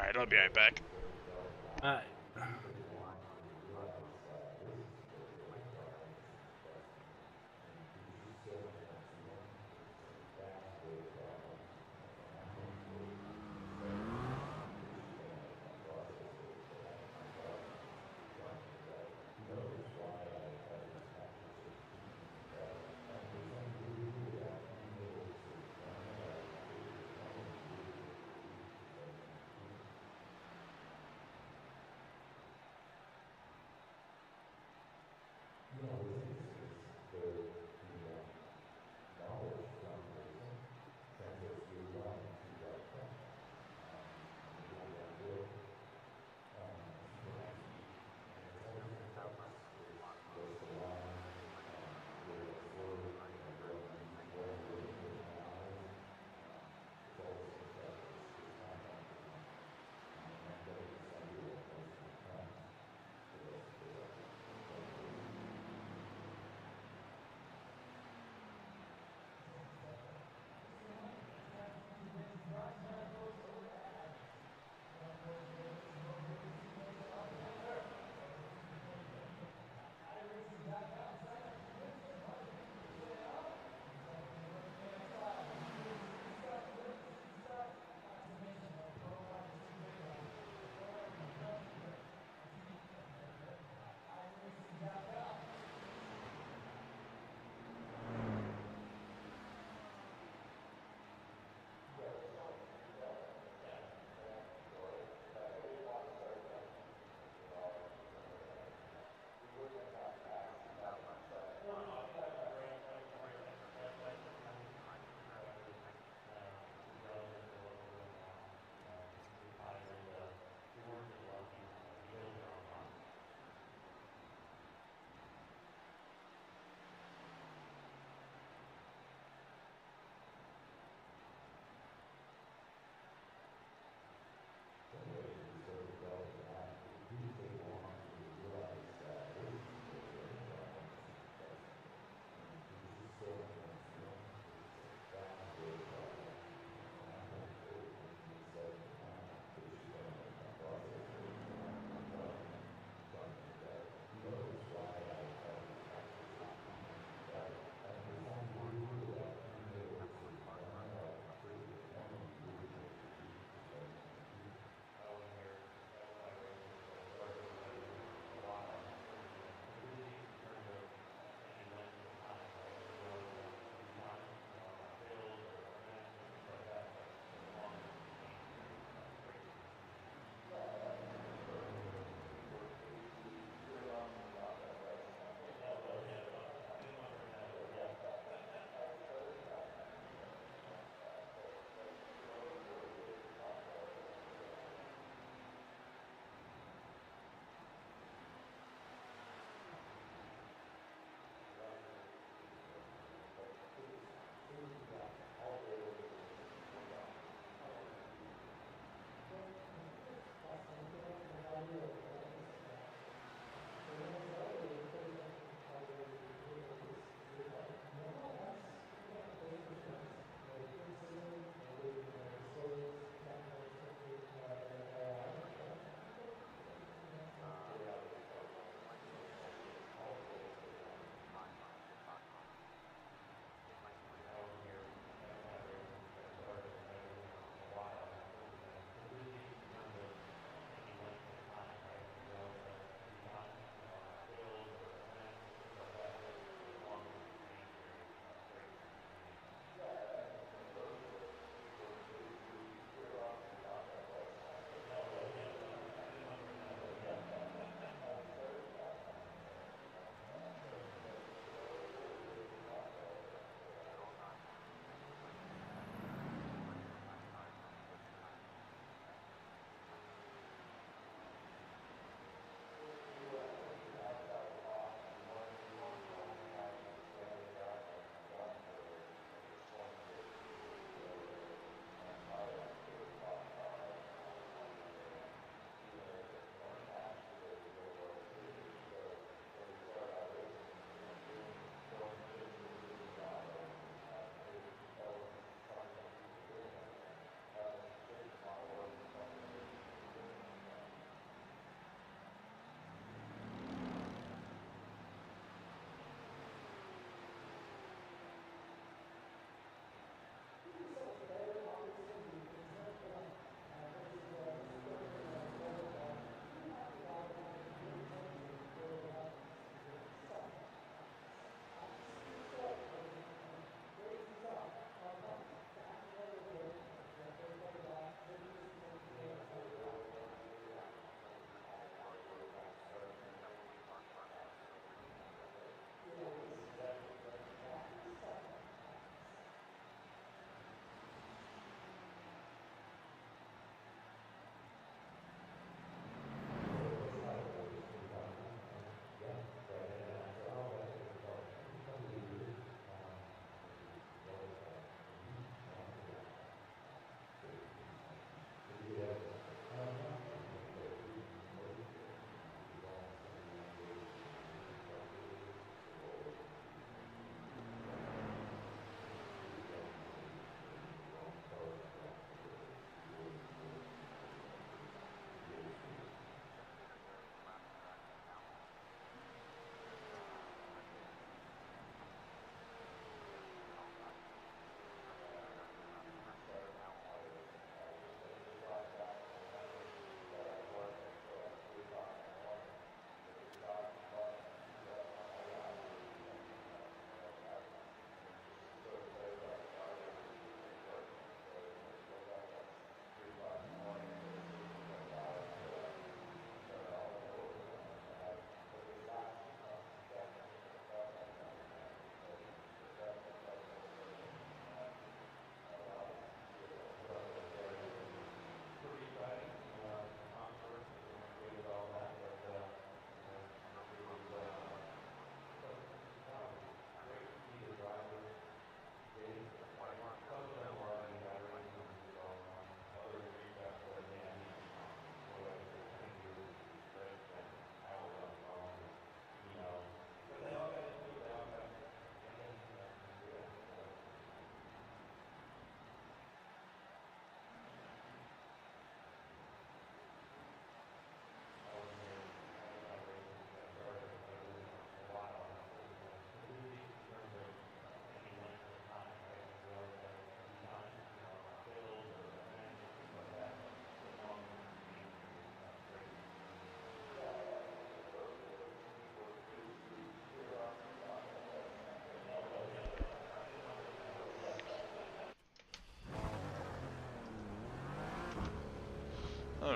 Alright, I'll be right back. Uh,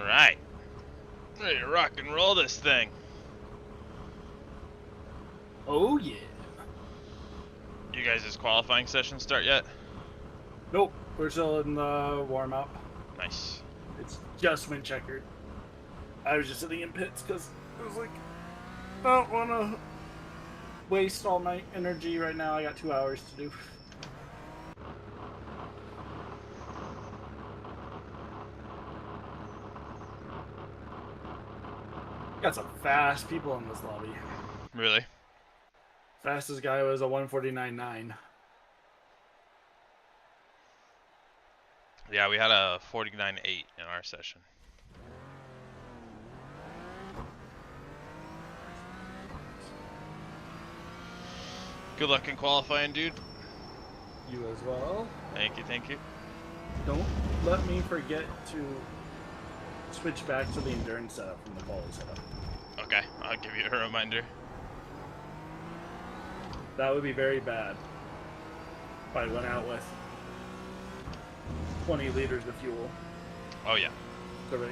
Alright. Ready to rock and roll this thing. Oh yeah. You guys' qualifying session start yet? Nope, we're still in the warm up. Nice. It's just wind checkered. I was just sitting in pits because I was like, I don't want to waste all my energy right now. I got 2 hours to do. Got some fast people in this lobby. Really? Fastest guy was a 149.9. Yeah, we had a 49.8 in our session. Good luck in qualifying, dude. You as well. Thank you, thank you. Don't let me forget to switch back to the endurance setup from the quality setup. Okay, I'll give you a reminder. That would be very bad if I went out with 20 liters of fuel Oh yeah. to race.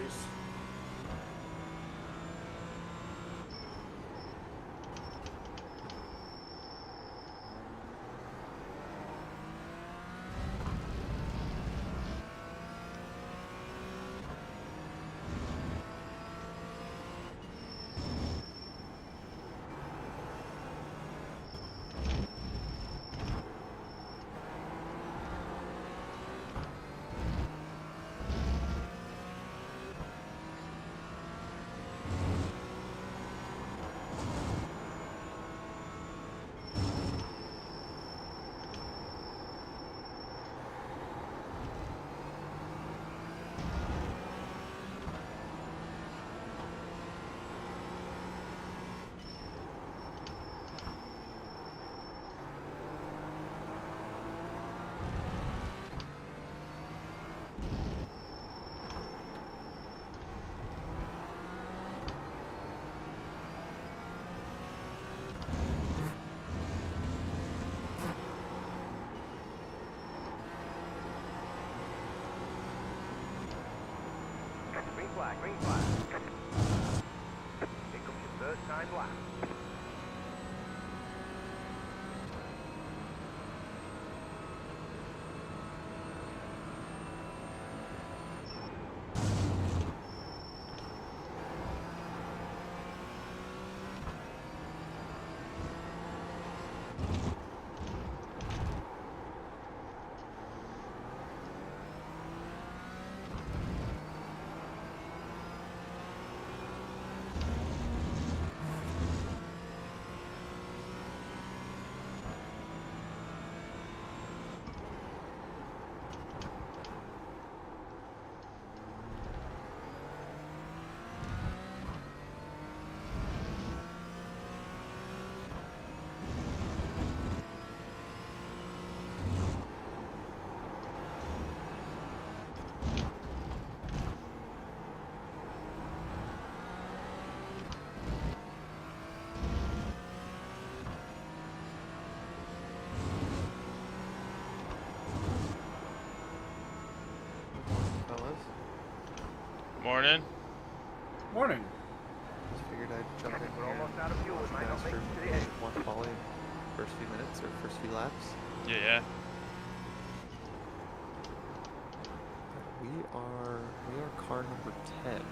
Green flag. Here comes your third time lap. Morning. Morning. Just figured I'd jump in We're here almost out of fuel. We might not make it to the end. one quality first few minutes or first few laps. Yeah. We are car number 10.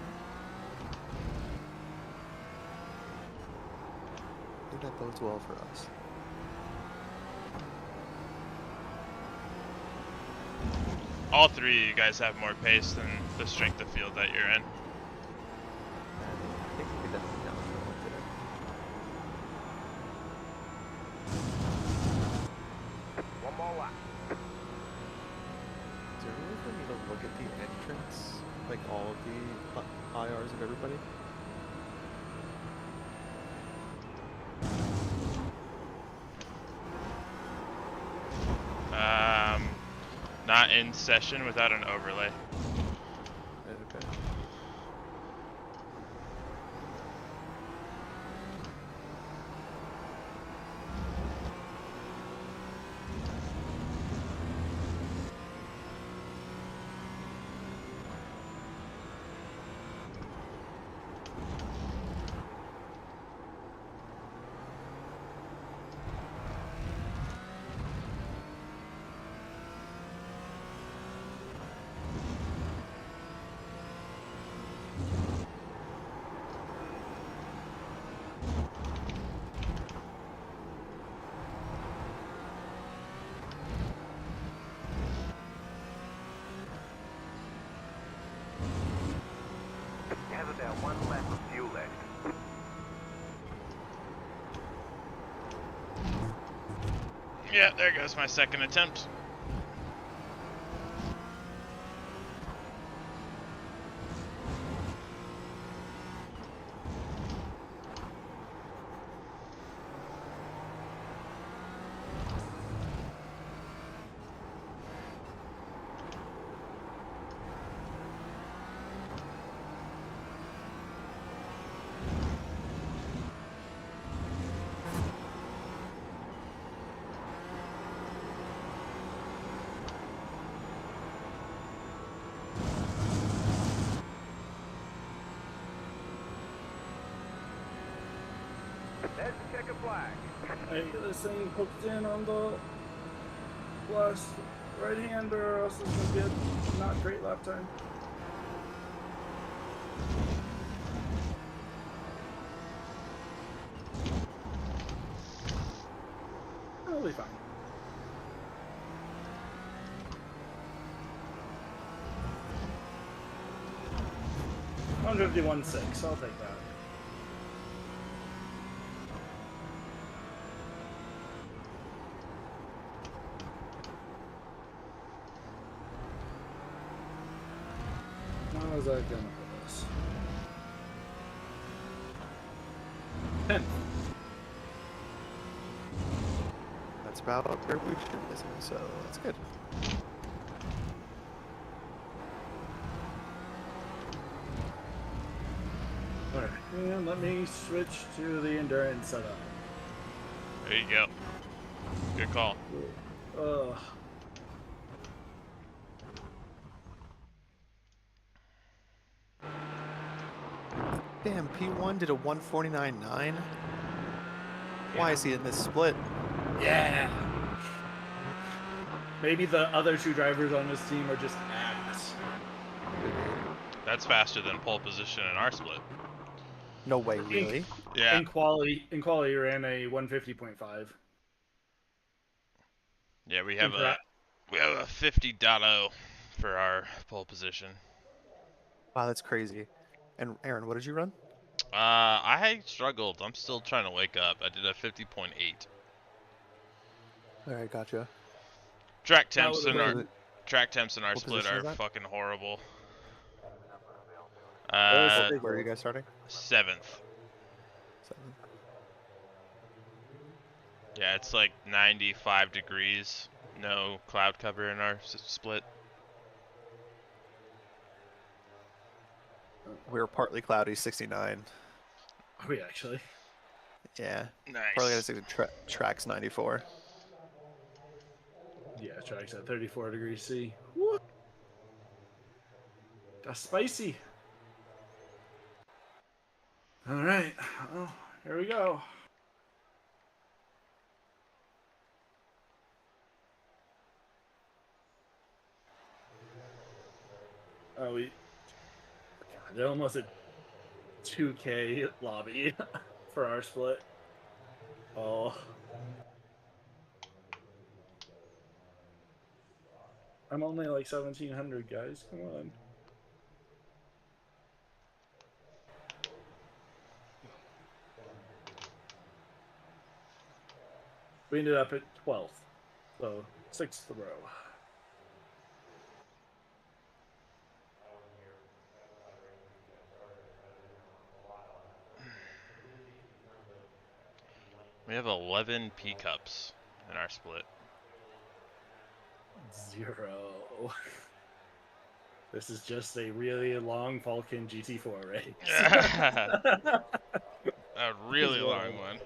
I think that bodes well for us. All three of you guys have more pace than the strength of field that you're in. I think we could definitely down for one today. One more lap. Is there a way for me to look at the entrance? Like all of the IRs of everybody? Not in session without an overlay. Okay. Yeah, there goes my second attempt. There's the checker flag. I get this thing hooked in on the last right hander, or else it's gonna be a not great lap time. It'll be fine. 151.6, I'll take that. How is that gonna put us? 10. That's about where we should be, so that's good. Alright, and let me switch to the endurance setup. There you go. Good call. Ugh. Damn, P1 did a 149.9. Why is he in this split? Yeah. Maybe the other two drivers on this team are just ass. That's faster than pole position in our split. No way, really? Yeah. In quality, ran a 150.5. Yeah, we have a 50.0 for our pole position. Wow, that's crazy. And Aaron, what did you run? I struggled. I'm still trying to wake up. I did a 50.8. Alright, gotcha. Track That temps would've in our been- What split position are is that? fucking horrible. Where are you guys starting? 7th. 7. Yeah, it's like 95 degrees. No cloud cover in our split. We were partly cloudy, 69. Are we actually? Yeah. Nice. Probably got to stick to tracks 94. Yeah, tracks at 34 degrees C. What? That's spicy. All right. Oh, here we go. Oh, God, they're almost at 2K lobby for our split. Oh. I'm only like 1,700, guys. Come on. We ended up at 12th, so 6th row. We have 11 P cups in our split. 0. This is just a really long Falcon GT4 race. A really long one.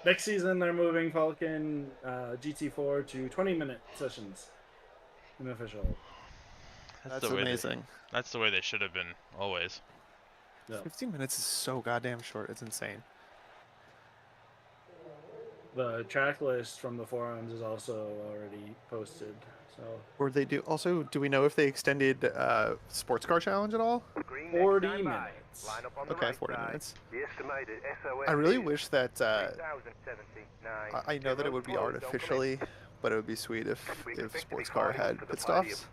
Next season, they're moving Falcon GT4 to 20-minute sessions. Unofficial. That's the way amazing. That's the way they should have been always. No. 15 minutes is so goddamn short. It's insane. The track list from the forums is also already posted. So Or they do also, do we know if they extended sports car challenge at all? Green 40 next time by. minutes. Line up on the Okay, right 40 side. minutes. The estimated SOS I really is wish that 3,079. I know that it would be artificially, but it would be sweet if sports car had pit stops.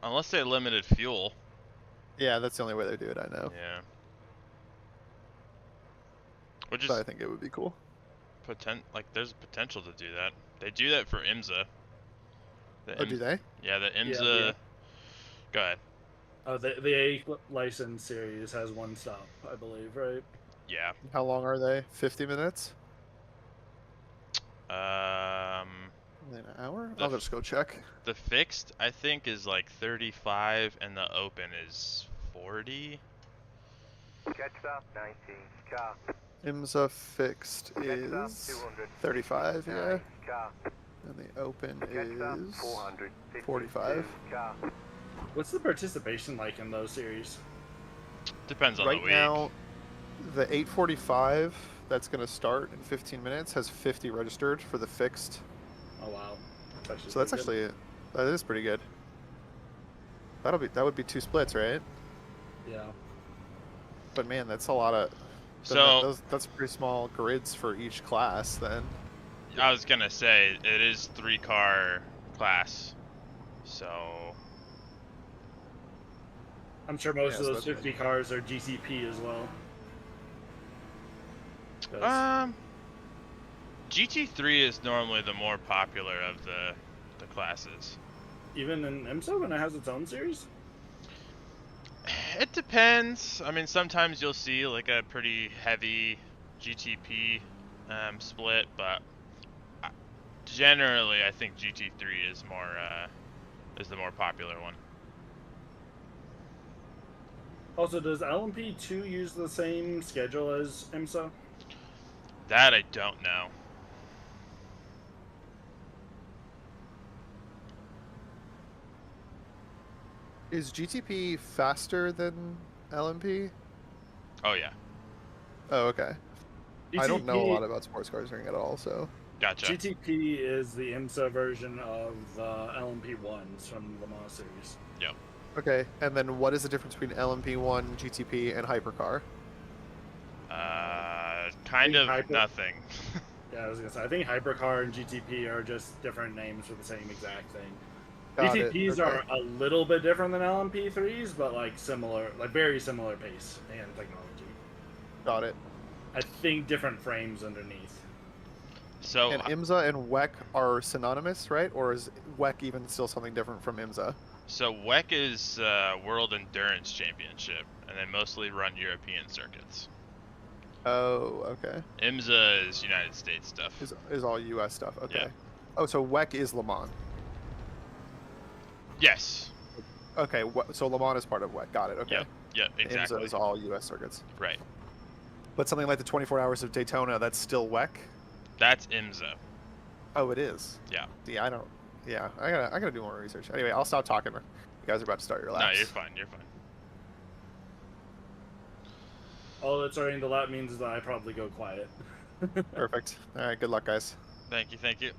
Unless they limited fuel. Yeah, that's the only way they do it, I know. Yeah. Which is but I think it would be cool. like there's potential to do that. They do that for IMSA. The Oh, do they? Yeah, the Yeah, IMSA. Go ahead. The A license series has one stop, I believe, right? Yeah. How long are they? 50 minutes? Um, An hour? The I'll just go check. the fixed I think is like 35, and the open is 40. Catch stop 19. Car. IMSA fixed Catch stop is 200. 35, yeah. Car. And the open Catch stop is 400. 45. Car. What's the participation like in those series? Depends on Right the week. now, the 8:45 that's going to start in 15 minutes has 50 registered for the fixed. Oh wow, So that's pretty good. actually, that is pretty good. That would be 2 splits, right? Yeah. But man, that's a lot of. So That's pretty small grids for each class then. I was gonna say it is 3-car class, so I'm sure most Yeah, of so those that's 50 cars are GTP as well. 'Cause GT3 is normally the more popular of the classes. even in IMSA when it has its own series? It depends. I mean, sometimes you'll see like a pretty heavy GTP split, but generally, I think GT3 is is the more popular one. Also, does LMP2 use the same schedule as IMSA? That I don't know. Is GTP faster than LMP? Oh yeah, Oh, okay. I don't know a GTP lot about sports cars ring at all, so. gotcha. GTP is the IMSA version of LMP1s from the Mans series. Yep. Okay, and then what is the difference between LMP1, GTP, and Hypercar? Kind of Hyper- nothing. Yeah, I was gonna say, I think Hypercar and GTP are just different names for the same exact thing. Got it, GTPs okay. are a little bit different than LMP3s, but like similar, like very similar pace and technology. Got it. I think different frames underneath. So And IMSA and WEC are synonymous, right? Or is WEC even still something different from IMSA? So WEC is World Endurance Championship, and they mostly run European circuits. Oh, okay. IMSA is United States stuff. Is all US stuff, okay. Yeah. Oh, so WEC is Le Mans. Yes. Okay, so Le Mans is part of WEC, got it, okay. Yep, exactly. IMSA is all US circuits. Right. But something like the 24 Hours of Daytona, that's still WEC? That's IMSA. Oh, it is? Yeah. Yeah, I don't... Yeah, I gotta do more research. Anyway, I'll stop talking. You guys are about to start your laps. No, you're fine. You're fine. All that starting the lap means is that I probably go quiet. Perfect. All right, good luck, guys. Thank you. Thank you.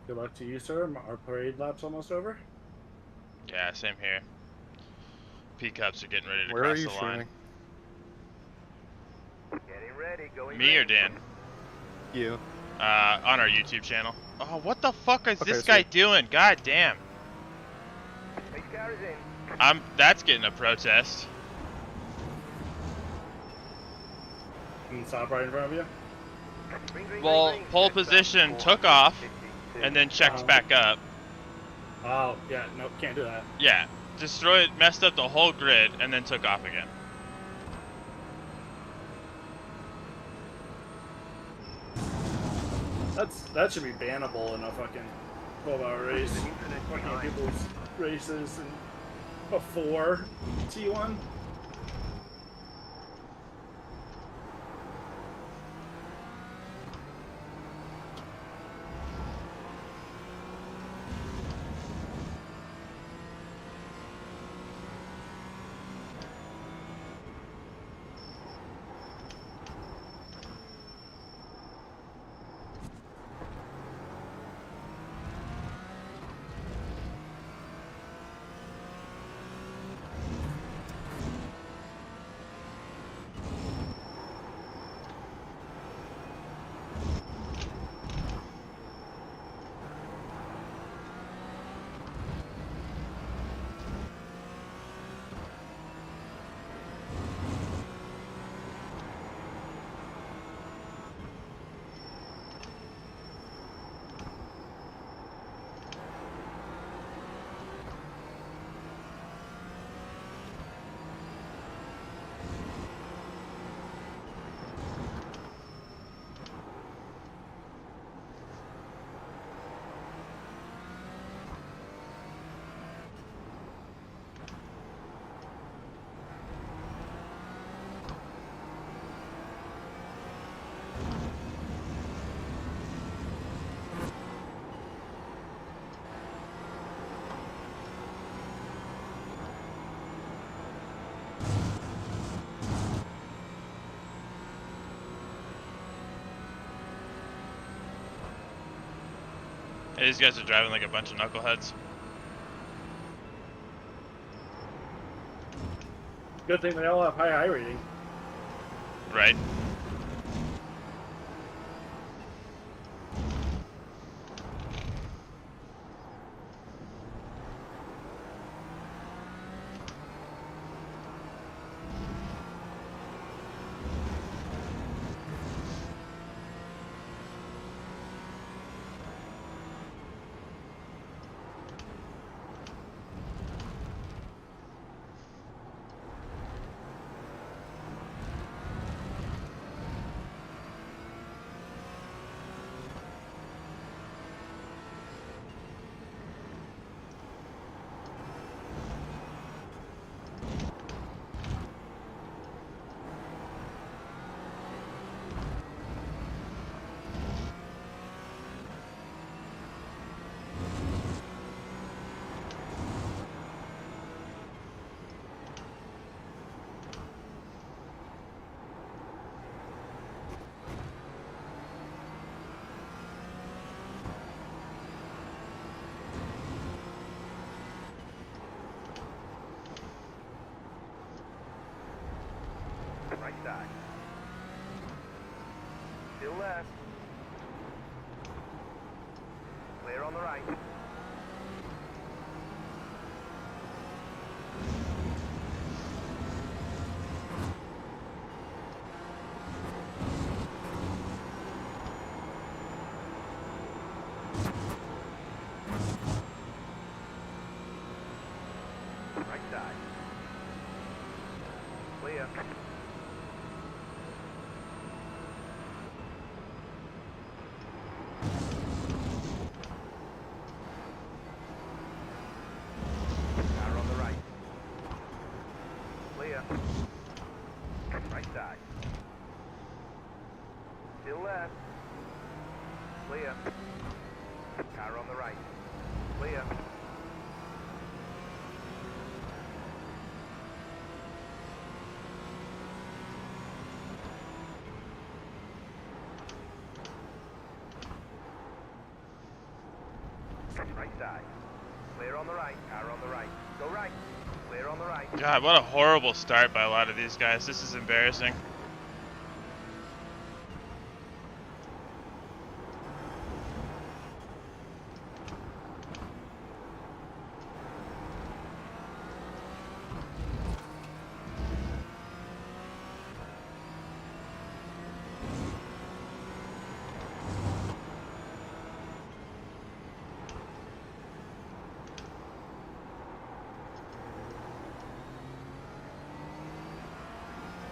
Good luck to you, sir. Our parade lap's almost over. Yeah, same here. P-cups are getting ready to Where are cross you the line. streaming? Getting ready. Going Me or ready. Dan? You. On our YouTube channel. Oh, what the fuck is Okay, this so- guy doing? God damn. Base car is in. That's getting a protest. And stop right in front of you. Green, green, Well, green, green. pole Catch stop position 400, took off, 52. and then checked Oh. back up. Oh, yeah, nope, can't do that. Yeah, destroyed, messed up the whole grid, and then took off again. That should be bannable in a fucking 12-hour race. Fucking people's races and before T1. Hey, these guys are driving like a bunch of knuckleheads. Good thing they all have high rating. Right? Right side. Still left. Clear on the right. Right side. Clear. Car on the right. Clear. Right side. Still left. Clear. Car on the right. Clear. Right side. Clear on the right. Car on the right. Go right. Clear on the right. God, what a horrible start by a lot of these guys. This is embarrassing.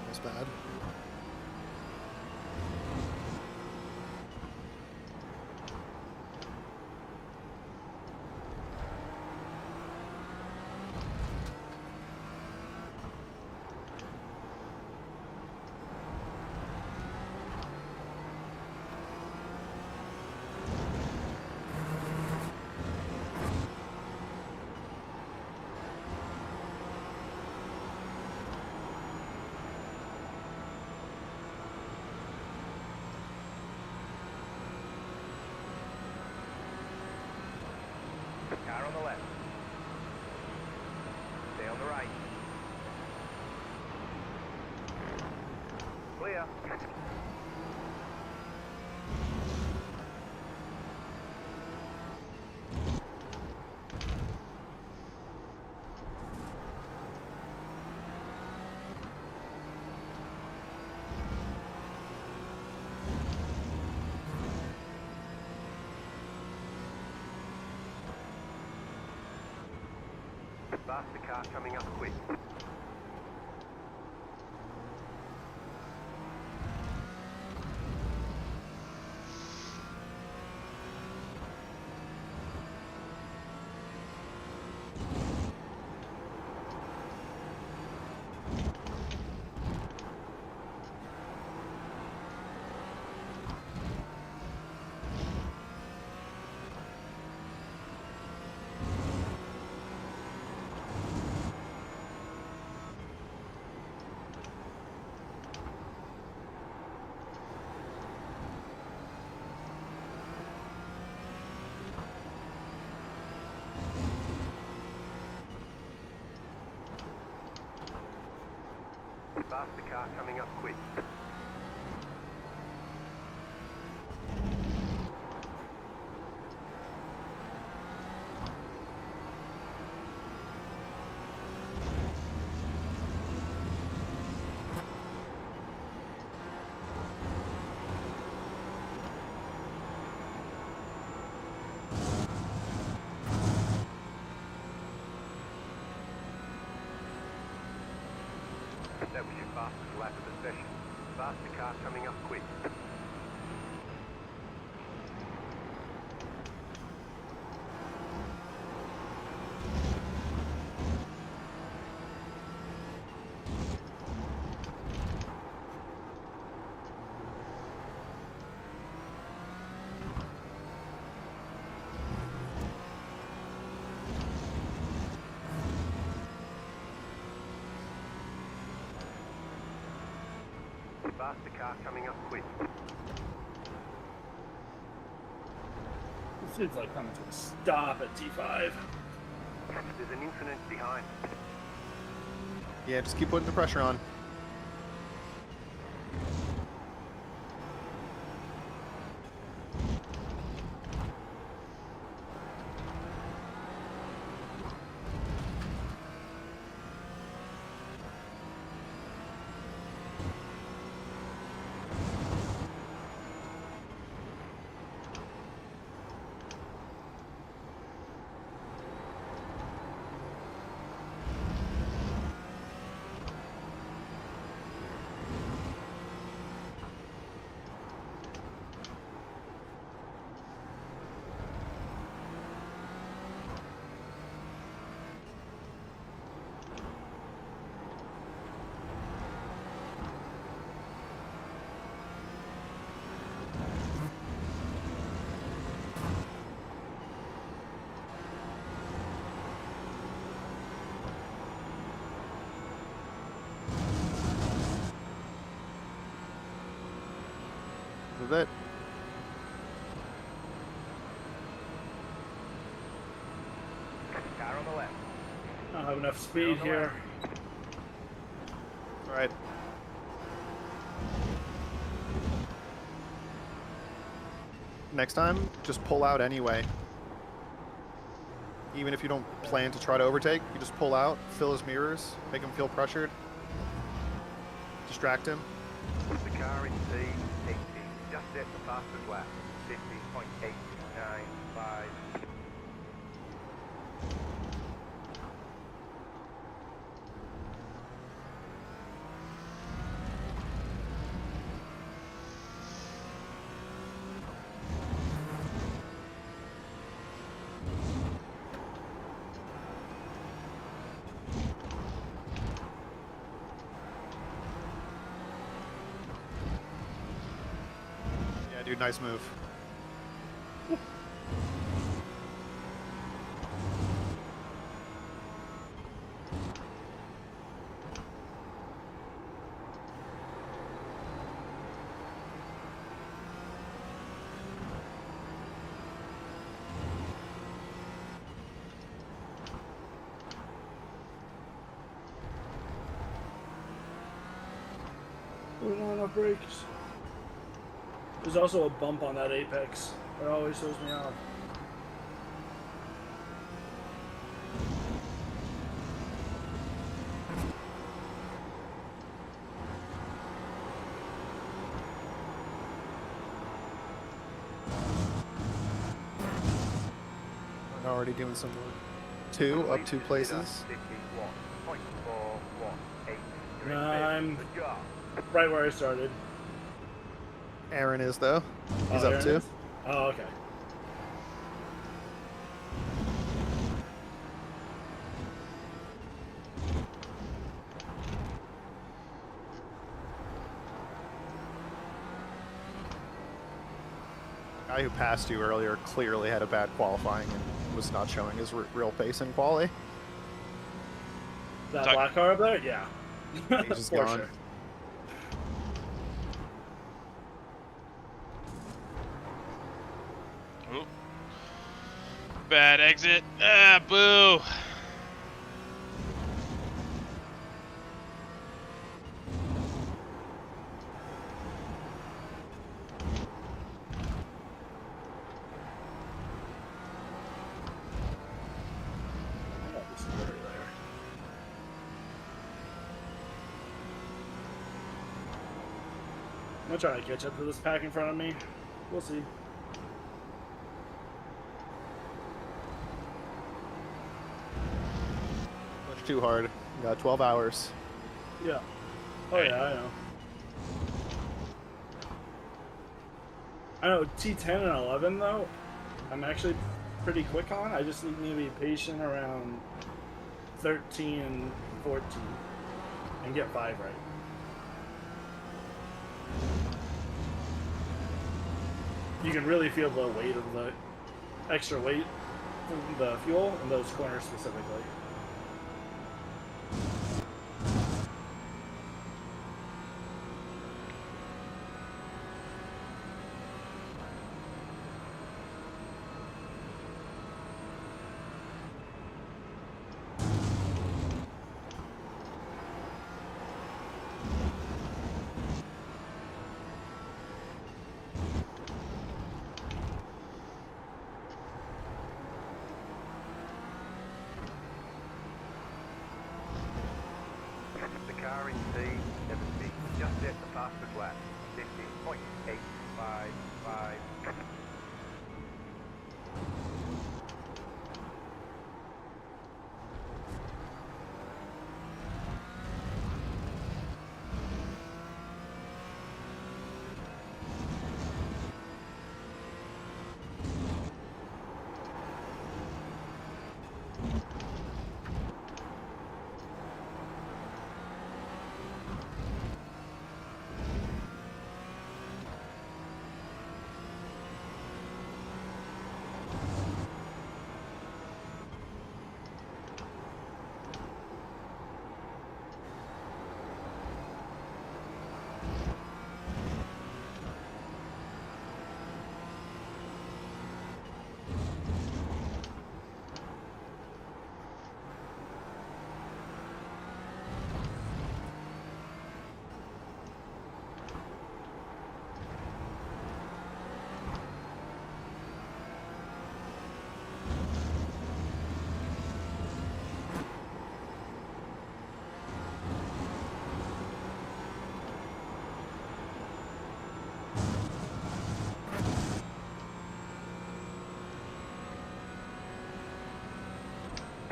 That was bad. Car on the left. Stay on the right. Clear. Faster car coming up quick. Faster car coming up quick. That was your fastest lap of the session. Faster car coming up quick. Faster car coming up quick. This dude's like coming to a stop at T5. There's an infinite behind. Yeah, just keep putting the pressure on. This is it. Car on the left. I don't have enough speed here. All right. Next time, just pull out anyway. Even if you don't plan to try to overtake, you just pull out, fill his mirrors, make him feel pressured, distract him. The car in speed, 80. Just set the fastest lap. 50.895. Yeah, dude, nice move. There's not enough brakes. There's also a bump on that apex. It always throws me off. I'm already doing some work. Up two places. 51.418. I'm Good job. right where I started. Aaron is though. He's Oh, up there it two. is? Oh, okay. Guy who passed you earlier clearly had a bad qualifying and was not showing his real pace in quali. That Tuck. black car up there? Yeah. He's just For gone. sure. Ooh. Bad exit. Ah, boo. I'm trying to catch up to this pack in front of me. We'll see. Much too hard. Got 12 hours. Yeah. Oh yeah, I know. I know T10 and 11 though, I'm actually pretty quick on. I just need to be patient around 13 and 14 and get 5 right. You can really feel the weight of the extra weight from the fuel in those corners specifically. The car in C70 just hit the fastest lap. 50.855.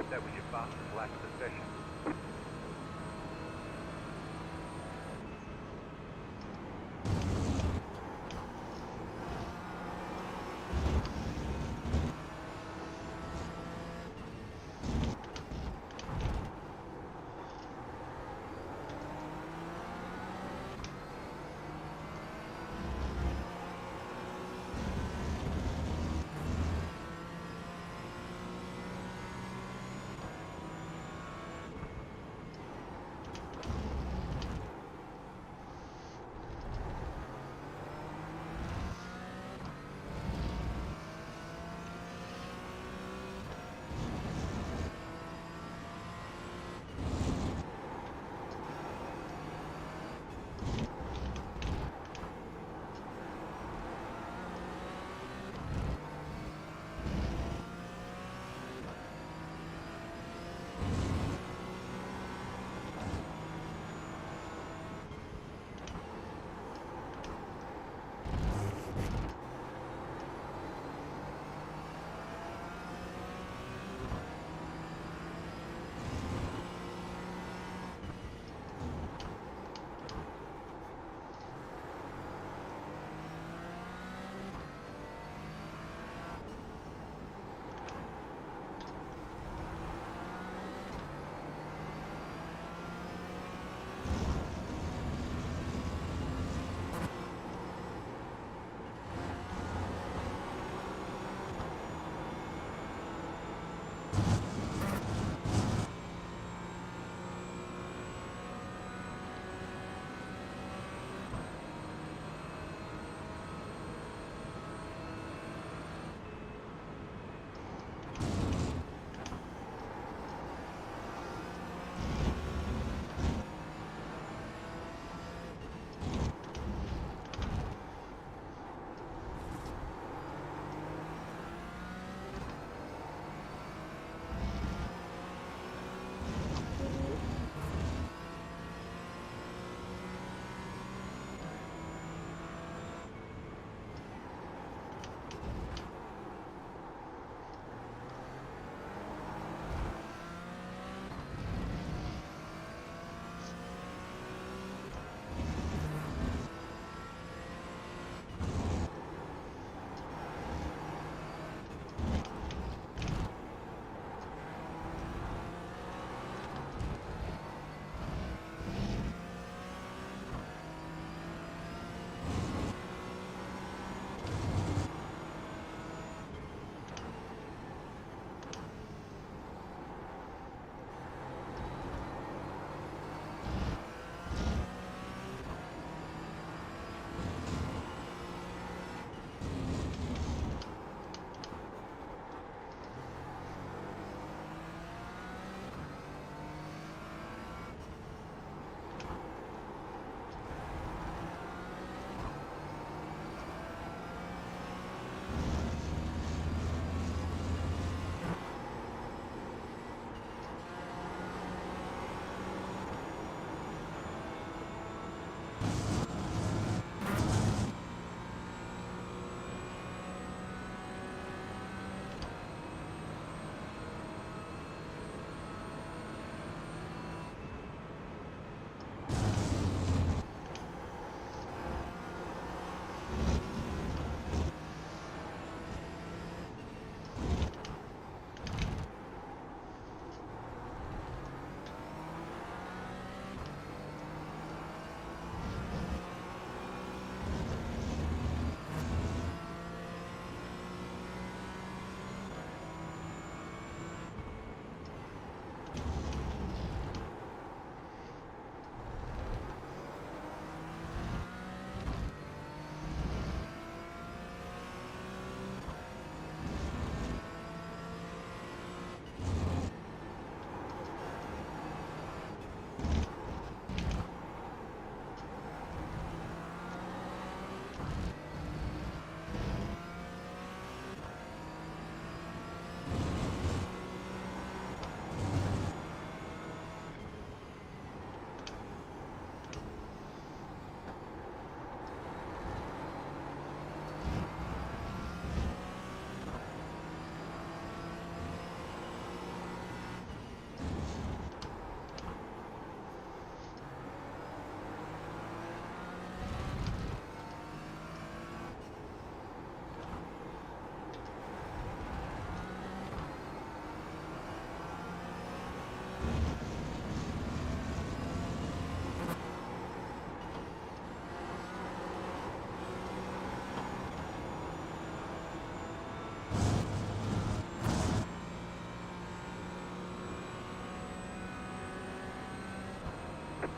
That was your fastest lap of the session.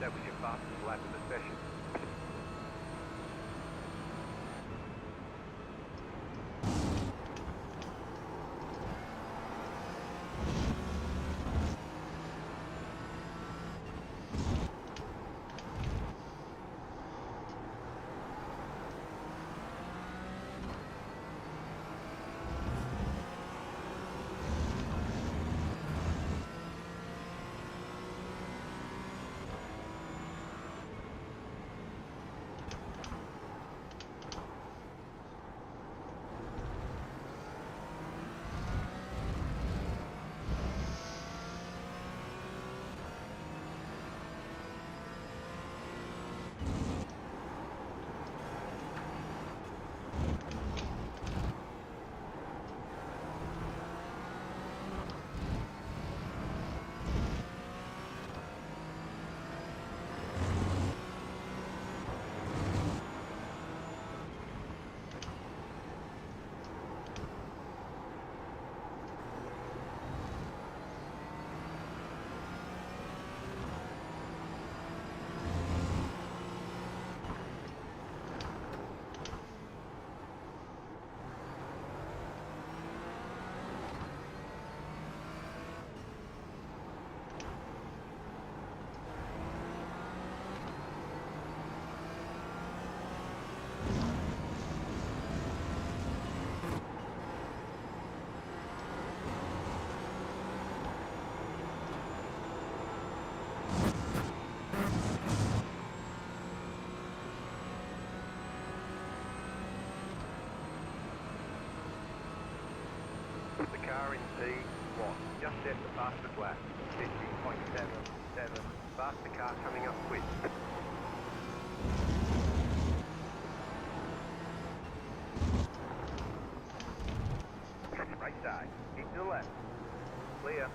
That was your fastest lap of the session. The car in P1 just set the fastest lap. 15.77. Faster car coming up quick. Right side. Keep to the left. Clear.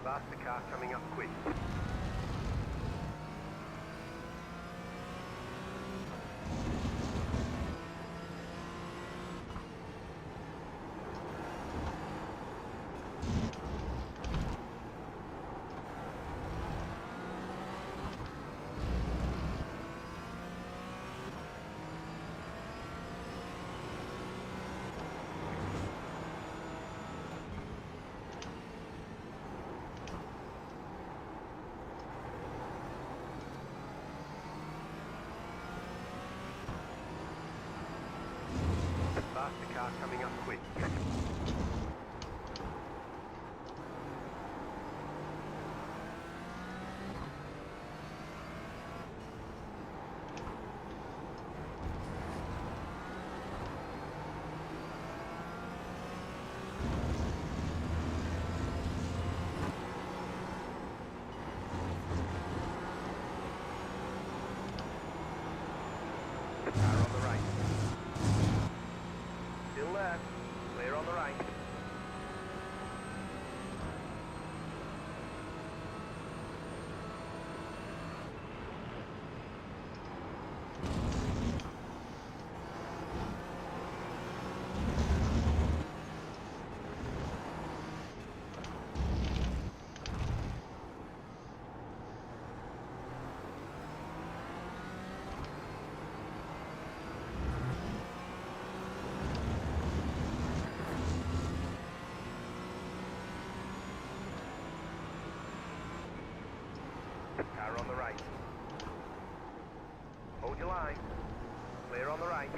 Faster car coming up quick. Faster car coming up quick. Car on the right. Still left. Clear on the right. Car on the right. Hold your line. Clear on the right.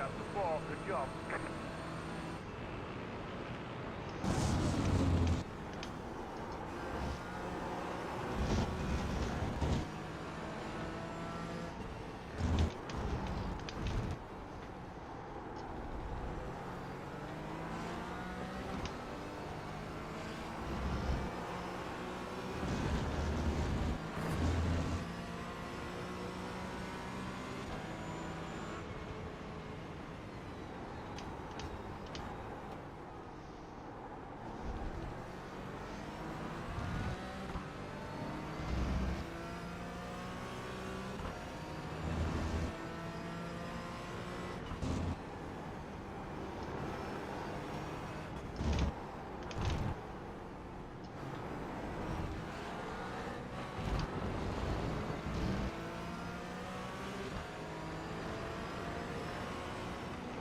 That's the 4. Good job.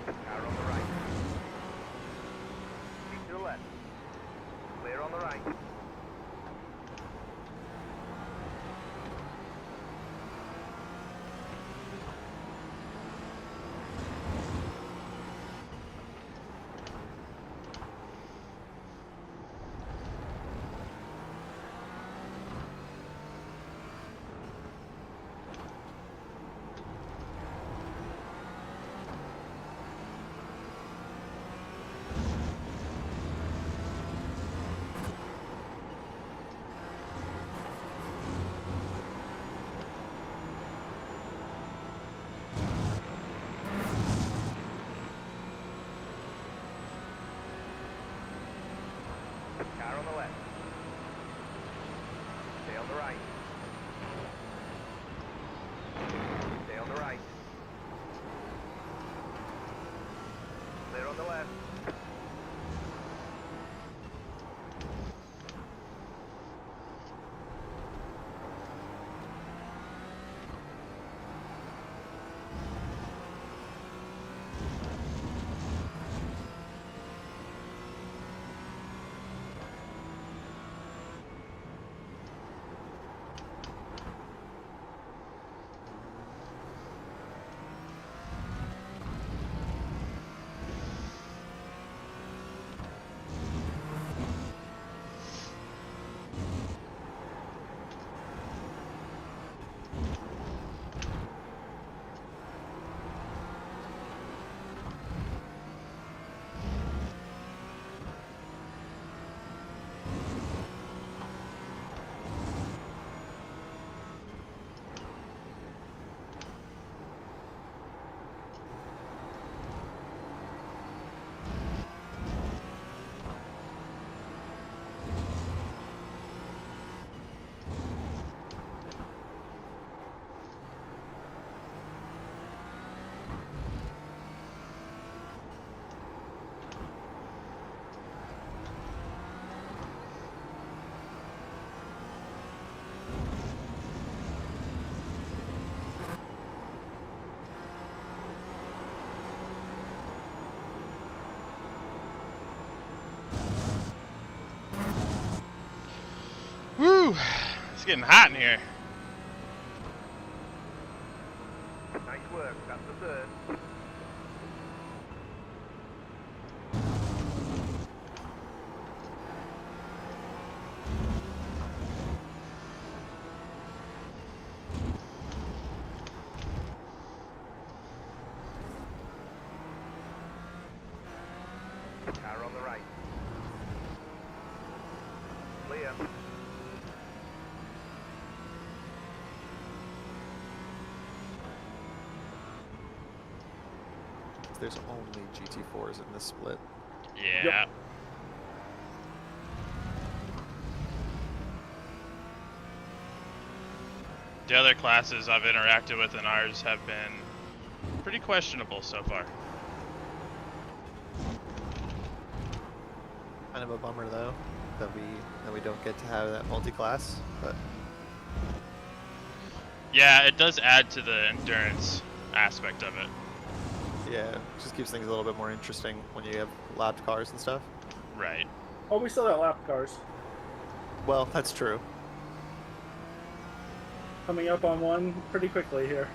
Car on the right. Keep to the left. Clear on the right. Car on the left. Stay on the right. Stay on the right. Clear on the left. Woo! It's getting hot in here. Nice work. That's the 3rd. Car on the right. Clear. There's only GT4s in this split. Yeah. Yep. The other classes I've interacted with in ours have been pretty questionable so far. Kind of a bummer though that we don't get to have that multi-class, but Yeah, it does add to the endurance aspect of it. yeah, it just keeps things a little bit more interesting when you have lapped cars and stuff. Right. Oh, we still got lap cars. Well, that's true. Coming up on one pretty quickly here.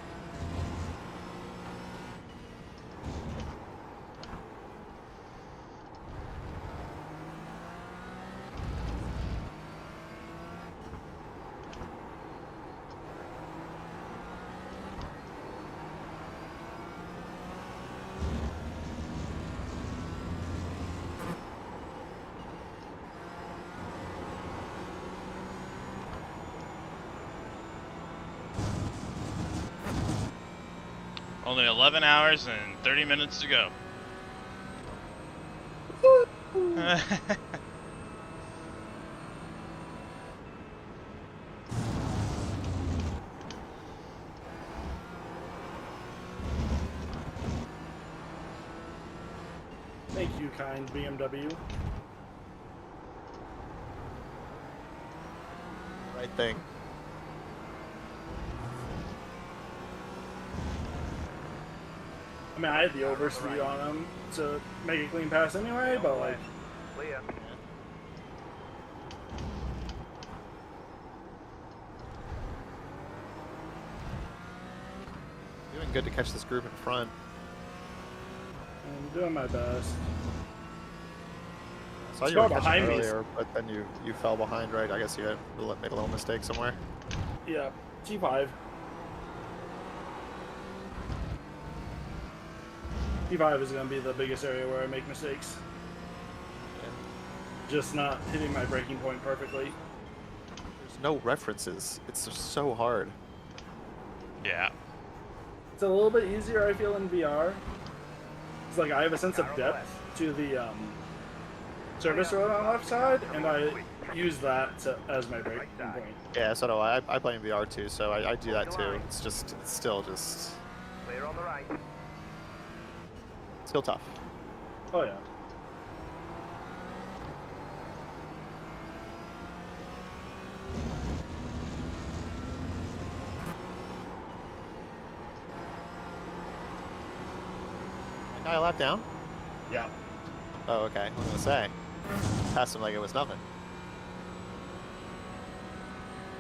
Only 11 hours and 30 minutes to go. Thank you, kind BMW. Right thing. I mean, I had the overspeed on him to make a clean pass anyway, but like, Clear. Doing good to catch this group in front. I'm doing my best. I saw It's you were far catching behind me. earlier, but then you fell behind, right? I guess you had to make a little mistake somewhere. Yeah, T5. T5 is going to be the biggest area where I make mistakes. Just not hitting my braking point perfectly. There's no references. It's just so hard. Yeah. It's a little bit easier, I feel, in VR. It's like I have a sense of depth to the service road on the left side, and I use that as my braking point. Yeah, so do I. I play in VR too, so I do that too. It's still Clear on the right. still tough. Oh yeah. Guy a lap down? Yeah. Oh, okay. I was gonna say. Passed him like it was nothing.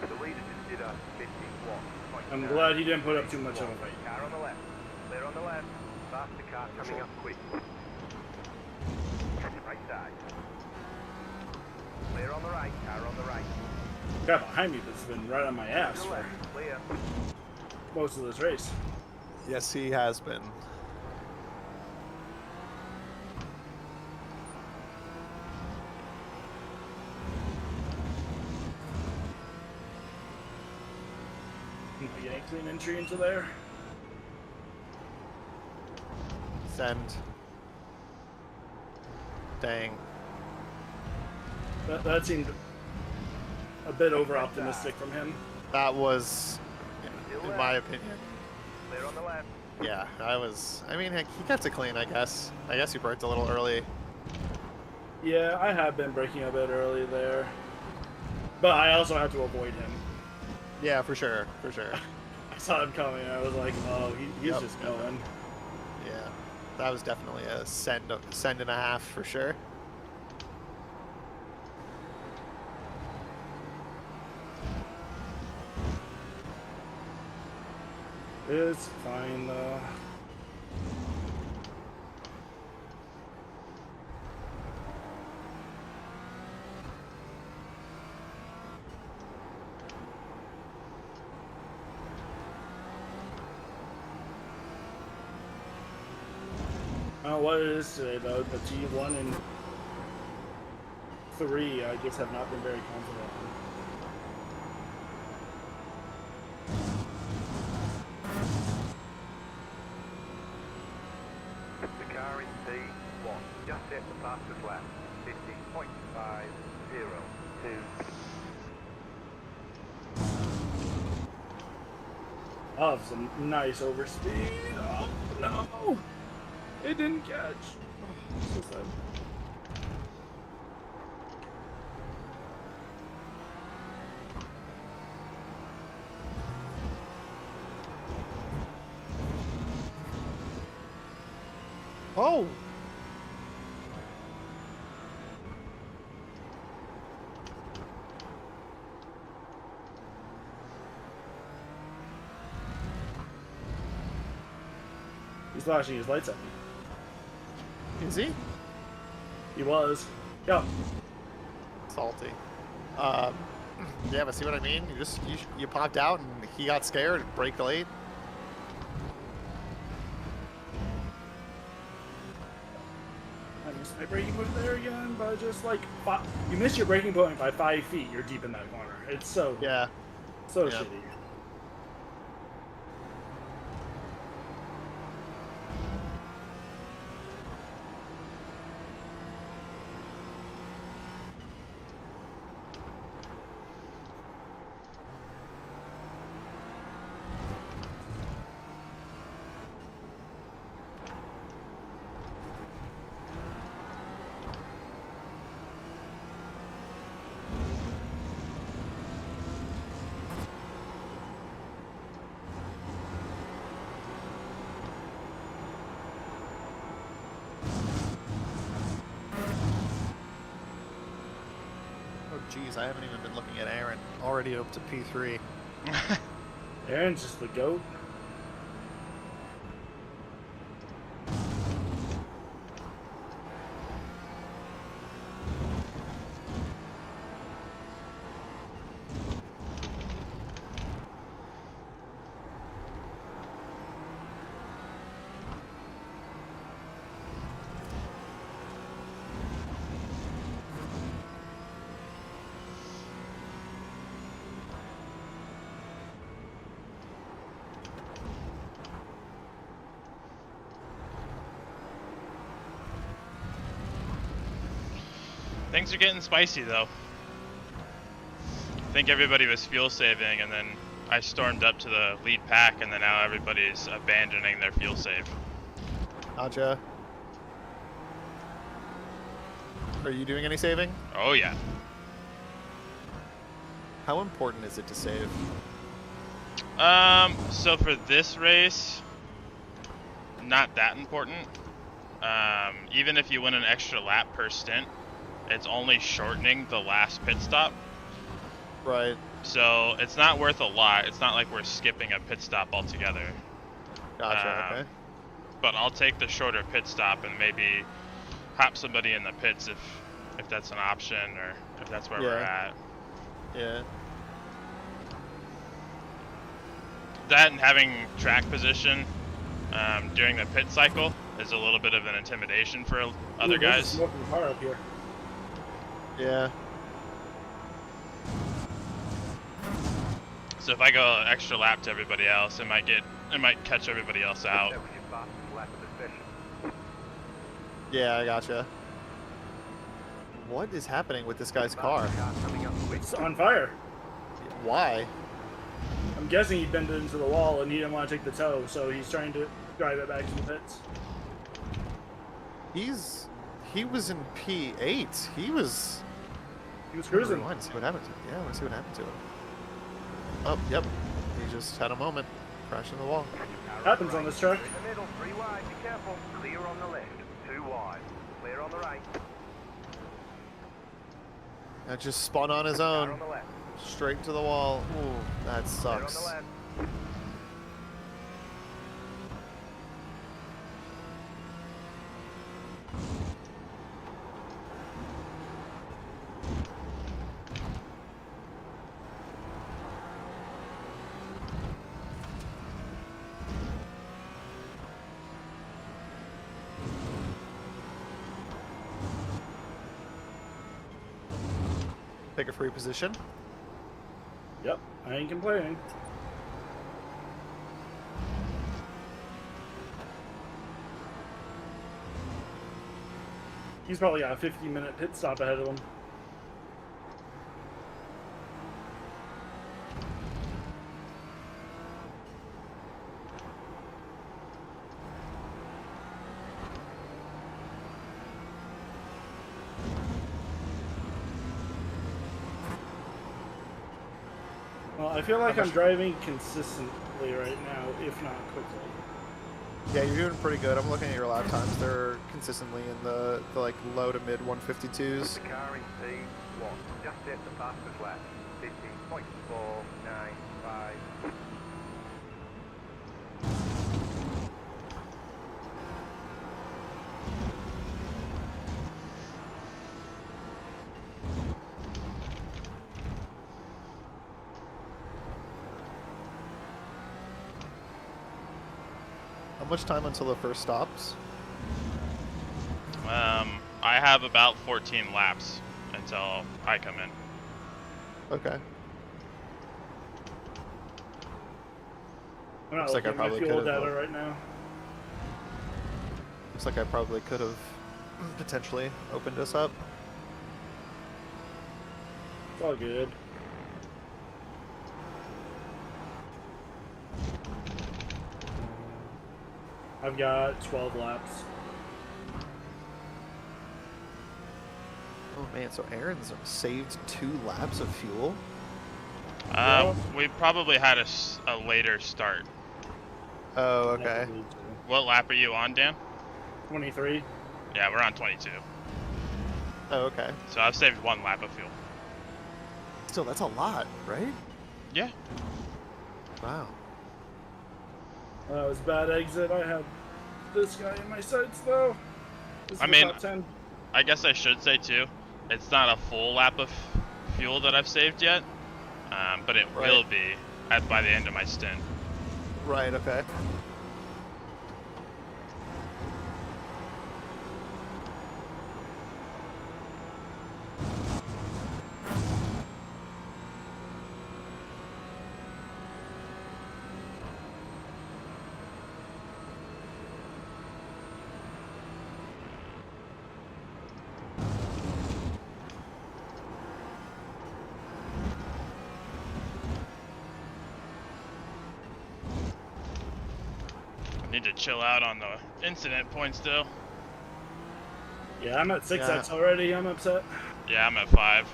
The leader just did a 51.9. I'm glad he didn't put up too much of a fight. Car on the left. Clear on the left. Faster car coming up quick. Right side. Clear on the right. Car on the right. Guy behind me that's been right on my ass To the for left. Clear. most of this race. Yes, he has been. Getting clean entry into there. Send. Dang. That seemed a bit over optimistic from him. That was, Still in left. my opinion. Clear on the left. Yeah, I mean, heck, he kept it clean, I guess. I guess he braked a little early. Yeah, I have been braking a bit early there. But I also had to avoid him. Yeah, for sure, for sure. I saw him coming and I was like, oh, he's Yep. just going. Yeah, that was definitely a send and a half for sure. It's fine though. I don't know what it is today though, the G1 and 3 I just have not been very confident in. The car in P1. Just set the fastest lap. 50.502. Oh, some nice overspeed. Oh no! It didn't catch. Oh, so sad. Oh! He's flashing his lights at me. Is he? He was. Yep. Salty. Yeah, but see what I mean? You popped out and he got scared and braked late. I missed my braking point there again, but just like you miss your braking point by 5 feet, you're deep in that corner. It's so Yeah. so Yeah. shitty. Jeez, I haven't even been looking at Aaron. Already up to P3. Aaron's just the GOAT. Things are getting spicy though. I think everybody was fuel saving, and then I stormed up to the lead pack, and then now everybody's abandoning their fuel save. Gotcha. Are you doing any saving? Oh yeah. How important is it to save? So for this race, not that important. Even if you win an extra lap per stint, it's only shortening the last pit stop. Right. So it's not worth a lot. It's not like we're skipping a pit stop altogether. Gotcha, okay. But I'll take the shorter pit stop and maybe hop somebody in the pits if that's an option, or if that's where we're at. Yeah. That and having track position during the pit cycle is a little bit of an intimidation for other Ooh, there's a guys. smoking car up here. Yeah. So if I go an extra lap to everybody else, it might catch everybody else out. That was your fastest lap of the session. Yeah, I gotcha. What is happening with this guy's car? Fastest car coming up quick. It's on fire. Why? I'm guessing he bent it into the wall and he didn't want to take the tow, so he's trying to drive it back to the pits. He was in P8. He was cruising. I want to see what happened to him. Yeah, I want to see what happened to him. Oh, yep. He just had a moment. Crashed into the wall. Happens on this truck. In the middle, 3 wide, be careful. Clear on the left, 2 wide. Clear on the right. That just spun on his Car own. on the left. Straight to the wall. Ooh, that Clear on the sucks. left. Take a free position. Yep, I ain't complaining. He's probably got a 50-minute pit stop ahead of him. Well, I feel like I'm driving consistently right now, if not quickly. Yeah, you're doing pretty good. I'm looking at your lap times. They're consistently in the like low to mid 152s. The car in P1. Just set the fastest lap. 15.495. How much time until the first stops? I have about 14 laps until I come in. Okay. I'm not Looks like I looking at my probably fuel could've, data right now. Looks like I probably could have potentially opened us up. It's all good. I've got 12 laps. Oh man, so Aaron's saved 2 laps of fuel? We probably had a later start. Oh, okay. What lap are you on, Dan? 23. Yeah, we're on 22. Oh, okay. So I've saved 1 lap of fuel. Still, that's a lot, right? Yeah. Wow. That was a bad exit. I had this guy in my sights, though. This is I the mean, top 10. I guess I should say too, it's not a full lap of fuel that I've saved yet, but it Right. will be by the end of my stint. Right, okay. Need to chill out on the incident point still. Yeah, I'm at 6 Yeah. X already. I'm upset. Yeah, I'm at 5.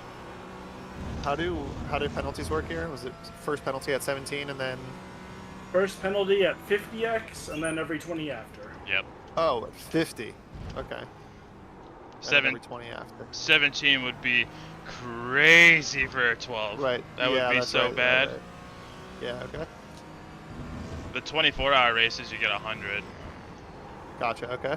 How do penalties work here? Was it first penalty at 17 and then First penalty at 50X, and then every 20 after. Yep. oh 50? Okay. And then every 20 after. 17 would be crazy for a 12. Right. That yeah, would be that's so right, bad. right. Yeah. Okay. The 24-hour races, you get 100. Gotcha. Okay.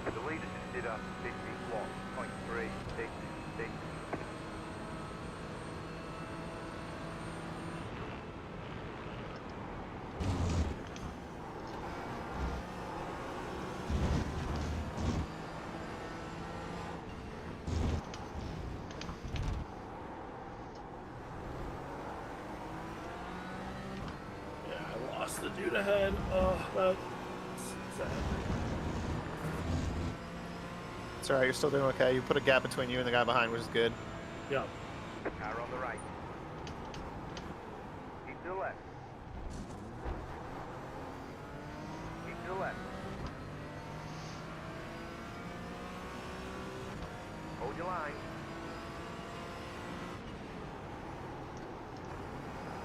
The leader just did a 51.366. Yeah, I lost the dude ahead. Oh, that's sad. It's alright. You're still doing okay. You put a gap between you and the guy behind, which is good. Yep. Car on the right. Keep to the left. Keep to the left. Hold your line.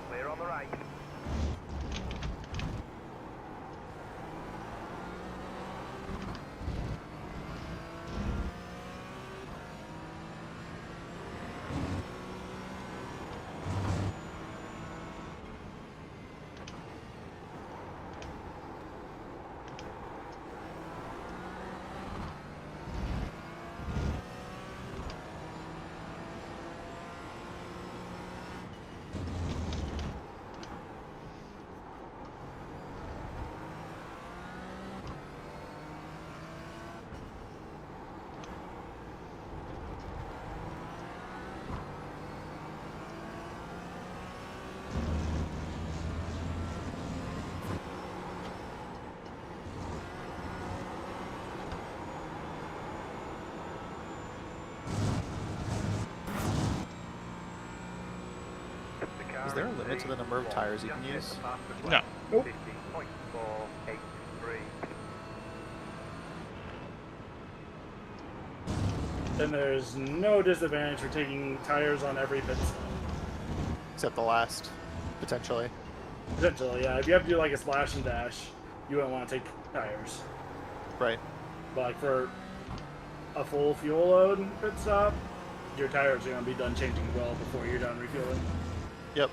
Clear on the right. Is there a limit to the number of tires you can use? No. Nope. 50.483. Then there's no disadvantage for taking tires on every pit stop. Except the last, potentially. Potentially, yeah. If you have to do like a splash and dash, you wouldn't want to take tires. Right. But like for a full fuel load pit stop, your tires are going to be done changing well before you're done refueling. Yep.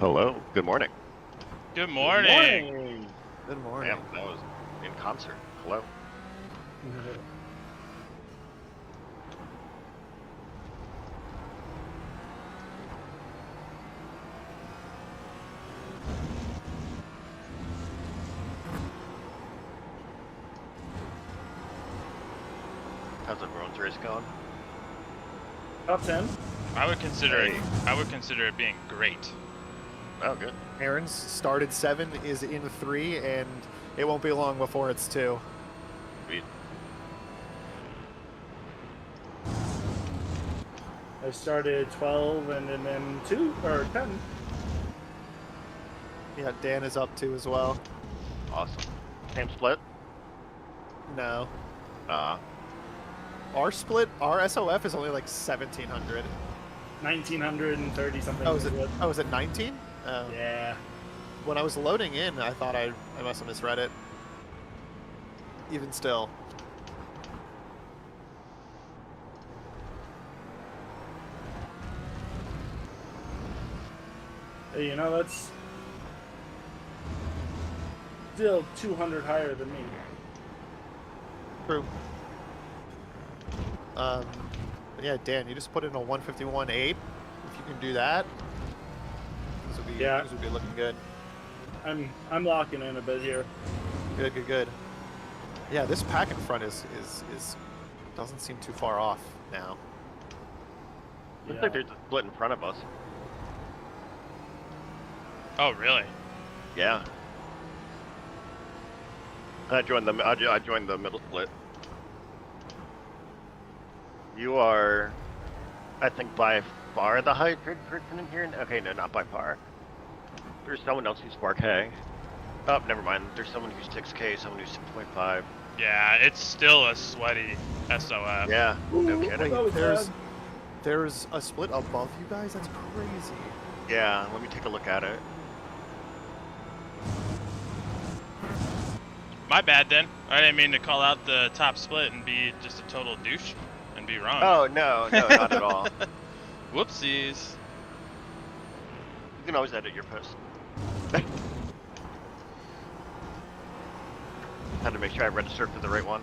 Hello. Good morning. Good morning. Morning. Good morning. Damn, that was in concert. Hello. How's everyone's race going? Top 10. I would consider Hey. it being great. Oh, good. Aaron's started 7, is in 3, and it won't be long before it's 2. Sweet. I started 12 and then 2 or 10. Yeah, Dan is up 2 as well. Awesome. Same split? No. Uh, Our split, our SOF is only like 1,700. 1930 something. Oh, is it 19? Yeah. When I was loading in, I thought I must have misread it. Even still. Hey, you know, that's still 200 higher than me. True. But yeah, Dan, you just put in a 151.8. If you can do that, things would be looking good. I'm locking in a bit here. Good. Yeah, this pack in front is doesn't seem too far off now. looks like there's a split in front of us. Oh, really? Yeah. I joined the middle split. You are, I think, by far the hybrid person in here. Okay, no, not by far. There's someone else who's 4K. Oh, never mind. There's someone who's 6K, someone who's 6.5. Yeah, it's still a sweaty SOF. Yeah, no Ooh, kidding. that was bad. There's a split above you guys. That's crazy. Yeah, let me take a look at it. My bad then. I didn't mean to call out the top split and be just a total douche and be wrong. Oh, no, not at all. Whoopsies. You can always edit your post. Had to make sure I registered for the right one.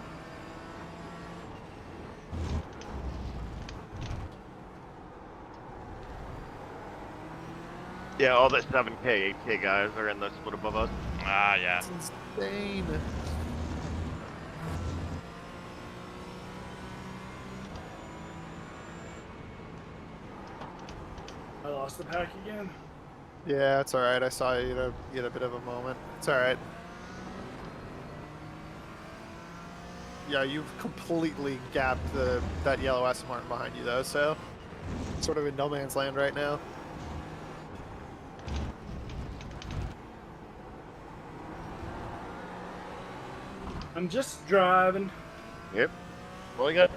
Yeah, all the 7K, 8K guys are in the split above us. Ah, yeah. That's insane. I lost the pack again. Yeah, it's all right. I saw you had a bit of a moment. It's all right. Yeah, you've completely gapped that yellow Aston Martin behind you though, so sort of in no man's land right now. I'm just driving. Yep. Well, you got.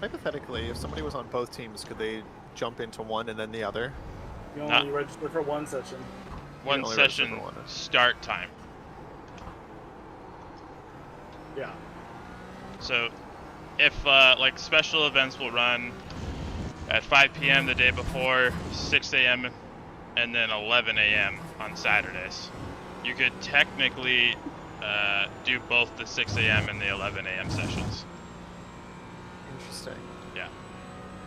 Hypothetically, if somebody was on both teams, could they jump into one and then the other? You only register for one session. One only register session for one. start time. Yeah. So, if like special events will run at 5 p.m. the day before, 6 a.m. and then 11 a.m. on Saturdays, you could technically do both the 6 a.m. and the 11 a.m. sessions. Interesting. Yeah.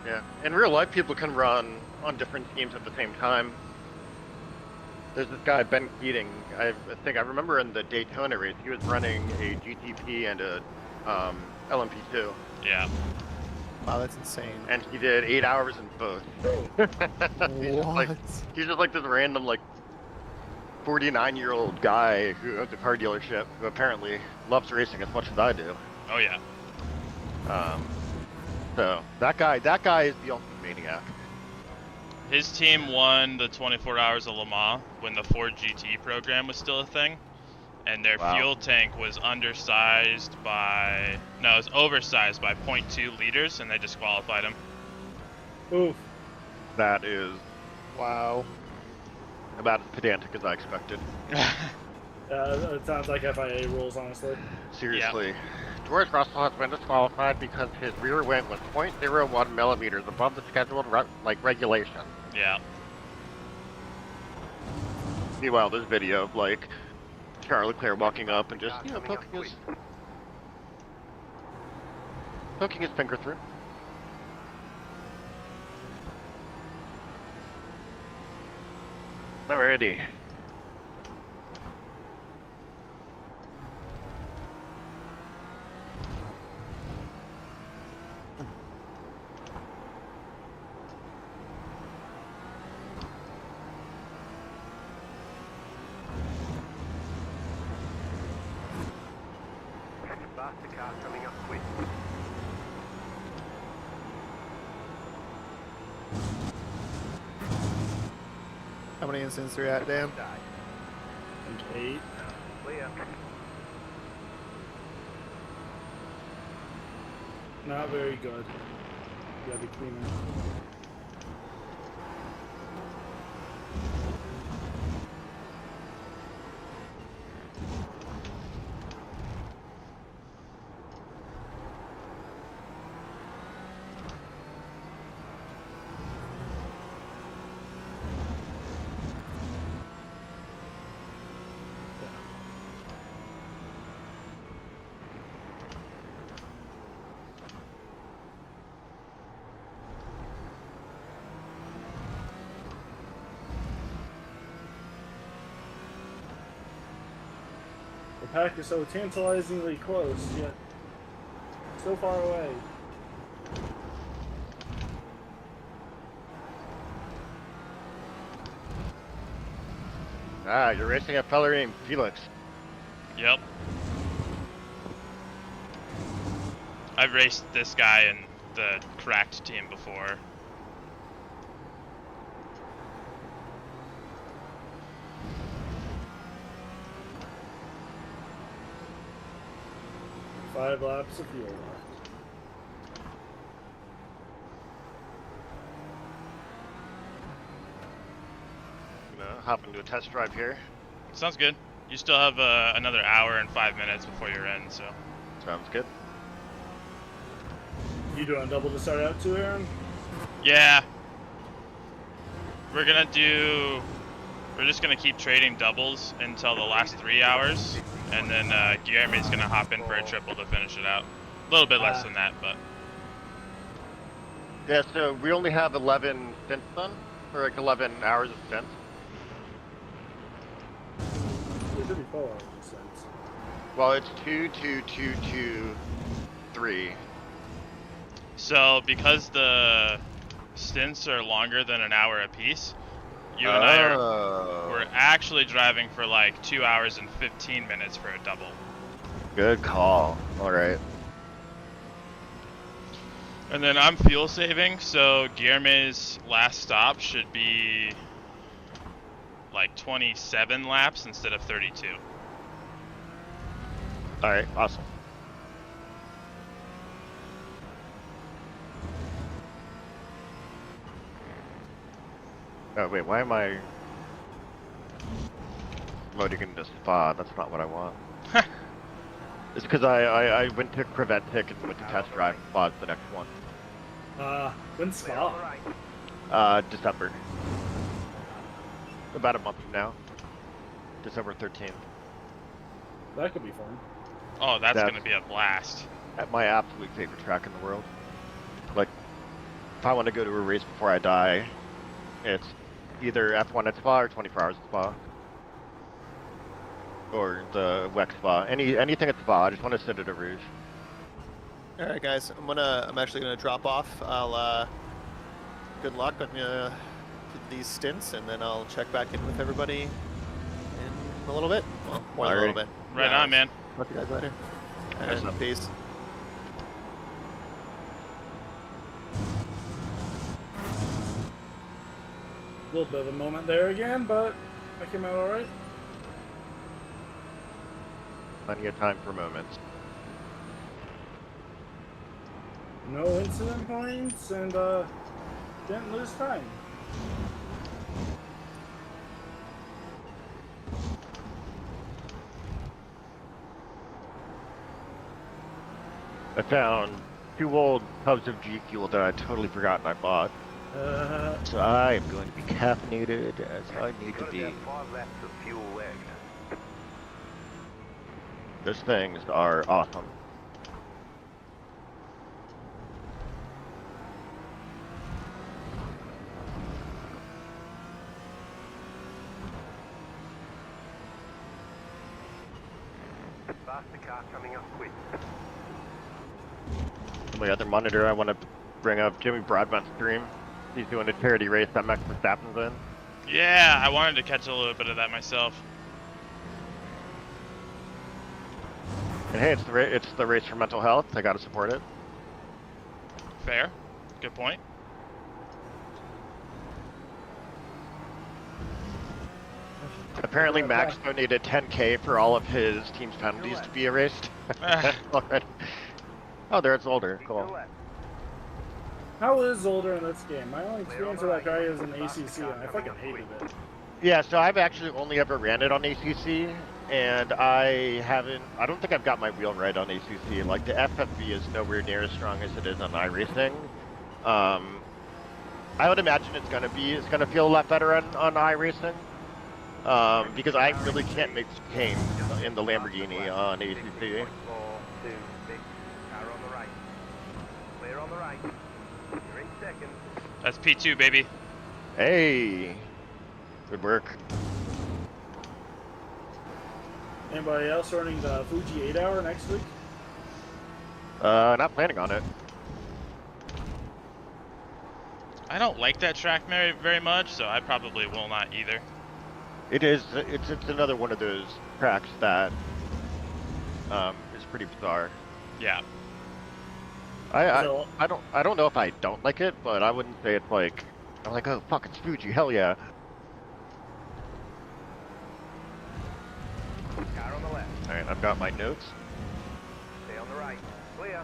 Yeah. In real life, people can run on different teams at the same time. There's this guy, Ben Keating. I think I remember in the Daytona race, he was running a GTP and a LMP2. Yeah. Wow, that's insane. And he did 8 hours in both. What? He's just like this random, like, 49-year-old guy who owns a car dealership who apparently loves racing as much as I do. Oh yeah. So that guy is the ultimate maniac. His team won the 24 Hours of Le Mans when the Ford GT program was still a thing, and their Wow. fuel tank was oversized by 0.2 liters, and they disqualified him. Oof. That is Wow. about as pedantic as I expected. It sounds like FIA rules, honestly. Seriously. George Russell has been disqualified because his rear wing was 0.01 millimeters above the scheduled regulation. Yeah. Meanwhile, there's video of like Charles Leclerc walking up and just Coming up quick. poking his finger through. Alrighty. Faster car coming up quick. How many incidents are you at, Dan? Die. And 8. Clear. Not very good. You gotta be cleaner. The pack is so tantalizingly close, yet so far away. Ah, you're racing a fella named Felix. Yep. I've raced this guy in the cracked team before. Five laps of fuel left. I'm gonna hop into a test drive here. Sounds good. You still have another hour and 5 minutes before you're in, so. Sounds good. You doing double to start out too, Aaron? Yeah. We're just gonna keep trading doubles until the last 3 hours, and then Guillermo's gonna hop in for a triple to finish it out. A little bit less than that, but. Yeah, so we only have 11 stints done, or like 11 hours of stints. It should be 4 hours in a sense. Well, it's 2, 2, 2, 2, 3. So because the stints are longer than an hour apiece, you and I we're actually driving for like 2 hours and 15 minutes for a double. Good call. All right. And then I'm fuel saving, so Guillermo's last stop should be like 27 laps instead of 32. All right. Awesome. Oh wait, why am I loading into spa? That's not what I want. It's because I went to Creventic and went to test drive. Spa's the next one. When's Clear Spa? on the right. December. About a month from now. December 13th. That could be fun. Oh, that's That's- gonna be a blast. At my absolute favorite track in the world. Like, if I want to go to a race before I die, it's either F1 at Spa or 24 Hours at Spa. Or the WEC Spa. Anything at Spa. I just want to sit at a Rouge. All right, guys. I'm actually gonna drop off. I'll good luck on these stints, and then I'll check back in with everybody in a little bit. Well, more than a little bit. Right Yeah, on, man. Talk to you guys later. Nice And up. peace. A little bit of a moment there again, but I came out alright. Plenty of time for moments. No incident points, and didn't lose time. I found 2 old tubs of G Fuel that I totally forgotten I bought. So I am going to be caffeinated as I need to Got be. about 5 laps of fuel left. Those things are awesome. Faster car coming up quick. On my other monitor, I want to bring up Jimmy Broadbent's stream. He's doing a charity race that Max Verstappen's in. Yeah, I wanted to catch a little bit of that myself. And hey, it's the race for mental health. I gotta support it. Fair. Good point. Apparently, Max donated 10K for all of his team's penalties to be erased. Already. Oh, there it's older. Keep Cool. the left. How is Older in this game? My only experience with that guy is in ACC, and I fucking hated it. Yeah, so I've actually only ever ran it on ACC, and I don't think I've got my wheel right on ACC. Like, the FFV is nowhere near as strong as it is on iRacing. I would imagine it's gonna feel a lot better on iRacing. Because I really can't make chicane in the Lamborghini on ACC. 4, 2, 6. Car on the right. Clear on the right. You're in second. That's P2, baby. Hey, good work. Anybody else running the Fuji 8-hour next week? Not planning on it. I don't like that track very much, so I probably will not either. It's another one of those tracks that is pretty bizarre. Yeah. I don't know if I don't like it, but I wouldn't say it's like I'm like, oh fuck, it's Fuji, hell yeah. Car on the left. All right, I've got my notes. Stay on the right. Clear.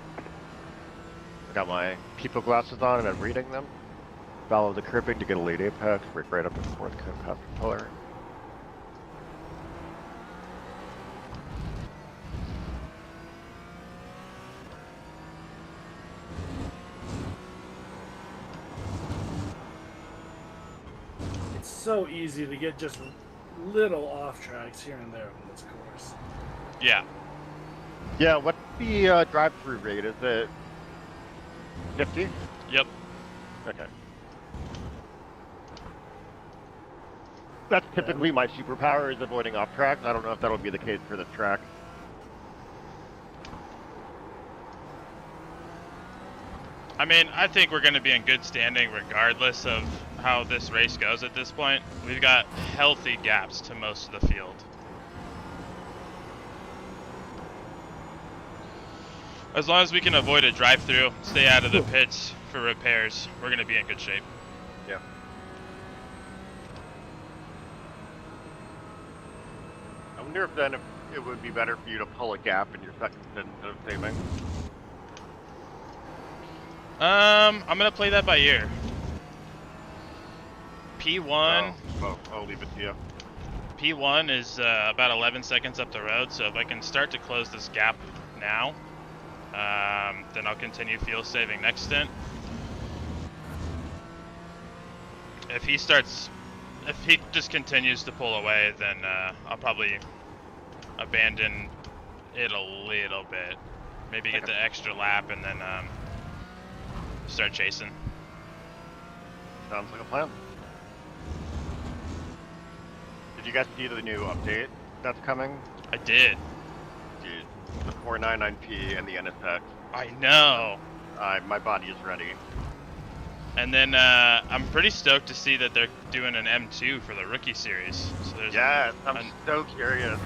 I got my people glasses on and I'm reading them. Follow the cribbing to get a lead apex. Break right up to the fourth cone pillar. It's so easy to get just little off tracks here and there on this course. Yeah. Yeah, what's the drive-through rate? Is it 50? Yep. Okay. That's typically my superpower is avoiding off tracks. I don't know if that'll be the case for this track. I mean, I think we're going to be in good standing regardless of how this race goes at this point. We've got healthy gaps to most of the field. As long as we can avoid a drive-through, stay out of the pits for repairs, we're going to be in good shape. Yeah. I wonder if then it would be better for you to pull a gap in your second stint instead of saving. I'm going to play that by ear. P1. Oh, I'll leave it to you. P1 is about 11 seconds up the road, so if I can start to close this gap now, then I'll continue fuel saving next stint. If he just continues to pull away, then I'll probably abandon it a little bit. Maybe get the extra lap and then start chasing. Sounds like a plan. Did you guys see the new update that's coming? I did. Dude, the 499P and the NSX. I know. My body is ready. And then I'm pretty stoked to see that they're doing an M2 for the rookie series. So there's Yes, I'm so curious.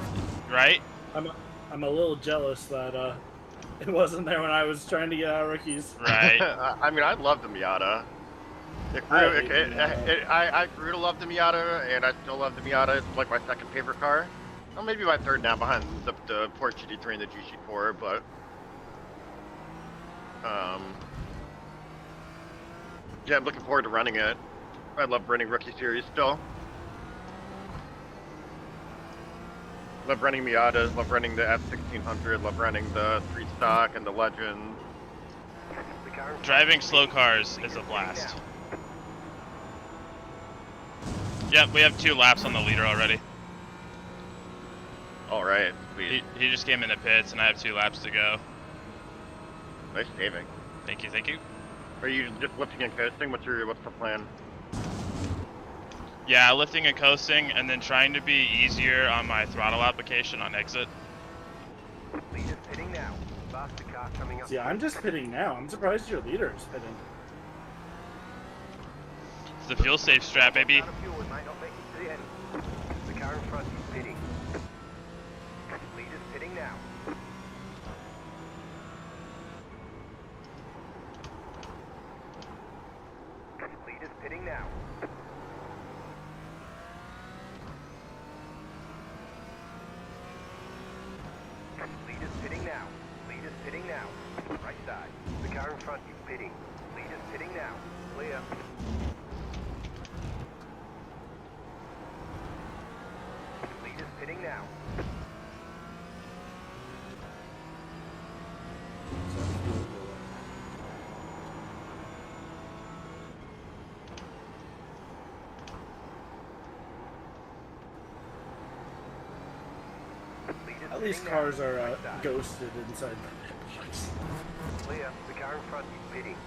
right? I'm a little jealous that it wasn't there when I was trying to get out rookies. Right. I mean, I love the Miata. I grew to love the Miata, and I still love the Miata. It's like my second favorite car. Well, maybe my third now behind the Porsche GT3 and the GT4, but yeah, I'm looking forward to running it. I love running Rookie Series still. Love running Miatas, love running the F1600, love running the 3 stock and the Legends. The car in front Driving is slow speeding. cars Lead is a is blast. speeding Yep, we have 2 laps on the leader already. Alright, sweet. He just came in the pits, and I have 2 laps to go. Nice saving. Thank you, thank you. Are you just lifting and coasting? What's the plan? Yeah, lifting and coasting, and then trying to be easier on my throttle application on exit. now. Lead is pitting now. Faster car coming up. See, I'm just pitting now. I'm surprised your leader is pitting. It's the fuel safe strat, baby. Out of fuel, it might not make it to the end. The car in front is pitting. Lead is pitting now. Lead is pitting now. Lead is pitting now. Lead is pitting now. Right side. The car in front is pitting. Lead is pitting now. Clear. Lead is pitting now. Lead is At least pitting now. cars are Right side. ghosted inside the pits. Clear. The car in front is pitting.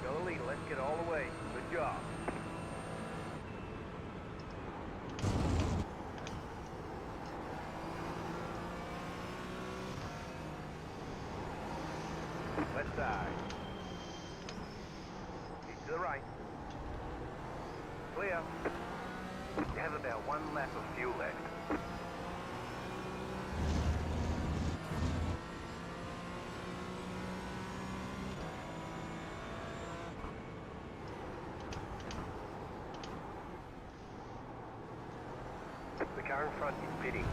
Go lead. Let's get all the way. Good job. Left side. Keep to the right. Clear. You have about 1 lap of fuel left. The car in front is pitting.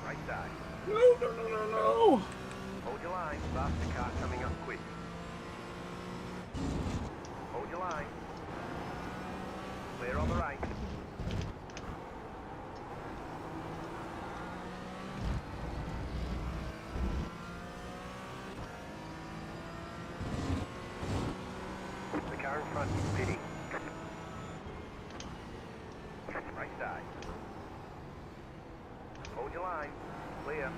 Right side. No, no, no, no, no! Hold your line. Faster car coming up quick. Hold your line. Clear on the right. The car in front is pitting. Right side. Hold your line. Clear.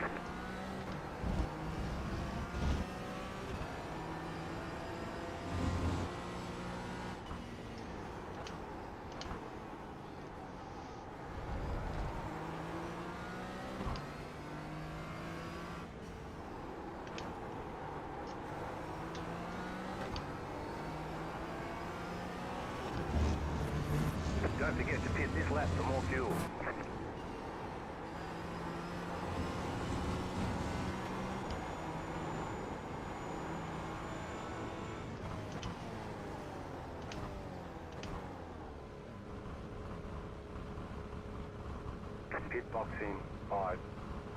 Don't forget to pit this lap for more fuel. Pit box in 5,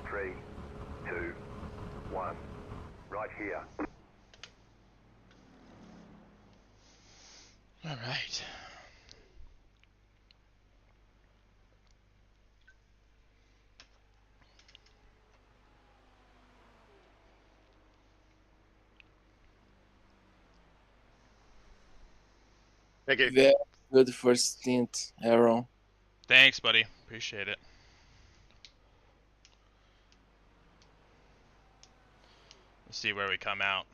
3, 2, 1. Right here. All right. Thank you. Very good first stint, Aaron. Thanks, buddy. Appreciate it. Let's see where we come out.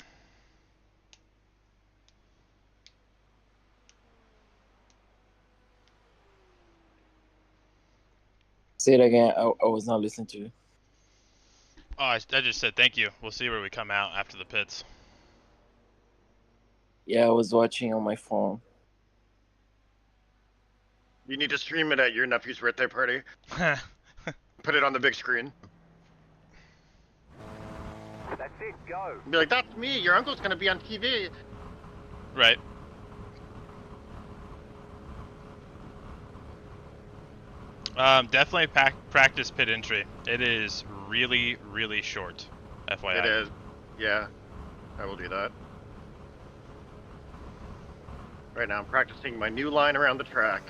Say it again. I was not listening to you. Oh, I just said thank you. We'll see where we come out after the pits. Yeah, I was watching on my phone. You need to stream it at your nephew's birthday party. Put it on the big screen. That's it, go. Be like, that's me. Your uncle's gonna be on TV. Right. Definitely practice pit entry. It is really, really short. FYI. It is. Yeah, I will do that. Right now, I'm practicing my new line around the track.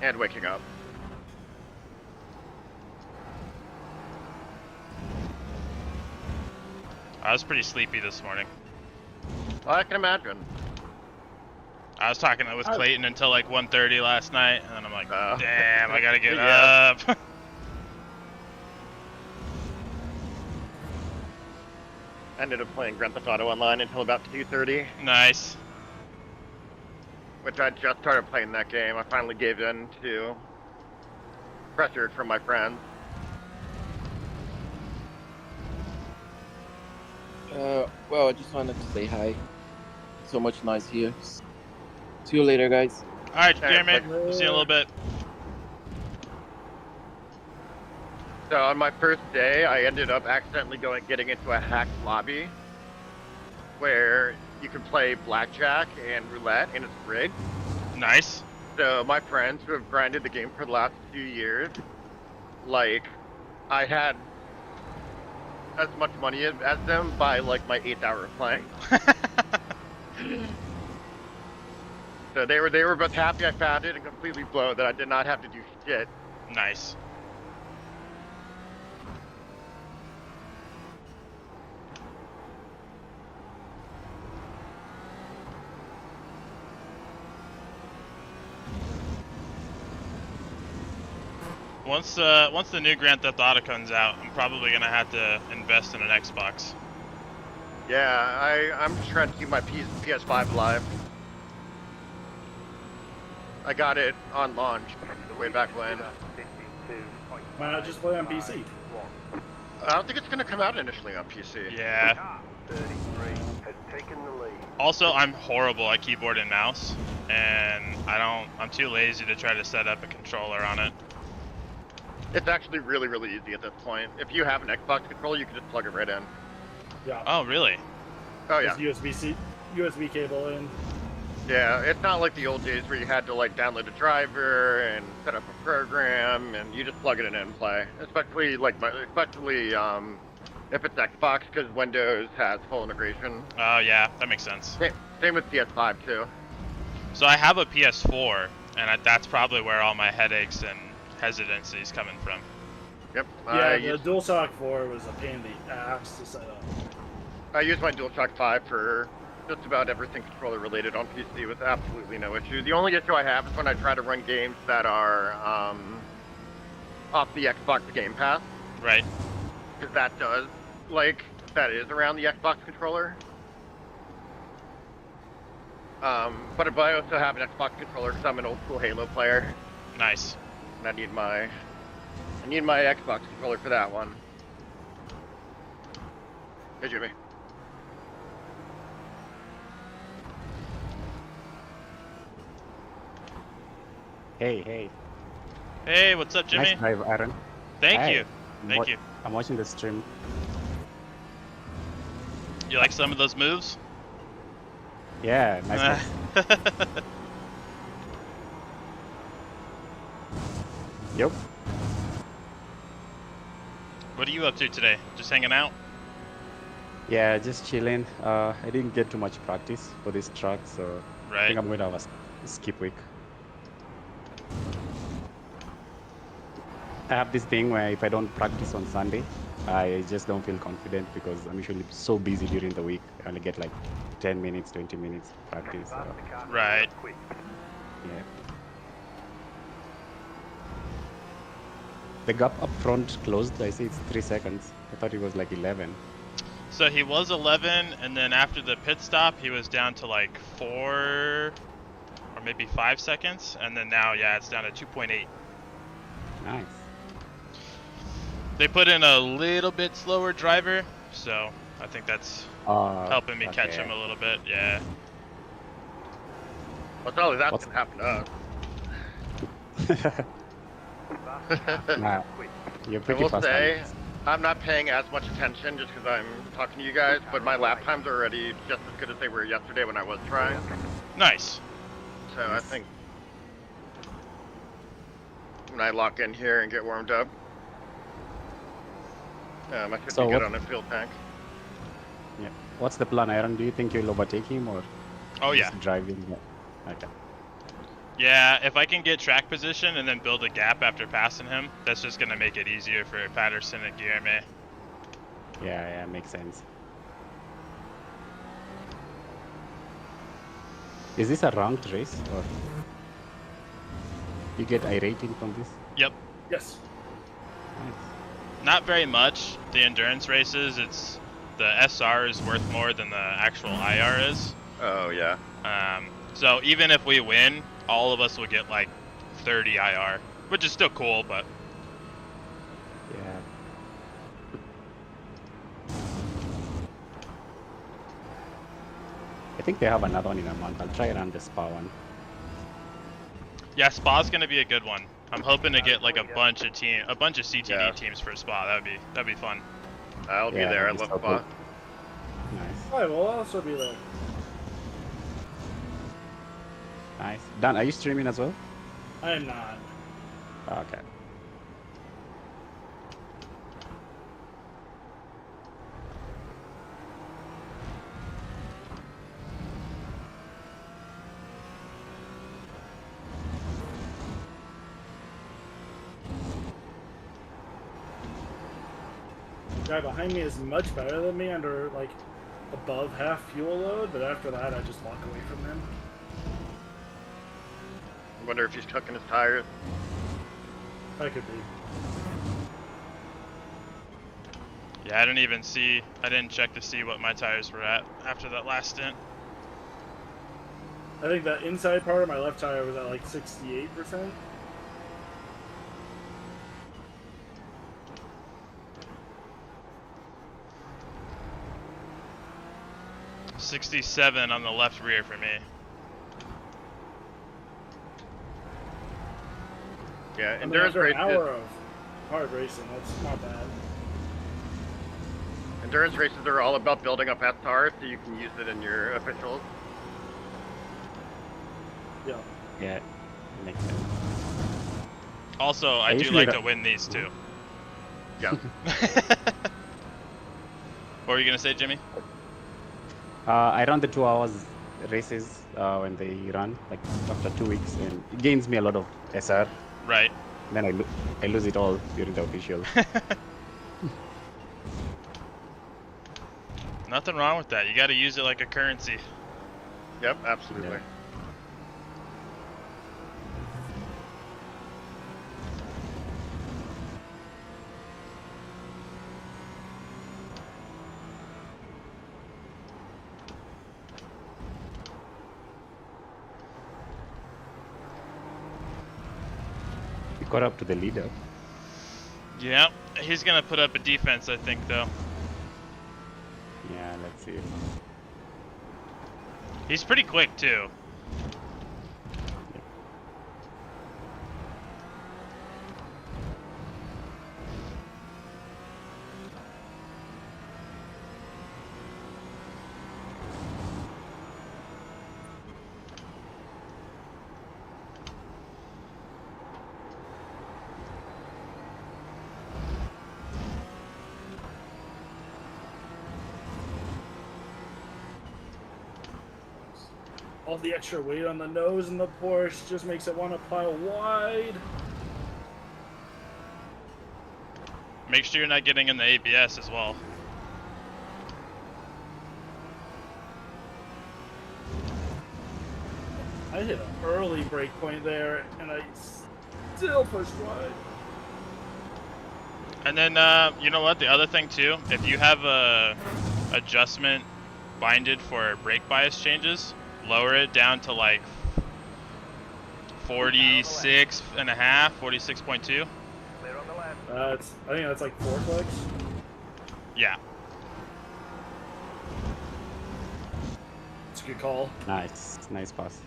And waking up. I was pretty sleepy this morning. Well, I can imagine. I was talking with Clayton until like 1:30 last night, and then I'm like, damn, I gotta get Yeah. up. Ended up playing Grand Theft Auto Online until about 2:30, Nice. which I just started playing that game. I finally gave in to pressure from my friends. Well, I just wanted to say hi. So much noise here. See you later, guys. All right, Hey, Jeremy. like- We'll see you in a little bit. So on my first day, I ended up accidentally getting into a hacked lobby where you can play blackjack and roulette, and it's rigged. Nice. So my friends who have grinded the game for the last few years, like, I had as much money as them by like my 8th hour of playing. So they were both happy I found it and completely blown that I did not have to do shit. Nice. Once the new Grand Theft Auto comes out, I'm probably gonna have to invest in an Xbox. Yeah, I'm just trying to keep my PS5 alive. I got it on launch way back when. Why not just play on PC? I don't think it's gonna come out initially on PC. Yeah. 33 has taken the lead. Also, I'm horrible at keyboard and mouse, and I'm too lazy to try to set up a controller on it. It's actually really, really easy at this point. If you have an Xbox controller, you can just plug it right in. Yeah. Oh, really? Oh yeah. Just USB cable in. Yeah, it's not like the old days where you had to like download a driver and set up a program, and you just plug it in and play. Especially if it's Xbox, because Windows has full integration. Oh, yeah, that makes sense. Same with PS5 too. So I have a PS4, and that's probably where all my headaches and hesitancy is coming from. Yep. Yeah, the DualShock 4 was a pain in the ass to set up. I use my DualShock 5 for just about everything controller related on PC with absolutely no issue. The only issue I have is when I try to run games that are off the Xbox Game Pass, Right. because that is around the Xbox controller. But I also have an Xbox controller because I'm an old school Halo player, Nice. and I need my Xbox controller for that one. Hey Jimmy. Hey. Hey, what's up, Jimmy? Nice drive, Aaron. Thank Hey, you. Thank you. I'm watching the stream. You like some of those moves? Yeah, nice. Yep. What are you up to today? Just hanging out? Yeah, just chilling. I didn't get too much practice for this track, so I Right. think I'm going to have a skip week. I have this thing where if I don't practice on Sunday, I just don't feel confident because I'm usually so busy during the week. I only get like 10 minutes, 20 minutes practice. So, Right. yeah. The gap up front closed. I see it's 3 seconds. I thought it was like 11. So he was 11, and then after the pit stop, he was down to like 4 or maybe 5 seconds, and then now, yeah, it's down to 2.8. Nice. They put in a little bit slower driver, so I think that's Oh, helping me catch okay. him a little bit. Yeah. Well, it's always that What's- can happen to us. Nah, you're I pretty will fast. say, Alex. I'm not paying as much attention just because I'm talking to you guys, but my lap times are already just as good as they were yesterday when I was trying. Nice. So I Nice. think when I lock in here and get warmed up, I should So be good what- on a fuel tank. Yeah. What's the plan, Aaron? Do you think you'll overtake him or Oh yeah. just drive in? Yeah. Okay. Yeah, if I can get track position and then build a gap after passing him, that's just gonna make it easier for Patterson and Guillerme. Yeah, makes sense. Is this a ranked race or you get I-rating from this? Yep. Yes. Nice. Not very much. The endurance races, it's the SR is worth more than the actual IR is. Oh yeah. So even if we win, all of us will get like 30 IR, which is still cool, but Yeah. I think they have another one in a month. I'll try around the Spa one. yeah, Spa's gonna be a good one. I'm hoping to get like a bunch of CTD Yeah. teams for Spa. That'd be fun. I'll be Yeah, there. I that'd be love so Spa. cool. Nice. I will also be there. Nice. Dan, are you streaming as well? I am not. Okay. The guy behind me is much better than me under like above half fuel load, but after that I just walk away from him. I wonder if he's cooking his tires. That could be. Yeah, I didn't check to see what my tires were at after that last stint. I think the inside part of my left tire was at like 68%. $67 on the left rear for me. Yeah, I mean, endurance after an races. hour of hard racing, that's not bad. Endurance races are all about building up SR so you can use it in your officials. Yeah. Yeah, makes sense. Also, I do usually like ra- to win these too. Yeah. What were you gonna say, Jimmy? I run the 2 hours races when they run, like after 2 weeks, and it gains me a lot of SR. Right. Then I lose it all during the official. Nothing wrong with that. You got to use it like a currency. Yep, absolutely. Yeah. You caught up to the leader. Yeah, he's gonna put up a defense, I think, though. Yeah, let's see. He's pretty quick too. All the extra weight on the nose and the Porsche just makes it want to pile wide. Make sure you're not getting in the ABS as well. I hit an early break point there, and I still pushed wide. And then, you know what? The other thing too, if you have a adjustment binded for brake bias changes, lower it down to like 46 and a half, 46.2. Clear on the left. I think that's like 4 clicks. Yeah. good call. Nice pass.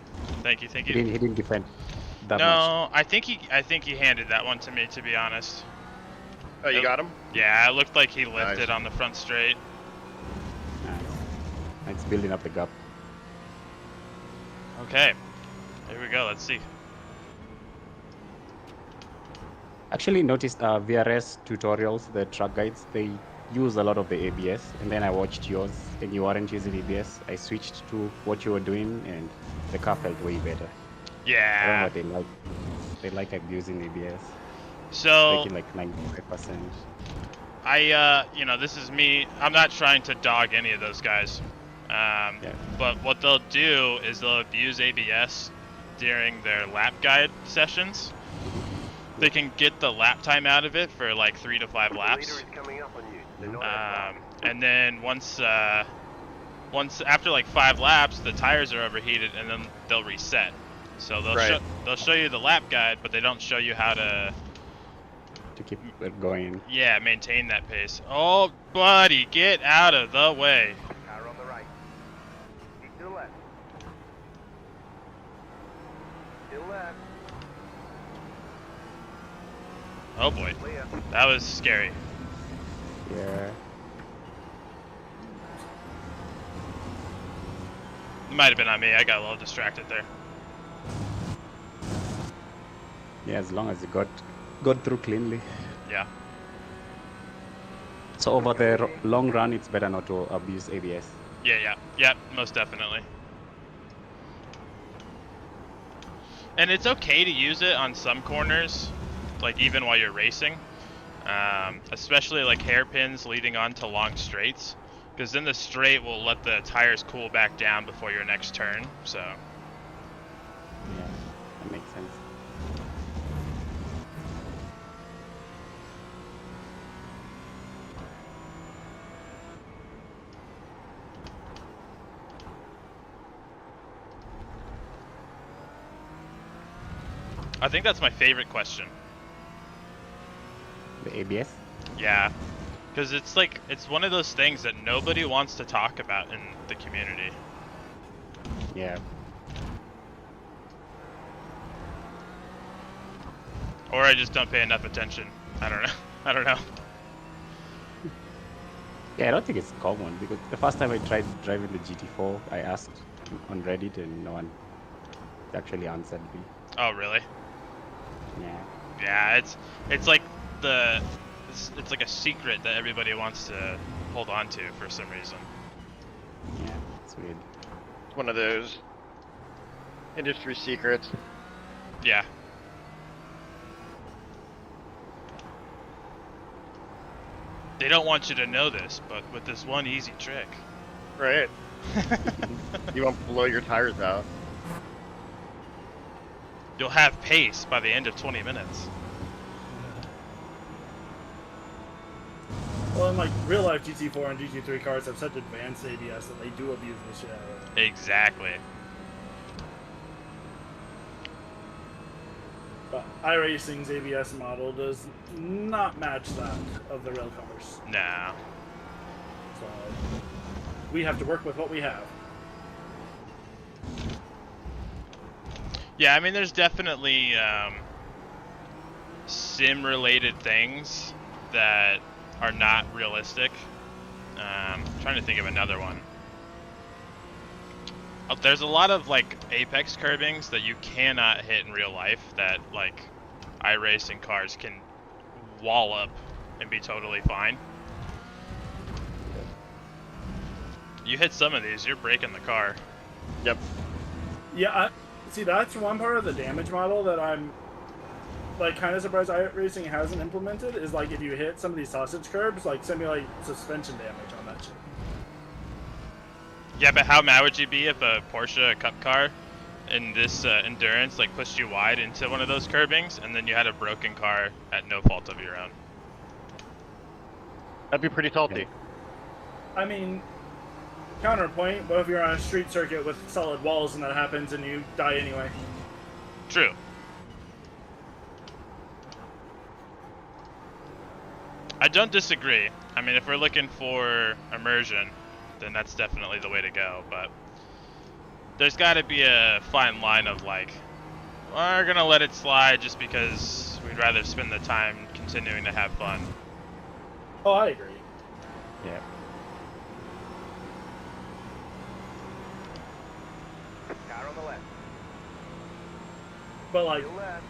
Thank you. He didn't defend that much. No, I think he handed that one to me, to be honest. Oh, you got him? Yeah, it looked like he lifted Nice. on the front straight. Nice. It's building up the gap. Okay, here we go. Let's see. Actually noticed VRS tutorials, the truck guides, they use a lot of the ABS, and then I watched yours and you weren't using ABS. I switched to what you were doing and the car felt way better. I Yeah. don't know what they like abusing ABS, So making like 95%. you know, this is me. I'm not trying to dog any of those guys. Yeah. But what they'll do is they'll abuse ABS during their lap guide sessions. They can get the lap time out of it for like 3 to 5 The laps. leader is coming up on you. They're not that far. And then once after like 5 laps, the tires are overheated, and then they'll reset. So they'll show you the lap guide, but they don't show you how to keep it going. maintain that pace. Oh, buddy, get out of the way. Car on the right. Keep to the left. Still left. Oh boy, Clear. that was scary. Yeah. It might have been on me. I got a little distracted there. Yeah, as long as you got through cleanly. Yeah. So over the long run, it's better not to abuse ABS. Yeah, most definitely. And it's okay to use it on some corners, like even while you're racing, especially like hairpins leading on to long straights, because then the straight will let the tires cool back down before your next turn. So Yeah, that makes sense. I think that's my favorite question. The ABS? Yeah, because it's like it's one of those things that nobody wants to talk about in the community. Yeah. Or I just don't pay enough attention. I don't know. I don't know. Yeah, I don't think it's common because the first time I tried driving the GT4, I asked on Reddit and no one actually answered me. Oh, really? Yeah. Yeah, it's like it's like a secret that everybody wants to hold on to for some reason. Yeah, it's weird. It's one of those industry secrets. Yeah. They don't want you to know this, but with this one easy trick. Right. You won't blow your tires out. You'll have pace by the end of 20 minutes. Well, in like real life GT4 and GT3 cars have such advanced ABS that they do abuse the shit out of it. Exactly. But iRacing's ABS model does not match that of the rail cars. No. So we have to work with what we have. Yeah, I mean, there's definitely sim-related things that are not realistic. I'm trying to think of another one. There's a lot of like apex curbings that you cannot hit in real life that like iRacing cars can wallop and be totally fine. You hit some of these, you're breaking the car. Yep. Yeah, see, that's one part of the damage model that I'm like kind of surprised iRacing hasn't implemented is like if you hit some of these sausage curbs, like simulate suspension damage on that shit. Yeah, but how mad would you be if a Porsche Cup car in this endurance like pushed you wide into one of those curbings and then you had a broken car at no fault of your own? That'd be pretty salty. I mean, counterpoint, what if you're on a street circuit with solid walls and that happens and you die anyway? True. I don't disagree. I mean, if we're looking for immersion, then that's definitely the way to go, but there's got to be a fine line of like, we're gonna let it slide just because we'd rather spend the time continuing to have fun. Oh, I agree. Yeah. Car on the left. But like, Still left.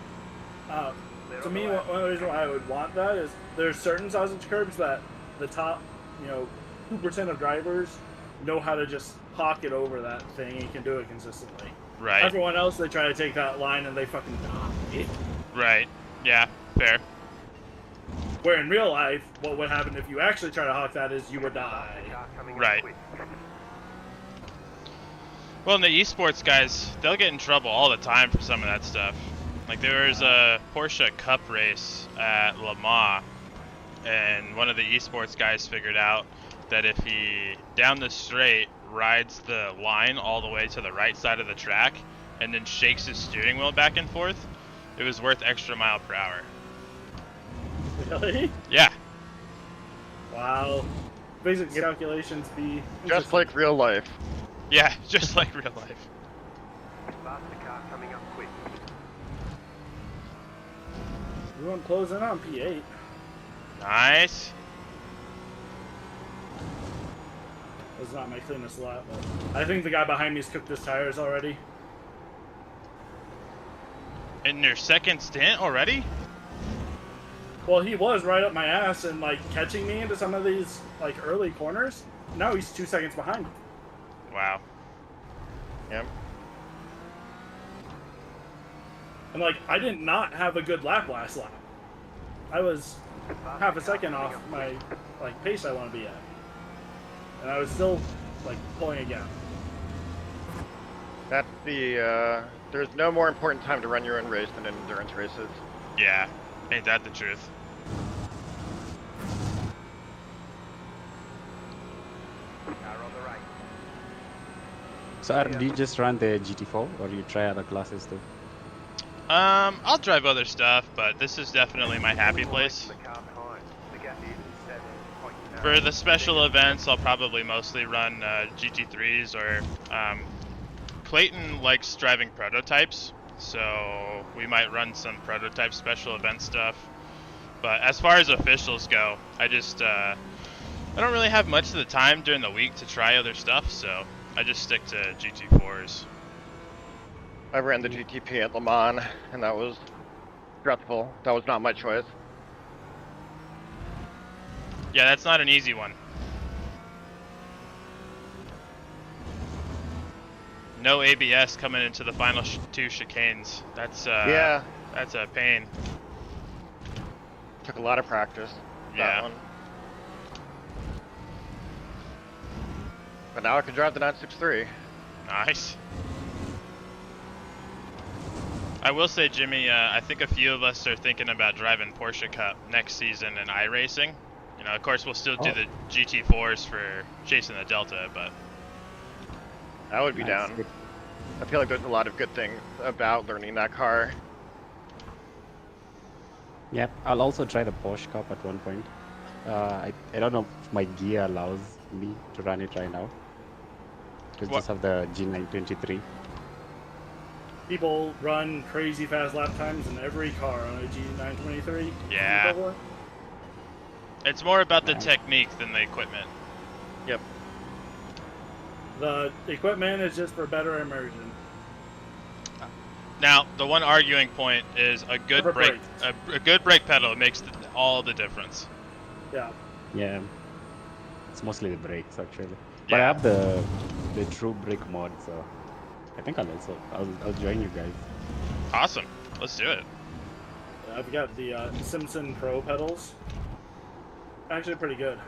Clear to on me, the left. one of the reasons why I would want that is there's certain sausage curbs that the top, 2% of drivers know how to just pocket over that thing and can do it consistently. Right. Everyone else, they try to take that line and they fucking die. Right. Yeah. Fair. Where in real life, what would happen if you actually try to hawk that is you would die. Car coming up Right. quick. Well, and the esports guys, they'll get in trouble all the time for some of that stuff. Like there was a Porsche Cup race at Le Mans, and one of the esports guys figured out that if he down the straight rides the line all the way to the right side of the track and then shakes his steering wheel back and forth, it was worth extra mile per hour. Really? Yeah. Wow. Basic calculations be Just like real life. Yeah, just like real life. Faster car coming up quick. we won't close in on P8. Nice. That's not my cleanest lap, but I think the guy behind me's cooked his tires already. In your second stint already? Well, he was right up my ass and like catching me into some of these like early corners. Now he's 2 seconds behind me. Wow. Yep. And like I did not have a good lap last lap. I was half a second off my like pace I want to be at, and I was still like pulling a gap. That's the, there's no more important time to run your own race than in endurance races. Yeah. Ain't that the truth? Car on the right. So do you just run the GT4 or you try other classes too? I'll drive other stuff, but this is definitely my happy place. The car behind. The gap is 7.9. For the special events, I'll probably mostly run GT3s or Clayton likes driving prototypes, so we might run some prototype special event stuff. But as far as officials go, I don't really have much of the time during the week to try other stuff, so I just stick to GT4s. I ran the GTP at Le Mans, and that was stressful. That was not my choice. Yeah, that's not an easy one. No ABS coming into the final two chicanes. That's Yeah, that's a pain. took a lot of practice. Yeah. That one. But now I can drive the 963. Nice. I will say, Jimmy, I think a few of us are thinking about driving Porsche Cup next season in iRacing. You know, of course, we'll still do the GT4s for chasing the Delta, but I would be Nice. down. Good. I feel like there's a lot of good things about learning that car. Yep, I'll also try the Porsche Cup at one point. I don't know if my gear allows me to run it right now. Because What? just have the G923. People run crazy fast lap times in every car on a G923. Yeah. equivalent. it's more about the technique than the equipment. Yep. The equipment is just for better immersion. Now, the one arguing point is a good For brake, brakes. a good brake pedal makes all the difference. Yeah. Yeah, it's mostly the brakes actually. But I Yeah. have the true brake mod, so I think I'll join you guys. Awesome. Let's do it. I've got the Simpson Pro pedals. Actually, pretty good.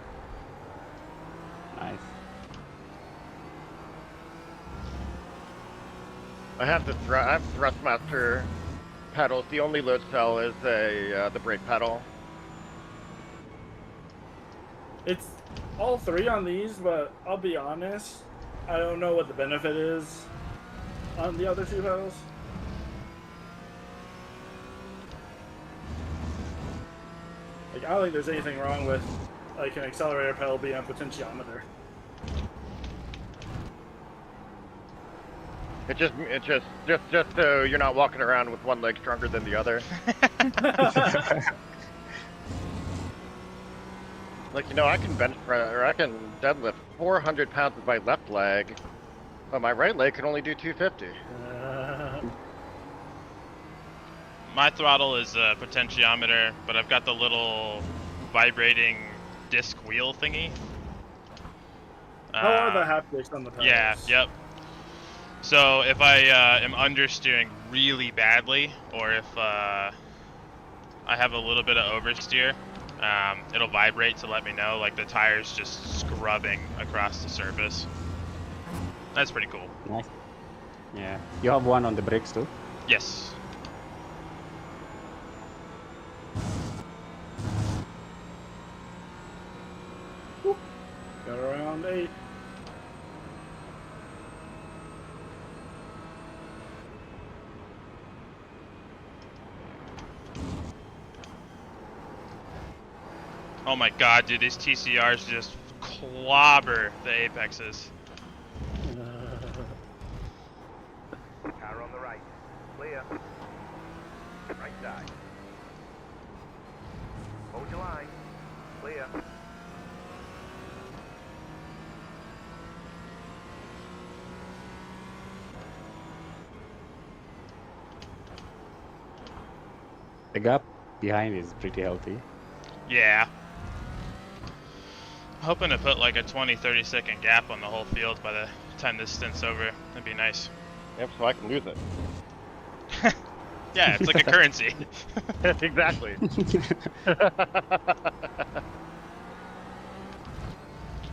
Nice. I have I have Thrustmaster pedals. The only load cell is the brake pedal. It's all three on these, but I'll be honest, I don't know what the benefit is on the other two pedals. Like, I don't think there's anything wrong with like an accelerator pedal being a potentiometer. Just so you're not walking around with one leg stronger than the other. Like, you know, I can bench press or I can deadlift 400 pounds with my left leg, but my right leg can only do 250. My throttle is a potentiometer, but I've got the little vibrating disc wheel thingy. How are the haptics on the pedals? Yeah, yep. So if I am understeering really badly, or if I have a little bit of oversteer, it'll vibrate to let me know, like the tire's just scrubbing across the surface. That's pretty cool. Nice. Yeah. You have one on the brakes too? Yes. Got around 8. Oh my god, dude, these TCRs just clobber the apexes. Car on the right. Clear. Right side. Hold your line. Clear. The gap behind is pretty healthy. Yeah. Hoping to put like a 20-30 second gap on the whole field by the time this stint's over. That'd be nice. Yep, so I can lose it. Yeah, it's like a currency. Exactly.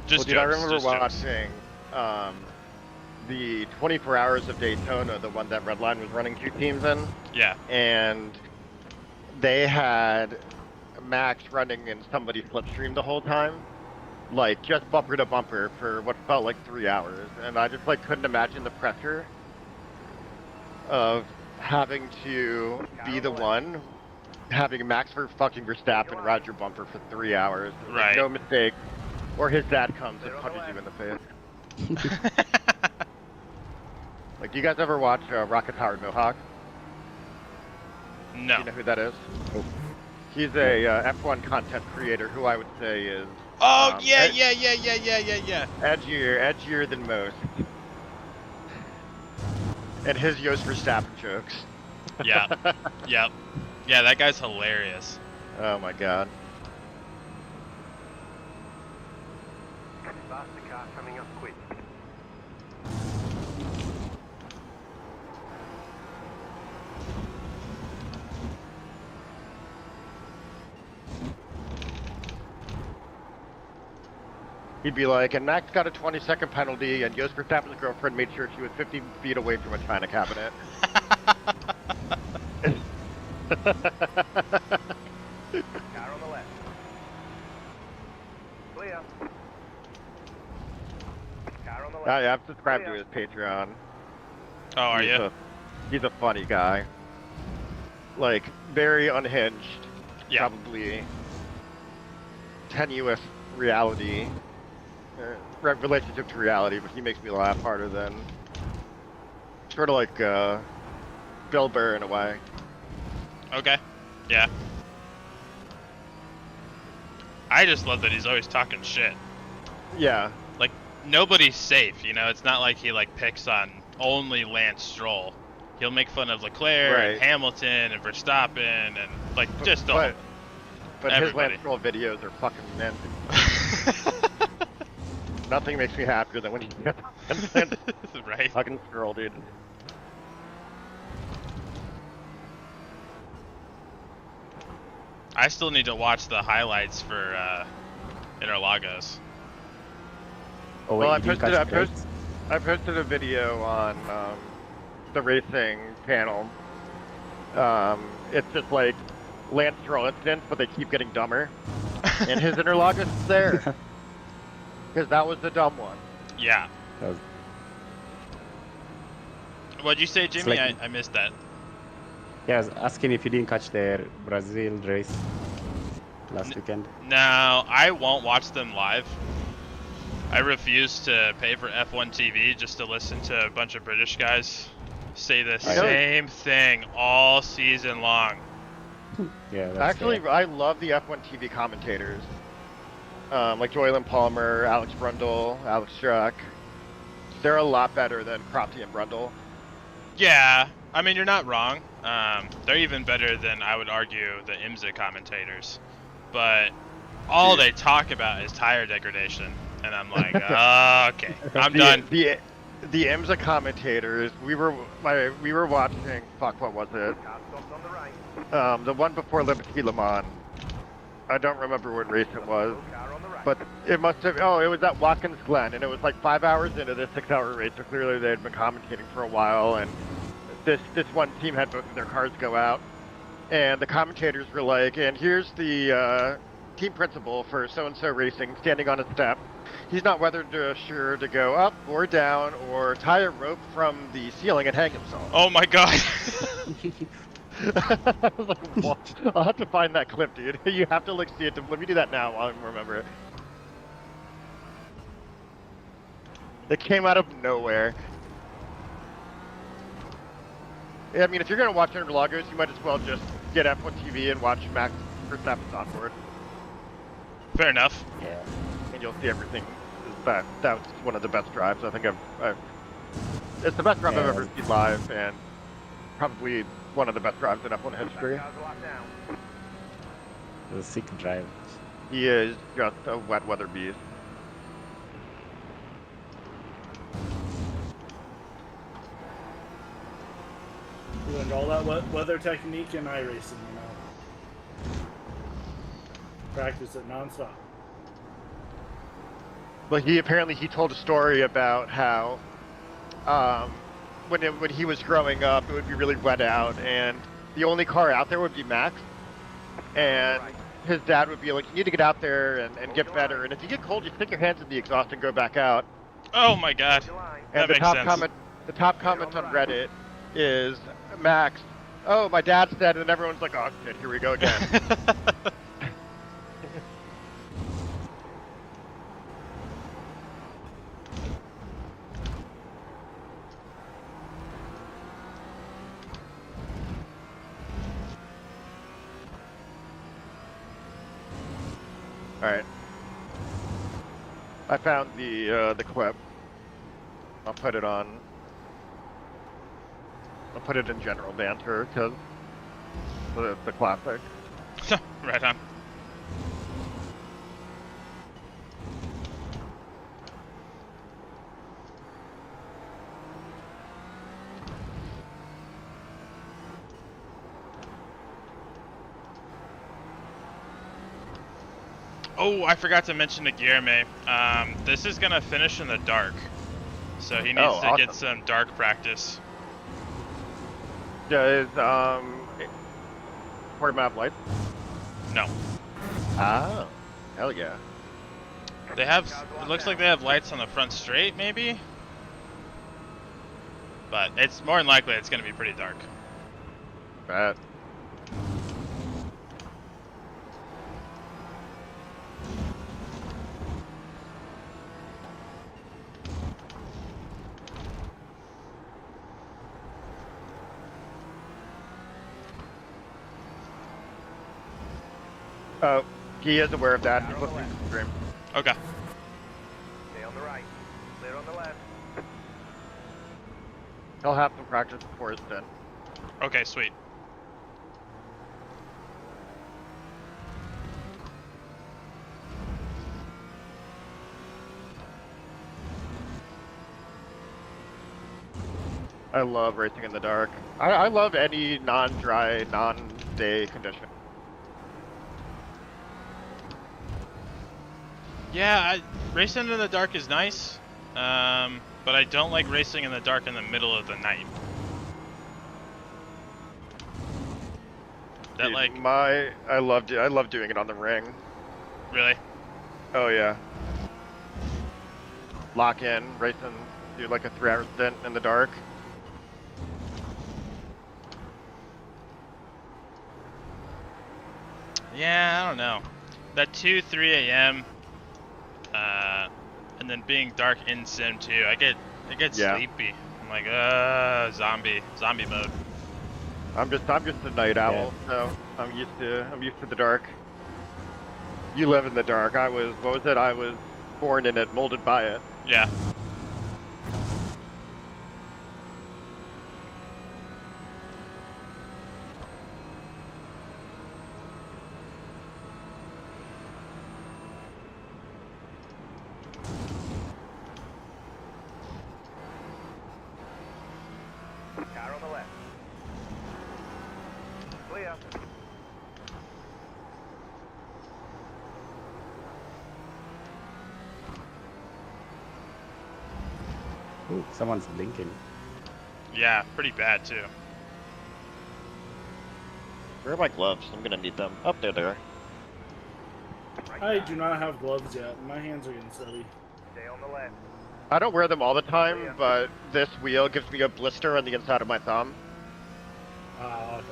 Just dude, I jokes, remember just jokes. watching the 24 Hours of Daytona, the one that Redline was running 2 teams in, Yeah. and they had Max running in somebody's slipstream the whole time, like just bumper to bumper for what felt like 3 hours, and I just like couldn't imagine the pressure of having to be the one having Max for fucking Verstappen ride your bumper for 3 hours. Like, Right. no mistake. Or his dad comes and punches you in the face. Like, do you guys ever watch Rocket Powered Mohawk? No. Do you know who that is? He's a F1 content creator who I would say is Oh, yeah. edgier than most. And his Yost Verstappen jokes. Yeah. Yep. Yeah, that guy's hilarious. Oh my god. Faster car coming up quick. He'd be like, and Max got a 20-second penalty, and Yost Verstappen's girlfriend made sure she was 50 feet away from a china cabinet. Car on the left. Clear. Car on the left. Yeah, I've subscribed to his Patreon. Oh, are He's you? He's a funny guy. Like, very unhinged. Yeah. Probably tenuous reality. Relationship to reality, but he makes me laugh harder than... Sort of like Bill Burr in a way. Okay. Yeah. I just love that he's always talking shit. Yeah. Like, nobody's safe, you know? It's not like he, like, picks on only Lance Stroll. He'll make fun of Leclerc Right. and Hamilton and Verstappen and, like, just all. But his everybody. Lance Stroll videos are fucking mint. Nothing makes me happier than when he gets Right. fucking Stroll, dude. I still need to watch the highlights for Interlagos. Oh, Well, wait, you didn't catch the I posted a video on the racing channel. It's just like Lance Stroll incidents, but they keep getting dumber. And his Interlagos is there. Because that was the dumb one. Yeah. That was- What'd you say, Jimmy? like- I missed that. Yeah, I was asking if you didn't catch their Brazil race last weekend. No, I won't watch them live. I refuse to pay for F1 TV just to listen to a bunch of British guys say the same thing all season long. Yeah, that's Actually, fair. I love the F1 TV commentators. Like Doylan Palmer, Alex Brundle, Alex Struck. They're a lot better than Cropsey and Brundle. Yeah, I mean, you're not wrong. They're even better than, I would argue, the IMSA commentators. But all they talk about is tire degradation. And I'm like, okay, I'm done. The IMSA commentators, we were watching, fuck, what was it? Car stops on the right. The one before Liberty Le Mans. I don't remember what race it was, Car on the right. but it must have, oh, it was at Watkins Glen, and it was like 5 hours into this 6-hour race, so clearly they had been commentating for a while, and this one team had both of their cars go out, and the commentators were like, and here's the team principal for so-and-so racing standing on a step. He's not whether sure to go up or down or tie a rope from the ceiling and hang himself. Oh my god. I was like, what? I'll have to find that clip, dude. You have to see it. Let me do that now while I remember it. It came out of nowhere. I mean, if you're going to watch Interlagos, you might as well just get F1 TV and watch Max Verstappen's onboard. Fair enough. Yeah. And you'll see everything. That was one of the best drives. I think it's the best drive I've ever seen live, and probably one of the best drives in F1 history. Cars are locked down. It was a sick drive. He is just a wet weather beast. You learned all that weather technique in iRacing, you know. Practice it nonstop. But he told a story about how when he was growing up, it would be really wet out, and the only car out there would be Max, and his dad would be like, you need to get out there and get better, and if you get cold, you stick your hands in the exhaust and go back out. Oh my god. And That makes sense. The top comment on Reddit is, Max, oh, my dad's dead, and everyone's like, oh shit, here we go again. Alright. I found the clip. I'll put it on. I'll put it in general banter, because it's the classic. Right on. Oh, I forgot to mention to Guillerme, this is gonna finish in the dark, so he needs to get some dark practice. Does Portimao have lights? No. Oh, hell yeah. They have, it looks like they have lights on the front straight, maybe? But it's more than likely it's gonna be pretty dark. Bet. Oh, he is aware of that. He's listening to the stream. Okay. Stay on the right. Clear on the left. He'll have some practice before his stint. Okay, sweet. I love racing in the dark. I love any non-dry, non-day condition. Yeah, racing in the dark is nice, but I don't like racing in the dark in the middle of the night. That, Dude, like, I love doing it on the ring. really? Oh yeah. Lock in, racing, do like a 3-hour stint in the dark. Yeah, I don't know. That 2, 3 a.m. and then being dark in sim too, I get Yeah. sleepy. I'm like, zombie mode. I'm just a night owl, so I'm used to the dark. You live in the dark. I was born in it, molded by it. Yeah. Car on the left. Clear. Ooh, someone's blinking. Yeah, pretty bad too. Where are my gloves? I'm gonna need them. Up there, there. Right I side. do not have gloves yet. My hands are getting sweaty. Stay on the left. I don't wear them all the time, but this wheel gives me a blister on the inside of my thumb. Ah, okay.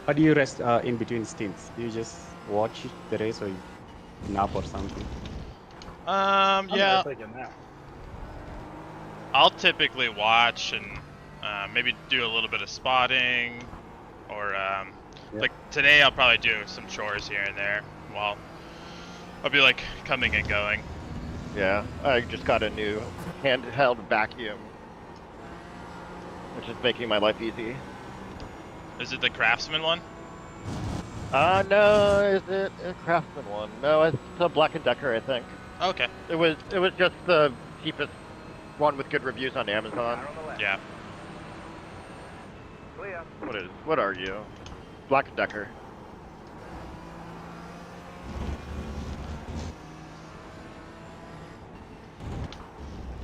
How do you rest in between stints? Do you just watch the race or you nap or something? I'm Yeah, not taking that. I'll typically watch and maybe do a little bit of spotting, or like today I'll probably do some chores here and there while I'll be like coming and going. Yeah, I just got a new handheld vacuum, which is making my life easy. Is it the Craftsman one? No, is it a Craftsman one? No, it's a Black & Decker, I think. Okay. It was just the cheapest one with good reviews on Amazon. Car on the left. Yeah. Clear. What are you? Black & Decker.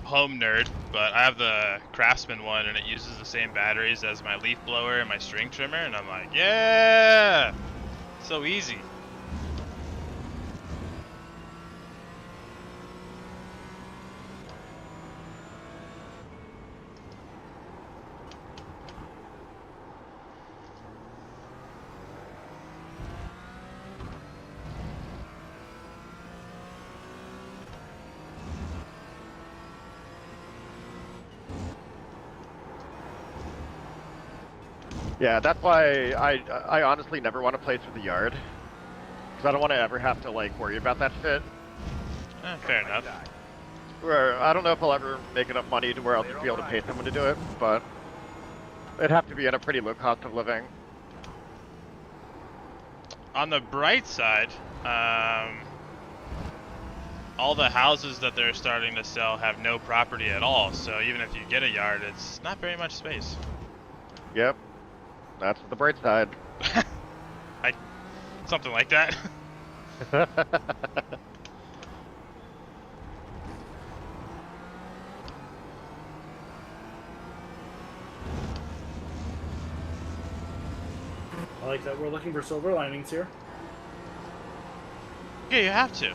Home nerd, but I have the Craftsman one and it uses the same batteries as my leaf blower and my string trimmer, and I'm like, yeah, so easy. Yeah, that's why I honestly never want to play through the yard, because I don't want to ever have to like worry about that shit. Fair enough. Where I don't know if I'll ever make enough money to where I'll just be able to pay someone to do it, but it'd have to be at a pretty low cost of living. On the bright side, all the houses that they're starting to sell have no property at all, so even if you get a yard, it's not very much space. Yep, that's the bright side. Something like that. I like that we're looking for silver linings here. Yeah, you have to.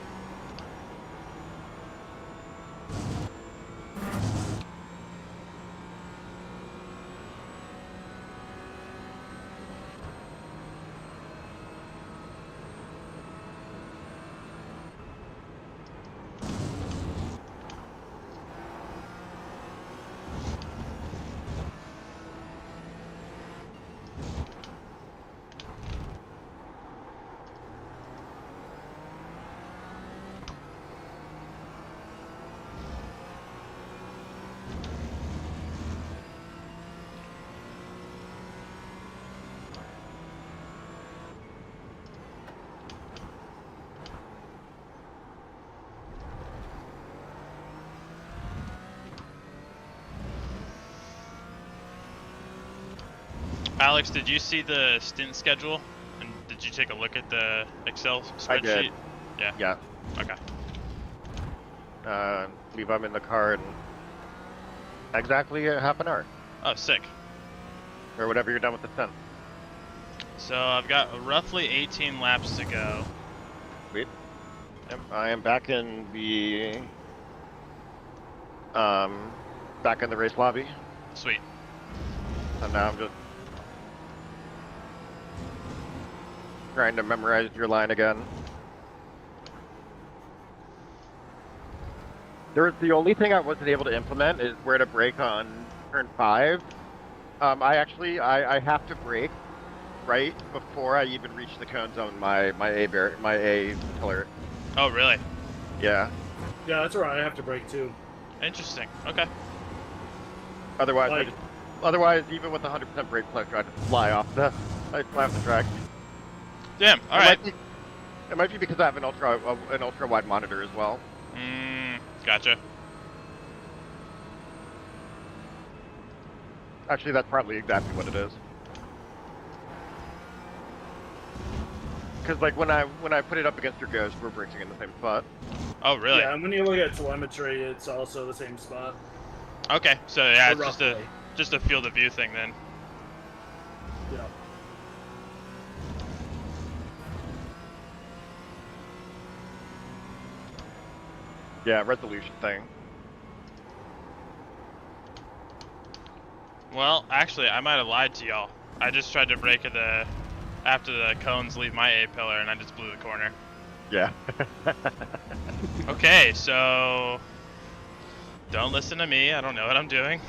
Alex, did you see the stint schedule? And did you take a look at the Excel spreadsheet? I did. Yeah. Yeah. Okay. Leave them in the car in exactly a half an hour, Oh, sick. or whatever you're done with the stint. So I've got roughly 18 laps to go. Sweet. Yep, I am back in the race lobby. Sweet. So now I'm just trying to memorize your line again. The only thing I wasn't able to implement is where to brake on turn 5. I have to brake right before I even reach the cone zone. My A pillar. Oh, really? Yeah. Yeah, that's where I have to brake too. Interesting. Okay. Otherwise, Like- even with 100% brake pressure, I'd fly off the track. Damn. All right. It might be because I have an ultra wide monitor as well. Gotcha. Actually, that's probably exactly what it is. Because like when I put it up against your Ghost, we're braking in the same spot. Oh, really? Yeah, and when you look at telemetry, it's also the same spot. Okay. So yeah, Or it's roughly. just a field of view thing then. Yeah. Yeah, resolution thing. Well, actually, I might have lied to y'all. I just tried to brake after the cones leave my A pillar, and I just blew the corner. Yeah. Okay, so don't listen to me. I don't know what I'm doing.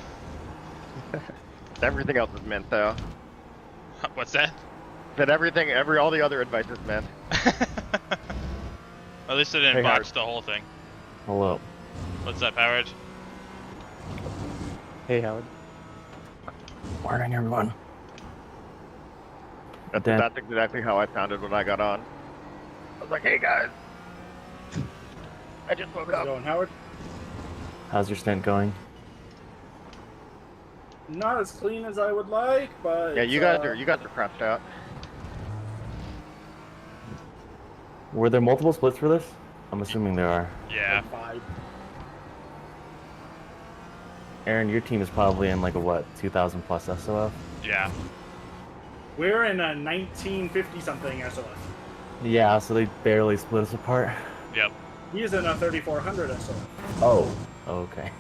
Everything else is meant though. What's that? That all the other advice is meant. At least I didn't Hey, Howard. botch the whole thing. Hello. What's up, Howard? Hey, Howard. Morning, everyone. That's exactly how I sounded when I got on. I was like, hey guys. I just woke How's it up. going, Howard? How's your stint going? Not as clean as I would like, but Yeah, you guys are crouched out. Were there multiple splits for this? I'm assuming there are. Yeah. like 5. Aaron, your team is probably in like a what, 2,000 plus SOF? Yeah. We're in a 1950 something SOF. Yeah, so they barely split us apart. Yep. He's in a 3400 SOF. Oh, okay.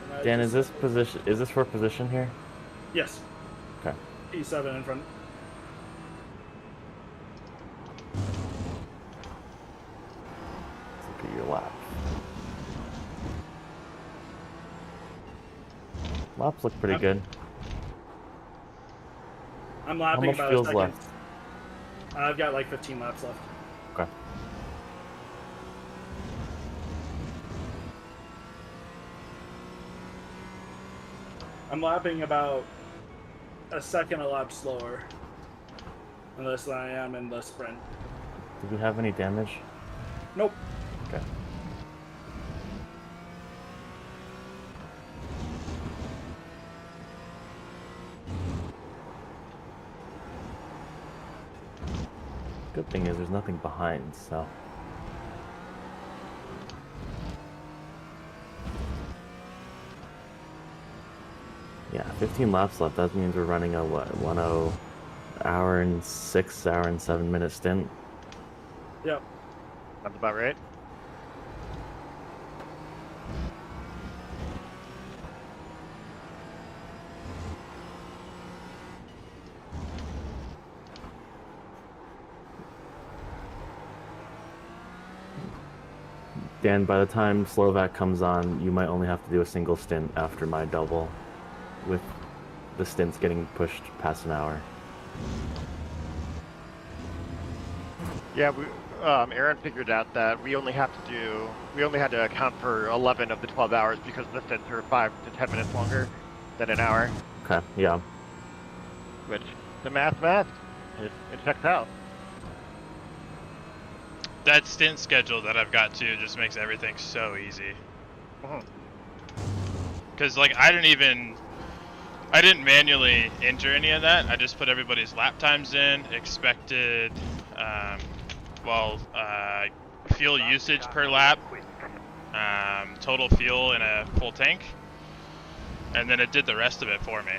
And I Dan, just- is this for position here? Yes. Okay. P7 in front. Let's look at your lap. Laps look pretty good. I'm lapping much about feels a second. left? I've got like 15 laps left. Okay. I'm lapping about a second a lap slower. Unless I am in the sprint. Did we have any damage? Nope. Okay. Good thing is there's nothing behind, so. Yeah, 15 laps left. That means we're running a what, 1:06 hour and 7-minute stint. Yep. That's about right. Dan, by the time Slovak comes on, you might only have to do a single stint after my double, with the stints getting pushed past an hour. Yeah, Aaron figured out that we only had to account for 11 of the 12 hours because the stints are 5 to 10 minutes longer than an hour. Okay, yeah. Which, the math, it checks out. That stint schedule that I've got too just makes everything so easy. Mhm. Cause like I didn't manually enter any of that. I just put everybody's lap times in, expected, fuel usage per lap, total fuel in a full tank, and then it did the rest of it for me.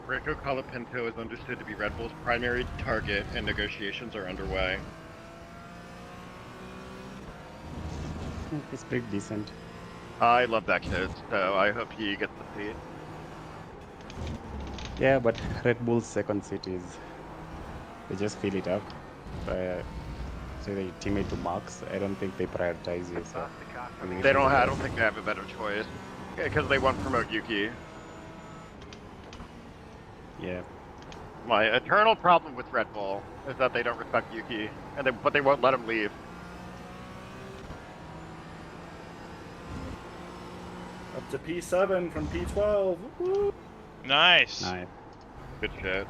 Rico Colapinto is understood to be Red Bull's primary target, and negotiations are underway. It's pretty decent. I love that kid, so I hope he gets the seat. Yeah, but Red Bull's second seat is they just fill it up. So they teammate to Max. I don't think they prioritize you. So They don't. I don't think they have a better choice because they won't promote Yuki. yeah. My eternal problem with Red Bull is that they don't respect Yuki, but they won't let him leave. Up to P7 from P12. Woo! Nice. Nice. Good shit.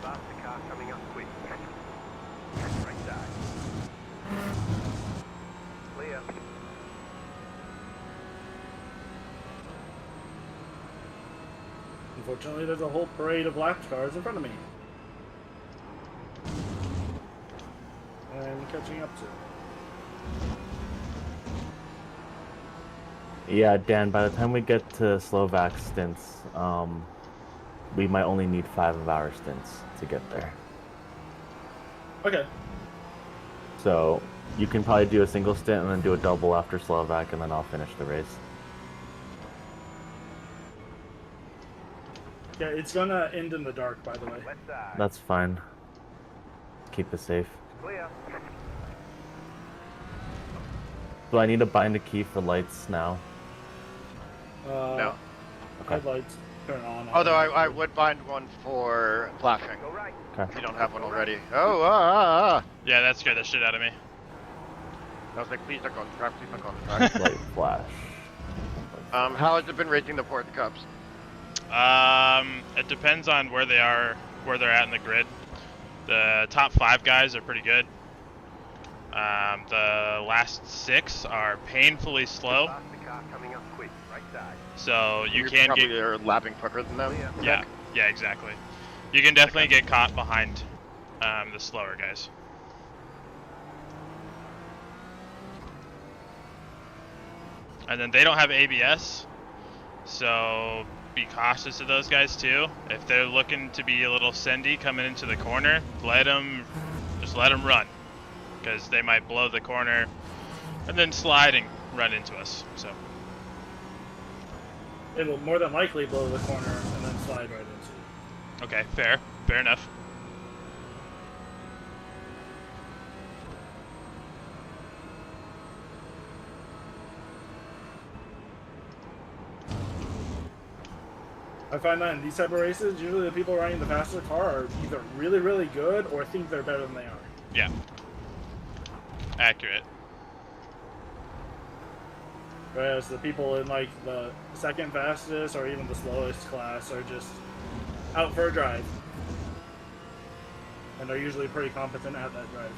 Faster car coming up quick. Right side. Clear. Unfortunately, there's a whole parade of lap cars in front of me. I'm catching up to. Yeah, Dan, by the time we get to Slovak stints, we might only need 5 of our stints to get there. Okay. So you can probably do a single stint and then do a double after Slovak, and then I'll finish the race. Yeah, it's gonna end in the dark, by the way. Left side. That's fine. Keep it safe. Clear. Do I need to bind a key for lights now? No. Okay. Headlights turn on. Although I would bind one for flashing. Go right. If you don't have one already. Oh, Yeah, that scared the shit out of me. I was like, please don't go on track, please don't go on track. Light flash. How has it been racing the fourth cups? It depends on where they are, where they're at in the grid. The top 5 guys are pretty good. The last 6 are painfully slow, Faster car coming up quick. Right side. so you You're can probably get. are lapping quicker than them. Yeah, yeah, exactly. You can definitely get caught behind the slower guys. And then they don't have ABS, so be cautious of those guys too. If they're looking to be a little sendy coming into the corner, just let them run, because they might blow the corner and then slide and run into us. So It'll more than likely blow the corner and then slide right into you. okay, fair enough. I find that in these type of races, usually the people running the faster car are either really, really good or think they're better than they are. Yeah, accurate. Whereas the people in like the second fastest or even the slowest class are just out for a drive. And are usually pretty competent at that drive.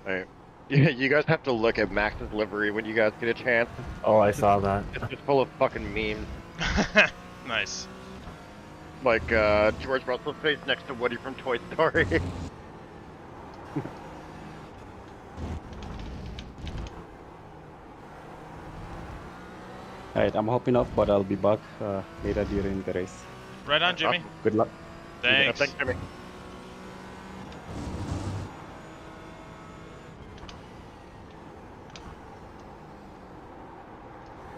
Right. You guys have to look at Max's livery when you guys get a chance. Oh, I saw that. It's just full of fucking memes. Nice. Like George Russell's face next to Woody from Toy Story. Alright, I'm hopping off, but I'll be back later during the race. Right on, Jimmy. Good luck. Thanks. Thanks, Jimmy.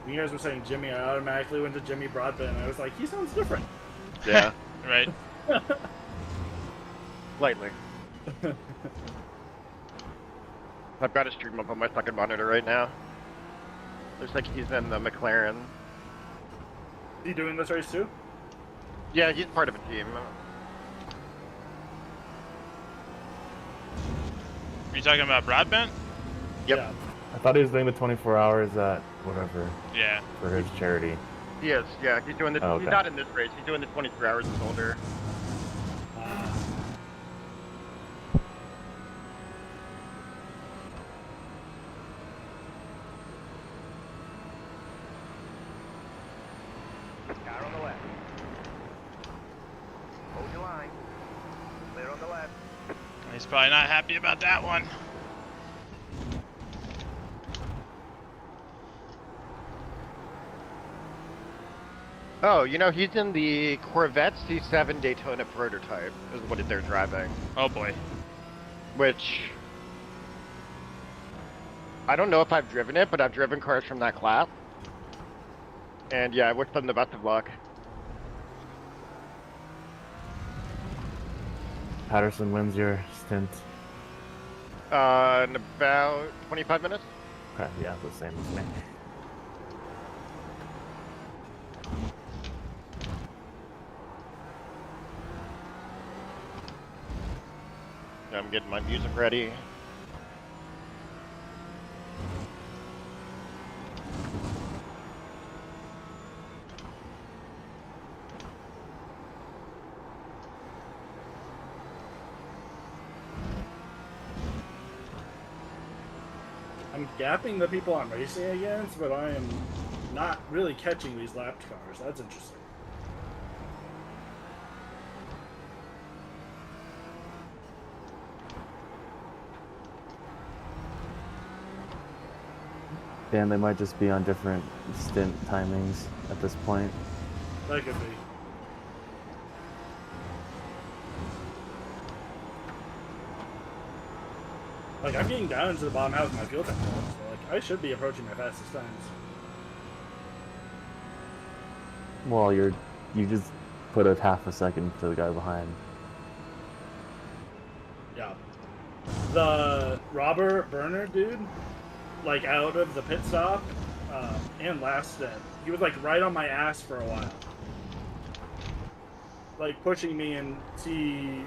You guys were saying Jimmy, I automatically went to Jimmy Broadbent. I was like, he sounds different. Yeah, Right. slightly. I've got a stream up on my second monitor right now. Looks like he's in the McLaren. Is he doing this race too? Yeah, he's part of a team. Are you talking about Broadbent? Yep. Yeah. I thought he was doing the 24 hours at whatever Yeah. for his charity. He is, yeah. He's doing the. Oh, He's okay. not in this race. He's doing the 23 hours and older. Car on the left. Hold your line. Clear on the left. He's probably not happy about that one. Oh, you know, he's in the Corvette C7 Daytona prototype, is what they're driving. Oh boy. Which, I don't know if I've driven it, but I've driven cars from that class. And yeah, I wish them the best of luck. Patterson wins your stint. In about 25 minutes? Okay, yeah, the same as me. I'm getting my music ready. I'm gapping the people I'm racing against, but I am not really catching these lapped cars. That's interesting. Dan, they might just be on different stint timings at this point. That could be. Like, I'm getting down into the bottom half of my fuel tank, so like, I should be approaching my fastest times. Well, you just put a half a second to the guy behind. Yeah. The Robert Burner dude, like, out of the pit stop, and last stint, he was, like, right on my ass for a while. Like, pushing me in T1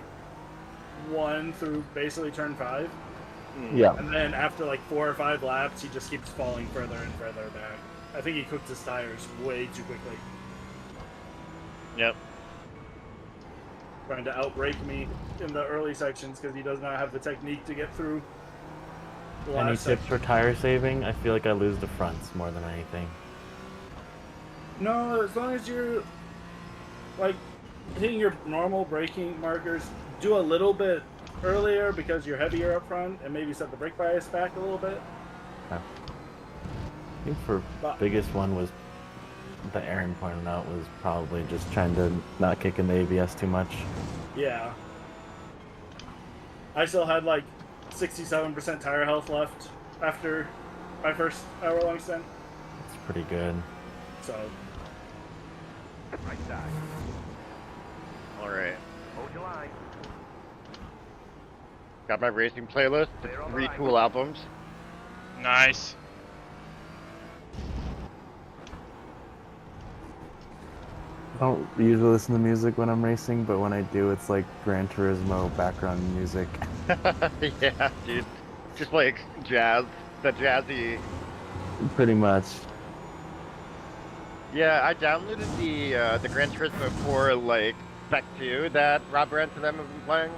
through basically turn 5. Yeah. And then after like 4 or 5 laps, he just keeps falling further and further back. I think he cooked his tires way too quickly. Yep. Trying to outbrake me in the early sections because he does not have the technique to get through the Any last tips section. for tire saving? I feel like I lose the fronts more than anything. No, as long as you're like hitting your normal braking markers, do a little bit earlier because you're heavier up front, and maybe set the brake bias back a little bit. I think for biggest one was that Aaron pointed out was probably just trying to not kick in the ABS too much. Yeah. I still had like 67% tire health left after my first hour-long stint. It's pretty good. So, Right side. Alright. Hold your line. Got my racing playlist, Clear on the three line. cool albums. Nice. I don't usually listen to music when I'm racing, but when I do, it's like Gran Turismo background music. Yeah, dude. Just like jazz, the jazzy. Pretty much. Yeah, I downloaded the Gran Turismo 4 like Spec 2 that Rob Brent and them have been playing,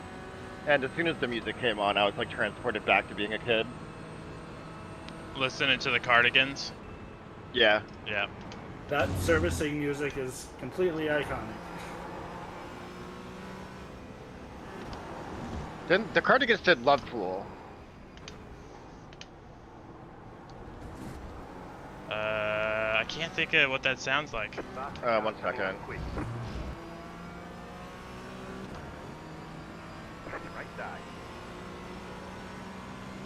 and as soon as the music came on, I was like transported back to being a kid. Listening to the Cardigans. Yeah. Yeah. that servicing music is completely iconic. Then the Cardigans did Love Fool. I can't think of what that sounds like. 1 second. Quick. Right side.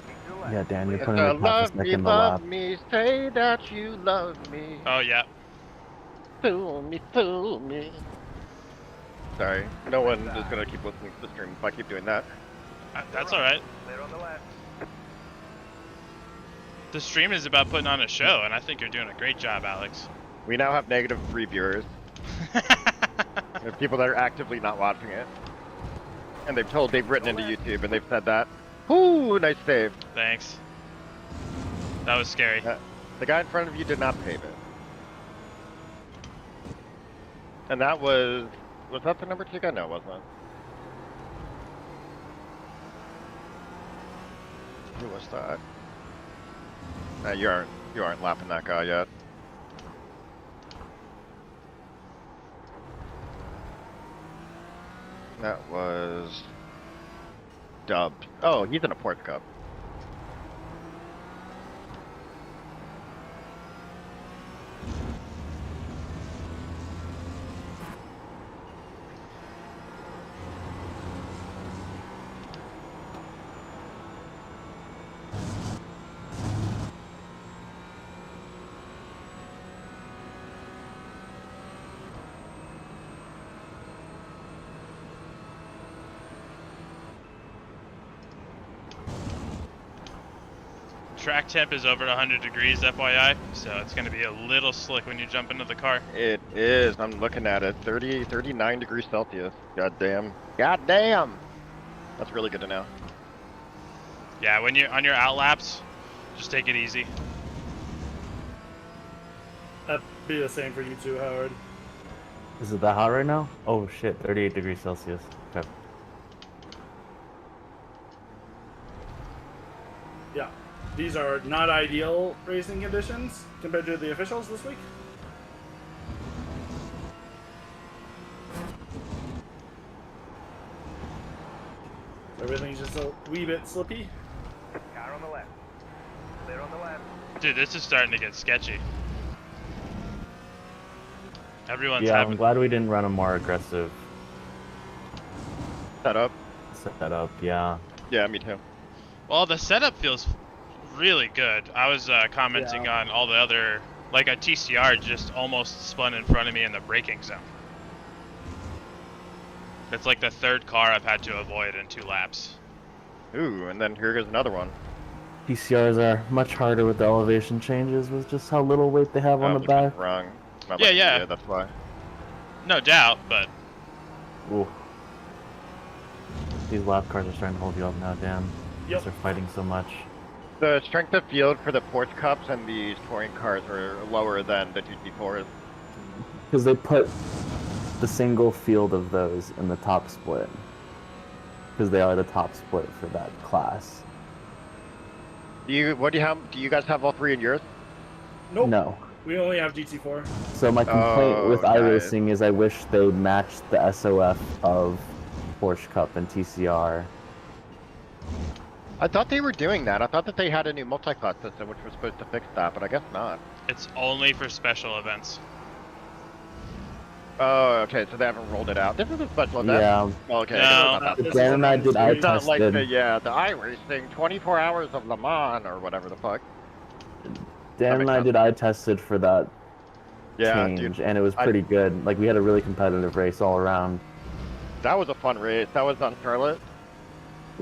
Keep to the left. Yeah, Dan, you're If putting you like half a love me, second to love lap. me, say that you love me. Oh yeah. Fool me, fool me. Sorry, no one is gonna keep listening to the stream if I keep doing that. That's all right. Clear on the left. The stream is about putting on a show, and I think you're doing a great job, Alex. We now have -3 viewers. There are people that are actively not watching it. And they've written into YouTube and they've said that. Ooh, nice save. Thanks. That was scary. The guy in front of you did not pave it. And that was that the number 2 guy? No, it wasn't. Who was that? You aren't lapping that guy yet. That was Dub. Oh, he's in a Ports Cup. Track temp is over 100 degrees, FYI, so it's going to be a little slick when you jump into the car. It is. I'm looking at it. 39 degrees Celsius. God damn. God damn. That's really good to know. Yeah, when you're on your outlaps, just take it easy. That'd be the same for you too, Howard. Is it that hot right now? Oh shit, 38 degrees Celsius. Okay. Yeah. These are not ideal racing conditions compared to the officials this week. Everything's just a wee bit slippy. Car on the left. Clear on the left. Dude, this is starting to get sketchy. Everyone's Yeah, having... I'm glad we didn't run a more aggressive Setup. setup. Yeah. Yeah, me too. Well, the setup feels really good. I was commenting on all the other... Like a TCR just almost spun in front of me in the braking zone. It's like the third car I've had to avoid in 2 laps. Ooh, and then here goes another one. PCRs are much harder with the elevation changes, with just how little weight they have on the back. Wrong. Not Yeah, like yeah. Yeah, that's why. No doubt, but... Ooh. These lap cars are starting to hold you up now, damn. Yep. They're fighting so much. The strength of field for the Ports Cups and these touring cars are lower than the GT4s. Because they put the single field of those in the top split. Because they are the top split for that class. Do you guys have all 3 in yours? Nope. No. We only have GT4. So my complaint with nice. iRacing is I wish they matched the SOF of Porsche Cup and TCR. I thought they were doing that. I thought that they had a new multi-class system which was supposed to fix that, but I guess not. It's only for special events. Oh, okay, so they haven't rolled it out. This is a special event? Yeah. Oh, okay, No. I guess it's not that. Dan and I did eye It's not like the, tested. the iRacing 24 hours of Le Mans or whatever the fuck. Dan and I did eye tested for that Yeah, change, dude. and it was pretty good. Like we had a really competitive race all around. That was a fun race. That was on Charlotte.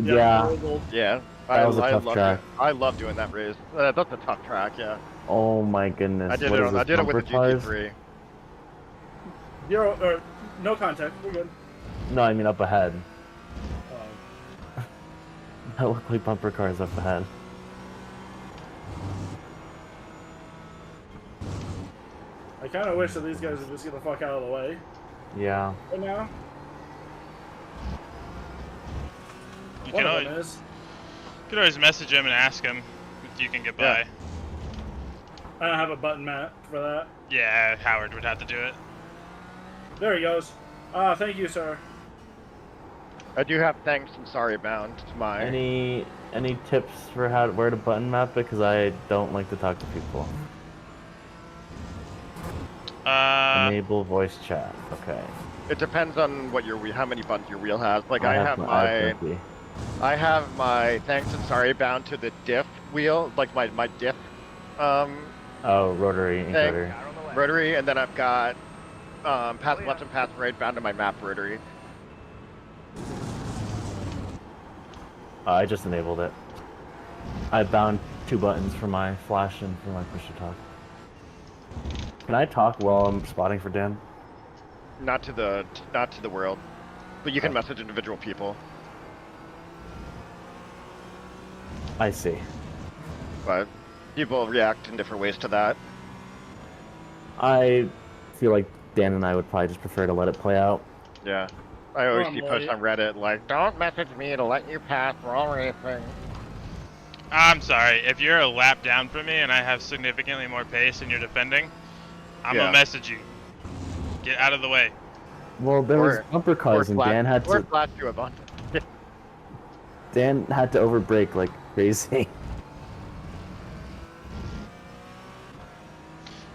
Yeah. horrible. Yeah. That was a tough love track. I love doing that race. That's a tough track, yeah. Oh my goodness. I did What it. is I this, did it with the bumper cars? GT3. Zero or no contact. We're good. No, I mean up ahead. Um, That looked like bumper cars up ahead. I kind of wish that these guys would just get the fuck out of the way Yeah. right now. You One can of always, them is. you can always message him and ask him if you can get by. I don't have a button map for that. Yeah, Howard would have to do it. There he goes. Thank you, sir. I do have thanks and sorry bound to my... Any tips for where to button map it? Because I don't like to talk to people. Enable voice chat. Okay. It depends on what how many buttons your wheel has. Like I have my my I-50. I have my thanks and sorry bound to the diff wheel, like my diff Oh, rotary thing, encoder. Car on the left. rotary, and then I've got pass left and pass right bound to my map rotary. I just enabled it. I bound 2 buttons for my flash and for my push to talk. Can I talk while I'm spotting for Dan? Not to the world, but you can message individual people. I see. But people react in different ways to that. I feel like Dan and I would probably just prefer to let it play out. Yeah. I always I'm see posts late. on Reddit like, don't message me to let you pass, we're all racing. I'm sorry. If you're a lap down from me and I have significantly more pace and you're defending, I'm Yeah. gonna message you. Get out of the way. Well, there was bumper cars, and Dan had to flash you a bunch. overbrake like crazy.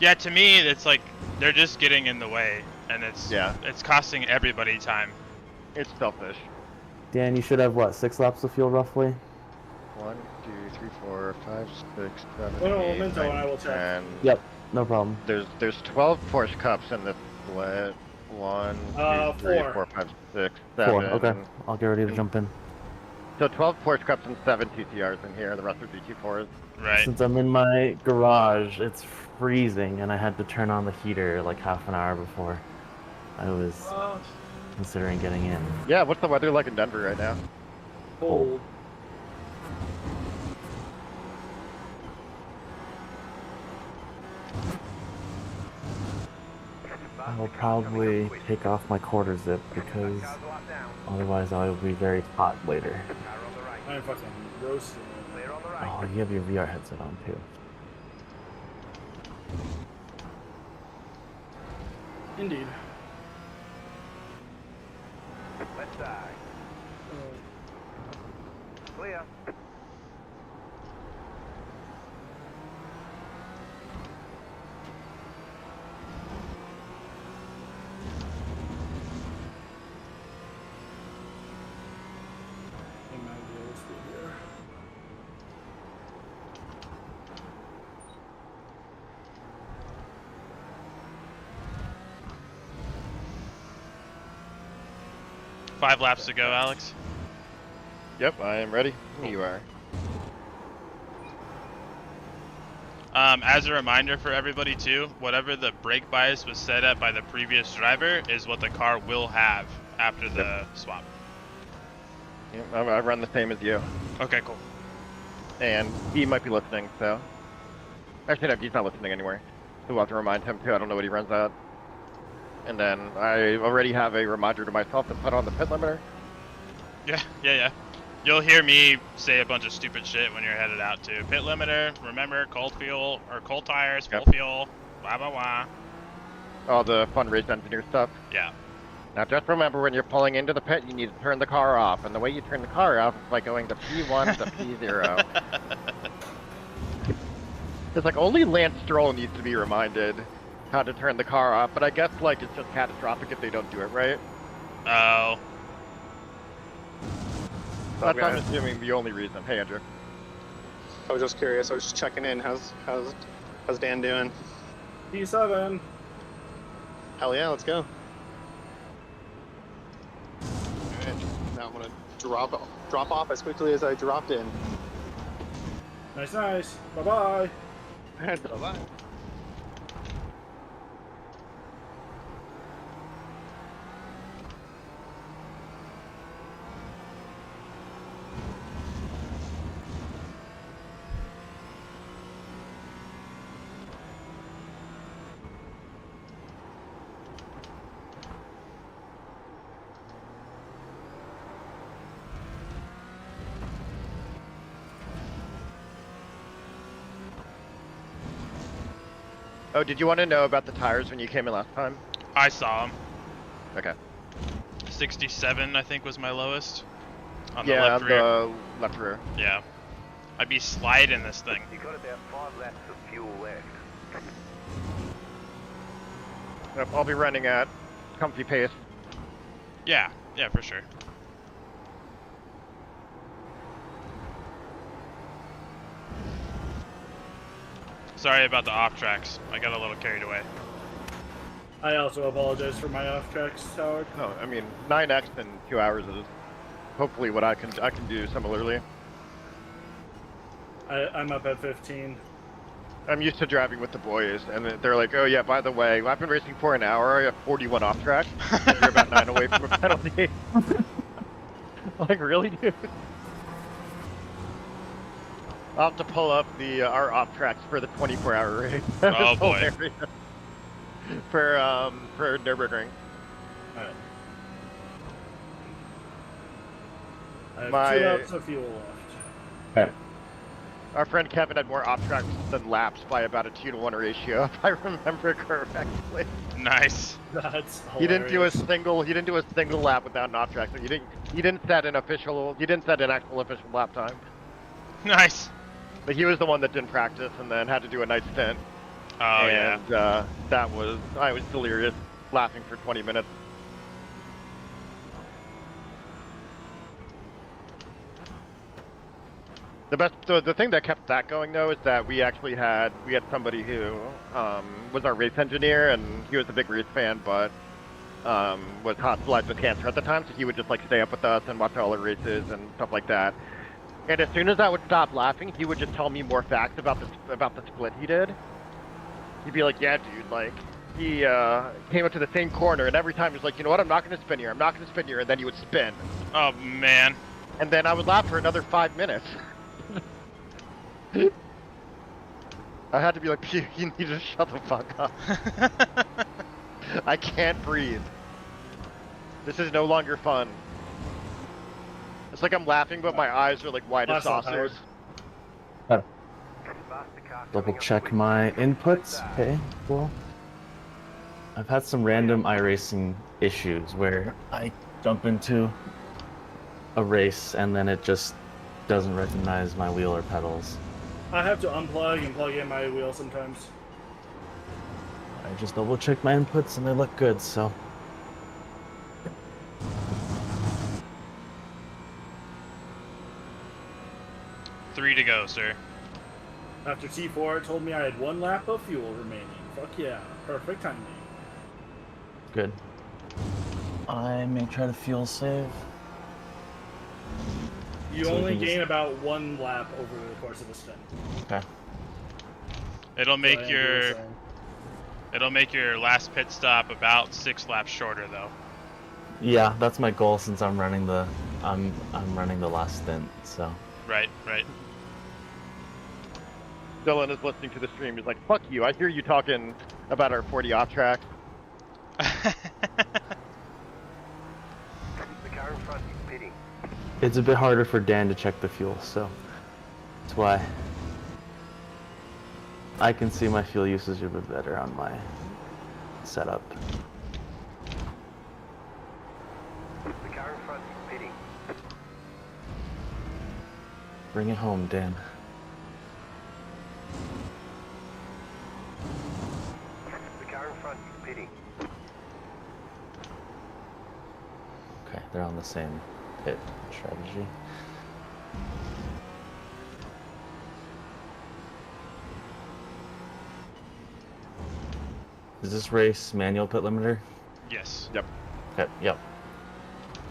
Yeah, to me, it's like they're just getting in the way, and it's Yeah. it's costing everybody time. It's selfish. Dan, you should have what, 6 laps of fuel roughly? 1, 2, 3, 4, 5, 6, 7, Well, 8, Memento, 9, and I will check. 10. Yep, no problem. There's 12 Porsche Cups in this split. 1, 2, 3, 4. 4, 5, 6, 7. 4, okay. I'll get ready to jump in. So 12 Porsche Cups and 7 TCRs in here. The rest are GT4s. Right. Since I'm in my garage, it's freezing, and I had to turn on the heater like half an hour before I was considering getting in. Yeah, what's the weather like in Denver right now? Cold. I will probably take off my quarter zip because otherwise I will be very hot later. I'm fucking roasting. Oh, you have your VR headset on too. Indeed. Left side. Clear. In my deals here. Five laps to go, Alex. Yep, I am ready. You are. As a reminder for everybody too, whatever the brake bias was set at by the previous driver is what the car will have after the swap. Yep, I run the same as you. Okay, cool. And he might be listening, so. Actually, no, he's not listening anywhere. So we'll have to remind him too. I don't know what he runs at. And then I already have a reminder to myself to put on the pit limiter. Yeah. You'll hear me say a bunch of stupid shit when you're headed out too. Pit limiter, remember, cold fuel, or cold tires, full fuel, blah blah blah. All the fun race engineer stuff. Yeah. Now just remember, when you're pulling into the pit, you need to turn the car off. And the way you turn the car off is by going to P1 to P0. It's like only Lance Stroll needs to be reminded how to turn the car off, but I guess like it's just catastrophic if they don't do it right. Oh. That's, I'm assuming, the only reason. Hey, Andrew. I was just curious. I was just checking in. How's Dan doing? P7. Hell yeah, let's go. Alright, now I'm gonna drop off as quickly as I dropped in. Nice. Bye bye. Bye-bye. Oh, did you want to know about the tires when you came in last time? I saw him. Okay. 67, I think, was my lowest. On the Yeah, left rear. the left rear. Yeah. I'd be sliding this thing. You got about 5 laps of fuel left. Yep, I'll be running at comfy pace. Yeah, for sure. Sorry about the off tracks. I got a little carried away. I also apologize for my off tracks, Howard. No, I mean 9x in 2 hours is hopefully what I can do similarly. I'm up at 15. I'm used to driving with the boys, and they're like, "Oh yeah, by the way, I've been racing for an hour. I have 41 off track. And you're about 9 away from a penalty." Like, really, dude? I'll have to pull up the our op tracks for the 24-hour race. Oh, boy. Hilarious. For Nürburgring. Alright. I have My- 2 laps of fuel left. Okay. Our friend Kevin had more op tracks than laps by about a 2-to-1 ratio, if I remember correctly. Nice. That's hilarious. He didn't do a single lap without an op track. So he didn't set an actual official lap time. Nice. But he was the one that didn't practice and then had to do a night stint. Oh, yeah. And I was delirious, laughing for 20 minutes. The thing that kept that going though is that we had somebody who was our race engineer, and he was a big race fan, but was hospitalized with cancer at the time, so he would just like stay up with us and watch all our races and stuff like that. And as soon as I would stop laughing, he would just tell me more facts about the split he did. He'd be like, "Yeah, dude, like he came up to the same corner, and every time he was like, you know what, I'm not gonna spin here, I'm not gonna spin here," and then he would spin, Oh, man. and then I would laugh for another 5 minutes. I had to be like, you need to shut the fuck up. I can't breathe. This is no longer fun. It's like I'm laughing, but my eyes are like wide as That's not saucers. Double check my inputs. Okay, cool. I've had some random iRacing issues where I jump into a race and then it just doesn't recognize my wheel or pedals. I have to unplug and plug in my wheel sometimes. I just double check my inputs and they look good, so. Three to go, sir. After T4, it told me I had 1 lap of fuel remaining. Fuck yeah. Perfect timing. Good. I may try to fuel save. You So only we can gain about 1 lap over the course of a stint. Okay. It'll make So your Andrew was saying. it'll make your last pit stop about 6 laps shorter, though. Yeah, that's my goal since I'm running the running the last stint, so. Right, right. Dylan is listening to the stream. He's like, "Fuck you! I hear you talking about our 40 off track." The car in front is pitting. It's a bit harder for Dan to check the fuel, so that's why I can see my fuel usage a bit better on my setup. The car in front is pitting. Bring it home, Dan. The car in front is pitting. Okay, they're on the same pit strategy. Is this race manual pit limiter? Yes. Yep. Okay, yep.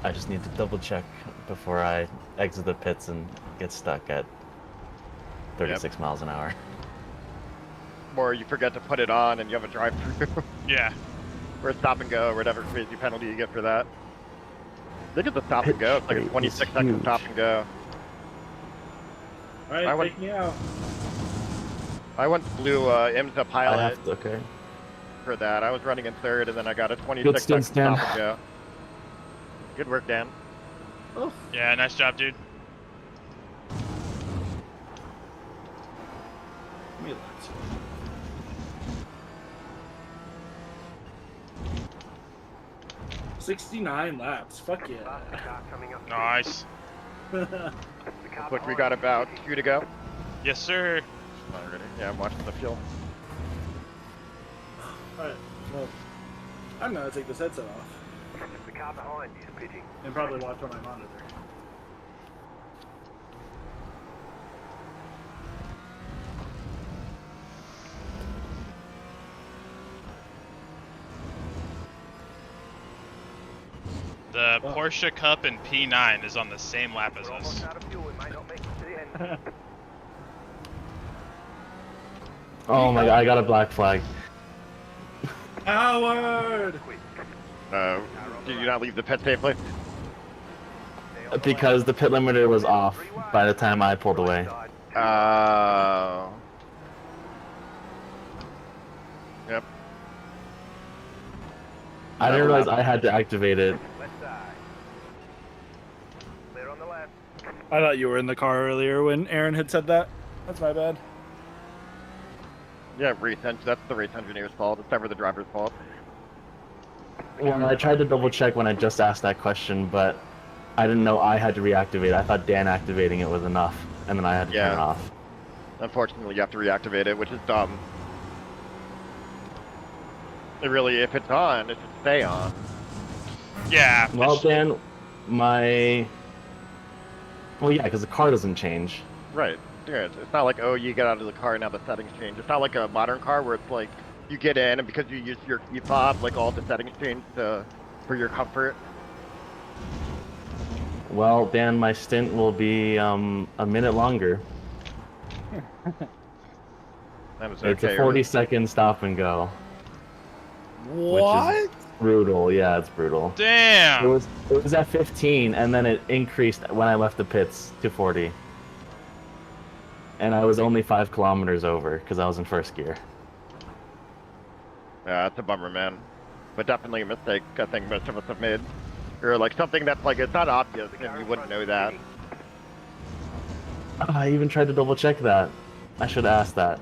I just need to double check before I exit the pits and get stuck at 36 miles an hour. Or you forget to put it on and you have a drive-through. Yeah. Or a stop and go, or whatever crazy penalty you get for that. Look at the stop and go. It's like a Pit 26-second huge. stop and go. Alright, I went- take me out. I once blew IMSA I pilot have to, okay. for that. I was running in third, and then I got a Good 26-second stints, Dan. stop and go. Good work, Dan. Yeah, nice job, dude. Relax. 69 laps. Fuck yeah. Faster car coming up. Nice. The car Look, we behind got is about pitting. 2 to go. Yes, sir. Already. Yeah, I'm watching the fuel. Alright, well, I'm gonna take this headset off The car behind is pitting. and probably watch on my monitor. The Wow. Porsche Cup in P9 is on the same lap as We're us. almost out of fuel. It might not make it to the end. Oh my god, I got a black flag. Howard! Quick. Did you not leave the pit safely? Stay on the Because the pit limiter was off by the time I pulled left away. side. Yep. I didn't realize I had to activate it. Left side. Clear on the left. I thought you were in the car earlier when Aaron had said that. That's my bad. Yeah, that's the race engineer's fault. It's never the driver's fault. Well, I tried to double check when I just asked that question, but I didn't know I had to reactivate it. I thought Dan activating it was enough, and then I had to turn it off. Unfortunately, you have to reactivate it, which is dumb. It really, if it's on, it should stay on. Yeah. Well, Dan, well, yeah, because the car doesn't change. Right. Yeah, it's not like, oh, you get out of the car and now the settings change. It's not like a modern car where it's like you get in and because you use your key fob, like all the settings change for your comfort. Well, Dan, my stint will be a minute longer. That was It's okay. a 40-second stop and go. What? Which is brutal. Yeah, it's brutal. Damn. It was at 15, and then it increased when I left the pits to 40. And I was only 5 kilometers over because I was in first gear. Yeah, that's a bummer, man. But definitely a mistake I think most of us have made. Or like something that's like, it's not obvious and you wouldn't know that. I even tried to double check that. I should have asked that.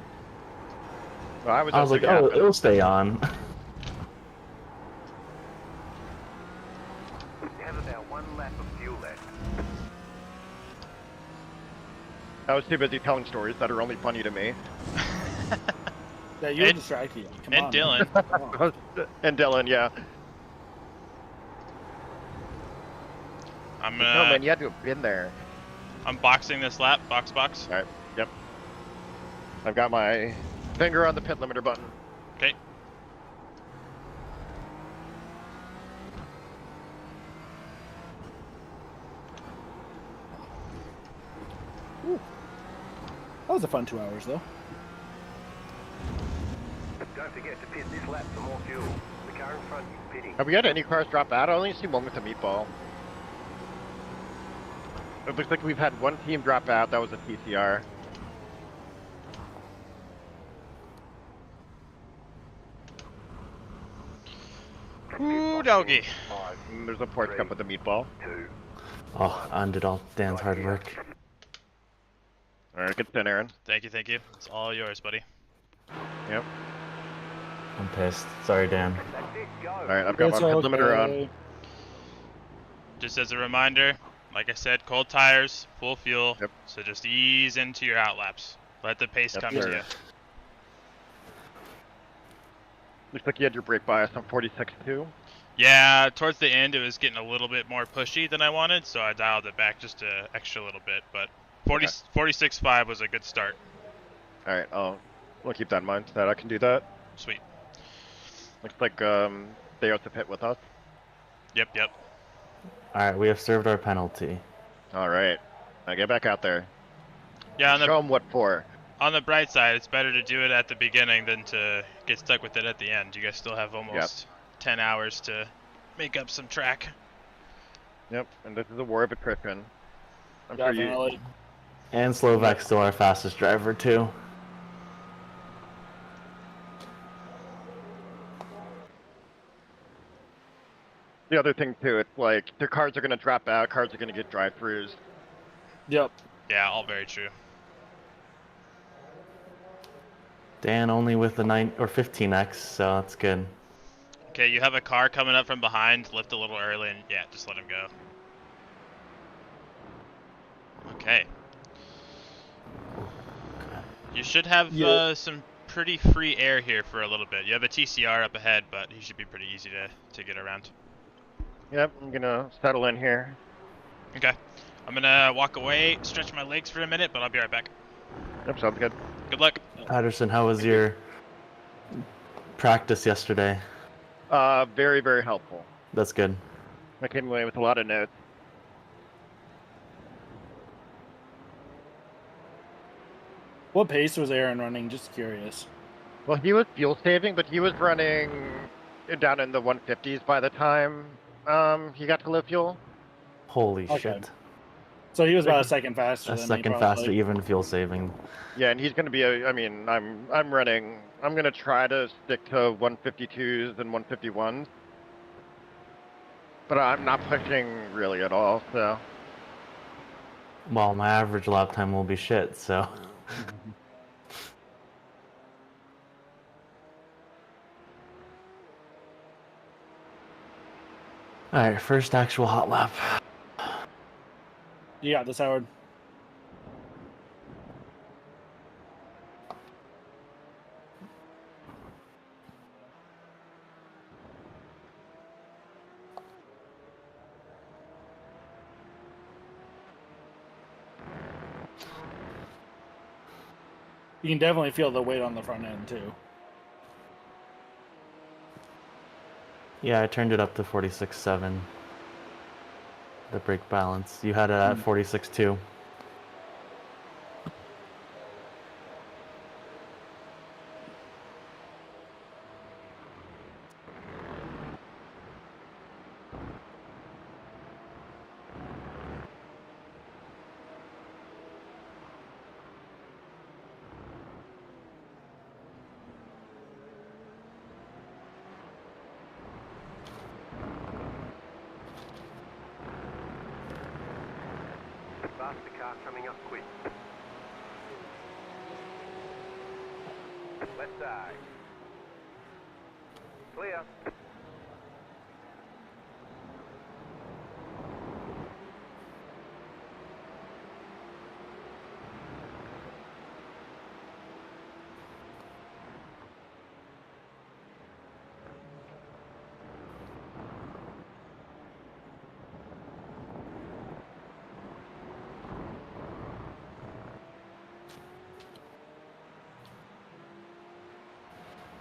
Well, I was like, oh, it'll stay on. You have about 1 lap of fuel left. I was too busy telling stories that are only funny to me. Yeah, you're distracted. Come on. And Dylan. And Dylan, yeah. I'm No, man, you had to have been there. I'm boxing this lap. Box. Alright, yep. I've got my finger on the pit limiter button. Okay. That was a fun 2 hours, though. Don't forget to pit this lap for more fuel. The car in front is pitting. Have we had any cars drop out? I only see one with a meatball. It looks like we've had one team drop out. That was a TCR. Ooh, doggy. And there's a Porsche Cup with a meatball. 2. Oh, I undid all Dan's hard work. Alright, good spin, Aaron. Thank you. It's all yours, buddy. Yep. I'm pissed. Sorry, Dan. That's it, go. Alright, I've got It's my pit okay. limiter on. Just as a reminder, like I said, cold tires, full fuel. Yep. So just ease into your outlaps. Let the pace Yep, come sir. to you. Looks like you had your brake bias on 46.2. Yeah, towards the end it was getting a little bit more pushy than I wanted, so I dialed it back just a extra little bit. But 46.5 was a good start. Alright, we'll keep that in mind that I can do that. Sweet. Looks like they have to pit with us. Yep. Alright, we have served our penalty. Alright, now get back out there. Yeah, Show them what for. on the bright side, it's better to do it at the beginning than to get stuck with it at the end. You guys still have almost 10 hours to make up some track. Yep, and this is a war of attrition. I'm sure you. Definitely. And Slovak's still our fastest driver, too. The other thing too, it's like the cars are gonna drop out, cars are gonna get drive-throughs. Yep. Yeah, all very true. Dan only with the 9 or 15X, so that's good. Okay, you have a car coming up from behind. Lift a little early and yeah, just let him go. Okay. You should have some pretty free air here for a little bit. You have a TCR up ahead, but he should be pretty easy to get around. Yep, I'm gonna settle in here. Okay. I'm gonna walk away, stretch my legs for a minute, but I'll be right back. Yep, sounds good. Good luck. Patterson, how was your practice yesterday? Very, very helpful. That's good. I came away with a lot of notes. What pace was Aaron running? Just curious. Well, he was fuel saving, but he was running down in the 150s by the time he got to low fuel. Holy Okay. shit. So he was about a second faster A than me, second probably. faster, even fuel saving. Yeah, and he's going to be I mean, I'm running. I'm going to try to stick to 152s and 151s, but I'm not pushing really at all. So Well, my average lap time will be shit, so. Alright, first actual hot lap. You got this, Howard. You can definitely feel the weight on the front end, too. Yeah, I turned it up to 46.7. The brake balance. You had it at 46.2. Faster car coming up quick. Left side. Clear.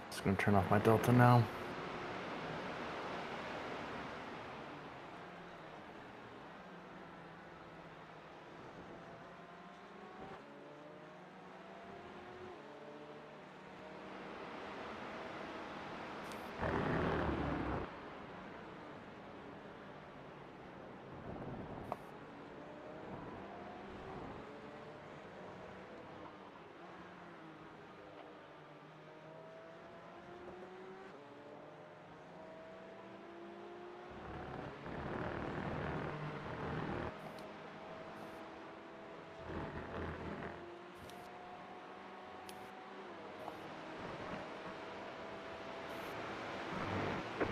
Just gonna turn off my Delta now.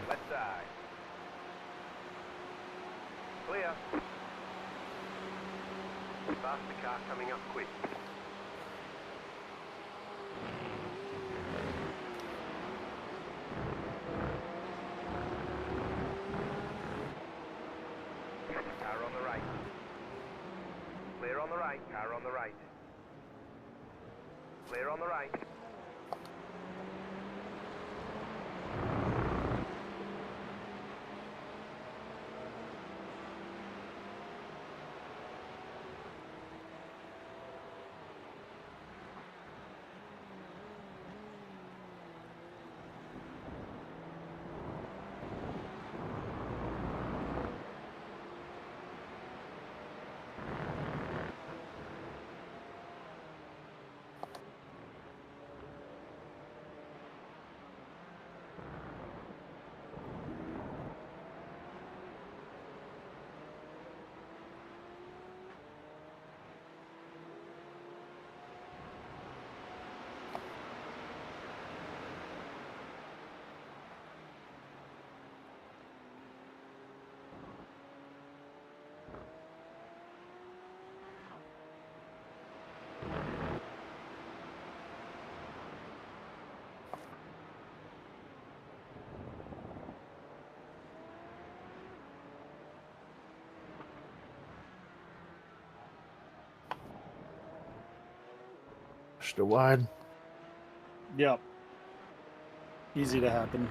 Left side. Clear. Faster car coming up quick. Car on the right. Clear on the right. Car on the right. Clear on the right. Push to wide. Yep. Easy to happen.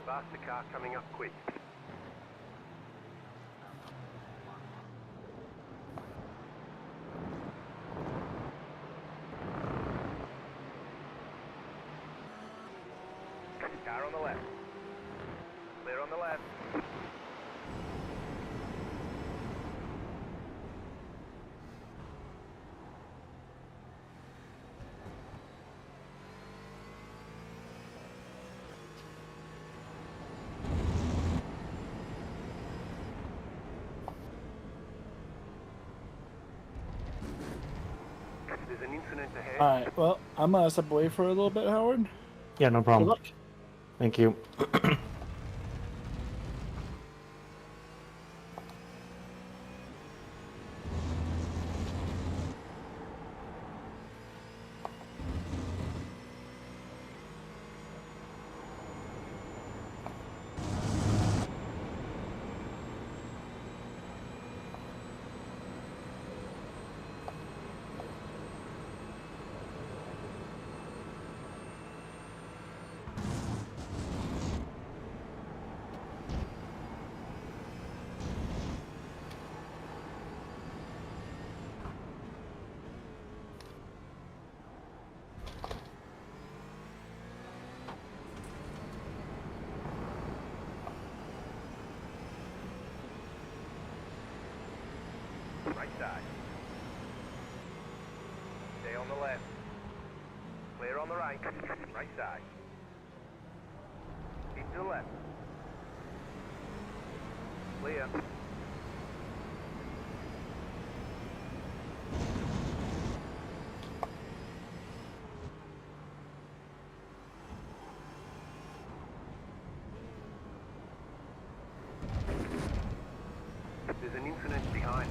Faster car coming up quick. Car on the left. Clear on the left. There's an incident ahead. Alright, well, I'm gonna step away for a little bit, Howard. Yeah, no Good problem. luck. Thank you. Right side. Stay on the left. Clear on the right. Right side. Keep to the left. Clear. There's an incident behind.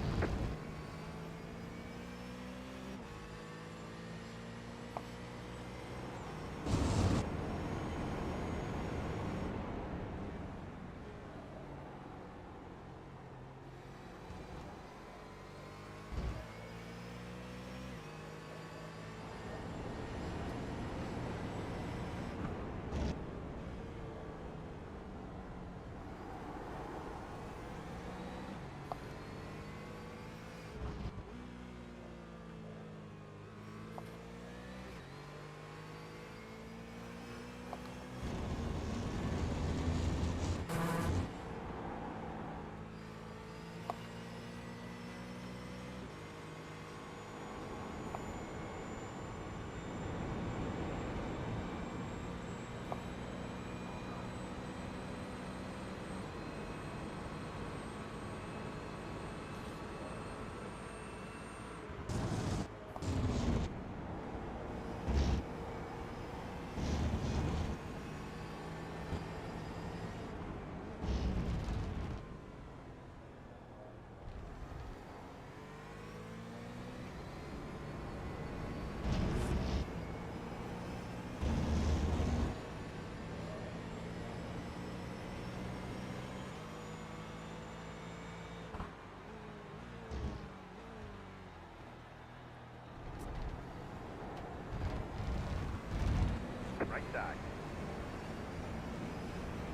Right side.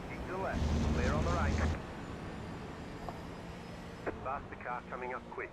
Keep to the left. Clear on the right. Faster car coming up quick.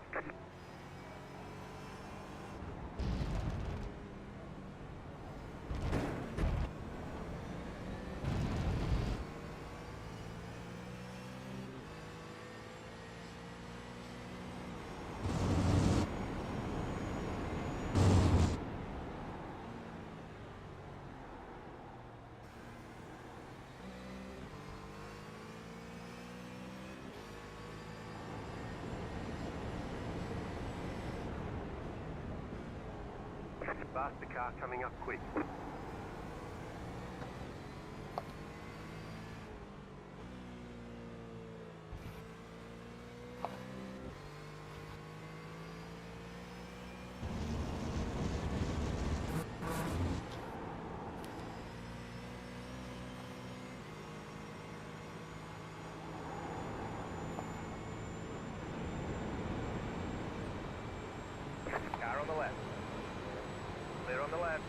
Faster car coming up quick. Car on the left. Clear on the left.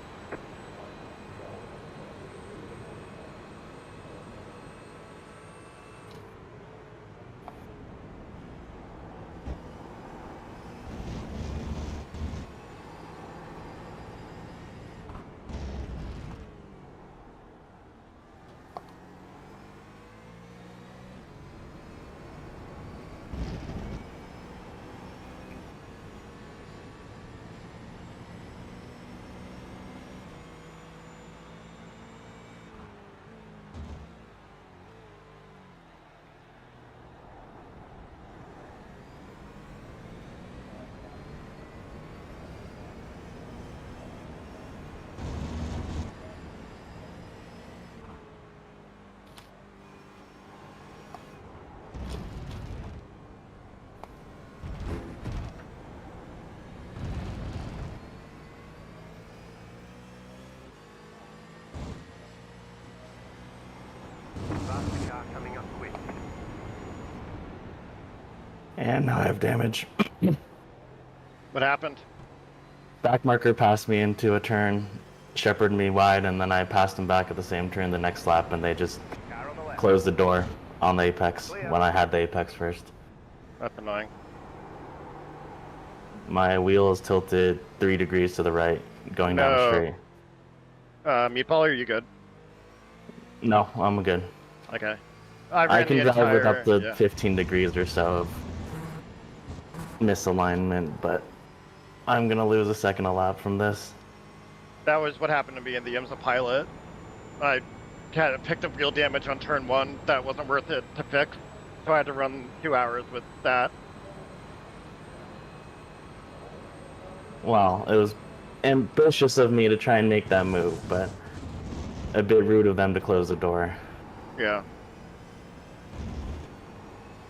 And now I have damage. What happened? Back marker passed me into a turn, shepherded me wide, and then I passed him back at the same turn the next lap, and they just Car on the left. closed the door on the apex Clear. when I had the apex first. That's annoying. My wheel is tilted 3 degrees to the right, going down a No. straight. Meatball, are you good? No, I'm good. Okay. I ran can the drive with entire- up to yeah. 15 degrees or so of misalignment, but I'm gonna lose a second a lap from this. That was what happened to me in the IMSA pilot. I picked up wheel damage on turn 1 that wasn't worth it to fix, so I had to run 2 hours with that. Well, it was ambitious of me to try and make that move, but a bit rude of them to close the door. Yeah.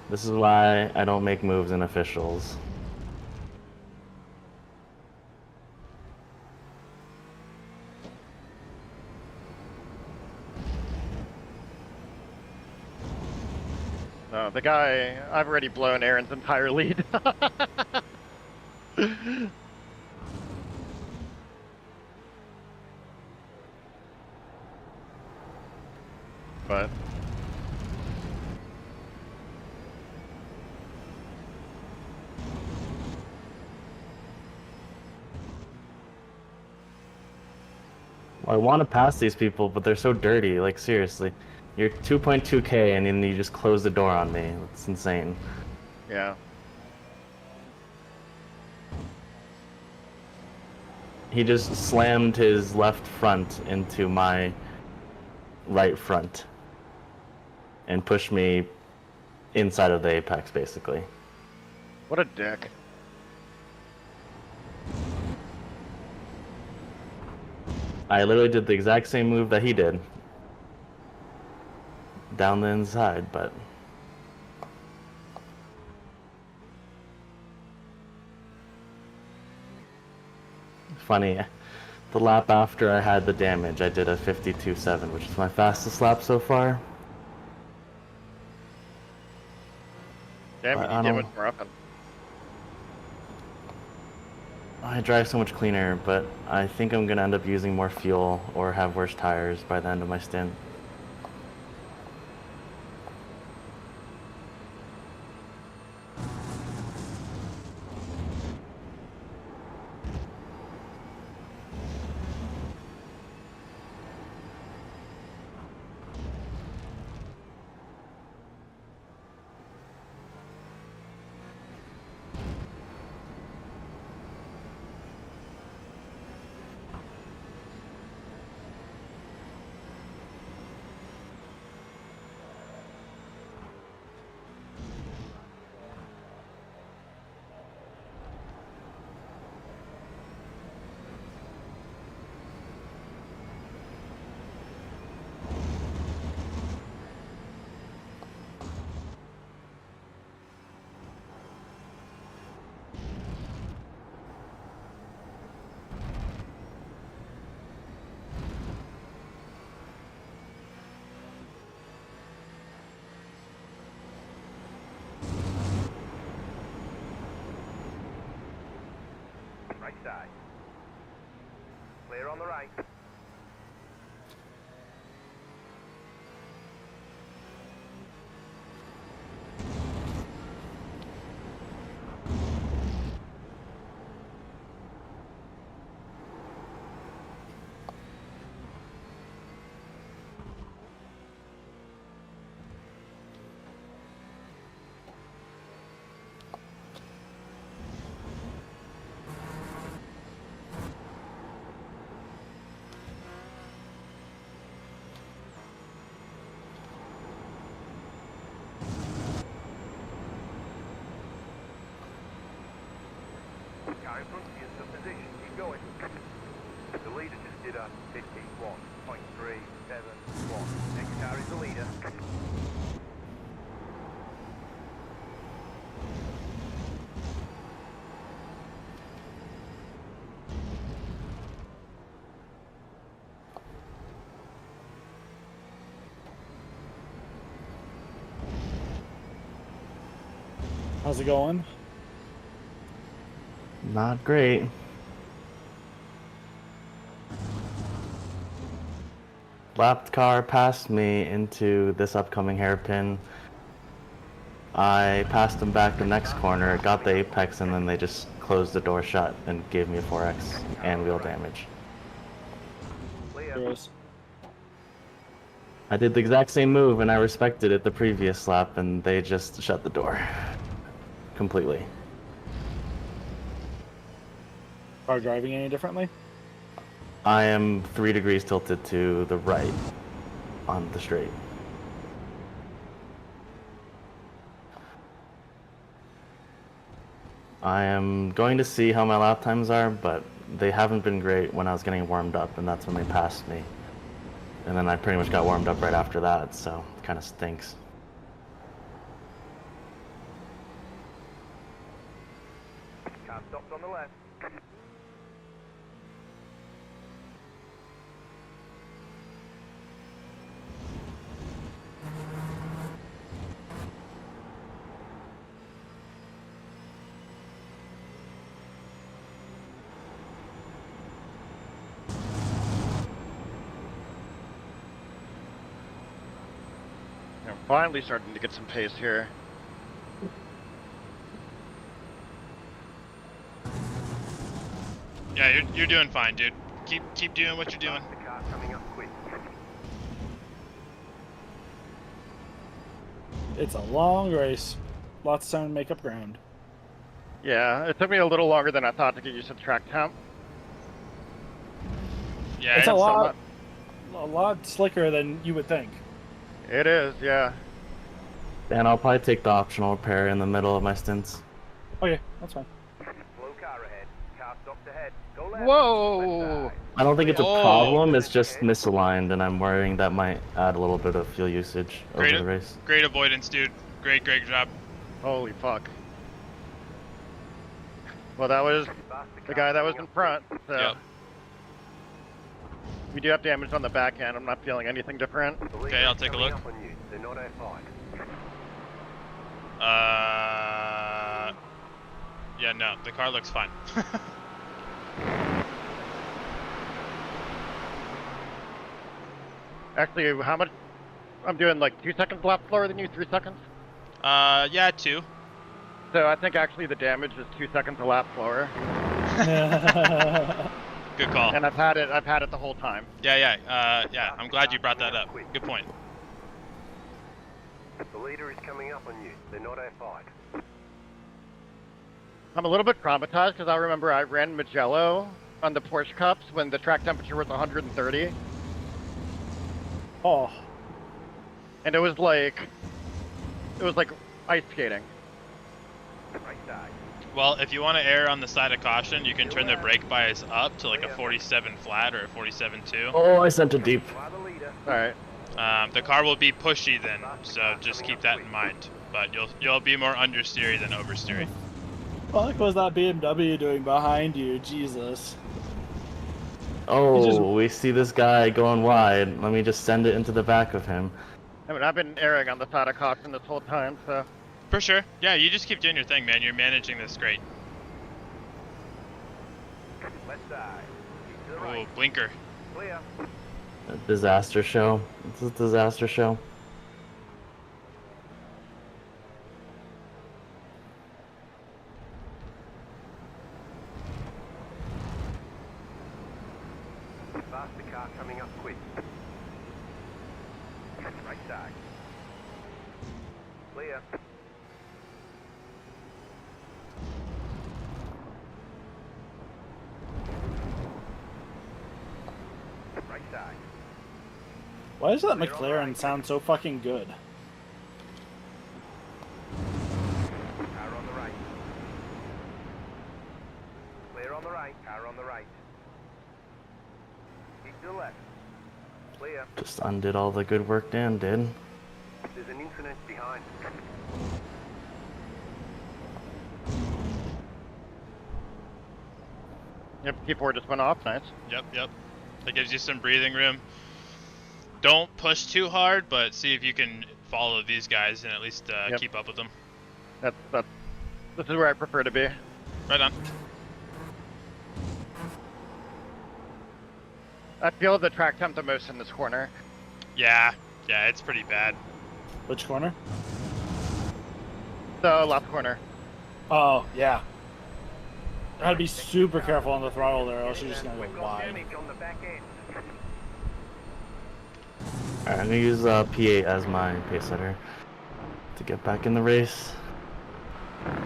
This is why I don't make moves in officials. No, the guy, I've already blown Aaron's entire lead. But I want to pass these people, but they're so dirty. Like, seriously. You're 2.2k and then you just close the door on me. It's insane. yeah. He just slammed his left front into my right front and pushed me inside of the apex, basically. What a dick. I literally did the exact same move that he did. Down the inside, but... Funny, the lap after I had the damage, I did a 52.7, which is my fastest lap so far. Damn, you I need don't- damage more often. I drive so much cleaner, but I think I'm gonna end up using more fuel or have worse tires by the end of my stint. Right side. Clear on the right. Car in front of you is the position. Keep going. The leader just did a 51.371. Next car is the leader. How's it going? Not great. Lapped car passed me into this upcoming hairpin. I passed them back the next corner, got the apex, and then they just closed the door shut and gave me a 4x and wheel damage. Gross. I did the exact same move and I respected it the previous lap, and they just shut the door completely. Are driving any differently? I am 3 degrees tilted to the right on the straight. I am going to see how my lap times are, but they haven't been great when I was getting warmed up, and that's when they passed me. And then I pretty much got warmed up right after that, so it kind of stinks. Car stops on the left. I'm finally starting to get some pace here. Yeah, you're doing fine, dude. Keep doing what you're doing. The car coming up quick. It's a long race. Lots of time to make up ground. Yeah, it took me a little longer than I thought to get used to the track temp. Yeah, It's a somewhat- lot slicker than you would think. It is, yeah. And I'll probably take the optional repair in the middle of my stints. Okay, that's fine. Slow car ahead. Car stops ahead. Go left. Whoa! Left side. I don't think it's a Oh. problem, it's just misaligned, and I'm worrying that might add a little bit of fuel usage over Great, the race. great avoidance, dude. Great job. Holy fuck. Well, that was the guy that was in front, so... Yep. We do have damage on the back end. I'm not feeling anything different. The leader Okay, I'll is take a coming look. up on you. They're not outside. Yeah, no, the car looks fine. Actually, how much? I'm doing like 2 seconds lap slower than you, 3 seconds. Yeah, 2. So I think actually the damage is 2 seconds a lap slower, Good call. and I've had it the whole time. Yeah. I'm glad you brought that up. Good point. The leader is coming up on you. They're not outside. I'm a little bit traumatized because I remember I ran Magello on the Porsche Cups when the track temperature was 130, Oh, and it was like ice skating. Right side. Well, if you want to err on the side of caution, you can turn the brake bias up to like a 47 flat or a 47.2. Oh, I sent it deep. You are the leader. All right. The car will be pushy then, so just keep that in mind. But you'll be more understeery than oversteery. fuck was that BMW doing behind you? Jesus. Oh, just- we see this guy going wide. Let me just send it into the back of him. I mean, I've been erring on the side of caution this whole time, so For sure. Yeah, you just keep doing your thing, man. You're managing this great. Left side. Keep to the Oh, right. blinker. Clear. A disaster show. It's a disaster show. Faster car coming up quick. Right side. Clear. Right side. Why does that McLaren sound so fucking good? Car on the right. Clear on the right. Car on the right. Keep to the left. Clear. Just undid all the good work Dan did. There's an incident behind. yep, T4 just went off. Nice. Yep. That gives you some breathing room. Don't push too hard, but see if you can follow these guys and at least Yep. keep up with them. That's This is where I prefer to be. Right on. I feel the track temp the most in this corner. Yeah, it's pretty bad. Which corner? The left corner. Oh, yeah. I'd be super careful on the throttle there, or else you're just gonna We've go got wide. damage on the back end. Alright, I'm gonna use P8 as my pace setter to get back in the race.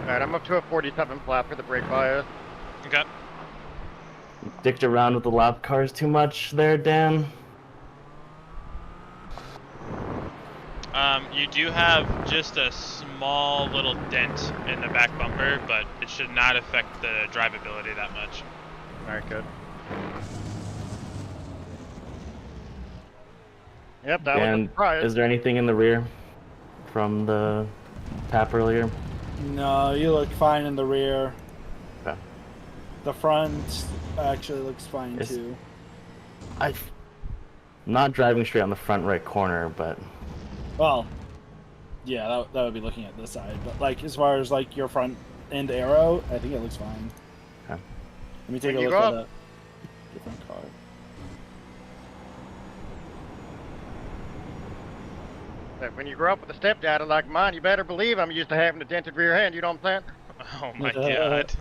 Alright, I'm up to a 47 flat for the brake bias. Okay. Dicked around with the lap cars too much there, Dan. You do have just a small little dent in the back bumper, but it should not affect the drivability that much. Alright, good. Yep, that was a And surprise. is there anything in the rear from the tap earlier? No, you look fine in the rear. Okay. The front actually looks fine Yes. too. I'm not driving straight on the front right corner, but Well, yeah, that would be looking at this side. But like as far as like your front end arrow, I think it looks fine. Okay. Let me take When a you look go at up- a different car. When you grow up with a stepdad like mine, you better believe I'm used to having a dented rear end, you know what I'm saying? Oh my god.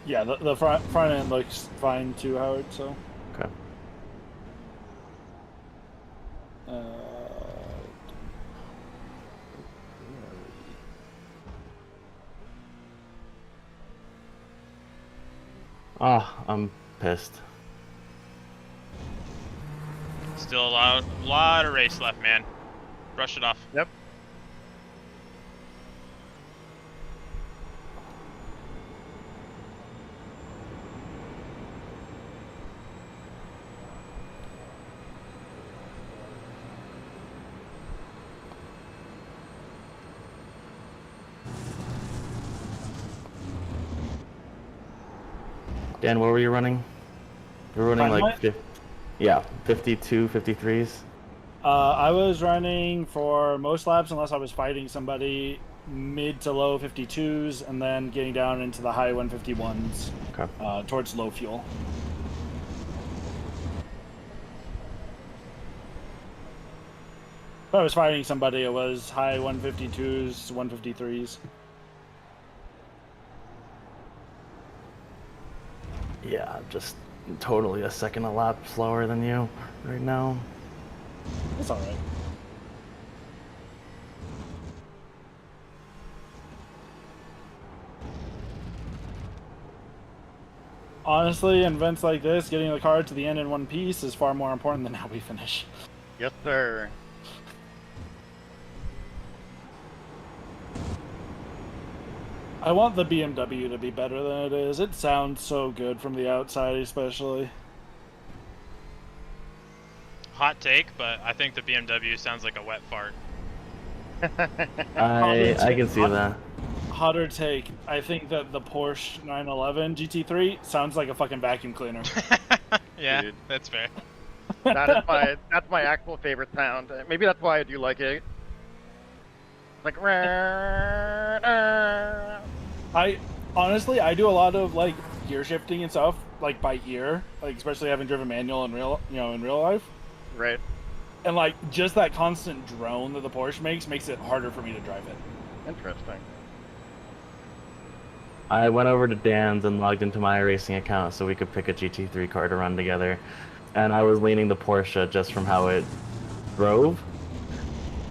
Yeah, the front end looks fine too, Howard. So. okay. Ah, I'm pissed. Still a lot of race left, man. Brush it off. Yep. Dan, what were you running? You were running Time like what? 52, 53s. I was running for most laps unless I was fighting somebody mid to low 52s and then getting down into the high 151s Okay. towards low fuel. If I was fighting somebody, it was high 152s, 153s. Yeah, I'm just totally a second a lap slower than you right now. It's alright. Honestly, in events like this, getting the car to the end in one piece is far more important than how we finish. Yes, sir. I want the BMW to be better than it is. It sounds so good from the outside, especially. Hot take, but I think the BMW sounds like a wet fart. I can see that. Hotter take. I think that the Porsche 911 GT3 sounds like a fucking vacuum cleaner. Yeah, Dude. that's fair. That's my actual favorite sound. Maybe that's why I do like it. Like I honestly, I do a lot of like gear shifting and stuff like by ear, like especially having driven manual in real life. Right. And like just that constant drone that the Porsche makes it harder for me to drive it. Interesting. I went over to Dan's and logged into my racing account so we could pick a GT3 car to run together. And I was leaning the Porsche just from how it drove.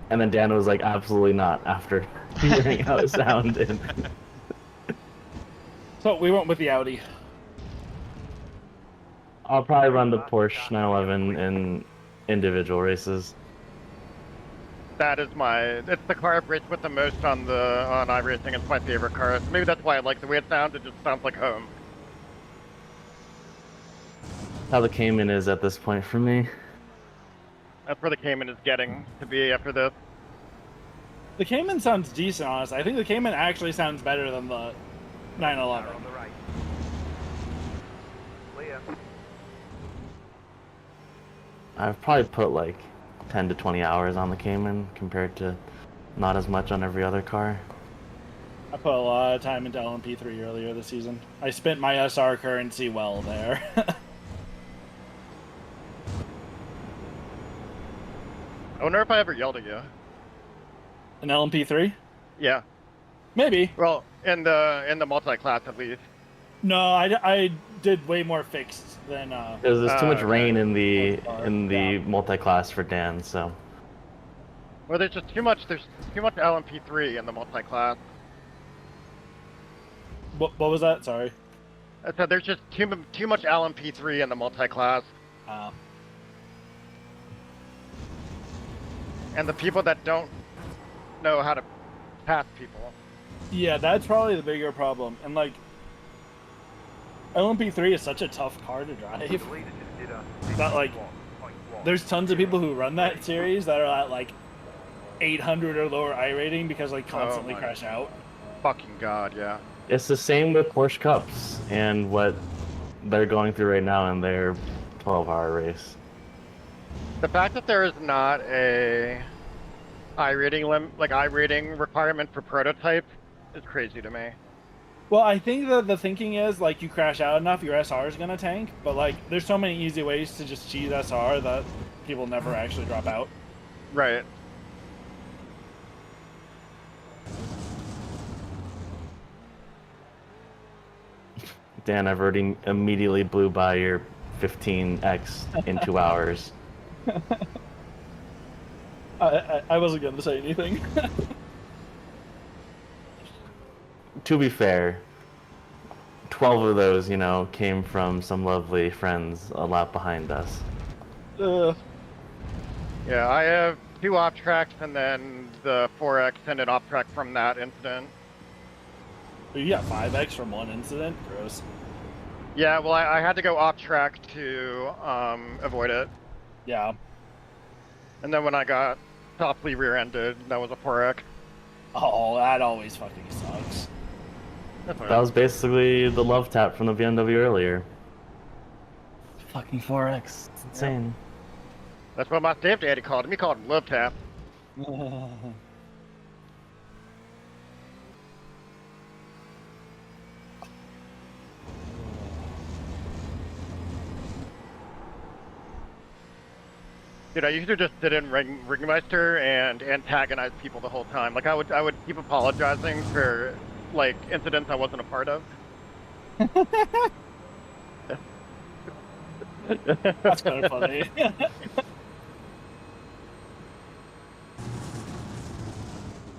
And then Dan was like, absolutely not, after hearing how it sounded. So we went with the Audi. I'll probably run the Porsche 911 in individual races. It's the car I've raced with the most on iRacing. It's my favorite car. Maybe that's why I like the way it sounds. It just sounds like home. How the Cayman is at this point for me. That's where the Cayman is getting to be after this. The Cayman sounds decent, honestly. I think the Cayman actually sounds better than the 911. On the right. Clear. I've probably put like 10 to 20 hours on the Cayman compared to not as much on every other car. I put a lot of time into LMP3 earlier this season. I spent my SR currency well there. I wonder if I ever yelled at you. An LMP3? Yeah. Maybe. Well, in the multi-class at least. No, I did way more fixed than. There's too much okay. rain in the Yeah. multi-class for Dan, so. Well, there's just too much. There's too much LMP3 in the multi-class. What was that? Sorry. I said there's just too much LMP3 in the multi-class, and the people that don't know how to pass people. Yeah, that's probably the bigger problem. And like, LMP3 is such a tough car to drive. The leader just did a That, like, 61.1. There's tons of people who run that series that are at like 800 or lower I rating because like constantly my crash out. Fucking god, yeah. It's the same with Porsche Cups and what they're going through right now in their 12-hour race. The fact that there is not a I rating requirement for prototype is crazy to me. Well, I think that the thinking is like you crash out enough, your SR is gonna tank. But like, there's so many easy ways to just cheese SR that people never actually drop out. Right. Dan, I've already immediately blew by your 15x in 2 hours. I wasn't gonna say anything. To be fair, 12 of those, came from some lovely friends a lap behind us. Yeah, I have 2 off tracks and then the 4x and an off track from that incident. You got 5x from one incident? Gross. Yeah, well, I had to go off track to avoid it. Yeah. And then when I got softly rear-ended, that was a 4x. Oh, that always fucking sucks. That's all That right. was basically the love tap from the BMW earlier. Fucking 4x. It's insane. That's what my stepdaddy called him. He called him love tap. Dude, I used to just sit in Ringmeister and antagonize people the whole time. Like I would keep apologizing for like incidents I wasn't a part of. That's kind of funny.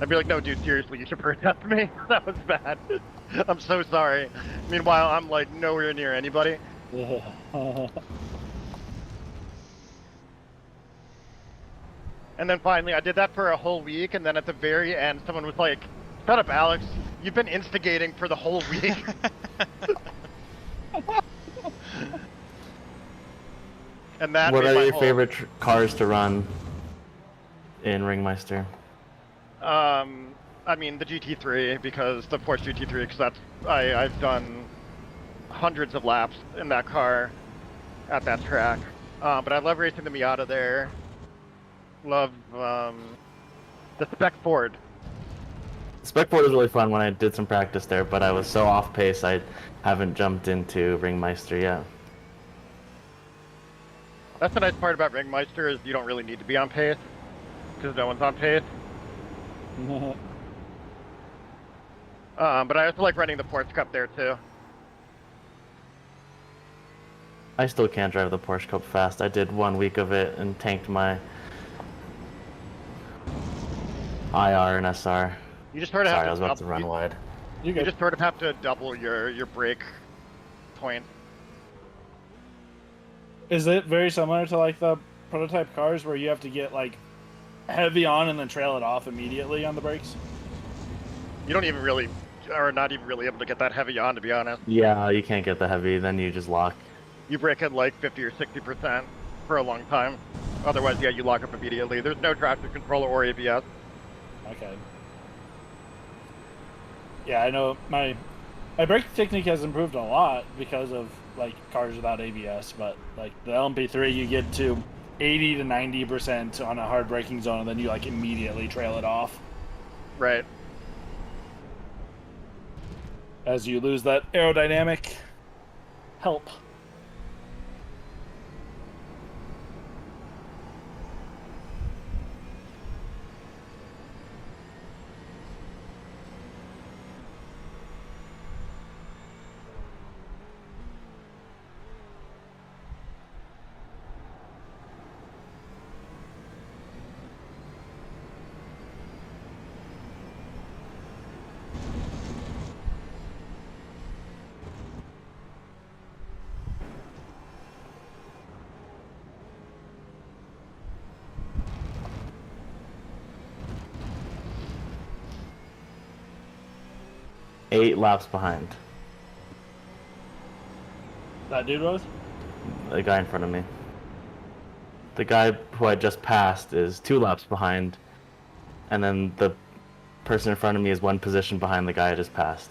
I'd be like, no, dude, seriously, you should protest me. That was bad. I'm so sorry. Meanwhile, I'm like nowhere near anybody. And then finally, I did that for a whole week, and then at the very end, someone was like, shut up, Alex. You've been instigating for the whole week. And that What made are my your whole- favorite cars to run in Ringmeister? I mean, the GT3, because the Porsche GT3, because that's, I've done hundreds of laps in that car at that track. But I love racing the Miata there. Love the Spec Ford. Spec Ford was really fun when I did some practice there, but I was so off pace I haven't jumped into Ringmeister yet. That's the nice part about Ringmeister is you don't really need to be on pace, because no one's on pace. But I also like running the Porsche Cup there too. I still can't drive the Porsche Cup fast. I did 1 week of it and tanked my IR and SR. You just sort of Sorry, I have was to about to run wide. You You just sort of have to double your brake point. Is it very similar to like the prototype cars where you have to get like heavy on and then trail it off immediately on the brakes? You don't even really, or not even really able to get that heavy on, to be honest. Yeah, you can't get the heavy, then you just lock. You brake at like 50 or 60% for a long time. Otherwise, yeah, you lock up immediately. There's no traction controller or ABS. Okay. Yeah, I know my brake technique has improved a lot because of like cars without ABS, but like the LMP3 you get to 80 to 90% on a hard braking zone and then you like immediately trail it off. Right. As you lose that aerodynamic help. Eight laps behind. That dude was? The guy in front of me. The guy who I just passed is 2 laps behind, and then the person in front of me is 1 position behind the guy I just passed.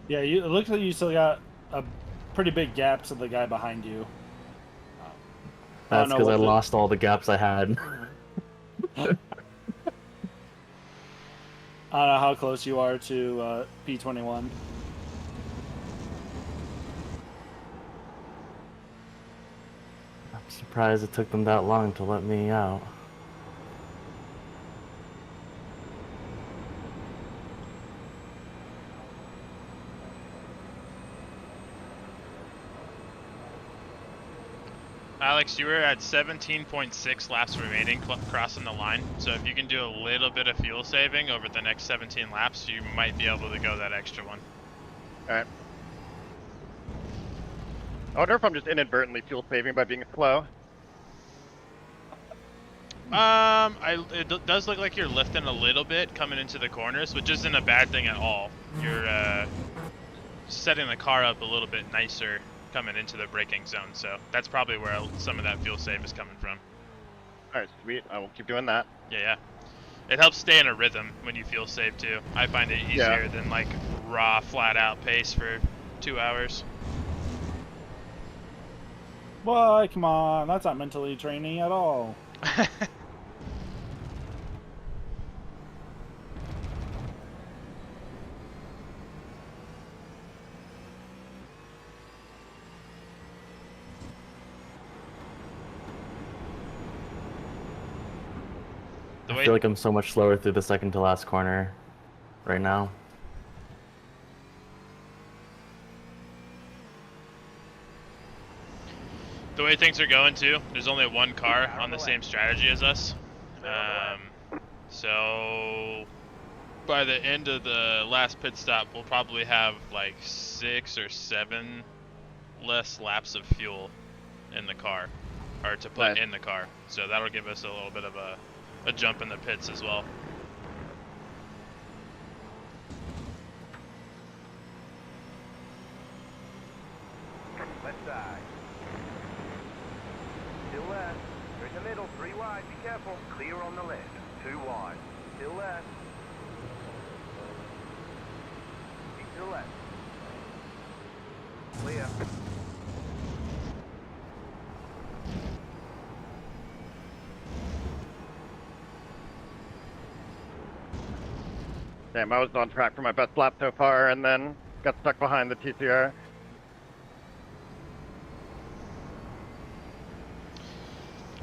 Yeah, it looks like you still got a pretty big gap to the guy behind you. That's because I lost all the gaps I had. I don't know how close you are to P21. I'm surprised it took them that long to let me out. Alex, you were at 17.6 laps remaining crossing the line, so if you can do a little bit of fuel saving over the next 17 laps, you might be able to go that extra one. Alright. I wonder if I'm just inadvertently fuel saving by being slow. It does look like you're lifting a little bit coming into the corners, which isn't a bad thing at all. You're setting the car up a little bit nicer coming into the braking zone, so that's probably where some of that fuel save is coming from. Alright, sweet. I will keep doing that. Yeah. It helps stay in a rhythm when you fuel save too. I find it easier than like raw, flat out pace for 2 hours. What? Come on, that's not mentally training at all. I feel like I'm so much slower through the second to last corner right now. The way things are going too, there's only 1 car on the same strategy as us. So by the end of the last pit stop, we'll probably have like 6 or 7 less laps of fuel in the car, or to put in the car. So that'll give us a little bit of a jump in the pits as well. Left side. Still left. You're in the middle. 3 wide. Be careful. Clear on the left. 2 wide. Still left. Keep to the left. Clear. Damn, I was on track for my best lap so far and then got stuck behind the TCR.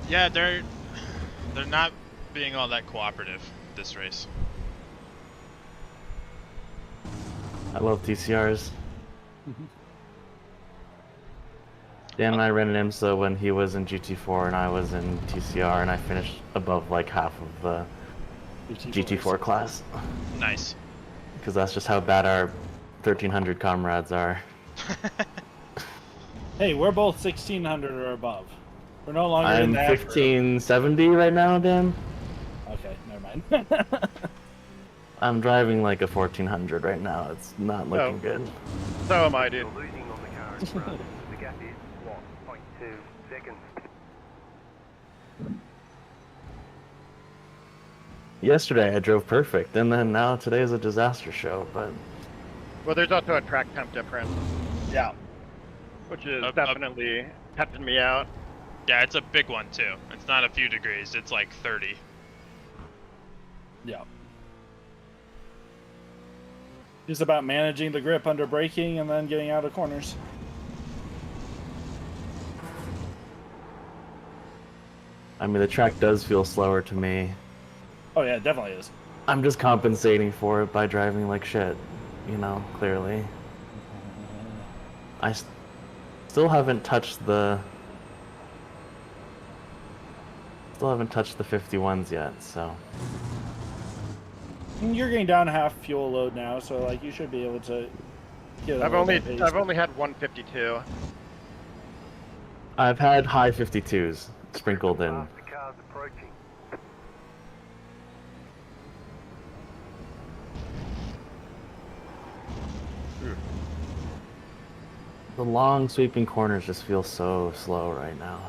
Yeah, they're not being all that cooperative this race. I love TCRs. Dan and I ran an IMSA when he was in GT4 and I was in TCR, and I finished above like half of the GT4 class. Nice. Because that's just how bad our 1300 comrades are. Hey, we're both 1600 or above. We're no longer in I'm that 1570 right now, Dan. Okay, never mind. I'm driving like a 1400 right now. It's not looking good. So am I, dude. You're losing on the car in front. The gap is 1.2 seconds. Yesterday I drove perfect, and then now today is a disaster show, but... Well, there's also a track temp difference. Yeah. Which is definitely tempting me out. Yeah, it's a big one too. It's not a few degrees. It's like 30. Yeah. Just about managing the grip under braking and then getting out of corners. I mean, the track does feel slower to me. Oh yeah, it definitely is. I'm just compensating for it by driving like shit, you know, clearly. I still haven't touched the 51s yet, so. You're getting down half fuel load now, so like you should be able to get a I've little only bit of pace. I've only had 152. I've had high 52s sprinkled in. Faster cars approaching. The long sweeping corners just feel so slow right now.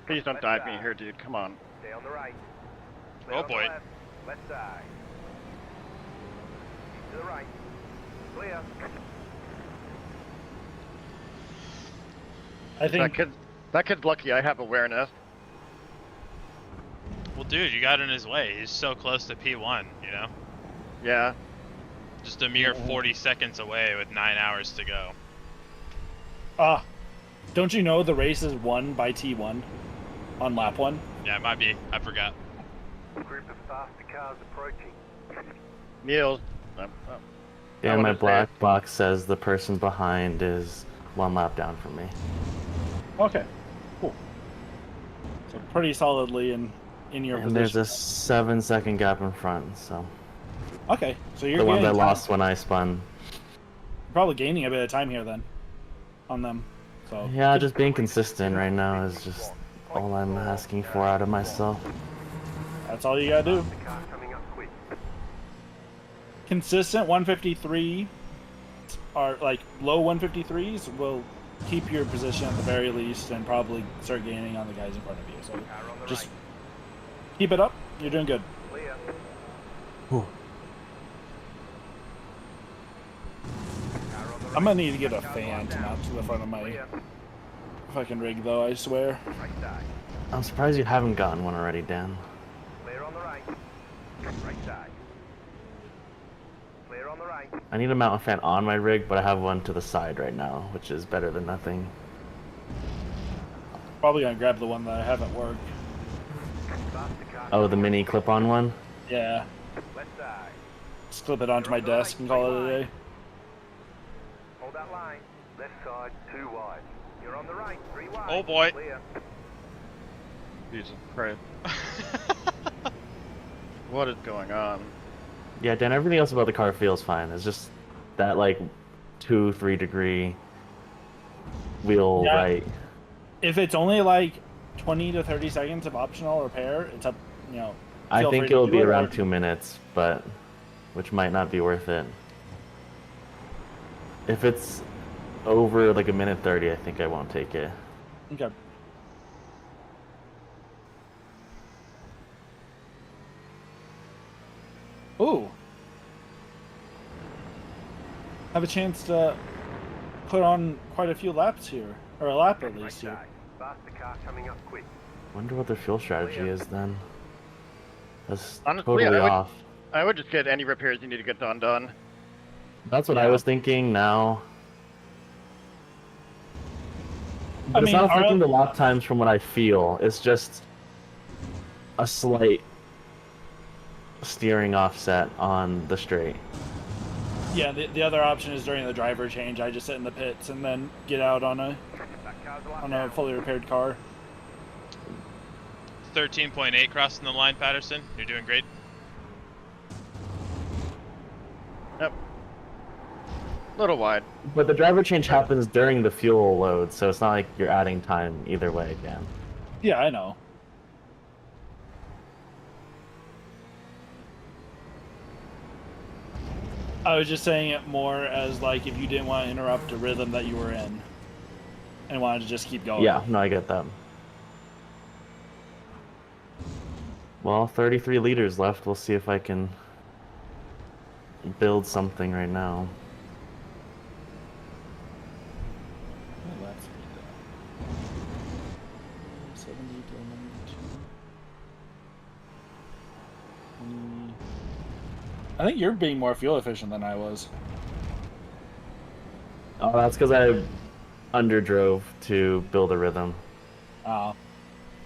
Please don't dive me here, dude. Come on. Stay on the right. Oh, On the boy. left side. Keep to the right. Clear. I think That kid's lucky I have awareness. Well, dude, you got in his way. He's so close to P1, you know? Yeah. Just a mere 40 seconds away with 9 hours to go. don't you know the race is won by T1 on lap 1? Yeah, it might be. I forgot. Group of faster cars approaching. Niels. Yeah, wanna my say black it. box says the person behind is 1 lap down from me. Okay, cool. So pretty solidly in your And there's position. a 7-second gap in front, so. Okay, so you're The ones I gaining time. lost when I spun. Probably gaining a bit of time here then on them. So Yeah, just being consistent right now is just all I'm asking for out of myself. that's all you gotta do. The car coming up quick. Consistent 153 are like low 153s will keep your position at the very least and probably start gaining on the guys in front of you. So Car on the just right. keep it up. You're doing good. Clear. Car on the right. I'm gonna need to get a fan to mount to the front of my Clear. fucking rig though, I swear. Right side. I'm surprised you haven't gotten one already, Dan. Clear on the right. Right side. Clear on the right. I need to mount a fan on my rig, but I have one to the side right now, which is better than nothing. Probably gonna grab the one that I haven't worked. Faster car. Oh, the mini clip-on one? Yeah, Left side. just clip it onto my desk and call it a day. Hold that line. Left side, 2 wide. You're on the right, 3 wide. Oh, boy. Clear. Jesus Christ. What is going on? Yeah, Dan, everything else about the car feels fine. It's just that, like, 2-3 degree wheel Yeah. right. If it's only like 20 to 30 seconds of optional repair, it's up, you know. I feel think free to it'll do be it, around or- 2 minutes, but which might not be worth it. If it's over like 1:30, I think I won't take it. Okay. Ooh. Have a chance to put on quite a few laps here, or a lap at Right least here. side. Faster car coming up quick. Wonder what their fuel strategy is then. That's Honestly, totally I would- off. I would just get any repairs you need to get done. That's what I Yeah. was thinking now. I But it's mean, not are- affecting the lap times from what I feel. It's just a slight steering offset on the straight. Yeah, the other option is during the driver change, I just sit in the pits and then get out on That car's locked a down. fully repaired car. 13.8 crossing the line, Patterson. You're doing great. Yep. Little wide. But the driver change happens during the fuel load, so it's not like you're adding time either way, Dan. Yeah, I know. I was just saying it more as like if you didn't want to interrupt a rhythm that you were in and wanted to just keep going. Yeah, no, I get that. Well, 33 liters left. We'll see if I can build something right now. 70 to 92. 20. I think you're being more fuel efficient than I was. Oh, that's because I underdrove to build a rhythm, Oh.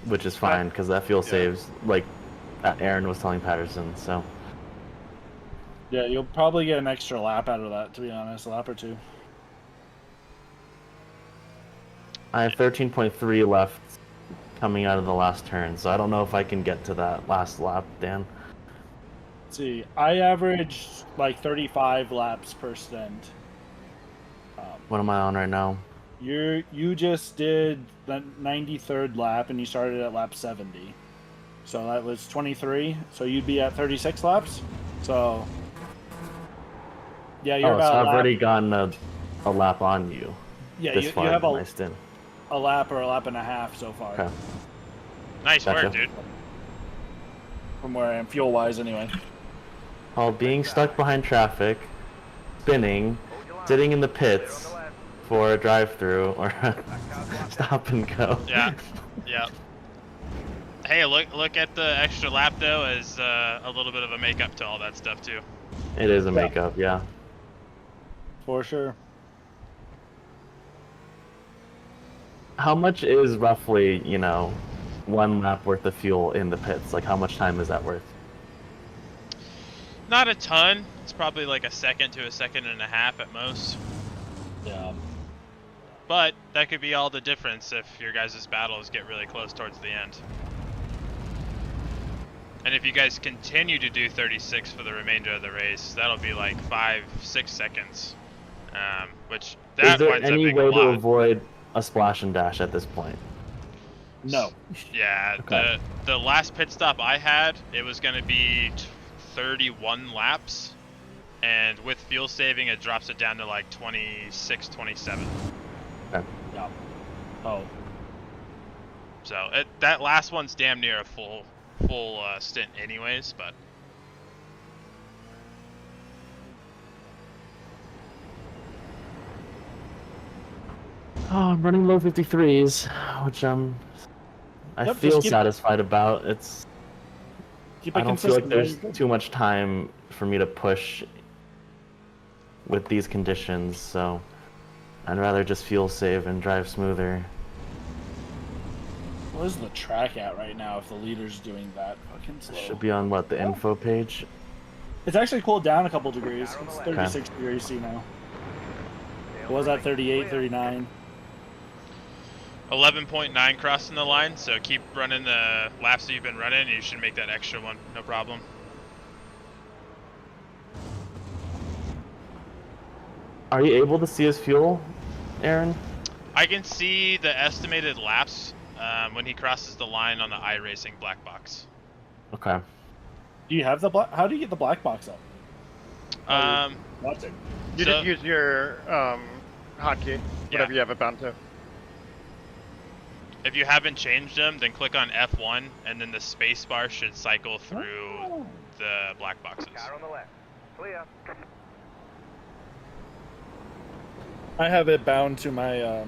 which is fine because that fuel saves, like Aaron was telling Patterson. So Yeah, you'll probably get an extra lap out of that, to be honest, a lap or two. I have 13.3 left coming out of the last turn, so I don't know if I can get to that last lap, Dan. Let's see, I averaged like 35 laps per stint. What am I on right now? You just did the 93rd lap, and you started at lap 70. So that was 23. So you'd be at 36 laps. So yeah, you're Oh, about so a I've lap. already gotten a lap on you. Yeah, this you far have in my stint. a lap or a lap and a half so far. Okay. Nice Gotcha. work, dude. From where I am, fuel wise, anyway. While being stuck behind traffic, spinning, sitting in the pits for a drive-through or a stop and go. Yeah, yeah. Hey, look at the extra lap though as a little bit of a makeup to all that stuff too. It is a makeup, yeah. For sure. How much is roughly, you know, 1 lap worth of fuel in the pits? Like, how much time is that worth? Not a ton. It's probably like a second to a second and a half at most. Yeah. But that could be all the difference if your guys' battles get really close towards the end. And if you guys continue to do 36 for the remainder of the race, that'll be like 5-6 seconds. Which that Is there winds up any being way a to lot. avoid a splash and dash at this point? No. Yeah, Okay. the last pit stop I had, it was going to be 31 laps, and with fuel saving, it drops it down to like 26, 27. Okay. Yeah. Oh. So that last one's damn near a full stint, anyways. But Oh, I'm running low 53s, which I Yep, feel just keep- satisfied about. It's Keep I it don't feel like consistent. there's too much time for me to push with these conditions, so I'd rather just fuel save and drive smoother. Where's the track at right now if the leader's doing that fucking slow? Should be on what, the info page? It's actually cooled down a couple degrees. It's 36 degrees C now. It was at 38, 39. 11.9 crossing the line, so keep running the laps that you've been running, and you should make that extra one, no problem. Are you able to see his fuel, Aaron? I can see the estimated laps when he crosses the line on the iRacing black box. Okay. Do you have the black? How do you get the black box up? Watching. You So- just use your hotkey, whatever you have it bound to. If you haven't changed them, then click on F1, and then the space bar should cycle through the black boxes. Car on the left. Clear. I have it bound to my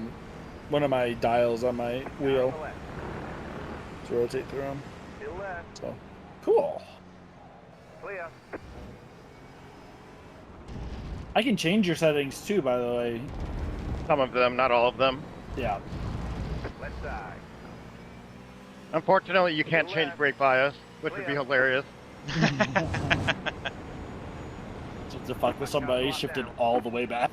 one of my dials on my Car wheel on the left. to rotate through them. Still there. So cool. Clear. I can change your settings too, by the way. Some of them, not all of them. Yeah. Left side. Unfortunately, you can't change brake bias, which would be hilarious. So to fuck with somebody, shifted all the way back.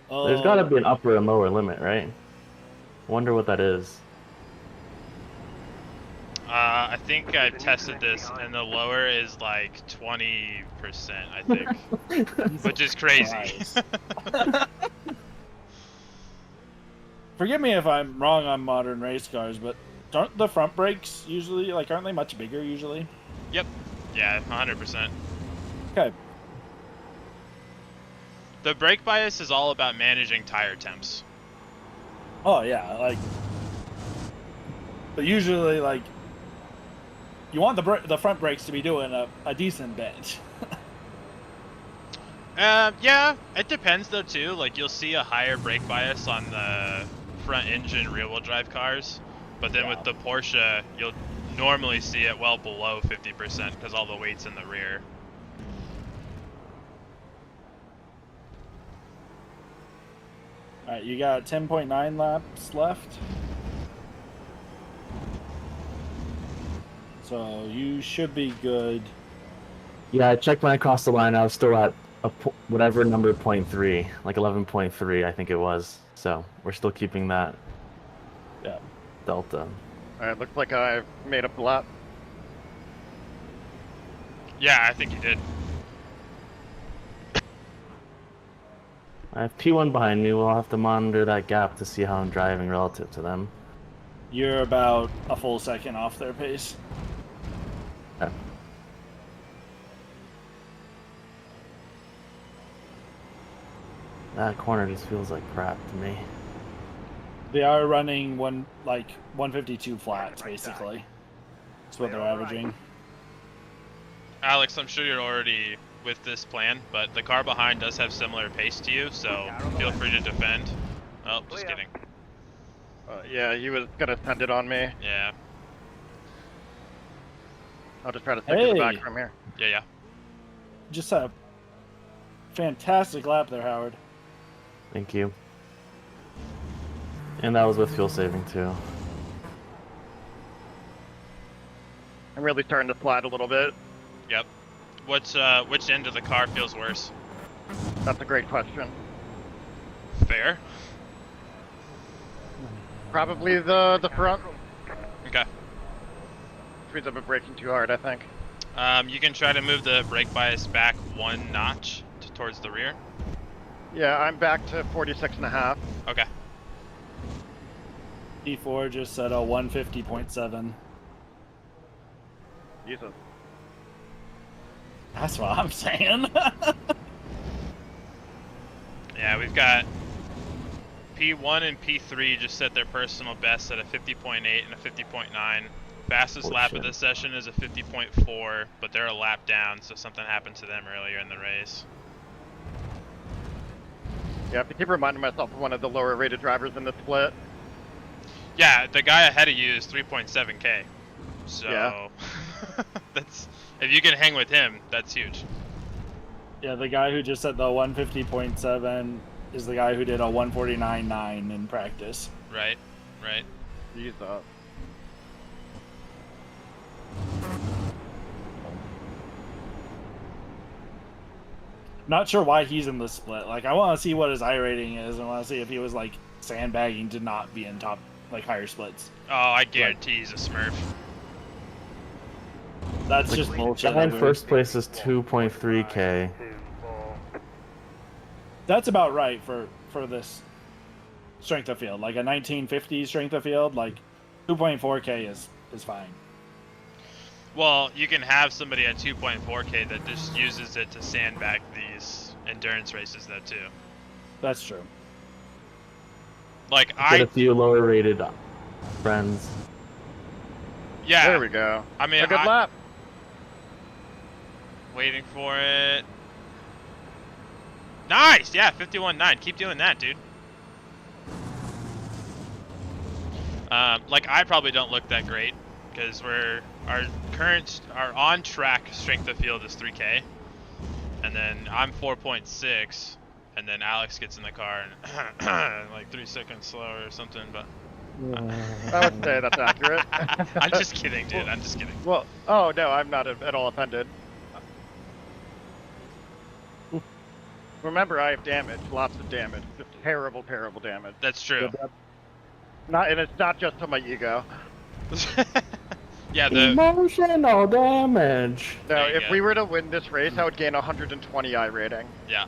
Oh. There's gotta be an upper and lower limit, right? Wonder what that is. I think I tested this, and the lower is like 20%, I think, which is crazy. Christ. Forgive me if I'm wrong on modern race cars, but aren't the front brakes usually, like, aren't they much bigger usually? Yep. Yeah, 100%. Okay. The brake bias is all about managing tire temps. Oh yeah, like, but usually, like, you want the front brakes to be doing a decent bit. Yeah, it depends though too. Like you'll see a higher brake bias on the front engine rear-wheel drive cars, but then with the Porsche, you'll normally see it well below 50% because all the weight's in the rear. All right, you got 10.9 laps left. So you should be good. Yeah, I checked when I crossed the line. I was still at whatever number 0.3, like 11.3, I think it was. So we're still keeping that delta. Alright, looks like I've made up the lap. Yeah, I think you did. I have P1 behind me. We'll have to monitor that gap to see how I'm driving relative to them. You're about a full second off their pace. Okay. That corner just feels like crap to me. They are running 152 flats, basically. That's what they're averaging. Alex, I'm sure you're already with this plan, but the car behind does have similar pace to you, so feel free to defend. Oh, just kidding. Yeah, he was gonna send it on me. Yeah. I'll just try to stick to the back Hey. from here. Yeah. Just a fantastic lap there, Howard. Thank you. And that was with fuel saving too. I'm really starting to slide a little bit. Yep. Which end of the car feels worse? That's a great question. Fair. Probably the front. Okay. Which means I've been braking too hard, I think. You can try to move the brake bias back one notch towards the rear. Yeah, I'm back to 46.5. Okay. P4 just set a 150.7. Jesus. That's what I'm saying. Yeah, we've got P1 and P3 just set their personal best at a 50.8 and a 50.9. Fastest lap of this session is a 50.4, but they're a lap down, so something happened to them earlier in the race. Yeah, I have to keep reminding myself of one of the lower rated drivers in the split. Yeah, the guy ahead of you is 3.7K. So Yeah. that's, if you can hang with him, that's huge. Yeah, the guy who just set the 150.7 is the guy who did a 149.9 in practice. Right, right. Jesus. Not sure why he's in the split. Like, I want to see what his I rating is. I want to see if he was like sandbagging to not be in top, like higher splits. Oh, I guarantee he's a smurf. That's just bullshit. Guy in first place is 2.3K. That's about right for this strength of field. Like a 1950 strength of field, like 2.4K is fine. Well, you can have somebody at 2.4K that just uses it to sandbag these endurance races, though, too. That's true. Like, Get a few lower rated friends. Yeah. There we go. I mean, a good lap. Waiting for it. Nice! Yeah, 51.9. Keep doing that, dude. Like, I probably don't look that great, because our on-track strength of field is 3K, and then I'm 4.6, and then Alex gets in the car and like 3 seconds slower or something, but... I would say that's accurate. I'm just kidding, dude. I'm just kidding. Well, oh no, I'm not at all offended. Remember, I have damage, lots of damage, just terrible, terrible damage. That's true. And it's not just to my ego. Yeah, the Emotional damage. No, There you if go. we were to win this race, I would gain 120 I rating. yeah.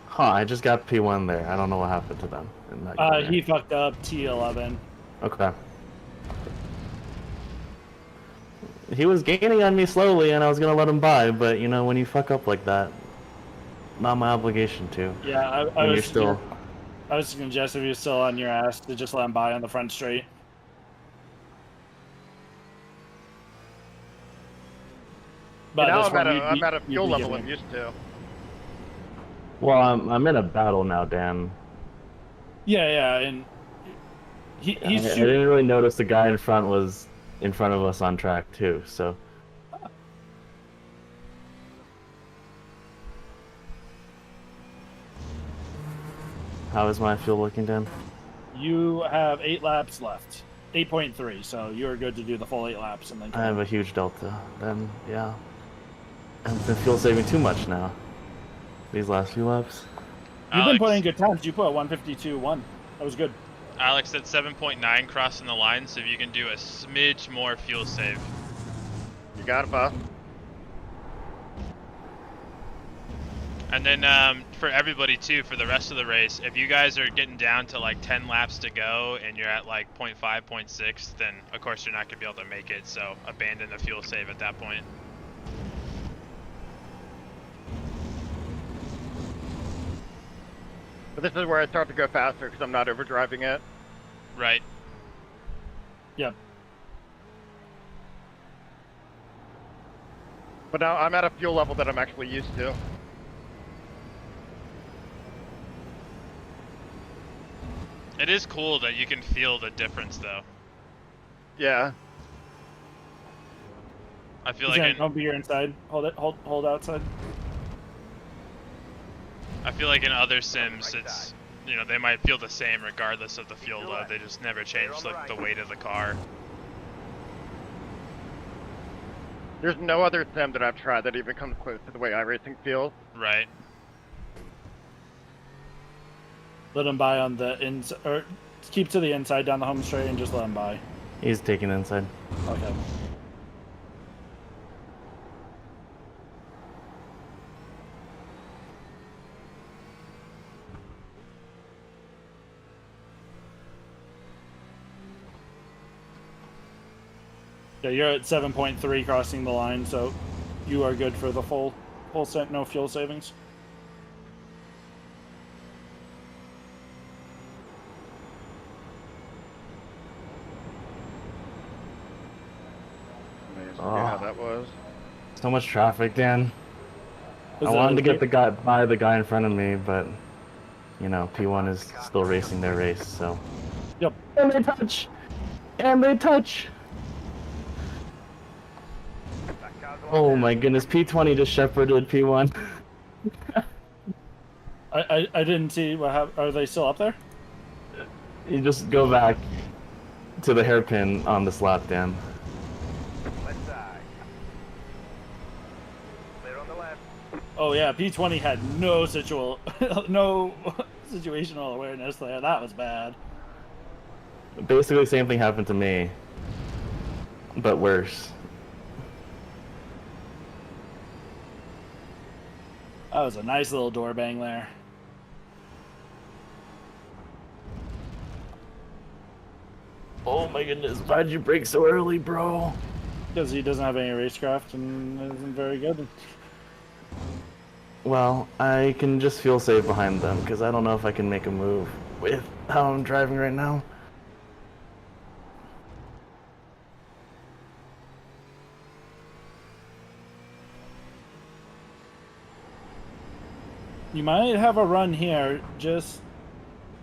Huh, I just got P1 there. I don't know what happened to them. In that corner. He fucked up T11. Okay. He was gaining on me slowly, and I was gonna let him by, but you know, when you fuck up like that, not my obligation to. Yeah, I When was you're still. I was suggest if you're still on your ass to just let him by on the front straight. But now this I'm one, at a you'd fuel be level giving I'm him- used to. Well, I'm in a battle now, Dan. Yeah, and I he's shooting. didn't really notice the guy in front was in front of us on track too. So how is my fuel looking, Dan? You have 8 laps left. 8.3, so you're good to do the full 8 laps and then I come have on. a huge delta. Then yeah, I've been fuel saving too much now. These last few laps. You've been Alex, putting good times. You put a 152.1. That was good. Alex at 7.9 crossing the line, so if you can do a smidge more fuel save. You got it, boss. And then for everybody too, for the rest of the race, if you guys are getting down to like 10 laps to go and you're at like 0.5, 0.6, then of course you're not going to be able to make it, so abandon the fuel save at that point. But this is where I start to go faster because I'm not overdriving it. Right. Yep. But now I'm at a fuel level that I'm actually used to. It is cool that you can feel the difference though. Yeah. I feel He's like gonna in, come be your inside. Hold outside. I feel like in other sims it's, you know, they might feel the same regardless of the fuel load. They just never change like the weight of the car. There's no other sim that I've tried that even comes close to the way iRacing feels. Right. Let him by on the inside, or keep to the inside down the home straight and just let him by. He's taking the inside. Okay. Yeah, you're at 7.3 crossing the line, so you are good for the full set, no fuel savings. Amazing Oh. how that was. So much traffic, Dan. Is I it wanted to get okay? the guy by the guy in front of me, but you know, P1 is still racing their race, so. Yep. And they touch! And they touch! Oh my goodness, P20 just shepherded P1. I didn't see what happened. Are they still up there? You just go back to the hairpin on this lap, Dan. Left side. Clear on the left. Oh yeah, P20 had no no situational awareness there. That was bad. Basically, the same thing happened to me, but worse. That was a nice little door bang there. Oh my goodness, why'd you brake so early, bro? Because he doesn't have any racecraft and isn't very good. Well, I can just feel safe behind them, because I don't know if I can make a move with how I'm driving right now. You might have a run here. Just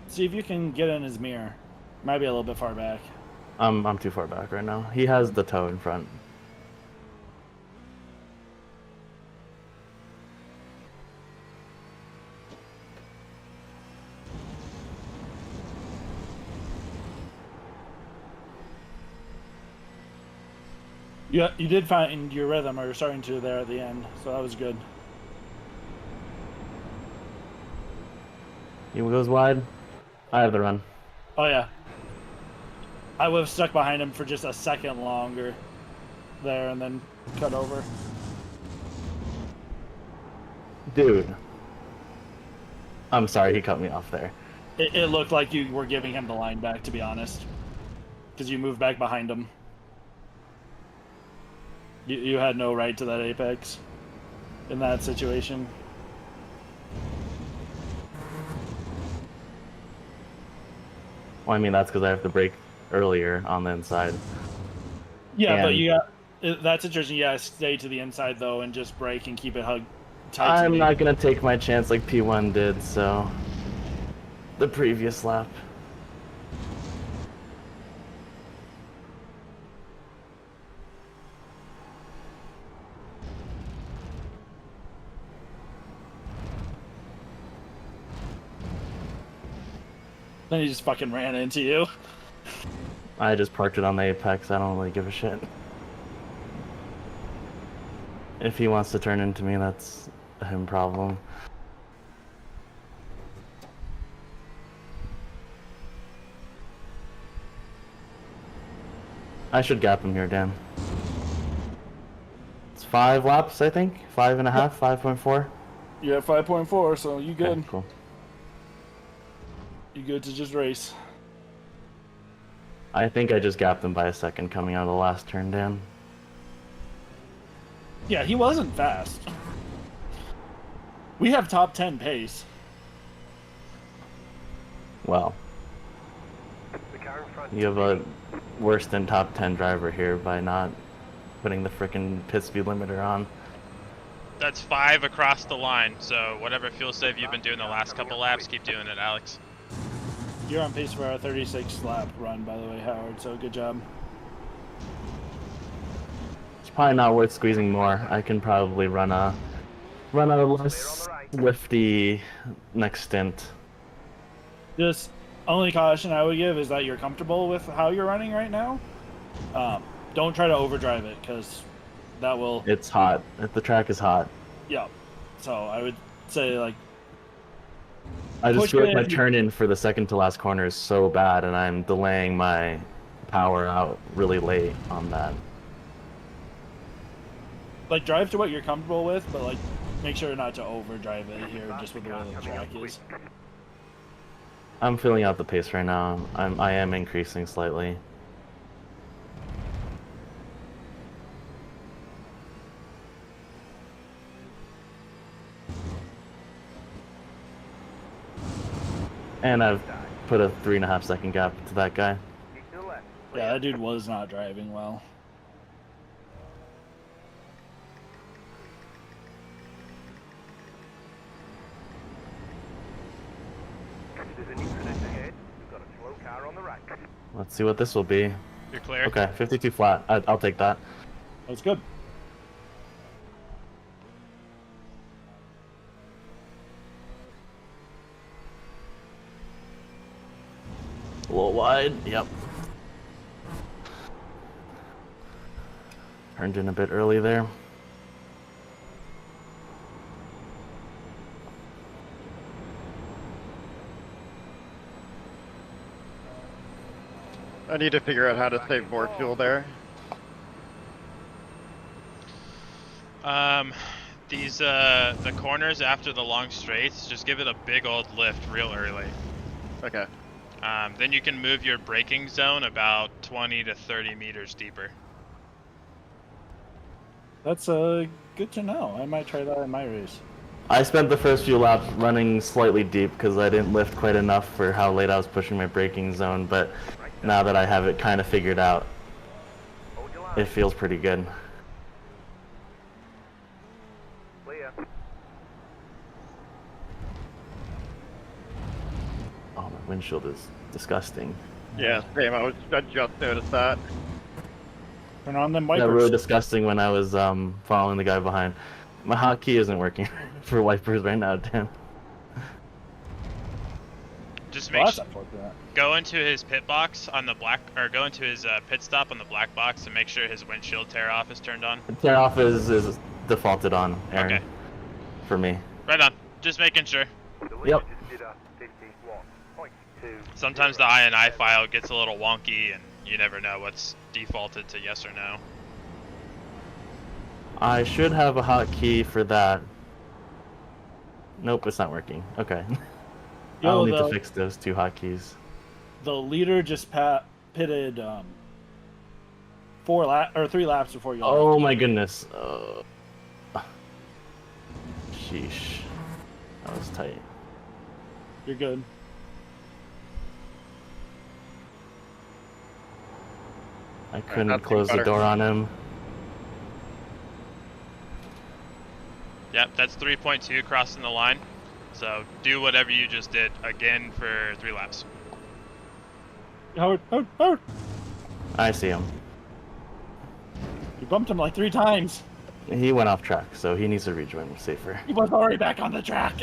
see if you can get in his mirror. Might be a little bit far back. I'm too far back right now. He has the toe in front. Yeah, you did find your rhythm, or you're starting to there at the end, so that was good. He goes wide. I have the run. Oh yeah. I would have stuck behind him for just a second longer there and then cut over. Dude. I'm sorry he cut me off there. It looked like you were giving him the line back, to be honest. Because you moved back behind him. You had no right to that apex in that situation. Well, I mean, that's because I have to brake earlier on the inside. Yeah, but And- That situation, yeah, stay to the inside though and just brake and keep it hugged tight. I'm not gonna take my chance like P1 did, so the previous lap. Then he just fucking ran into you. I just parked it on the apex. I don't really give a shit. If he wants to turn into me, that's a him problem. I should gap him here, Dan. It's 5 laps, I think. 5.5, 5.4. You're at 5.4, so you good. Okay, cool. You good to just race. I think I just gapped him by a second coming out of the last turn, Dan. Yeah, he wasn't fast. We have top 10 pace. Well, The car in front. you have a worse than top 10 driver here by not putting the frickin' pit speed limiter on. That's 5 across the line, so whatever fuel save you've been doing the last couple laps, keep doing it, Alex. You're on pace for our 36 lap run, by the way, Howard, so good job. It's probably not worth squeezing more. I can probably run a less lifty next stint. Just only caution I would give is that you're comfortable with how you're running right now. Don't try to overdrive it, because that will... It's hot. The track is hot. Yeah. So I would say, like... I just push feel like my in. turn in for the second to last corner is so bad, and I'm delaying my power out really late on that. Like, drive to what you're comfortable with, but, like, make sure not to overdrive it here, just with the way the track is. I'm filling out the pace right now. I am increasing slightly. And I've put a 3.5 second gap to that guy. Keep to the left. Yeah, that dude was not driving well. There's an incident ahead. We've got a slow car on the right. Let's see what this will be. You're clear? Okay, 52 flat. I'll take that. That's good. A little wide. Yep. Turned in a bit early there. I need to figure out how to save more fuel there. The corners after the long straights, just give it a big old lift real early. Okay. Then you can move your braking zone about 20 to 30 meters deeper. That's good to know. I might try that in my race. I spent the first few laps running slightly deep because I didn't lift quite enough for how late I was pushing my braking zone, but now that I have it kind of figured out, Hold your line. it feels pretty good. Clear. Oh, my windshield is disgusting. Yeah, same. I just noticed that. Turn on them Yeah, wipers. really disgusting when I was following the guy behind. My hotkey isn't working for wipers right now, Dan. Just Well, make that's sure, unfortunate. go into his pit box on the black, or go into his pit stop on the black box and make sure his windshield tear off is turned on. Tear off is defaulted on, Aaron. Okay. For me. Right on. Just making sure. The Yep. limit is at 51.2. Sometimes the INI file gets a little wonky and you never know what's defaulted to yes or no. I should have a hotkey for that. Nope, it's not working. Okay. I'll need to fix those 2 hotkeys. The leader just pitted 3 laps before you. Oh my goodness. Sheesh. That was tight. You're good. I couldn't that's close the better. door on him. Yep, that's 3.2 crossing the line. So do whatever you just did again for 3 laps. Howard, Howard, Howard! I see him. You bumped him like 3 times. He went off track, so he needs to rejoin safer. He was already back on the track.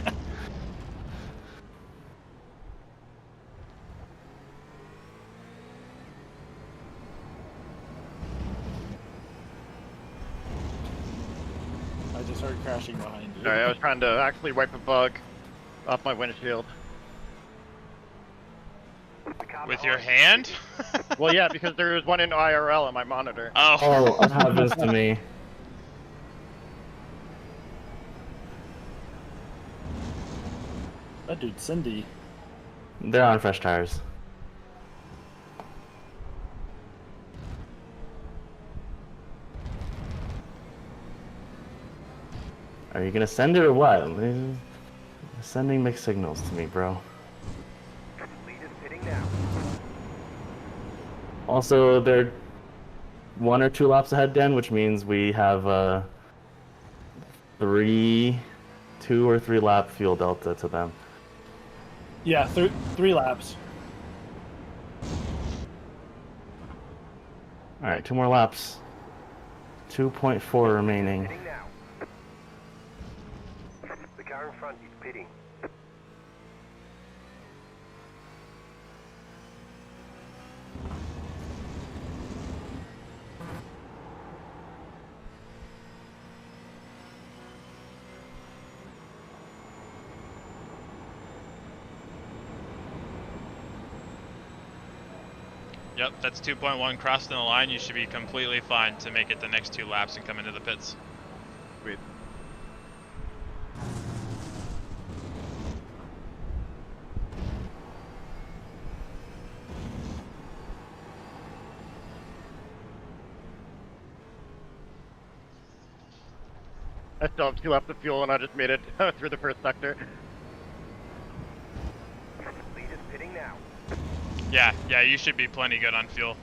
I just heard crashing behind you. Sorry, I was trying to actually wipe a bug off my windshield. With your hand? Well, yeah, because there was one in IRL on my monitor. Oh. Oh, that happens to me. That dude, Cindy. They're on fresh tires. Are you gonna send it or what? Sending mixed signals to me, bro. Lead is pitting now. Also, they're 1 or 2 laps ahead, Dan, which means we have 2 or 3 lap fuel delta to them. Yeah, 3 laps. All right, 2 more laps. 2.4 remaining. Pitting now. The car in front is pitting. Yep, that's 2.1 crossing the line. You should be completely fine to make it the next 2 laps and come into the pits. Sweet. I still have 2 laps of fuel and I just made it through the first sector. Lead is pitting now. Yeah, you should be plenty good on fuel.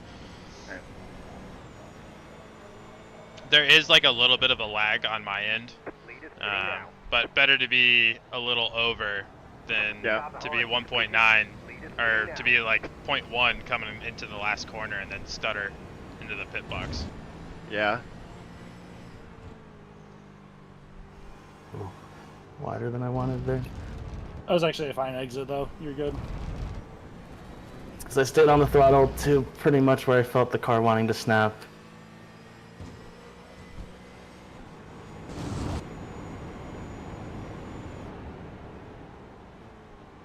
There is like a little bit of a lag on my end, Lead is pitting now. but better to be a little over than Yeah. to be 1.9 or to be like 0.1 coming into the last corner and then stutter into the pit box. Yeah. Ooh, wider than I wanted there. That was actually a fine exit, though. You're good. Because I stayed on the throttle to pretty much where I felt the car wanting to snap.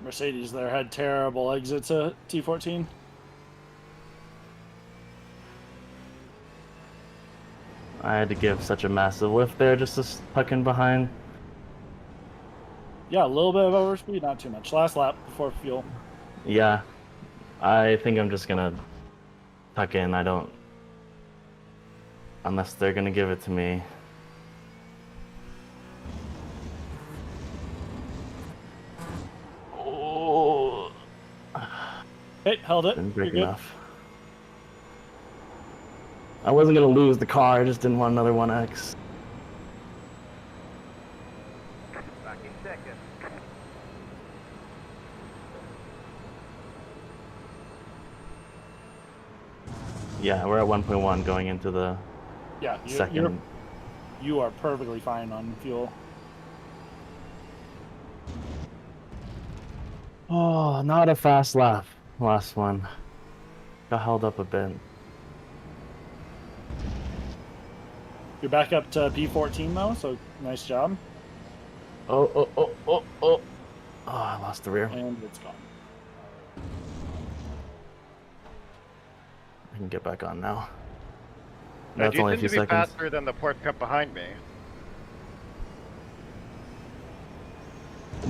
Mercedes there had terrible exits at T14. I had to give such a massive lift there just to tuck in behind. Yeah, a little bit of overspeed, not too much. Last lap before fuel. Yeah, I think I'm just gonna tuck in. I don't, unless they're gonna give it to me. Oh, Hey, held it. didn't You're break good. enough. I wasn't gonna lose the car. I just didn't want another 1X. Back in second. Yeah, we're at 1.1 going into the Yeah, second. you are perfectly fine on fuel. Oh, not a fast lap. Last one. Got held up a bit. You're back up to P14 though, so nice job. Oh. Oh, I lost the rear. And it's gone. I can get back on now. Now, That's you only a seem few to be seconds. faster than the Porsche Cup behind me.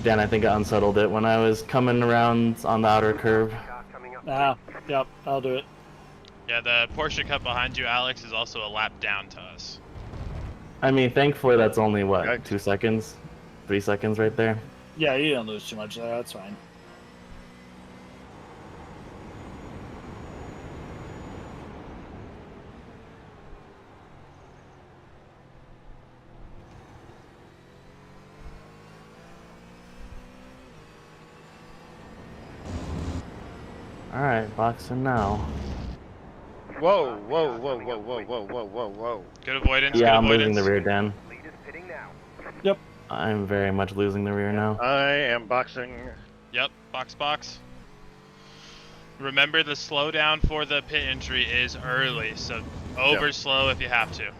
Dan, I think I unsettled it when I was coming around on the outer curve. Car coming up. Ah, yep, I'll do it. Yeah, the Porsche Cup behind you, Alex, is also a lap down to us. I mean, thankfully that's only, what, Yikes. 2 seconds? 3 seconds right there? Yeah, you didn't lose too much there, that's fine. All right, boxing now. Whoa, whoa, whoa, whoa, whoa, whoa, whoa, whoa, whoa. Good avoidance. Yeah, Good I'm losing avoidance. the rear, Dan. Lead is pitting now. Yep. I'm very much losing the rear now. I am boxing. Yep. Box. Remember, the slowdown for the pit entry is early, so over slow if you have to.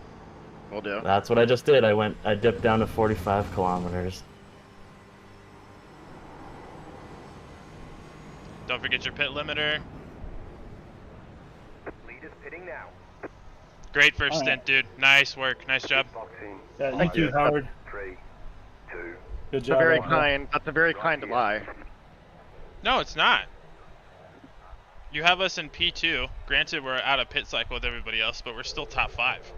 Will do. That's what I just did. I dipped down to 45 kilometers. Don't forget your pit limiter. Lead is pitting now. Great first All right. stint, dude. Nice work. Nice job. Boxing. Yeah, thank you, Howard. 3, 2. Good That's a job. very Howard. kind. That's a very kind lie. No, it's not. You have us in P2. Granted, we're out of pit cycle with everybody else, but we're still top 5.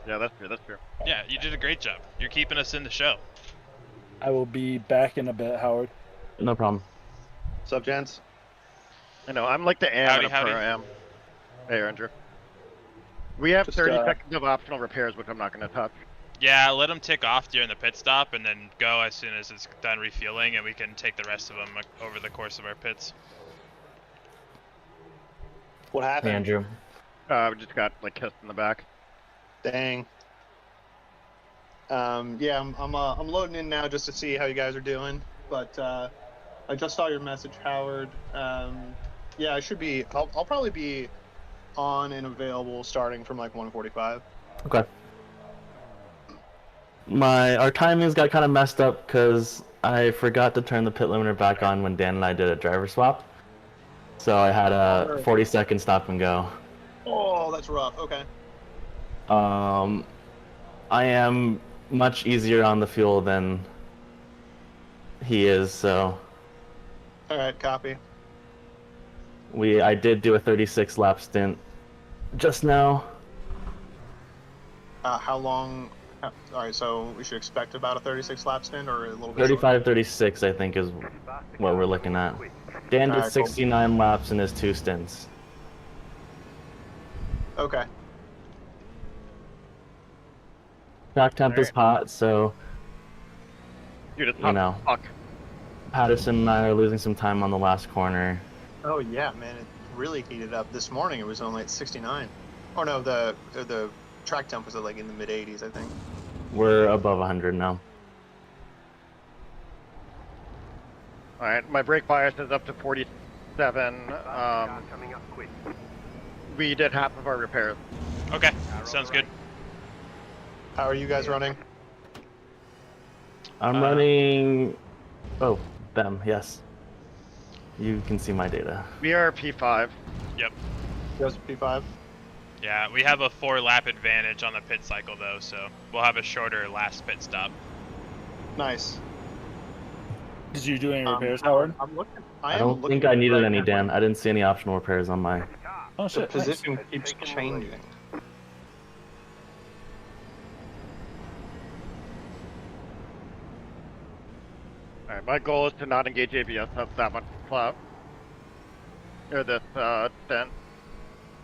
Yeah, that's true. That's true. Yeah, you did a great job. You're keeping us in the show. I will be back in a bit, Howard. No problem. What's up, gents? I know. I'm like the AM Howdy, and a pro howdy. am. Hey, Andrew. We have Just, 30 seconds of optional repairs, which I'm not going to touch. Yeah, let them tick off during the pit stop and then go as soon as it's done refueling, and we can take the rest of them over the course of our pits. What Hey, happened? Andrew. We just got like kissed in the back. Dang. Yeah, I'm loading in now just to see how you guys are doing. But I just saw your message, Howard. Yeah, I should be. I'll probably be on and available starting from like 1:45. Okay. Our timings got kind of messed up because I forgot to turn the pit limiter back on when Dan and I did a driver swap. So I had a 40-second stop and go. Oh, that's rough. Okay. I am much easier on the fuel than he is, so All right, copy. I did do a 36 lap stint just now. How long? All right, so we should expect about a 36 lap stint or a little bit. 35, 36, I think, is what we're looking at. Dan did Alright, cool. 69 laps in his 2 stints. Shorter? Okay. Track temp is hot, so Dude, it's You hot know. as fuck. Patterson and I are losing some time on the last corner. Oh yeah, man, it really heated up. This morning it was only at 69. Oh no, the track temp was at like in the mid 80s, I think. We're above 100 now. Alright, my brake bias is up to 47. Coming up quick. We did half of our repairs. Okay, sounds good. How are you guys running? I'm running... Oh, them, yes. You can see my data. We are P5. Yep. Just P5. Yeah, we have a 4-lap advantage on the pit cycle, though, so we'll have a shorter last pit stop. Nice. Did you do any repairs, Howard? I'm looking. I don't think I needed any, Dan. I didn't see any optional repairs on my... Oh The shit. position keeps changing. Alright, my goal is to not engage ABS. That's that much clout. Or this, stint.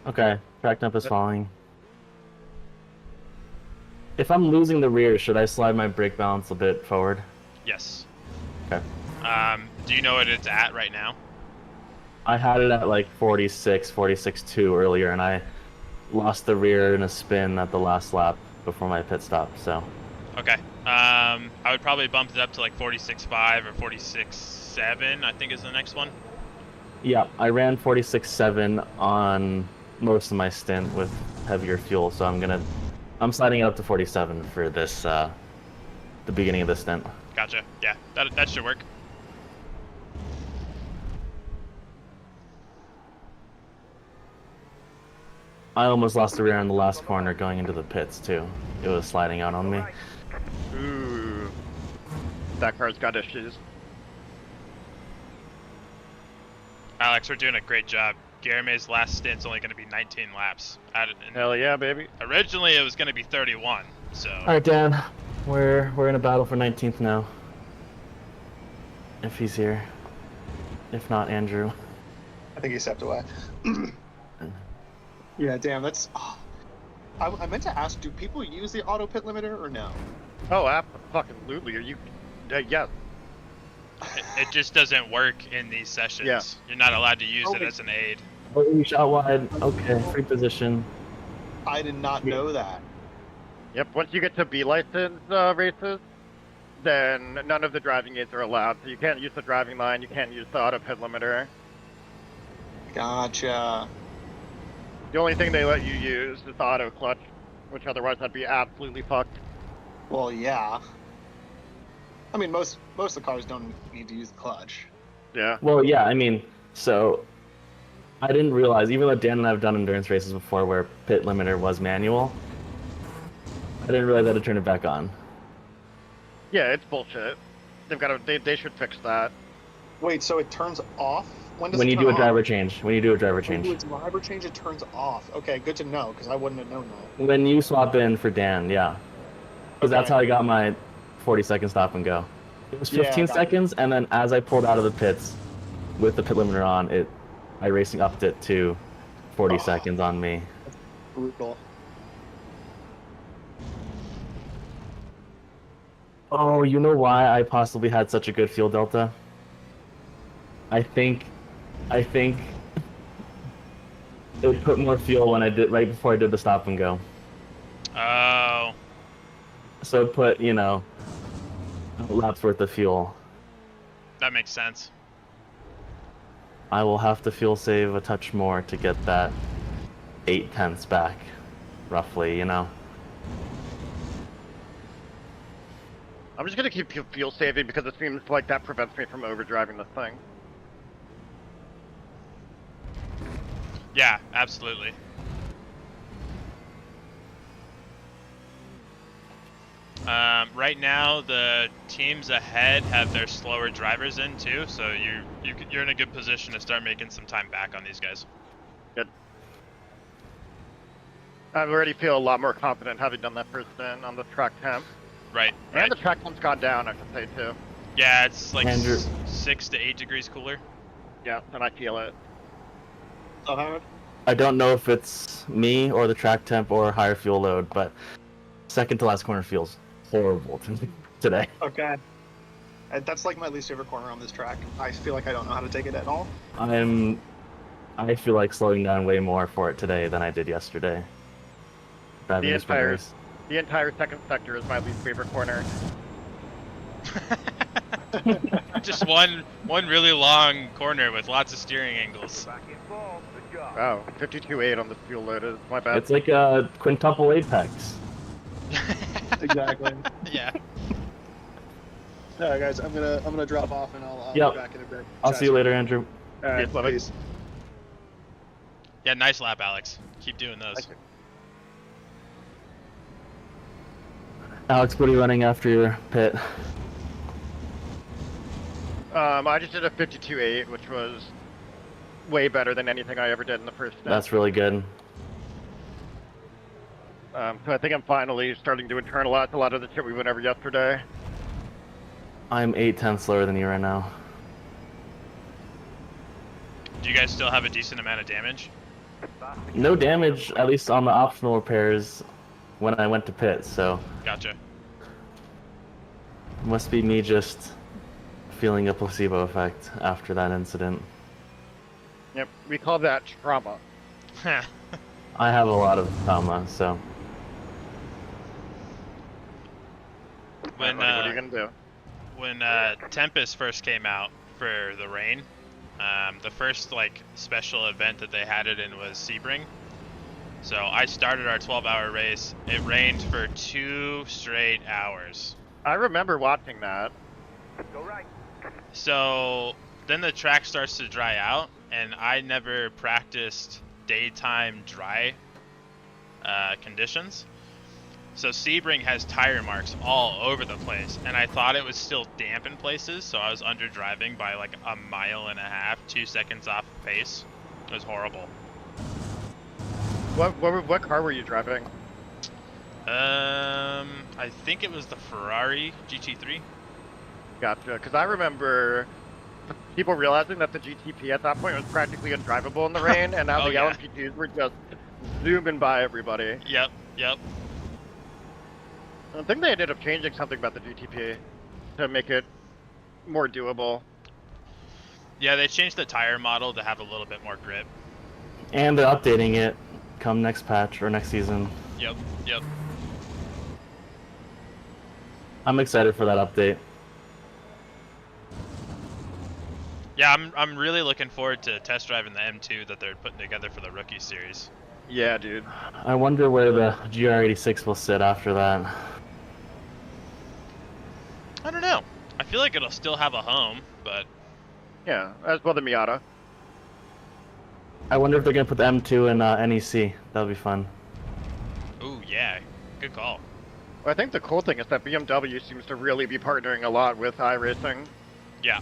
Okay, track temp is falling. If I'm losing the rear, should I slide my brake balance a bit forward? Yes. Okay. Do you know what it's at right now? I had it at like 46, 46.2 earlier, and I lost the rear in a spin at the last lap before my pit stop, so... Okay. I would probably bump it up to like 46.5 or 46.7, I think is the next one. Yeah, I ran 46.7 on most of my stint with heavier fuel, so I'm sliding it up to 47 for this, the beginning of the stint. Gotcha. Yeah, that should work. I almost lost the rear in the last corner going into the pits, too. It was sliding out on me. Ooh. That car's got issues. Alex, we're doing a great job. Guillerme's last stint's only going to be 19 laps. Hell yeah, baby. Originally, it was going to be 31, so... Alright, Dan. We're in a battle for 19th now. If he's here. If not, Andrew. I think he stepped away. Yeah, damn, that's... Oh. I meant to ask, do people use the auto pit limiter or no? Oh, absolutely. Are you... yes. It just doesn't work in these sessions. Yeah. You're not allowed to use it Oh, as an aid. Oh, we shot wide. Okay, free position. I did not know that. Yep. Once you get to B license races, then none of the driving aids are allowed. So you can't use the driving line. You can't use the auto pit limiter. Gotcha. The only thing they let you use is the auto clutch, which otherwise I'd be absolutely fucked. Well, yeah. I mean, most of the cars don't need to use the clutch. Yeah. Well, yeah, I mean, so I didn't realize, even though Dan and I have done endurance races before where pit limiter was manual, I didn't realize I had to turn it back on. Yeah, it's bullshit. They've got to. They should fix that. Wait, so it turns off? When does When it you turn do a on? driver change. When you do a driver When you change. do a driver change, it turns off. Okay, good to know, because I wouldn't have known that. When you swap in for Dan, yeah. Because that's Okay. how I got my 40-second stop and go. It was Yeah, 15 got it. seconds, and then as I pulled out of the pits with the pit limiter on, iRacing upped it to 40 seconds on me. Brutal. Oh, you know why I possibly had such a good fuel delta? I think it put more fuel when I did right before I did the stop and go. Oh, So it put, a lap's worth of fuel. that makes sense. I will have to fuel save a touch more to get that 8/10 back, roughly, I'm just gonna keep fuel saving because it seems like that prevents me from overdriving this thing. Yeah, absolutely. Right now, the teams ahead have their slower drivers in too, so you're in a good position to start making some time back on these guys. Good. I already feel a lot more confident having done that first spin on the track temp. Right. And Right. the track temp's gone down, I should say, too. Yeah, it's like Andrew. 6 to 8 degrees cooler. Yeah, and I feel it. So, Howard? I don't know if it's me or the track temp or higher fuel load, but second to last corner feels horrible today. Okay. That's like my least favorite corner on this track. I feel like I don't know how to take it at all. I feel like slowing down way more for it today than I did yesterday. Driving The the sprinters. The entire second sector is my least favorite corner. Just one really long corner with lots of steering angles. Back in ball. Good job. Oh, 52.8 on the fuel load is my bad. It's like a quintuple apex. Exactly. Yeah. All right, guys, I'm gonna drop off and I'll Yep. be back in a bit. I'll see you later, Andrew. All right, Yes, love it. peace. Yeah, nice lap, Alex. Keep doing those. Thank you. Alex, what are you running after your pit? I just did a 52.8, which was way better than anything I ever did in the first stint. That's really good. So I think I'm finally starting to internalize a lot of the shit we went over yesterday. I'm 8/10 slower than you right now. Do you guys still have a decent amount of damage? No damage, at least on the optional repairs when I went to pit, so Gotcha. must be me just feeling a placebo effect after that incident. Yep, we call that trauma. I have a lot of trauma, so When what are you gonna do? when Tempest first came out for the rain, the first like special event that they had it in was Sebring. So I started our 12-hour race. It rained for 2 straight hours. I remember watching that. Go right. So then the track starts to dry out, and I never practiced daytime dry conditions. So Sebring has tire marks all over the place, and I thought it was still damp in places, so I was under driving by like a mile and a half, 2 seconds off pace. It was horrible. What car were you driving? I think it was the Ferrari GT3. Gotcha, because I remember people realizing that the GTP at that point was practically undrivable in the rain, and now Oh, the yeah. LMP2s were just zooming by everybody. Yep. I think they ended up changing something about the GTP to make it more doable. Yeah, they changed the tire model to have a little bit more grip. And they're updating it come next patch or next season. Yep, yep. I'm excited for that update. Yeah, I'm really looking forward to test driving the M2 that they're putting together for the rookie series. Yeah, dude. I wonder where the GR86 will sit after that. I don't know. I feel like it'll still have a home, but Yeah, as well the Miata. I wonder if they're gonna put the M2 in NEC. That'll be fun. ooh, yeah, good call. I think the cool thing is that BMW seems to really be partnering a lot with iRacing. Yeah.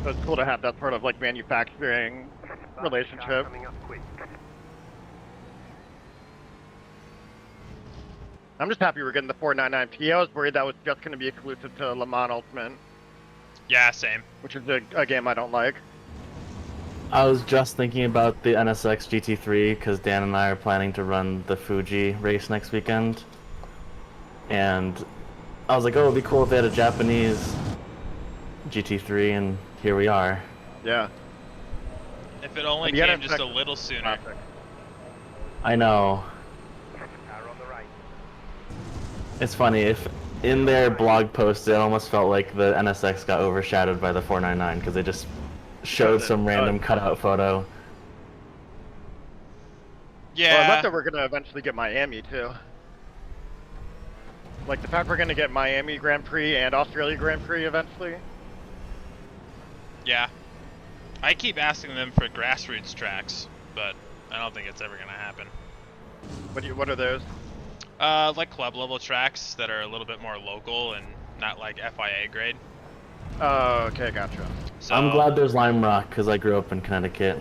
So it's cool to have that sort of like manufacturing relationship. Coming up quick. I'm just happy we're getting the 499P. I was worried that was just going to be exclusive to Le Mans Ultimate, Yeah, same. which is a game I don't like. I was just thinking about the NSX GT3 because Dan and I are planning to run the Fuji race next weekend. And I was like, oh, it'd be cool if they had a Japanese GT3, and here we are. Yeah. If it only And the came just NSX a little sooner. Classic. I know. Power on the right. It's funny, if in their blog post, it almost felt like the NSX got overshadowed by the 499 because they just showed some random cutout photo. Yeah. Well, I love that we're gonna eventually get Miami too. Like the fact we're gonna get Miami Grand Prix and Australia Grand Prix eventually. Yeah. I keep asking them for grassroots tracks, but I don't think it's ever gonna happen. What are those? Like club level tracks that are a little bit more local and not like FIA grade. Oh, okay, gotcha. So, I'm glad there's Lime Rock because I grew up in Connecticut.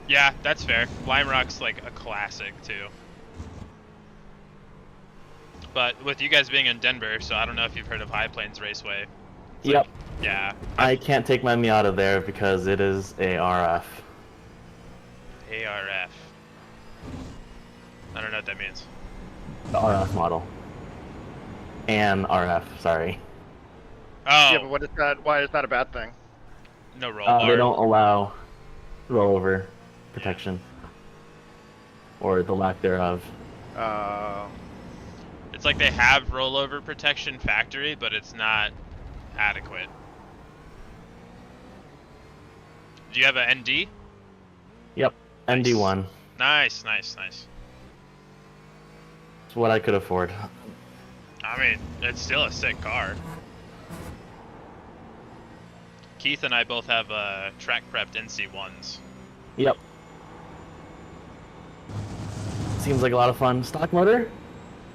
Yeah, that's fair. Lime Rock's like a classic too. But with you guys being in Denver, so I don't know if you've heard of High Plains Raceway. It's Yep. like- yeah. I can't take my Miata there because it is a RF. ARF. I don't know what that means. The RF model. And RF, sorry. Oh, Yeah, but what is that? Why is that a bad thing? no roll They bar. don't allow rollover protection. Or the lack thereof. It's like they have rollover protection factory, but it's not adequate. Do you have an ND? Yep, MD1. Nice, nice, nice. It's what I could afford. I mean, it's still a sick car. Keith and I both have track prepped NC1s. Yep. Seems like a lot of fun. Stock motor?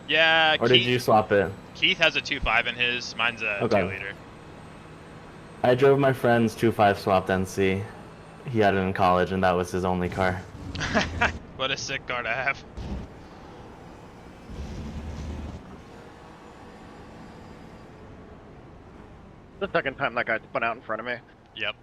Yeah, Or Keith, did you swap it? Keith has a 2.5 in his. Mine's a Okay. 2-liter. I drove my friend's 2.5 swapped NC. He had it in college, and that was his only car. What a sick car to have. The second time that guy spun out in front of me. Yep.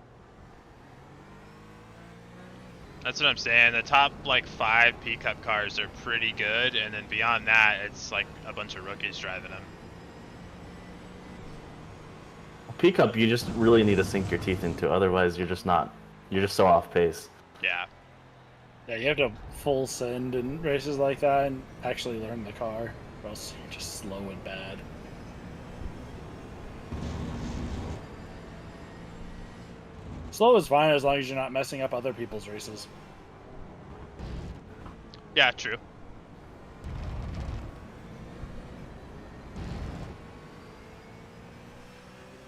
That's what I'm saying. The top like 5 P-Cup cars are pretty good, and then beyond that, it's like a bunch of rookies driving them. Pickup, you just really need to sink your teeth into. Otherwise, you're just so off pace. Yeah. Yeah, you have to full send in races like that and actually learn the car, or else you're just slow and bad. Slow is fine as long as you're not messing up other people's races. Yeah, true.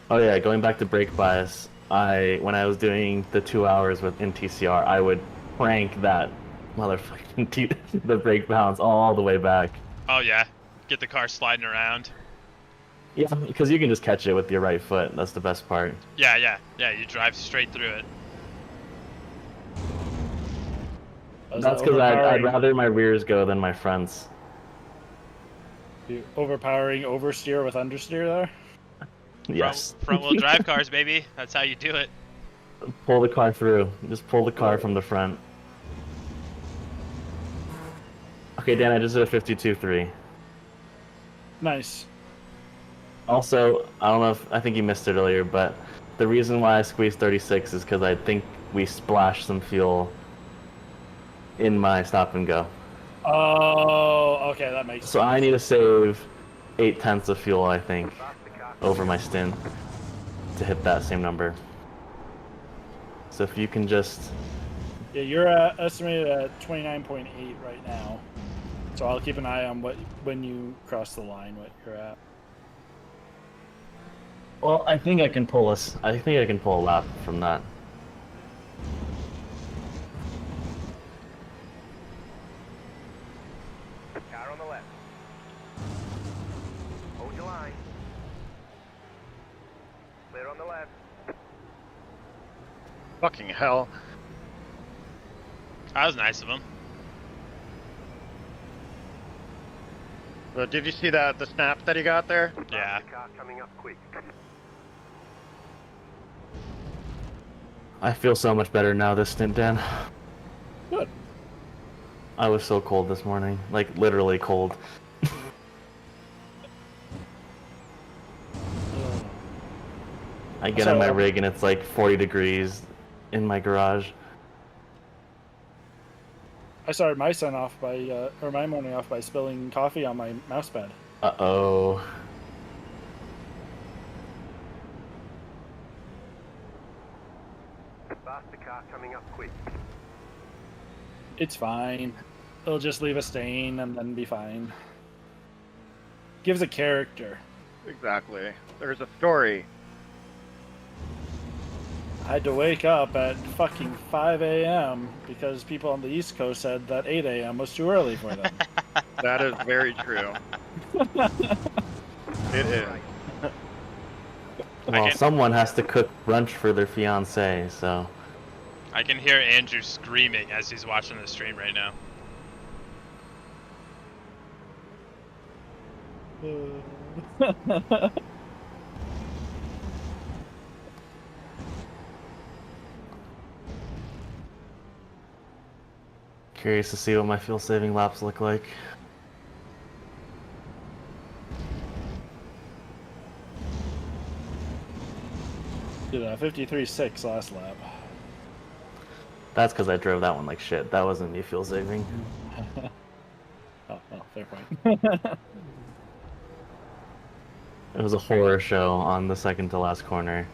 Oh yeah, going back to brake bias, when I was doing the 2 hours with NTCR, I would crank that motherfucking the brake balance all the way back. Oh yeah. Get the car sliding around. Yeah, because you can just catch it with your right foot. That's the best part. Yeah, yeah, yeah. You drive straight through it. That's because I'd rather my rears go than my fronts. You overpowering oversteer with understeer there. Yes. Front wheel drive cars, baby. That's how you do it. Pull the car through. Just pull the car from the front. Okay, Dan, I just did a 52.3. Nice. Also, I don't know if I think you missed it earlier, but the reason why I squeezed 36 is because I think we splashed some fuel in my stop and go. Oh, okay, that makes sense. So I need to save 0.8 of fuel, I think, over my stint to hit that same number. So if you can just... Yeah, you're estimated at 29.8 right now. So I'll keep an eye on when you cross the line, what you're at. Well, I think I can pull a lap from that. Car on the left. Hold your line. Clear on the left. Fucking hell. That was nice of him. Did you see the snap that he got there? Yeah. The car coming up quick. I feel so much better now this stint, Dan. Good. I was so cold this morning. Like, literally cold. I get in my rig and it's like 40 degrees in my garage. I started my son off by, or my morning off by spilling coffee on my mouse pad. Uh-oh. Faster car coming up quick. It's fine. It'll just leave a stain and then be fine. Gives a character. Exactly. There's a story. I had to wake up at fucking 5 a.m. because people on the East Coast said that 8 a.m. was too early for them. That is very true. It is. Well, someone has to cook brunch for their fiance, so... I can hear Andrew screaming as he's watching the stream right now. Curious to see what my fuel-saving laps look like. Did a 53.6 last lap. That's because I drove that one like shit. That wasn't me fuel-saving. Oh, fair point. It was a horror show on the second to last corner.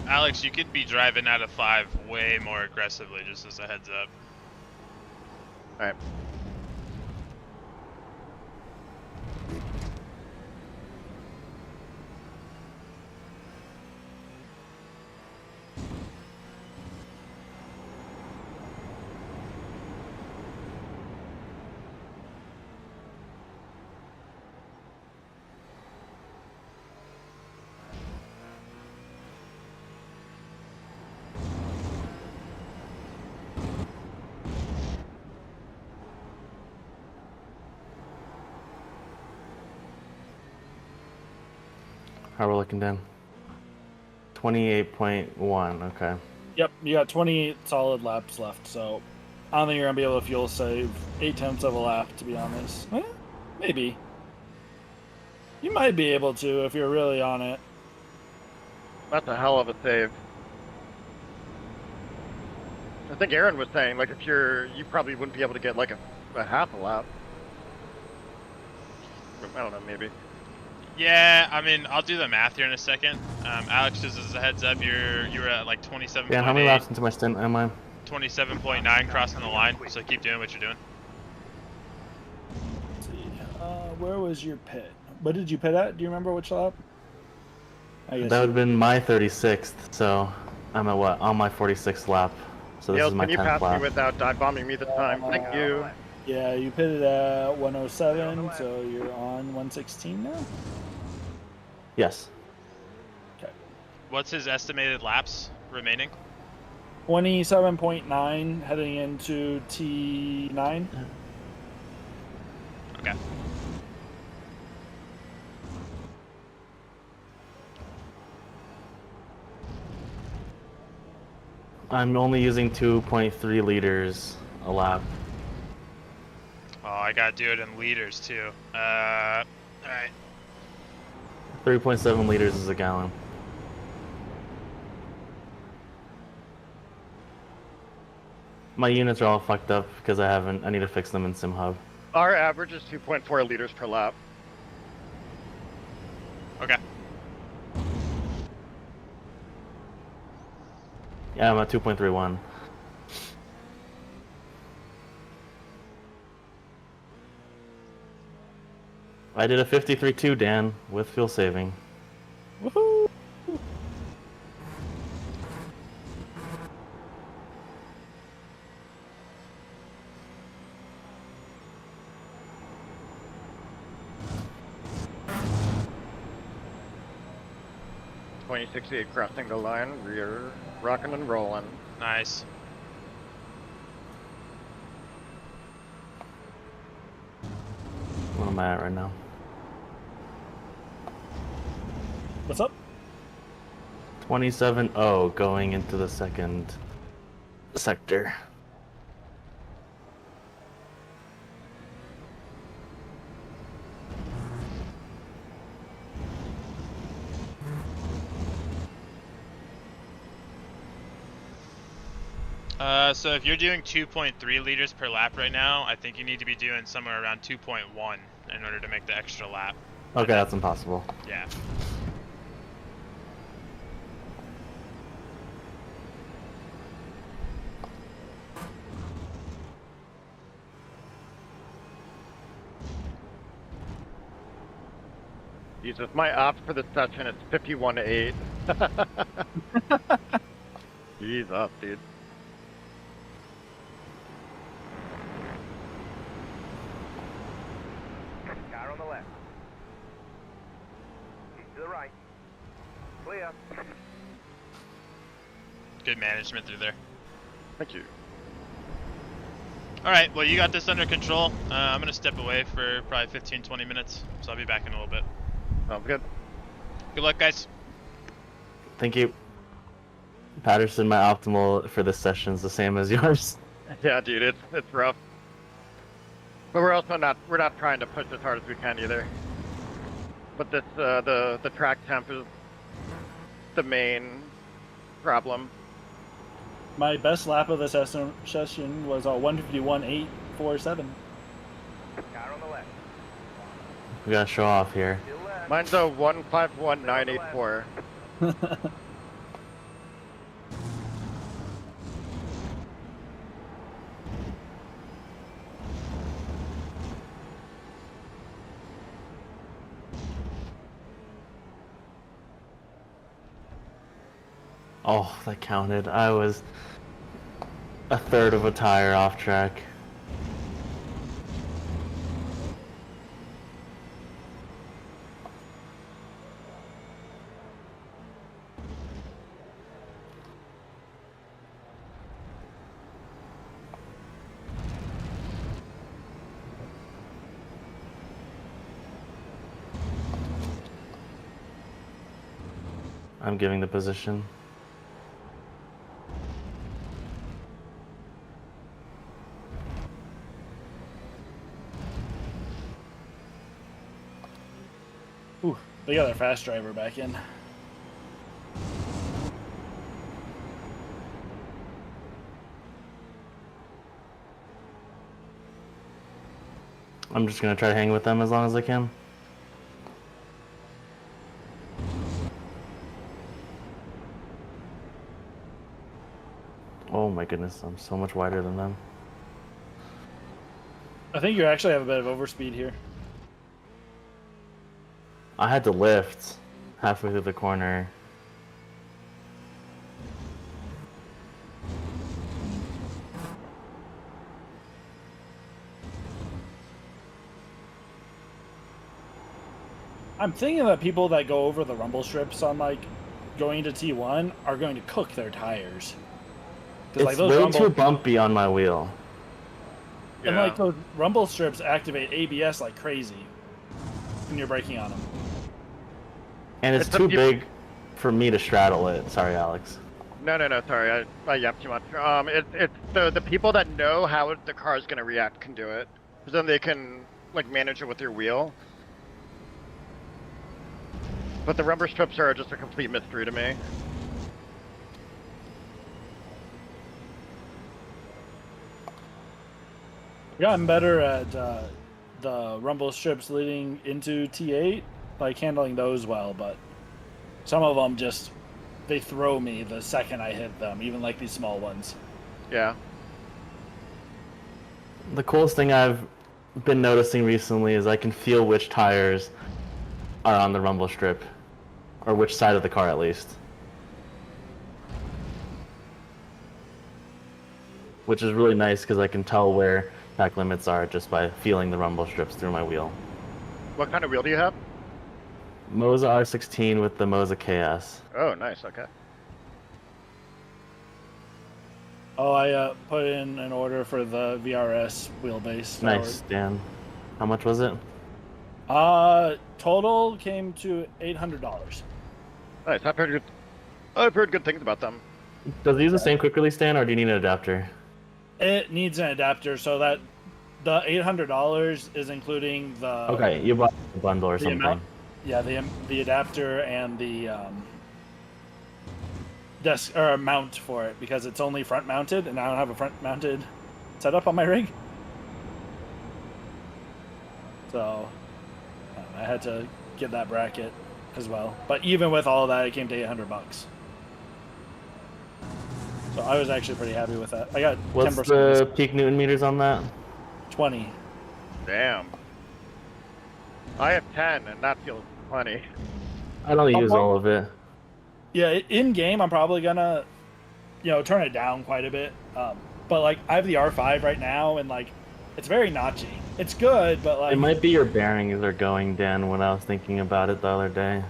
Alex, you could be driving out of 5 way more aggressively, just as a heads up. Alright. How we're looking, Dan? 28.1, okay. Yep, you got 28 solid laps left, so I don't think you're going to be able to fuel save 0.8 of a lap, to be honest. Maybe. You might be able to if you're really on it. That's a hell of a save. I think Aaron was saying, like, if you probably wouldn't be able to get, like, a half a lap. I don't know, maybe. Yeah, I mean, I'll do the math here in a second. Alex, just as a heads up, you were at like 27.8. Yeah, how many laps into my stint am I? 27.9 crossing the line, so keep doing what you're doing. Let's see. Where was your pit? What did you pit at? Do you remember which lap? That would have been my 36th, so I'm at what? On my 46th lap. So this Yale, is my can you 10th pass lap. me without dive bombing me this time? Thank you. Yeah, you pitted at 107, so you're on 116 now? Yes. Okay. What's his estimated laps remaining? 27.9 heading into T9. Okay. I'm only using 2.3 liters a lap. Oh, I gotta do it in liters too. Alright. 3.7 liters is a gallon. My units are all fucked up because I need to fix them in SimHub. Our average is 2.4 liters per lap. Okay. Yeah, I'm at 2.31. I did a 53.2, Dan, with fuel saving. Woohoo! 2068 crossing the line, rear, rocking and rolling. Nice. What am I at right now? What's up? 27.0 going into the second sector. So if you're doing 2.3 liters per lap right now, I think you need to be doing somewhere around 2.1 in order to make the extra lap. Okay, that's impossible. Yeah. Jesus, my ops for the session is 51.8. Jesus, dude. Car on the left. Keep to the right. Clear. Good management through there. Thank you. Alright, well, you got this under control. I'm going to step away for probably 15-20 minutes, so I'll be back in a little bit. Sounds good. Good luck, guys. Thank you. Patterson, my optimal for this session is the same as yours. Yeah, dude, it's rough. But we're also not trying to push as hard as we can either. But this the track temp is the main problem. My best lap of the session was 151.847. Car on the left. We gotta show off here. Still left. Mine's a 151.984. Oh, that counted. I was a third of a tire off track. I'm giving the position. Ooh, they got their fast driver back in. I'm just gonna try to hang with them as long as I can. Oh my goodness, I'm so much wider than them. I think you actually have a bit of overspeed here. I had to lift halfway through the corner. I'm thinking that people that go over the rumble strips on like going to T1 are going to cook their tires. 'Cause, It's like, those way rumble, too bumpy on my wheel. and Yeah. like those rumble strips activate ABS like crazy when you're braking on them. And it's It's a too few- big for me to straddle it. Sorry, Alex. No. Sorry, I yapped too much. It's the people that know how the car is gonna react can do it, because then they can like manage it with their wheel. But the rubber strips are just a complete mystery to me. Yeah, I'm better at the rumble strips leading into T8, like handling those well, but some of them just, they throw me the second I hit them, even like these small ones. Yeah. The coolest thing I've been noticing recently is I can feel which tires are on the rumble strip, or which side of the car at least. Which is really nice because I can tell where back limits are just by feeling the rumble strips through my wheel. What kind of wheel do you have? Moza R16 with the Moza KS. Oh, nice. Okay. Oh, I put in an order for the VRS wheelbase. Nice, Dan. How much was it? Total came to $800. Nice. I've heard good things about them. Does it use the same quick release, Dan, or do you need an adapter? It needs an adapter, so that the $800 is including the Okay, you bought a bundle or the something. amount, yeah, the adapter and the desk or mount for it, because it's only front mounted, and I don't have a front mounted setup on my rig. So I had to get that bracket as well. But even with all of that, it came to $800. So I was actually pretty happy with that. I got 10%. What's the peak Newton meters on that? 20. Damn. I have 10, and that feels plenty. I don't use all of it. Yeah, in game, I'm probably gonna, turn it down quite a bit. But like, I have the R5 right now, and like, it's very notchy. It's good, but like, It might be your bearings are going, Dan, when I was thinking about it the other day.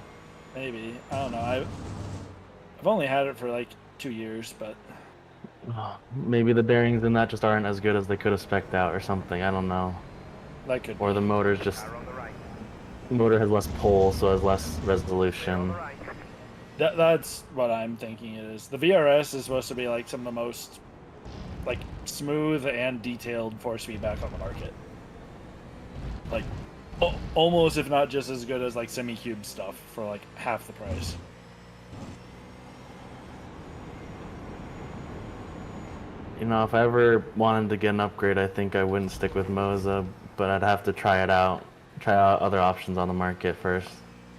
maybe, I don't know. I've only had it for like 2 years, but Maybe the bearings in that just aren't as good as they could have spec'd out or something. I don't know. that could. Or the motor's just... Car on the right. The motor has less pull, so has less resolution. Right. That's what I'm thinking it is. The VRS is supposed to be like some of the most like smooth and detailed force feedback on the market. Like almost, if not just as good as like semi-cube stuff for like half the price. You know, if I ever wanted to get an upgrade, I think I wouldn't stick with Moza, but I'd have to try it out. Try out other options on the market first.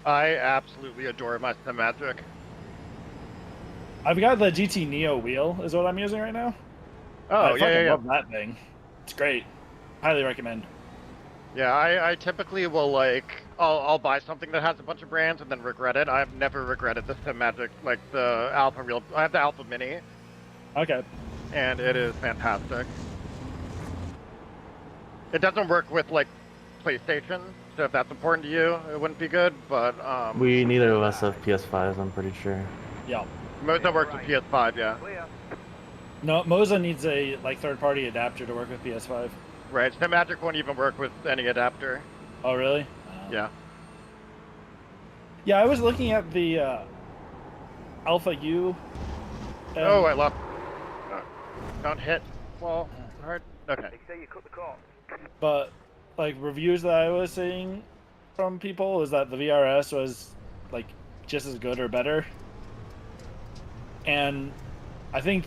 I absolutely adore my Magic. I've got the GT Neo wheel is what I'm using right now. Oh, I yeah. love that thing. It's great. Highly recommend. Yeah, I typically will I'll buy something that has a bunch of brands and then regret it. I've never regretted the Magic, like the Alpha Real. I have the Alpha Mini, Okay. and it is fantastic. It doesn't work with like PlayStation, so if that's important to you, it wouldn't be good. But We neither of us have PS5s, I'm pretty sure. Yeah. Moza works with PS5, yeah. Clear. No, Moza needs a like third-party adapter to work with PS5. Right, Magic won't even work with any adapter. Oh, really? Yeah. Yeah, I was looking at the Alpha U. Oh, I love. Don't hit wall hard. Okay. They say you cut the cord. But like reviews that I was seeing from people is that the VRS was like just as good or better, and I think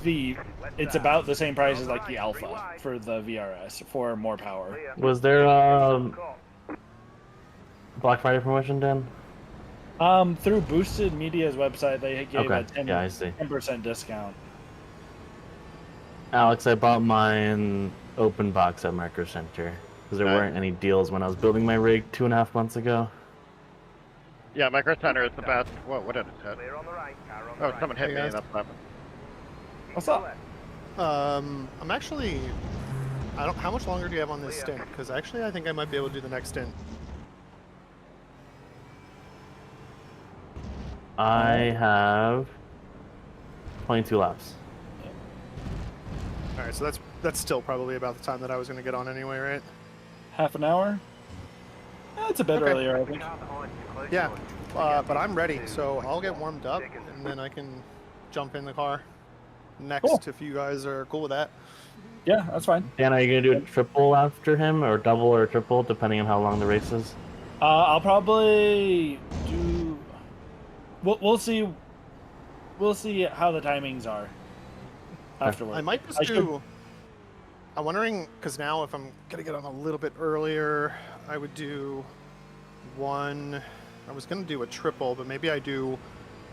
it's about the same price as like the Alpha for the VRS for more power. Clear. Was there Cord. Black Friday promotion, Dan? Through Boosted Media's website, they gave Okay, a yeah, I see. 10% discount. Alex, I bought mine open box at Micro Center because there Nice. weren't any deals when I was building my rig 2.5 months ago. Yeah, Micro Center is the best. Whoa, what did it hit? Clear on the right. Car on the Oh, right. someone hit Hey, me. guys. That's what happened. What's up? I'm actually. I don't. How much longer do you have on this stint? Because actually, I think I might be able to do the next stint. I have 22 laps. All right, so that's still probably about the time that I was going to get on anyway, right? Half an hour? It's a bit Okay. earlier, I think. Car behind you. Close Yeah, your doors. but I'm ready, so I'll get warmed up and then I can jump in the car. next Cool. if you guys are cool with that. Yeah, that's fine. Dan, are you gonna do a triple after him, or double or triple, depending on how long the race is? I'll probably do. We'll see. We'll see how the timings are afterwards. I might just do. I'm wondering because now if I'm gonna get on a little bit earlier, I would do one. I was gonna do a triple, but maybe I do.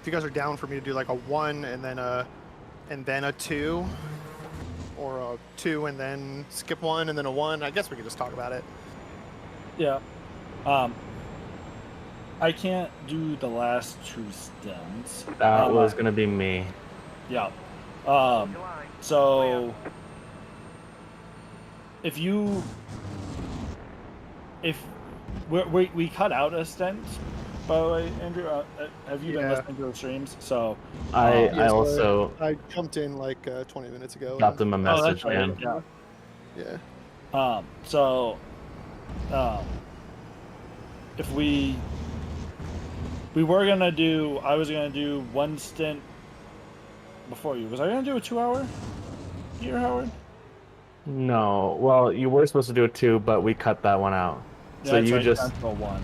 If you guys are down for me to do like a 1 and then a 2, or a 2 and then skip 1 and then a 1. I guess we could just talk about it. Yeah. I can't do the last 2 stints. That was gonna be me. Yeah. So if we cut out a stint, by the way, Andrew, have you been listening to the streams? So I Yes, also I jumped in like 20 minutes ago. got them a message, right. man. Yeah. Yeah. If we were gonna do, I was gonna do 1 stint before you. Was I gonna do a 2-hour here, Howard? No, well, you were supposed to do it 2, but we cut that one out. Yeah, So that's you right, just down to a 1.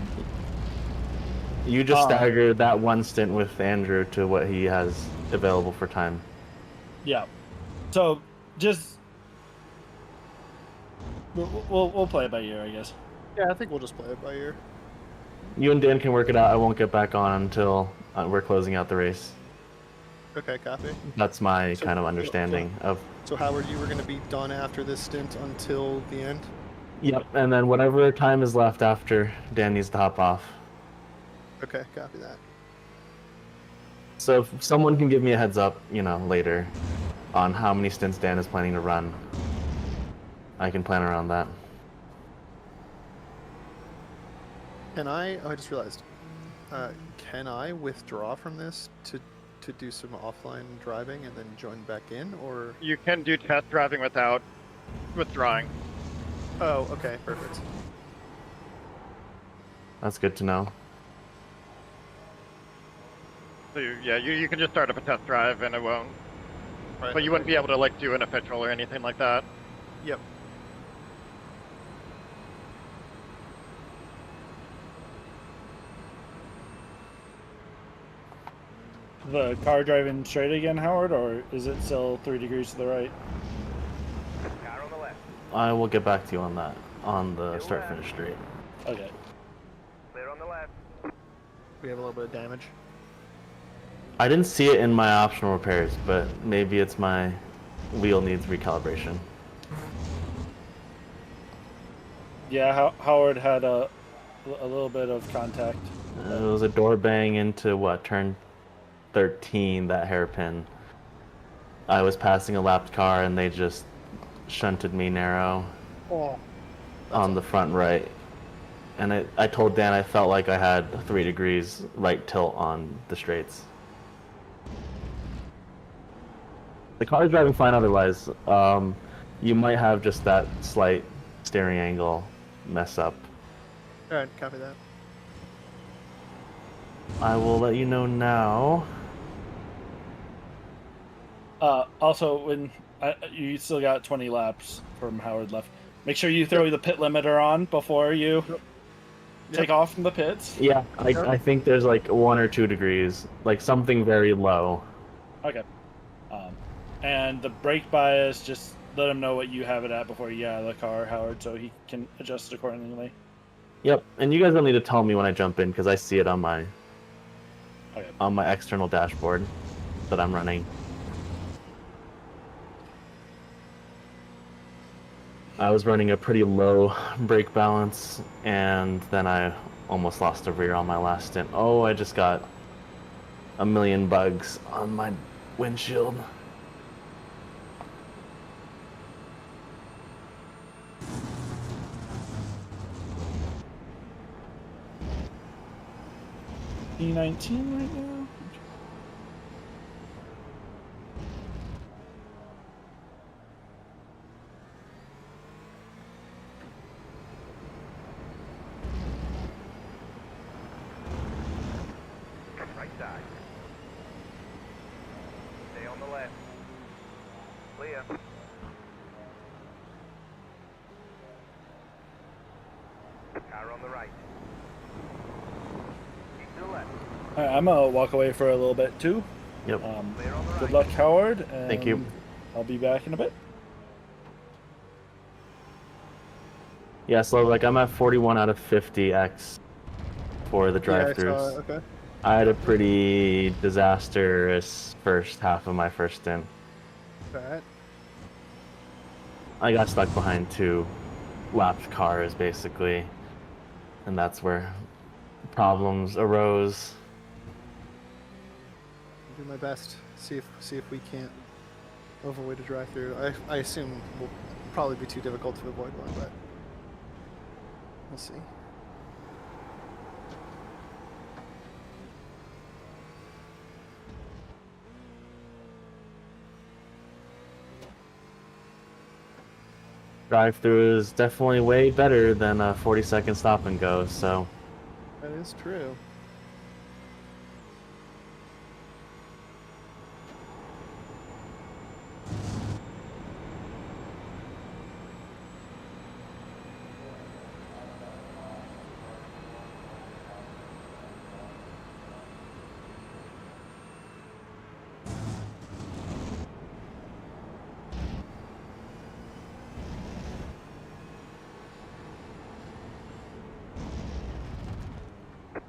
you just staggered that 1 stint with Andrew to what he has available for time. Yeah. So just we'll play it by ear, I guess. Yeah, I think we'll just play it by ear. You and Dan can work it out. I won't get back on until we're closing out the race. Okay, copy. That's my kind of understanding of. So Howard, you were going to be done after this stint until the end? Yep, and then whatever time is left after, Dan needs to hop off. Okay, copy that. So if someone can give me a heads up, later, on how many stints Dan is planning to run, I can plan around that. Can I? Oh, I just realized. Can I withdraw from this to do some offline driving and then join back in, or? You can do test driving without withdrawing. Oh, okay, perfect. That's good to know. So you can just start up a test drive and it won't. Right. But you wouldn't be able to like do an official or anything like that. Yep. The car driving straight again, Howard, or is it still 3 degrees to the right? Car on the left. I will get back to you on that, on the start-finish straight. Okay. Clear on the left. We have a little bit of damage. I didn't see it in my optional repairs, but maybe it's my wheel needs recalibration. Yeah, Howard had a little bit of contact. It was a door bang into turn 13, that hairpin. I was passing a lapped car and they just shunted me narrow on the front right. And I told Dan I felt like I had 3 degrees right tilt on the straights. The car's driving fine otherwise. You might have just that slight steering angle mess up. Alright, copy that. I will let you know now. Also, when you still got 20 laps from Howard left, make sure you throw the pit limiter on before you take off from the pits. Yeah, I think there's like 1 or 2 degrees, like something very low. Okay. And the brake bias, just let him know what you have it at before you get out of the car, Howard, so he can adjust it accordingly. Yep, and you guys don't need to tell me when I jump in because I see it on my external dashboard that I'm running. I was running a pretty low brake balance, and then I almost lost a rear on my last stint. Oh, I just got a million bugs on my windshield. E19 right now? Right side. Stay on the left. Clear. Car on the right. Keep to the left. Alright, I'm gonna walk away for a little bit too. Yep. Clear on the right. Good luck, Howard. And Thank you. I'll be back in a bit. Yeah, so like I'm at 41 out of 50x for the drive-throughs. Okay. I had a pretty disastrous first half of my first stint. Alright. I got stuck behind 2 lapped cars basically, and that's where problems arose. I'll do my best. See if we can't avoid a drive-through. I assume will probably be too difficult to avoid one, but we'll see. Drive-through is definitely way better than a 40-second stop and go, so That is true.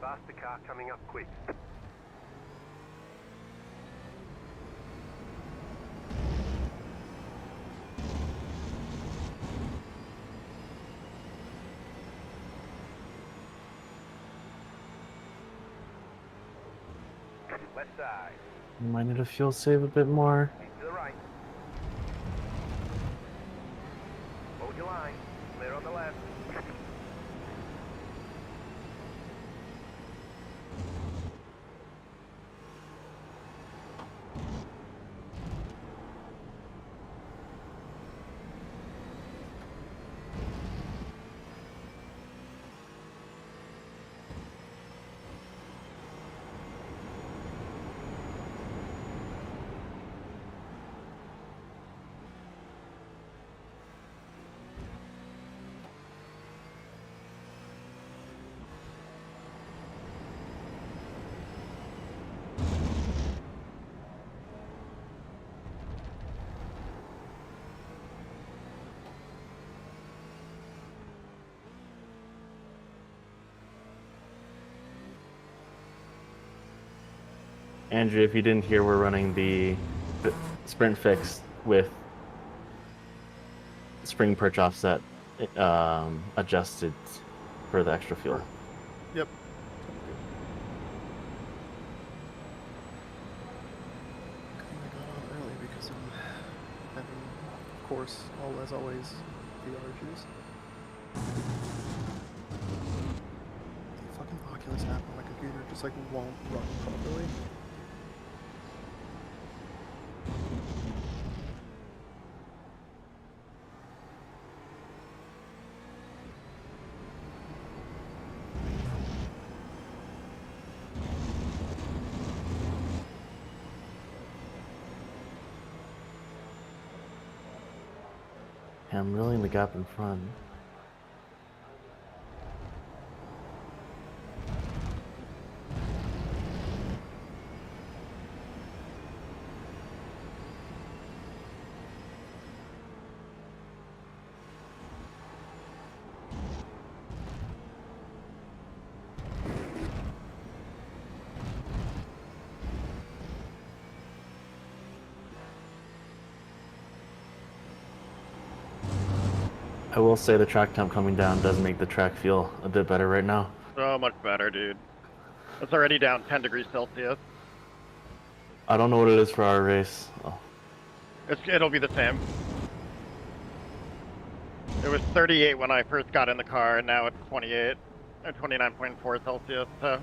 Faster car coming up quick. Left side. might need to fuel save a bit more. Keep to the right. Hold your line. Clear on the left. Andrew, if you didn't hear, we're running the sprint fix with spring perch offset adjusted for the extra fuel. Yep. I got on early because I'm having, of course, as always, VR issues. The fucking Oculus app on my computer just like won't run properly. Yeah, I'm really in the gap in front. I will say the track temp coming down does make the track feel a bit better right now. So much better, dude. It's already down 10 degrees Celsius. I don't know what it is for our race. Oh. It'll be the same. It was 38 when I first got in the car, and now it's 28, or 29.4 Celsius, so it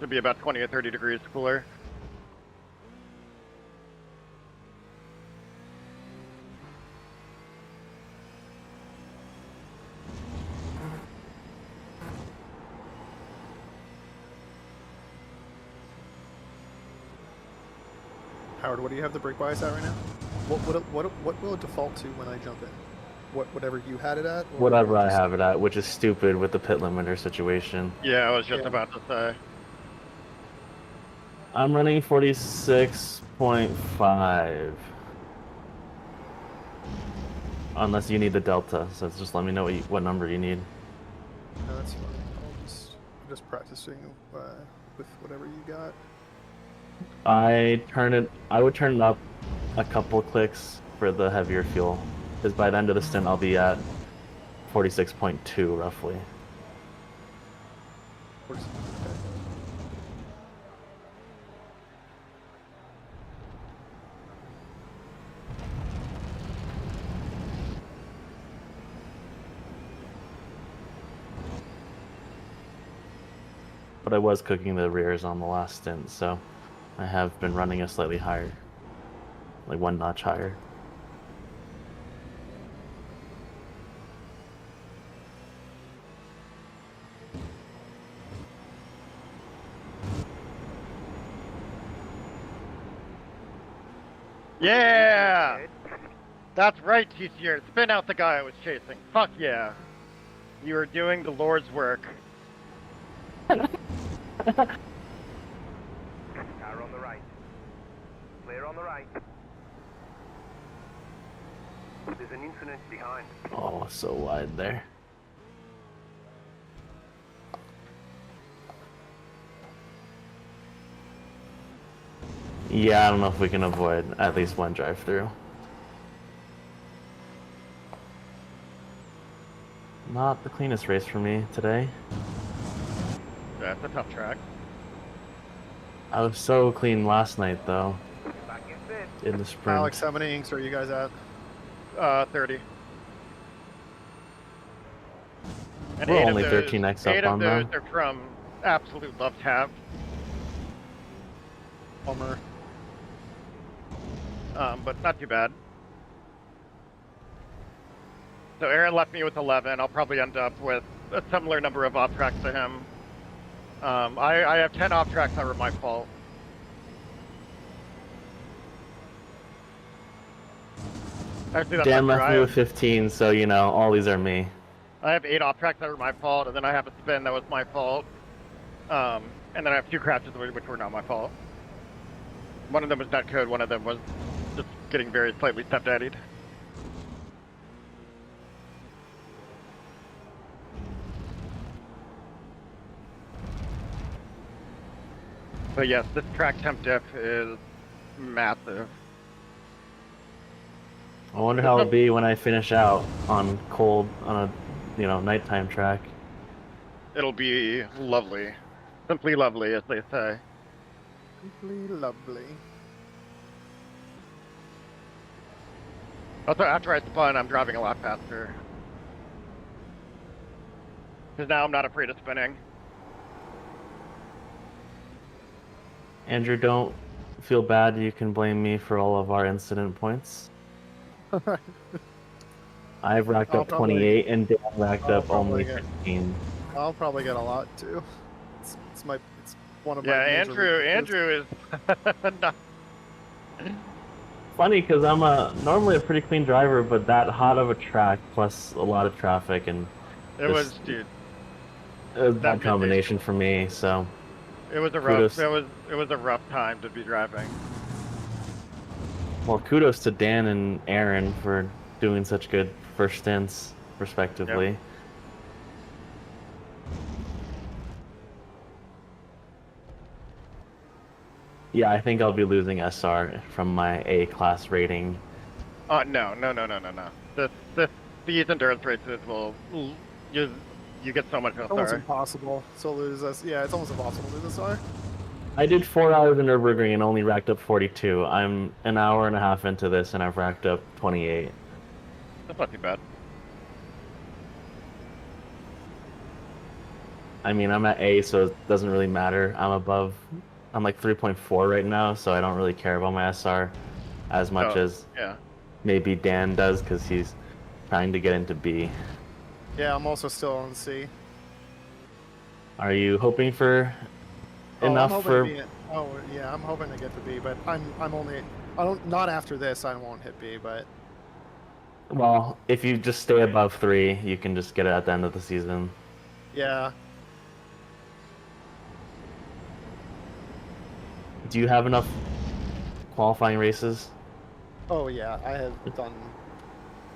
should be about 20 or 30 degrees cooler. Howard, what do you have the brake bias at right now? What will it default to when I jump in? Whatever you had it at? Or Whatever I just- have it at, which is stupid with the pit limiter situation. Yeah, I was just Yeah. about to say. I'm running 46.5. Unless you need the delta, so just let me know what number you need. No, that's fine. I'm just practicing with whatever you got. I would turn it up a couple clicks for the heavier fuel, because by the end of the stint I'll be at 46.2 roughly. Okay. But I was cooking the rears on the last stint, so I have been running a slightly higher, like 1 notch higher. Yeah! That's right, TCR. Spin out the guy I was chasing. Fuck yeah. You are doing the Lord's work. Car on the right. Clear on the right. There's an incident behind. Oh, so wide there. Yeah, I don't know if we can avoid at least one drive-through. Not the cleanest race for me today. That's a tough track. I was so clean last night, though, Back in fifth. in the sprint. Alex, how many inks are you guys at? 30. And We're 8 only of those, 13x 8 up of on those them. are from absolute love tab. Homer. But not too bad. So Aaron left me with 11. I'll probably end up with a similar number of off tracks to him. I have 10 off tracks that were my fault. Actually, that's Dan not left true. me with 15, so you know, all these are me. I have 8 off tracks that were my fault, and then I have a spin that was my fault. And then I have 2 crashes which were not my fault. One of them was net code, one of them was just getting very slightly step-daddied. But yes, this track temp diff is massive. I wonder how it'll be when I finish out on cold, on a, nighttime track. It'll be lovely. Simply lovely, as they say. Simply lovely. Also, after I spun, I'm driving a lot faster. Because now I'm not afraid of spinning. Andrew, don't feel bad. You can blame me for all of our incident points. I've racked I'll up 28 and Dan racked I'll up only probably get- 15. I'll probably get a lot too. It's one of my Yeah, major weaknesses. Andrew is not. Funny because I'm normally a pretty clean driver, but that hot of a track plus a lot of traffic and It was, dude. it was a That bad combination for me. So It was a rough. Kudos. It was a rough time to be driving. well, kudos to Dan and Aaron for doing such good first stints, respectively. Yep. Yeah, I think I'll be losing SR from my A-class rating. No. These endurance races will you get so much It's almost SR. impossible to lose us. Yeah, it's almost impossible to lose SR. I did 4 hours in Nürburgring and only racked up 42. I'm an hour and a half into this and I've racked up 28. That's not too bad. I mean, I'm at A, so it doesn't really matter. I'm like 3.4 right now, so I don't really care about my SR as much as Yeah. maybe Dan does because he's trying to get into B. Yeah, I'm also still on C. Are you hoping for I'm enough hoping for? to be I'm hoping to get to B, but I'm only Not after this, I won't hit B, but Well, if you just stay above 3, you can just get it at the end of the season. yeah. Do you have enough qualifying races? Oh yeah, I have done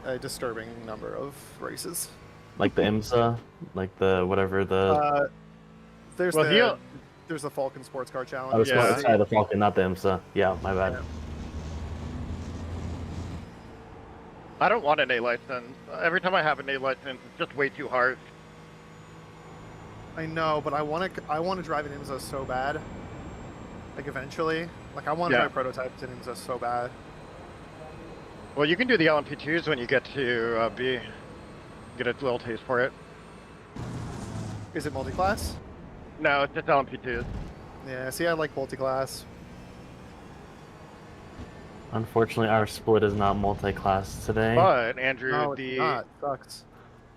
a disturbing number of races. Like the IMSA? Like the whatever the... There's Well, there's the Falcon Sports Car Challenge. Oh, Yeah. sorry, the Falcon, not the IMSA. Yeah, my bad. Yeah. I don't want an A license. Every time I have an A license, it's just way too hard. I know, but I want to drive an IMSA so bad. Like eventually, like I want to drive prototypes in IMSA so bad. Well, you can do the LMP2s when you get to B. Get a little taste for it. Is it multi-class? No, it's just LMP2s. Yeah. See, I like multi-class. Unfortunately, our split is not multi-class today. But Andrew, No, it's not. It sucks.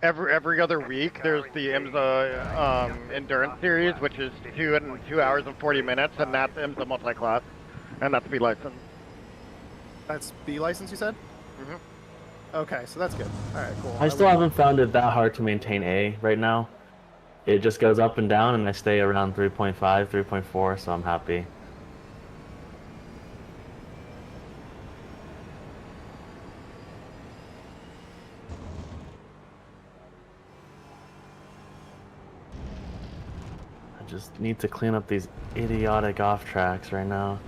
every other week there's the IMSA endurance series, which is 2 hours and 40 minutes, and that's IMSA multi-class, and that's B license. That's B license, you said? Mhm. Okay, so that's good. All right, cool. I still haven't found it that hard to maintain A right now. It just goes up and down, and I stay around 3.5, 3.4, so I'm happy. I just need to clean up these idiotic off tracks right now.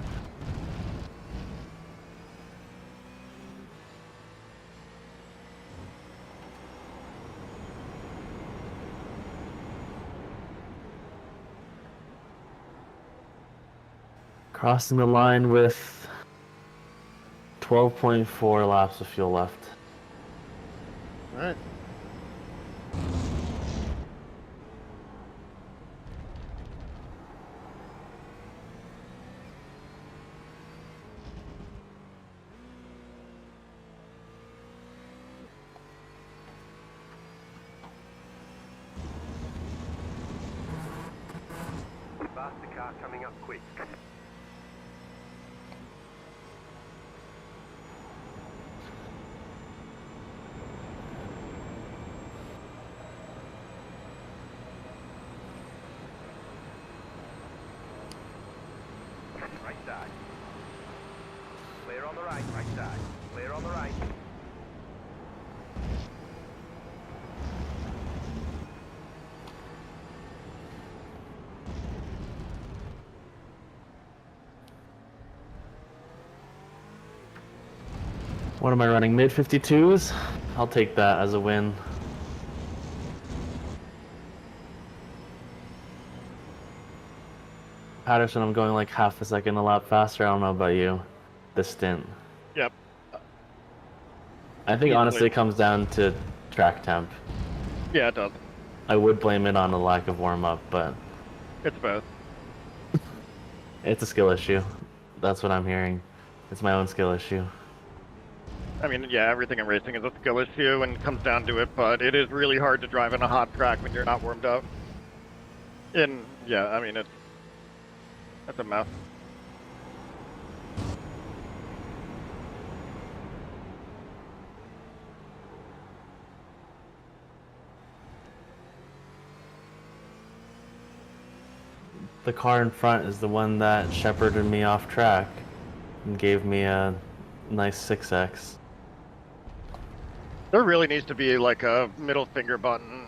Crossing the line with 12.4 laps of fuel left. All right. Faster car coming up quick. Right side. Clear on the right side. Clear on the right. What am I running? Mid 52s? I'll take that as a win. Patterson, I'm going like half a second a lap faster. I don't know about you. This stint. Yep. I think honestly it comes down to track temp. Yeah, it does. I would blame it on a lack of warm up, but It's both. it's a skill issue. That's what I'm hearing. It's my own skill issue. I mean, yeah, everything in racing is a skill issue and comes down to it, but it is really hard to drive in a hot track when you're not warmed up. Yeah, I mean, it's a mess. The car in front is the one that shepherded me off track and gave me a nice 6x. There really needs to be like a middle finger button.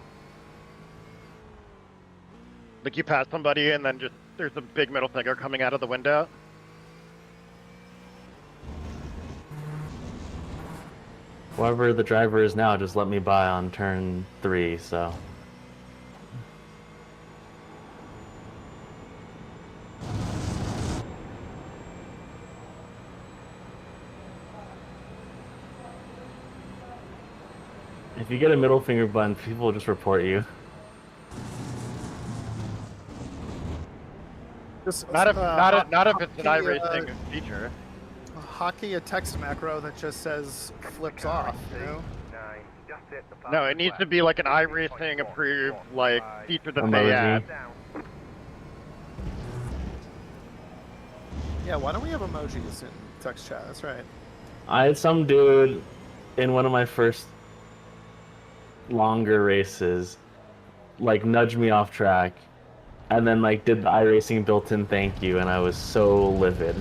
Like you pass somebody and then just there's a big middle finger coming out of the window. Whoever the driver is now just let me by on turn 3, so. If you get a middle finger button, people will just report you. Just, Not if it's an hockey, iRacing feature. Hockey a text macro that just says flips off, you know? 9. Just hit the No, it needs to be like an iRacing approved like feature that they Emoji. add. Down. Yeah, why don't we have emojis in text chat? That's right. I had some dude in one of my first longer races, like nudge me off track, and then like did the iRacing built-in thank you, and I was so livid.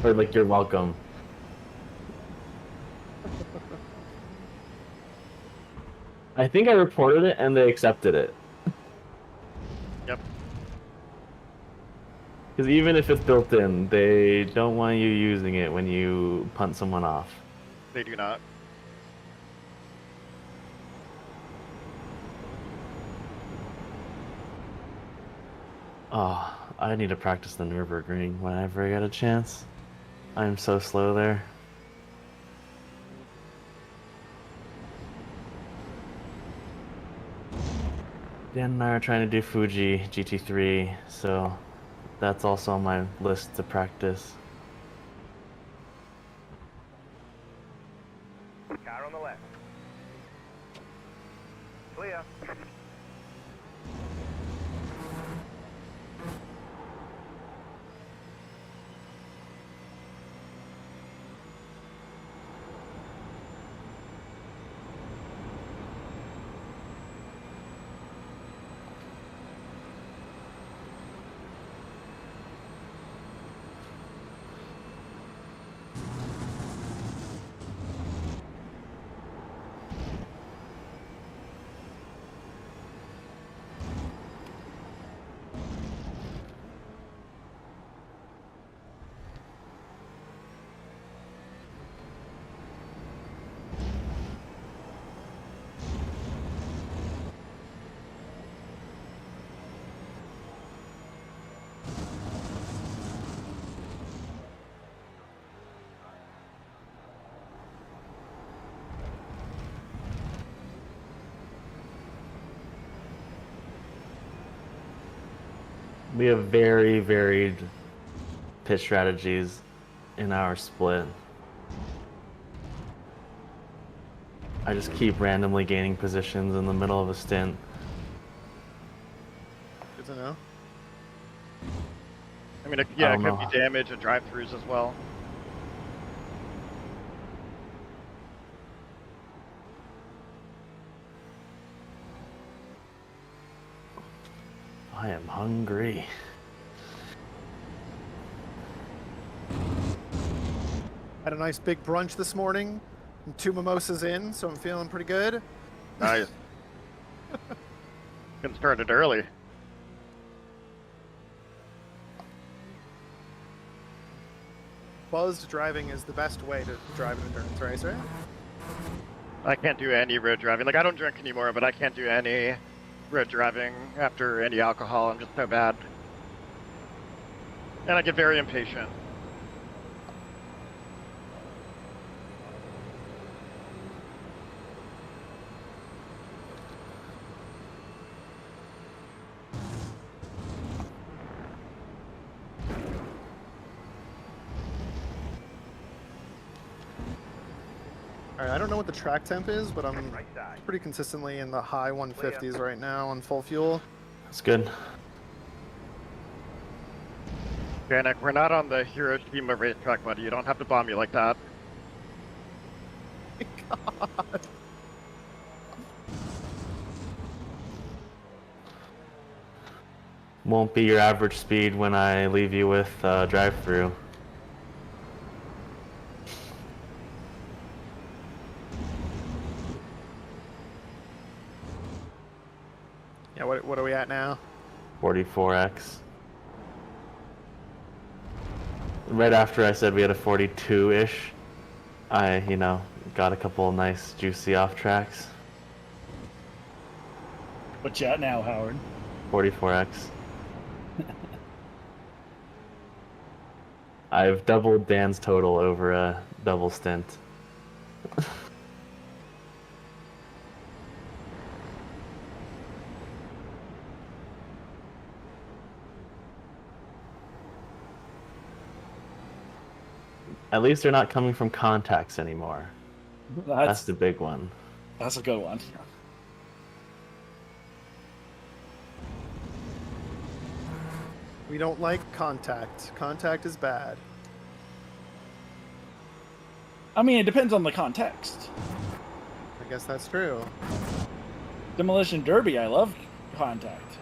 Or like you're welcome. I think I reported it and they accepted it. Yep. Because even if it's built in, they don't want you using it when you punt someone off. They do not. Oh, I need to practice the Nürburgring whenever I get a chance. I'm so slow there. Dan and I are trying to do Fuji GT3, so that's also on my list to practice. Car on the left. Clear. We have very varied pit strategies in our split. I just keep randomly gaining positions in the middle of a stint. Good to know. I mean, it don't could know. be damage and drive-throughs as well. I am hungry. Had a nice big brunch this morning. I'm 2 mimosas in, so I'm feeling pretty good. Nice. Getting started early. Buzzed driving is the best way to drive an endurance race, right? I can't do any road driving. Like, I don't drink anymore, but I can't do any road driving after any alcohol. I'm just so bad. And I get very impatient. All right, I don't know what the track temp is, but I'm Right side. pretty consistently in the high 150s right now on full fuel. That's good. Janik, we're not on the Hiroshima racetrack, buddy. You don't have to bomb me like that. God. Won't be your average speed when I leave you with drive-through. Yeah, what are we at now? 44x. Right after I said we had a 42-ish, I, got a couple nice juicy off tracks. What you at now, Howard? 44x. I've doubled Dan's total over a double stint. At least they're not coming from contacts anymore. That's the big one. That's a good one. We don't like contact. Contact is bad. I mean, it depends on the context. I guess that's true. Demolition Derby, I love contact.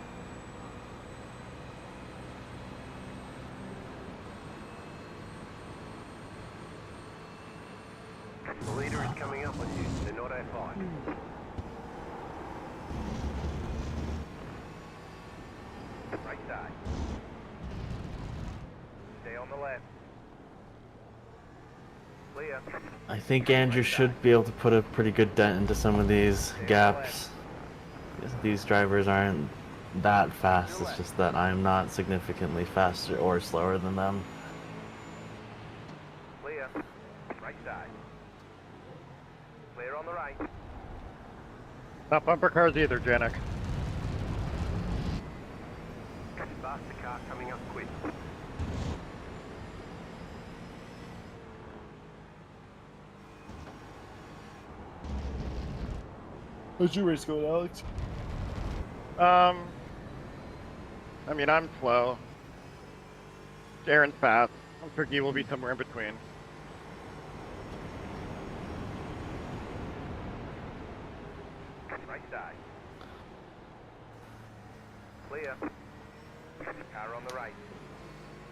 The leader is coming up on you. They're not A5. Right side. Stay on the left. Clear. I think Andrew should be able to put a pretty good dent into some of these gaps. These drivers aren't that fast, it's just that I'm not significantly faster or slower than them. Clear. Right side. Clear on the right. Not bumper cars either, Janik. Faster car coming up quick. How's your race going, Alex? I mean, I'm slow. Aaron's fast. I'm sure he will be somewhere in between. Right side. Clear. Car on the right.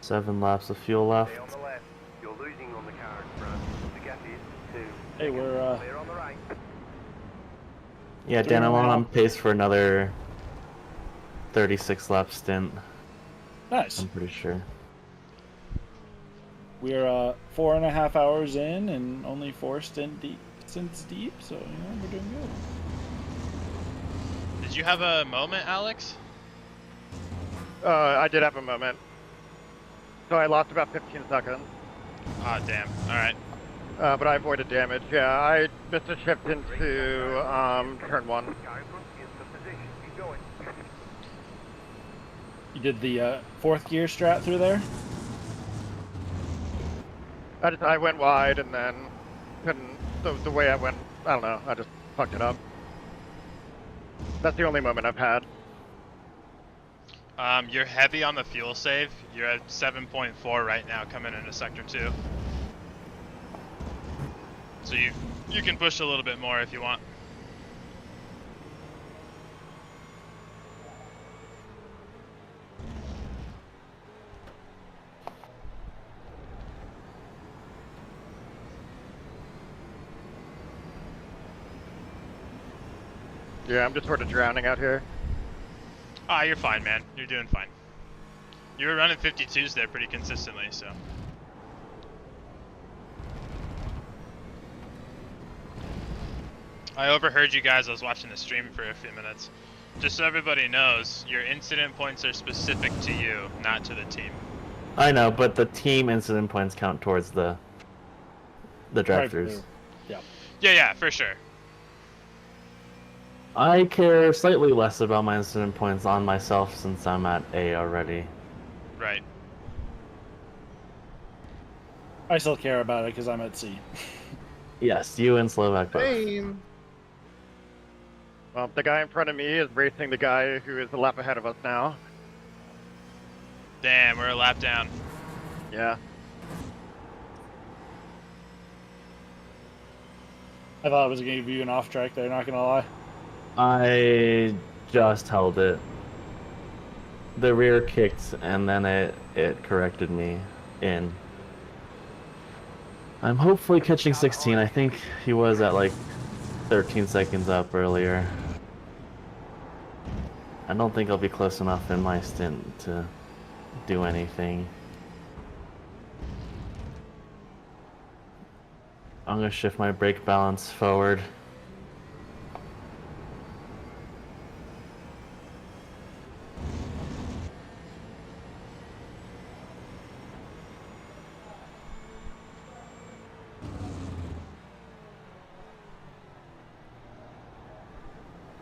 7 laps of fuel left. Stay on the left. You're losing on the car in front. The gap is 2. Hey, we're Clear on the right. Yeah, Dan, I'm on pace for another 36 lap stint. nice. I'm pretty sure. We're 4.5 hours in and only 4 stints deep, so we're doing good. Did you have a moment, Alex? I did have a moment. So I lost about 15 seconds. Ah, damn. Alright. But I avoided damage. Yeah, I missed a shift into turn 1. Car in front is the position. Keep going. You did the 4th gear strat through there? I went wide and then couldn't. The way I went, I don't know. I just fucked it up. That's the only moment I've had. You're heavy on the fuel save. You're at 7.4 right now coming into sector 2. So you can push a little bit more if you want. Yeah, I'm just sort of drowning out here. Ah, you're fine, man. You're doing fine. You were running 52s there pretty consistently, so. I overheard you guys. I was watching the stream for a few minutes. Just so everybody knows, your incident points are specific to you, not to the team. I know, but the team incident points count towards the drive-throughs. Yeah. Yeah, for sure. I care slightly less about my incident points on myself since I'm at A already. Right. I still care about it because I'm at C. Yes, you and Slovak both. Same. Well, the guy in front of me is racing the guy who is a lap ahead of us now. Damn, we're a lap down. Yeah. I thought I was going to give you an off track there, not going to lie. I just held it. The rear kicked and then it corrected me in. I'm hopefully catching 16. I think he was at like 13 seconds up earlier. I don't think I'll be close enough in my stint to do anything. I'm gonna shift my brake balance forward.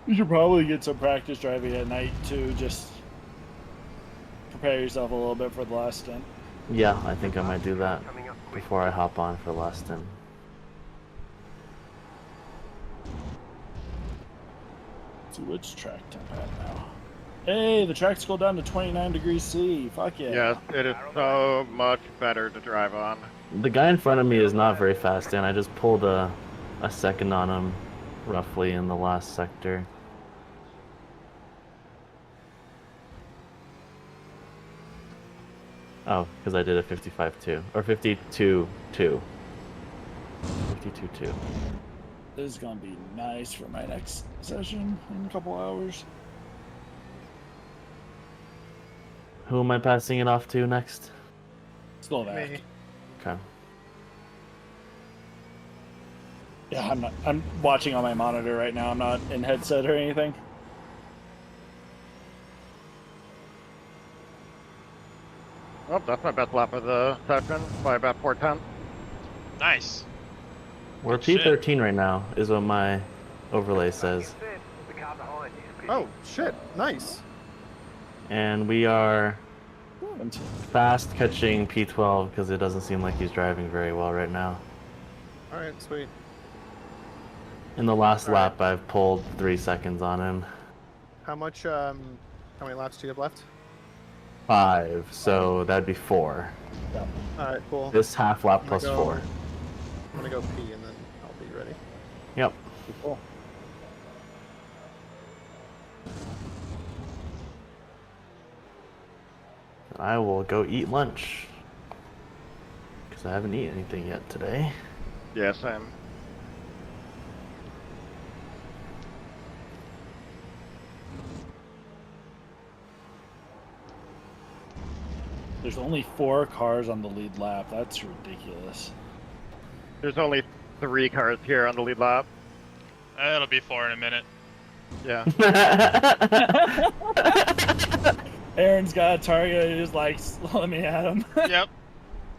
You should probably get some practice driving at night too, just prepare yourself a little bit for the last stint. Yeah, I think I might do that before I hop on for the last stint. See which track temp at now. Hey, the tracks go down to 29 degrees C. Fuck yeah. Yes, it is so much better to drive on. The guy in front of me is not very fast, and I just pulled a second on him, roughly in the last sector. Oh, because I did a 55-2 or 52-2. 52-2. This is gonna be nice for my next session in a couple hours. Who am I passing it off to next? Slovak. Me. Okay. Yeah, I'm watching on my monitor right now. I'm not in headset or anything. Oh, that's my best lap of the session by about 4 tenths. Nice. We're Good shit. P13 right now, is what my overlay says. The car behind you is pitting. Oh, shit. Nice. And we are fast catching P12 because it doesn't seem like he's driving very well right now. Alright, sweet. In the last All right. lap, I've pulled 3 seconds on him. How many laps do you have left? 5, so that'd be 4. Alright, cool. This half lap plus go- 4. I'm gonna go pee and then I'll be ready. Yep. Cool. I will go eat lunch. Because I haven't eaten anything yet today. Yeah, same. There's only 4 cars on the lead lap. That's ridiculous. There's only 3 cars here on the lead lap. It'll be 4 in a minute. Yeah. Aaron's got a target. He's like, let me at him. Yep.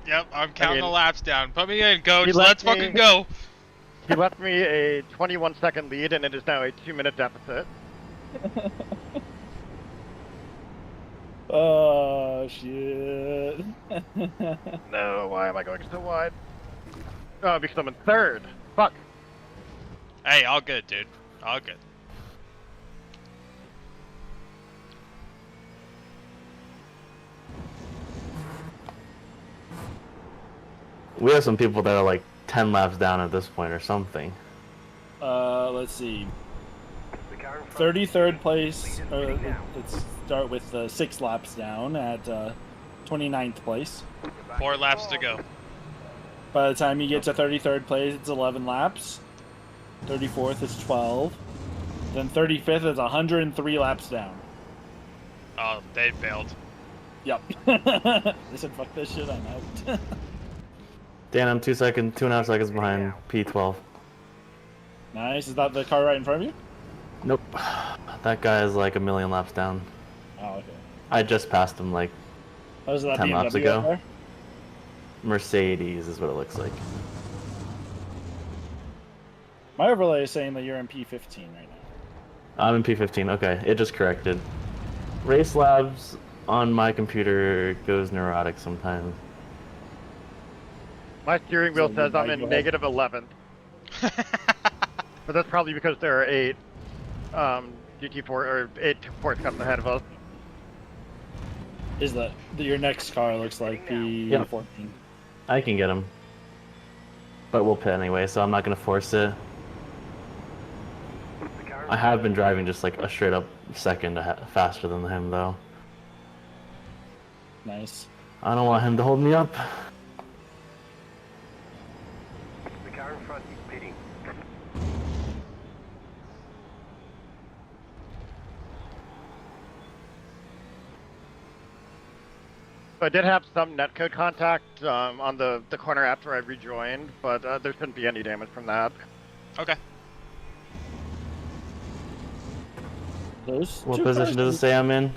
Yep, I'm counting the mean- laps down. Put me in, coach. He let Let's me- fucking go. He left me a 21-second lead, and it is now a 2-minute deficit. Oh, shit. No, why am I going so wide? Oh, because I'm in 3rd. Fuck. Hey, all good, dude. All good. We have some people that are like 10 laps down at this point or something. Let's see. The car in front of you. 33rd place. Lead is pitting now. Let's start with 6 laps down at 29th place. You're back 4 in laps to form. go. By the time you get to 33rd place, it's 11 laps. 34th is 12. Then 35th is 103 laps down. Oh, they failed. Yep. They said, fuck this shit, I'm out. Dan, I'm 2.5 seconds behind P12. Nice. Is that the car right in front of you? Nope. That guy is like a million laps down. Oh, okay. I just passed him like Oh, is that 10 BMW laps up ago. there? Mercedes is what it looks like. My overlay is saying that you're in P15 right now. I'm in P15. Okay, it just corrected. Race Labs on my computer goes neurotic sometimes. My steering wheel So says you I'm might in go ahead. negative 11. But that's probably because there are 8 GT4 or 8 Force Cups ahead of us. Is that your next car looks like P14? I can get him. But we'll pit anyway, so I'm not going to force it. The car in I have been driving just like a straight up second faster than him though. Nice. I don't want him to hold me up. The car in front is pitting. So I did have some netcode contact on the corner after I rejoined, but there shouldn't be any damage from that. Okay. Those What two position cars- does it say I'm in?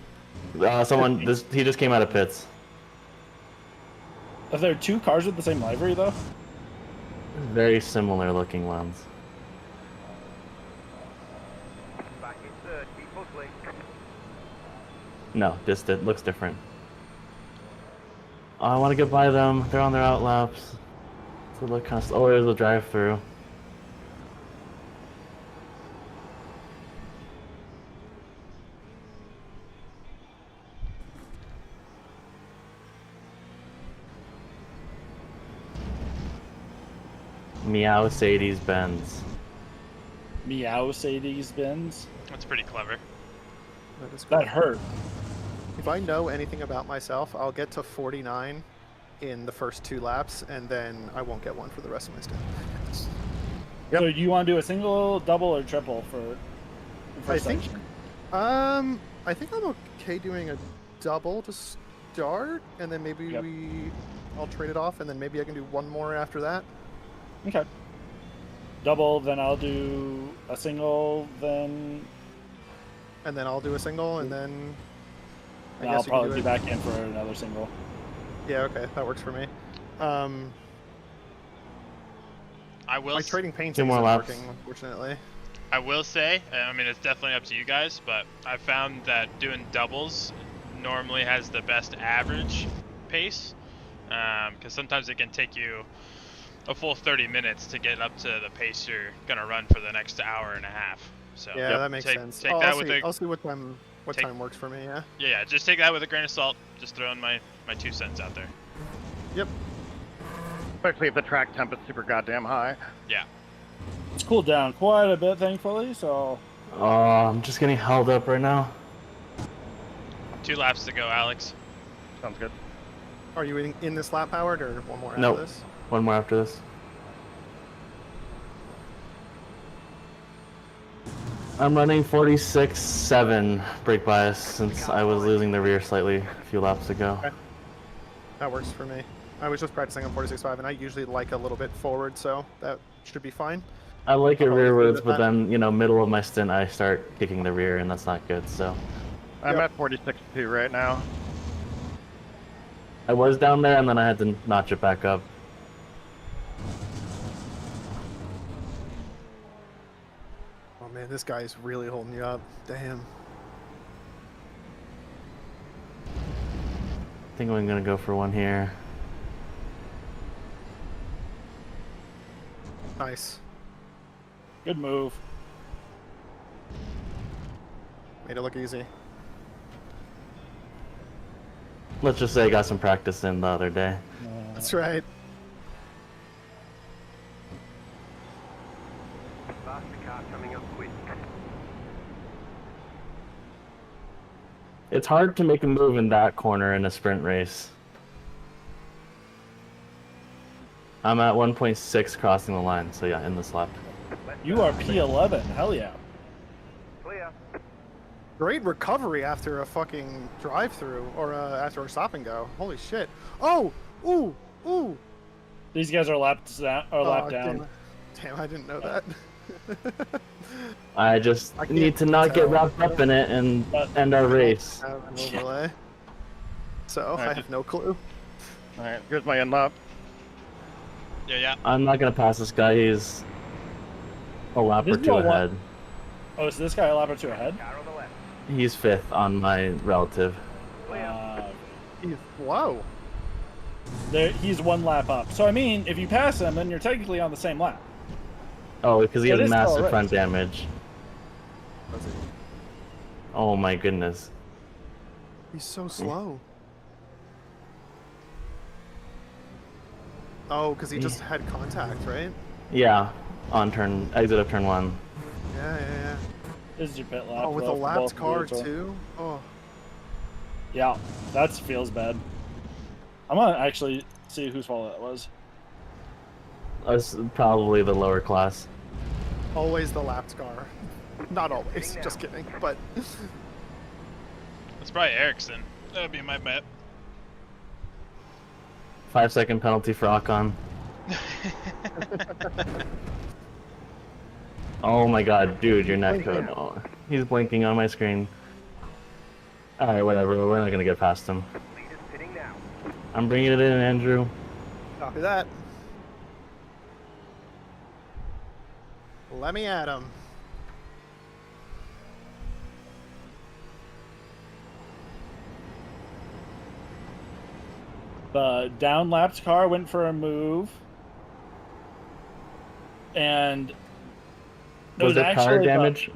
He just came out of pits. Are there 2 cars with the same livery though? Very similar looking ones. Back in 3rd. Keep puzzling. No, just it looks different. Oh, I want to get by them. They're on their out laps. So look kind of. Oh, there's a drive-through. Meow Sadie's Benz. Meow Sadie's Benz. That's pretty clever. That is cool. That hurt. If I know anything about myself, I'll get to 49 in the first 2 laps, and then I won't get one for the rest of my stint. So do you want to do a single, double, or triple for I think. section? I think I'm okay doing a double to start, and then maybe Yep. I'll trade it off, and then maybe I can do one more after that. Okay. Double, then I'll do a single, then And then I'll do a single, and then I I'll guess you can probably do be it. back in for another single. Yeah, okay, that works for me. I will. My trading paint Two isn't more laps. working, unfortunately. I will say, I mean, it's definitely up to you guys, but I found that doing doubles normally has the best average pace, because sometimes it can take you a full 30 minutes to get up to the pace you're gonna run for the next hour and a half. So Yeah, that makes sense. Take I'll that with I'll see what time take- time works for me. Yeah. yeah, just take that with a grain of salt. Just throwing my 2 cents out there. Yep. Especially if the track temp is super goddamn high. Yeah. It's cooled down quite a bit, thankfully, so Oh, I'm just getting held up right now. 2 laps to go, Alex. Sounds good. Are you in this lap, Howard, or one more Nope. after this? One more after this. I'm running 46.7 brake bias since I was losing the rear slightly a few laps ago. Okay. That works for me. I was just practicing on 46.5, and I usually like a little bit forward, so that should be fine. I like it I'm always good rearwards, with but that. then, you know, middle of my stint, I start kicking the rear, and that's not good, so. I'm Yep. at 46.2 right now. I was down there, and then I had to notch it back up. Oh man, this guy's really holding you up. Damn. I think I'm gonna go for one here. Nice. good move. Made it look easy. Let's just say I got some practice in the other day. That's right. Faster car coming up quick. It's hard to make a move in that corner in a sprint race. I'm at 1.6 crossing the line, so yeah, in this lap. You are P11. Hell yeah. Clear. Great recovery after a fucking drive-through, or after a stop and go. Holy shit. Oh! Ooh! Ooh! These guys are lapped down. Damn, damn, I didn't know that. I just I need can't to not get tell. wrapped up in it and end our race. I have an overlay. So, I have no clue. Alright, here's my end lap. Yeah. I'm not gonna pass this guy. He's a lap or This is two a what? ahead. Oh, is this guy a lap or two ahead? Car on the left. He's 5th on my relative. He's slow. He's one lap up. So I mean, if you pass him, then you're technically on the same lap. Oh, because he It has is still a massive race. front damage. Oh my goodness. He's so slow. Oh, because he just had contact, right? Yeah, on exit of turn 1. Yeah. This is your pit lap. Oh, with a though, for lapped both car vehicles. too? Oh. Yeah, that feels bad. I'm gonna actually see whose fault that was. That's probably the lower class. Always the lapped car. Not always, just kidding, but... That's probably Ericsson. That would be my bet. 5-second penalty for Ocon. Oh my god, dude, your net code. Oh, he's blinking on my screen. Alright, whatever, we're not gonna get past him. Leaders pitting now. I'm bringing it in, Andrew. Copy that. Let me at him. The down lapped car went for a move, and there Was there prior actually damage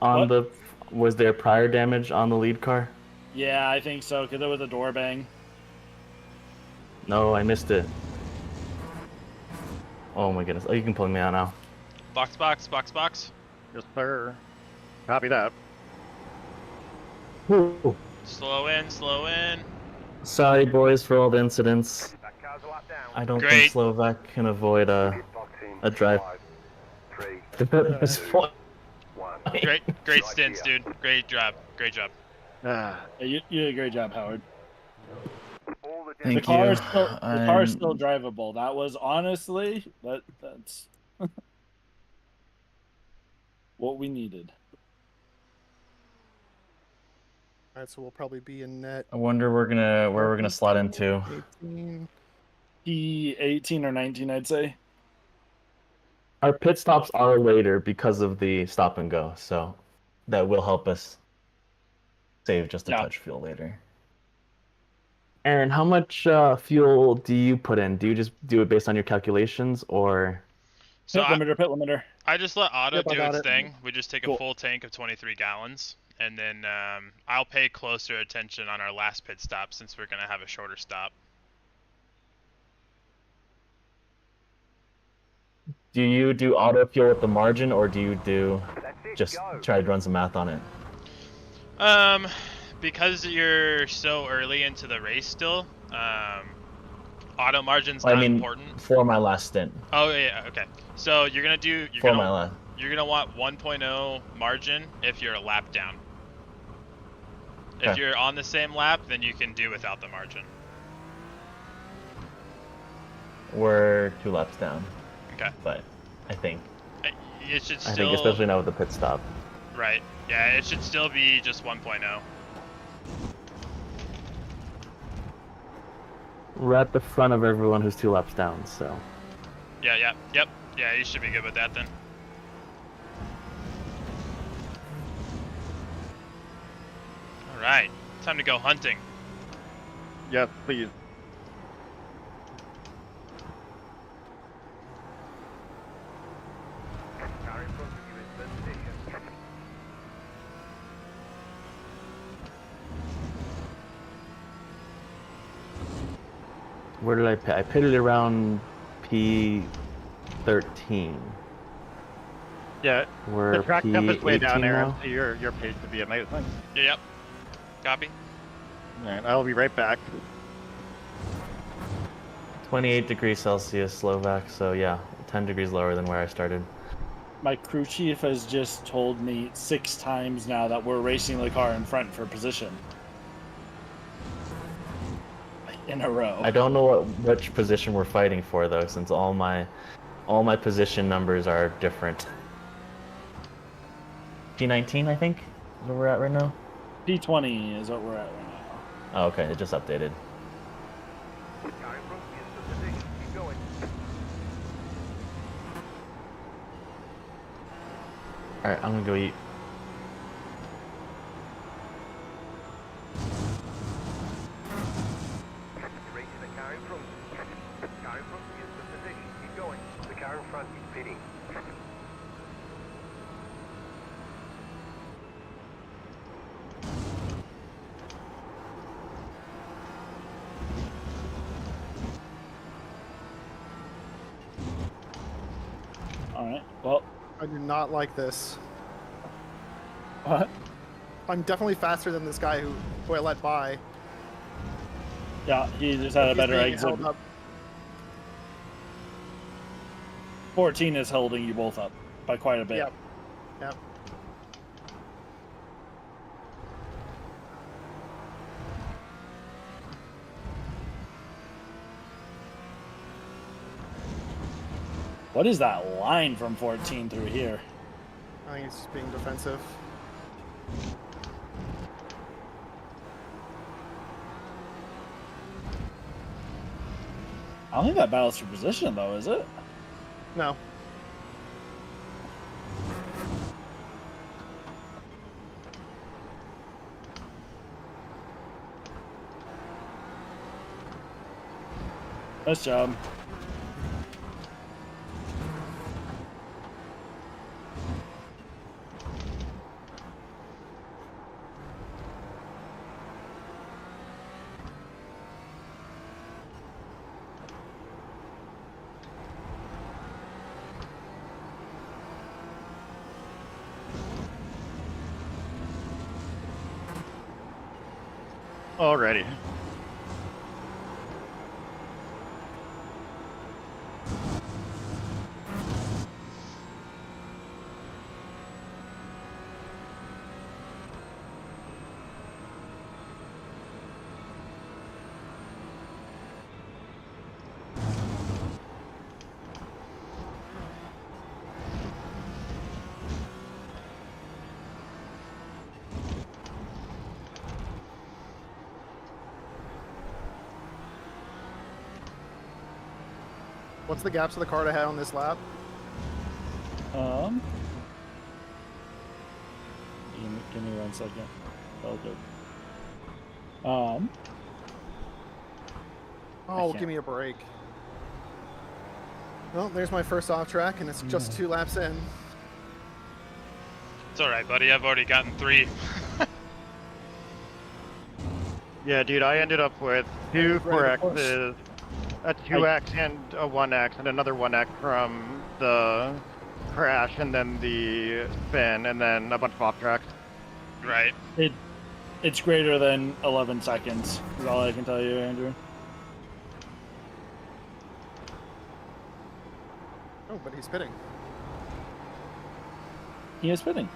on What? the... Was there prior damage on the lead car? Yeah, I think so, because there was a door bang. No, I missed it. Oh my goodness. Oh, you can pull me out now. Box, box, box, box. Yes, sir. Copy that. Whew. Slow in, slow in. Sorry, boys, for all the incidents. That car's a lap down. I don't Great. think Slovak can avoid a drive. 5, 3, This point. 1. Great stints, dude. Great job. Great job. Ah, Yeah, you did a great job, Howard. All the Thank The car you. is still the car is still drivable. That was honestly that's what we needed. All right, so we'll probably be in net I wonder where we're gonna slot into. 18. P18 or 19, I'd say. Our pit stops are later because of the stop and go, so that will help us save just a Yeah. touch fuel later. Aaron, how much fuel do you put in? Do you just do it based on your calculations, or? So Pit limiter. I just let Auto Yep, I do got its it. thing. We just take a Cool. full tank of 23 gallons, and then I'll pay closer attention on our last pit stop since we're gonna have a shorter stop. Do you do auto fuel at the margin, or do you do That's it, just go. try to run some math on it? Because you're so early into the race still, auto margin's I not mean, important. for my last stint. Oh yeah, okay. So you're gonna want 1.0 margin if you're a lap down. If Okay. you're on the same lap, then you can do without the margin. We're 2 laps down, Okay. but I think It should I still. think especially now with the pit stop. Right. Yeah, it should still be just 1.0. We're at the front of everyone who's 2 laps down, so. Yep. Yeah, you should be good with that then. All right, time to go hunting. yes, please. Car in front of you is third position. Where did I pit? I pitted around P13. Yeah, We're the track temp is way P18 down, Aaron, now. so your pace would be amazing. Yep. Copy. Alright, I'll be right back. 28 degrees Celsius Slovak, so yeah, 10 degrees lower than where I started. My crew chief has just told me 6 times now that we're racing the car in front for position. In a row. I don't know which position we're fighting for though, since all my position numbers are different. P19, I think, is where we're at right now. P20 is what we're at right now. Oh, okay, it just updated. Car in front of you is third position. Keep going. All right, I'm gonna go eat. You're racing the car in front of you. Car in front of you is third position. Keep going. The car in front is pitting. Alright. Well, I do not like this. what? I'm definitely faster than this guy who I let by. Yeah, he just had a He's better being exit. held up. 14 is holding you both up by quite a bit. Yep. Yep. What is that line from 14 through here? I think he's just being defensive. I don't think that battles for position though, is it? No. Nice job. Alrighty. What's the gaps of the card I had on this lap? Give me 1 second. Oh, good. Oh, can't. give me a break. Well, there's my first off track, and it's just 2 laps in. It's alright, buddy. I've already gotten 3. Yeah, dude, I ended up with 2 Right, of course. 4X's, a 2X and a 1X, and another 1X from the crash, and then the spin, and then a bunch of off tracks. Right. It's greater than 11 seconds, is all I can tell you, Andrew. Oh, but he's spinning. He is spinning.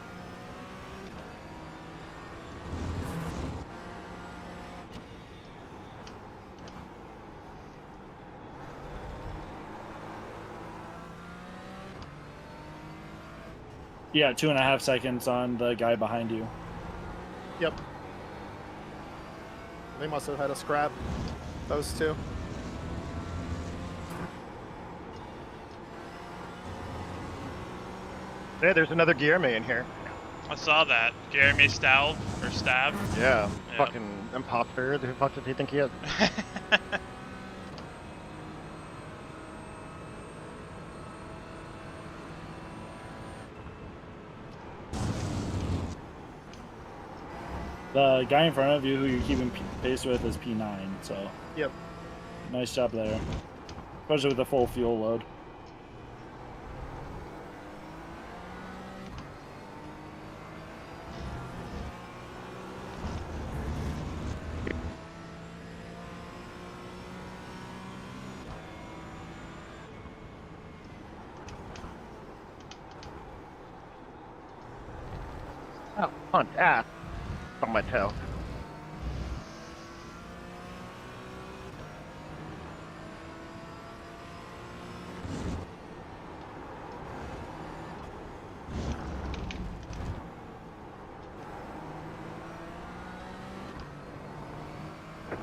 Yeah, 2.5 seconds on the guy behind you. Yep. They must have had a scrap. Those two. Hey, there's another Guillerme in here. I saw that. Jeremy Stab. Yeah, Yeah. fucking imposter. Who the fuck does he think he is? The guy in front of you who you're keeping pace with is P9, so Yep. nice job there. Especially with the full fuel load. Oh, punch ass on my tail.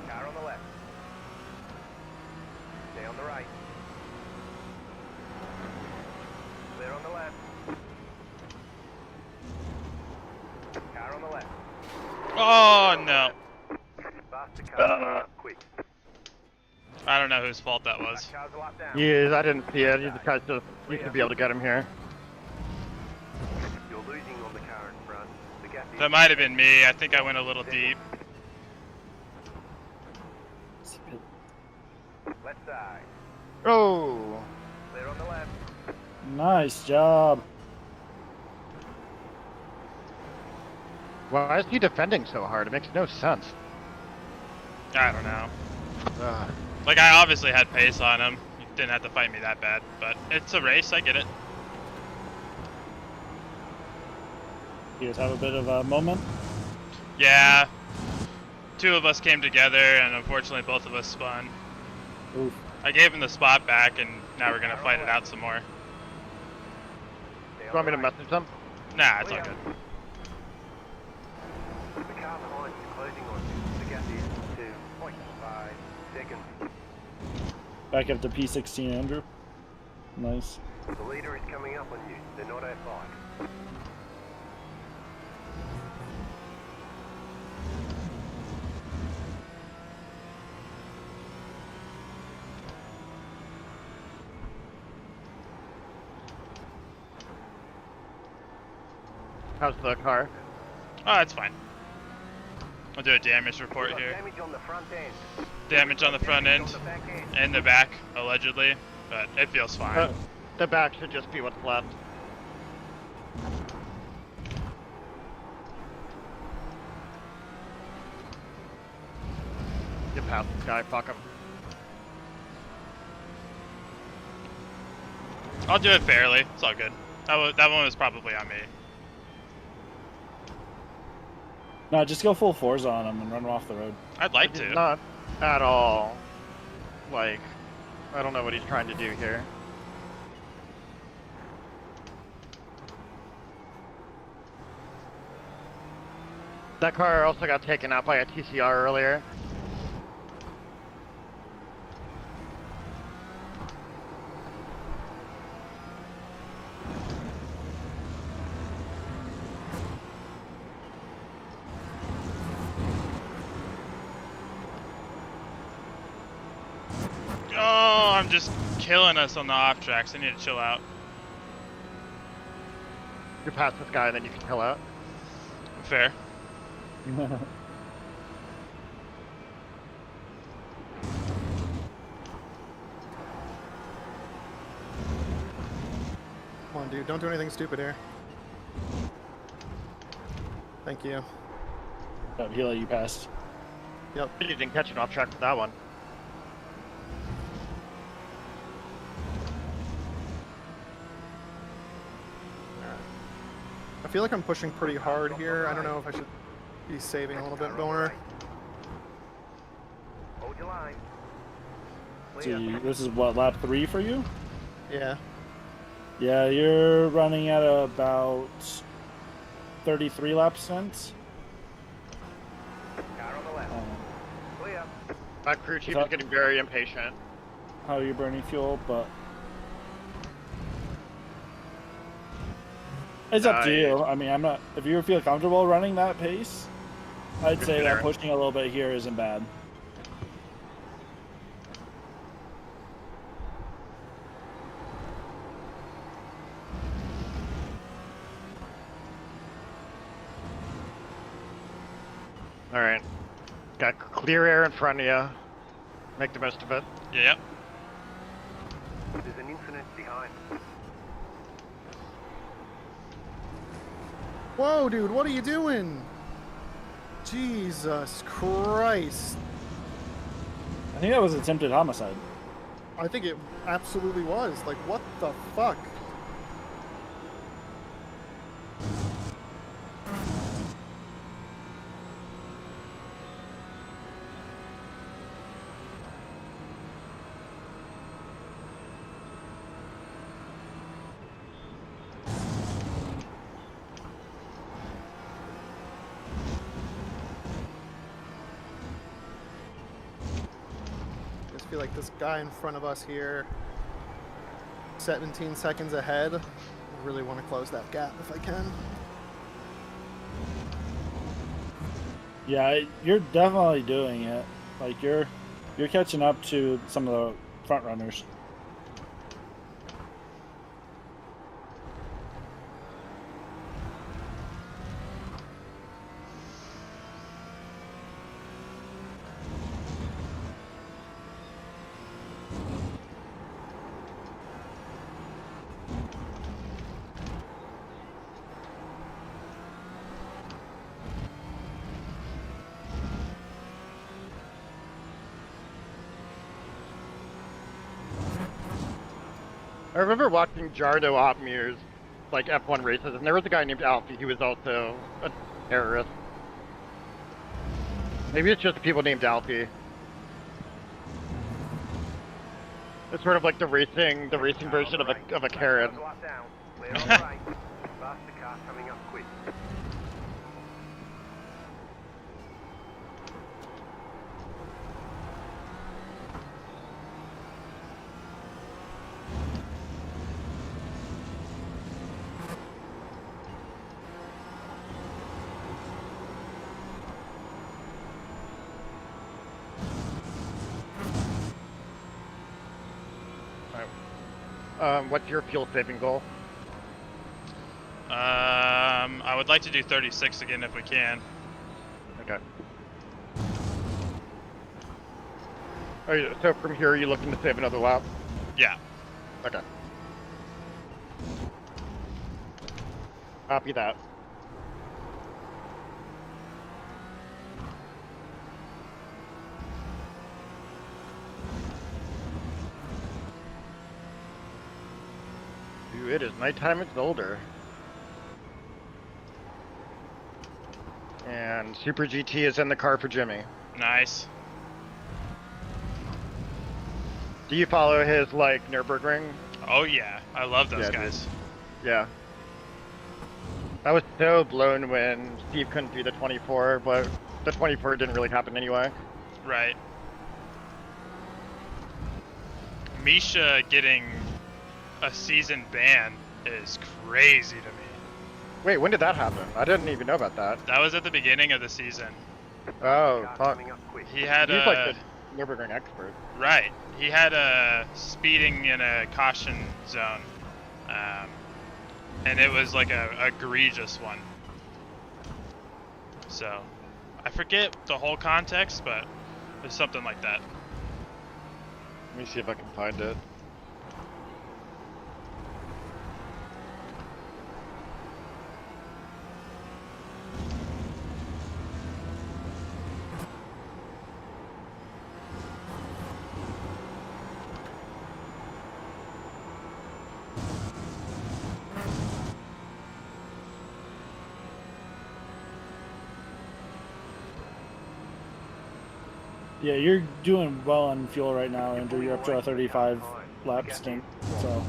Car on the left. Stay on the right. Clear on the left. Car on the left. Oh no. Faster car, quick. I don't know whose fault that was. That car's a lap down. Yeah, I didn't see it. You just guys just you should be able to get him here. You're losing on the car in front. The gap is That might have been me. I think I went a little deep. left side. Oh, Clear on the left. Nice job. why is he defending so hard? It makes no sense. I don't know. Ugh. Like, I obviously had pace on him. He didn't have to fight me that bad, but it's a race. I get it. You guys have a bit of a moment? Yeah. 2 of us came together, and unfortunately both of us spun. Oof. I gave him the spot back, and now we're gonna fight it out some more. Stay You on want me the to right. message them? Nah, it's all good. The car behind is closing on you. The gap is 2.5 seconds. Back up to P16, Andrew. Nice. The leader is coming up on you. They're not at bike. How's the car? Oh, it's fine. I'll do a damage report Got here. damage on the front end. Damage on the front end On the back end. and the back, allegedly, but it feels fine. The back should just be what's left. Get past this guy, fuck him. I'll do it barely. It's all good. That one was probably on me. No, just go full Forza on him and run him off the road. I'd like He's to. not at all. Like, I don't know what he's trying to do here. That car also got taken out by a TCR earlier. Oh, I'm just killing us on the off tracks. I need to chill out. You pass this guy and then you can kill out. Fair. Come on, dude. Don't do anything stupid here. Thank you. Oh, he let you pass. You didn't catch an off track for that one. I feel like I'm pushing pretty hard here. I don't know if I should be saving a little bit more. Hold your line. So this is what, lap 3 for you? Yeah. Yeah, you're running at about 33 laps since. Car on the left. Clear. That crew chief that- is getting very impatient. How you're burning fuel, but it's up to you. I mean, I'm not. If you feel comfortable running that pace, I'd say that pushing a little bit here isn't bad. Alright. Got clear air in front of you. Make the most of it. Yep. There's an incident behind. Whoa, dude, what are you doing? Jesus Christ. I think that was attempted homicide. I think it absolutely was. Like, what the fuck? I just feel like this guy in front of us here, 17 seconds ahead. I really want to close that gap if I can. Yeah, you're definitely doing it. Like you're catching up to some of the front runners. I remember watching Jardo Opmuir's like F1 races, and there was a guy named Alfie who was also a terrorist. Maybe it's just the people named Alfie. It's sort of like the racing version of a Karen. Lap down. Clear on the right. Faster car coming up quick. What's your fuel saving goal? I would like to do 36 again if we can. Okay. So from here, are you looking to save another lap? Yeah. Okay. Copy that. Ooh, it is nighttime, it's older. And Super GT is in the car for Jimmy. Nice. Do you follow his, like, Nürburgring? Oh yeah, I love those Yeah, guys. Yeah. I was so blown when Steve couldn't do the 24, but the 24 didn't really happen anyway. Right. Misha getting a season ban is crazy to me. Wait, when did that happen? I didn't even know about that. That was at the beginning of the season. Oh, fuck. He had He's a like the Nürburgring expert. right. He had a speeding in a caution zone, and it was like a egregious one. So, I forget the whole context, but it's something like that. Let me see if I can find it. Yeah, you're doing well on fuel right now, Andrew. You're up to a 35 lap stint, so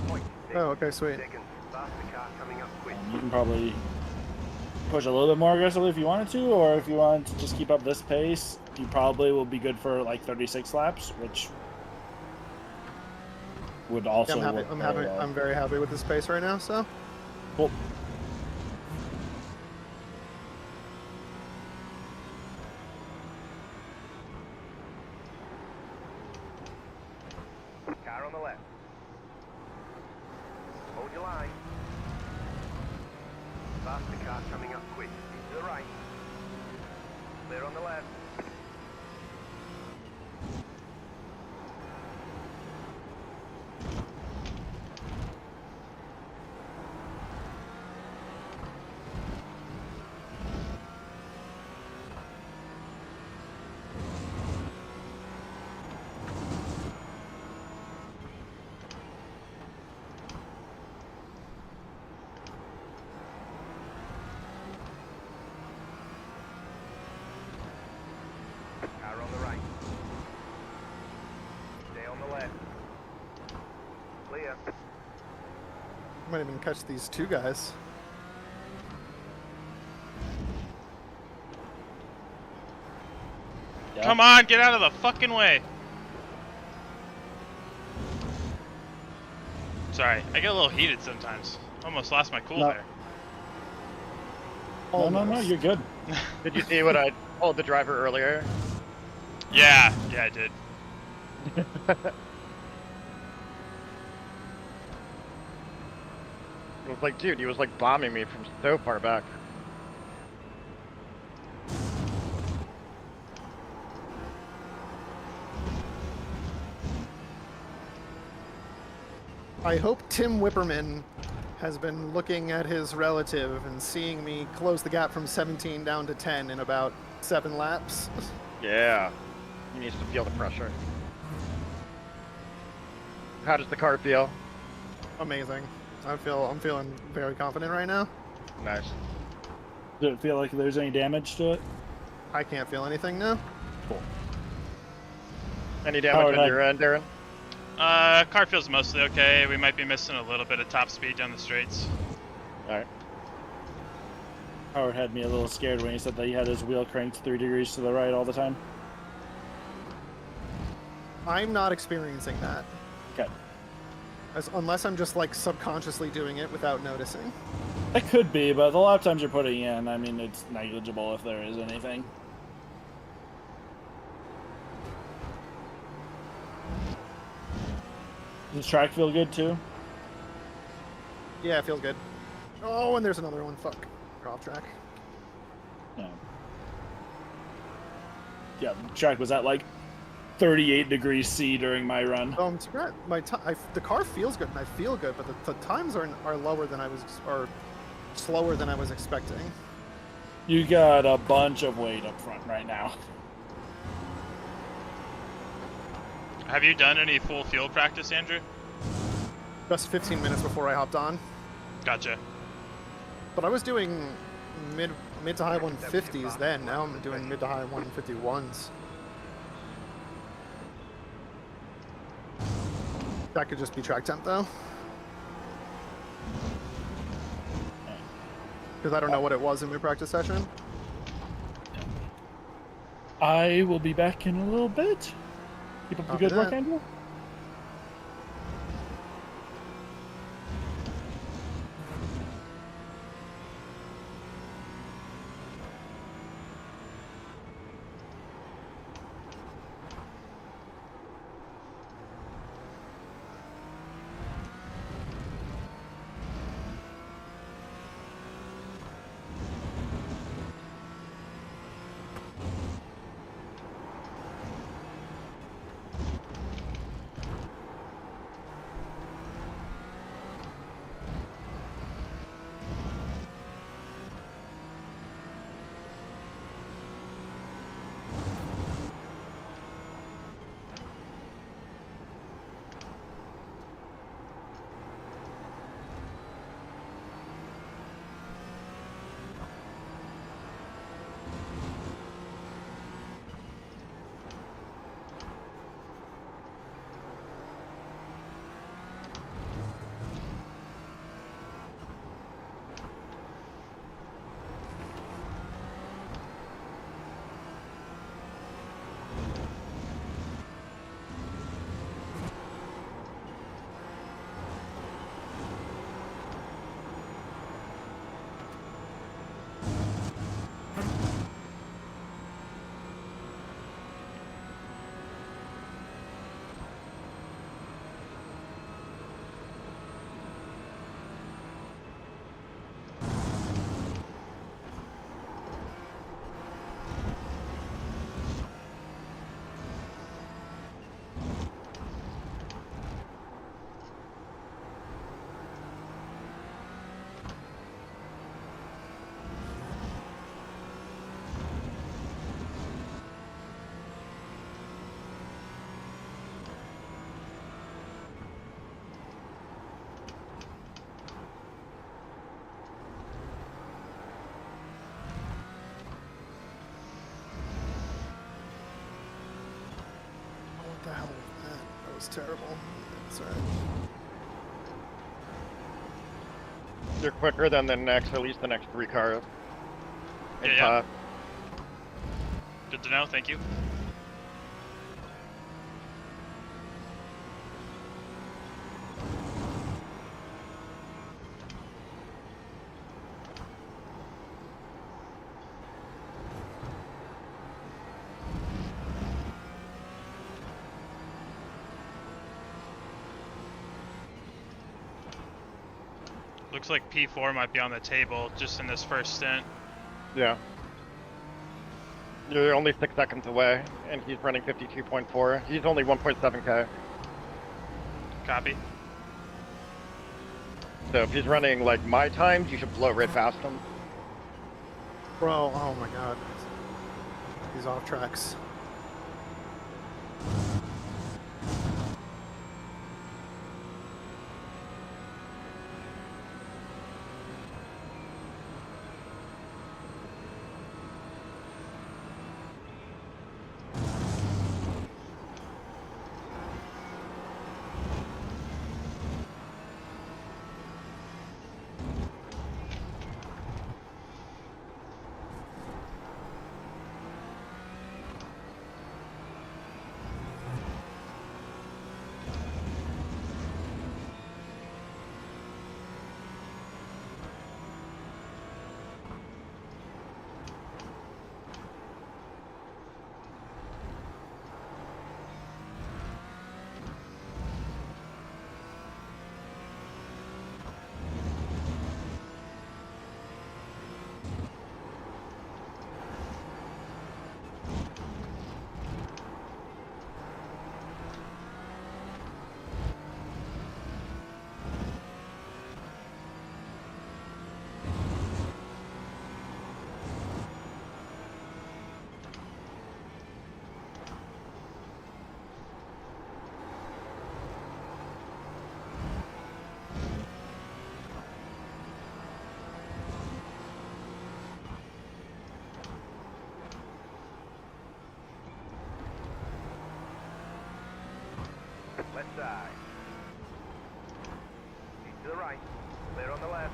Oh, okay, sweet. you can probably push a little bit more aggressively if you wanted to, or if you want to just keep up this pace, you probably will be good for like 36 laps, which would also Yeah, work I'm very happy. well. I'm very happy with this pace right now. So. Cool. Car on the left. Hold your line. Faster car coming up quick. To the right. Clear on the left. Car on the right. Stay on the left. Clear. Might even catch these two guys. Yeah. Come on, get out of the fucking way. Sorry, I get a little heated sometimes. Almost lost my cool No. there. No, Almost. you're good. Did you see what I told the driver earlier? Yeah, I did. It was like, dude, he was like bombing me from so far back. I hope Tim Whipperman has been looking at his relative and seeing me close the gap from 17 down to 10 in about 7 laps. Yeah. He needs to feel the pressure. How does the car feel? Amazing. I'm feeling very confident right now. Nice. Does it feel like there's any damage to it? I can't feel anything now. Any damage Howard, on your end, Darren? Car feels mostly okay. We might be missing a little bit of top speed down the straights. Alright. Howard had me a little scared when he said that he had his wheel cranked 3 degrees to the right all the time. I'm not experiencing that. Okay. Unless I'm just like subconsciously doing it without noticing. It could be, but the lap times you're putting in, I mean, it's negligible if there is anything. Does the track feel good too? Yeah, it feels good. Oh, and there's another one. Fuck. We're off track. Yeah. Yeah, the track was at like 38 degrees C during my run. The car feels good and I feel good, but the times are lower than I was, or slower than I was expecting. You got a bunch of weight up front right now. Have you done any full field practice, Andrew? just 15 minutes before I hopped on. Gotcha. But I was doing mid to high 150s then. Now I'm doing mid to high 151s. That could just be track temp though. Because I don't know what it was in my practice session. I will be back in a little bit. Keep up the Copy good work, that. Andrew. What the hell was that? That was terrible. Sorry. You're quicker than the next, at least the next 3 cars. Yeah, yeah. Good to know, thank you. Looks like P4 might be on the table just in this first stint. Yeah. You're only 6 seconds away, and he's running 52.4. He's only 1.7k. Copy. So if he's running like my times, you should blow right past him. Bro, oh my god. He's off tracks. side. Keep to the right. Clear on the left.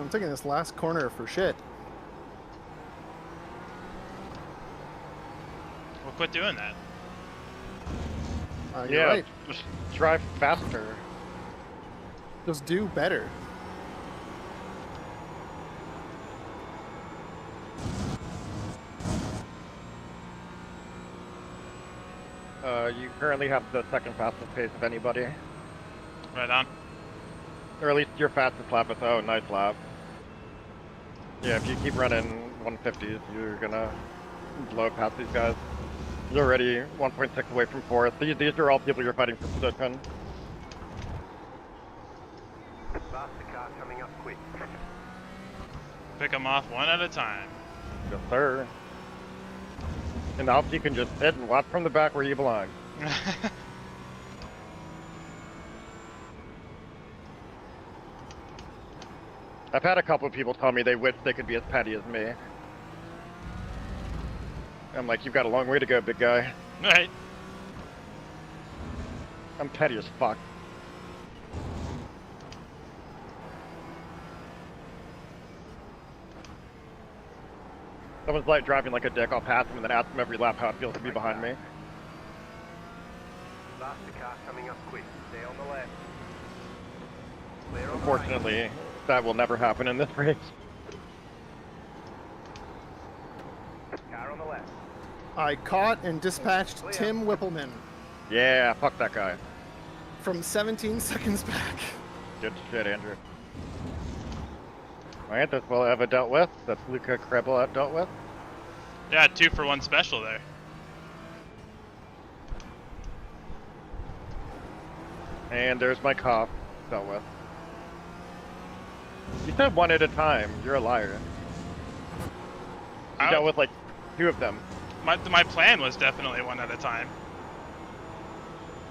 I'm taking this last corner for shit. Well, quit doing that. You're Yeah, right. just drive faster. Just do better. You currently have the second fastest pace of anybody. Right on. Or at least your fastest lap is, oh, nice lap. Yeah, if you keep running 150s, you're gonna blow past these guys. You're already 1.6 away from fourth. These are all people you're fighting for position. Faster car coming up quick. Pick them off one at a time. Yes, sir. And now you can just hit and watch from the back where you belong. I've had a couple of people tell me they wish they could be as petty as me. I'm like, you've got a long way to go, big guy. Right. I'm petty as fuck. Someone's like driving like a dick, I'll pass him and then ask him every lap how it feels to be behind me. Faster car coming up quick. Stay on the left. Clear on the right. Unfortunately, that will never happen in this race. Car on the left. I caught and dispatched Tim Whippleman Yeah, fuck that guy. from 17 seconds back. Good shit, Andrew. Alright, that's well Eva dealt with. That's Luca Krebel dealt with. Yeah, 2-for-1 special there. And there's my cop dealt with. You said one at a time. You're a liar. You dealt with like 2 of them. My plan was definitely one at a time.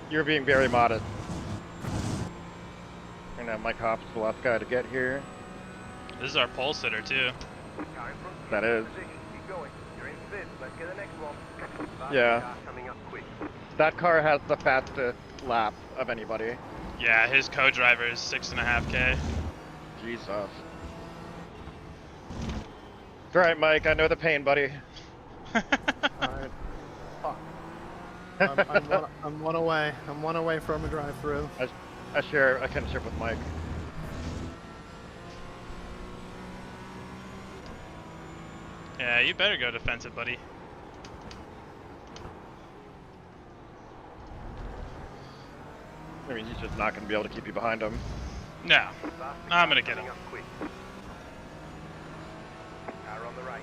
You're being very modest. And now my cop's the last guy to get here. This is our pole sitter too. Car in front. That is. Position. Keep going. You're in fifth. Let's get the next one. Faster Yeah. car coming up quick. That car has the fastest lap of anybody. Yeah, his co-driver is 6.5K. Jesus. It's alright, Mike. I know the pain, buddy. Alright. Fuck. I'm one away. I'm one away from a drive-through. I share a kinship with Mike. Yeah, you better go defensive, buddy. I mean, he's just not going to be able to keep you behind him. No, I'm gonna get him. Coming up quick. Car on the right.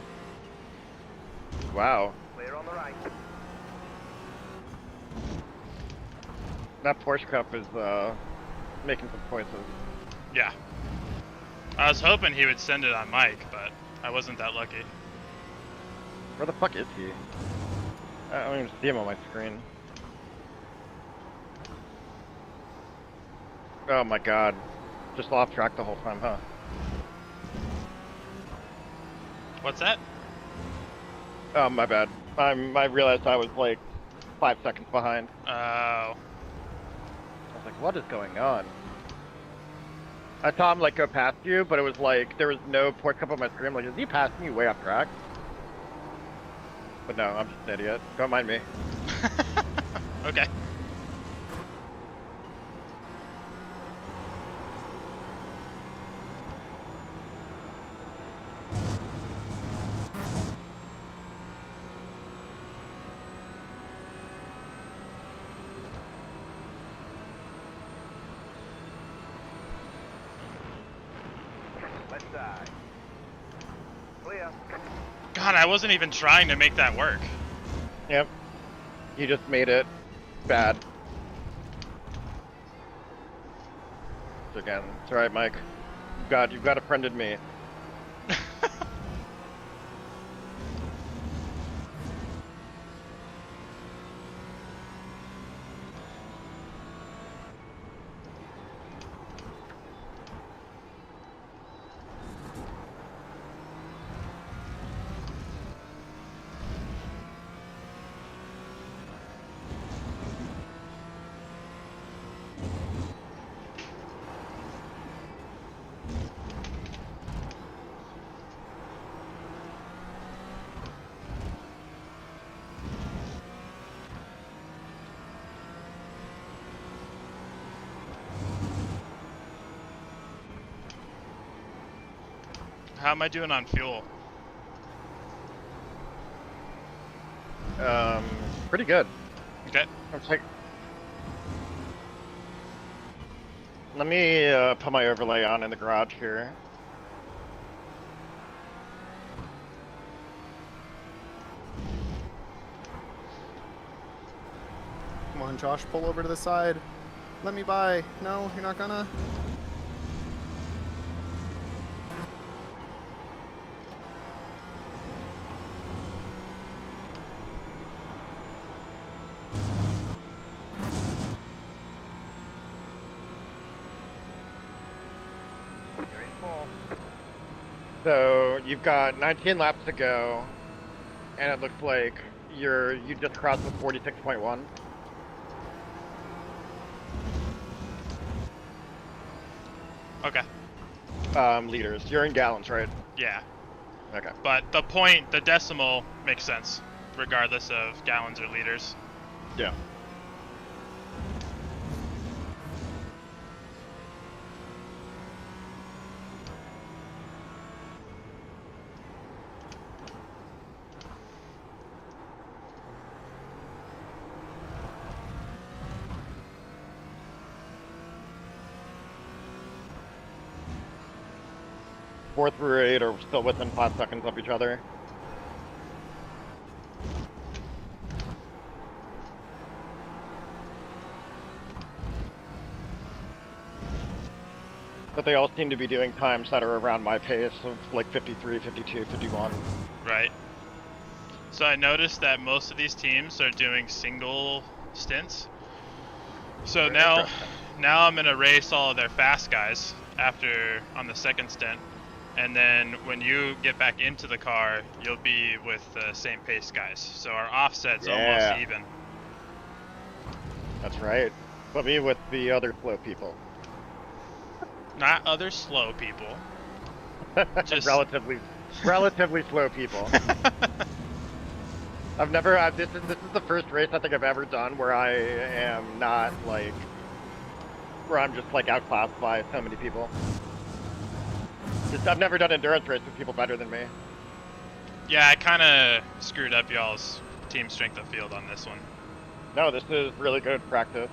Wow. Clear on the right. That Porsche Cup is making some choices. Yeah. I was hoping he would send it on Mike, but I wasn't that lucky. Where the fuck is he? I don't even see him on my screen. Oh my god. Just off track the whole time, huh? What's that? Oh, my bad. I realized I was like 5 seconds behind. Oh. I was like, what is going on? I saw him like go past you, but it was like there was no port cup on my screen. I'm like, is he passing you way off track? But no, I'm just an idiot. Don't mind me. Okay. Left side. Clear. God, I wasn't even trying to make that work. Yep. You just made it bad. So again, it's alright, Mike. God, you've got a friend in me. How am I doing on fuel? Pretty good. Okay. I'm like, let me put my overlay on in the garage here. Come on, Josh, pull over to the side. Let me by. No, you're not gonna? You're in full. So you've got 19 laps to go, and it looks like you just crossed the 46.1. Okay. Liters. You're in gallons, right? Yeah. Okay. But the decimal makes sense, regardless of gallons or liters. Yeah. Fourth through 8 are still within 5 seconds of each other. But they all seem to be doing times that are around my pace of like 53, 52, 51. Right. So I noticed that most of these teams are doing single stints. So now I'm gonna race all of their fast guys on the second stint. And then when you get back into the car, you'll be with the same pace guys. So our offset's almost even. That's right. Put me with the other slow people. Not other slow people. Just relatively slow people. This is the first race I think I've ever done where I am not like, where I'm just like outclassed by so many people. I've never done endurance race with people better than me. Yeah, I kind of screwed up y'all's team strength of field on this one. No, this is really good practice.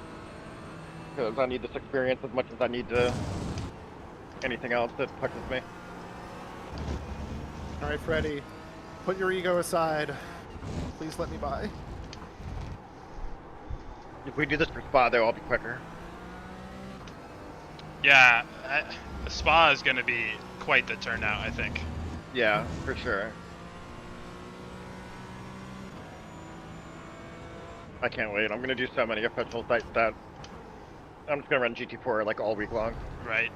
Because I need this experience as much as I need to anything else that touches me. All right, Freddy, put your ego aside. Please let me by. If we do this for Spa, though, I'll be quicker. Yeah, Spa is going to be quite the turnout, I think. Yeah, for sure. I can't wait. I'm gonna do so many official sites that I'm just gonna run GT4 like all week long. Right.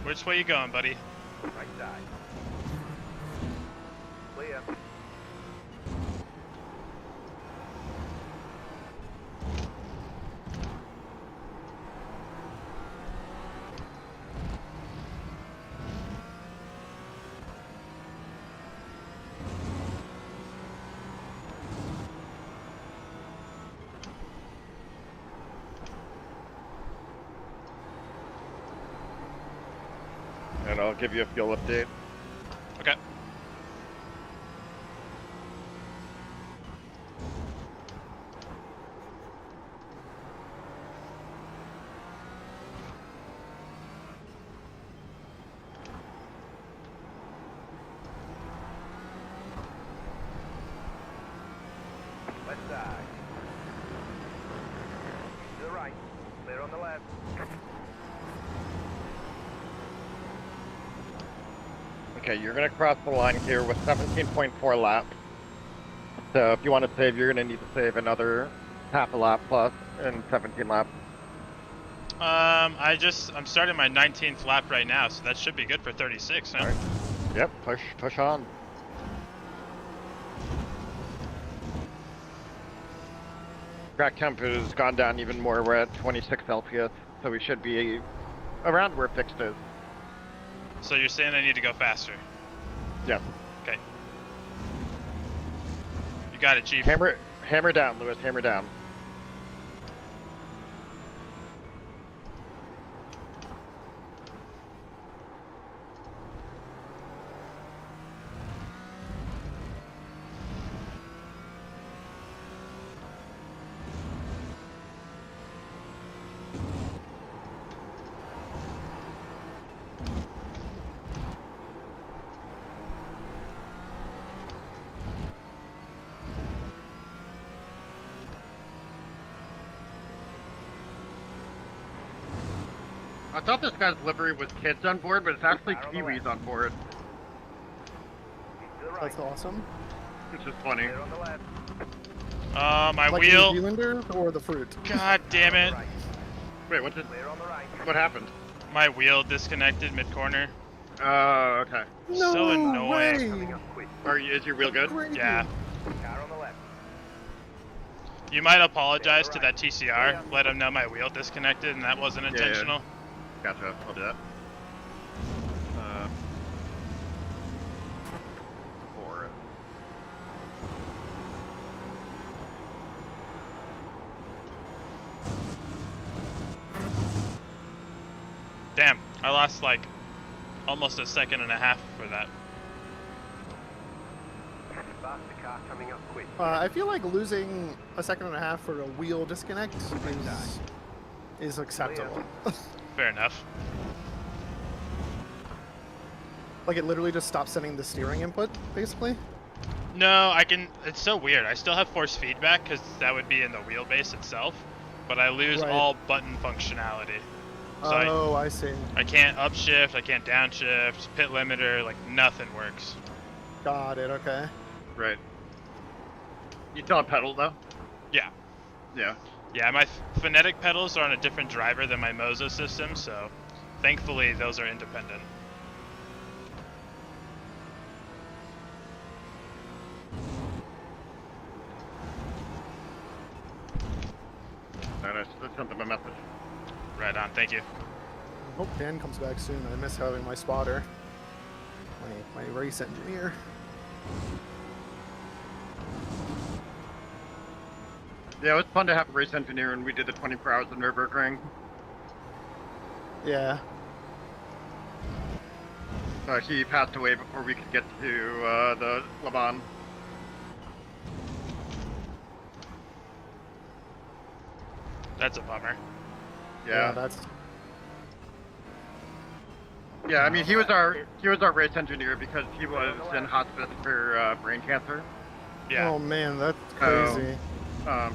Which way you going, buddy? Right side. Clear. And I'll give you a fuel update. Okay. Left side. To the right. Clear on the left. Okay, you're gonna cross the line here with 17.4 laps. So if you want to save, you're gonna need to save another half a lap plus in 17 laps. I'm starting my 19th lap right now, so that should be good for 36, huh? All right. Yep, push on. Track temp has gone down even more. We're at 26 LPS, so we should be around where fixed is. So you're saying I need to go faster? Yeah. Okay. You got it, Chief. Hammer down, Lewis. Hammer down. I thought this guy's livery was kids on board, but it's actually Kiwis on board. To the right. That's awesome. Which is funny. Clear on the left. My Like wheel. New Zealander or the fruit? God damn it. Right. Wait, Clear on the right. what happened? My wheel disconnected mid-corner. Oh, okay. No So annoying. way! Coming up quick. Is your wheel good? Crazy. Yeah. Car on the left. You might apologize to that TCR. Let him know my wheel disconnected and that wasn't Yeah. intentional. Gotcha. I'll do that. Four. Damn, I lost like almost a second and a half for that. Faster car coming up quick. I feel like losing a second and a half for a wheel disconnect is acceptable. Fair enough. Like it literally just stops sending the steering input, basically. No, I can. It's so weird. I still have force feedback because that would be in the wheelbase itself, but I lose Right. all button functionality. So I see. I can't upshift, I can't downshift, pit limiter, like nothing works. Got it. Okay. Right. You still have pedal though? Yeah. Yeah. Yeah, my phonetic pedals are on a different driver than my Mozo system, so thankfully those are independent. Nice. That's something my message. Right on, thank you. Hope Dan comes back soon. I miss having my spotter. My race engineer. Yeah, it was fun to have a race engineer when we did the 24 hours of Nürburgring. Yeah. He passed away before we could get to the Le Mans. That's a bummer. Yeah. That's Yeah, I mean he was our race engineer because he was in hospice for brain cancer. Yeah. Oh man, that's So, crazy.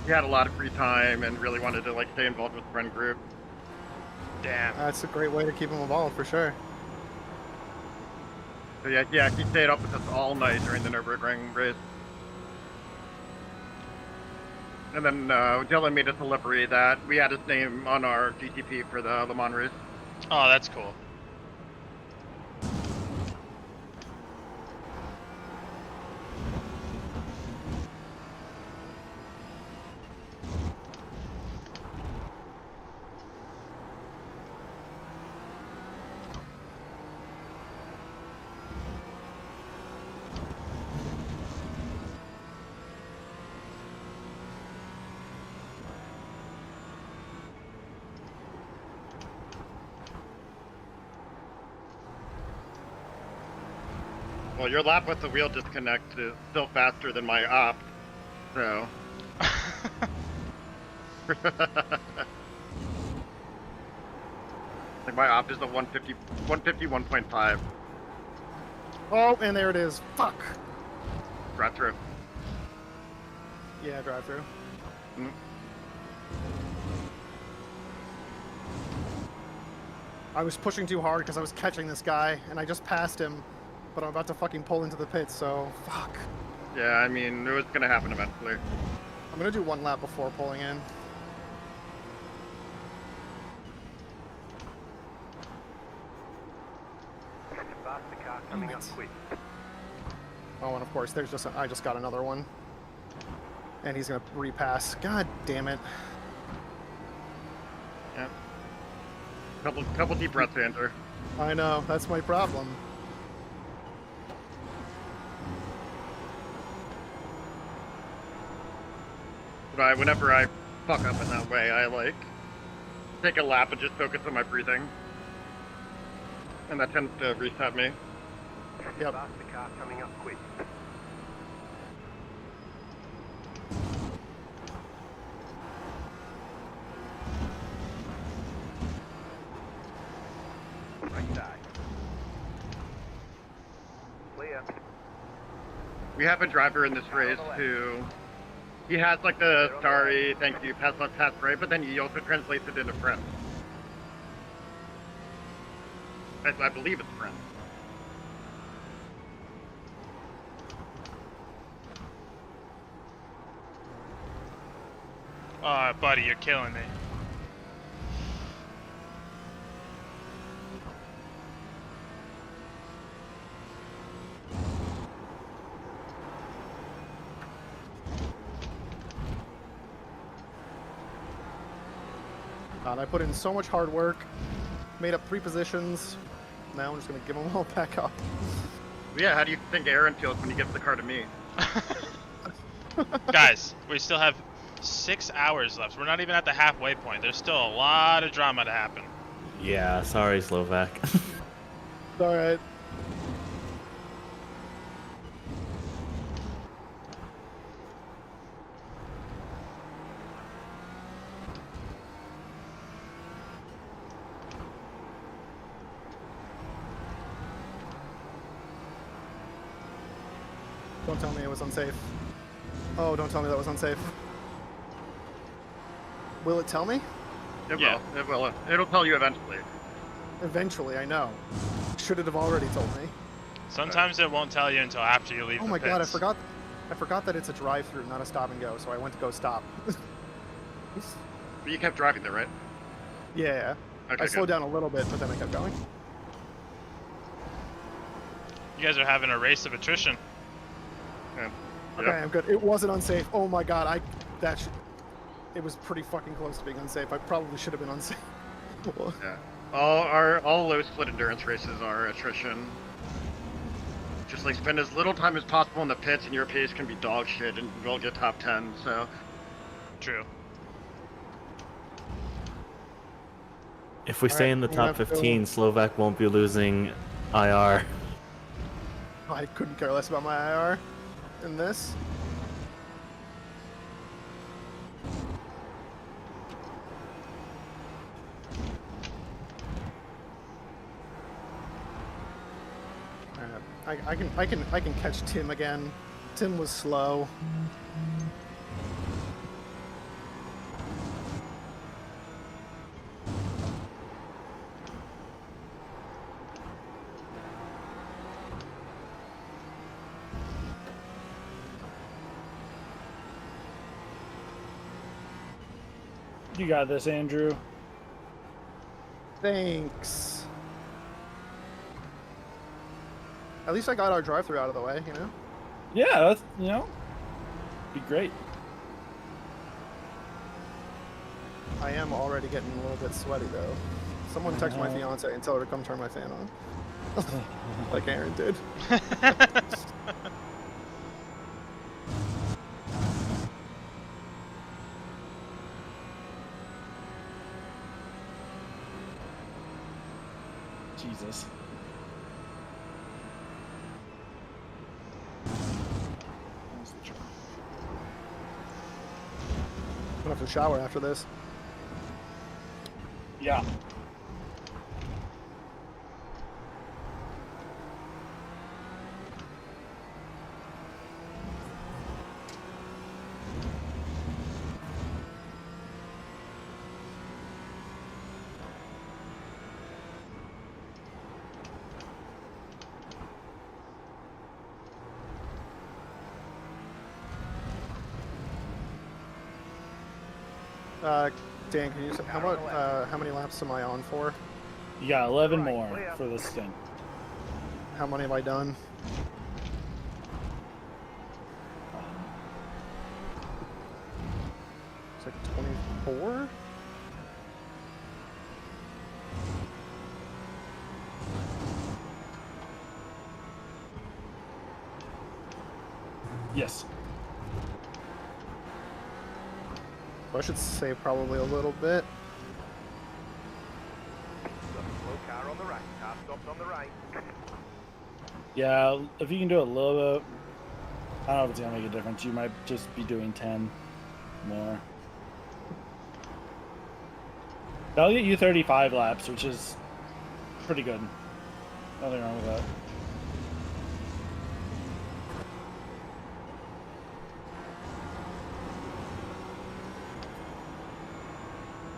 he had a lot of free time and really wanted to like stay involved with the friend group. Damn. That's a great way to keep him involved for sure. So yeah, he stayed up with us all night during the Nürburgring race. And then Dylan made us a livery that we had his name on our GTP for the Le Mans race. Oh, that's cool. Well, your lap with the wheel disconnect is still faster than my op, so. Like my op is the 151.5. Oh, and there it is. Fuck. Drive through. Yeah, drive through. Mm. I was pushing too hard because I was catching this guy, and I just passed him, but I'm about to fucking pull into the pits, so fuck. Yeah, I mean, it was gonna happen eventually. I'm gonna do one lap before pulling in. Faster car coming up quick. Oh, and of course, I just got another one. And he's gonna repass. God damn it. Yeah. Couple deep breaths, Andrew. I know, that's my problem. But whenever I fuck up in that way, I like take a lap and just focus on my breathing. And that tends to reset me. Yep. Faster car coming up quick. Right side. Clear. We have a driver in this race who he has like the sorry, thank you, pass left, pass right, but then he also translates it into French. I believe it's French. Oh, buddy, you're killing me. God, I put in so much hard work, made up 3 positions. Now I'm just gonna give them all back up. Yeah, how do you think Aaron feels when he gives the car to me? Guys, we still have 6 hours left. We're not even at the halfway point. There's still a lot of drama to happen. Yeah, sorry, Slovak. It's alright. Don't tell me it was unsafe. Oh, don't tell me that was unsafe. Will it tell me? It Yeah. will. It will. It'll tell you eventually. Eventually, I know. Should it have already told me? Sometimes it won't tell you until after you leave Oh the my pits. god, I forgot that it's a drive-through, not a stop and go, so I went to go stop. But you kept driving there, right? Yeah. Okay, I slowed good. down a little bit, but then I kept going. You guys are having a race of attrition. Yeah. Okay, Yeah. I'm good. It wasn't unsafe. Oh my god, it was pretty fucking close to being unsafe. I probably should have been unsafe. Yeah. All low split endurance races are attrition. Just like spend as little time as possible in the pits, and your pace can be dog shit, and we'll get top 10. So True. If we stay in the we top have to go- 15, Slovak won't be losing IR. I couldn't care less about my IR in this. I can catch Tim again Tim was slow. You got this, Andrew. Thanks. At least I got our drive-through out of the way, you know? Yeah, that's, be great. I am already getting a little bit sweaty, though. Someone text my fiance and tell her to come turn my fan on. Like Aaron did. Jesus. I'm gonna have to shower after this. Yeah. Dan, can you say how many laps am I on for? You got 11 more for this thing. How many have I done? It's like 24? Yes. I should save probably a little bit. Slow car on the right. Car stops on the right. Yeah, if you can do a little bit, I don't know if it's gonna make a difference. You might just be doing 10 more. That'll get you 35 laps, which is pretty good. Nothing wrong with that.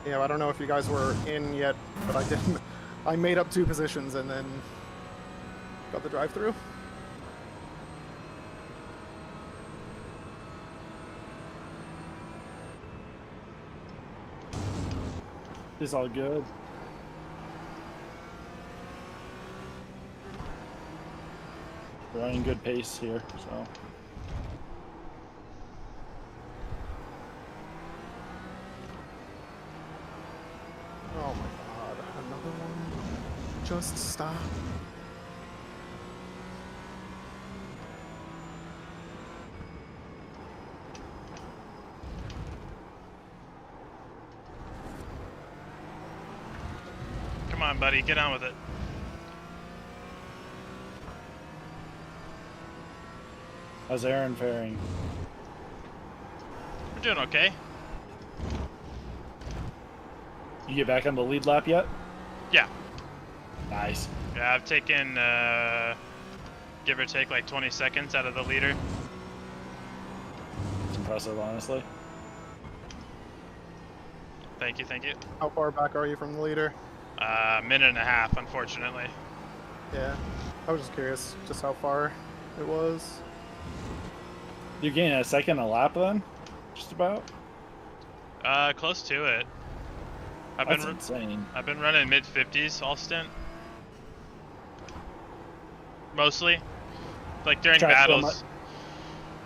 Yeah, I don't know if you guys were in yet, but I didn't. I made up 2 positions and then got the drive-through. It's all good. We're running good pace here, so. Oh my god, another one. Just stop. Come on, buddy, get on with it. How's Aaron faring? We're doing okay. You get back on the lead lap yet? Yeah. Nice. Yeah, I've taken, give or take, like 20 seconds out of the leader. It's impressive, honestly. Thank you, thank you. How far back are you from the leader? Minute and a half, unfortunately. Yeah, I was just curious just how far it was. You're getting a second a lap then? Just about? Close to it. That's insane. I've been running mid-50s all stint. Mostly. Like during battles.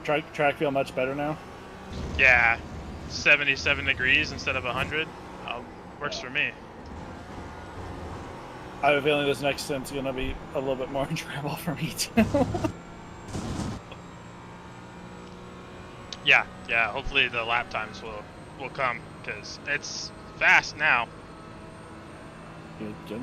Track feel much better now? Yeah. 77 degrees instead of 100. Works for me. I have a feeling this next stint's gonna be a little bit more enjoyable for me too. Yeah, hopefully the lap times will come, because it's fast now. Good.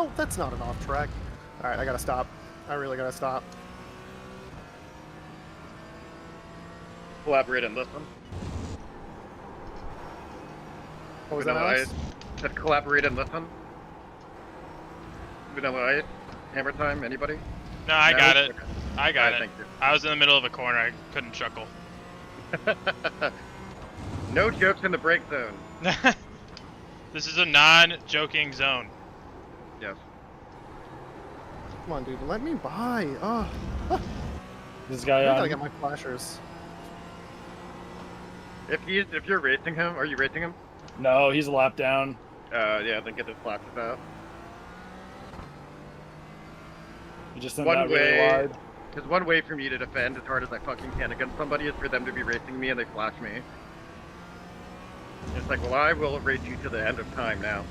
Oh, that's not an off track. All right, I gotta stop. I really gotta stop. Collaborate and listen. What was that, Vanilla Alex? Ice. Said collaborate and listen. Vanilla Ice. Hammer time. Anybody? No, I No? got it. Okay. I got Alright, it. thank you. I was in the middle of a corner. I couldn't chuckle. No jokes in the break zone. This is a non-joking zone. Yes. Come on, dude, let me by. Oh, This I guy gotta on. get my flashers. If you're racing him, are you racing him? No, he's a lap down. Yeah, then get the flashes out. He just sent One that really way. wide. Because one way for me to defend as hard as I fucking can against somebody is for them to be racing me and they flash me. It's like, well, I will race you to the end of time now.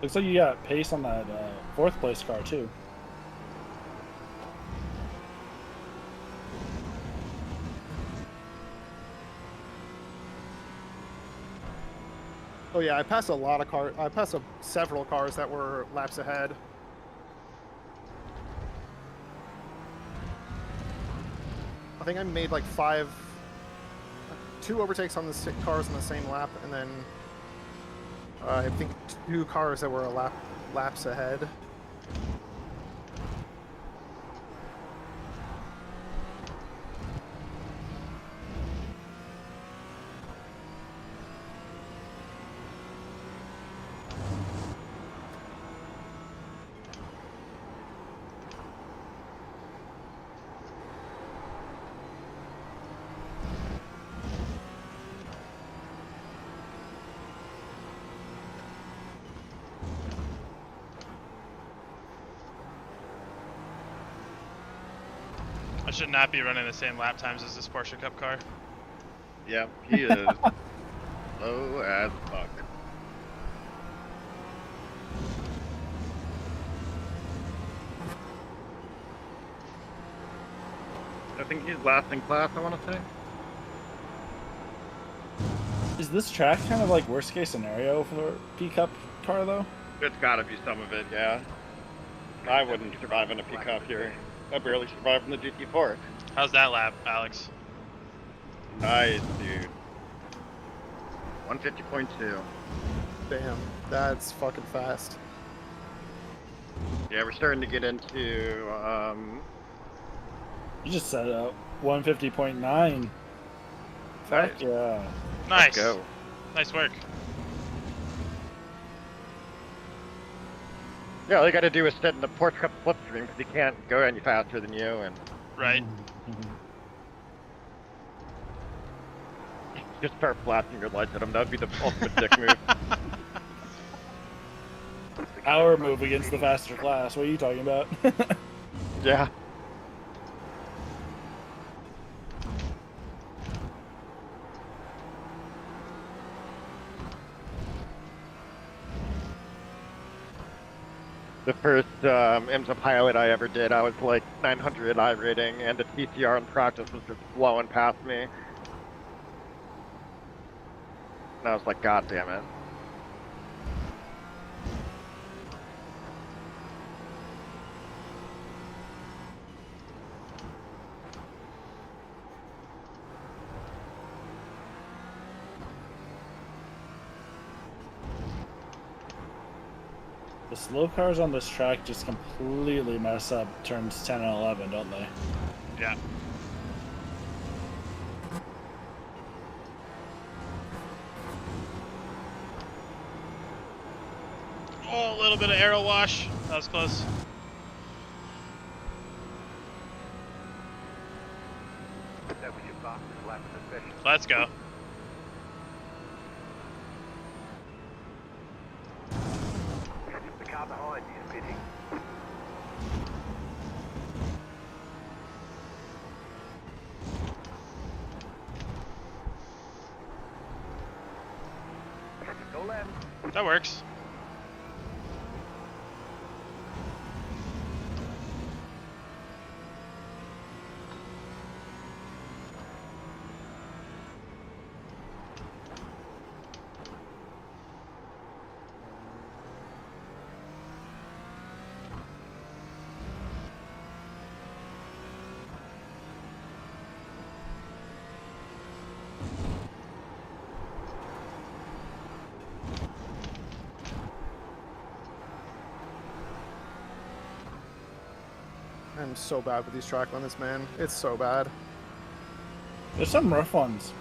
Looks like you got pace on that fourth place car too. Oh yeah, I passed a lot of cars. I passed several cars that were laps ahead. I think I made like 2 overtakes on the cars on the same lap, and then I think 2 cars that were laps ahead. I should not be running the same lap times as this Porsche Cup car. Yeah, he is low as fuck. I think he's last in class, I want to say. Is this track kind of like worst case scenario for the P Cup car though? It's gotta be some of it, yeah. I wouldn't survive in a pickup here. I barely survived in the GT4. How's that lap, Alex? Nice, dude. 150.2. Damn, that's fucking fast. Yeah, we're starting to get into, You just set up 150.9. Fuck yeah. Nice. Let's go. Nice work. Yeah, all you gotta do is sit in the Porsche Cup slipstream because he can't go any faster than you, and Right. just start flashing your lights at him. That would be the ultimate dick move. Our move against the faster class. What are you talking about? Yeah. The first IMSA pilot I ever did, I was like 900 I rating, and the TCR in practice was just blowing past me. And I was like, God damn it. The slow cars on this track just completely mess up turns 10 and 11, don't they? Yeah. Oh, a little bit of aero wash. That was close. That was your fastest lap of the session. Let's go. left. That works. I'm so bad with these track limits, man. It's so bad. There's some rough ones.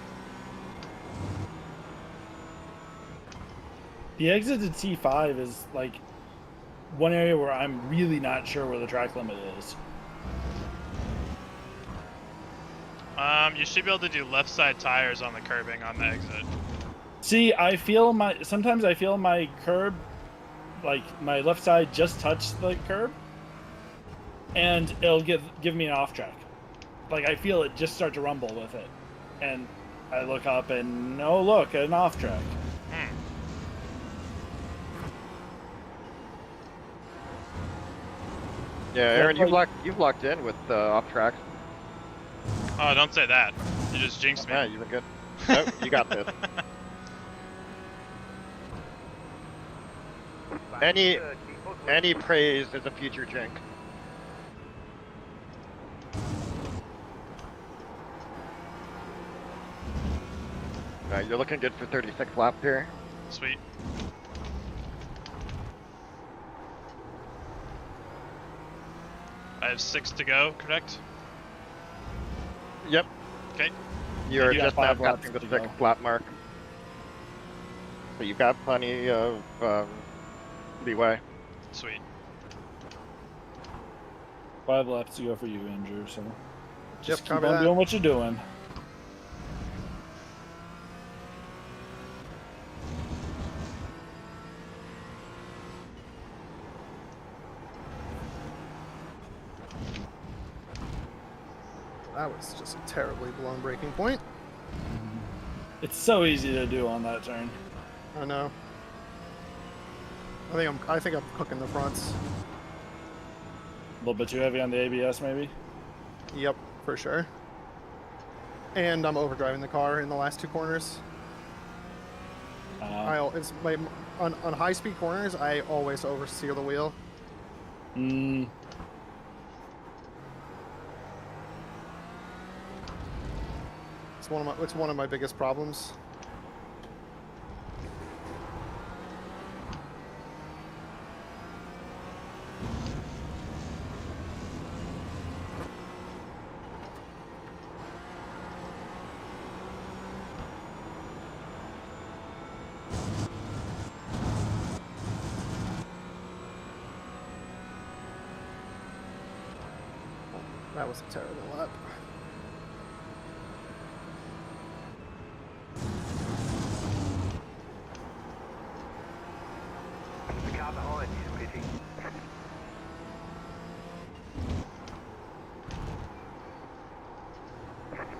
The exit to T5 is like one area where I'm really not sure where the track limit is. You should be able to do left side tires on the curbing on the exit. See, sometimes I feel my curb, like my left side just touched the curb, and it'll give me an off track. Like I feel it just start to rumble with it, and I look up and oh look, an off track. Yeah, Aaron, you've locked in with off track. Oh, don't say that. You just jinxed me. Yeah, you've been good. Nope, you got this. Any praise is a future jinx. Alright, you're looking good for 36 laps here. Sweet. I have 6 to go, correct? Yep. Okay. You're You got just now 5 laps passing the to 6th lap mark. So you've got plenty of leeway. Sweet. 5 laps to go for you, Andrew. So just keep copy on that. doing what you're doing. That was just a terribly blown braking point. It's so easy to do on that turn. I know. I think I'm cooking the fronts. A little bit too heavy on the ABS, maybe. Yep, for sure. And I'm overdriving the car in the last 2 corners. On high speed corners, I always oversteer the wheel. It's one of my biggest problems. That was a terrible lap. The car behind you is pitting.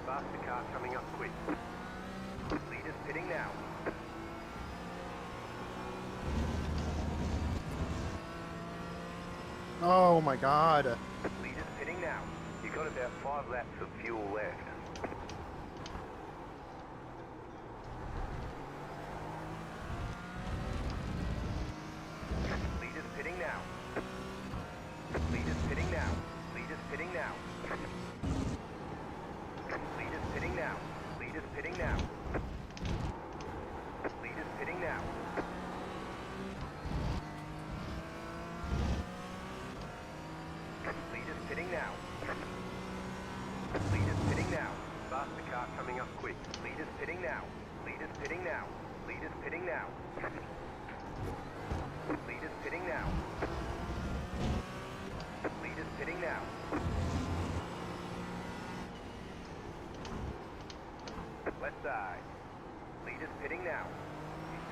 Faster car coming up quick. Leaders pitting now. Oh my god. Leaders pitting now. You got about 5 laps of fuel left. Leaders pitting now. Leaders pitting now. Leaders pitting now. Leaders pitting now. Leaders pitting now. Leaders pitting now. Leaders pitting now. Leaders pitting now. Faster car coming up quick. Leaders pitting now. Leaders pitting now. Leaders pitting now. Leaders pitting now. Leaders pitting now. Left side. Leaders pitting now.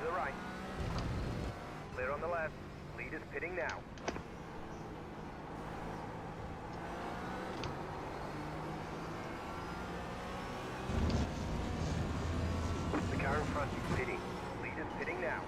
To the right. Clear on the left. Leaders pitting now. The car in front is pitting. Leaders pitting now.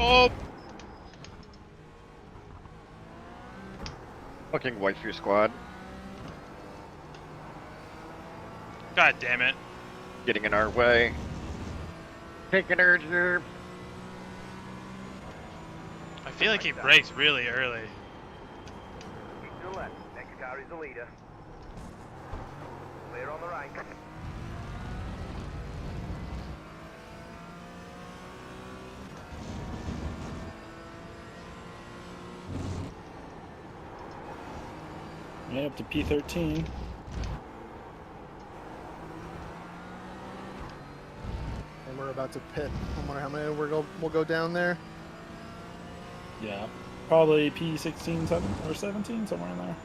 Oh! Fucking waifu squad. God damn it. Getting in our way. Taking our jerk. I feel like he brakes really early. Keep to the left. Next car is the leader. Clear on the right. Yeah, up to P13. And we're about to pit. I wonder how many we'll go down there. Yeah, probably P16, 7 or 17, somewhere in there.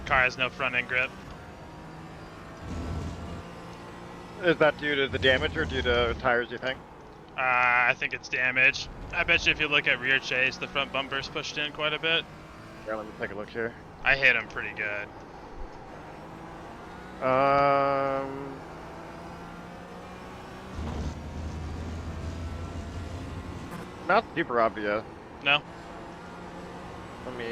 Car has no front end grip. Is that due to the damage or due to tires, you think? I think it's damage. I bet you if you look at rear chase, the front bumper's pushed in quite a bit. Here, let me take a look here. I hit him pretty good. Not super obvious. No? Let me...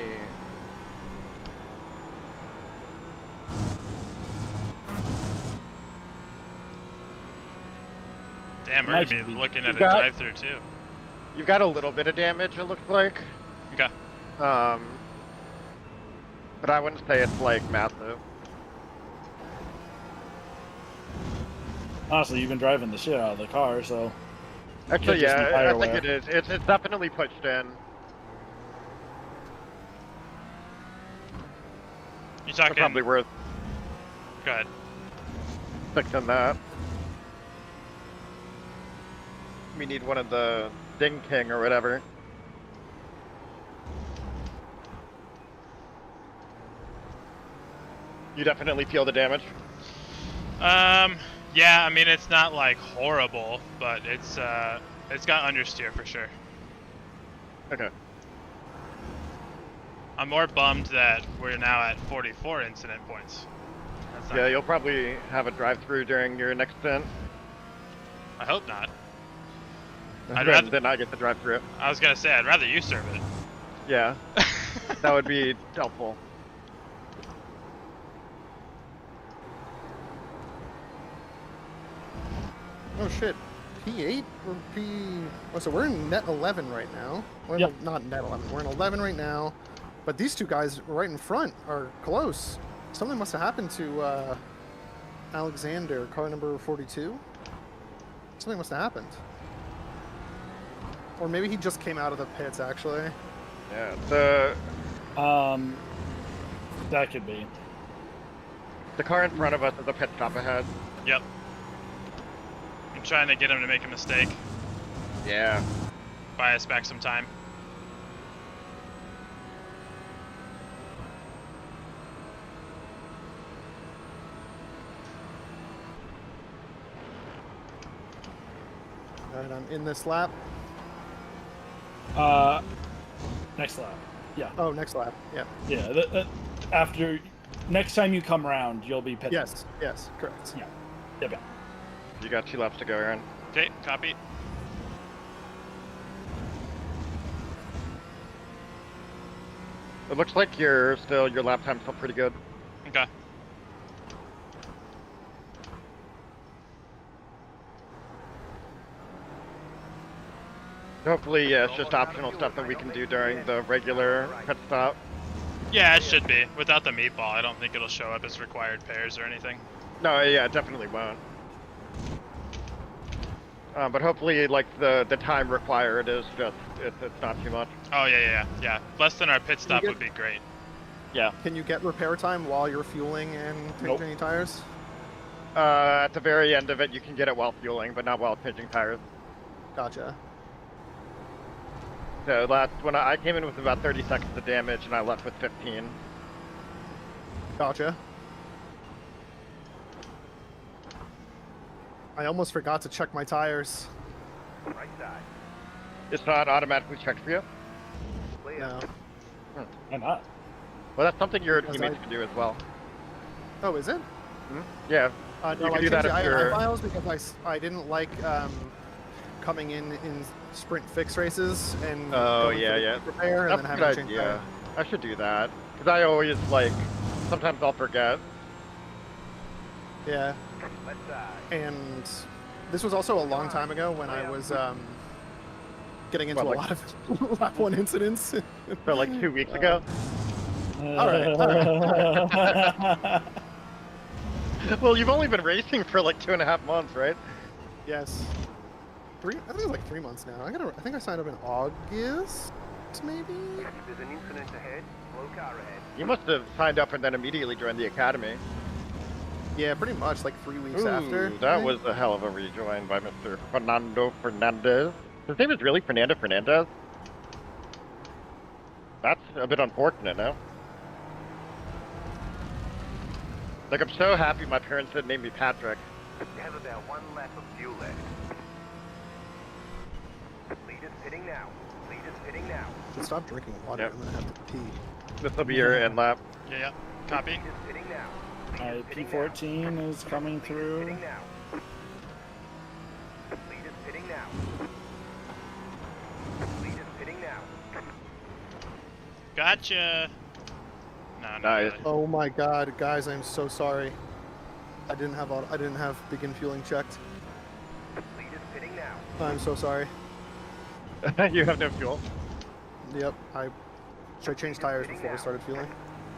Damn, we're gonna be looking at a got- drive-through too. You've got a little bit of damage, it looks like. Okay. But I wouldn't say it's like massive. Honestly, you've been driving the shit out of the car, so. Actually, Just be yeah, tire I think wear. it is. It's definitely pushed in. You It's talking? probably worth Go ahead. fixing that. We need one of the Ding King or whatever. You definitely feel the damage. Yeah, I mean it's not like horrible, but it's got understeer for sure. Okay. I'm more bummed that we're now at 44 incident points. That's not Yeah, you'll probably have a drive-through during your next stint. I hope not. I'd And rather- then I get the drive-through. I was gonna say I'd rather you serve it. Yeah, that would be helpful. Oh shit. P8 or P... Oh, so we're in net 11 right now. Well, Yep. not net 11. We're in 11 right now. But these two guys right in front are close. Something must have happened to Alexander, car number 42. Something must have happened. Or maybe he just came out of the pits, actually. Yeah, That could be. the car in front of us is a pit stop ahead. Yep. I'm trying to get him to make a mistake. Yeah. Buy us back some time. Alright, I'm in this lap. Next lap. Yeah. Oh, next lap. Yeah. Yeah. After next time you come around, you'll be pitting. Yes, yes, correct. Yeah. Yep. Yeah. You got 2 laps to go, Aaron. Okay, copy. It looks like your lap time's still pretty good. Okay. Hopefully, yeah, it's just optional stuff that we can do during the regular pit stop. Yeah, it should be. Without the meatball, I don't think it'll show up as required pairs or anything. No, yeah, it definitely won't. But hopefully, like the time required is just it's not too much. Oh yeah. Less than our pit stop get- would be great. Yeah. Can you get repair time while you're fueling and changing Nope. tires? At the very end of it, you can get it while fueling, but not while changing tires. Gotcha. So when I came in with about 30 seconds of damage, and I left with 15. Gotcha. I almost forgot to check my tires. Right side. It's not automatically checked for you. Clear. No. Why not? Well, that's something your Because teammates I- can do as well. Oh, is it? Yeah. No, You I can do changed that the if I&I you're. files because I didn't like coming in sprint fix races and Oh going yeah, for the yeah. quick repair and That's then a having good to change idea. tires. I should do that because I always like. Sometimes I'll forget. Yeah, Left side. and this was also a long time ago when I was getting into What, a like- lot of lap 1 incidents. So like 2 weeks ago. All right. Well, you've only been racing for like 2.5 months, right? Yes. I think it's like 3 months now. I think I signed up in August, maybe? There's an incident ahead. Slow car ahead. You must have signed up and then immediately joined the academy. Yeah, pretty much, like 3 weeks Ooh, after. I that think. was a hell of a rejoin by Mr. Fernando Fernandez. His name is really Fernando Fernandez? That's a bit unfortunate, no? Like, I'm so happy my parents didn't name me Patrick. You have about 1 lap of fuel left. Leaders pitting now. Leaders pitting now. To stop drinking water, Yep. I'm gonna have to pee. This will be your end lap. Yeah. Copy. Leaders pitting now. Alright, Pitting P14 is coming through. Pitting now. Leaders pitting now. Leaders pitting now. Gotcha. No, no. Nice. Oh my god, guys, I'm so sorry. I didn't have begin fueling checked. Leaders pitting now. I'm so sorry. You have no fuel? Yep, should I change tires before we started fueling?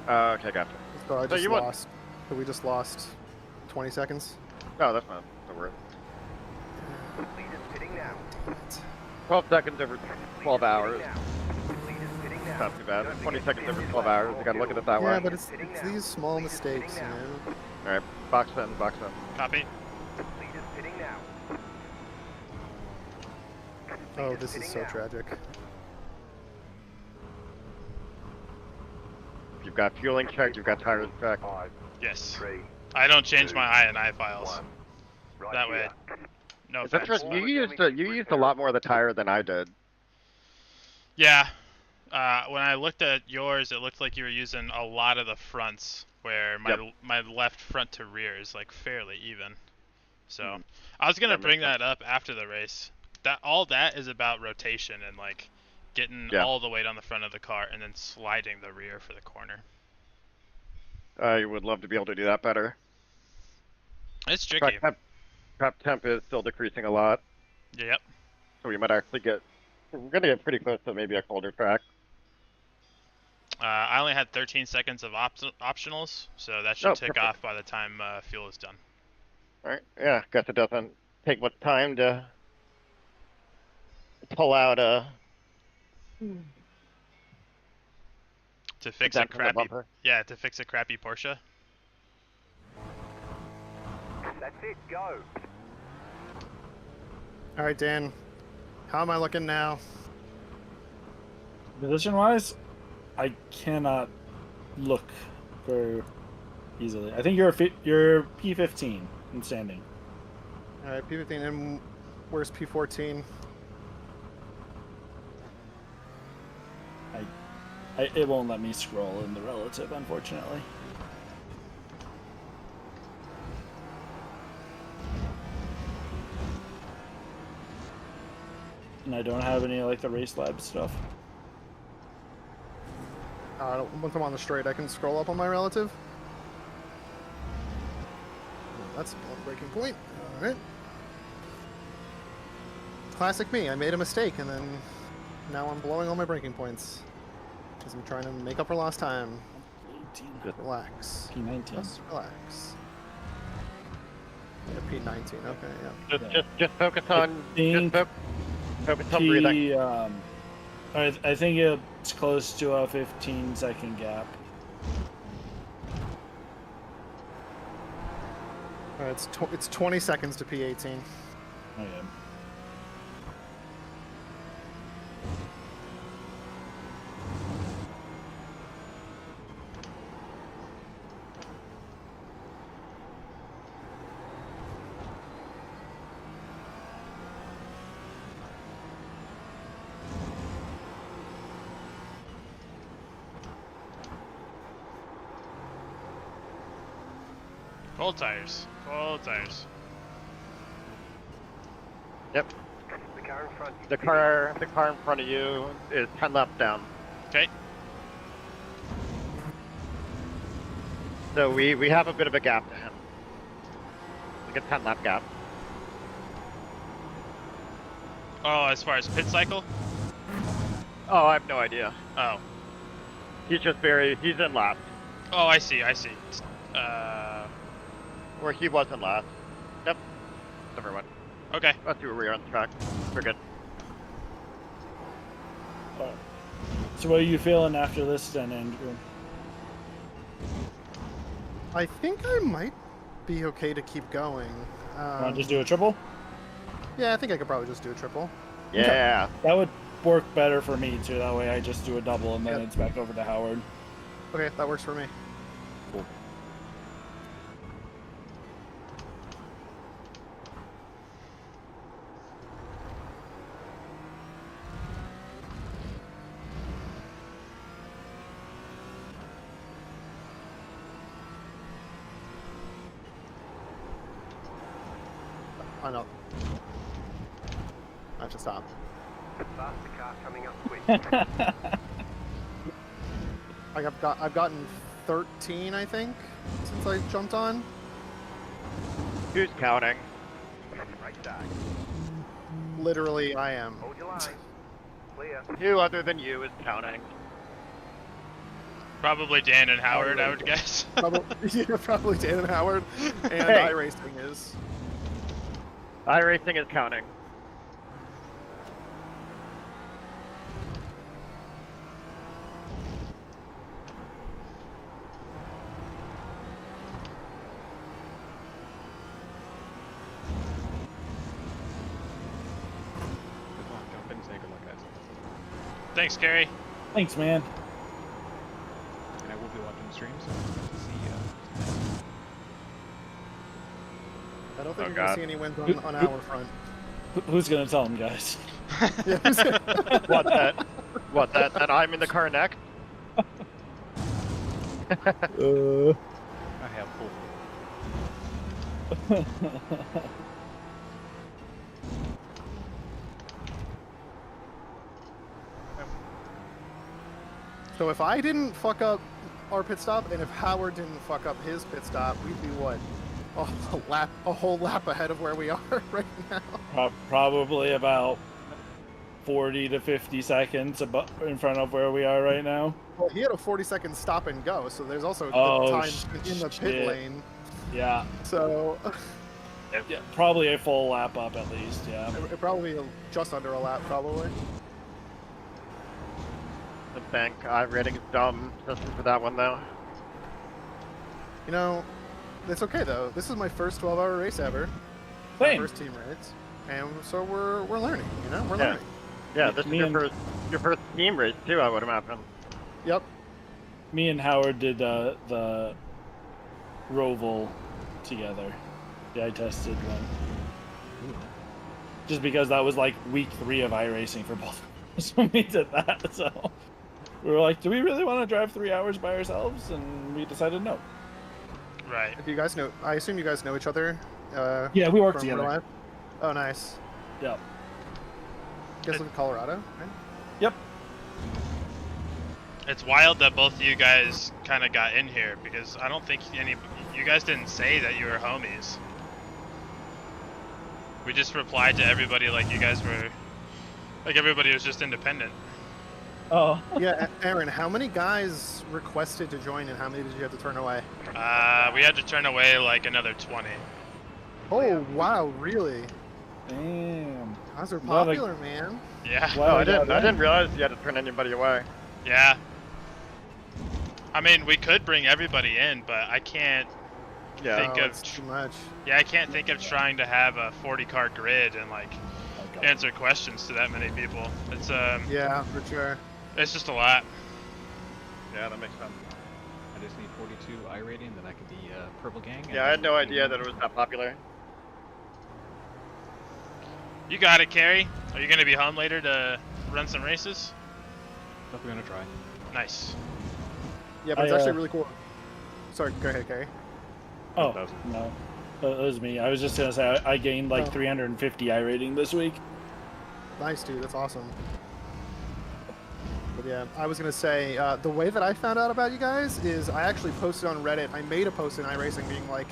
Okay, gotcha. So I So just you want- lost. So we just lost 20 seconds. No, that's not the word. Leaders pitting now. 12 seconds over 12 hours. Now. Leaders pitting now. Not too bad. 20 seconds over 12 hours. You gotta look at it that Yeah, way. but it's these small mistakes, you know. Alright, box in, box in. Copy. Leaders pitting now. Oh, this is so tragic. You've got fueling checked, you've got tires checked. Yes. 3, I don't change my I&I files. 1. Right That way. here. No It's offense. interesting. You used a lot more of the tire than I did. Yeah. When I looked at yours, it looked like you were using a lot of the fronts, where my left front to rear is like fairly even. So I was gonna That makes bring that up after the race. All that is about rotation and like getting all the weight on the front of the car and then sliding the rear for the corner. I would love to be able to do that better. It's tricky. Track temp is still decreasing a lot, Yep. so we might actually we're gonna get pretty close to maybe a colder track. I only had 13 seconds of optionals, so that should tick perfect. off by the time fuel is done. Alright, yeah, guess it doesn't take much time to pull out a To fix dent a from the crappy, bumper. to fix a crappy Porsche. That's it. Go. All right, Dan. How am I looking now? Position wise, I cannot look very easily. I think you're P15 in standing. All right, P15, and where's P14? It won't let me scroll in the relative, unfortunately. And I don't have any like the race lab stuff. Once I'm on the straight, I can scroll up on my relative. That's one breaking point. All right. Classic me. I made a mistake, and then now I'm blowing all my breaking points because I'm trying to make up for lost time. 18. Relax. P19. Just relax. Yeah, P19. Okay, yeah. Just focus on think focus on breathing. I think it's close to a 15-second gap. All right, it's 20 seconds to P18. Okay. Cold tires. Cold tires. Yep. The car in front. The car in front of you is 10 laps down. Okay. So we have a bit of a gap to him. Like a 10 lap gap. Oh, as far as pit cycle? Oh, I have no idea. Oh. He's in last. Oh, I see. Or he wasn't last. Yep. Never mind. Okay. Let's see where we are on the track. We're good. So what are you feeling after this then, Andrew? I think I might be okay to keep going. Want to just do a triple? Yeah, I think I could probably just do a triple. Yeah. That would work better for me too. That way I just do a double and then Yep. it's back over to Howard. Okay, that works for me. Cool. I know. I have to stop. Faster car coming up quick. I've gotten 13, I think, since I jumped on. Who's counting? Right side. Literally, I am. Hold your line. Clear. Who other than you is counting? Probably Dan and Howard, I would guess. Probably Dan and Howard, and Hey. iRacing is. iRacing is counting. Thanks, Carrie. Thanks, man. And I will be watching the stream, so see I don't think Oh, you're God. gonna see any wins on our front. Who's gonna tell him, guys? What that? What that I'm in the car next? I have full. So if I didn't fuck up our pit stop, and if Howard didn't fuck up his pit stop, we'd be what? A whole lap ahead of where we are right now. Probably about 40 to 50 seconds in front of where we are right now. Well, he had a 40-second stop and go, so there's also Oh, time in the pit shit. lane. Yeah. So Yeah, probably a full lap up at least, yeah. it probably just under a lap, probably. The bank rating is dumb. Especially for that one though. You know, it's okay though. This is my first 12-hour race ever. Same. My first team race, and so we're learning. You know, we're Yeah. learning. Yeah, this is Me your and- first team race too, I would imagine. Yep. Me and Howard did the Roval together. Yeah, I tested one. Just because that was like week 3 of iRacing for both of us when we did that. So we were like, do we really want to drive 3 hours by ourselves? And we decided no. Right. If you guys know, I assume you guys know each other. Yeah, we work from together. real life? Oh, nice. Yep. You guys live in Colorado, right? Yep. It's wild that both of you guys kind of got in here because I don't think you guys didn't say that you were homies. We just replied to everybody like you guys were, like everybody was just independent. Oh. Yeah, Aaron, how many guys requested to join and how many did you have to turn away? We had to turn away like another 20. Oh, wow, really? Damn. Guys are Well, like- popular, man. Yeah. No, I didn't realize you had to turn anybody away. Yeah. I mean, we could bring everybody in, but I can't Yeah. think Oh, of it's too much. yeah, I can't think of trying to have a 40-car grid and like Okay. answer questions to that many people. It's Yeah, for sure. it's just a lot. Yeah, that makes sense. I just need 42 I rating, then I could be Purple Gang. Yeah, I had no idea that it was that popular. You got it, Carrie. Are you gonna be home later to run some races? Definitely gonna try. Nice. Yeah, but it's I, actually really cool. Sorry, go ahead, Gary. Oh, 10,000. no. It was me. I was just gonna say I gained like Oh. 350 I rating this week. Nice, dude. That's awesome. But yeah, I was gonna say the way that I found out about you guys is I actually posted on Reddit. I made a post in iRacing being like,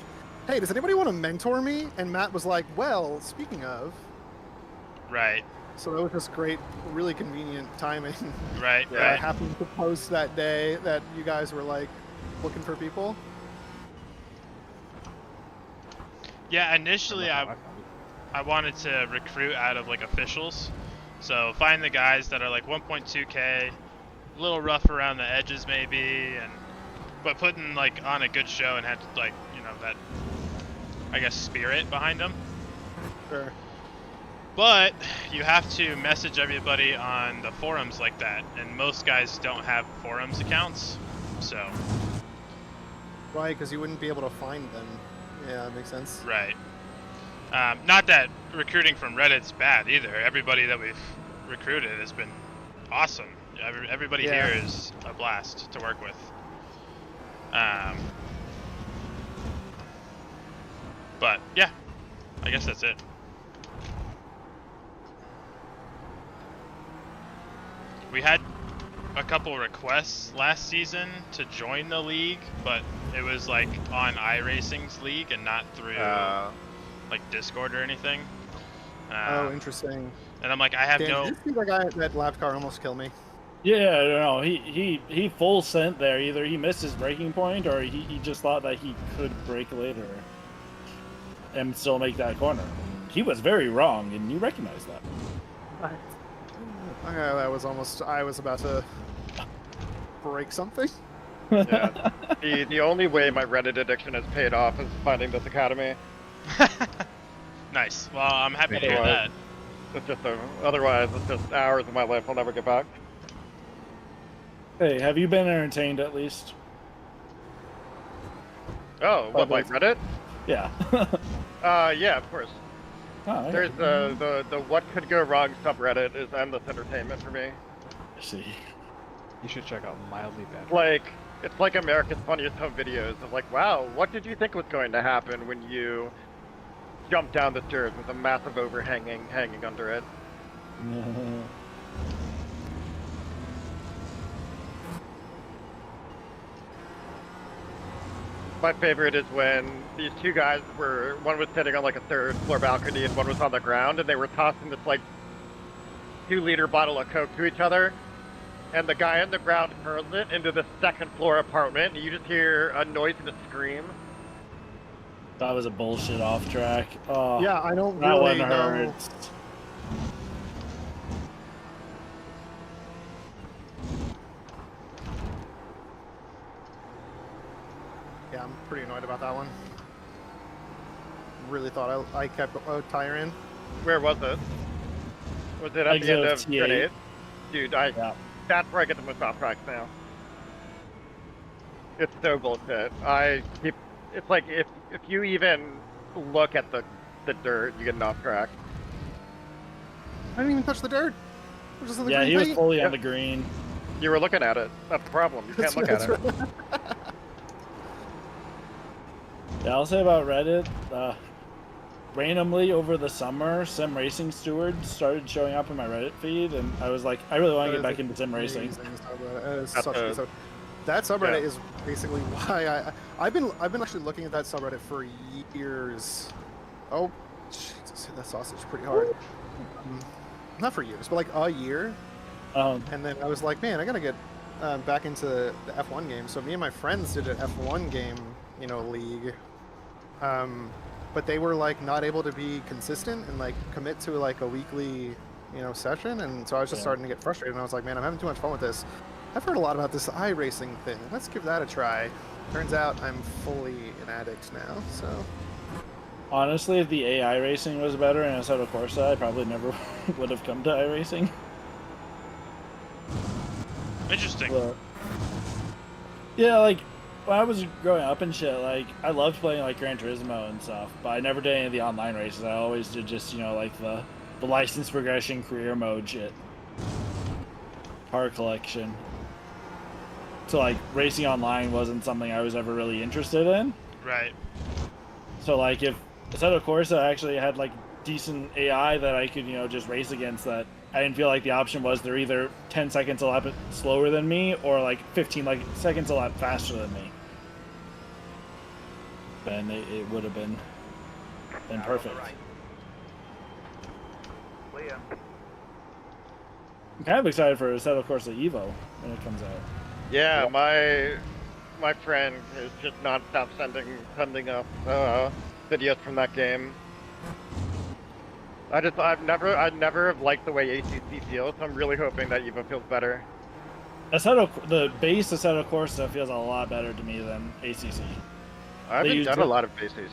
"Hey, does anybody want to mentor me?" And Matt was like, "Well, speaking of." Right. So that was just great, really convenient timing. Right. I Right. happened to post that day that you guys were like looking for people. Yeah. Initially, That's how I found it. I wanted to recruit out of like officials, so find the guys that are like 1.2k, a little rough around the edges maybe, but putting like on a good show and had like that I guess spirit behind them. Sure. But you have to message everybody on the forums like that, and most guys don't have forums accounts, so. Right, because you wouldn't be able to find them. Yeah, that makes sense. Right. Not that recruiting from Reddit's bad either. Everybody that we've recruited has been awesome. Everybody Yeah. here is a blast to work with. But yeah, I guess that's it. We had a couple requests last season to join the league, but it was like on iRacing's league and not through like Discord or anything. Oh, interesting. And I'm like, I have Dan, no. did you see that guy that lap car almost killed me? Yeah, I don't know. He full sent there. Either he missed his braking point or he just thought that he could brake later and still make that corner. He was very wrong, and you recognize that. Okay, that was almost. I was about to break something. Yeah. The only way my Reddit addiction has paid off is finding this academy. Nice. Well, I'm happy to hear Otherwise- that. It's just otherwise it's just hours of my life I'll never get back. Hey, have you been entertained at least? Oh, what, like Reddit? Yeah. Yeah, of course. Oh, There's the what could go wrong subreddit is endless entertainment for me. I see. You should check out Mildly Bad. Like, it's like America's Funniest Home Videos of like, wow, what did you think was going to happen when you jumped down the stairs with a massive overhanging hanging under it? My favorite is when these two guys one was sitting on like a third floor balcony and one was on the ground, and they were tossing this like 2-liter bottle of Coke to each other, and the guy on the ground hurls it into the second floor apartment, and you just hear a noise and a scream. That was a bullshit off track. Oh, Yeah, I don't that really one know. hurts. Yeah, I'm pretty annoyed about that one. Really thought I kept a tire in. Where was it? Was it at Exit the end of of T8. Grenade? Dude, Yeah. that's where I get the most off tracks now. It's so bullshit. It's like if you even look at the dirt, you get an off track. I didn't even touch the dirt. It was just on the Yeah, green he was paint. fully on the green. You were looking at it. That's the problem. You can't look at it. Right. Yeah, I'll say about Reddit. Randomly over the summer, Sim Racing Stewards started showing up in my Reddit feed, and I was like, I really want to get back into Sim Racing. Amazing subreddit. It's That's such a a- good sub- That subreddit yeah. is basically why I've been actually looking at that subreddit for years. Oh, Jesus, hit that sausage pretty hard. Not for years, but like a year. And then I was like, man, I gotta get back into the F1 game. So me and my friends did an F1 game, league. But they were like not able to be consistent and like commit to like a weekly, session. And so I was just starting to get frustrated. And I was like, man, I'm having too much fun with this. I've heard a lot about this iRacing thing. Let's give that a try. Turns out I'm fully an addict now. So Honestly, if the AI racing was better and instead of Corsa, I probably never would have come to iRacing. Interesting. But, yeah, like when I was growing up and shit, like I loved playing like Gran Turismo and stuff, but I never did any of the online races. I always did just like the license progression career mode shit, car collection. So like racing online wasn't something I was ever really interested in. Right. So like if Assetto Corsa actually had like decent AI that I could, you know, just race against, that I didn't feel like the option was they're either 10 seconds a lap slower than me or like 15 seconds a lap faster than me. Then it would have been perfect. Clear. I'm kind of excited for Assetto Corsa Evo when it comes out. Yeah, my friend is just non-stop sending up videos from that game. I've never liked the way ACC feels. I'm really hoping that Evo feels better. The base Assetto Corsa feels a lot better to me than ACC. I haven't done a lot of base AC.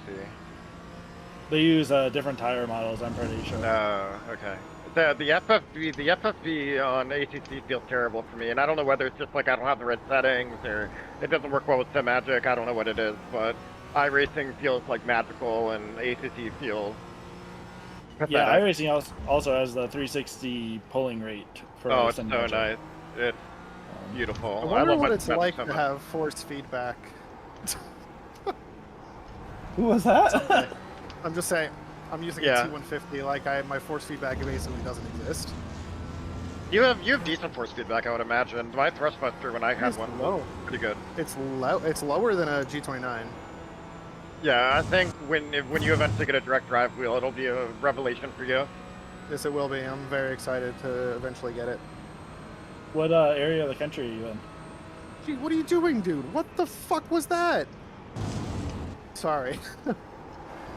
They use different tire models, I'm pretty sure. Oh, okay. The FFV on ACC feels terrible for me, and I don't know whether it's just like I don't have the right settings or it doesn't work well with Sim Magic. I don't know what it is, but iRacing feels like magical and ACC feels pathetic. Yeah, iRacing also has the 360 pulling rate for oh, it's Sim so Magic. nice. It's beautiful. I wonder love what my it's Sim like so to much. have force feedback. Who was that? I'm just saying, I'm using a T150. Like my force feedback basically doesn't exist. You have decent force feedback, I would imagine. My thrustbuster when I had one was pretty good. It's lower than a G29. Yeah, I think when you eventually get a direct drive wheel, it'll be a revelation for you. Yes, it will be. I'm very excited to eventually get it. What area of the country are you in? Gee, what are you doing, dude? What the fuck was that? Sorry.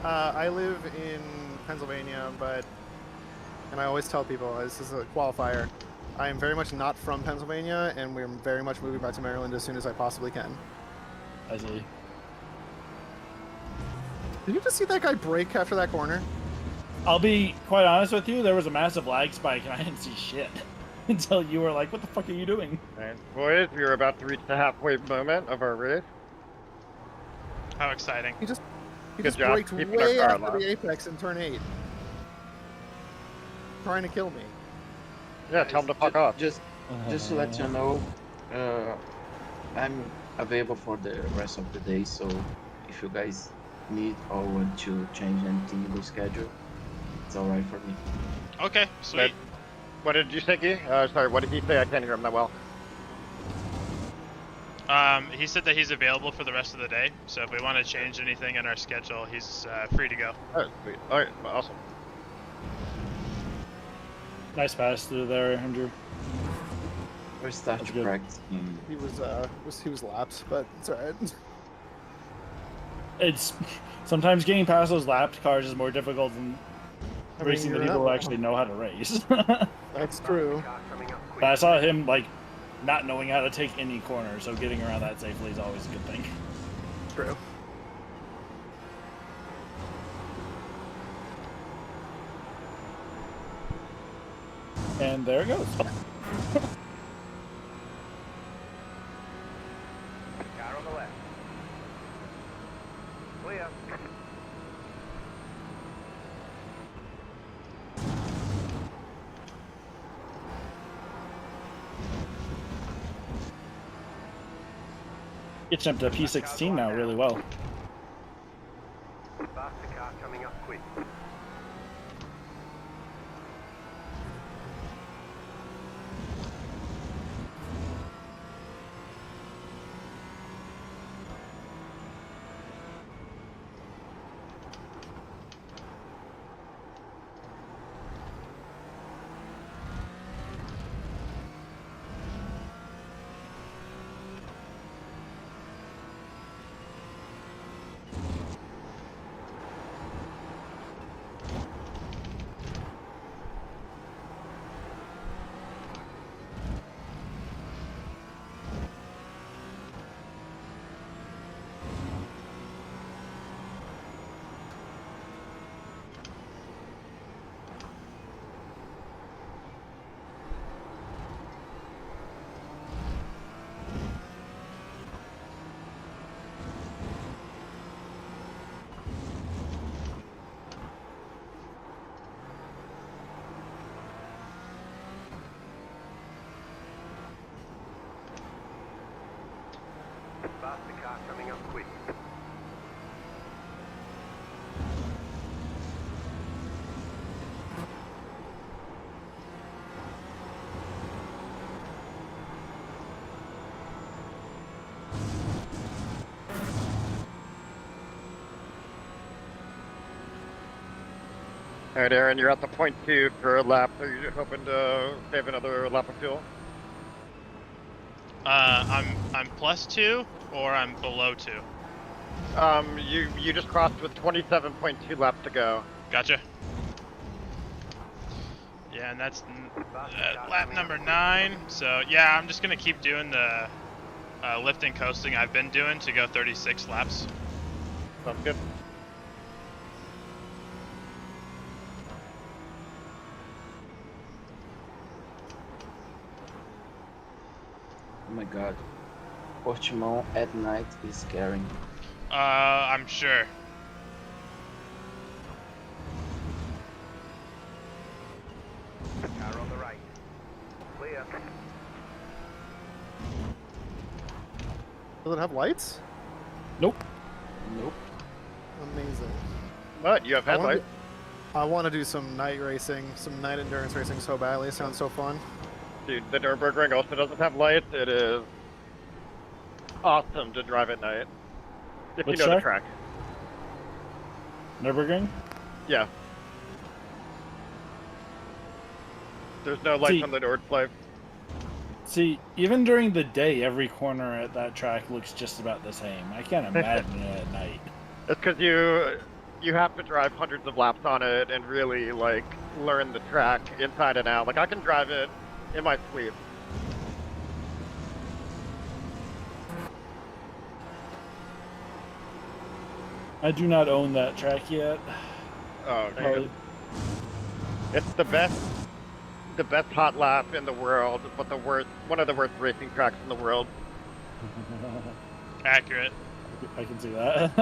I live in Pennsylvania, and I always tell people, this is a qualifier, I am very much not from Pennsylvania, and we're very much moving back to Maryland as soon as I possibly can. I see. Did you just see that guy brake after that corner? I'll be quite honest with you, there was a massive lag spike and I didn't see shit until you were like, what the fuck are you doing? And boys, we are about to reach the halfway moment of our race. How exciting. He just job braked keeping way our car after alive. the apex in turn 8. Trying to kill me. Yeah, tell him to fuck off. Just to let you know, I'm available for the rest of the day, so if you guys need or want to change anything in the schedule, it's alright for me. Okay, sweet. What did you say, Guy? Sorry, what did he say? I can't hear him that well. He said that he's available for the rest of the day, so if we want to change anything in our schedule, he's free to go. Oh, sweet. Alright, awesome. Nice pass through there, Andrew. We start That's to good. practice. He was lapped, but it's alright. It's sometimes getting past those lapped cars is more difficult than racing the you're people not who actually know how to race. That's true. Car coming up quick. But I saw him like not knowing how to take any corner, so getting around that safely is always a good thing. True. And there it goes. Car on the left. Clear. Getting up to P16 now really well. Faster car coming up quick. All right, Aaron, you're at the point 2 per lap. Are you hoping to save another lap of fuel? I'm +2 or I'm below 2. You just crossed with 27.2 laps to go. Gotcha. Yeah, and that's lap number 9. So yeah, I'm just gonna keep doing the lifting coasting I've been doing to go 36 laps. Sounds good. Oh my god. Portimao at night is scary. I'm sure. Car on the right. Clear. Does it have lights? Nope. Nope. Amazing. But you have headlights. I want to do some night racing, some night endurance racing so badly. It sounds so fun. Dude, the Nürburgring also doesn't have lights. It is awesome to drive at night. If Which you know the track? track. Nürburgring? Yeah. There's no lights See- on the Nordschleife. See, even during the day, every corner at that track looks just about the same. I can't imagine it at night. It's because you have to drive hundreds of laps on it and really like learn the track inside and out. Like I can drive it in my sleep. I do not own that track yet. Oh, Probably- dude. It's the best hot lap in the world, but one of the worst racing tracks in the world. Accurate. I can see that.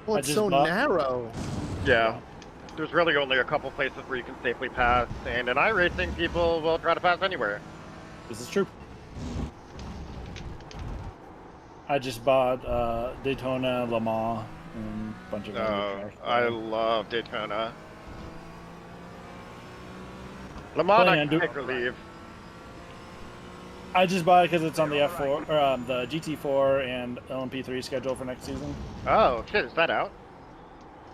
Well, I it's just so bought- narrow. Yeah. There's really only a couple places where you can safely pass, and in iRacing, people will try to pass anywhere. This is true. I just bought Daytona, Le Mans, and a bunch of other tracks. I love Daytona. Le Mans, I Planning on can doing- take or leave. I just bought it because it's on the F4 or the GT4 and LMP3 schedule for next season. Oh, shit, is that out?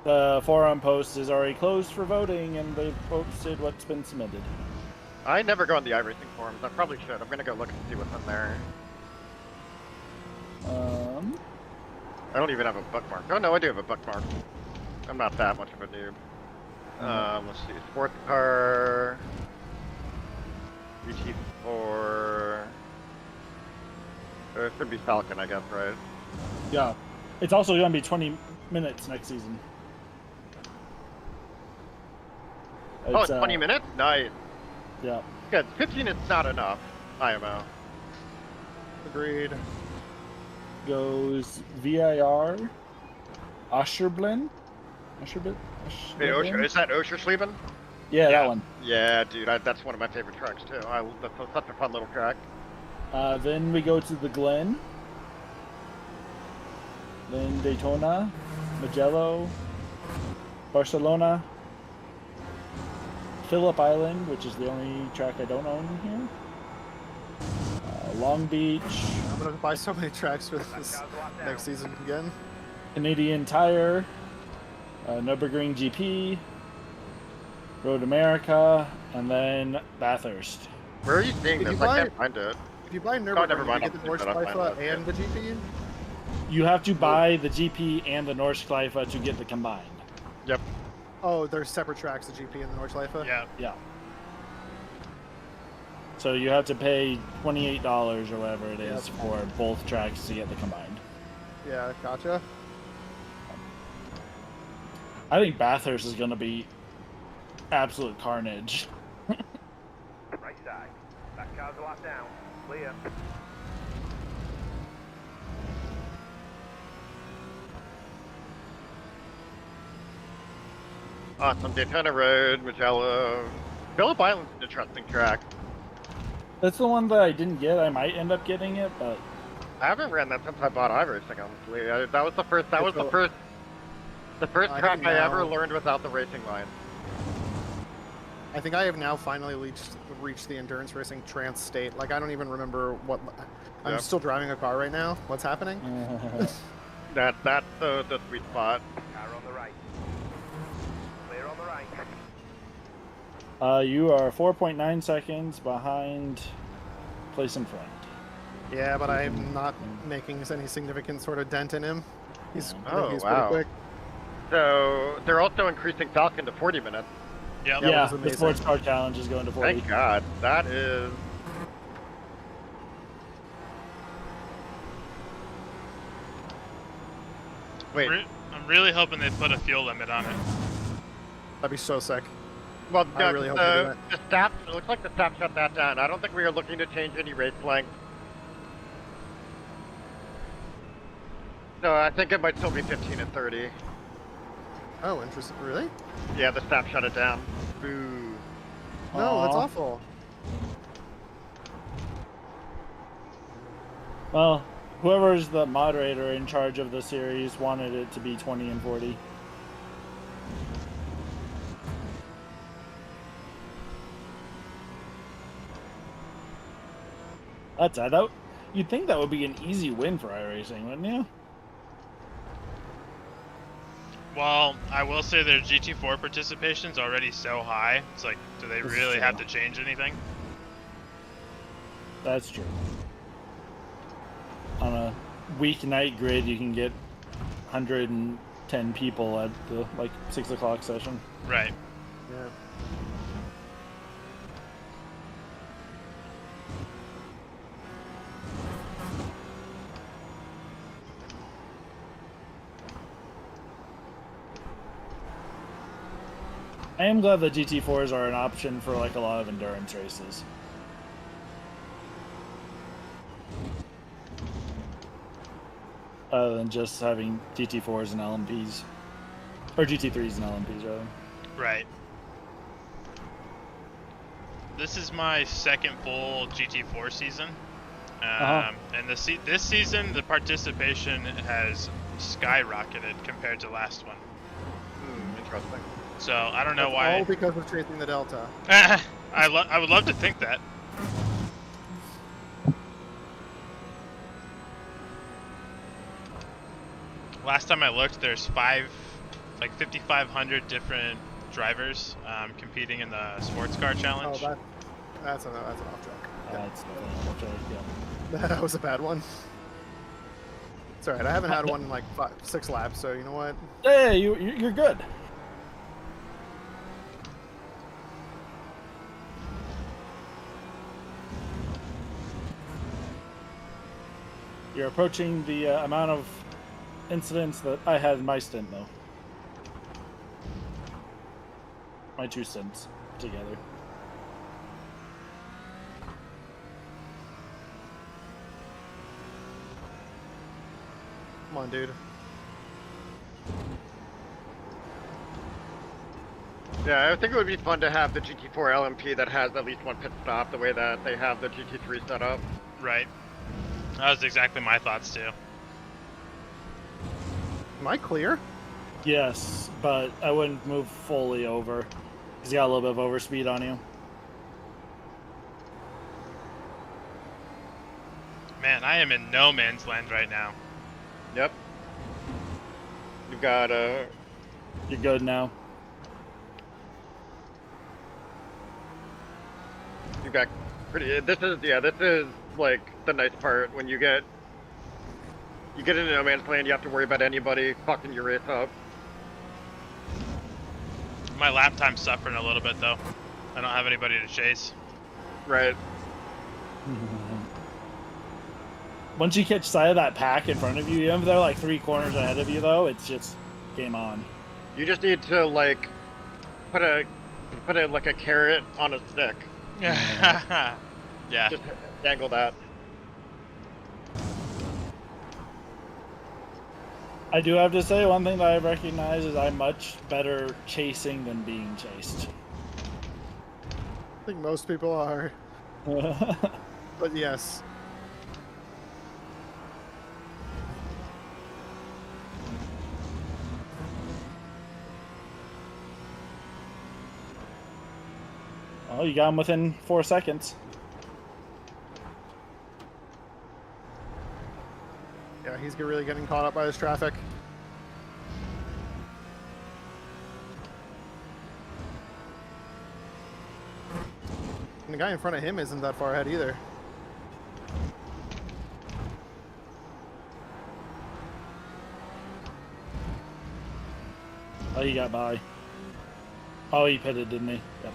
The forum post is already closed for voting, and they've posted what's been submitted. I never go on the iRacing forums. I probably should. I'm gonna go look and see what's in there. I don't even have a bookmark. Oh no, I do have a bookmark. I'm not that much of a noob. Let's see. Sports car. GT4. It should be Falcon, I guess, right? Yeah, it's also going to be 20 minutes next season. Oh, it's 20 minutes? Nice. Yeah. Good. 15 is not enough, IMO. Agreed. Goes VIR, Oscherblin. Oscherblin? Hey, Osher, is that Oschersleben? Yeah, that one. Yeah, dude, that's one of my favorite tracks too. That's such a fun little track. Then we go to the Glen. Then Daytona, Mugello, Barcelona, Phillip Island, which is the only track I don't own here. Long Beach, I'm gonna buy so many tracks for this next season again. Canadian Tire, Nürburgring GP, Road America, and then Bathurst. Where are you seeing Did this? you I buy- can't find it. If you buy never Nürburgring, mind, you get the I'll find Nordschleife that, and the GP? You have to buy the GP and the Nordschleife to get the combined. Yep. Oh, they're separate tracks, the GP and the Nordschleife? Yeah. Yeah. So you have to pay $28 or whatever it is for both tracks to get the combined. Yeah, gotcha. I think Bathurst is going to be absolute carnage. Right side. Back car's a lap down. Clear. Awesome. Daytona Road, Mugello. Phillip Island's an interesting track. That's the one that I didn't get. I might end up getting it, but I haven't ran that since I bought iRacing, honestly. That was the first. That was the first. The first I track think I ever now- learned without the racing line. I think I have now finally reached the endurance racing trance state. Like, I don't even remember what... I'm Yep. still driving a car right now. What's happening? That's the sweet spot. Car on the right. Clear You are 4.9 seconds behind place in front. Yeah, but I'm not making any significant sort of dent in him. I think Oh, he's wow. pretty quick. So they're also increasing Falcon to 40 minutes. Yep. Yeah, Yeah, was the amazing. sports car challenge is going to 40. Thank God. That is. Wait. I'm really hoping they put a fuel limit on it. That'd be so sick. Well, I really hope they do the staff. It looks like the staff shut that down. I don't think we are looking to change any race length. No, I think it might still be 15 and 30. Oh, interesting. Really? Yeah, the staff shut it down. Boo. No, that's Aw. awful. Well, whoever's the moderator in charge of the series wanted it to be 20 and 40. That's it. You'd think that would be an easy win for iRacing, wouldn't you? Well, I will say their GT4 participation's already so high. It's like, do they This is really true. have to change anything? That's true. On a weeknight grid, you can get 110 people at the 6 o'clock session. Right. Yeah. I am glad the GT4s are an option for a lot of endurance races. Other than just having GT4s and LMPs. Or GT3s and LMPs, rather. Right. This is my second full GT4 season. And this season, the participation has skyrocketed compared to last one. Interesting. So, I don't know That's why. all because of chasing the Delta. I would love to think that. Last time I looked, there's 5,500 different drivers competing in the sports car challenge. Oh, that's an off track. That's yeah. That was a bad one. It's alright, I haven't had one in 6 laps, so you know what? Yeah, you're good. You're approaching the amount of incidents that I had in my stint, though. My 2 stints together. Come on, dude. Yeah, I think it would be fun to have the GT4 LMP that has at least one pit stop the way that they have the GT3 set up. Right. That was exactly my thoughts too. Am I clear? Yes, but I wouldn't move fully over. He's got a little bit of overspeed on you. Man, I am in no man's land right now. Yep. You've got You're good now. you've got pretty. This is like the nice part when you get into no man's land. You have to worry about anybody fucking your race up. My lap time's suffering a little bit though. I don't have anybody to chase. Right. Once you catch sight of that pack in front of you, even if they're like 3 corners ahead of you, though, it's just game on. You just need to put a carrot on a stick. Yeah. Just dangle that. I do have to say, one thing that I recognize is I'm much better chasing than being chased. I think most people are. But yes. Oh, you got him within 4 seconds. Yeah, he's really getting caught up by this traffic. And the guy in front of him isn't that far ahead either. Oh, he got by. Oh, he pitted, didn't he? Yep.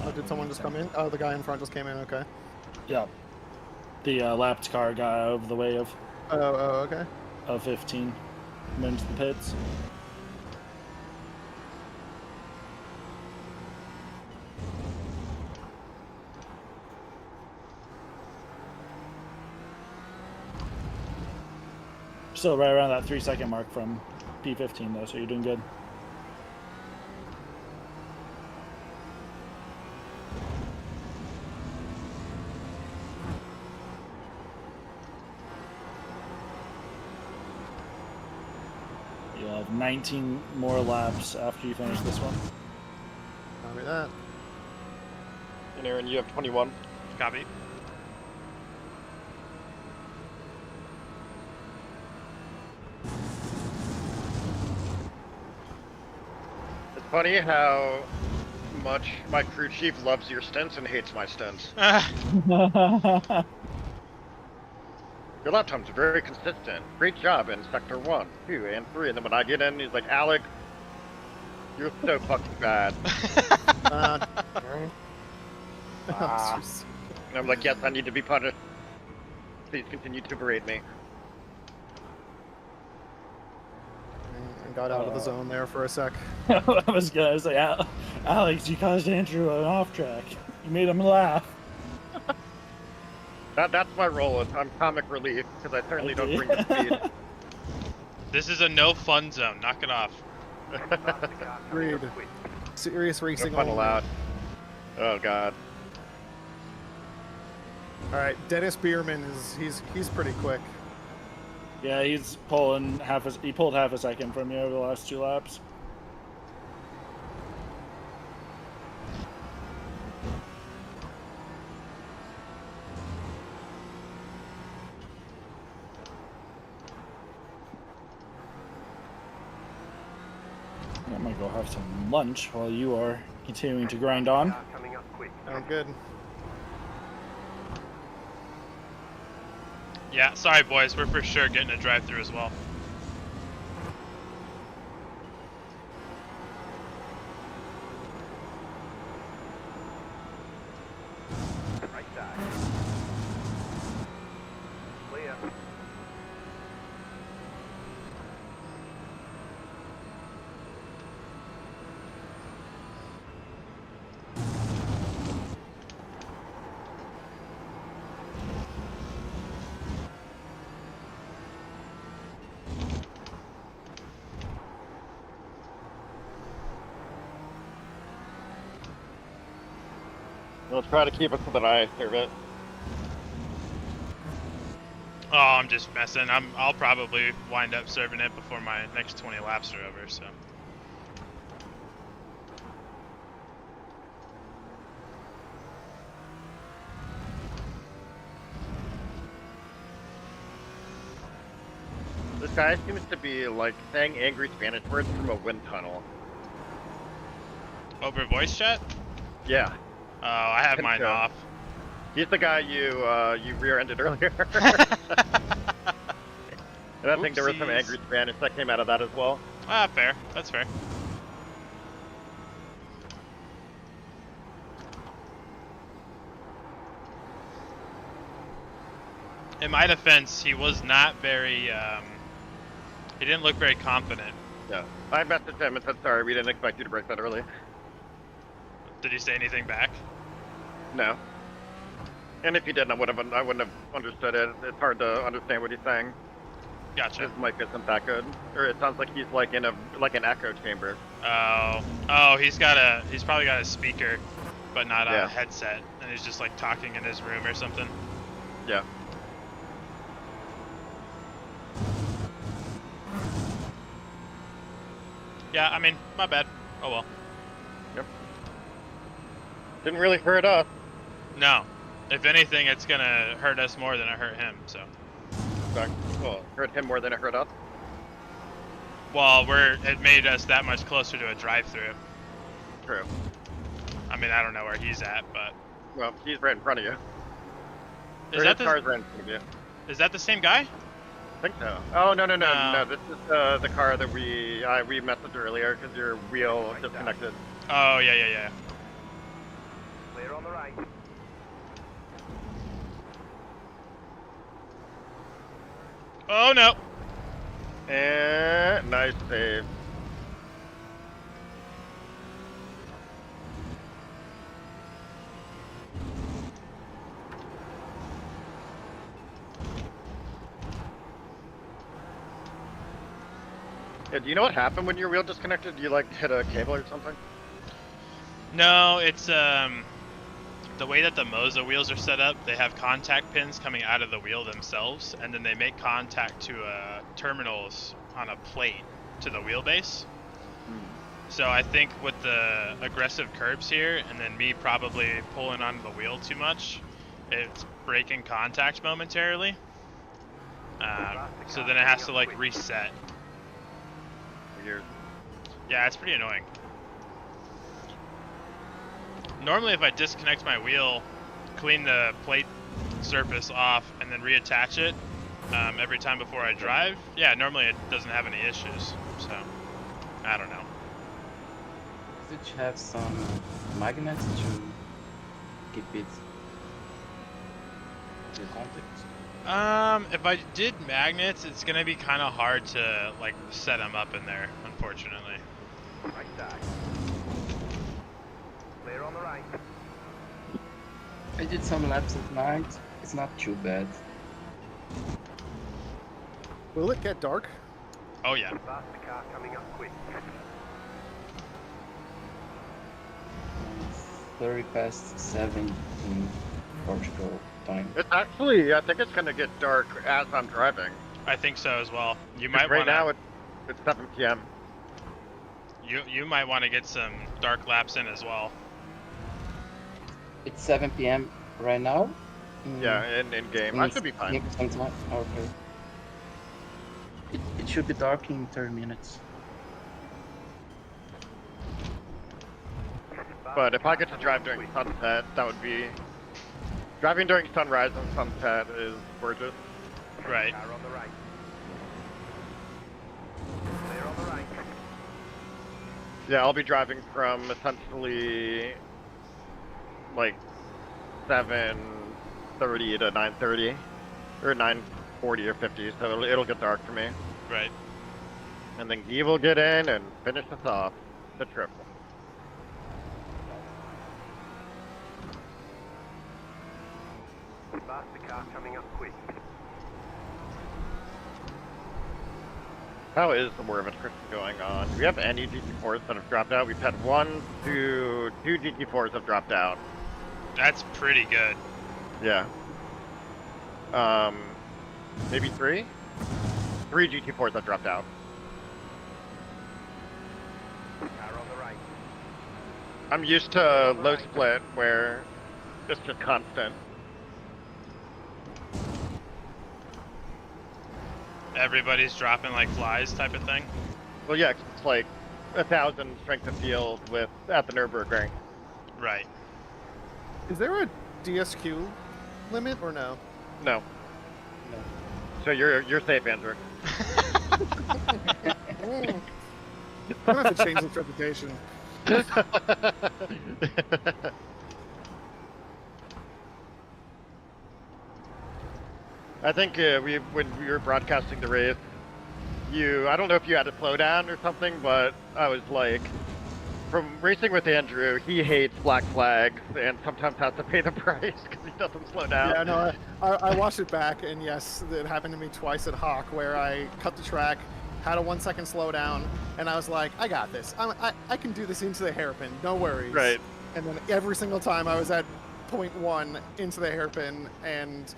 Oh, did someone just come in? Oh, the guy in front just came in. Okay. Yep. The lapped car got out of the way of Okay. 15. Went to the pits. Still right around that 3-second mark from P15 though, so you're doing good. You'll have 19 more laps after you finish this one. Copy that. And Aaron, you have 21. Copy. It's funny how much my crew chief loves your stints and hates my stints. Your lap times are very consistent. Great job in sector 1, 2, and 3. And then when I get in, he's like, Alec, you're so fucking bad. And I'm like, yes, I need to be punished. Please continue to berate me. I got out of the zone there for a sec. I was gonna say, Alex, you caused Andrew an off track. You made him laugh. That's my role. I'm comic relief, because I certainly don't bring the speed. This is a no fun zone. Knock it off. Agreed. Serious racing. No fun only. allowed. Oh god. All right, Dennis Bierman he's pretty quick. Yeah, he's pulling he pulled half a second from you over the last 2 laps. I might go have some lunch while you are continuing to grind on. Coming up quick. Sounds good. Yeah, sorry boys, we're for sure getting a drive-through as well. Right side. Clear. We'll try to keep it so that I serve it. Oh, I'm just messing. I'll probably wind up serving it before my next 20 laps are over, so. This guy seems to be like saying angry Spanish words from a wind tunnel. Over voice chat? Yeah. Oh, I have mine off. He's the guy you rear-ended earlier. And I think there was some Oopsies. angry Spanish that came out of that as well. Ah, fair. That's fair. In my defense, he was not very, he didn't look very confident. Yeah. I messaged him and said, sorry, we didn't expect you to break that early. Did he say anything back? No. And if he didn't, I wouldn't have understood it. It's hard to understand what he's saying. Gotcha. His mic isn't that good. Or it sounds like he's like in an echo chamber. Oh, he's probably got a speaker, but not Yeah. a headset, and he's just like talking in his room or something. Yeah. Yeah, I mean, my bad. Oh well. Yep. Didn't really hurt us. No. If anything, it's gonna hurt us more than it hurt him, so. Well, hurt him more than it hurt us. Well, it made us that much closer to a drive-through. True. I mean, I don't know where he's at, but Well, he's right in front of you. is Or that his car's the right in front of you. is that the same guy? I think so. Oh, no. No. This is the car that we messaged earlier because your wheel disconnected. Oh yeah. Clear on the right. Oh no. And nice save. Yeah, do you know what happened when your wheel disconnected? Do you like hit a cable or something? No, it's the way that the Moza wheels are set up. They have contact pins coming out of the wheel themselves, and then they make contact to terminals on a plate to the wheelbase. So I think with the aggressive curbs here, and then me probably pulling onto the wheel too much, it's breaking contact momentarily. So then it has to like reset. Weird. Yeah, it's pretty annoying. Normally if I disconnect my wheel, clean the plate surface off, and then reattach it every time before I drive, yeah, normally it doesn't have any issues. So, I don't know. Does it have some magnets to keep it in contact? If I did magnets, it's gonna be kind of hard to like set them up in there, unfortunately. Right side. Clear on the right. I did some laps at night. It's not too bad. Will it get dark? Oh yeah. Faster car coming up quick. 30 past 7 in Portugal time. It's actually, I think it's gonna get dark as I'm driving. I think so as well. You might Right wanna, now it's 7 p.m. you might want to get some dark laps in as well. It's 7 p.m. right now. Yeah, in game. I should be fine. Sometime. Okay. It should be dark in 30 minutes. But if I get to drive during sunset, that would be... Driving during sunrise and sunset is gorgeous. Right. Car on the right. Clear on the right. Yeah, I'll be driving from essentially like 7:30 to 9:30, or 9:40 or 50, so it'll get dark for me. Right. And then Guy will get in and finish us off the trip. Faster car coming up quick. How is the War of Attrition going on? Do we have any GT4s that have dropped out? We've had two GT4s have dropped out. That's pretty good. Yeah. Maybe three? 3 GT4s that dropped out. Car on the right. I'm used to low split where it's just constant. Everybody's dropping like flies type of thing. Well, yeah, 'cause it's like 1,000 strength of field at the Nürburgring. Right. Is there a DSQ limit or no? No. No. So you're safe, Andrew. I'm gonna have to change this reputation. I think when we were broadcasting the race, I don't know if you had to slow down or something, but I was like, from racing with Andrew, he hates black flags and sometimes has to pay the price because he doesn't slow down. Yeah, no, I watched it back, and yes, it happened to me twice at Hawk, where I cut the track, had a 1 second slowdown, and I was like, I got this. I can do this into the hairpin, no worries. Right. And then every single time I was at 0.1 into the hairpin, and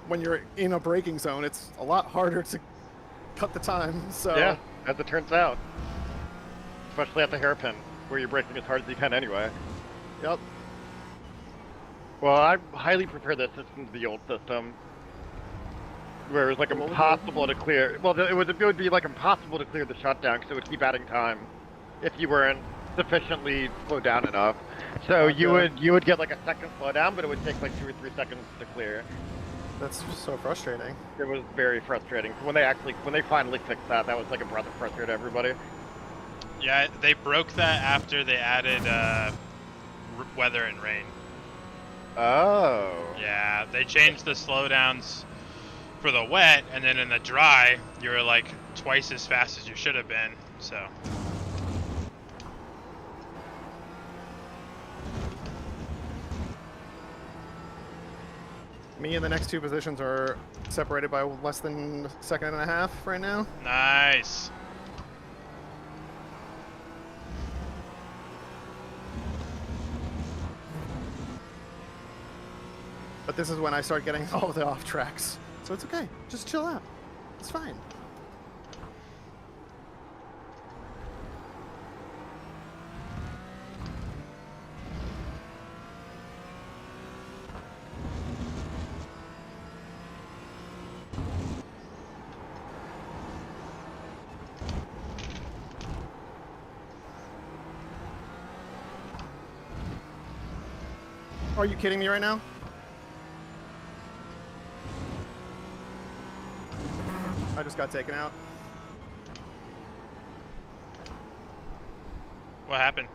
when you're in a braking zone, it's a lot harder to cut the time. So Yeah, as it turns out. Especially at the hairpin, where you're braking as hard as you can anyway. Yep. Well, I highly prefer this system to the old system, where it was like impossible to clear. Well, it would be like impossible to clear the shutdown because it would keep adding time if you weren't sufficiently slowed down enough. So Not you good. would get like a second slowdown, but it would take like 2 or 3 seconds to clear. That's so frustrating. It was very frustrating. So when they finally fixed that, that was like a breath of fresh air to everybody. Yeah, they broke that after they added weather and rain. Oh. Yeah, they changed the slowdowns for the wet, and then in the dry, you were like twice as fast as you should have been. So. Me and the next 2 positions are separated by less than a second and a half right now. Nice. But this is when I start getting all the off tracks. So it's okay. Just chill out. It's fine. Are you kidding me right now? I just got taken out. What happened?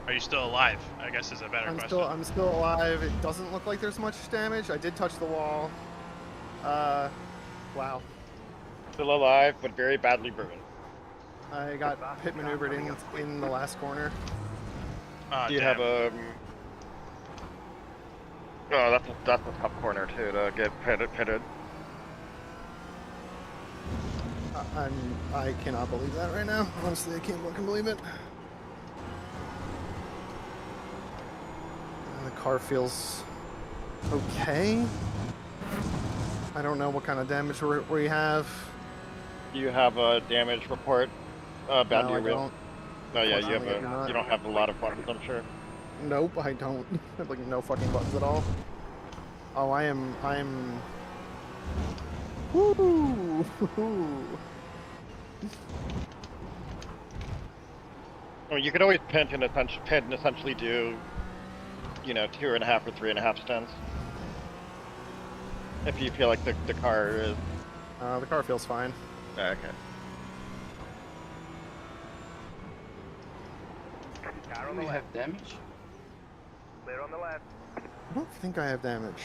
Are you still alive? I guess is a better question. I'm still alive. It doesn't look like there's much damage. I did touch the wall. Wow. Still alive, but very badly burned. I got pit maneuvered in the last corner. Do you have a? Oh, that's a tough corner too to get pitted. I cannot believe that right now. Honestly, I can't fucking believe it. The car feels okay. I don't know what kind of damage we have. Do you have a damage report? Bad No, I don't. Oh yeah, you have Unfortunately, I do not. you don't have a lot of buttons, I'm sure. Nope, I don't. I have like no fucking buttons at all. Oh, I am. Woo! Well, you could always pin and essentially do, 2.5 or 3.5 stints. If you feel like the car is. The car feels fine. Okay. Car on Do the you left. have damage? Clear on the left. I don't think I have damage.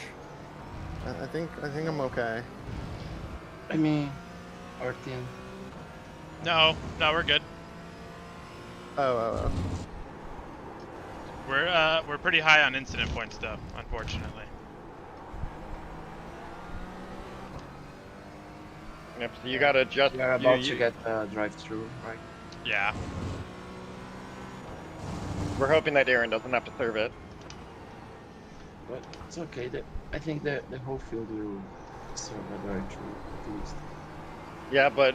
I think I'm okay. I mean, Artin. No, we're good. Oh. We're pretty high on incident points though, unfortunately. Yep. So you gotta just. You're about to get drive-through, right? Yeah. We're hoping that Aaron doesn't have to serve it. But it's okay. I think the whole field will serve a drive-through at least. Yeah, but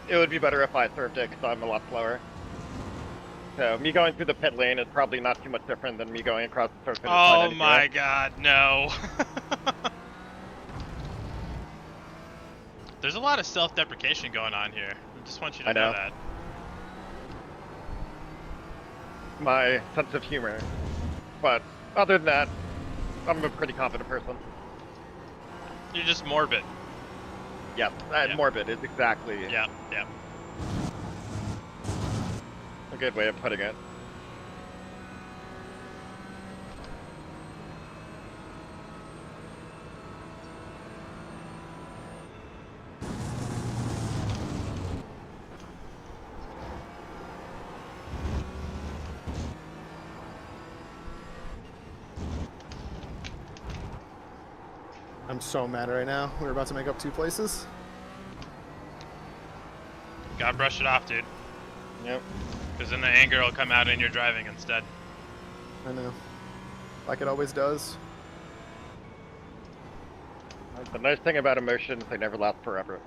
it would be better if I served it because I'm a lot slower. So me going through the pit lane is probably not too much different than me going across the start finish line. Oh my god, no. There's a lot of self-deprecation going on here. I just want you to know that. My sense of humor. But other than that, I'm a pretty confident person. You're just morbid. Yep, morbid is exactly Yeah. a good way of putting it. I'm so mad right now. We're about to make up 2 places. Gotta brush it off, dude. Yep. Because then the anger will come out in your driving instead. I know. Like it always does. The nice thing about emotions, they never last forever.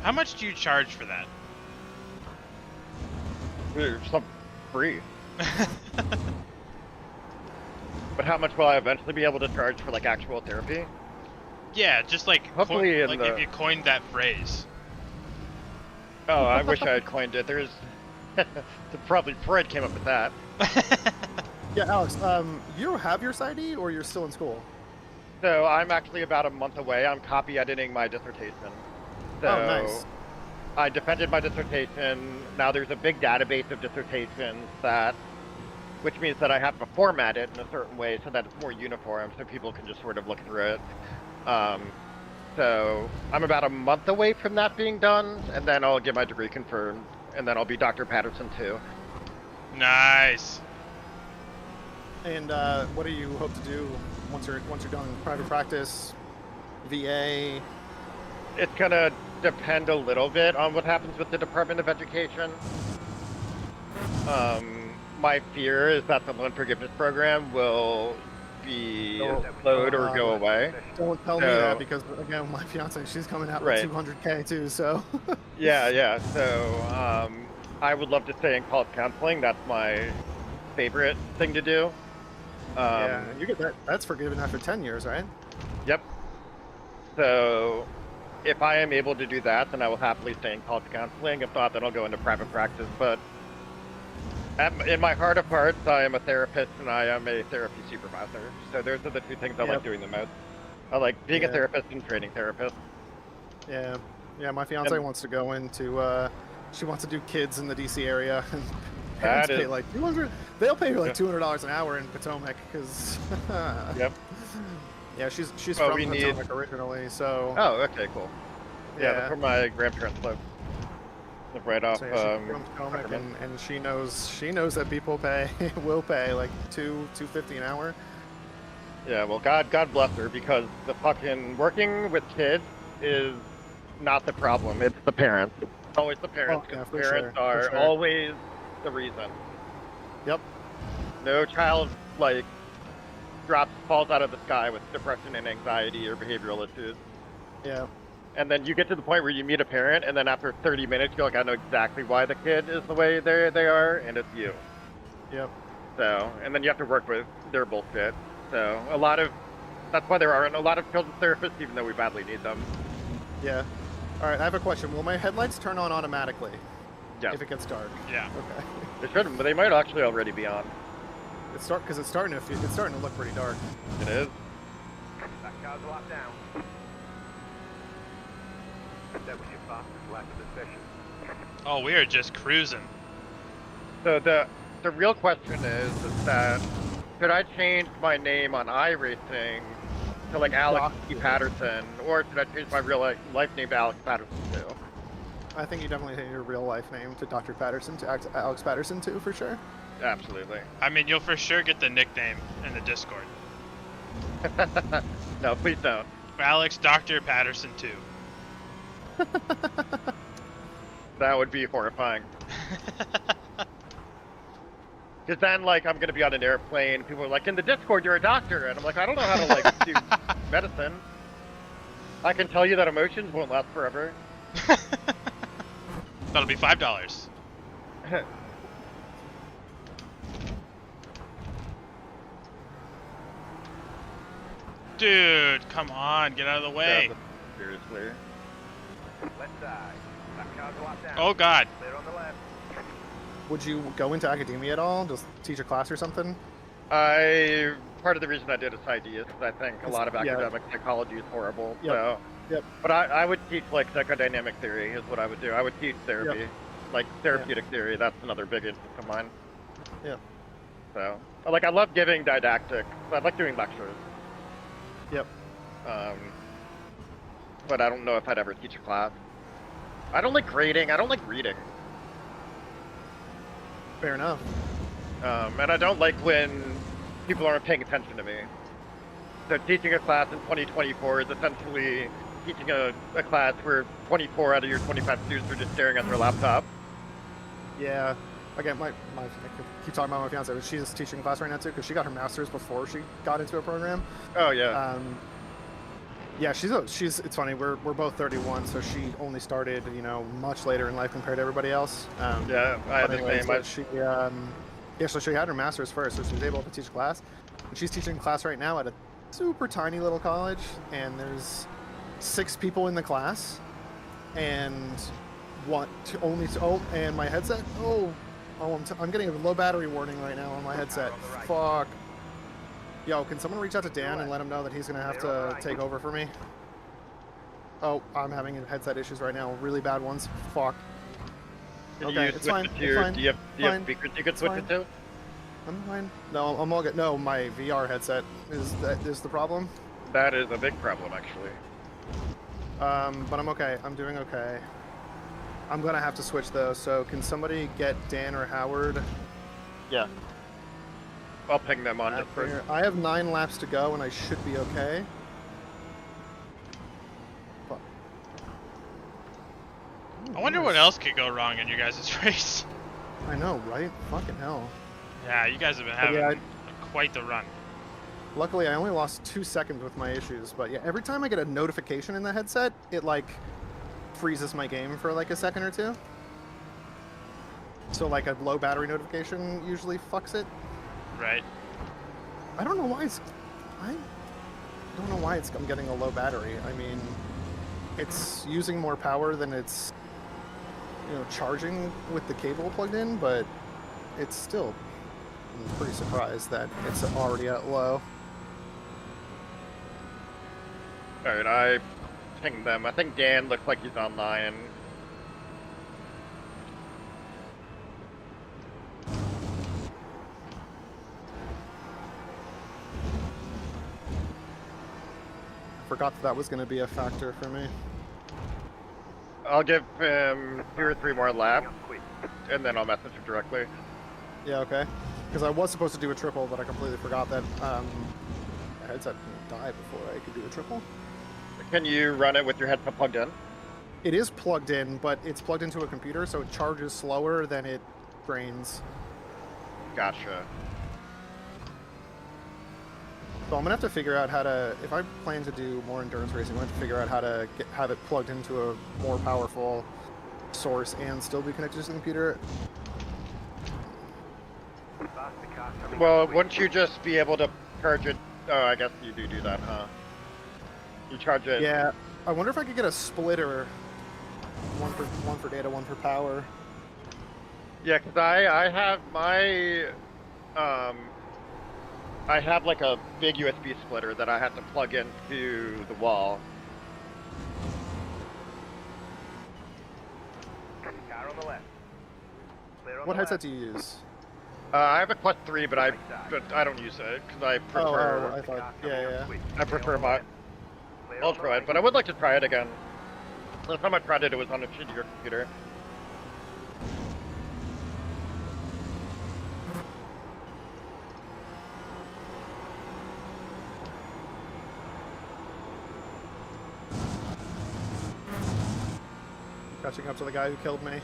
How much do you charge for that? Some free. But how much will I eventually be able to charge for like actual therapy? Yeah, just like Hopefully if you coined that phrase. Oh, I wish I had coined it. There's probably Freud came up with that. Yeah, Alex, you have your PsyD or you're still in school? So I'm actually about a month away. I'm copy editing my dissertation. So Oh, nice. I defended my dissertation. Now there's a big database of dissertations which means that I have to format it in a certain way so that it's more uniform, so people can just sort of look through it. So I'm about a month away from that being done, and then I'll get my degree confirmed, and then I'll be Dr. Patterson too. Nice. And what do you hope to do once you're done private practice, VA? It's gonna depend a little bit on what happens with the Department of Education. My fear is that the loan forgiveness program will be slowed or go away. Don't tell me that, because again, my fiance, she's coming out with 200K too, so. Yeah. So I would love to stay in college counseling. That's my favorite thing to do. Yeah, you get that. That's forgiven after 10 years, right? Yep. So if I am able to do that, then I will happily stay in college counseling. If not, then I'll go into private practice. But in my heart of hearts, I am a therapist and I am a therapy supervisor. So those are the two things I like doing the most. I like being a therapist and training therapists. Yeah. My fiance wants to go into, she wants to do kids in the DC area. And parents pay like 200, they'll pay her like $200 an hour in Potomac, because yeah, she's from Potomac originally, so. Oh, okay, cool. Yeah, that's where my grandparents live. Right off. So yeah, she's from Potomac, and she knows that people will pay like $250 an hour. Yeah, well, God bless her, because the fucking working with kids is not the problem. It's the parents. It's always the parents. Because parents are always the reason. Yep. No child falls out of the sky with depression and anxiety or behavioral issues. Yeah. And then you get to the point where you meet a parent, and then after 30 minutes, you're like, I know exactly why the kid is the way they are, and it's you. Yep. So, and then you have to work with their bullshit. So, that's why there aren't a lot of children's therapists, even though we badly need them. Yeah. All right, I have a question. Will my headlights turn on automatically? Yeah. If it gets dark? Yeah. Okay. They shouldn't, but they might actually already be on. It's starting to look pretty dark. It is. That car's locked down. That was your fastest lap of the session. Oh, we are just cruising. So the real question is that should I change my name on iRacing to like Alex E. Patterson, or should I change my real life name to Alex Patterson too? I think you definitely take your real life name to Dr. Patterson, to Alex Patterson too, for sure. Absolutely. I mean, you'll for sure get the nickname in the Discord. No, please don't. Alex Dr. Patterson 2. That would be horrifying. Because then, I'm gonna be on an airplane, people are like, in the Discord, you're a doctor, and I'm like, I don't know how to, do medicine. I can tell you that emotions won't last forever. That'll be $5. Dude, come on, get out of the way. Seriously. Left side. That car's locked down. Oh God. Clear on the left. Would you go into academia at all? Just teach a class or something? Part of the reason I did a PsyD is because I think a lot of academic psychology is horrible. Yep. So, Yep. But I would teach psychodynamic theory is what I would do. I would teach therapy, therapeutic theory. That's another big interest of mine. Yeah. So, I love giving didactics. I like doing lectures. Yep. But I don't know if I'd ever teach a class. I don't like grading. I don't like reading. Fair enough. And I don't like when people aren't paying attention to me. So teaching a class in 2024 is essentially teaching a class where 24 out of your 25 students are just staring at their laptop. Yeah. Again, I keep talking about my fiance, but she's teaching a class right now too, because she got her master's before she got into a program. Oh yeah. Yeah, she's. It's funny. We're both 31, so she only started, much later in life compared to everybody else. Yeah, I had the same. So she had her master's first, so she was able to teach a class. And she's teaching a class right now at a super tiny little college, and there's 6 people in the class, and Oh, and my headset. Oh, I'm getting a low battery warning right now on my headset. Fuck. Yo, can someone reach out to Dan and let him know that he's gonna have to take over for me? Oh, I'm having headset issues right now. Really bad ones. Fuck. Can Okay, you it's switch fine. it to It's your, fine. do you have Fine. speakers you can It's switch fine. it to? I'm fine. No, I'm all good. No, my VR headset is the problem. That is a big problem, actually. But I'm okay. I'm doing okay. I'm gonna have to switch though. So can somebody get Dan or Howard? Yeah. I'll ping them on back Discord. here? I have 9 laps to go, and I should be okay. Fuck. I wonder what else could go wrong in you guys' race. I know, right? Fucking hell. Yeah, you guys have been But having yeah, quite the run. luckily, I only lost 2 seconds with my issues, but yeah, every time I get a notification in the headset, it like freezes my game for like a second or two. So like a low battery notification usually fucks it. Right. I don't know why I'm getting a low battery. I mean, it's using more power than it's, charging with the cable plugged in, but it's still, I'm pretty surprised that it's already at low. Alright, I pinged them. I think Dan looks like he's online. Forgot that was going to be a factor for me. I'll give him 2 or 3 more laps, and then I'll message him directly. Yeah, okay. Because I was supposed to do a triple, but I completely forgot that my headset can die before I could do a triple. Can you run it with your headset plugged in? It is plugged in, but it's plugged into a computer, so it charges slower than it drains. Gotcha. So I'm gonna have to figure out how to, if I plan to do more endurance racing, I'm gonna have to figure out how to have it plugged into a more powerful source and still be connected to the computer. Well, wouldn't you just be able to charge it? Oh, I guess you do that, huh? You charge it. Yeah, I wonder if I could get a splitter, one for data, one for power. Yeah, because I have my I have like a big USB splitter that I have to plug into the wall. Car on the left. Clear on What the headset left. do you use? I have a Quest 3, but I don't use it because I prefer I thought, yeah. I prefer my Ultra, but I would like to try it again. Last time I tried it, it was on a shittier computer. Catching up to the guy who killed me.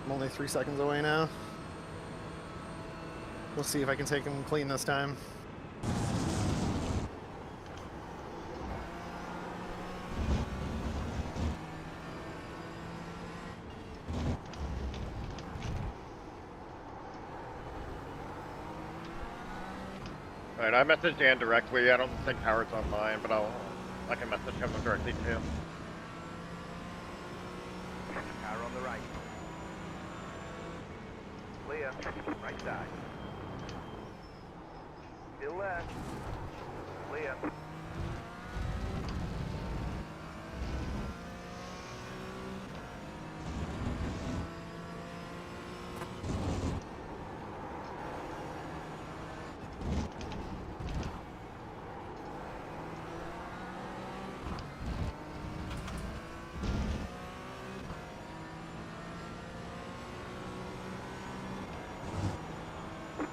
I'm only 3 seconds away now. We'll see if I can take him clean this time. Alright, I messaged Dan directly. I don't think Howard's online, but I can message him directly too. Car on the right. Clear. Right side. Still there. Clear.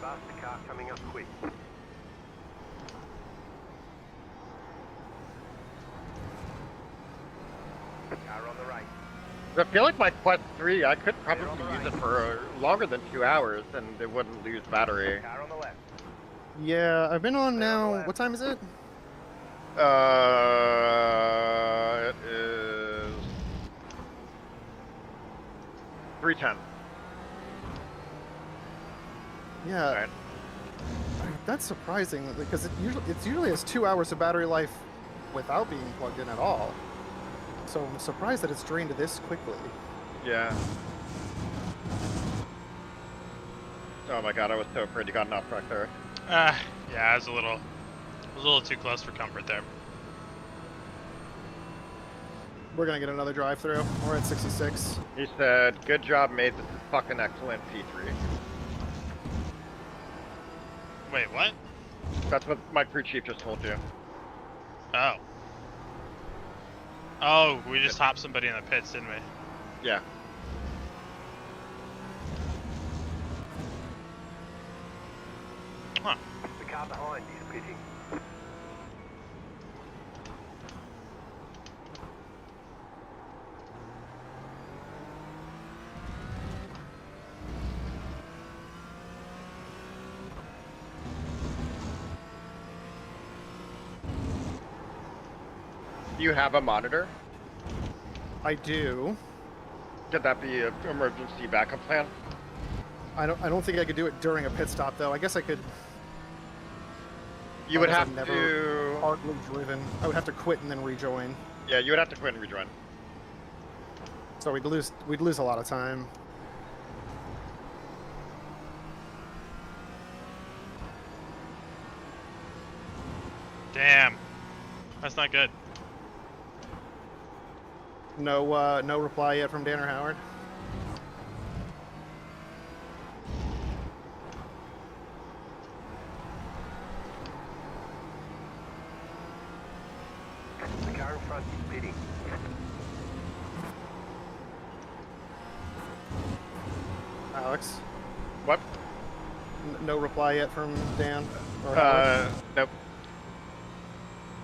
Faster car coming up quick. Car on the right. I feel like my Quest 3, I could probably use it for longer than 2 hours and it wouldn't lose battery. Car on the left. Yeah, I've been on now. What time is it? It is 3:10. Yeah. Alright. That's surprising because it usually has 2 hours of battery life without being plugged in at all. So I'm surprised that it's drained this quickly. Yeah. Oh my god, I was so afraid you got knocked back there. Yeah, I was a little too close for comfort there. We're gonna get another drive-through. We're at 66. He said, good job, mate. This is fucking excellent, P3. Wait, what? That's what my crew chief just told you. Oh. Oh, we just hopped somebody in the pits, didn't we? Yeah. Huh. The car behind is pitting. Do you have a monitor? I do. Could that be an emergency backup plan? I don't think I could do it during a pit stop though. I guess I could. You would have Never to... hardly driven. I would have to quit and then rejoin. Yeah, you would have to quit and rejoin. So we'd lose a lot of time. Damn. That's not good. No reply yet from Dan or Howard. The car in front is pitting. Alex, What? no reply yet from Dan or Howard. Nope.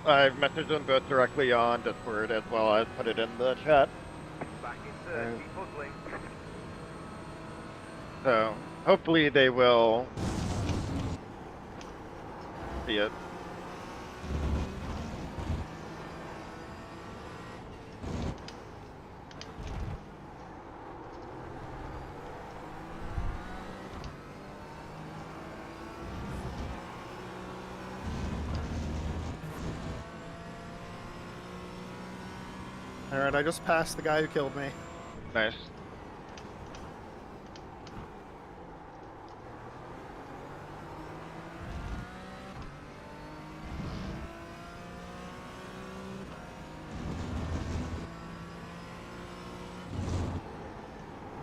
I've messaged them both directly on Discord as well as put it in the chat. Back in third, keep puzzling. So, hopefully they will see it. All right, I just passed the guy who killed me. Nice.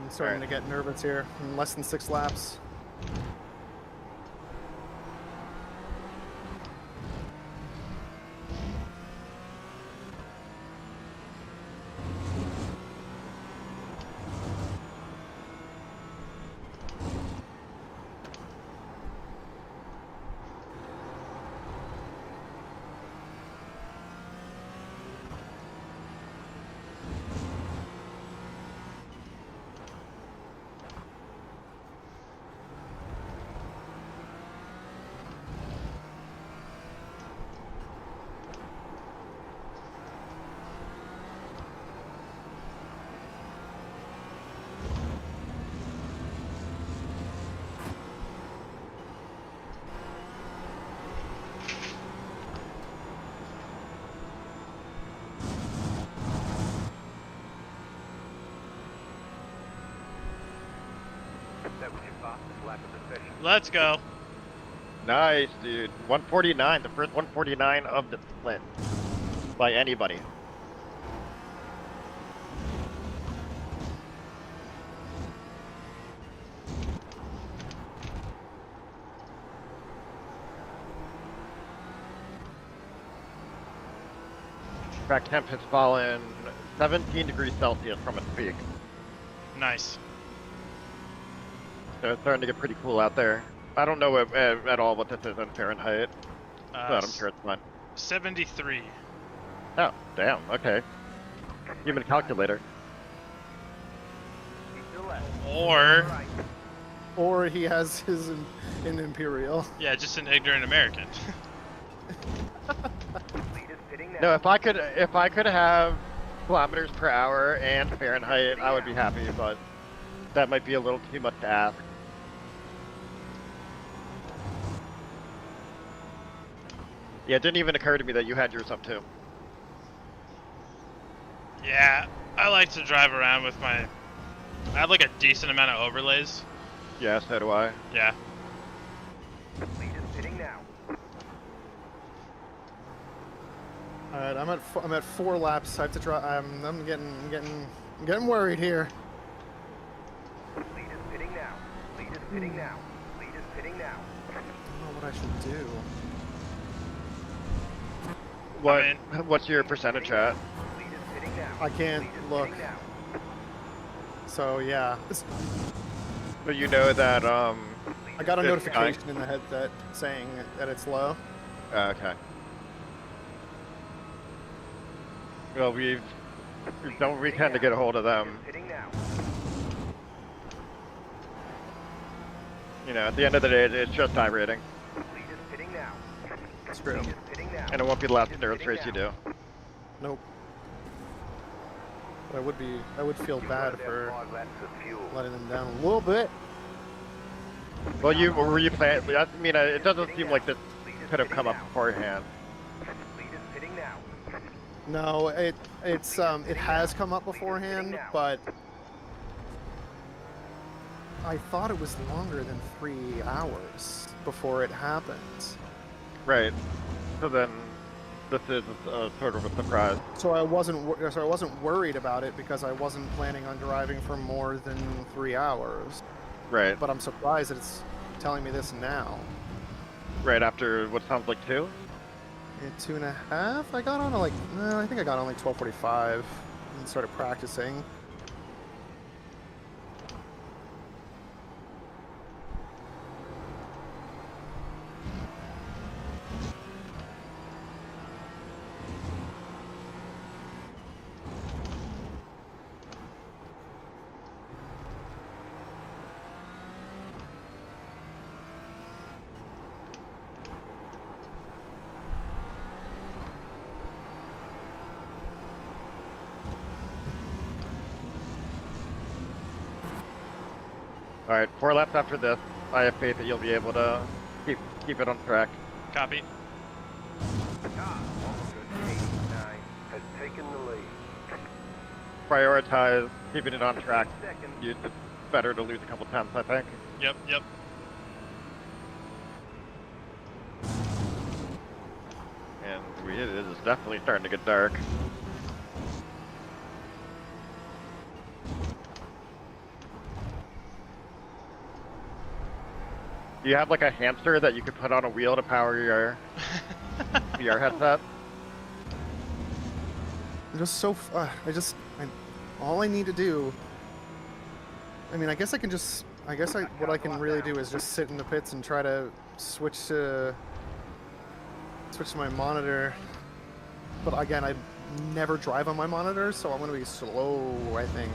I'm starting to get nervous here. In less than 6 laps. That was your fastest lap of the session. Let's go. Nice, dude. 149, the first 149 of the split. By anybody. Track temp has fallen 17 degrees Celsius from its peak. Nice. So it's starting to get pretty cool out there. I don't know at all what this is in Fahrenheit, but I'm sure it's fine. 73. Oh, damn, okay. Human calculator. Keep to the left. Or, Right. Or he has his in Imperial. yeah, just an ignorant American. Leaders pitting now. No, if I could have kilometers per hour and Fahrenheit, I would be happy, but that might be a little too much to ask. Yeah, it didn't even occur to me that you had yours up too. Yeah, I like to drive around with my. I have like a decent amount of overlays. Yeah, so do I. Yeah. Lead is pitting now. All right, I'm at 4 laps. I have to try. I'm getting worried here. Lead is pitting now. Lead is pitting now. Lead is pitting now. I don't know what I should do. What? I mean- What's your percentage at? Lead is pitting now. I can't Lead is look. pitting now. So yeah, But you know that I got a This notification in the headset saying that it's low. Okay. Well, we tend to get a hold of them. Pitting now. You know, at the end of the day, it's just high rating, Lead is pitting now. It's true. Lead is pitting now. and it won't be the last endurance race you do. Nope. But I would feel bad for 5 laps of fuel. letting them down a little bit. Well, were you planning? I mean, it doesn't seem like this could have come up beforehand. Lead is pitting now. No, it has come up beforehand, but I thought it was longer than 3 hours before it happened. Right. So then, this is sort of a surprise. So I wasn't worried about it because I wasn't planning on driving for more than 3 hours. Right. But I'm surprised that it's telling me this now. Right after what sounds like 2. At 2.5, I got on at like, I think I got on like 12:45 and started practicing. All right, 4 laps after this. I have faith that you'll be able to keep it on track. Copy. Car 189 has taken the lead. Prioritize keeping it on track. Second. It's better to lose a couple tenths, I think. Yep. Yep. And it is definitely starting to get dark. Do you have like a hamster that you could put on a wheel to power your VR headset? I'm just so, all I need to do, I mean, what I can really do is just sit in the pits and try to switch to my monitor. But again, I never drive on my monitor, so I'm gonna be slow, I think.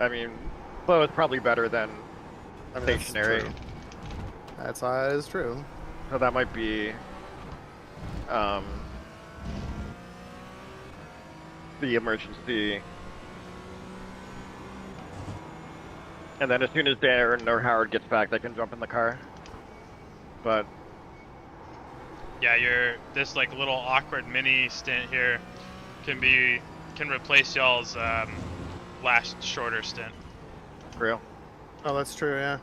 I mean, slow is probably better than stationary. That is true. So that might be the emergency. And then as soon as Darren or Howard gets back, they can jump in the car. But Yeah, this like little awkward mini stint here can replace y'all's last shorter stint. real. Oh, that's true, yeah.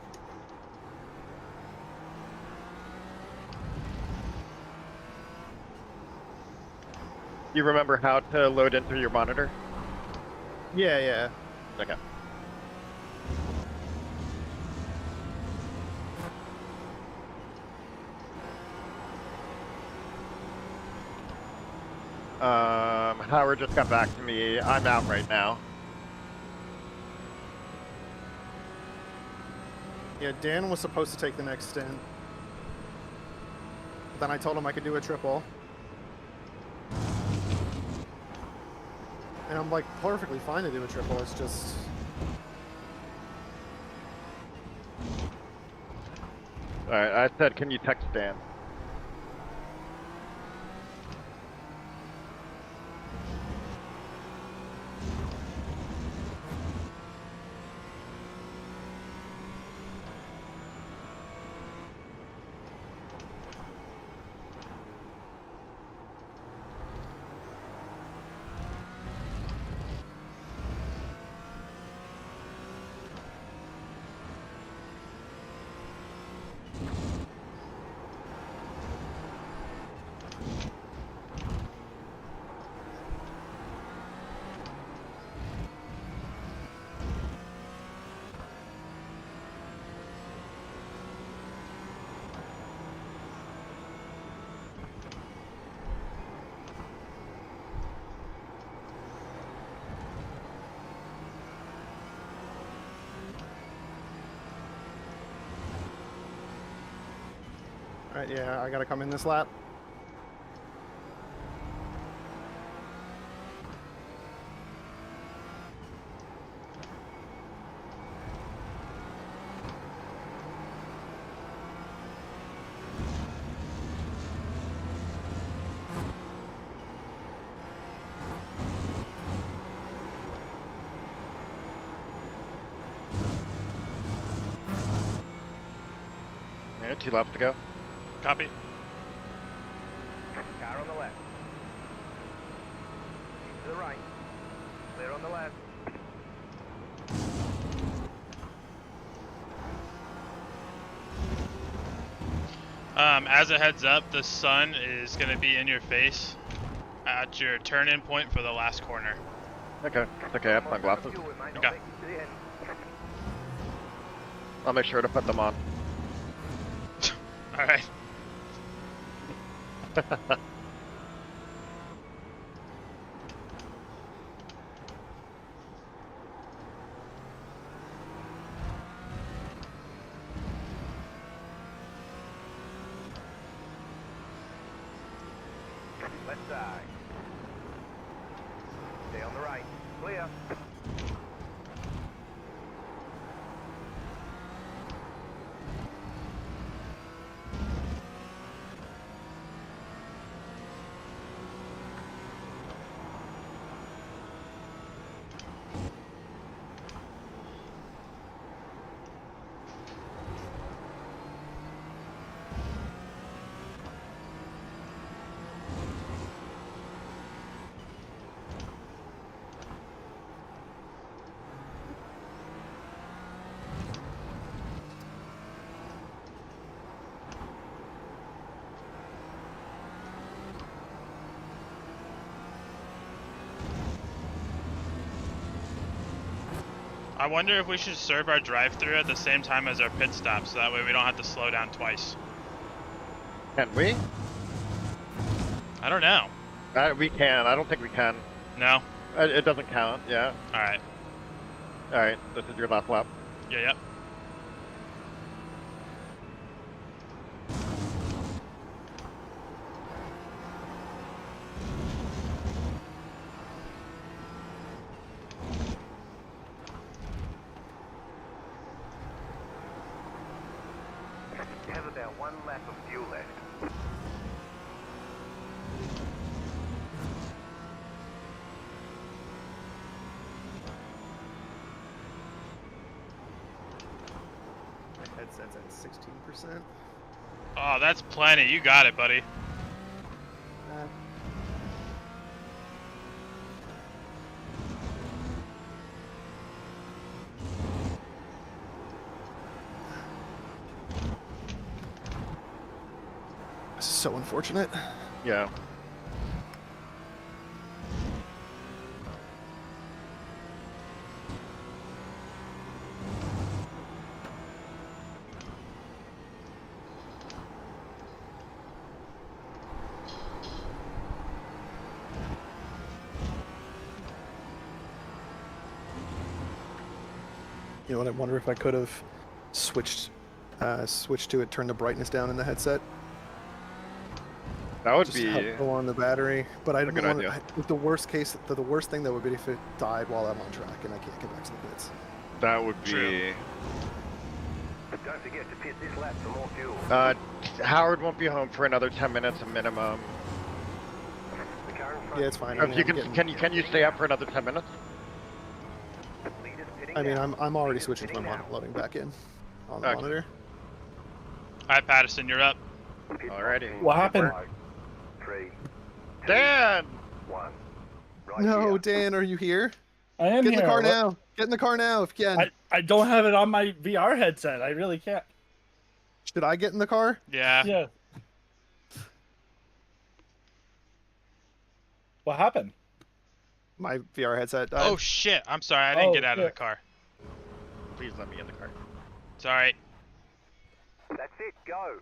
You remember how to load into your monitor? Yeah, yeah. Okay. Howard just got back to me. I'm out right now. Yeah, Dan was supposed to take the next stint. But then I told him I could do a triple. And I'm like perfectly fine to do a triple, it's just... Alright, I said, can you text Dan? Alright, yeah, I gotta come in this lap. Yeah, 2 laps to go. Copy. Car on the left. To the right. Clear on the left. As a heads up, the sun is going to be in your face at your turn-in point for the last corner. Okay, it's okay, I have my glasses. Fuel, it might not Okay. make it to the end. I'll make sure to put them on. All right. Left side. Stay on the right. Clear. I wonder if we should serve our drive-through at the same time as our pit stop, so that way we don't have to slow down twice. Can we? I don't know. We can. I don't think we can. No? It doesn't count, yeah. Alright. Alright, this is your last lap. Yeah, yep. You have about 1 lap of fuel left. Headset's at 16%. Oh, that's plenty. You got it, buddy. This is so unfortunate. Yeah. You know what? I wonder if I could have switched to it, turned the brightness down in the headset. That would Just be help go on the battery. But I a don't good want idea. the worst case. The worst thing that would be if it died while I'm on track and I can't get back to the pits. that would be True. Don't forget to pit this lap for more fuel. Howard won't be home for another 10 minutes a minimum. The car in front. Yeah, it's fine. If you can you stay up for another 10 minutes? Leaders pitting I mean, now. I'm already Leaders switching to pitting my now. loading back in on the Okay. monitor. Alright, Patterson, you're up. Pit Alrighty. box in What happened? 5, 3, Dan! 1. Right No, here. Dan, are you here? I am Get in here. the car What- now. Get in the car now if you can. I don't have it on my VR headset. I really can't. Should I get in the car? Yeah. Yeah. What happened? My VR headset died. Oh shit, I'm sorry, I didn't Oh, get out of the shit. car. Please let me in the car. Sorry. That's it. Go.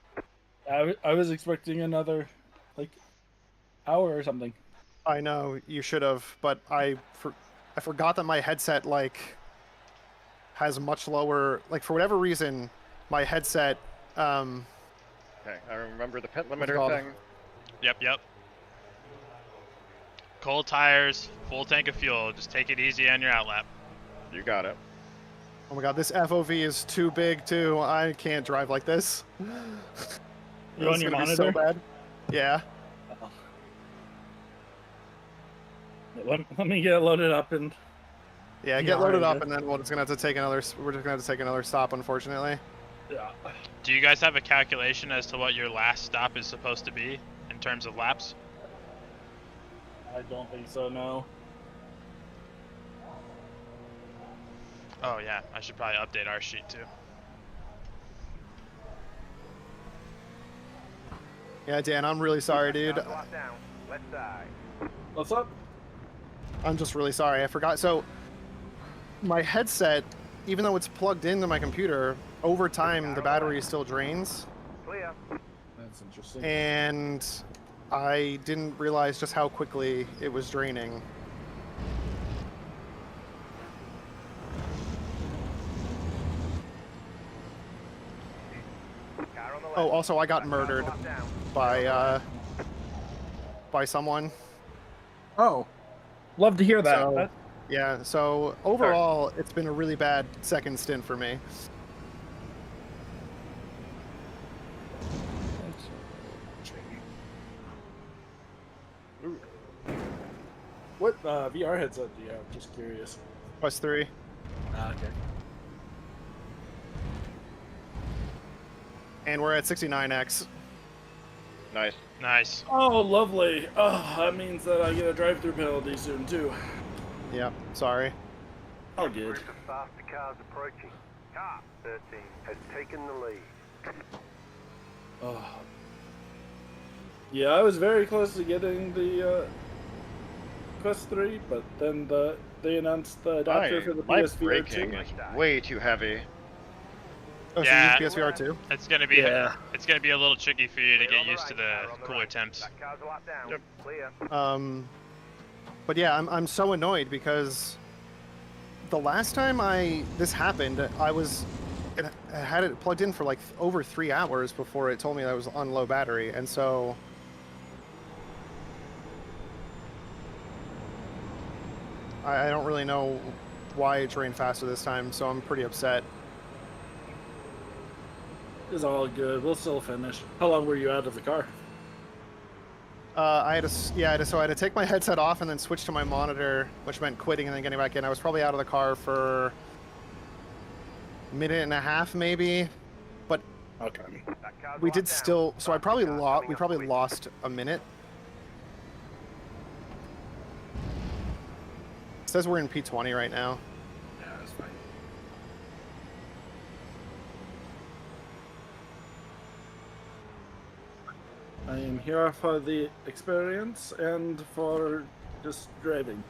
I was expecting another, like, hour or something. I know you should have, but I forgot that my headset like has much lower, like, for whatever reason my headset Okay, I remember the pit What's it limiter called? thing. Yep. Cold tires, full tank of fuel. Just take it easy on your outlap. You got it. Oh my god, this FOV is too big too. I can't drive like this. You on It's your gonna be monitor? so bad. Yeah. Let me get loaded up and. Yeah, Yeah, get loaded alright, up, and then we're just gonna have to take another. We're just gonna have to take another stop, unfortunately. Yeah. Do you guys have a calculation as to what your last stop is supposed to be in terms of laps? I don't think so. No. Oh yeah, I should probably update our sheet too. Yeah, Dan, I'm really sorry, dude. Cars locked down. Left side. What's up? I'm just really sorry. I forgot. So, my headset, even though it's plugged into my computer, over time the battery still drains, Clear. That's interesting. and I didn't realize just how quickly it was draining. Car on the left. Oh, also I got Cars murdered locked down. by someone. Oh, love to hear that. So, yeah. So overall, it's been a really bad second stint for me. What VR headset do you have? Just curious. Plus 3. Okay. And we're at 69x. Nice. Nice. Oh, lovely. Oh, that means that I get a drive-through penalty soon too. Yep. Sorry. All good. Group of faster cars approaching. Car 13 has taken the lead. Oh. Yeah, I was very close to getting the Quest 3, but then they announced the adapter for the My PSVR 2. braking is way too heavy. Oh, Yeah. so you use PSVR 2? It's gonna be it's gonna be a little tricky for you to get used to the cooler temps. That car's locked down. Yep. Clear. But yeah, I'm so annoyed because the last time this happened, I had it plugged in for like over 3 hours before it told me that I was on low battery, and so I don't really know why it drained faster this time, so I'm pretty upset. It's all good. We'll still finish. How long were you out of the car? I had to take my headset off and then switch to my monitor, which meant quitting and then getting back in. I was probably out of the car for a minute and a half, maybe. But Okay. That car's we locked did down. still. So I Faster probably cars lost. coming We up probably quick. lost a minute. It says we're in P20 right now. Yeah, that's fine. I am here for the experience and for just driving.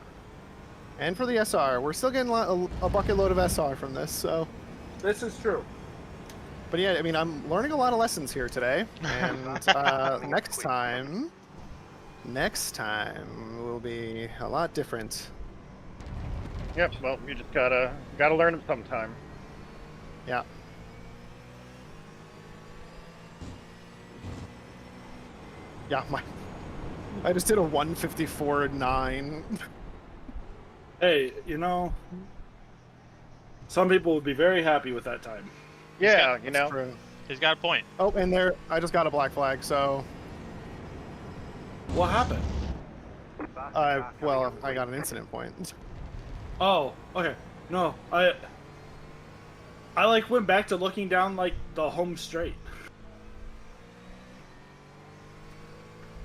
And for the SR, we're still getting a bucket load of SR from this. So, This is true. but yeah, I mean, I'm learning a lot of lessons here today. And next time will be a lot different. Yep. Well, you just gotta learn them sometime. Yeah. Yeah, I just did a 154.9. Hey, you know, some people would be very happy with that time. Yeah, you know. True. He's got a point. Oh, and I just got a black flag, so What happened? Faster car coming well, up I quick. got an incident point. Oh, okay. No, I like went back to looking down like the home straight.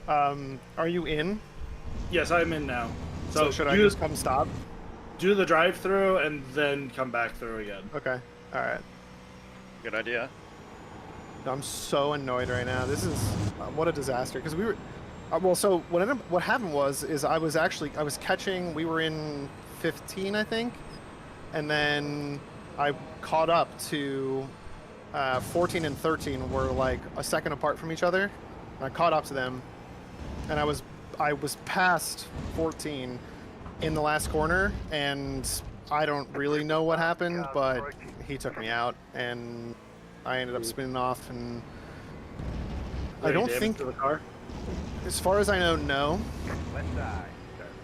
Are you in? Yes, I'm in now. So should I do, just come stop? do the drive-through and then come back through again? Okay. All right. Good idea. I'm so annoyed right now. This is what a disaster. Because we were, well, so what happened was I was catching. We were in 15, I think, and then I caught up to 14 and 13 were like a second apart from each other. And I caught up to them, and I was past 14 in the last corner, and I don't really know what happened, but he took me out, and I ended up spinning off and I don't damage think, to the car. as far as I know, no. Left side.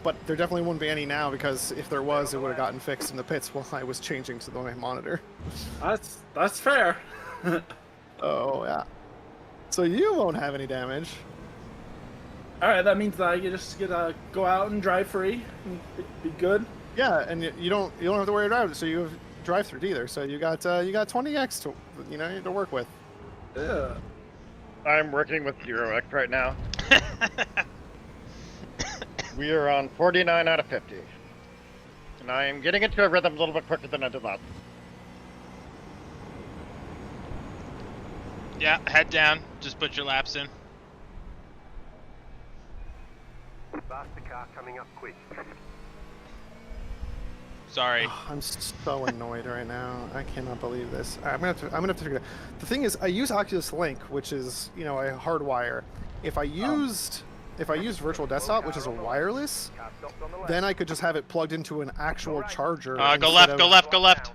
But there definitely wouldn't be any now because if there was, it would have gotten fixed in the pits while I was changing to the monitor. That's fair. Oh yeah. So you won't have any damage. All right, that means that I just get to go out and drive free, and be good. Yeah, and you don't have to worry about it. So you have drive-through either. So you got 20x to work with. Yeah. I'm working with 0x right now. We are on 49 out of 50. And I am getting into a rhythm a little bit quicker than I did last. Yeah, head down. Just put your laps in. Faster car coming up quick. Sorry. Oh, I'm so annoyed right now. I cannot believe this. I'm gonna have to figure it out. The thing is, I use Oculus Link, which is a hardwire. If I used Virtual Desktop, which is a wireless, Car stopped on the left. then I could just have it plugged into an actual charger. Go instead left, of- go left, go left.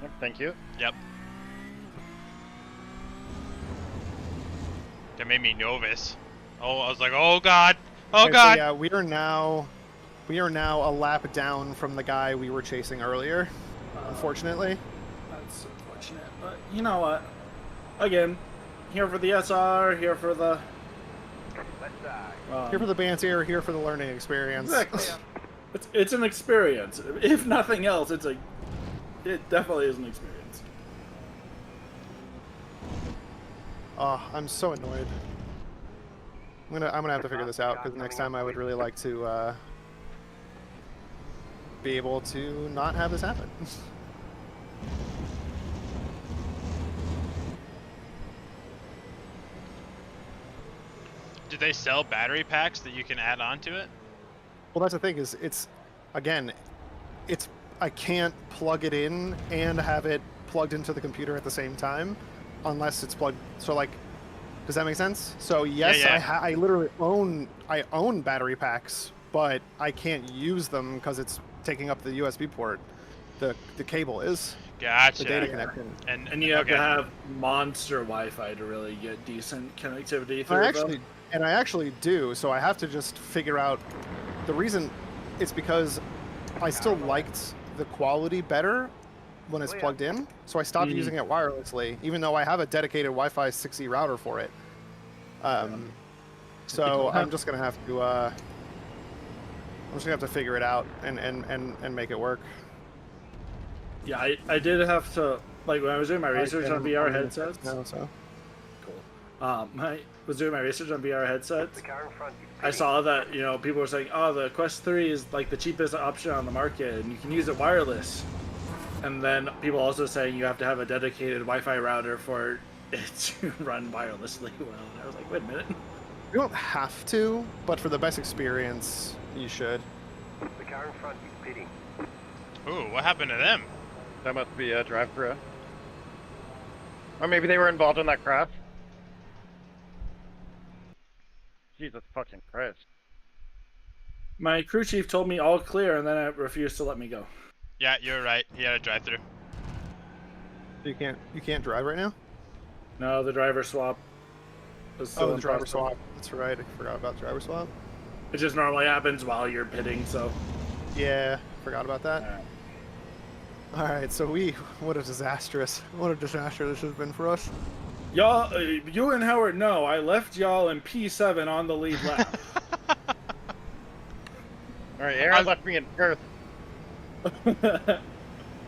Yep, thank you. Yep. That made me nervous. Oh, I was like, oh god, oh Okay, so god. yeah, we are now a lap down from the guy we were chasing earlier. Unfortunately. That's unfortunate, but you know what? Again, here for the SR, here for the. Left side. Here for the banter, here for the learning experience. Exactly. It's an experience. If nothing else, it definitely is an experience. Oh, I'm so annoyed. I'm gonna have to figure this out because next time I would really like to be able to not have this happen. Do they sell battery packs that you can add on to it? Well, that's the thing is I can't plug it in and have it plugged into the computer at the same time, unless it's plugged. So like, does that make sense? So yes, Yeah. I literally own battery packs, but I can't use them because it's taking up the USB port. The cable is Gotcha. the data connection. And you have to have monster Wi-Fi to really get decent connectivity through them. I actually do, so I have to just figure out the reason. It's because I still liked the quality better when it's plugged in, so I stopped using it wirelessly, even though I have a dedicated Wi-Fi 6E router for it. So I'm just gonna have to figure it out and make it work. Yeah, I did have to, like, when I was doing my research on VR headsets. No, so. Cool. I was doing my research on VR headsets. The car in front is I saw that, people were saying, oh, the Quest 3 is like the cheapest option on the market and you can use it wireless. And then people also saying you have to have a dedicated Wi-Fi router for it to run wirelessly well. And I was like, wait a minute. You don't have to, but for the best experience, you should. The car in front is pitting. Ooh, what happened to them? That must be a drive-through. Or maybe they were involved in that crash. Jesus fucking Christ. My crew chief told me all clear and then it refused to let me go. Yeah, you're right. He had a drive-through. You can't drive right now? No, the driver swap. Was still Oh, the in driver process. swap. That's right. I forgot about the driver swap. It just normally happens while you're pitting, so. Yeah, forgot about that. All right, so what a disaster this has been for us. Y'all, you and Howard know, I left y'all in P7 on the lead lap. Alright, Aaron left me in Perth. And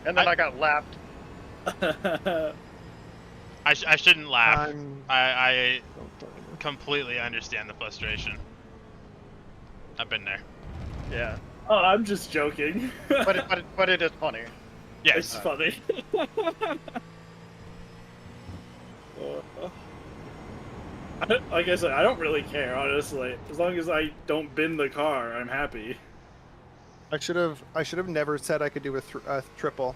then I got lapped. I shouldn't laugh. I'm- I completely understand the frustration. I've been there. Yeah. Oh, I'm just joking. But it is funny. Yes. It's funny. Like I said, I don't really care, honestly. As long as I don't bin the car, I'm happy. I should have never said I could do a triple.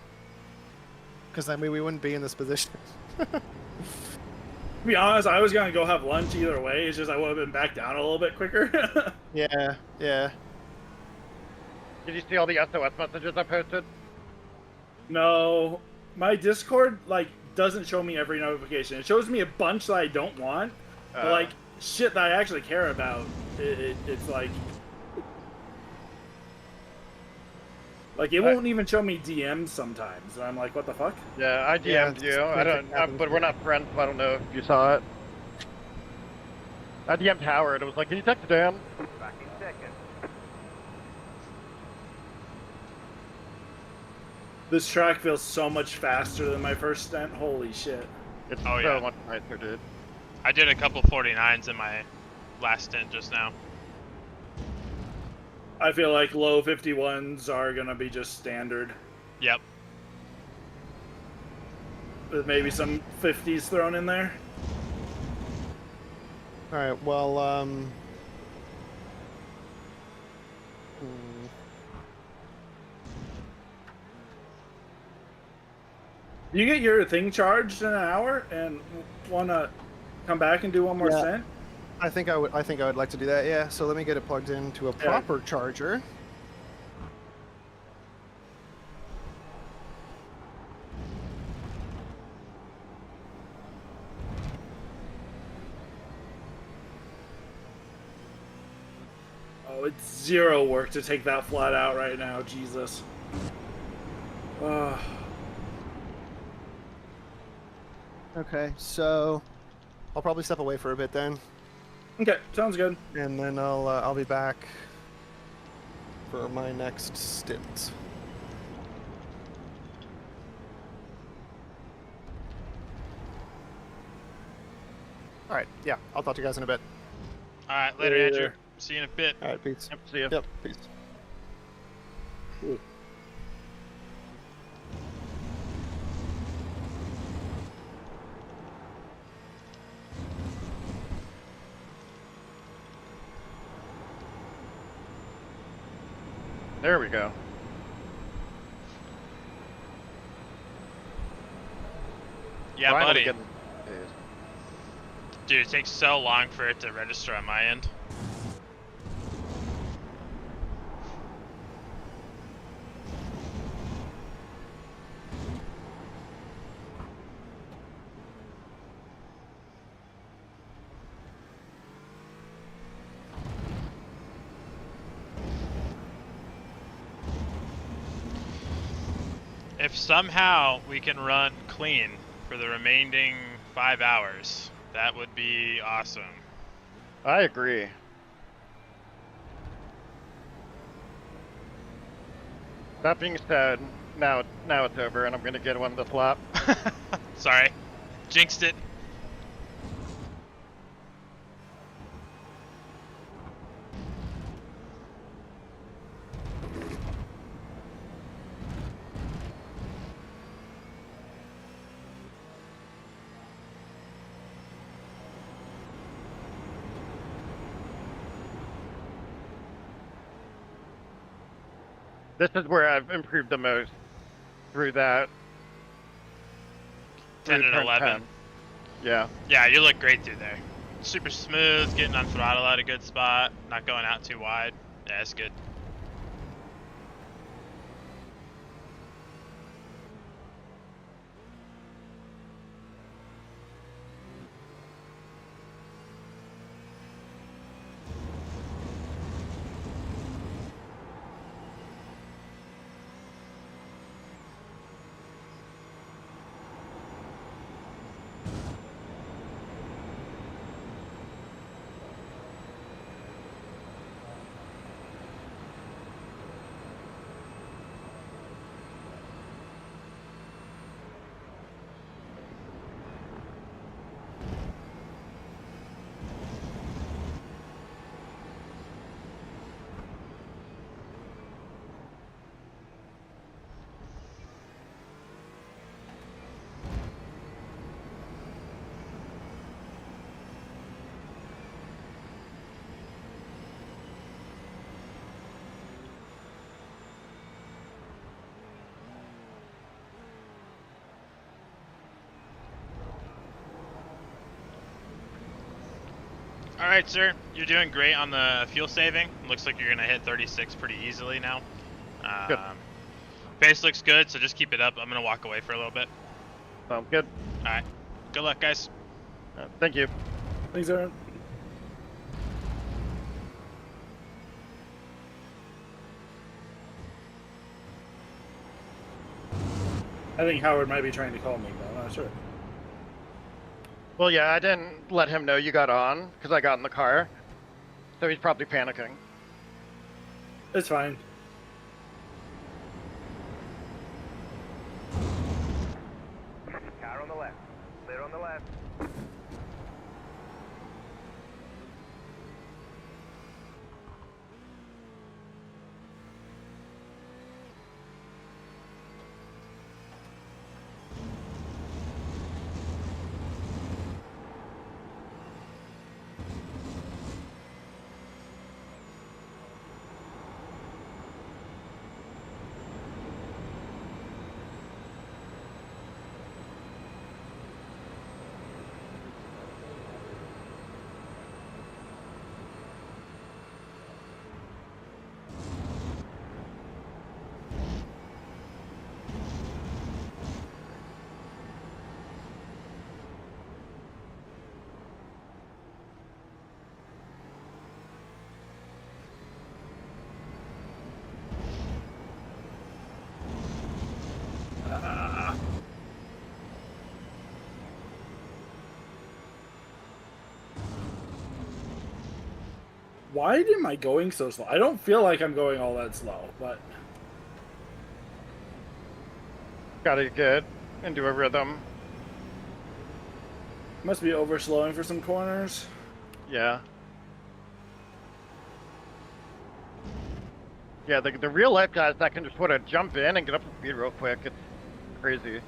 Because then we wouldn't be in this position. To be honest, I was gonna go have lunch either way. It's just I would have been back down a little bit quicker. Yeah. Did you see all the SOS messages I posted? No, my Discord doesn't show me every notification. It shows me a bunch that I don't want, but like shit that I actually care about. It's like it won't even show me DMs sometimes. And I'm like, what the fuck? Yeah, I DM'd you. I don't, but we're not friends, so I don't know if you saw it. I DM'd Howard. It was like, can you text Dan? Back in second. This track feels so much faster than my first stint. Holy shit. It's Oh, so yeah. much nicer, dude. I did a couple 49s in my last stint just now. I feel like low 51s are gonna be just standard, Yep. with maybe some 50s thrown in there. All right. Well, You get your thing charged in an hour and wanna come back and do one more Yeah. stint? I think I would like to do that. Yeah. So let me get it plugged into a proper charger. Oh, it's zero work to take that flat out right now. Jesus. Okay. So I'll probably step away for a bit then, Okay, sounds good. and then I'll be back for my next stint. All right. Yeah. I'll talk to you guys in a bit. All right, later, Yeah. Andrew. See you in a bit. All right. Peace. Yep, see ya. Yep. Peace. There we go. Yeah, Finally buddy. getting- Dude, it takes so long for it to register on my end. If somehow we can run clean for the remaining 5 hours, that would be awesome. I agree. That being said, now it's over, and I'm gonna get one this lap. Sorry, jinxed it. This is where I've improved the most through that. 10 through and turn 11. 10. Yeah. Yeah, you look great through there. Super smooth, getting on throttle at a good spot, not going out too wide. Yeah, it's good. All right, sir. You're doing great on the fuel saving. Looks like you're gonna hit 36 pretty easily now. Good. Pace looks good, so just keep it up. I'm gonna walk away for a little bit. Sounds good. Alright. Good luck, guys. Thank you. Thanks, Aaron. I think Howard might be trying to call me, but I'm not sure. Well, yeah, I didn't let him know you got on because I got in the car. So he's probably panicking. It's fine. Car on the left. Clear on the left. Why am I going so slow? I don't feel like I'm going all that slow, but Gotta get into a rhythm. must be overslowing for some corners. Yeah. Yeah, the real life guys that can just sort of jump in and get up to speed real quick. It's crazy.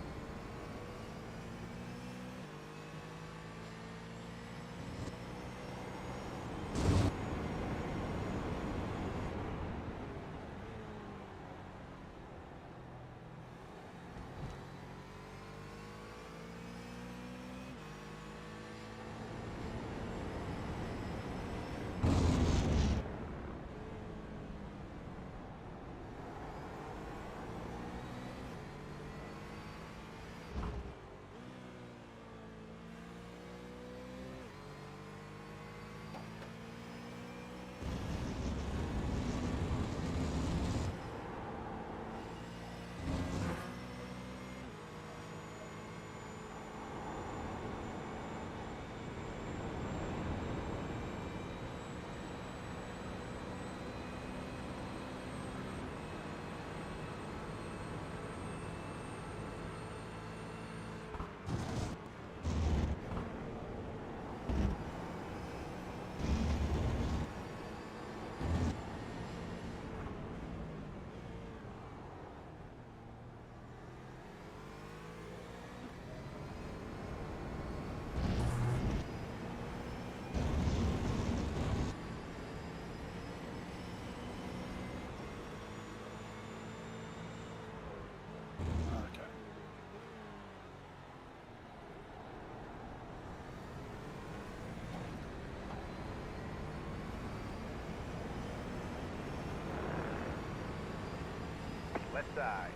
Left side.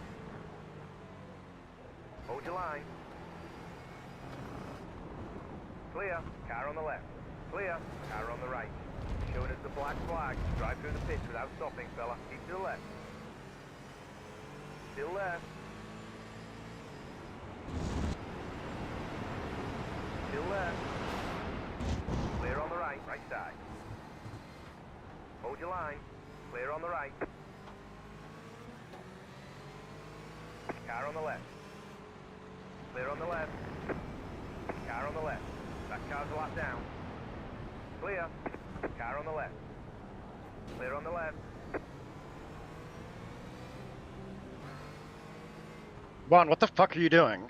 Hold your line. Clear. Car on the left. Clear. Car on the right. Showing us the black flag. Drive through the pitch without stopping, fella. Keep to the left. Still there. Still there. Clear on the right. Right side. Hold your line. Clear on the right. Car on the left. Clear on the left. Car on the left. That car's a lap down. Clear. Car on the left. Clear on the left. Juan, what the fuck are you doing?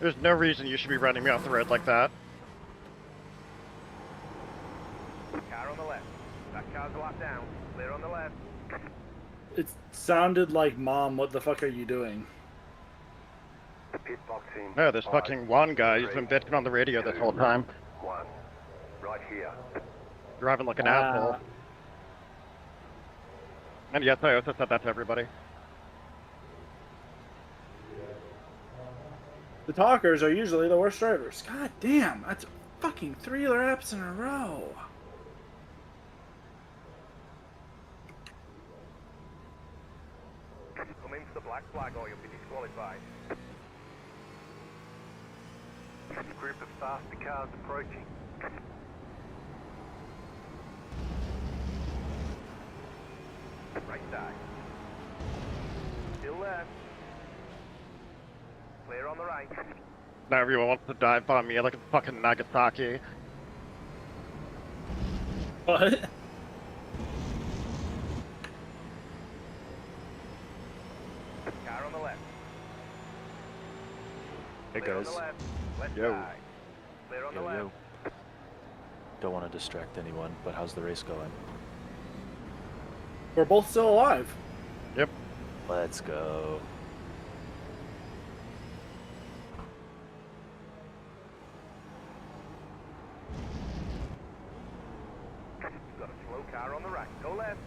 There's no reason you should be running me off the road like that. Car on the left. That car's a lap down. Clear on the left. It sounded like, Mom, what the fuck are you doing? Pit boxing. No, this fucking Juan guy, he's been bitching on the radio this whole time. 1. Right here. driving like an asshole. Ah. And yes, I also said that to everybody. The talkers are usually the worst drivers. God damn, that's fucking 3 laps in a row. Come in for the black flag or you'll be disqualified. Group of faster cars approaching. Right side. Still left. Clear on the right. Now everyone wants to dive bomb me like a fucking Nagasaki. What? Car on the left. Hey Clear on guys. the left. Left Yo. side. Clear on the left. Yo. Don't want to distract anyone, but how's the race going? We're both still alive. Yep. Let's go. You've got a slow car on the right. Go left.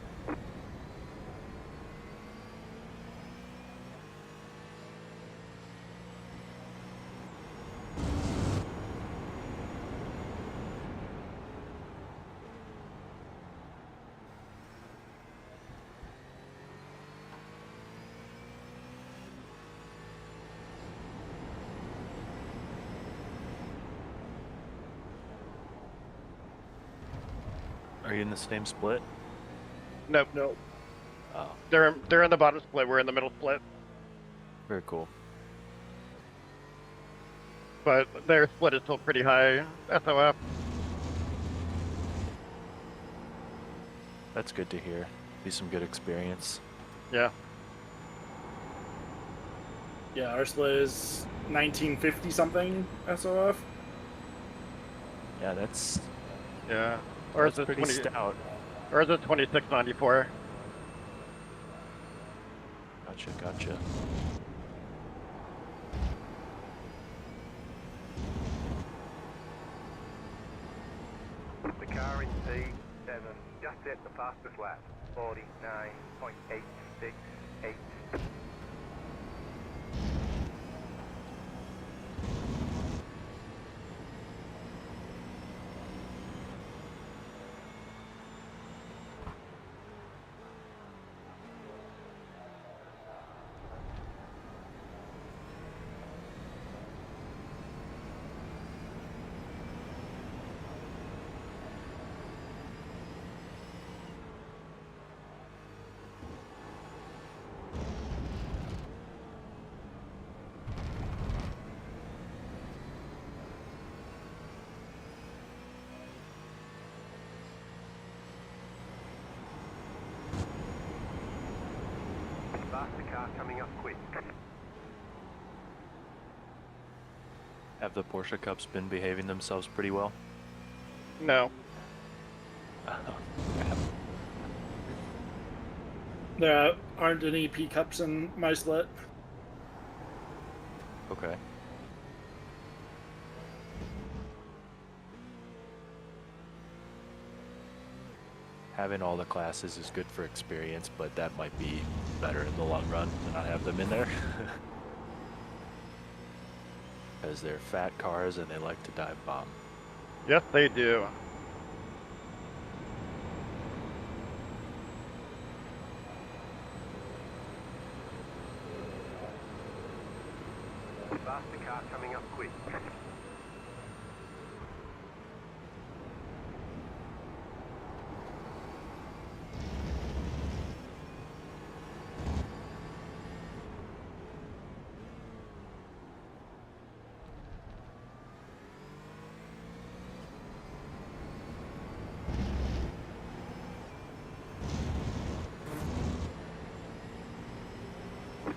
Are you in the same split? Nope. Oh, They're in the bottom split. We're in the middle split. very cool. But their split is still pretty high. SOF. That's good to hear. Be some good experience. Yeah. Yeah, our split is 1950 something SOF. Yeah, that's Yeah. Or is that's it pretty 20? stout. Or is it 2694? Gotcha. The car in P7 just hit the fastest lap. 49.868. Faster car coming up quick. Have the Porsche Cups been behaving themselves pretty well? No. There aren't any P cups in my split. Okay. Having all the classes is good for experience, but that might be better in the long run to not have them in there. Because they're fat cars and they like to dive bomb. Yes, they do. Faster car coming up quick.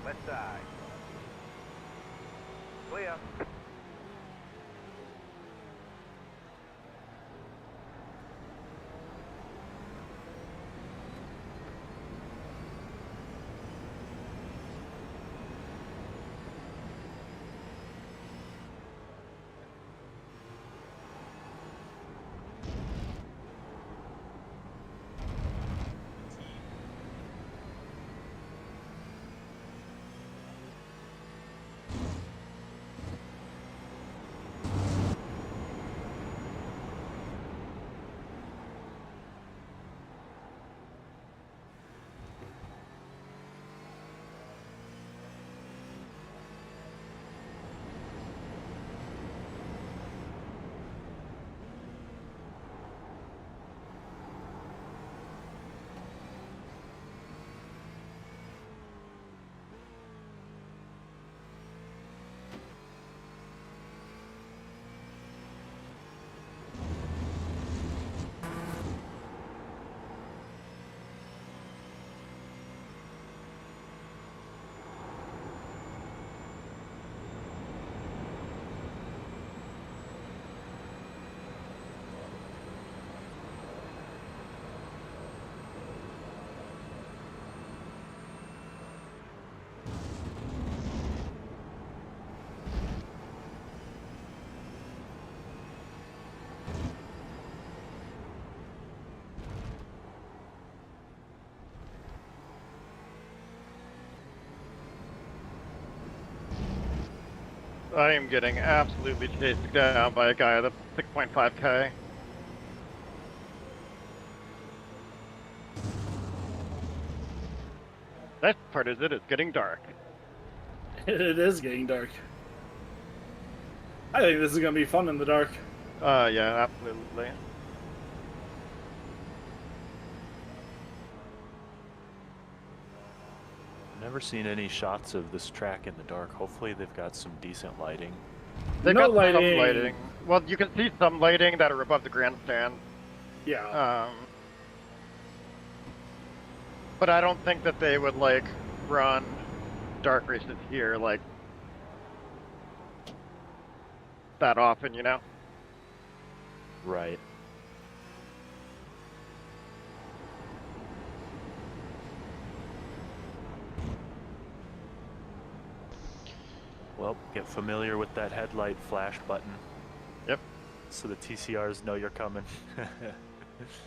Left side. Clear. I am getting absolutely chased down by a guy that's 6.5k. Best part is it's getting dark. It is getting dark. I think this is gonna be fun in the dark. Yeah, absolutely. Never seen any shots of this track in the dark. Hopefully they've got some decent lighting. They've No got some lighting. lighting. Well, you can see some lighting that are above the grandstand. Yeah. But I don't think that they would like run dark races here like that often, you know? Right. Well, get familiar with that headlight flash button. Yep. So the TCRs know you're coming.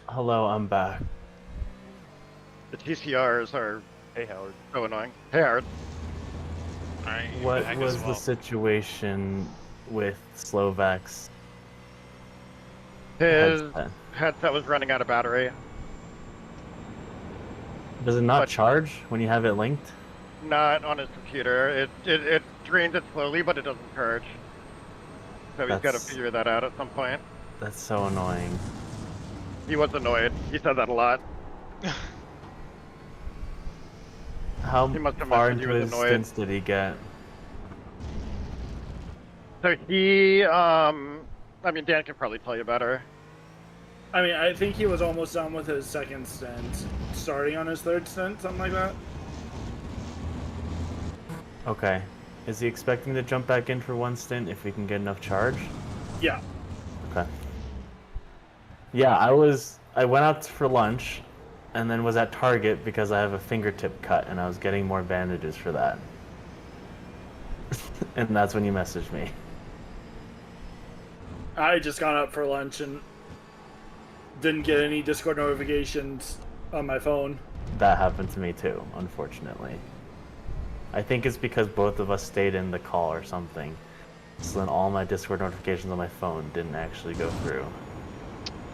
Hello, I'm back. The TCRs are Hey, Howard. so annoying. Hey, Howard. Alright, you What back was as the well. situation with Slovak's His headset? headset was running out of battery. Does it not But- charge when you have it linked? Not on his computer. It drains it slowly, but it doesn't charge. So he's got to That's- figure that out at some point. That's so annoying. He was annoyed. He said that a lot. How He must have far mentioned he into was his annoyed. stints did he get? So he, I mean, Dan can probably tell you better. I mean, I think he was almost done with his second stint, starting on his third stint, something like that. Okay. Is he expecting to jump back in for one stint if we can get enough charge? Yeah. Okay. Yeah, I went out for lunch and then was at Target because I have a fingertip cut and I was getting more bandages for that. And that's when you messaged me. I just got up for lunch and didn't get any Discord notifications on my phone. That happened to me too, unfortunately. I think it's because both of us stayed in the call or something. So then all my Discord notifications on my phone didn't actually go through.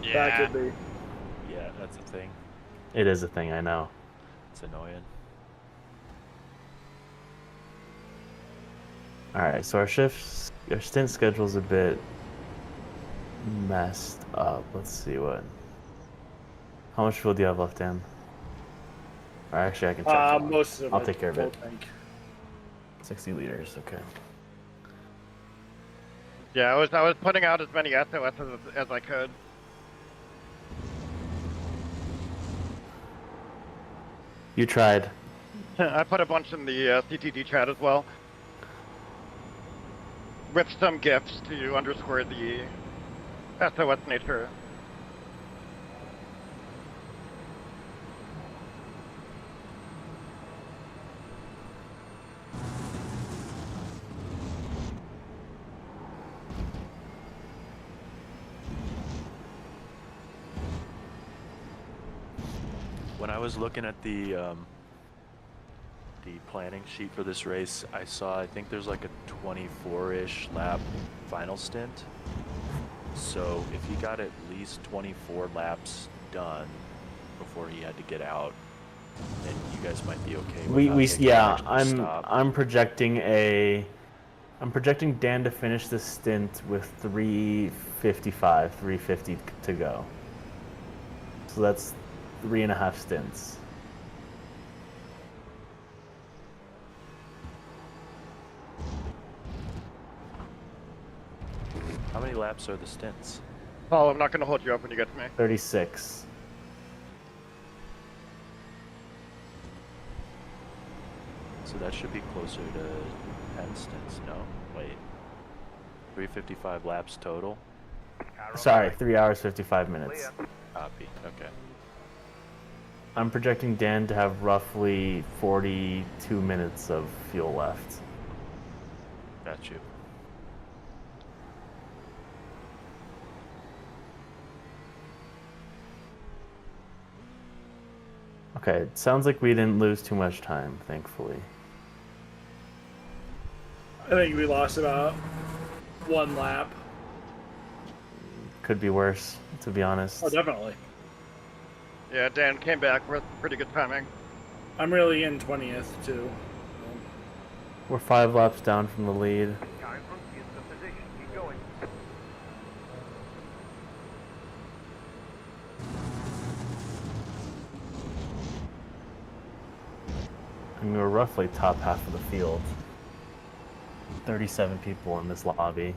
That Yeah. could be. Yeah, that's a thing. It is a thing, I know. It's annoying. Alright, so our stint schedule's a bit messed up. Let's see what. How much fuel do you have left, Dan? Or actually, I can check. Most of it. I'll take care of full it. tank. 60 liters, okay. Yeah, I was putting out as many SOS as I could. You tried. I put a bunch in the CTD chat as well. With some gifts to underscore the SOS nature. When I was looking at the planning sheet for this race, I saw, I think there's like a 24-ish lap final stint. So if he got at least 24 laps done before he had to get out, then you guys might be okay with not taking an extra stop. I'm projecting Dan to finish this stint with 350 to go. So that's 3.5 stints. How many laps are the stints? Oh, I'm not going to hold you up when you get to me. 36. So that should be closer to 10 stints, no? Wait. 355 laps total? Sorry, 3 hours 55 minutes. Copy, okay. I'm projecting Dan to have roughly 42 minutes of fuel left. Got you. Okay, it sounds like we didn't lose too much time, thankfully. I think we lost about 1 lap. Could be worse, to be honest. Oh, definitely. Yeah, Dan came back with pretty good timing. I'm really in 20th too. We're 5 laps down from the lead. Car in front of you is the position. Keep going. And we were roughly top half of the field. 37 people in this lobby.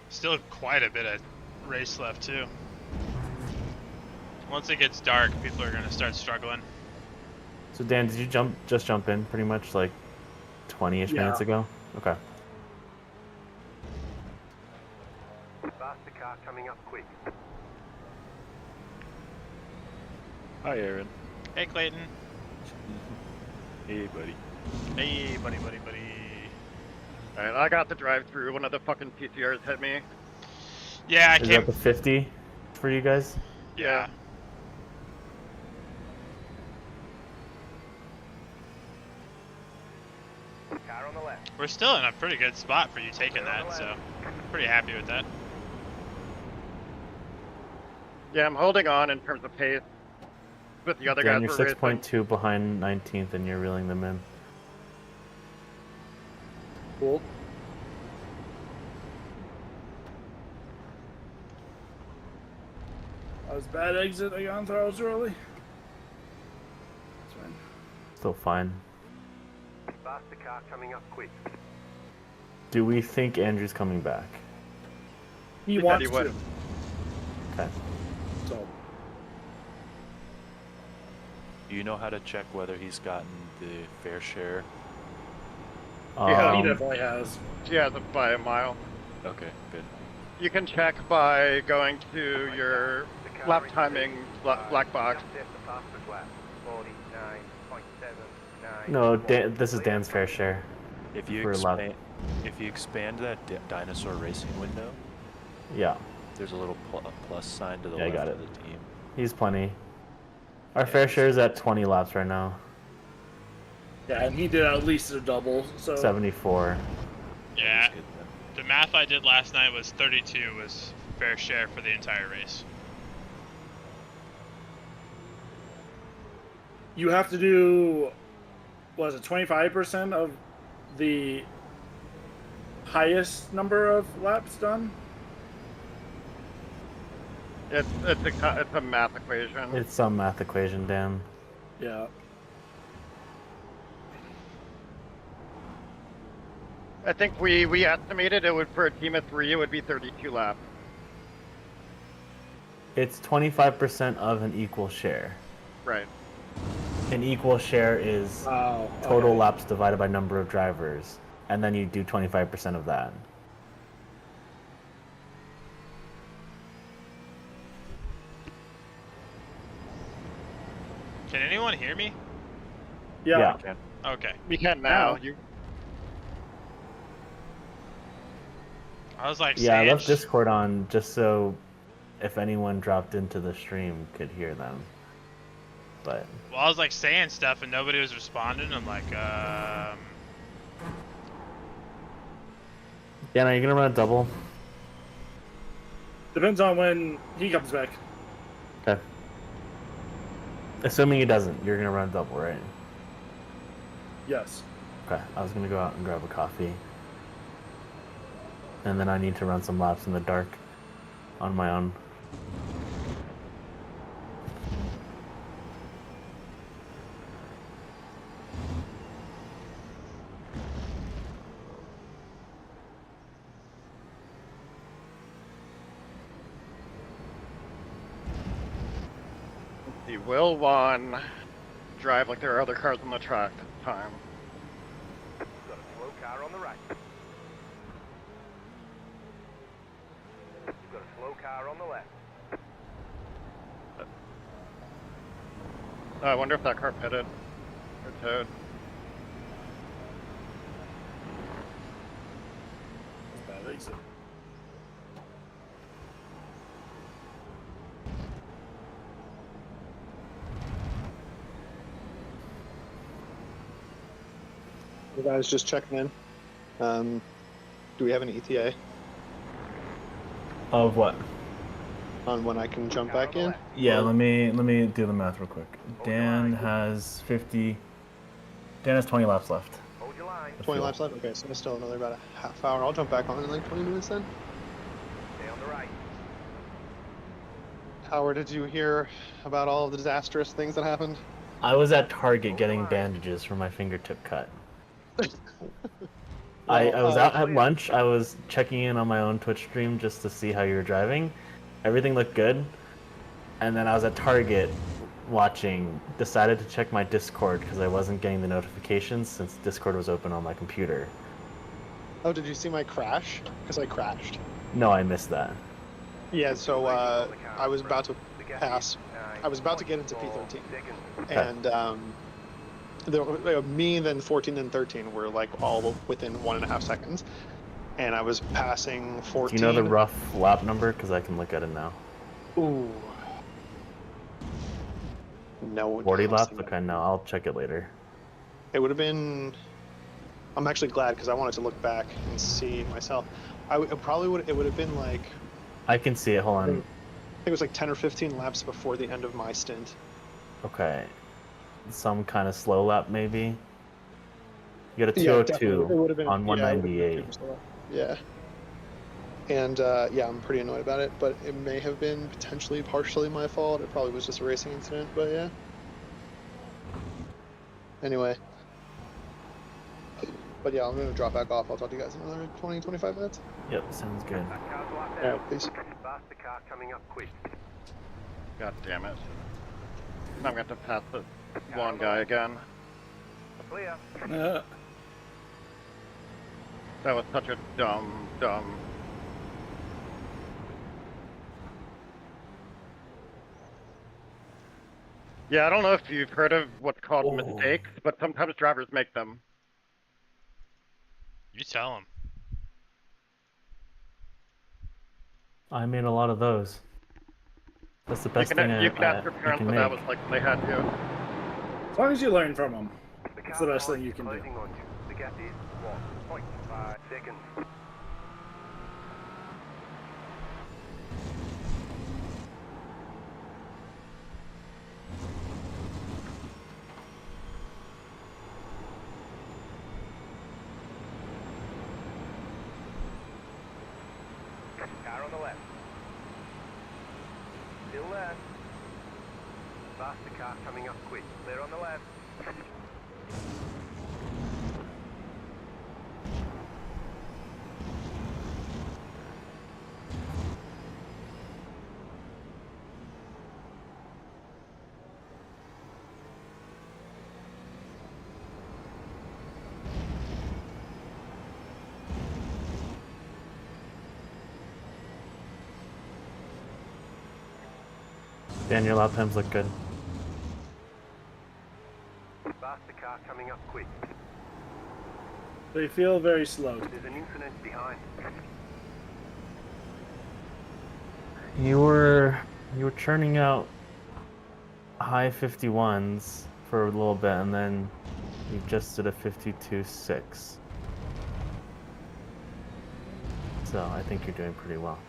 Still quite a bit of race left too. Once it gets dark, people are gonna start struggling. So Dan, did you just jump in pretty much like 20-ish minutes ago? Okay. Faster car coming up quick. Hi, Aaron. Hey, Clayton. Hey, buddy. Hey, buddy. Alright, I got the drive-through. One of the fucking PCRs hit me. Yeah, I Is came. that the 50 for you guys? Yeah. Car on the left. We're still in a pretty good spot for you taking that, so pretty happy with that. Yeah, I'm holding on in terms of pace. But the other Dan, guys you're were racing. 6.2 behind 19th and you're reeling them in. Cool. That was a bad exit. I got on throws early. That's fine. Still fine. Faster car coming up quick. Do we think Andrew's coming back? He said wants he would. to. Okay. So Do you know how to check whether he's gotten the fair share? Yeah, he definitely has. Yeah, by a mile. Okay, good. You can check by going to your lap timing black box. Just the fastest lap. 49.79. No, Dan, this is Dan's fair share. If you For a lap. expand that dinosaur racing window, Yeah, there's a little plus sign to the Yeah, I left got of it. the team. he's plenty. Our Yeah, fair just- share is at 20 laps right now. Yeah, and he did at least a double. So 74. Yeah. That's good then. The math I did last night was 32 was fair share for the entire race. you have to do, was it 25% of the highest number of laps done? It's a math equation. It's some math equation, Dan. Yeah. I think we estimated it would, for a team of 3, it would be 32 laps. It's 25% of an equal share. Right. An equal share is Oh. total okay. laps divided by number of drivers, and then you do 25% of that. Can anyone hear me? Yeah. Okay. Okay. We can now. Now. I was like, Yeah, I left Sanch- Discord on just so if anyone dropped into the stream could hear them. But Well, I was like saying stuff and nobody was responding. I'm like, Dan, are you gonna run a double? Depends on when he comes back. Okay. Assuming he doesn't, you're gonna run a double, right? Yes. Okay. I was gonna go out and grab a coffee. And then I need to run some laps in the dark on my own. Let's see, will one drive like there are other cars on the track this time? Got a slow car on the right. You've got a slow car on the left. I wonder if that car pitted or towed. Bad exit. You guys just checking in. Do we have any ETA Of what? on when I can jump back in? Yeah, Or- let me do the math real quick. Dan has 50. Dan has 20 laps left. Hold your line. of 20 fuel. laps left? Okay, so there's still another about a half hour. I'll jump back on in like 20 minutes then. Stay on the right. Howard, did you hear about all of the disastrous things that happened? I was at Target getting bandages for my fingertip cut. I was out at lunch. I was checking in on my own Twitch stream just to see how you were driving. Everything looked good. And then I was at Target watching, decided to check my Discord because I wasn't getting the notifications since Discord was open on my computer. Oh, did you see my crash? Because I crashed. No, I missed that. Yeah, so I was about to pass. I was about to get into P13. And me and then 14 and 13 were like all within 1.5 seconds. And I was passing 14. Do you know the rough lap number? Because I can look at it now. Ooh. No. 40 laps? Okay, no, I'll check it later. It would have been. I'm actually glad because I wanted to look back and see myself. It would have been like. I can see it. Hold on. I think it was like 10 or 15 laps before the end of my stint. Okay. Some kind of slow lap, maybe. You got a Yeah, 202 it would have been, on yeah, it would have been 198. super slow. Yeah. And yeah, I'm pretty annoyed about it, but it may have been potentially partially my fault. It probably was just a racing incident, but yeah. Anyway. But yeah, I'm going to drop back off. I'll talk to you guys in another 20, 25 minutes. Yep, sounds good. Yeah, please. Fast the car coming up quick. God damn it. I'm going to pass the one guy again. Clear. That was such a dumb. Yeah, I don't know if you've heard of what's called mistakes, but sometimes drivers make them. You tell him. I made a lot of those. That's the best thing You can ask your I parents can what make. that was like when they had you. As long as you learn from them, it's the best thing you can do. Closing on you. The gap is 1.5 seconds. Car on the left. Still there. Faster car coming up quick. Clear on the left. Dan, your lap times look good. Faster car coming up quick. They feel very slow. There's an incident behind. You were churning out high 51s for a little bit, and then you just did a 52.6. So I think you're doing pretty well.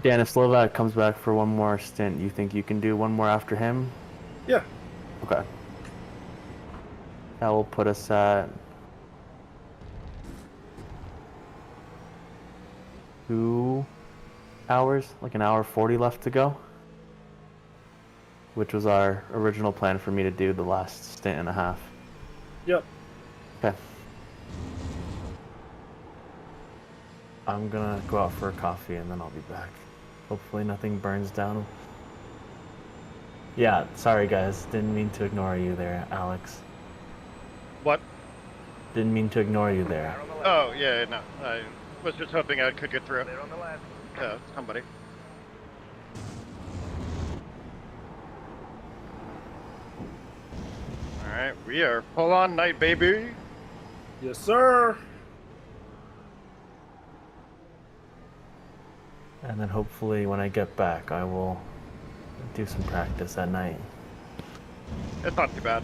Dan, if Slovak comes back for one more stint, you think you can do one more after him? Yeah. Okay. That will put us at 2 hours, like an hour 40 left to go, which was our original plan for me to do the last stint and a half. Yep. Okay. I'm gonna go out for a coffee and then I'll be back. Hopefully nothing burns down. Yeah, sorry guys, didn't mean to ignore you there, Alex. What? Didn't mean to ignore you there. Oh, yeah, no. I was just hoping I could get through. Clear on the left. Somebody. Alright, we are full on night, baby. Yes, sir. and then hopefully when I get back, I will do some practice at night. It's not too bad.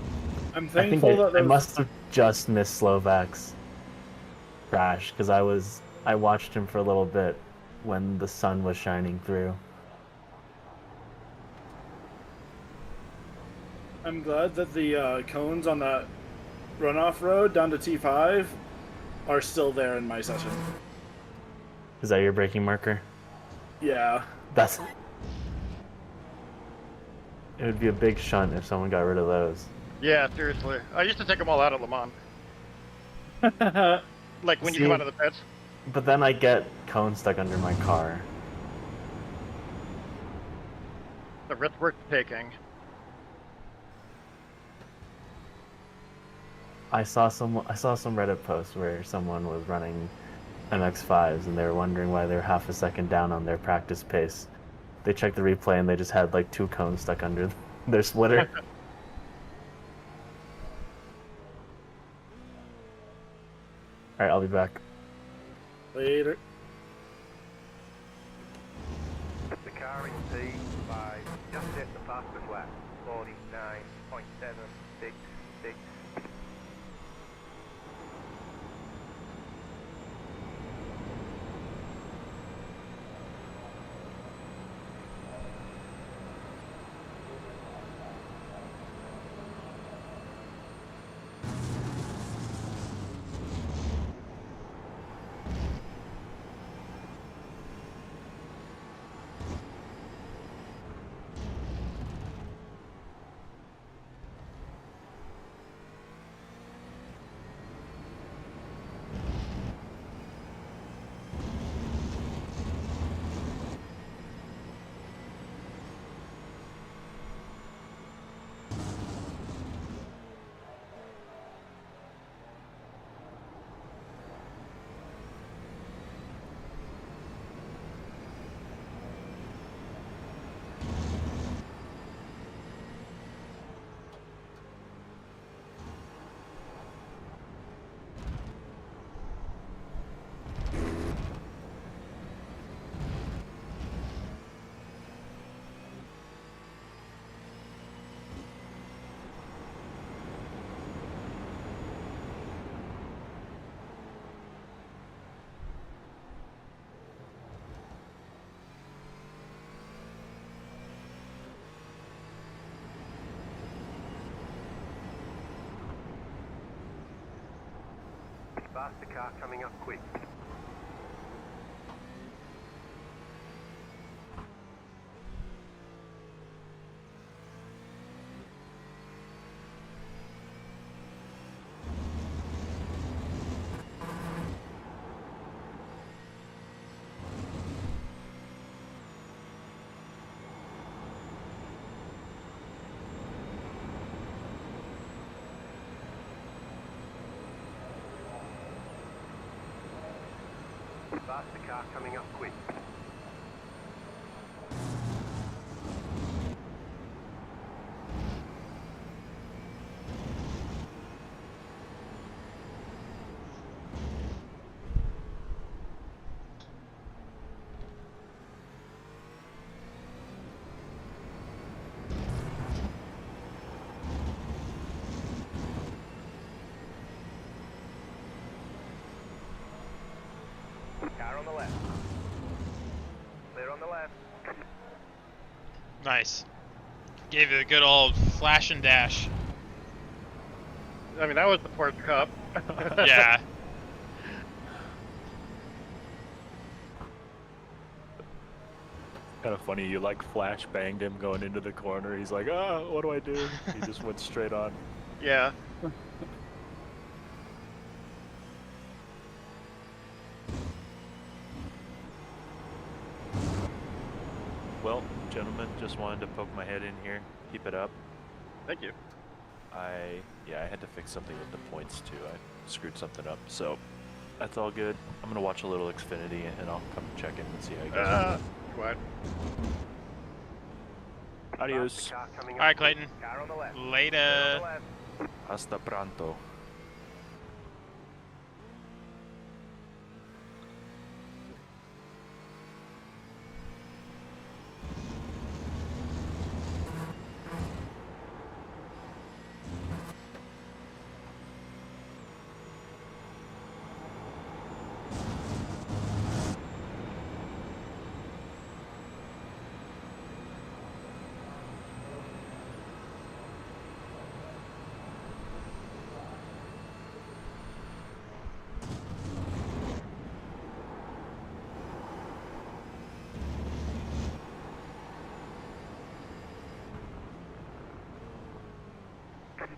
I'm I think thankful that I those. must have just missed Slovak's crash because I watched him for a little bit when the sun was shining through. I'm glad that the cones on that runoff road down to T5 are still there in my session. Is that your braking marker? Yeah. That's. It would be a big shunt if someone got rid of those. Yeah, seriously. I used to take them all out at Le Mans. Like when you come out of the pits. But then I get cone stuck under my car. The risk worth taking. I saw some Reddit posts where someone was running MX5s and they were wondering why they were half a second down on their practice pace. They checked the replay and they just had like 2 cones stuck under their splitter. Alright, I'll be back. Later. The car in P5 just hit the fastest lap, 49.766. Faster car coming up quick. Faster car coming up quick. Car on the left. Clear on the left. Nice. Gave it a good old flash and dash. I mean, that was the Port Cup. Yeah. Kind of funny, you like flash banged him going into the corner. He's like, oh, what do I do? He just went straight on. Yeah. Well, gentlemen, just wanted to poke my head in here. Keep it up. Thank you. I had to fix something with the points too. I screwed something up, so that's all good. I'm gonna watch a little Xfinity and I'll come check in and see how you guys are. What? Adios. Car coming up Alright, quick. Clayton. Car on the left. Later. Clear on the left. Hasta pronto.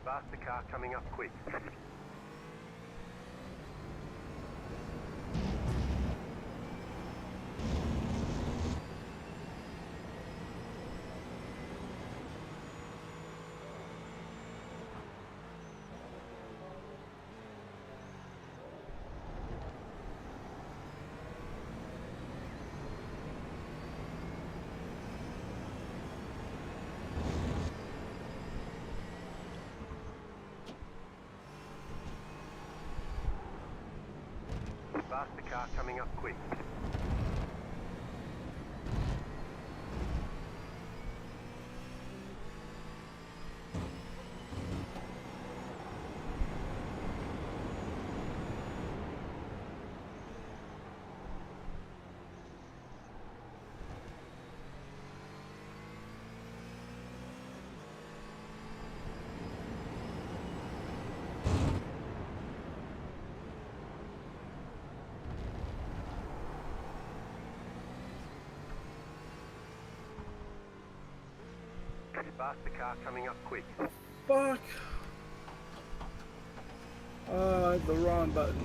Faster car coming up quick. Faster car coming up quick. Faster car coming up quick. Fuck. I had the wrong button.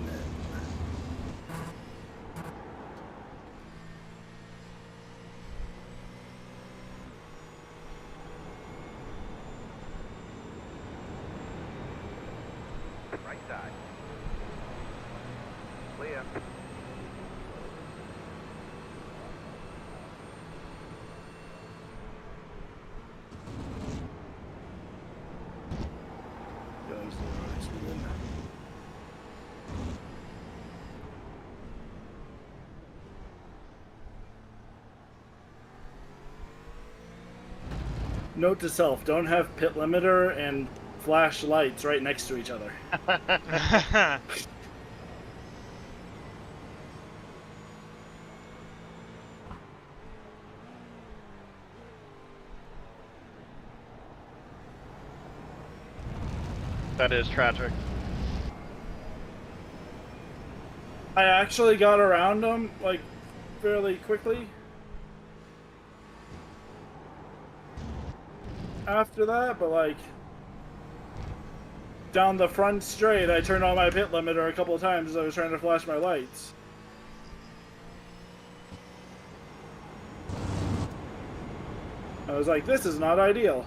Right side. Clear. Note to self, don't have pit limiter and flash lights right next to each other. That is tragic. I actually got around them, like, fairly quickly. After that, but like, down the front straight, I turned on my pit limiter a couple of times as I was trying to flash my lights. I was like, this is not ideal.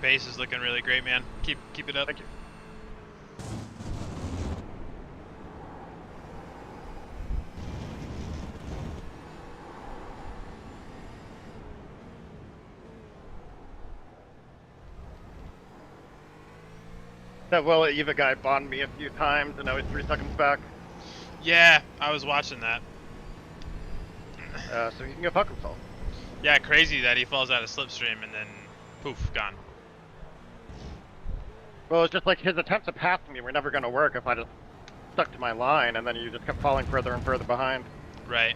Pace is looking really great, man. Keep it up. Thank you. That well Eva guy bonned me a few times, and I was 3 seconds back. Yeah, I was watching that. So he can go fuck himself. Yeah, crazy that he falls out of slipstream and then poof, gone. Well, it's just like his attempts at passing me were never going to work if I just stuck to my line, and then you just kept falling further and further behind. Right.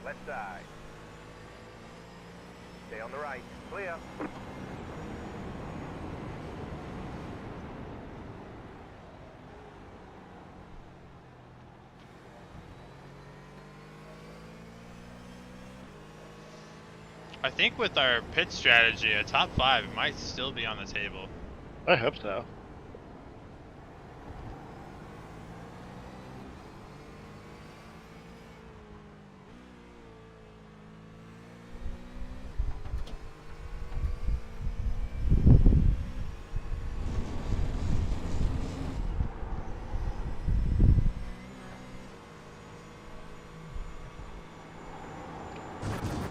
Left side. Stay on the right. Clear. I think with our pit strategy, a top 5 might still be on the table. I hope so.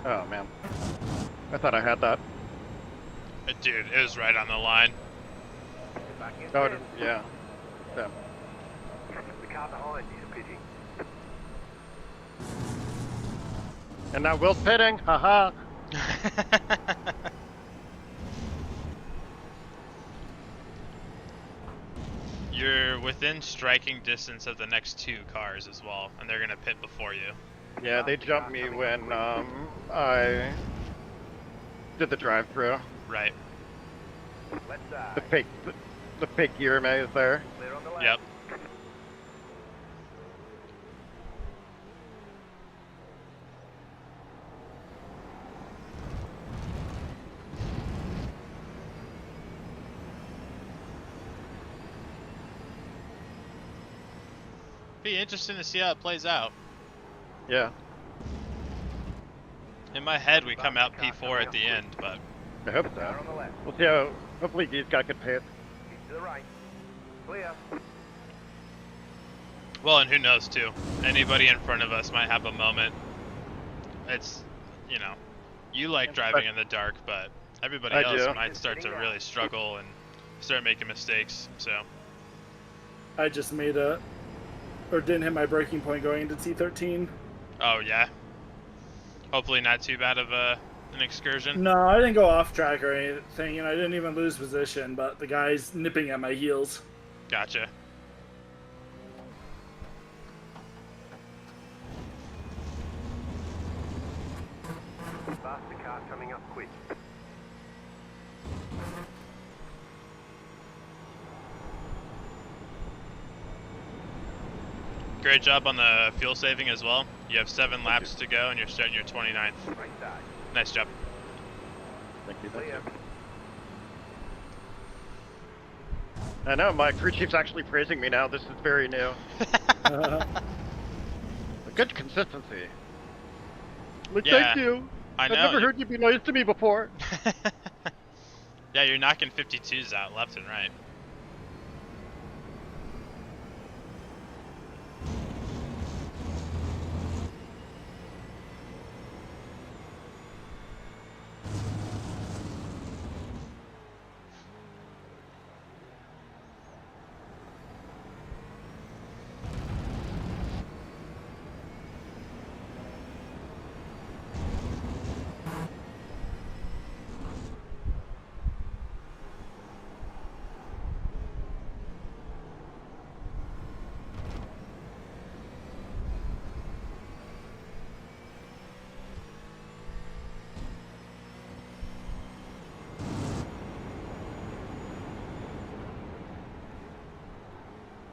Oh man, I thought I had that. Dude, it was right on the line. Back in. Oh, fifth. yeah. Yeah. The car behind you is pitting. And now Will's pitting. Haha. You're within striking distance of the next 2 cars as well, and they're gonna pit before you. Yeah, they jumped me when I did the drive-through. Right. Left side. The fake gear maze there. Clear on the left. Yep. Be interesting to see how it plays out. Yeah, In my head, we come out P4 at the end, but I hope Car so. on the left. We'll see how. Hopefully, he's got good pace. Keep to the right. Clear. well, and who knows too? Anybody in front of us might have a moment. It's, you know, you like driving in the dark, but everybody I else do. might start to really struggle and start making mistakes. So, I just made or didn't hit my breaking point going into T13. oh yeah. Hopefully not too bad of an excursion. No, I didn't go off track or anything, and I didn't even lose position, but the guy's nipping at my heels. Gotcha. Faster car coming up quick. Great job on the fuel saving as well. You have 7 laps to go, and you're starting your 29th. Right side. Nice job. Thank you. Thank Clear. you. I know, my crew chief's actually praising me now. This is very new. A good consistency. Like, Yeah, thank you. I know. I've never heard you be nice to me before. Yeah, you're knocking 52s out left and right.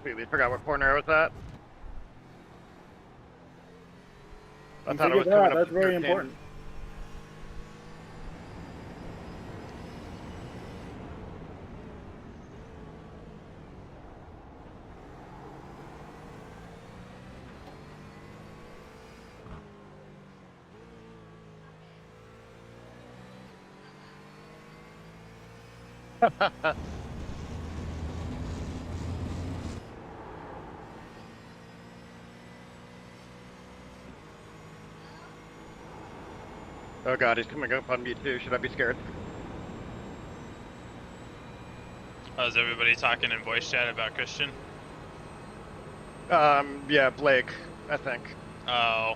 Completely forgot what corner I was at. I You thought it was figured coming that. up That's to very 13. important. Oh god, he's coming up on me too. Should I be scared? Oh, is everybody talking in voice chat about Christian? Yeah, Blake, I think. Oh.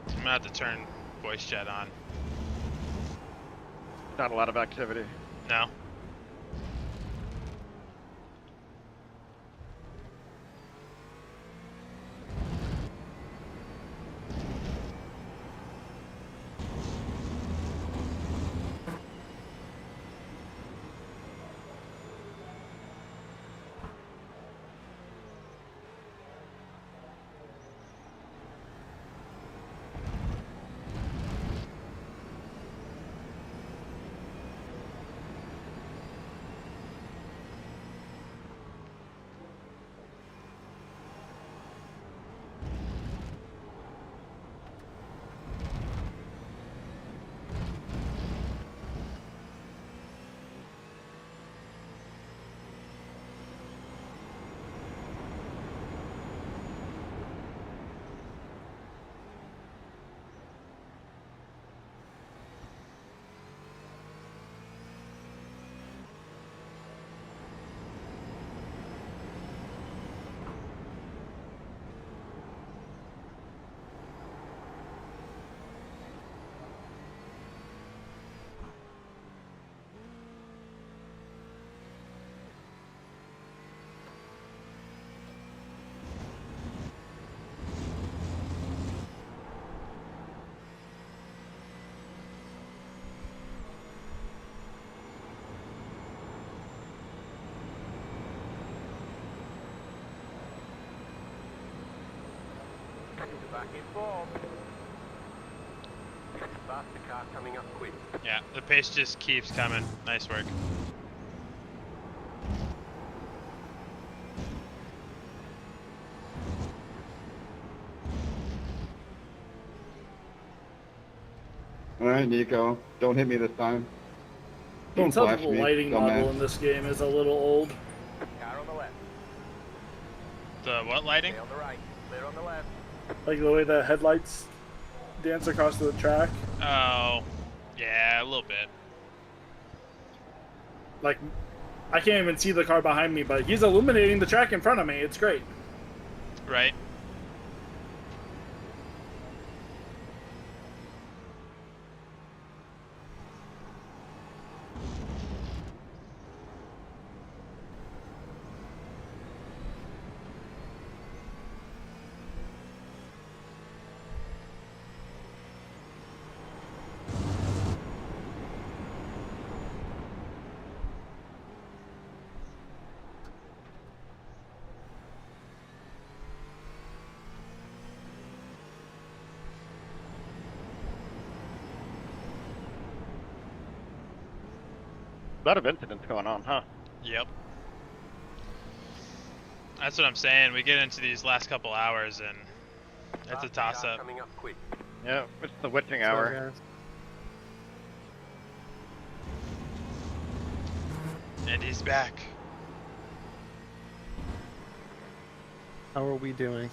I'm gonna have to turn voice chat on. Not a lot of activity. No? Back in form. Faster car coming up quick. Yeah, the pace just keeps coming. Nice work. Alright, Nico. Don't hit me this time. You can Don't tell flash the me, lighting model dumbass. in this game is a little old. Car on the left. The what lighting? Stay on the right. Clear on the left. Like the way the headlights dance across the track. Oh, yeah, a little bit. Like, I can't even see the car behind me, but he's illuminating the track in front of me. It's great. Right? A lot of incidents going on, huh? Yep. That's what I'm saying. We get into these last couple hours and it's a toss-up. Coming up quick. Yeah, it's the witching So, hour. guys, And he's back. how are we doing?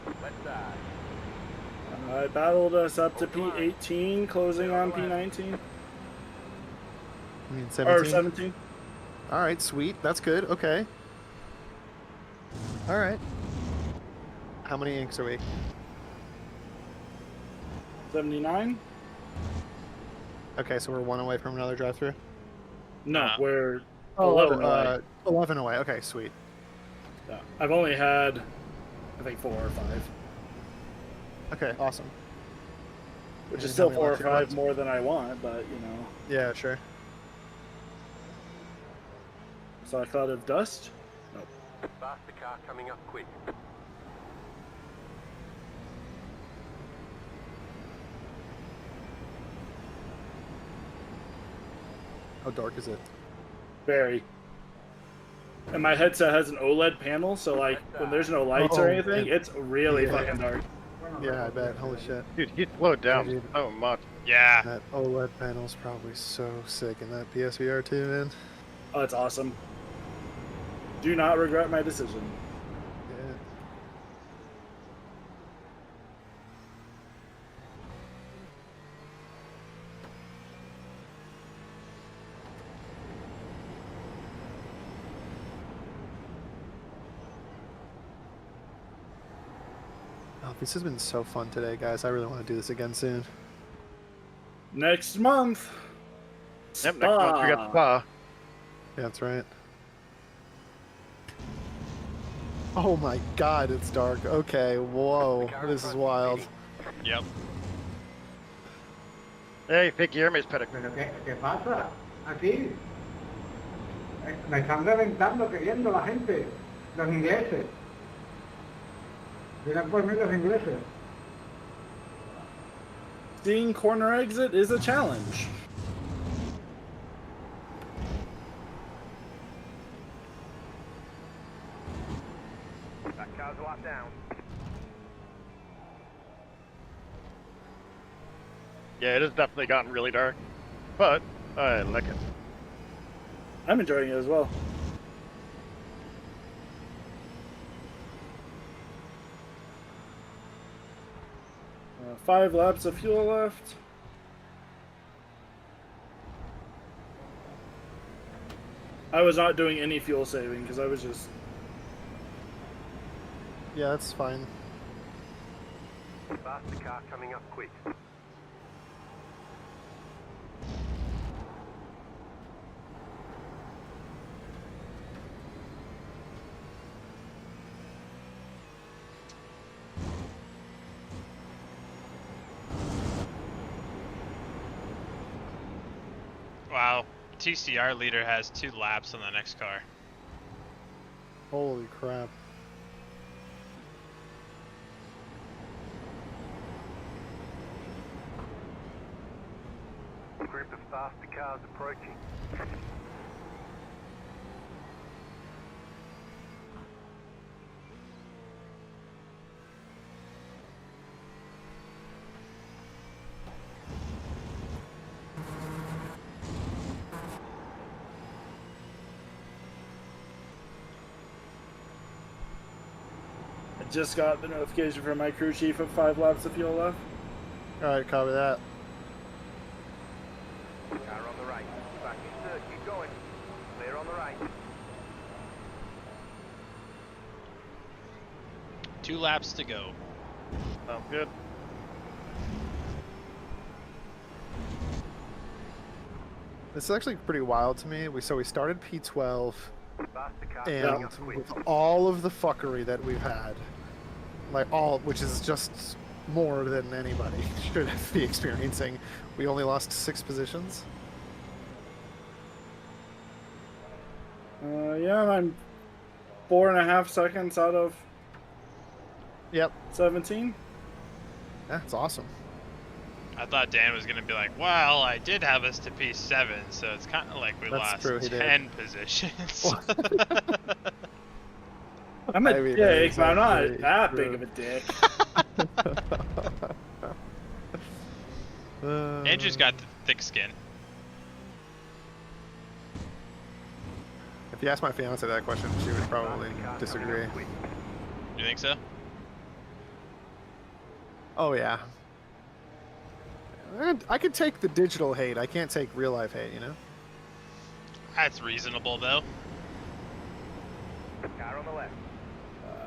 Left side. I battled us up to P18, closing on P19. You mean Or 17? 17. All right, sweet. That's good. Okay. All right. How many inks are we? 79? Okay, so we're one away from another drive-through. No, we're 11 away. 11 away. Okay, sweet. Yeah. I've only had, I think, 4 or 5. Okay, awesome. Which And is how still many 4 or laps you got? 5 more than I want, but, you know. Yeah, sure. Saw a cloud of dust? Faster car coming up quick. How dark is it? Very. And my headset has an OLED panel, so like when there's no lights or Oh, anything, yeah. it's really Yeah. fucking dark. Yeah, I bet. Holy shit. Dude, he slowed down Dude. so much. Yeah. That OLED panel's probably so sick in that PSVR 2, man. Oh, it's awesome. Do not regret my decision. Yeah. Oh, this has been so fun today, guys. I really want to do this again soon. Next month. Yep, next month we got Spa. Yeah, that's right. Oh my god, it's dark. Okay, whoa. This is wild. Yep. Hey, fake Guillermo's pedic. ¿Pero qué pasa? Aquí. Me están reventando queriendo la gente. Los ingleses. Miren por mí los ingleses. Seeing corner exit is a challenge. That car's locked down. Yeah, it has definitely gotten really dark, but I like it. I'm enjoying it as well. Uh, 5 laps of fuel left. I was not doing any fuel saving because I was just... Yeah, that's fine. Faster car coming up quick. Wow. TCR leader has 2 laps on the next car. Holy crap. A group of faster cars approaching. I just got the notification from my crew chief of 5 laps of fuel left. Alright, copy that. Car on the right. Back in third. Keep going. Clear on the right. 2 laps to go. Sounds good. This is actually pretty wild to me. We started P12, Faster car and coming up quick. with all of the fuckery that we've had, like which is just more than anybody should be experiencing, we only lost 6 positions. Yeah, I'm 4.5 seconds out of Yep. 17. Yeah, it's awesome. I thought Dan was gonna be like, well, I did have us to P7, so it's kind of like we That's lost true, he did. 10 positions. I'm a I mean, dick, but I'm not exactly that true. big of a dick. Andrew's got the thick skin. If you ask my fiance that question, she would probably Faster car disagree. coming up quick. You think so? Oh yeah. I could take the digital hate. I can't take real life hate, you know? That's reasonable, though. Car on the left.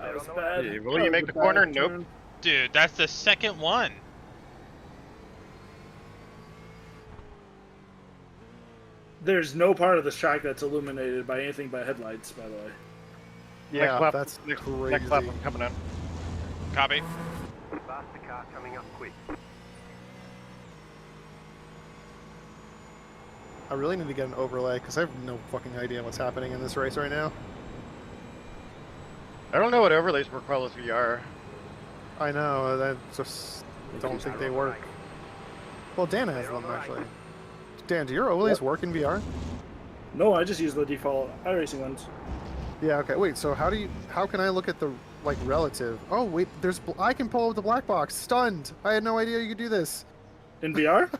That was on the bad. Hey, will That you was make a the bad corner? turn. Nope. Dude, that's the second one. There's no part of this track that's illuminated by anything but headlights, by the way. Yeah, next lap, that's next, crazy. Next lap, I'm coming in. Copy. Faster car coming up quick. I really need to get an overlay because I have no fucking idea what's happening in this race right now. I don't know what overlays for Qualis VR. I know, I just don't think they work. Well, Dan has them actually. Dan, do your overlays work in VR? No, I just use the default iRacing ones. Yeah. Okay. Wait. So how can I look at the like relative. Oh wait, I can pull up the black box. Stunned. I had no idea you could do this. In VR?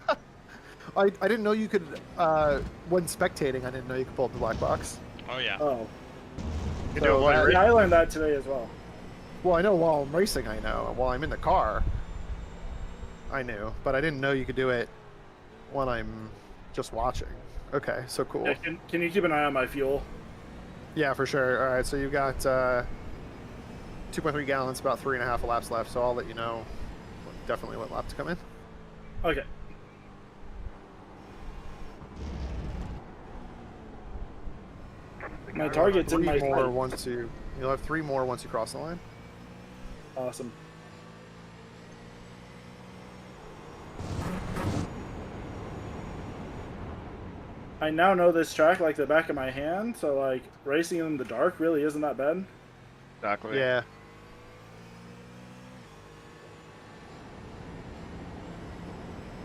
I didn't know you could. When spectating, I didn't know you could pull up the black box. Oh yeah. Oh. You do it while you're Yeah, I learned that today as well. Well, I know while I'm racing, I know. While I'm in the car, I knew, but I didn't know you could do it when I'm just watching. Okay, so cool. Yeah, can you keep an eye on my fuel? Yeah, for sure. All right, so you've got 2.3 gallons, about 3.5 laps left. So I'll let you know definitely what lap to come in. Okay. My target's in my Three more sight. once you'll have 3 more once you cross the line. Awesome. I now know this track like the back of my hand, so like racing in the dark really isn't that bad. Exactly. Yeah.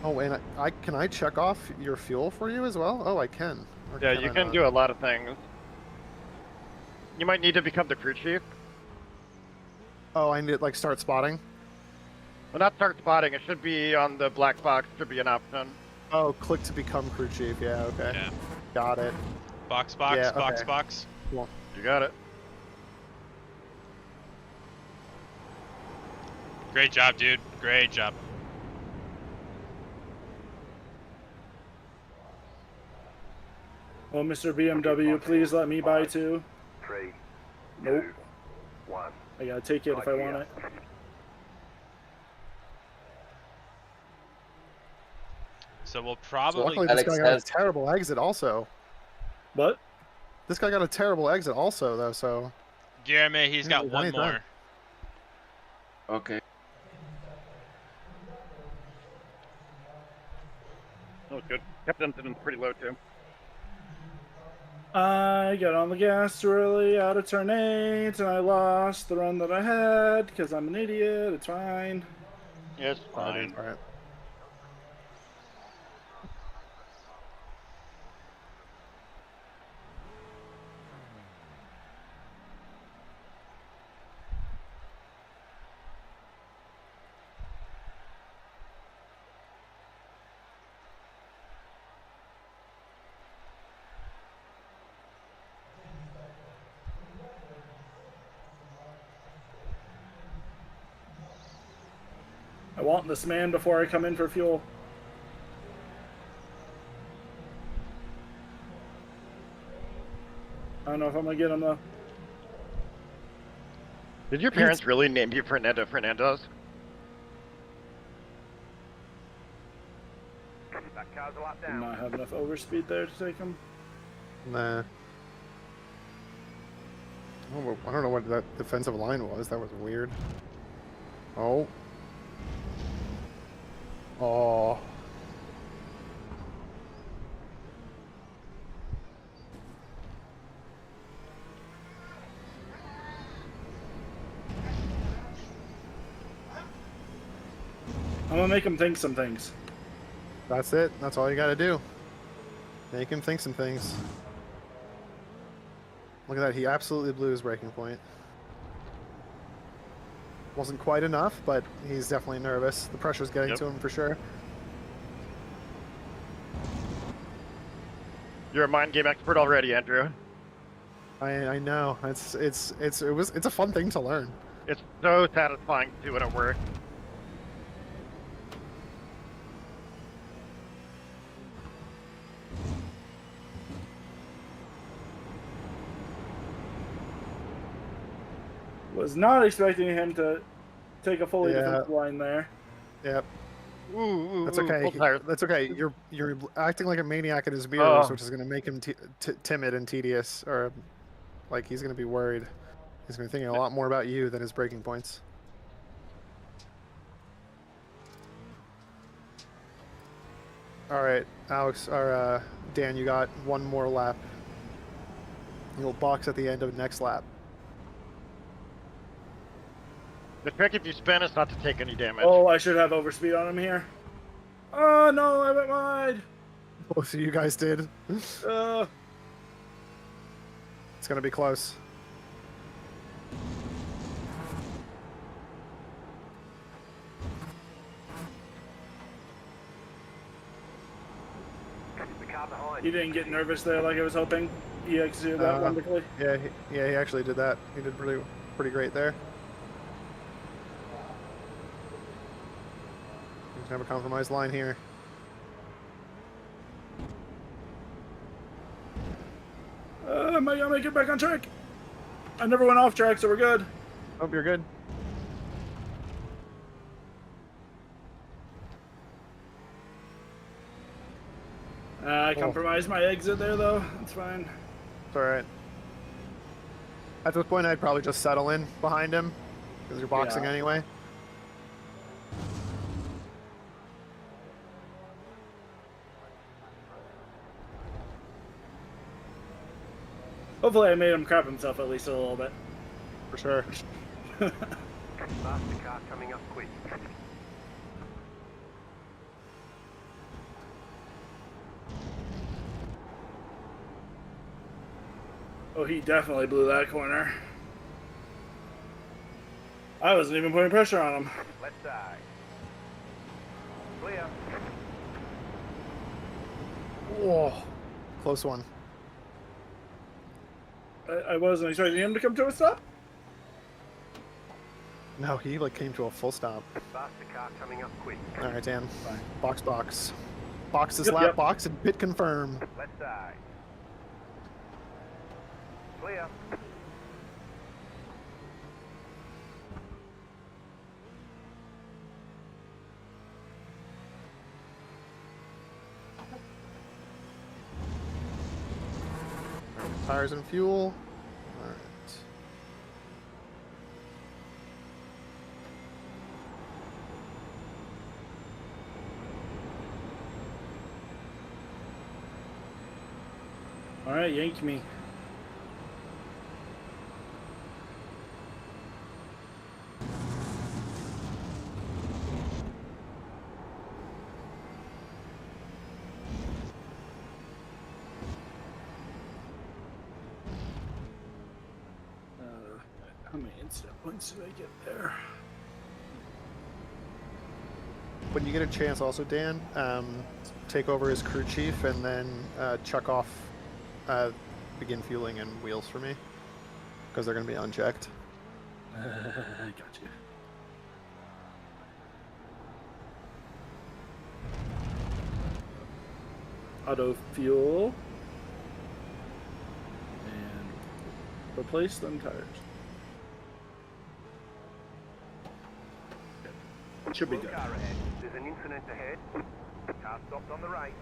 Oh, and can I check off your fuel for you as well? Oh, I can. Or Yeah, you I can not? do a lot of things. You might need to become the crew chief. Oh, I need to like start spotting. Well, not start spotting. It should be on the black box. Should be an option. Oh, click to become crew chief. Yeah, okay. Yeah. Got it. Box, Yeah, box, okay. box. Cool. You got it. Great job, dude. Great job. Well, Mr. BMW, please let me buy too. 3, Nope. 2, 1. I gotta take it if I want it. So we'll So probably. luckily, this guy got a terrible exit also. What? This guy got a terrible exit also, though, so... Jeremy, he's got one anything. more. Okay. That was good. Kept incidents pretty low too. I got on the gas too early out of turn 8, and I lost the run that I had because I'm an idiot. It's fine. Yeah, it's fine. All right. I want this man before I come in for fuel. I don't know if I'm gonna get him though. Did your parents really name you Fernando Fernandez? That car's a lap Did down. not have enough overspeed there to take him. Nah. I don't know what that defensive line was. That was weird. Oh. Oh. I'm gonna make him think some things. That's it. That's all you gotta do. Make him think some things. Look at that. He absolutely blew his breaking point. Wasn't quite enough, but he's definitely nervous. The pressure's getting to him for sure. You're a mind game expert already, Andrew. I know. It's a fun thing to learn. It's so satisfying to do when it works. Was not expecting him to take a fully defensive line there. Yep. Ooh, That's okay. That's okay. You're acting like a maniac in his mirrors, which is going to make him timid and tedious, or like he's going to be worried. He's going to be thinking a lot more about you than his breaking points. All right, Alex or Dan, you got one more lap. You'll box at the end of next lap. The trick if you spin is not to take any damage. Oh, I should have overspeed on him here. Oh no, I went wide. Oh, so you guys did. It's gonna be close. The car behind. He didn't get nervous there like I was hoping. He executed that wonderfully. Yeah, he actually did that. He did pretty great there. He's gonna have a compromised line here. Am I gonna make it back on track? I never went off track, so we're good. Hope you're good. I compromised my exit there, though. It's fine. It's alright. At this point, I'd probably just settle in behind him, because you're boxing Yeah. anyway. Hopefully I made him crap himself at least a little bit. For sure. Faster car coming up quick. Oh, he definitely blew that corner. I wasn't even putting pressure on him. Left side. Clear. Whoa. Close one. I wasn't expecting him to come to a stop. No, he like came to a full stop. Faster car coming up quick. Alright, Dan. Fine. Box. Box this Yep, lap yep. box and pit confirm. Left side. Clear. Tires and fuel. Alright. Alright, yank me. How many incident points did I get there? When you get a chance also, Dan, take over as crew chief and then chuck off begin fueling and wheels for me. Because they're going to be unchecked. Got you. Auto fuel. And replace them tires. Should be Slow good. car ahead. There's an incident ahead. Car stopped on the right.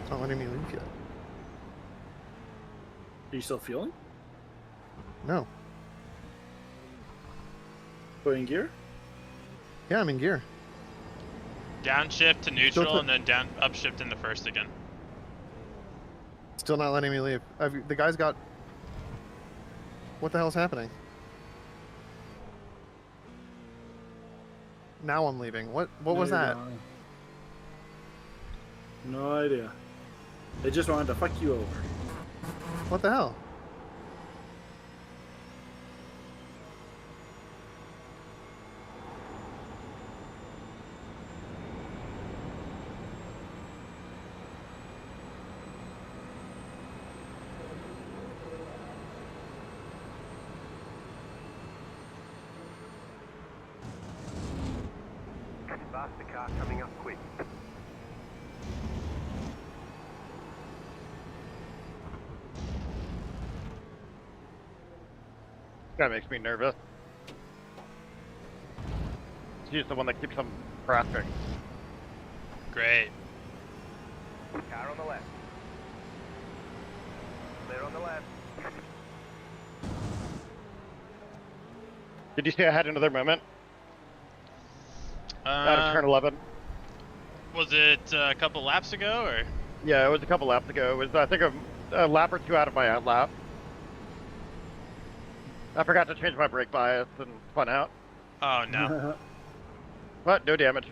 It's not letting me leave yet. Are you still fueling? No. Putting gear? Yeah, I'm in gear. Downshift to neutral put- and then down upshift into first again. Still not letting me leave. The guy's got... What the hell's happening? Now I'm leaving. What was that? No idea. They just wanted to fuck you over. What the hell? Faster car coming up quick. That makes me nervous. He's the one that keeps on crashing. Great. Car on the left. Clear on the left. Did you see I had another moment? Out of turn 11. Was it a couple laps ago, or? Yeah, it was a couple laps ago. It was, I think, a lap or two out of my out lap. I forgot to change my brake bias and spun out. Oh no. But no damage.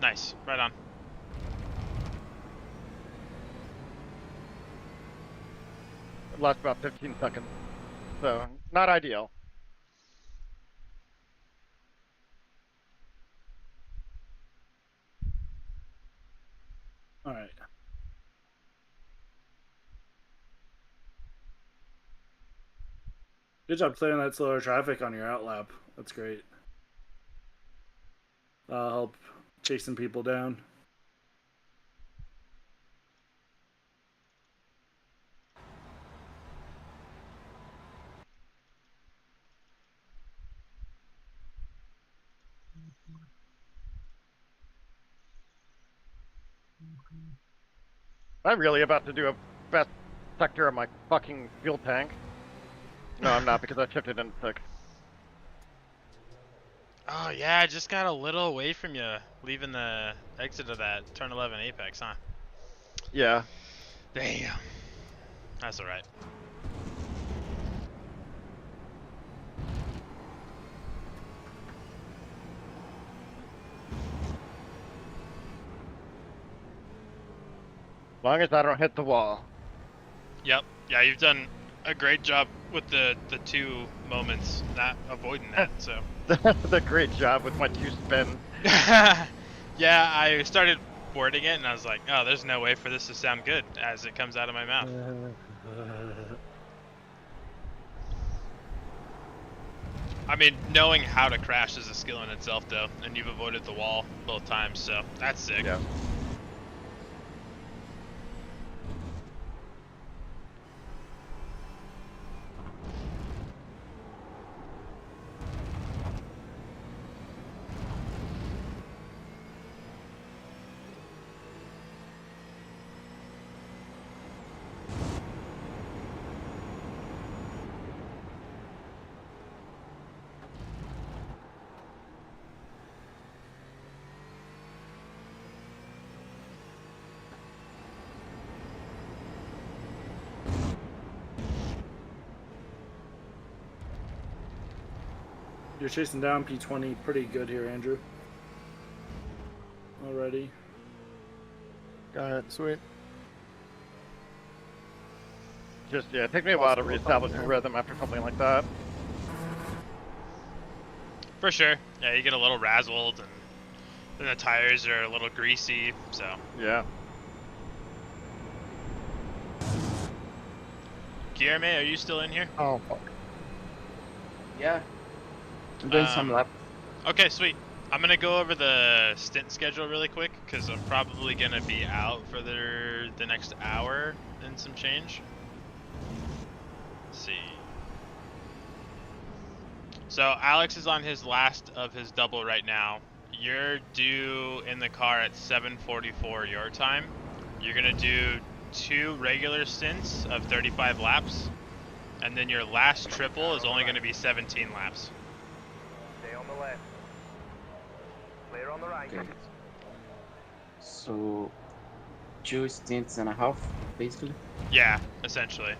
Nice. Right on. It lasts about 15 seconds. so not ideal. All right. Good job clearing that slower traffic on your outlap. That's great. Help chasing people down. I'm really about to do a best sector of my fucking fuel tank. No, I'm not, because I shifted in 6. Oh yeah, I just got a little away from you, leaving the exit of that turn 11 apex, huh? Yeah. Damn. That's alright. As long as I don't hit the wall. Yep. Yeah, you've done a great job with the 2 moments, not avoiding that, so. The great job with my 2 spins. Yeah, I started wording it and I was like, oh, there's no way for this to sound good as it comes out of my mouth. I mean, knowing how to crash is a skill in itself, though, and you've avoided the wall both times, so that's sick. Yeah. You're chasing down P20 pretty good here, Andrew. Already. Got it. Sweet. Just, yeah, it takes me a while to reestablish a rhythm after something like that. For sure. Yeah, you get a little razzled, and then the tires are a little greasy, so. Yeah. Guillermo, are you still in here? Oh, fuck. Yeah. I'm doing some lap. Okay, sweet. I'm gonna go over the stint schedule really quick, because I'm probably gonna be out for the next hour and some change. Let's see. So Alex is on his last of his double right now. You're due in the car at 7:44 your time. You're gonna do 2 regular stints of 35 laps, and then your last triple is only gonna be 17 laps. Stay on the left. Clear on the right. Okay. So, 2 stints and a half, basically. Yeah, essentially.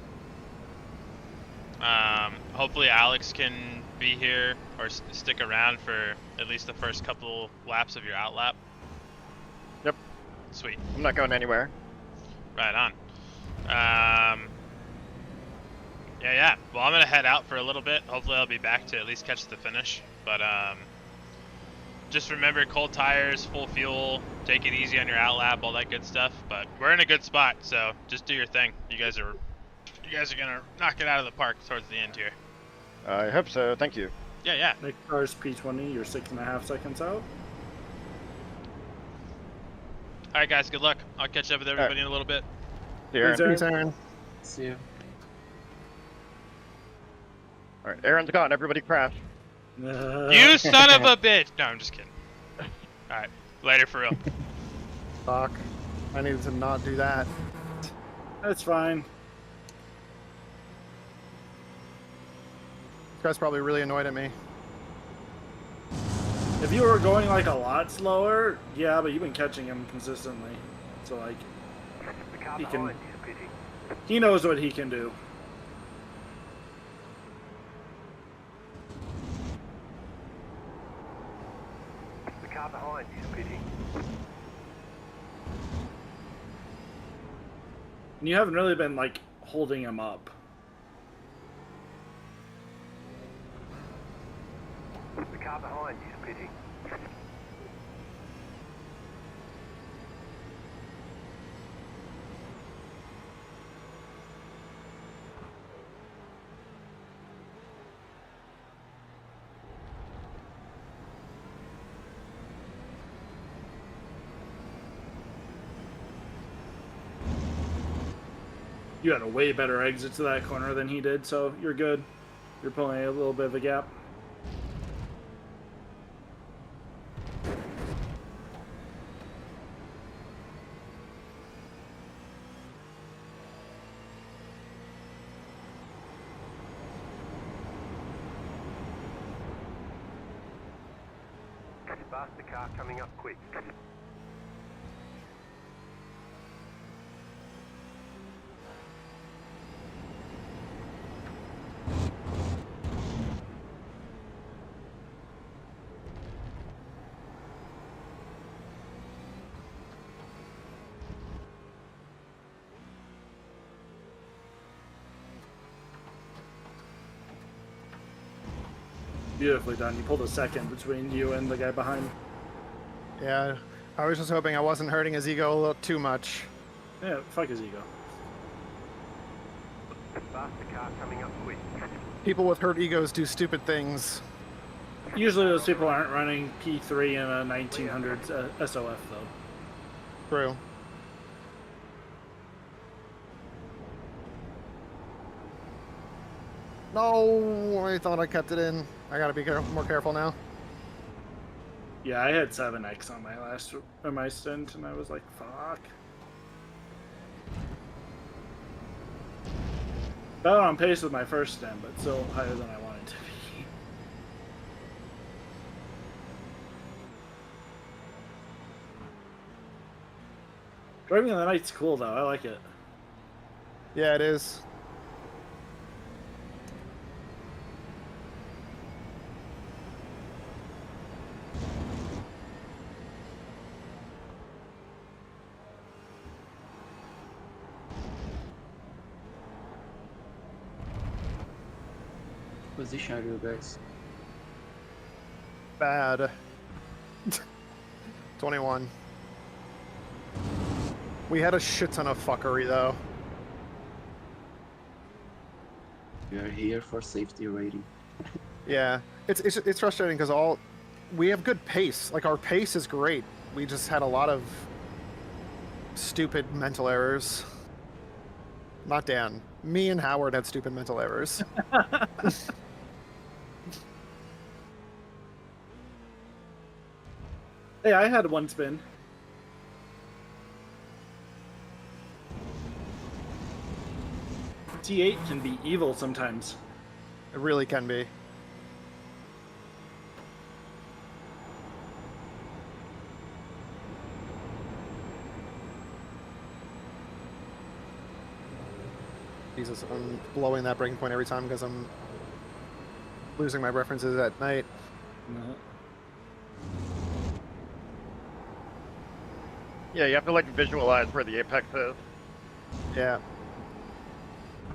Hopefully Alex can be here or stick around for at least the first couple laps of your outlap. Yep. Sweet. I'm not going anywhere. Right on. Yeah. Well, I'm gonna head out for a little bit. Hopefully I'll be back to at least catch the finish. But just remember, cold tires, full fuel, take it easy on your outlap, all that good stuff. But we're in a good spot, so just do your thing. You guys are gonna knock it out of the park towards the end here. I hope so. Thank you. Yeah. Next car's P20. You're 6.5 seconds out. All right, guys. Good luck. I'll catch up with everybody in a little bit. See you, Aaron. Thanks, Aaron. See you. All right, Aaron's gone. Everybody crash. You son of a bitch! No, I'm just kidding. All right, later for real. Fuck. I needed to not do that. That's fine. This guy's probably really annoyed at me. If you were going like a lot slower, yeah, but you've been catching him consistently. So like, he knows what he can do. The car behind you, Pidgey. And you haven't really been like holding him up. car behind you, Pidgey. You had a way better exit to that corner than he did, so you're good. You're pulling a little bit of a gap. Faster car coming up quick. Beautifully done. You pulled a second between you and the guy behind. Yeah, I was just hoping I wasn't hurting his ego a little too much. Yeah, fuck his ego. Faster car coming up quick. People with hurt egos do stupid things. Usually those people aren't running P3 in a 1900 SOF, though. True. No, I thought I kept it in. I gotta be more careful now. Yeah, I had 7x on my stint, and I was like, fuck. Better on pace with my first stint, but still higher than I wanted to be. Driving in the night's cool, though. I like it. Yeah, it is. Position are you guys? Bad. 21. We had a shit ton of fuckery, though. We are here for safety rating. Yeah, it's frustrating because we have good pace. Like, our pace is great. We just had a lot of stupid mental errors. Not Dan. Me and Howard had stupid mental errors. Hey, I had one spin. T8 can be evil sometimes. It really can be. Jesus, I'm blowing that breaking point every time because I'm losing my references at night. Yeah, you have to like visualize where the apex is. Yeah.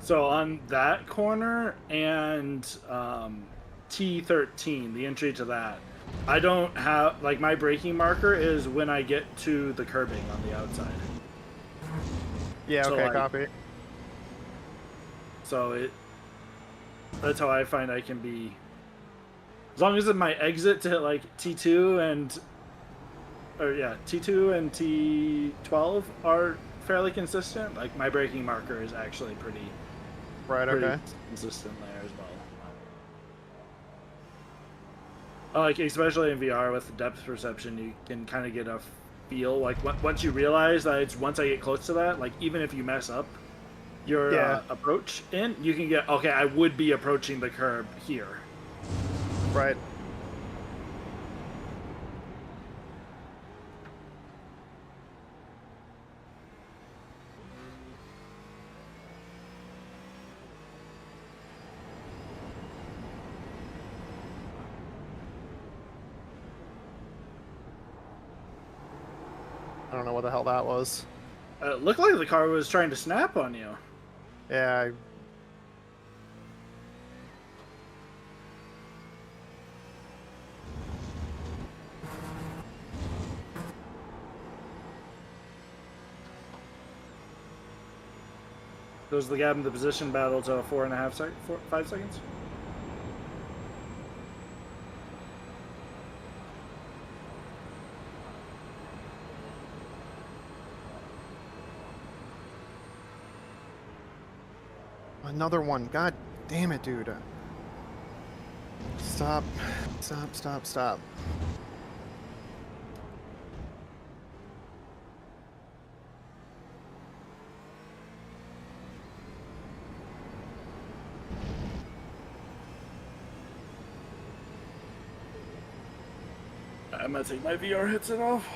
So on that corner and T13, the entry to that, I don't have, like, my braking marker is when I get to the curbing on the outside. Yeah, So, okay, like, copy. So that's how I find I can be, as long as my exit to hit like T2 and T2 and T12 are fairly consistent. Like, my braking marker is actually pretty okay, consistent there as well. Like, especially in VR with depth perception, you can kind of get a feel. Like, once you realize that it's once I get close to that, like, even if you mess up your approach in, you can get, okay, I would be approaching the curb here. Right. I don't know what the hell that was. It looked like the car was trying to snap on you. Yeah, Goes the gap in the position battle to 5 seconds. Another one. God damn it, dude. Stop. Stop, stop, stop. I'm gonna take my VR headset off.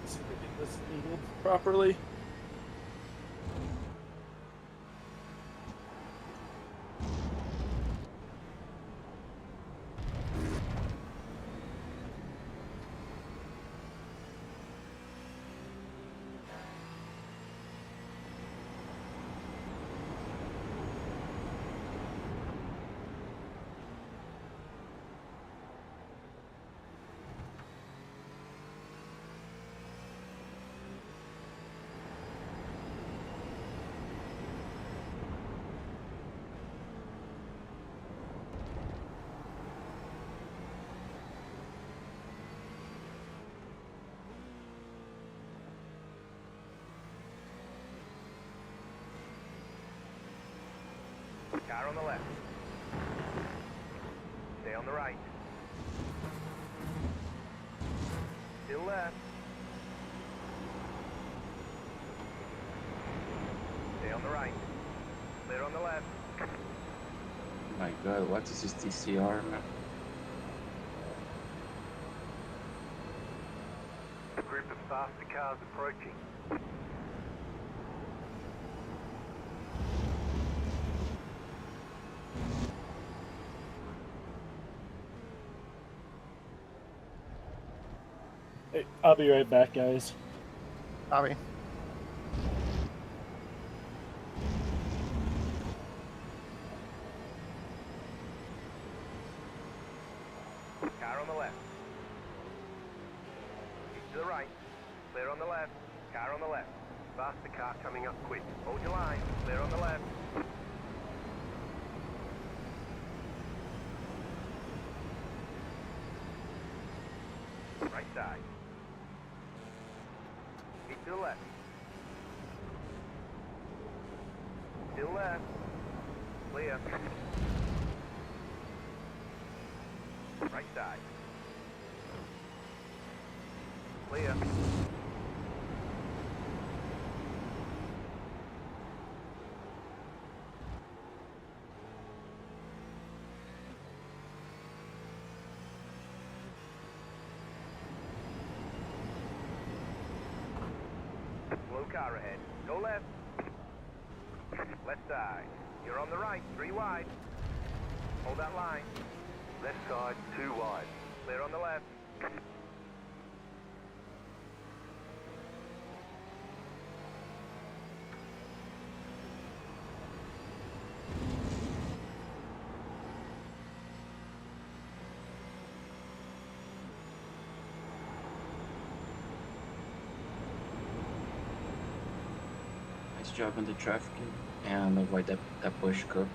See if I get this angled properly. Car on the left. Stay on the right. Still left. Stay on the right. Clear on the left. My god, what is this TCR, man? A group of faster cars approaching. Hey, I'll be right back, guys. Bobby. Car on the left. Keep to the right. Clear on the left. Car on the left. Faster car coming up quick. Hold your line. Clear on the left. Right side. Keep to the left. Still left. Clear. Right side. Clear. Slow car ahead. Go left. Left side. You're on the right. 3 wide. Hold that line. Left side. 2 wide. Clear on the left. Nice job on the traffic and avoid that push curve.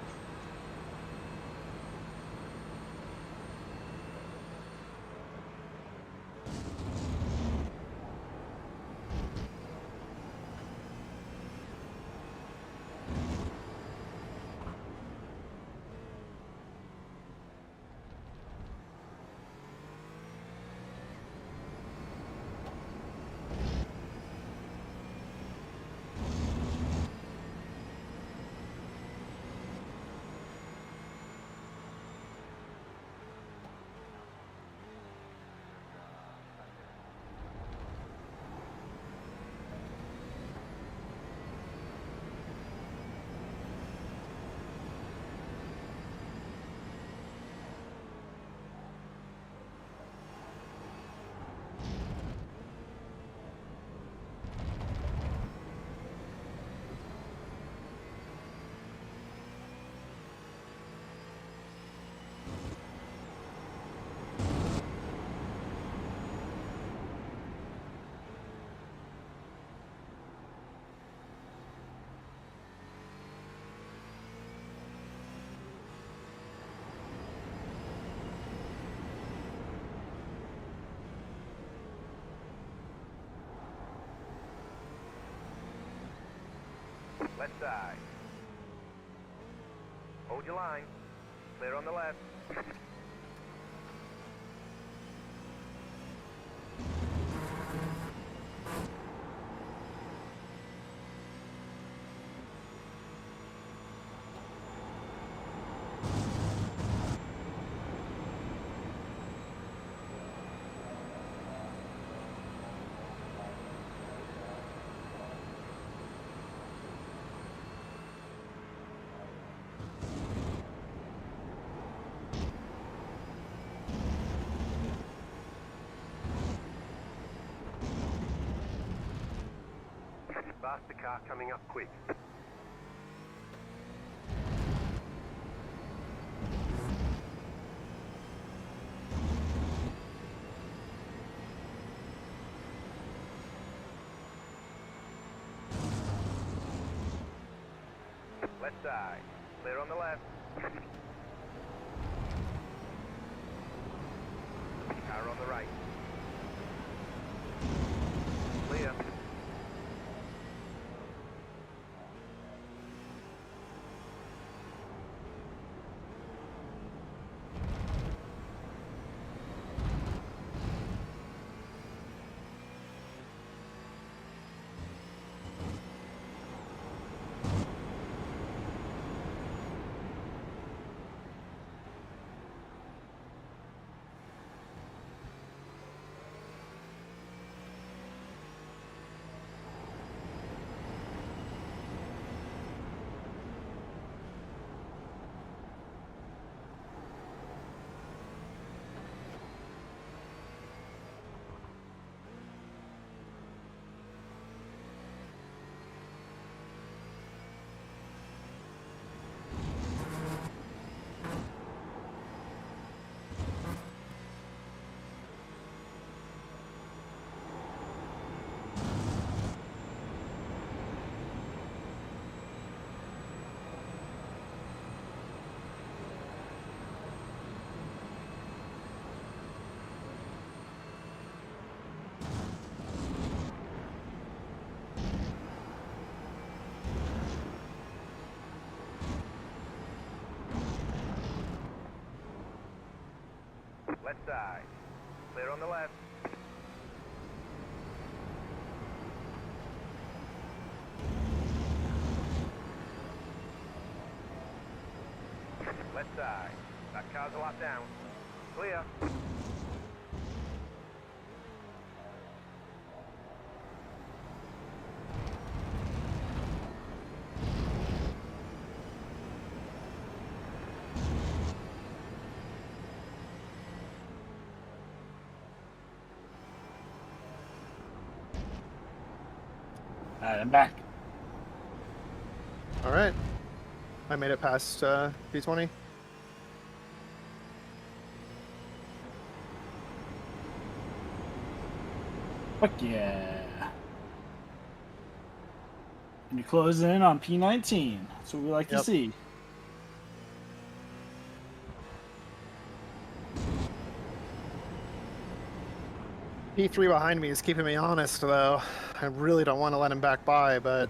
Left side. Hold your line. Clear on the left. Faster car coming up quick. Left side. Clear on the left. Car on the right. Clear. Left side. Clear on the left. Left side. That car's a lap down. Clear. Alright, I'm back. All right. I made it past P20. Fuck yeah. And you close in on P19. That's what we like to see. P3 behind me is keeping me honest, though. I really don't want to let him back by, but...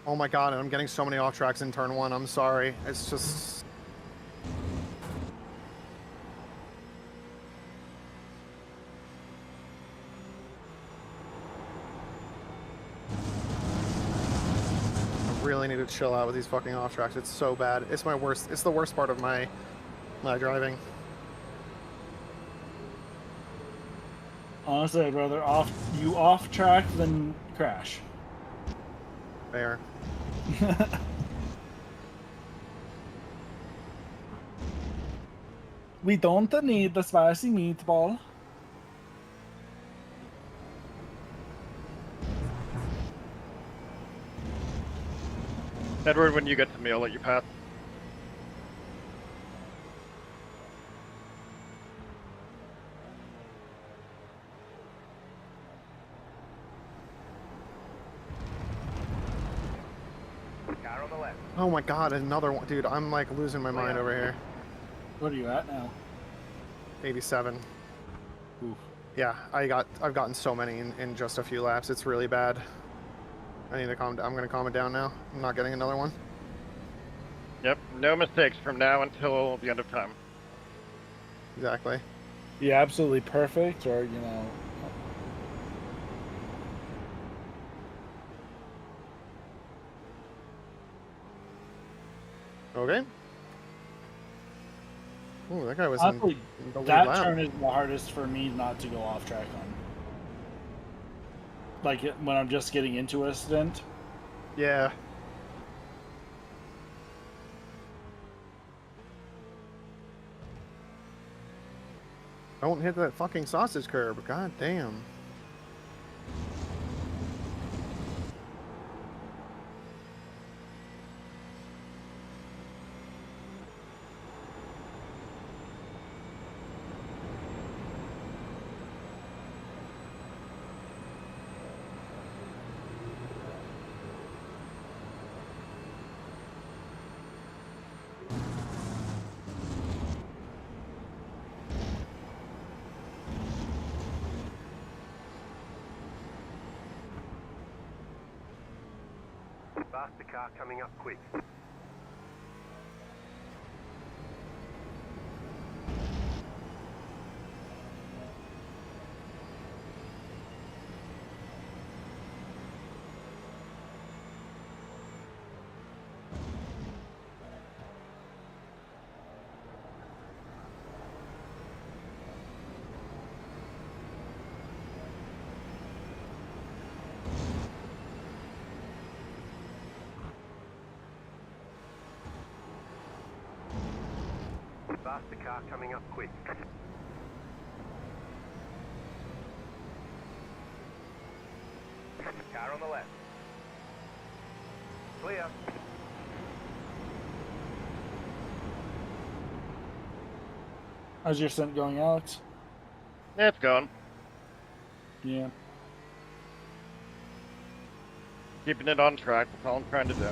Oh my god, and I'm getting so many off tracks in turn 1, I'm sorry. It's just... I really need to chill out with these fucking off tracks. It's so bad. It's my worst. It's the worst part of my driving. Honestly, I'd rather you off track than crash. Fair. We don't need the spicy meatball. Edward, when you get to me, I'll let you pass. Car on the left. Oh my god, another one. Dude, I'm like losing my mind over here. What are you at now? 87. Oof. Yeah, I've gotten so many in just a few laps. It's really bad. I need to calm down. I'm gonna calm it down now. I'm not getting another one. Yep, no mistakes from now until the end of time. Exactly. Yeah, absolutely perfect, or Okay. Ooh, that guy was honestly, in the lead that lap. turn is the hardest for me not to go off track on. Like when I'm just getting into a stint. Yeah. Don't hit that fucking sausage curb. God damn. Faster car coming up quick. Faster car coming up quick. Car on the left. Clear. How's your stint going, Alex? It's going. Yeah. Keeping it on track, that's all I'm trying to do.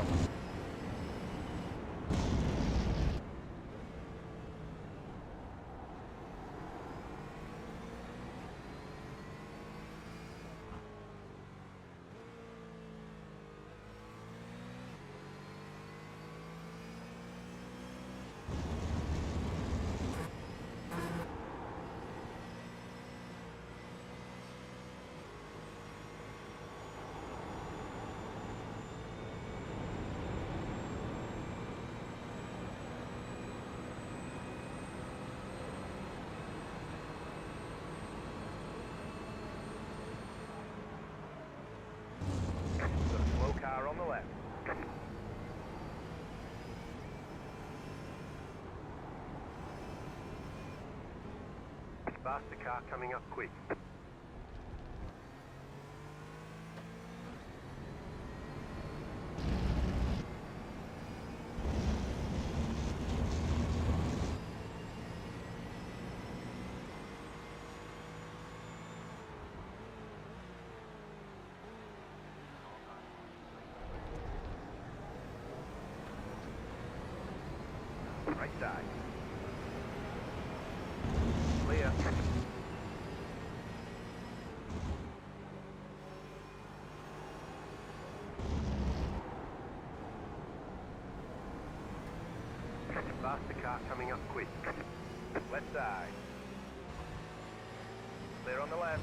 Got a slow car on the left. Faster car coming up quick. Right side. Clear. Faster car coming up quick. Left side. Clear on the left.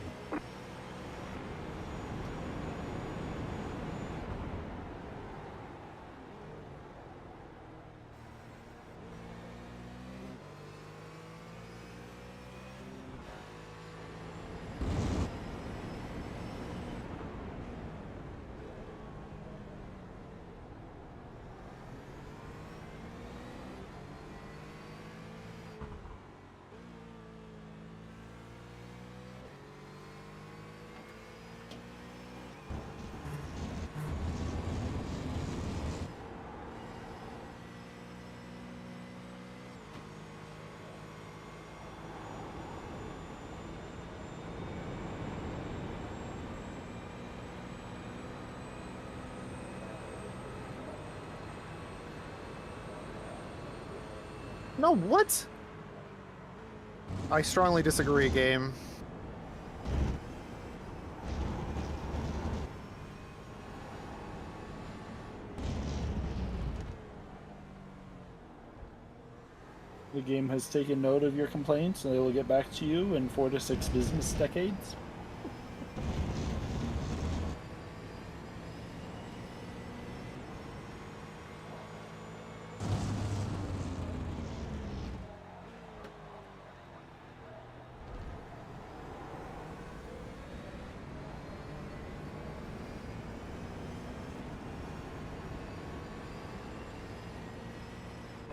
No, what? I strongly disagree, game. The game has taken note of your complaints, and they will get back to you in 4 to 6 business decades.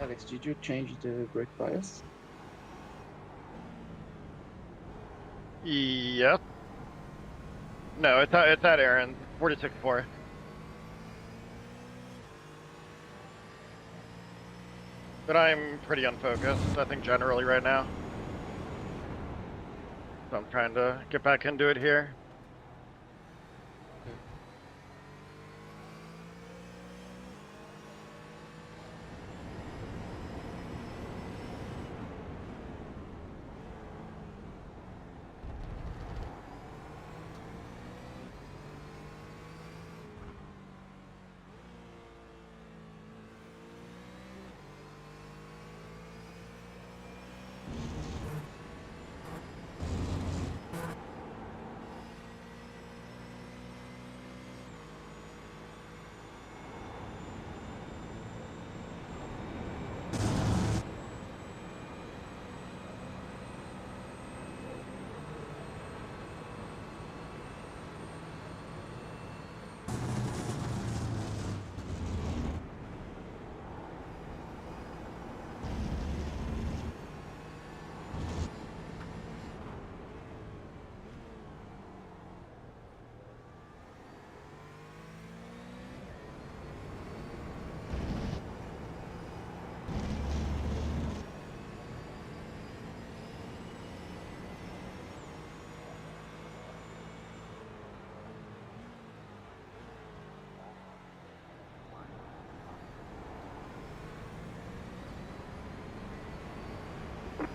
Alex, did you change the brake bias? Yep. No, it's at Aaron. 46.4. But I'm pretty unfocused, I think, generally right now. So I'm trying to get back into it here.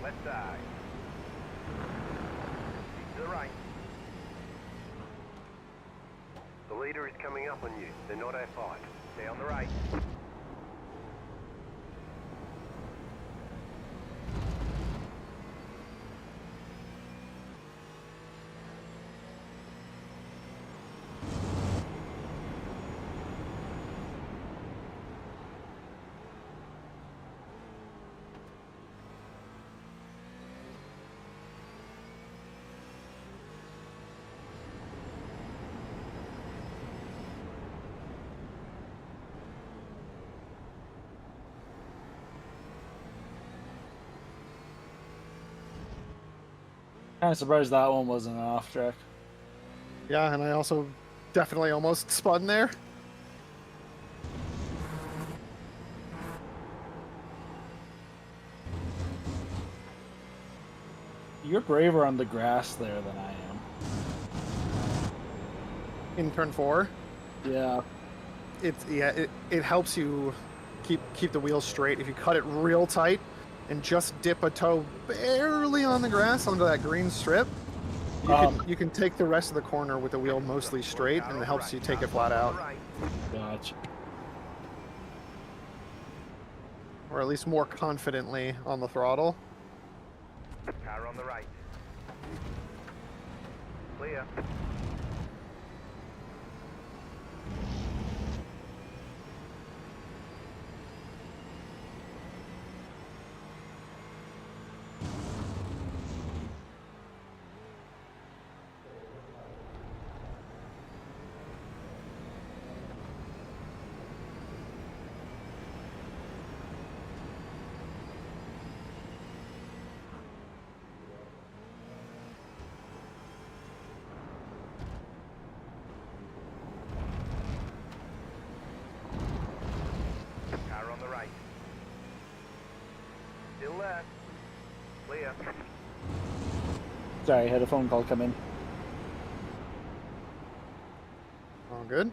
Left side. Keep to the right. The leader is coming up on you. They're not F5. Stay on the right. Kind of surprised that one wasn't an off track. Yeah, and I also definitely almost spun there. You're braver on the grass there than I am. In turn 4. Yeah. It helps you keep the wheels straight. If you cut it real tight and just dip a toe barely on the grass onto that green strip, you can take the rest of the corner with the wheel mostly straight, and it helps you take it flat out. Gotcha. Or at least more confidently on the throttle. Car on the right. Clear. Car on the right. Still left. Clear. Sorry, I had a phone call come in. All good.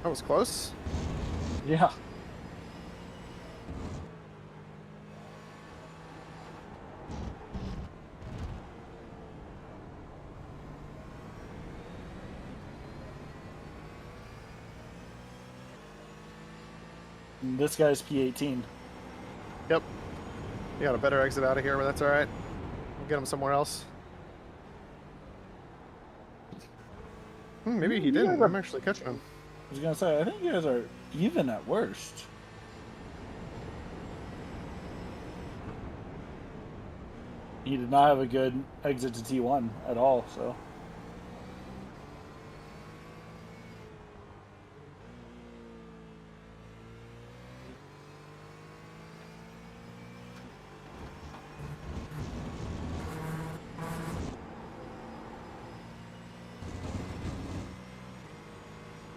That was close. Yeah. And this guy's P18. Yep. You got a better exit out of here, but that's all right. We'll get him somewhere else. Maybe he didn't. I'm actually catching him. I was gonna say, I think you guys are even at worst. He did not have a good exit to T1 at all, so.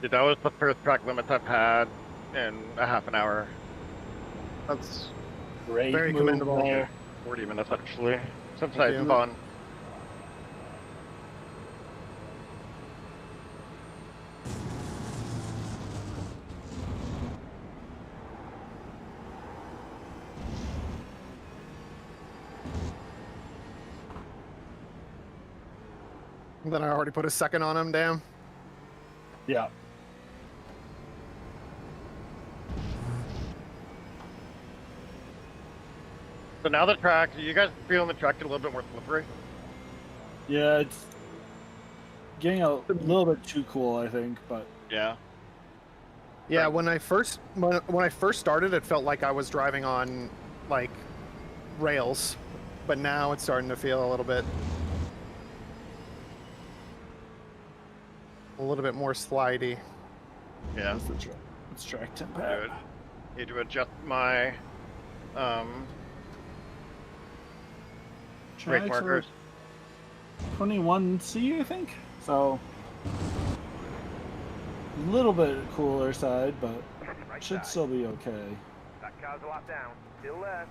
Dude, that was the first track limits I've had in a half an hour. That's great. Very commendable. There. 40 minutes actually. Since Thank I've you. gone. Then I already put a second on him, damn. Yeah. So now the track, you guys feeling the track get a little bit more slippery? Yeah, it's getting a little bit too cool, I think, but Yeah. Yeah, when I first started, it felt like I was driving on like rails, but now it's starting to feel a little bit more slidey. Yeah. it's track tempo. Good. Need to adjust my brake Tracks are markers. 21C, I think. So a little bit cooler side, but Right should side. still be okay. That car's a lap down. Still there.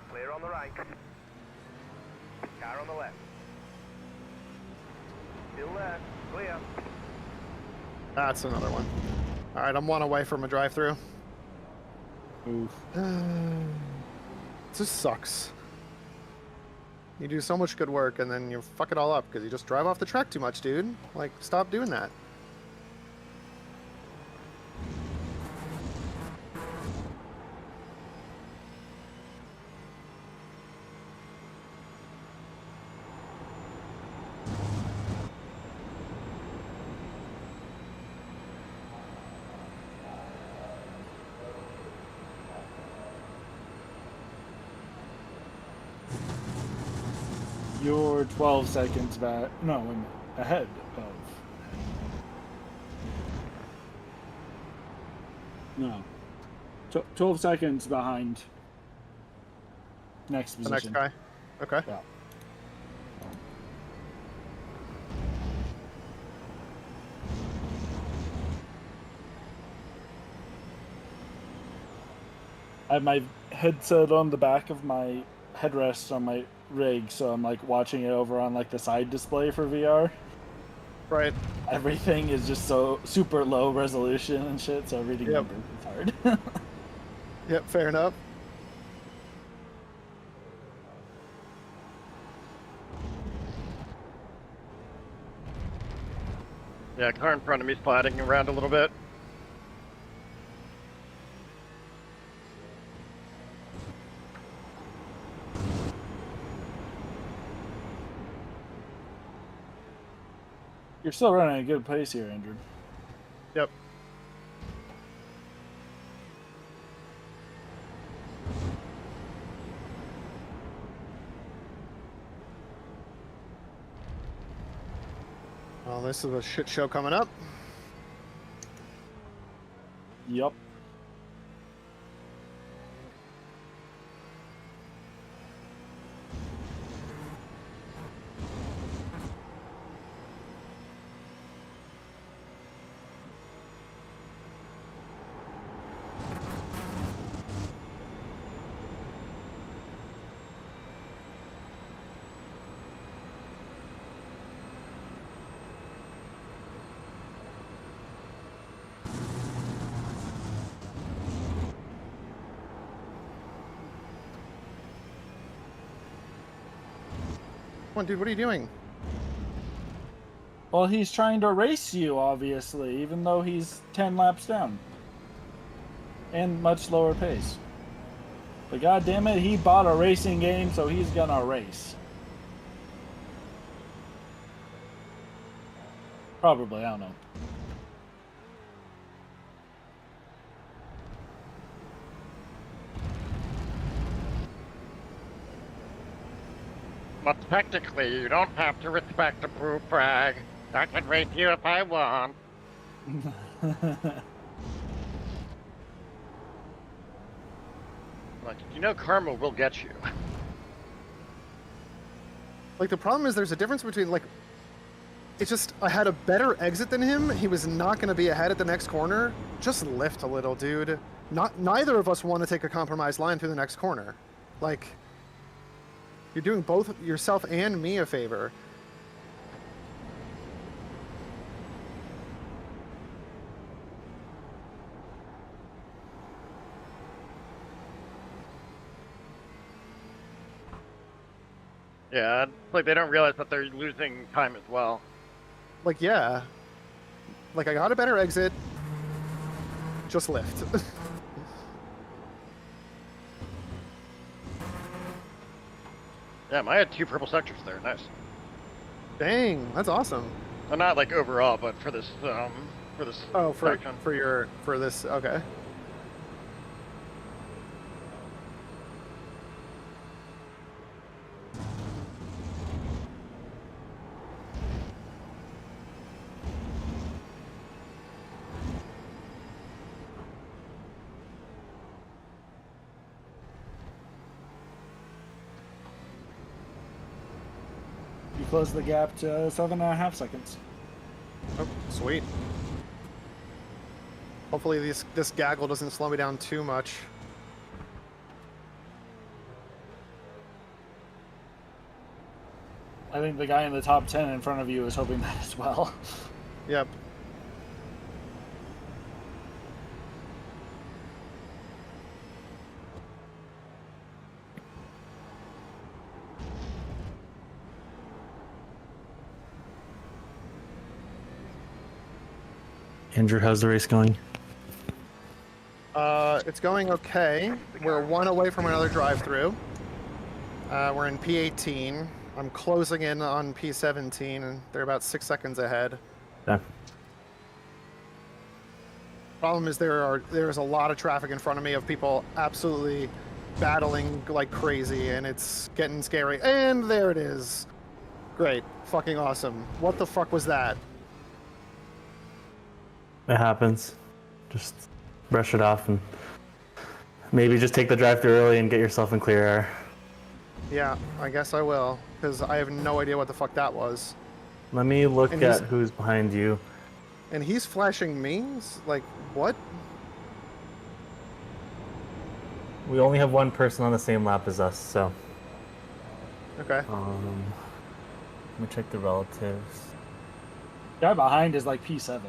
Clear on the right. Car on the left. Still there. Clear. That's another one. All right, I'm one away from a drive-through. Oof. This sucks. You do so much good work and then you fuck it all up because you just drive off the track too much, dude. Like, stop doing that. You're 12 seconds back. No, wait a minute. Ahead of. No. 12 seconds behind. Next The position. next guy. Okay. Yeah. I have my headset on the back of my headrest on my rig, so I'm like watching it over on like the side display for VR. Right. Everything is just so super low resolution and shit, so reading Yep. numbers is hard. Yep, fair enough. Yeah, car in front of me sliding around a little bit. You're still running at a good pace here, Andrew. Yep. Well, this is a shit show coming up. Yup. on, dude, what are you doing? Well, he's trying to race you, obviously, even though he's 10 laps down. And much lower pace. But goddammit, he bought a racing game, so he's gonna race. Probably, I don't know. But technically, you don't have to respect the proof flag. I can race you if I want. Like, you know karma will get you. Like, the problem is there's a difference between, like, it's just, I had a better exit than him. He was not going to be ahead at the next corner. Just lift a little, dude. Neither of us want to take a compromised line through the next corner. Like, you're doing both yourself and me a favor. Yeah, it's like they don't realize that they're losing time as well. Like, yeah. Like, I got a better exit. Just lift. Damn, I had 2 purple sectors there. Nice. Dang, that's awesome. Well, not like overall, but for this Oh, section. for this, okay. You close the gap to 7.5 seconds. Oh, sweet. Hopefully this gaggle doesn't slow me down too much. I think the guy in the top 10 in front of you is hoping that as well. Yep. Andrew, how's the race going? It's going okay. We're 1 away from another drive-through. We're in P18. I'm closing in on P17, and they're about 6 seconds ahead. Yeah. Problem is there's a lot of traffic in front of me of people absolutely battling like crazy, and it's getting scary. And there it is. Great. Fucking awesome. What the fuck was that? It happens. Just brush it off and maybe just take the drive-thru early and get yourself in clear air. Yeah, I guess I will, because I have no idea what the fuck that was. Let me look at who's behind you. And he's flashing me? Like, what? We only have one person on the same lap as us, so. Okay. Let me check the relatives. Guy behind is like P7.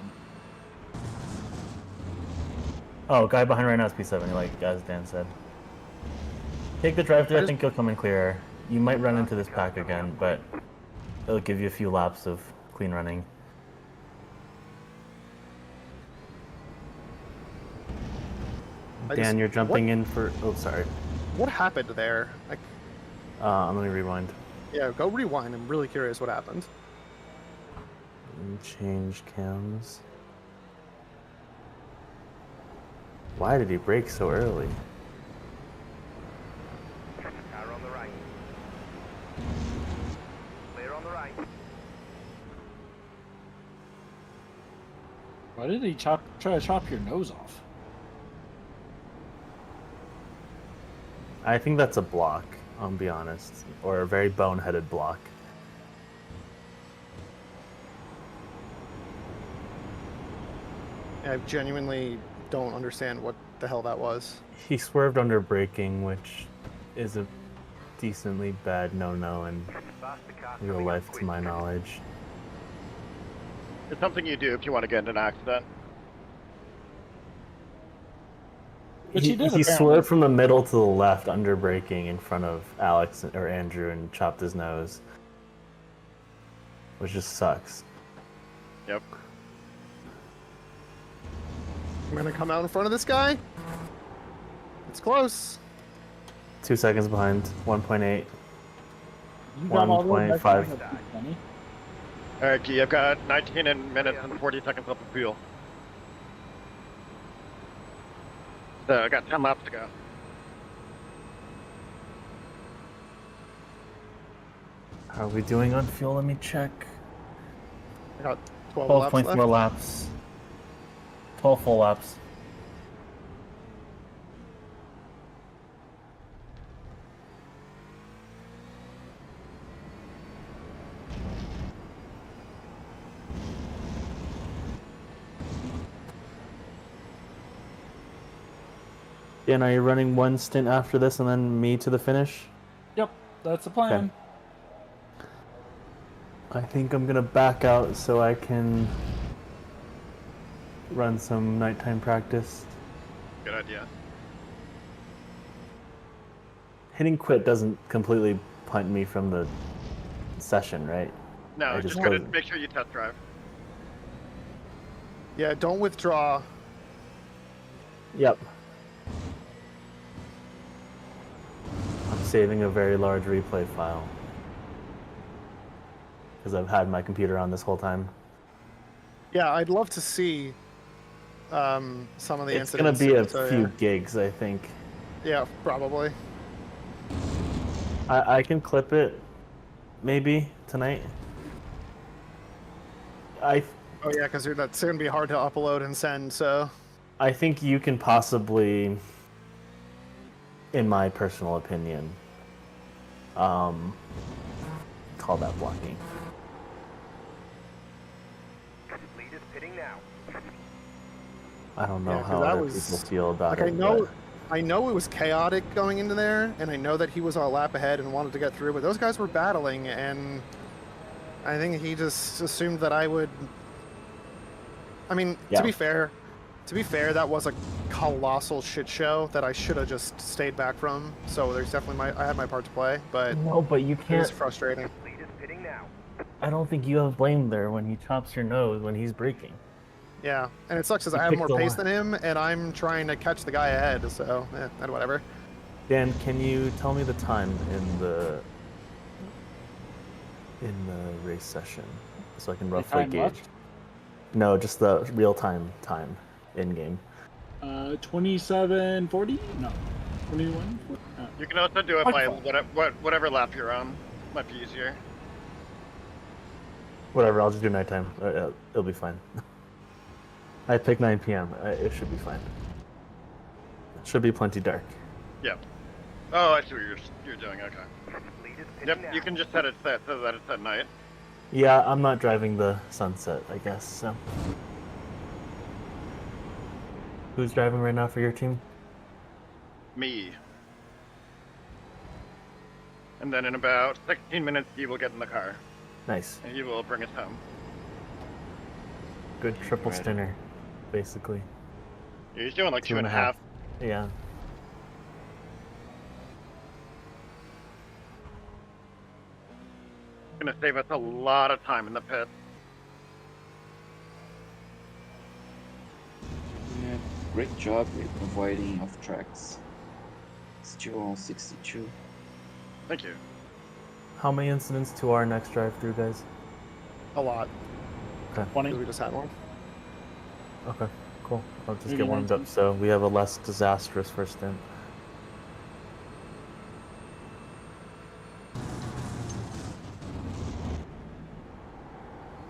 Oh, guy behind right now is P7, like as Dan said. Take the drive-thru, I think you'll come in clear air. You might run into this pack again, but it'll give you a few laps of clean running. Dan, you're jumping in for... Oh, sorry. What happened there? Let me rewind. Yeah, go rewind. I'm really curious what happened. Change cams. Why did he brake so early? Car on the right. Clear on the right. Why did he try to chop your nose off? I think that's a block, I'll be honest. Or a very boneheaded block. I genuinely don't understand what the hell that was. He swerved under braking, which is a decently bad no-no in real life to my knowledge. It's something you do if you want to get into an accident. Which he did, He swerved from the middle to the left under braking in front of Alex or Andrew and chopped his nose. which just sucks. Yep. I'm gonna come out in front of this guy. It's close. 2 seconds behind. 1.8. You got all the way back 1.5. down to 20. All right, Key, I've got 19 minutes and 40 seconds left of fuel. So I got 10 laps to go. How are we doing on fuel? Let me check. I got 12 12 laps points left. more laps. 12 full laps. Dan, are you running one stint after this and then me to the finish? Yep, that's the plan. I think I'm gonna back out so I can run some nighttime practice. Good idea. Hitting quit doesn't completely punt me from the session, right? No, I just just gonna wasn't- make sure you test drive. Yeah, don't withdraw. Yep. I'm saving a very large replay file. Because I've had my computer on this whole time. Yeah, I'd love to see some of the It's gonna incidents. be a so, few yeah. gigs, I think. Yeah, probably. I can clip it, maybe, tonight. Oh yeah, because that's gonna be hard to upload and send. So I think you can possibly, in my personal opinion, call that blocking. Lead is pitting now. I don't know Yeah, 'cause how that other was- people feel about like it. I know it was chaotic going into there, and I know that he was a lap ahead and wanted to get through, but those guys were battling, and I think he just assumed that I would. I mean, Yeah. to be fair, that was a colossal shit show that I should have just stayed back from. So there's definitely I had my part to play, but No, but you it was can't. frustrating. Lead is pitting now. I don't think you have blame there when he chops your nose when he's braking. Yeah, and it sucks because You I have picked more the pace line. than him, and I'm trying to catch the guy ahead. So, and whatever. Dan, can you tell me the time in the race session so I can roughly time gauge? left? No, just the real time in game. 27:40? No, 21. You can also do it Like by fun. whatever lap you're on. Might be easier. Whatever, I'll just do nighttime. It'll be fine. I pick 9 p.m. It should be fine. It should be plenty dark. Yep. Oh, I see what you're doing. Okay. Lead is pitting Yep. now. You can just set it so that it's at night. Yeah, I'm not driving the sunset, I guess, so. Who's driving right now for your team? Me. And then in about 16 minutes, he will get in the car. Nice. And he will bring us home. Good triple Right. stinner, basically. Yeah, he's doing like 2.5. Yeah. Gonna save us a lot of time in the pit. Yeah, great job with avoiding off tracks. Still on 62. Thank you. How many incidents to our next drive-through, guys? A lot. Okay. 20. We just had one. Okay, cool. I'll just Maybe get warmed up 19. so we have a less disastrous first stint.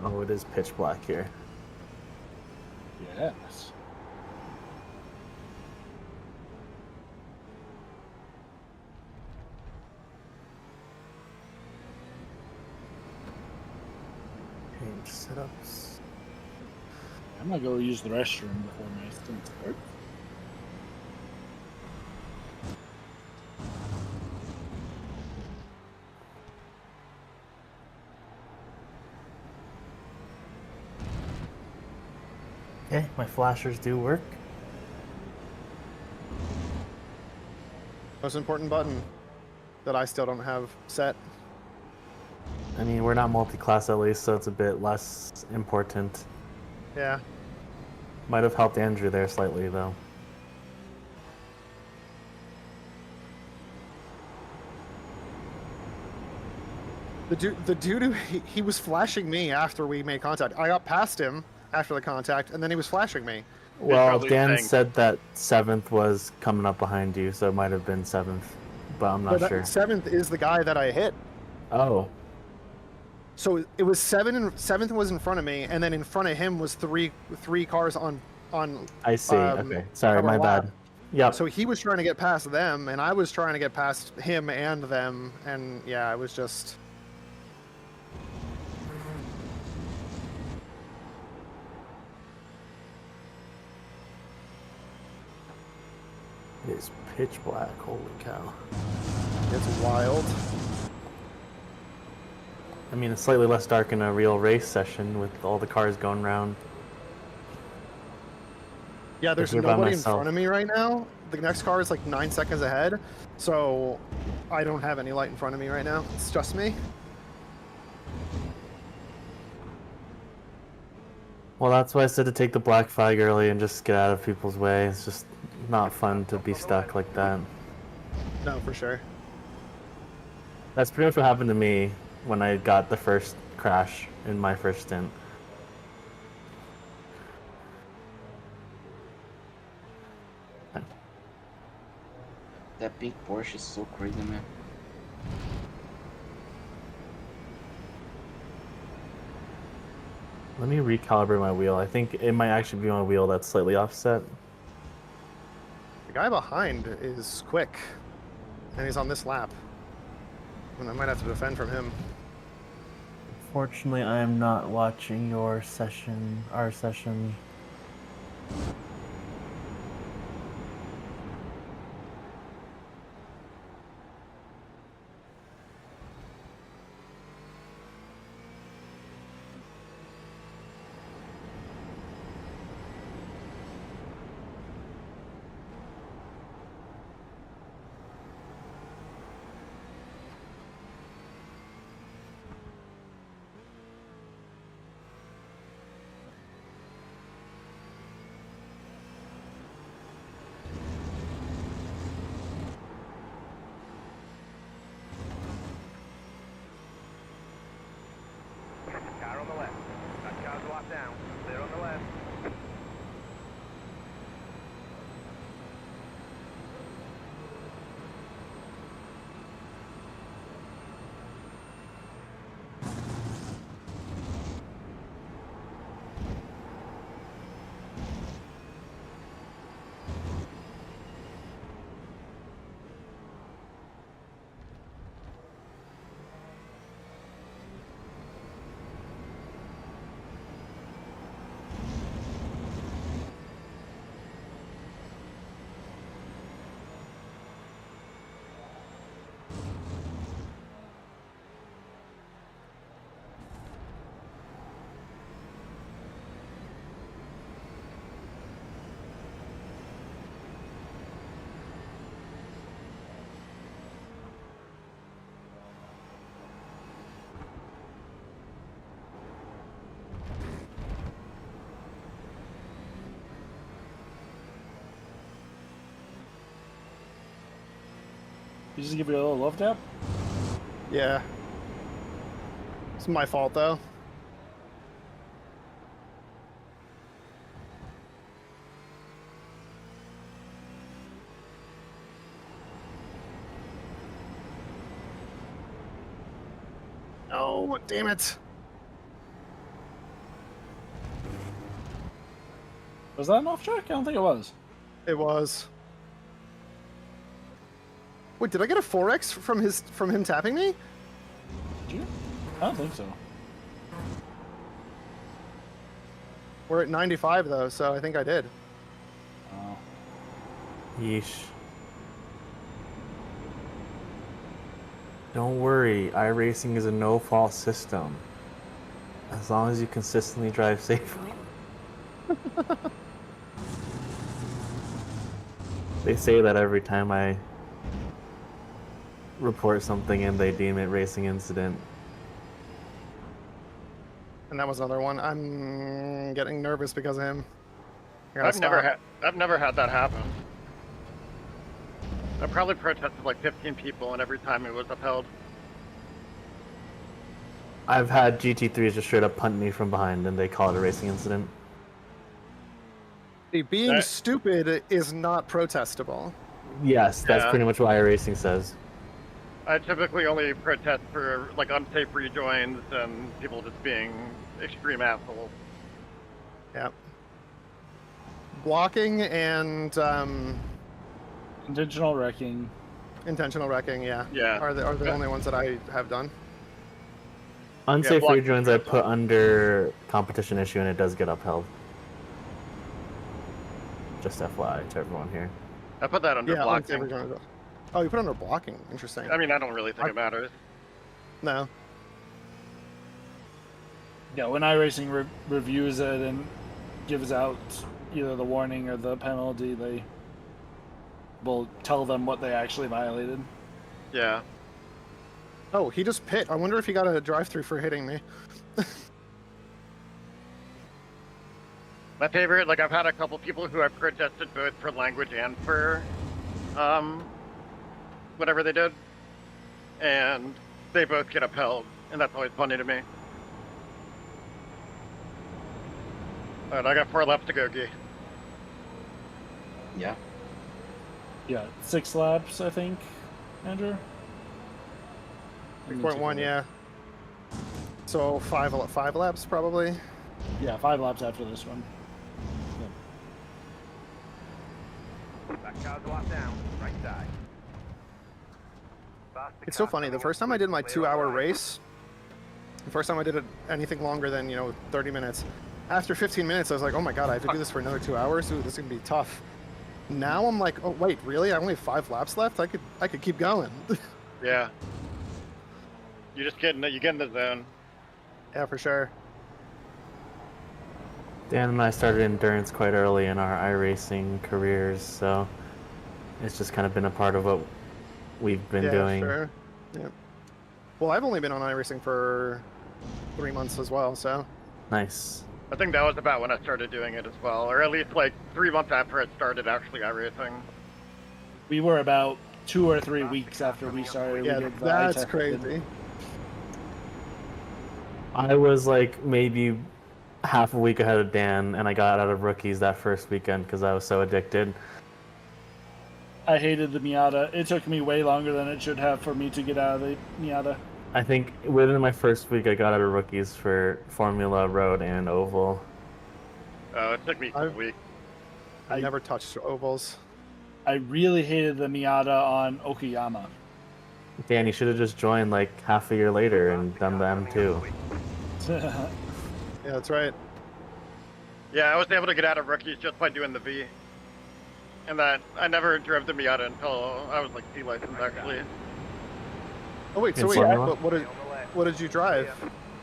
Oh, it is pitch black here. Yes. Change setups. I'm gonna go use the restroom before my stint starts. Okay, my flashers do work. Most important button that I still don't have set. I mean, we're not multi-class at least, so it's a bit less important. Yeah. Might have helped Andrew there slightly, though. The dude who he was flashing me after we made contact. I got past him after the contact, and then he was flashing me. Well, probably Dan saying- said that 7th was coming up behind you, so it might have been 7th, but I'm not But sure. 7th is the guy that I hit. Oh, So it was 7th was in front of me, and then in front of him was three cars on. I see. Okay, sorry, our my lap. bad. Yep. So he was trying to get past them, and I was trying to get past him and them, and yeah, it was just. It is pitch black. Holy cow. It's wild. I mean, it's slightly less dark in a real race session with all the cars going around. Yeah, there's here by nobody in myself. front of me right now. The next car is like 9 seconds ahead, so I don't have any light in front of me right now. It's just me. Well, that's why I said to take the black flag early and just get out of people's way. It's just not fun to be stuck like that. No, for sure. That's pretty much what happened to me when I got the first crash in my first stint. That big Porsche is so crazy, man. Let me recalibrate my wheel. I think it might actually be my wheel that's slightly offset. The guy behind is quick, and he's on this lap. And I might have to defend from him. Fortunately, I am not watching your session, our session. Car on the left. That car's locked down. Clear on the left. You just give you a little love tap? Yeah. It's my fault, though. Oh, damn it. Was that an off track? I don't think it was. It was. Wait, did I get a 4x from him tapping me? Did you? I don't think so. We're at 95 though, so I think I did. Oh. Yeesh. Don't worry, iRacing is a no-fault system. As long as you consistently drive safely. They say that every time I report something and they deem it racing incident. And that was another one. I'm getting nervous because of him. I gotta I've never had that happen. I probably protested like 15 people, and every time it was upheld. I've had GT3s just straight up punt me from behind, and they call it a racing incident. See, being stupid is not protestable. Yes, that's Yeah. pretty much what iRacing says. I typically only protest for like unsafe rejoins and people just being extreme assholes. Yeah. Blocking and Intentional wrecking. intentional wrecking, yeah. Yeah. Are the only ones that I have done. Unsafe block- rejoins I put under competition issue, and it does get upheld. Just FYI to everyone here. I put that under blocking. unsafe rejoins. Oh, you put it under blocking. Interesting. I mean, I don't really think it matters. No. Yeah, when iRacing reviews it and gives out either the warning or the penalty, they will tell them what they actually violated. Yeah. Oh, he just pit. I wonder if he got a drive-through for hitting me. My favorite, like I've had a couple people who I've protested both for language and for whatever they did, and they both get upheld, and that's always funny to me. Alright, I got 4 laps to go, Guy. Yeah. Yeah, 6 laps, I think, Andrew? 3.1, yeah. So five laps, probably. Yeah, 5 laps after this one. That car's a lap down, right side. It's so funny. The first time I did my 2-hour race, the first time I did it anything longer than 30 minutes. After 15 minutes, I was like, oh my god, I have to do this for another 2 hours. Ooh, this is gonna be tough. Now I'm like, oh wait, really? I only have 5 laps left. I could keep going. Yeah. You get in the zone. Yeah, for sure. Dan and I started endurance quite early in our iRacing careers, so it's just kind of been a part of what we've been doing. Sure. Yeah. Well, I've only been on iRacing for 3 months as well, so. Nice. I think that was about when I started doing it as well, or at least like 3 months after I started actually iRacing. We were about 2 or 3 weeks after we started. Yeah, we did the that's eye-test. crazy. I was like maybe half a week ahead of Dan, and I got out of rookies that first weekend because I was so addicted. I hated the Miata. It took me way longer than it should have for me to get out of the Miata. I think within my first week, I got out of rookies for Formula, Road, and Oval. It took me a week. I never touched ovals. I really hated the Miata on Okayama. Dan, you should have just joined like half a year later and done the M2. Yeah, that's right. Yeah, I was able to get out of rookies just by doing the V. And that I never drove the Miata until I was like C licensed actually. Oh wait, so In wait, Formula? what did you drive?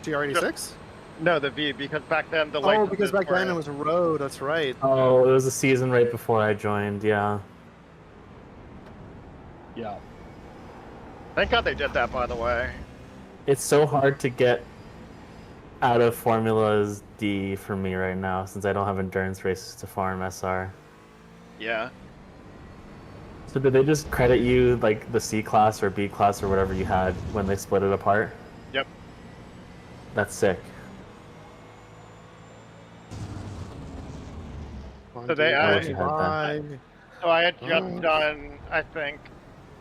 GR86? No, the V, because back then the Oh, licenses because back were- then it was road. That's right. Oh, it was a season right before I joined, yeah. Yeah. Thank God they did that, by the way. It's so hard to get out of Formulas D for me right now since I don't have endurance races to farm SR. Yeah. So did they just credit you like the C class or B class or whatever you had when they split it apart? Yep. That's sick. So they, I wish I had that. So I had just done, I think,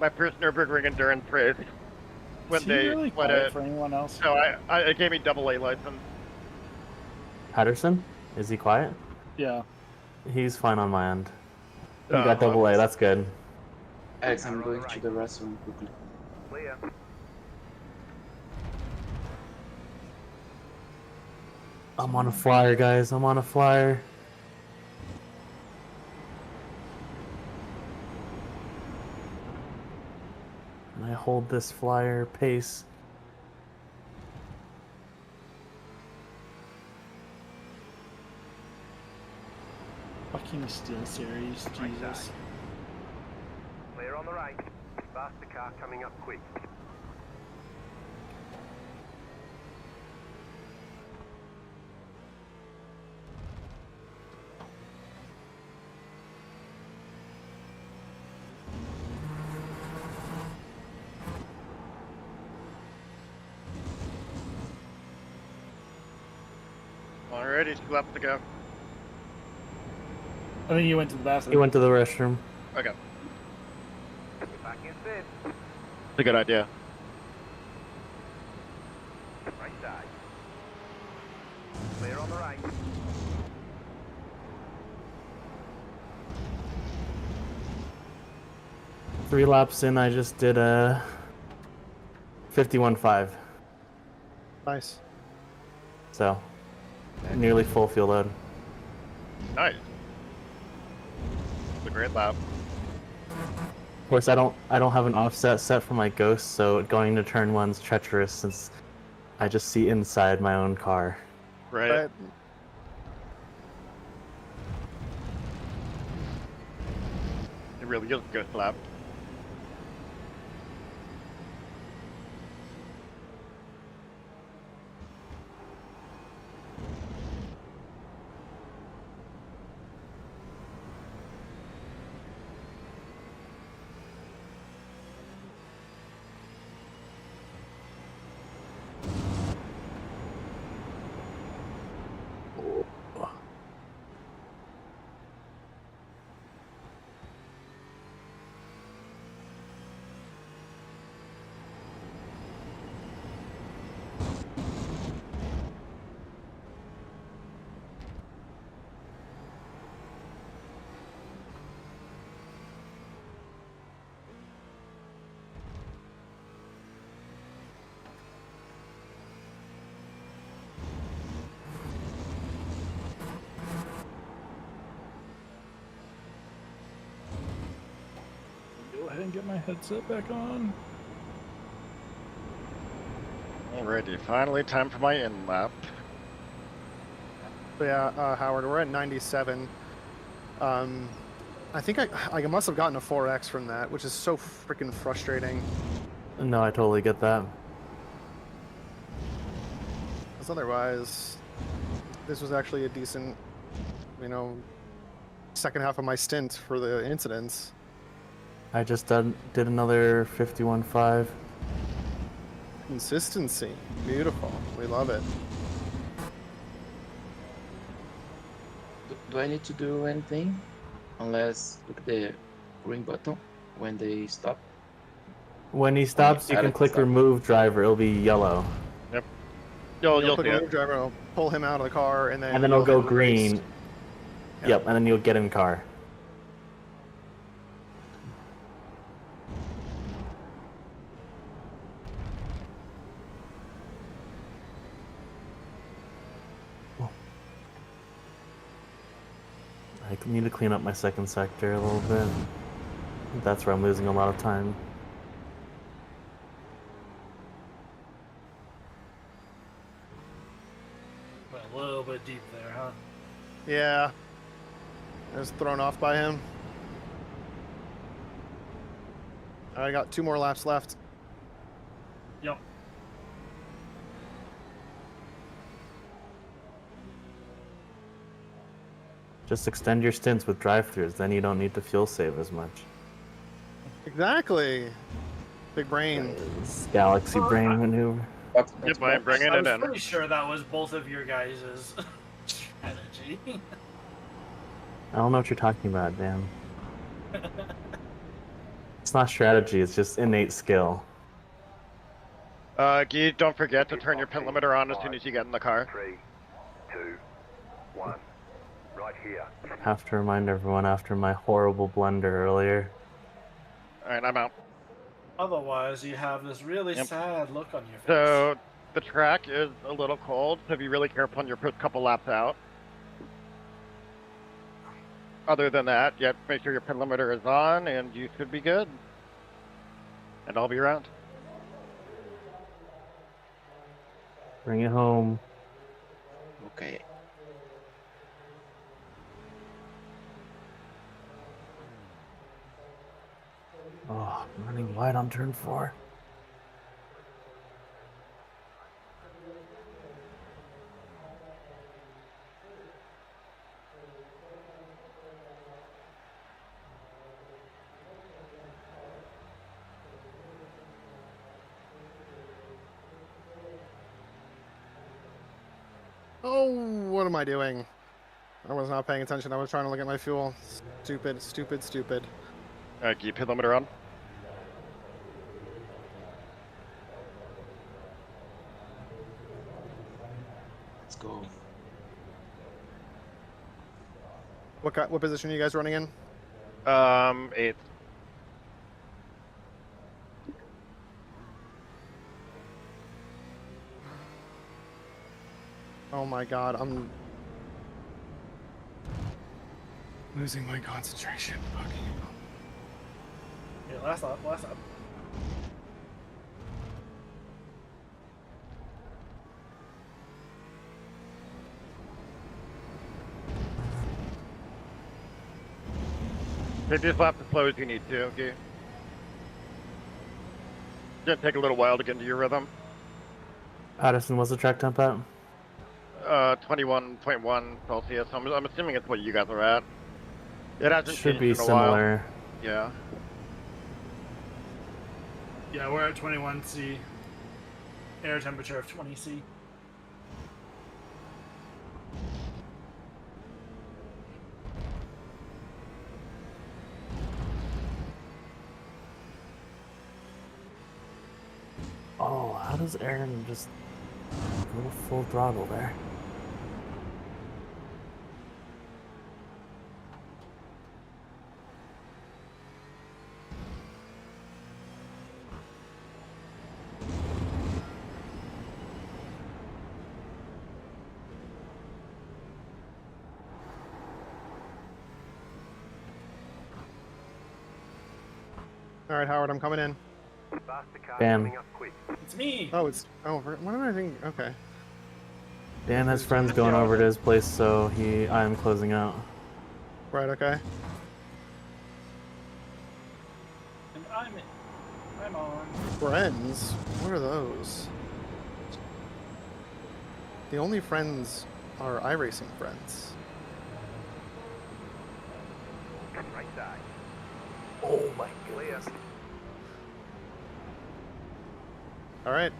my first Nürburgring endurance race when Is he they really split quiet it. for anyone else? So it gave me double A license. Patterson? Is he quiet? Yeah. He's fine on my end. He Oh, got double A, that's good. Alex, I'm going to the restaurant quickly. Clear. I'm on a flyer, guys. I'm on a flyer. And I hold this flyer pace. Fucking Steel Series, Jesus. Clear on the right. Faster car coming up quick. Alrighty, 2 laps to go. I think you went to the bathroom. He went to the restroom. Okay. Back in fifth. It's a good idea. Right side. Clear on the right. 3 laps in, I just did a 51.5. Nice. So, nearly full fuel load. Nice. It's a great lap. Of course, I don't have an offset set for my Ghost, so going to turn 1's treacherous since I just see inside my own car. Right. It really is a good lap. Go ahead and get my headset back on. Alrighty, finally time for my in lap. So yeah, Howard, we're at 97. I think I must have gotten a 4X from that, which is so freaking frustrating. No, I totally get that. Because otherwise, this was actually a decent, second half of my stint for the incidents. I just did another 51.5. Consistency. Beautiful. We love it. Do I need to do anything? Unless look at the green button when they stop. When he stops, you can click remove driver. It'll be yellow. Yep. You'll click remove driver, it'll pull him out of the car, and then it'll go hit release. green. Yep, and then you'll get in car. I need to clean up my second sector a little bit. That's where I'm losing a lot of time. Went a little bit deep there, huh? Yeah. I was thrown off by him. I got 2 more laps left. Yep. Just extend your stints with drive-thrus, then you don't need to fuel save as much. Exactly. Big brain. Galaxy brain maneuver. Yep, I'm bringing I it was in. pretty sure that was both of your guys' strategy. I don't know what you're talking about, Dan. It's not strategy, it's just innate skill. Guy, don't forget to turn your pit limiter on as soon as you get in the car. 3, 2, 1. Right here. Have to remind everyone after my horrible blunder earlier. Alright, I'm out. Otherwise, you have this really Yep. sad look on your face. So, the track is a little cold, so be really careful on your first couple laps out. Other than that, yep, make sure your pit limiter is on, and you should be good. And I'll be around. Bring it home. Okay. Oh, I'm running wide on turn 4. Oh, what am I doing? I was not paying attention. I was trying to look at my fuel. Stupid, stupid, stupid. Keep hit limiter on. Let's go. What position are you guys running in? 8th. Oh my god, I'm losing my concentration. Fucking hell. Yeah, last up, last up. Take this lap as slow as you need to, okay? It's gonna take a little while to get into your rhythm. Addison, what's the track temp at? 21.1 Celsius. I'm assuming it's what you guys are at. It hasn't Should changed be in a similar. while. Yeah. Yeah, we're at 21C. Air temperature of 20C. Oh, how does Aaron just go full throttle there? All right, Howard, I'm coming in. Damn. It's me. Oh, it's over. What am I thinking? Okay. Dan has friends going over to his place, so I am closing out. Right. Okay. And I'm on. Friends? What are those? The only friends are iRacing friends. Right side. Oh my goodness. All right.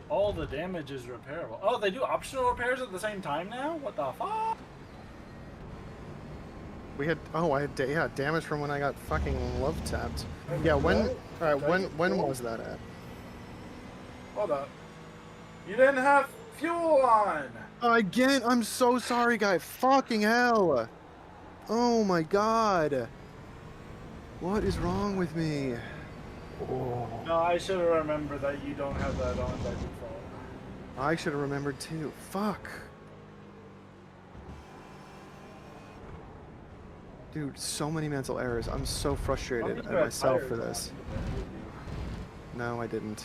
All the damage is repairable. Oh, they do optional repairs at the same time now? What the fuck? We had I had damage from when I got fucking love tapped. Yeah, when all right, when was that at? Hold up. You didn't have fuel on. Again, I'm so sorry, guy. Fucking hell. Oh my god. What is wrong with me? Oh. No, I should have remembered that you don't have that on by default. I should have remembered too. Fuck. Dude, so many mental errors. I'm so frustrated at myself for this. No, I didn't.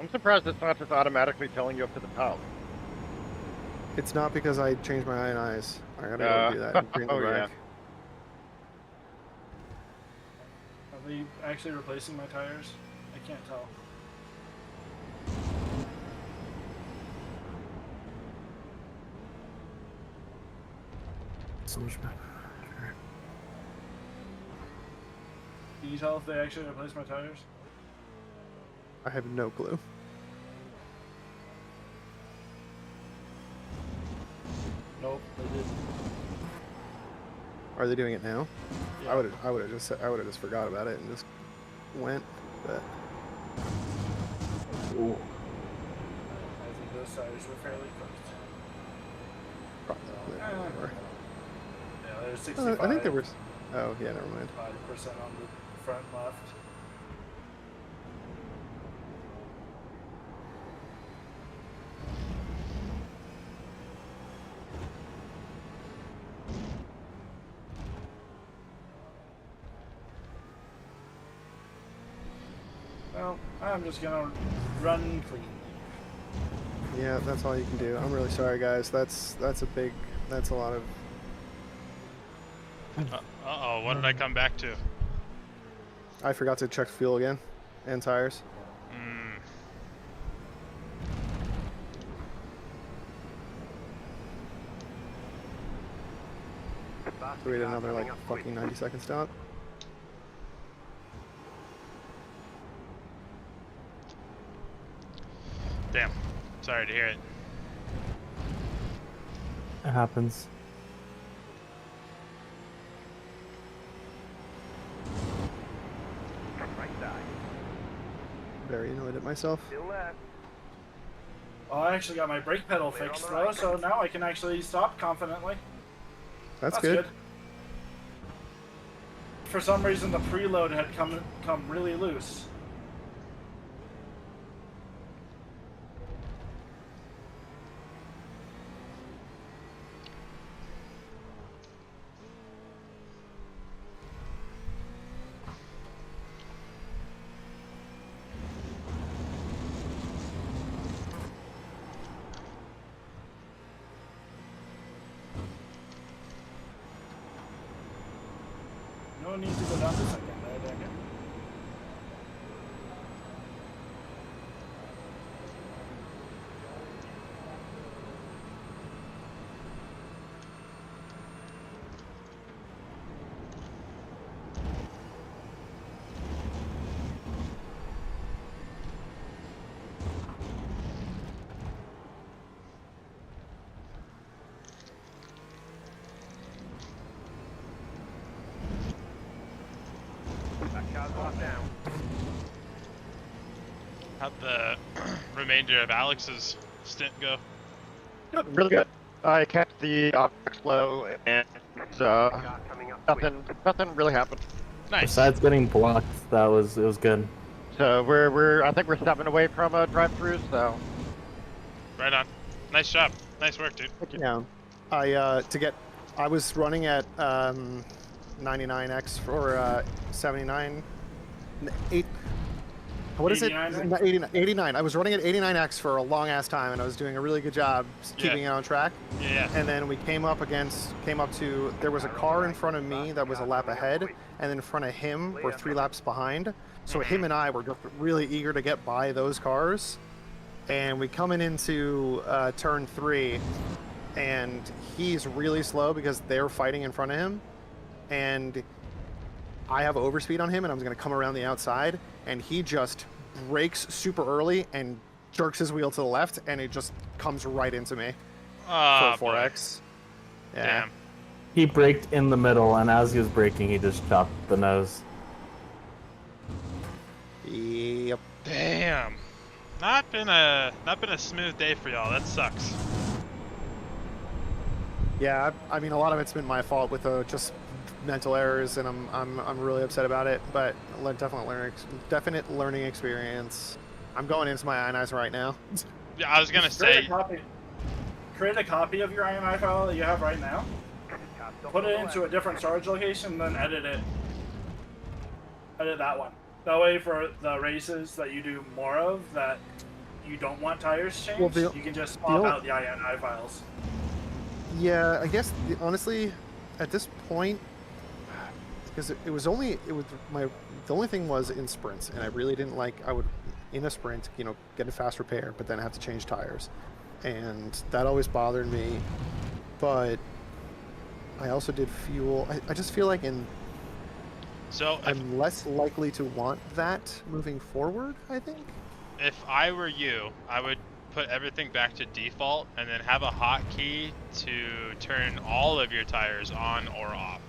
I'm surprised it's not just automatically telling you up to the top. It's not because I changed my INIs. I gotta go do that and bring them Oh, yeah. back. Are they actually replacing my tires? I can't tell. So much better. Can you tell if they actually replaced my tires? I have no clue. Nope, they didn't. Are they doing it now? Yeah. I would have just forgot about it and just went, but Ooh. I think those tires were fairly cooked. probably. Yeah, there's 65. I think there was. Oh yeah, never mind. 5% on the front left. Well, I'm just gonna run clean. Yeah, that's all you can do. I'm really sorry, guys. That's a lot of. Uh-oh, what did I come back to? I forgot to check fuel again, and tires. So we had another like fucking 90-second stop. Damn. Sorry to hear it. It happens. Right side. Very annoyed at myself. Still left. Oh, I actually got my brake pedal fixed though, so now I can actually stop confidently. That's good. For some reason, the preload had come really loose. No need to go down the second, right? Okay. That car's locked down. How'd the remainder of Alex's stint go? Good, really good. I kept the optics low, and nothing really happened. Nice. Besides getting blocked, it was good. So I think we're 7 away from a drive-through. So. Right on. Nice job. Nice work, dude. Yeah. I was running at 99x for 79. What is it? 89. I was running at 89x for a long ass time, and I was doing a really good job keeping it on track. Yeah. And then we came up to, there was a car in front of me that was a lap ahead, and then in front of him were 3 laps behind. So him and I were just really eager to get by those cars. And we coming into turn 3, and he's really slow because they're fighting in front of him. And I have overspeed on him, and I'm going to come around the outside, and he just brakes super early and jerks his wheel to the left, and it just comes right into me for 4x. Yeah. Damn. He braked in the middle, and as he was braking, he just chopped the nose. Yep. Damn. Not been a smooth day for y'all. That sucks. Yeah, I mean, a lot of it's been my fault with just mental errors, and I'm really upset about it. But definite learning experience. I'm going into my ionizer right now. Yeah, I was gonna say. Create a copy of your INI file that you have right now. Put it into a different storage location, then edit it. Edit that one. That way, for the races that you do more of, that you don't want tires changed, you can just swap out the INI files. Yeah, I guess honestly, at this point, because the only thing was in sprints, and I really didn't like. I would in a sprint, get a fast repair, but then have to change tires, and that always bothered me. But I also did fuel. I just feel like I'm less likely to want that moving forward, I think. If I were you, I would put everything back to default and then have a hotkey to turn all of your tires on or off.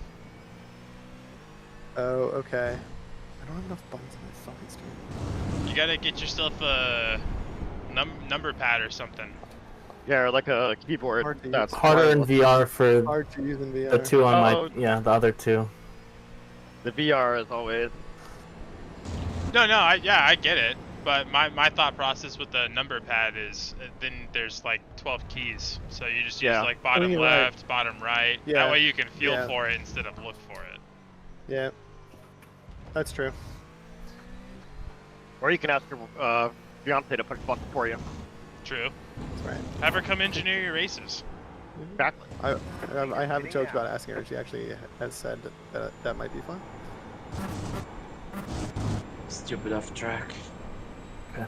Oh, okay. I don't have enough buttons on my fucking screen. You gotta get yourself a number pad or something. Yeah, or like a keyboard. That's harder in VR for hard to use in VR. The 2 on the other 2. The VR is always. No, I get it. But my thought process with the number pad is then there's like 12 keys. So you just use like bottom left, bottom right. Yeah. That way you can feel for it instead of look for it. Yeah. That's true. Or you can ask your fiance to push the button for you. True. That's right. Have her come engineer your races. Exactly. I have joked about asking her. She actually has said that might be fun. Stupid off track. Okay.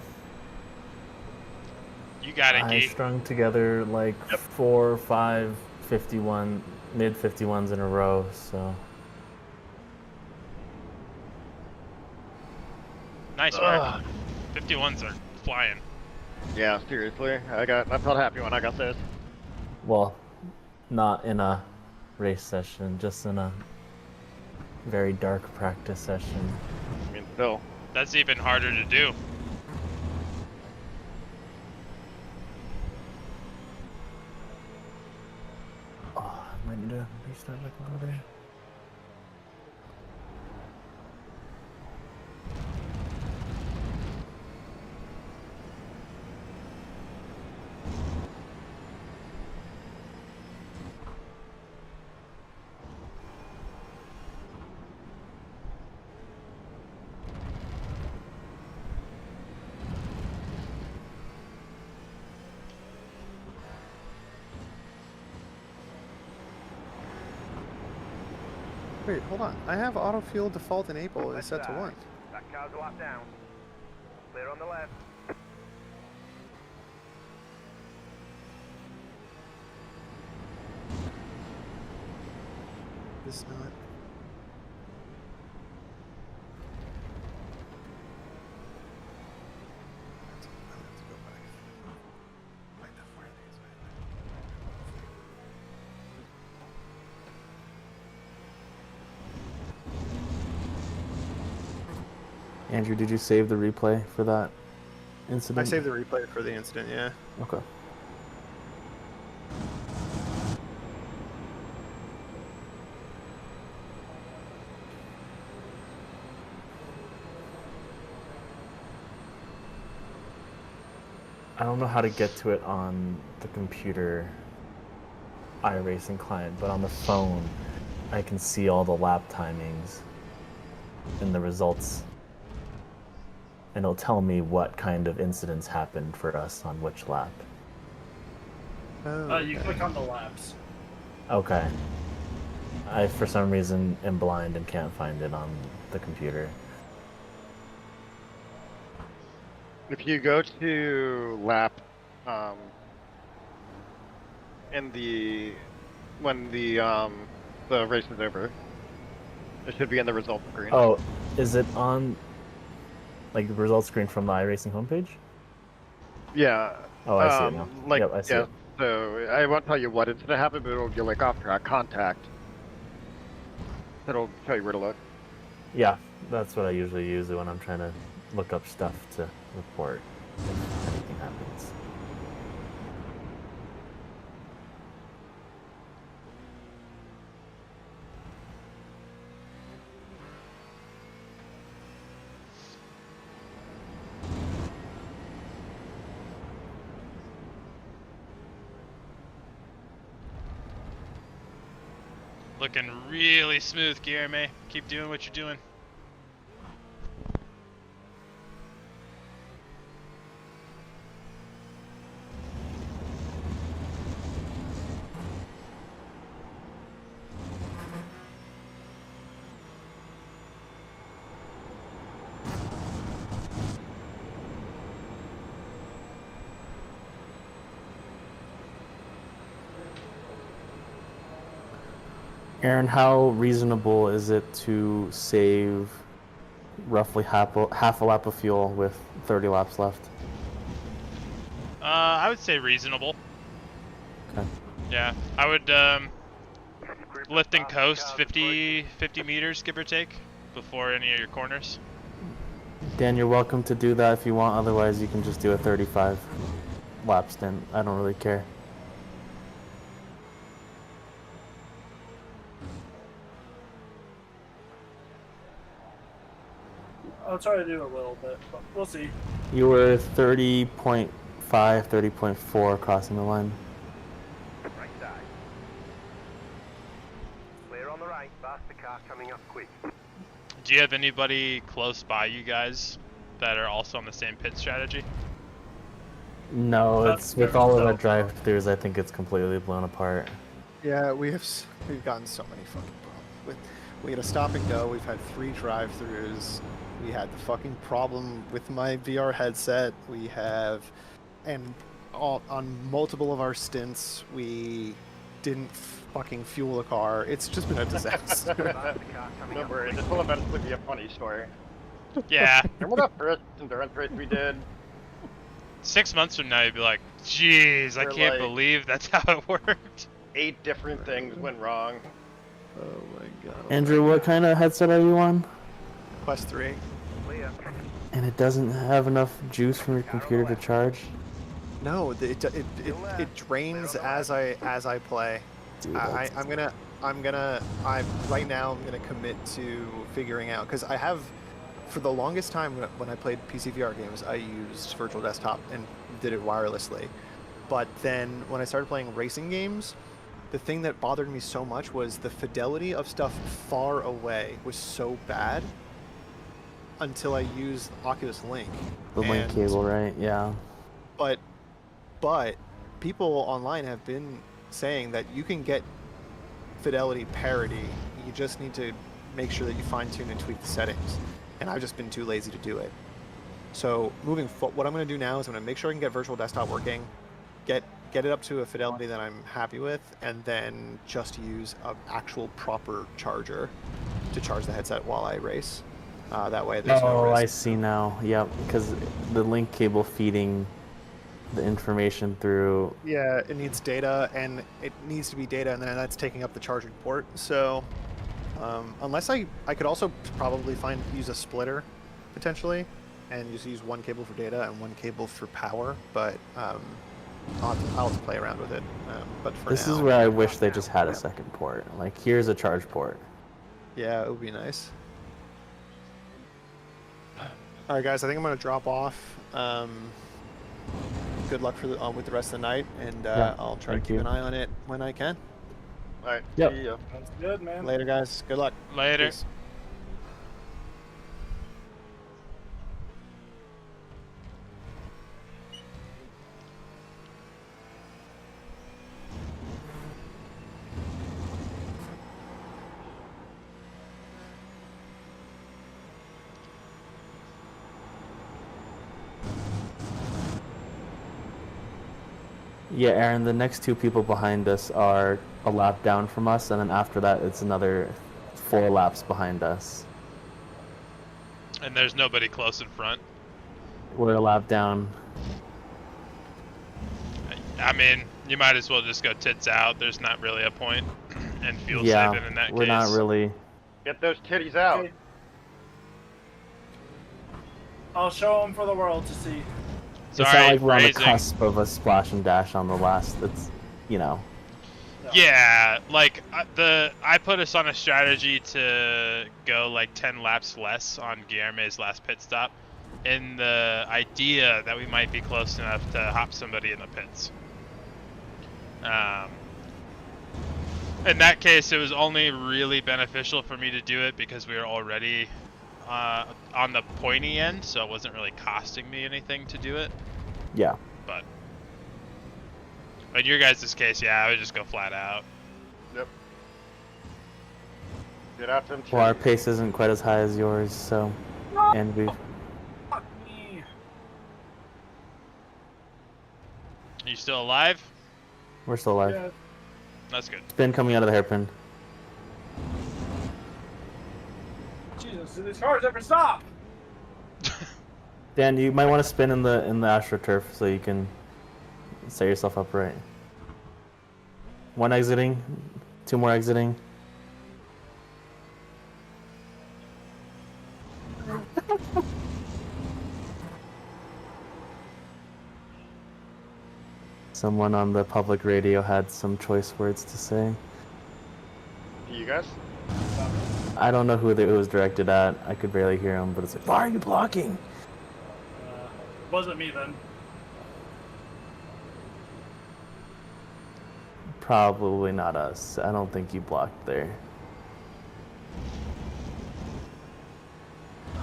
You got it, I strung together like 4 or 5 mid 51s in a row, so. Nice work. 51s are flying. Yeah, seriously. I felt happy when I got this. Well, not in a race session, just in a very dark practice session. I mean, still. That's even harder to do. Oh, I might need to restart my computer. Wait, hold on. I have auto fuel default enable is set to 1. That car's a lap down. Clear on the left. This is not. Andrew, did you save the replay for that incident? I saved the replay for the incident, yeah. Okay. I don't know how to get to it on the computer iRacing client, but on the phone I can see all the lap timings and the results, and it'll tell me what kind of incidents happened for us on which lap. Oh, You click on the laps. Okay. I, for some reason, am blind and can't find it on the computer. If you go to lap, when the race is over, it should be in the results screen. Oh, is it on, like, the results screen from the iRacing homepage? Yeah. Oh, I see it now. Like, yep, I see yeah, it. so I won't tell you what incident happened, but it'll be like off-track contact. It'll tell you where to look. Yeah, that's what I usually use when I'm trying to look up stuff to report if anything happens. Looking really smooth, Guillermo. Keep doing what you're doing. Aaron, how reasonable is it to save roughly half a lap of fuel with 30 laps left? I would say reasonable. Okay. Yeah, I would lift and coast 50 meters, give or take, before any of your corners. Dan, you're welcome to do that if you want. Otherwise, you can just do a 35 lap stint. I don't really care. I'll try to do a little bit, but we'll see. You were 30.5, 30.4 crossing the line. Right side. Clear on the right. Faster car coming up quick. Do you have anybody close by you guys that are also on the same pit strategy? No, it's with all of the drive-throughs. I think it's completely blown apart. Yeah, we've gotten so many fucking problems. We had a stop and go. We've had 3 drive-throughs. We had the fucking problem with my VR headset. We have, and on multiple of our stints, we didn't fucking fuel the car. It's just been a disaster. Don't worry, this will eventually be a funny story. Yeah. Remember that first endurance race we did? 6 months from now, you'd be like, "Jeez, I We're can't like- believe that's how it worked." 8 different things went wrong. Oh my god. Andrew, what kind of headset are you on? Quest 3. And it doesn't have enough juice from your computer to charge? No, it drains as I play. Dude, I'm right now I'm gonna commit to figuring out, because I have, for the longest time when I played PC VR games, I used virtual desktop and did it wirelessly. But then when I started playing racing games, the thing that bothered me so much was the fidelity of stuff far away was so bad until I used Oculus Link. The link cable, right? Yeah. But people online have been saying that you can get fidelity parity. You just need to make sure that you fine tune and tweak the settings. And I've just been too lazy to do it. So moving forward, what I'm going to do now is I'm going to make sure I can get virtual desktop working, get it up to a fidelity that I'm happy with, and then just use an actual proper charger to charge the headset while I race. That way there's no risk. I see now. Yep, because the link cable feeding the information through. Yeah, it needs data, and it needs to be data, and then that's taking up the charging port. So, unless I could also probably use a splitter, potentially, and just use one cable for data and one cable for power. But I'll have to play around with it. But for This now, is where I wish they just had a second port. Like, here's a charge port. yeah, it would be nice. All right, guys, I think I'm gonna drop off. Good luck with the rest of the night, and I'll try to keep an eye on it when I can. All right. Yep. See ya. Sounds good, man. Later, guys. Good luck. Later. Peace. Yeah, Aaron, the next two people behind us are a lap down from us, and then after that, it's another 4 laps behind us. And there's nobody close in front. We're a lap down. I mean, you might as well just go tits out. There's not really a point in fuel Yeah, saving in that we're case. not really. Get those titties out. Okay. I'll show them for the world to see. It's not Sorry, like we're on the phrasing. cusp of a splash and dash on the last. It's, you know. Yeah, like I put us on a strategy to go like 10 laps less on Guilherme's last pit stop, in the idea that we might be close enough to hop somebody in the pits. In that case, it was only really beneficial for me to do it because we were already on the pointy end, so it wasn't really costing me anything to do it. Yeah. But in your guys' case, yeah, I would just go flat out. Yep. Get out them Well, our titties. pace isn't quite as high as yours, so. And we. Fuck me. Are you still alive? We're still alive. Yeah. That's good. Spin coming out of the hairpin. Jesus, these cars never stop. Dan, you might want to spin in the AstroTurf so you can set yourself up right. 1 exiting, 2 more exiting. Someone on the public radio had some choice words to say. You guys? I don't know who it was directed at. I could barely hear him, but it's like, why are you blocking? Wasn't me then. Probably not us. I don't think you blocked there.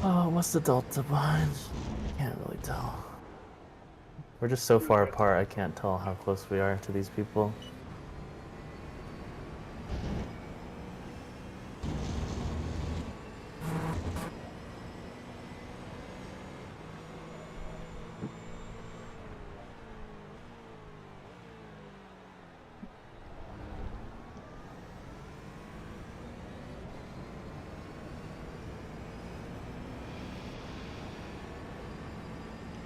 Oh, what's the delta behind? Can't really tell. We're just so far apart, I can't tell how close we are to these people.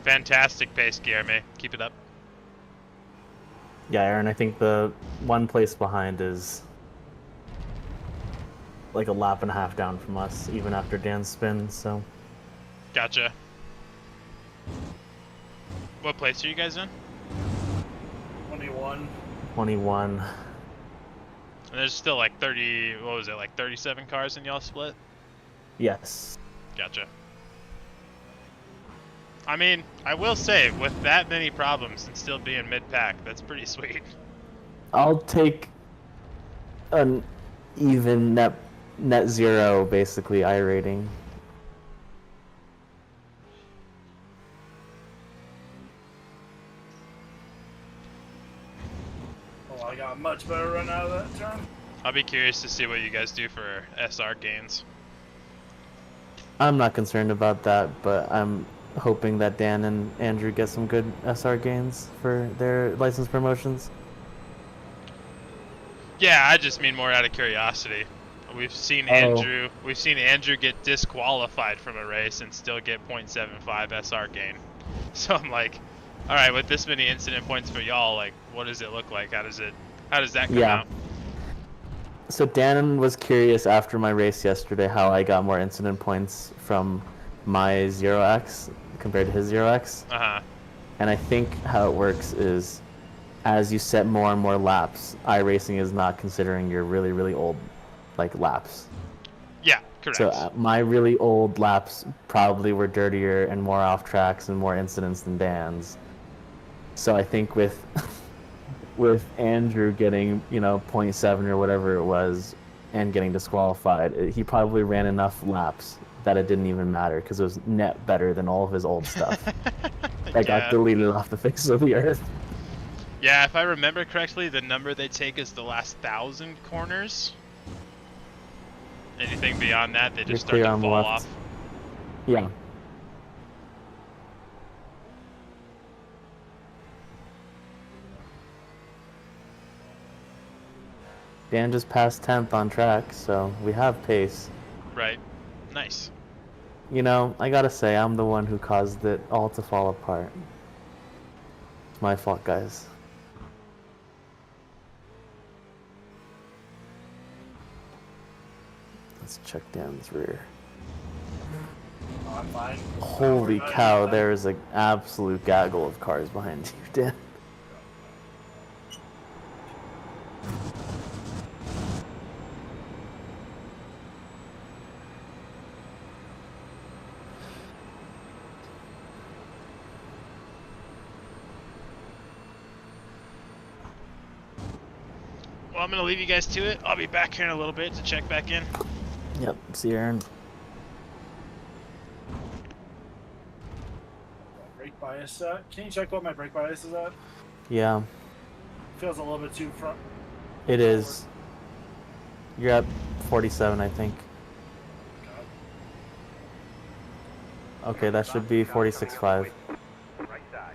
Fantastic pace, Guillermo. Keep it up. Yeah, Aaron, I think the one place behind is like a lap and a half down from us, even after Dan's spin, so. Gotcha. What place are you guys in? 21. 21. And there's still like 30, what was it, like 37 cars in y'all split? Yes. Gotcha. I mean, I will say, with that many problems and still being mid-pack, that's pretty sweet. I'll take an even net zero, basically, I rating. Oh, I got a much better run out of that turn. I'll be curious to see what you guys do for SR gains. I'm not concerned about that, but I'm hoping that Dan and Andrew get some good SR gains for their license promotions. Yeah, I just mean more out of curiosity. We've seen Andrew get disqualified from a race and still get 0.75 SR gain. So I'm like, all right, with this many incident points for y'all, like, what does it look like? How does that come out? So Dan was curious after my race yesterday how I got more incident points from my 0x compared to his 0x. Uh-huh. And I think how it works is as you set more and more laps, iRacing is not considering your really, really old laps. Yeah, correct. So my really old laps probably were dirtier and more off tracks and more incidents than Dan's. So I think with Andrew getting 0.7 or whatever it was and getting disqualified, he probably ran enough laps that it didn't even matter because it was net better than all of his old stuff that got deleted off the face of the earth. Yeah, if I remember correctly, the number they take is the last 1,000 corners. Anything beyond that, they just start to fall off. Yeah. Dan just passed 10th on track, so we have pace. Right. Nice. I gotta say, I'm the one who caused it all to fall apart. It's my fault, guys. Let's check Dan's rear. Oh, I'm fine. Holy cow, there is an absolute gaggle of cars behind you, Dan. Well, I'm going to leave you guys to it. I'll be back here in a little bit to check back in. Yep, see you, Aaron. Brake bias at. Can you check what my brake bias is at? Yeah, Feels a little bit too front. it is. You're at 47, I think. Okay, that should be 46.5. Right side.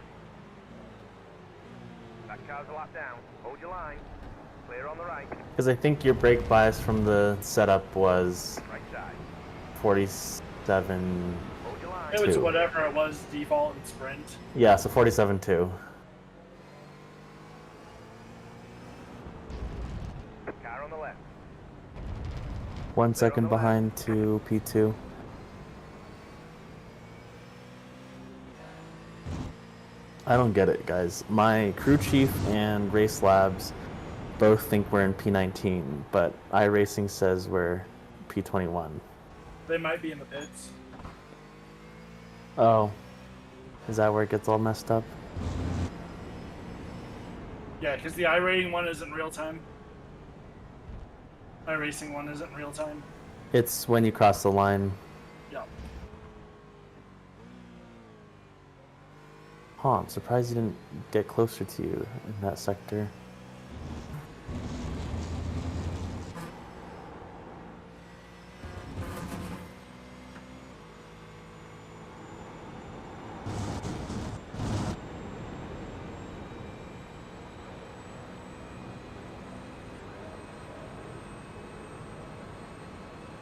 Back car's a lap down. Hold your line. Clear on the right. Because I think your brake bias from the setup was Right side. 47. Hold your line. It was whatever it was default in sprint. Yeah, so 47.2. Car on the left. 1 second behind to P2. I don't get it, guys. My crew chief and race labs both think we're in P19, but iRacing says we're P21. They might be in the pits. Oh, is that where it gets all messed up? Yeah, because the iRating one isn't real time. iRacing one isn't real time. It's when you cross the line. Yeah. Huh, I'm surprised you didn't get closer to you in that sector.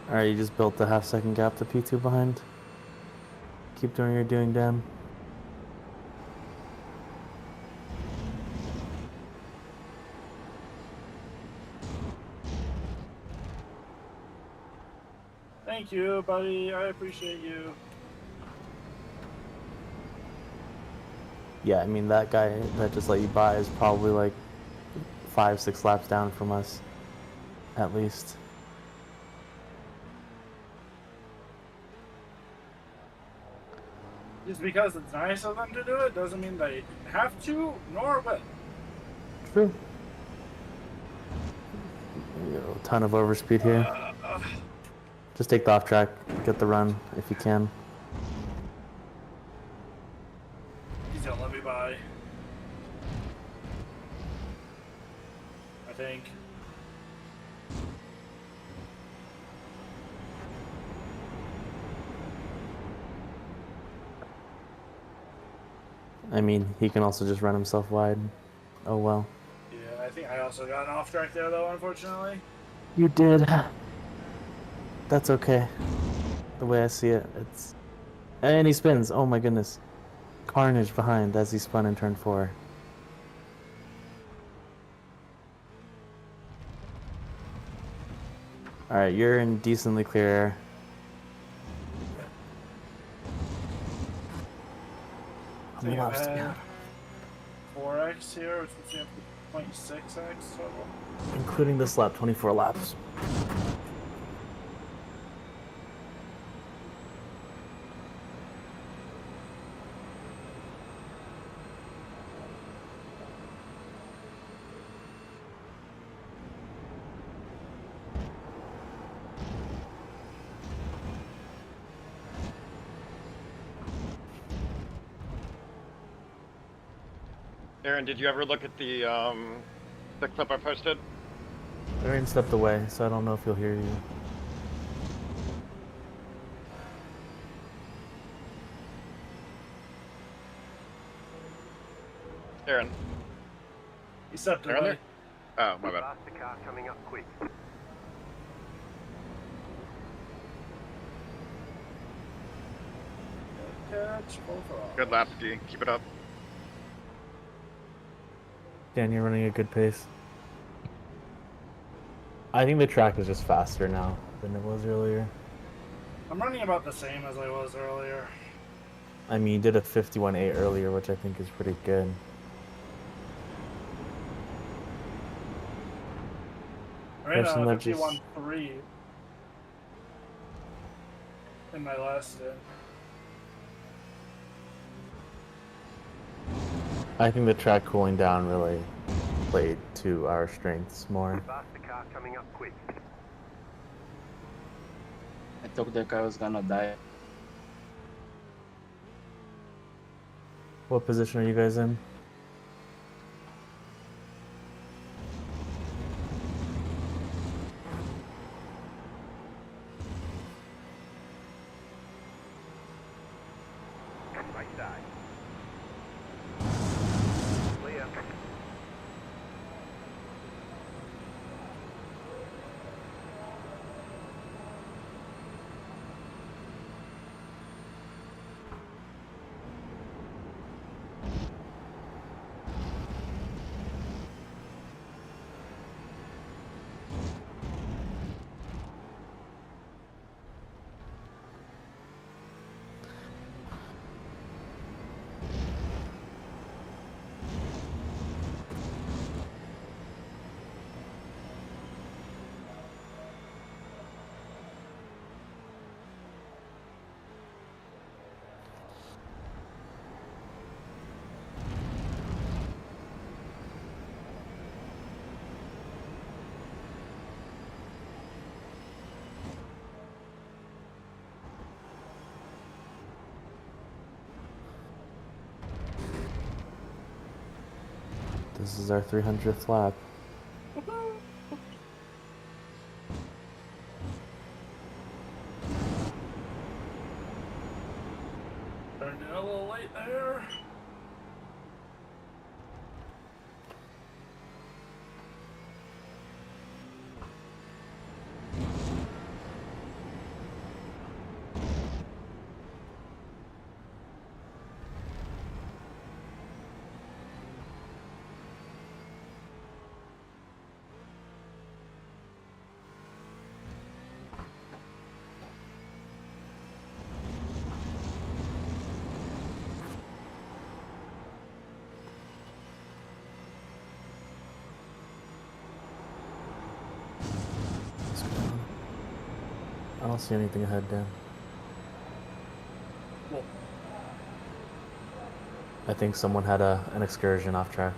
Alright, you just built the half-second gap to P2 behind. Keep doing what you're doing, Dan. Thank you, buddy. I appreciate you. Yeah, I mean, that guy that just let you by is probably like 5-6 laps down from us, at least. Just because it's nice of them to do it doesn't mean they have to, nor will. True. A ton of overspeed here. Just take the off track, get the run if you can. He's gonna let me by. I think. I mean, he can also just run himself wide. Oh well. Yeah, I think I also got an off track there though, unfortunately. You did. That's okay. The way I see it, it's... And he spins. Oh my goodness. Carnage behind as he spun in turn 4. Alright, you're in decently clear air. I think I have 4x here, which would be 0.6x total. Including this lap, 24 laps. Aaron, did you ever look at the clip I posted? Aaron stepped away, so I don't know if he'll hear you. Aaron. He stepped Aaron away. there? Oh, my bad. Faster car coming up quick. Catch, overall. Good lap, Ski. Keep it up. Dan, you're running a good pace. I think the track is just faster now than it was earlier. I'm running about the same as I was earlier. I mean, you did a 51.8 earlier, which I think is pretty good. I ran Person a that just- 51.3 in my last stint. I think the track cooling down really played to our strengths more. Faster car coming up quick. I thought the car was gonna die. What position are you guys in? Right side. Clear. This is our 300th lap. Turned in a little late there. I don't see anything ahead, Dan. Well, I think someone had an excursion off track.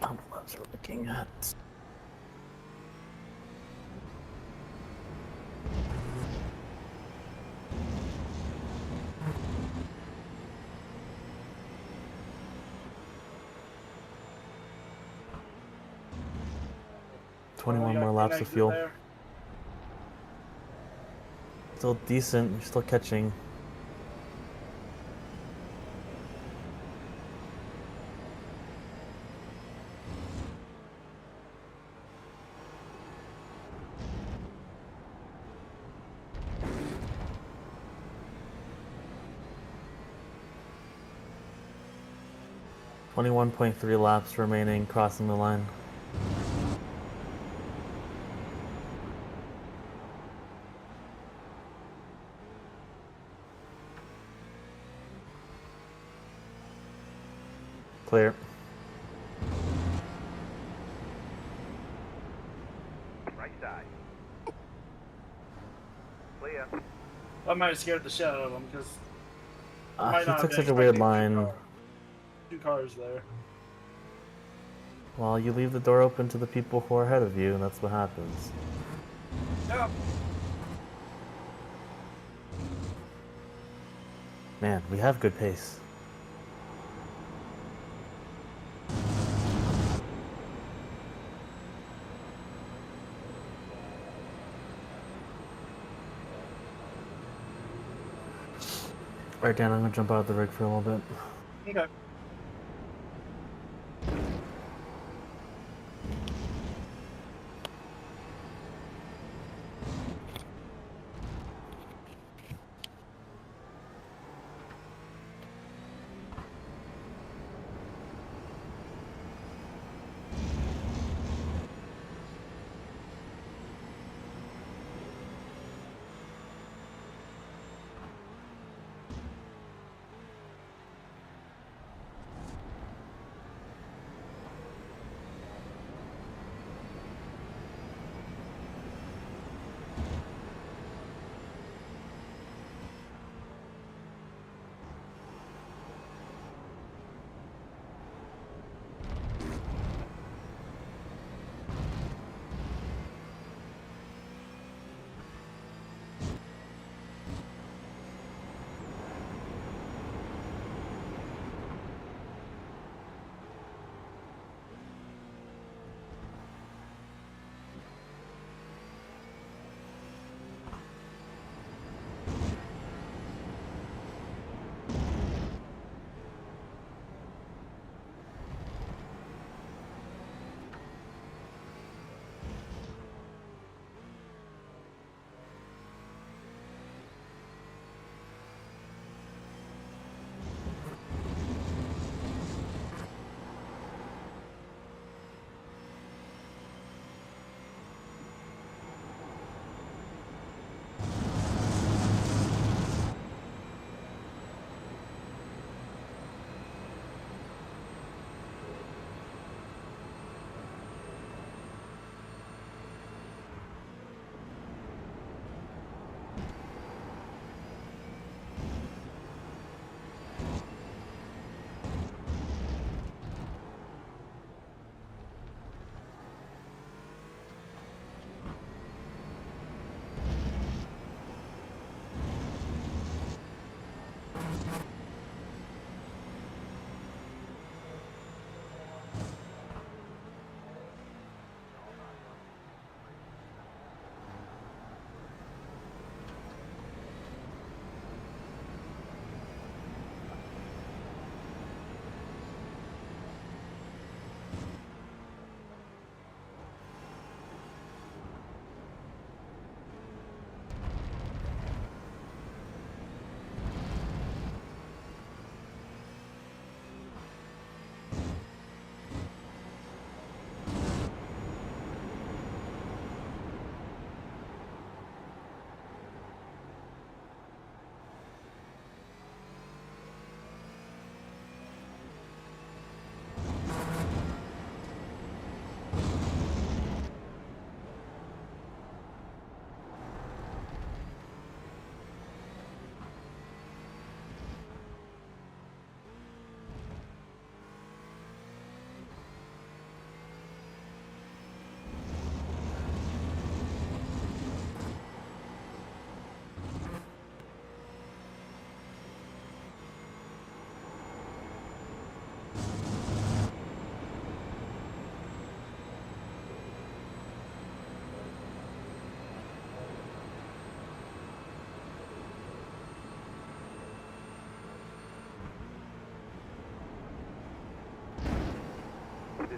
How many laps are we looking at? we 21 got more green laps of exit fuel. there. Still decent. You're still catching. .3 laps remaining, crossing the line. Clear. Right side. Clear. I might have scared the shit out of him because He took such a weird line. Two cars there. Well, you leave the door open to the people who are ahead of you, and that's what happens. Yep. Man, we have good pace. Alright, Dan, I'm gonna jump out of the rig for a little bit. Okay.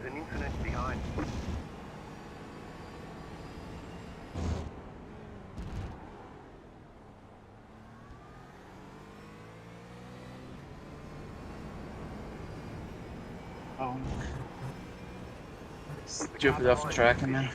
There's an infinite behind. Oh. Stupid off track, man.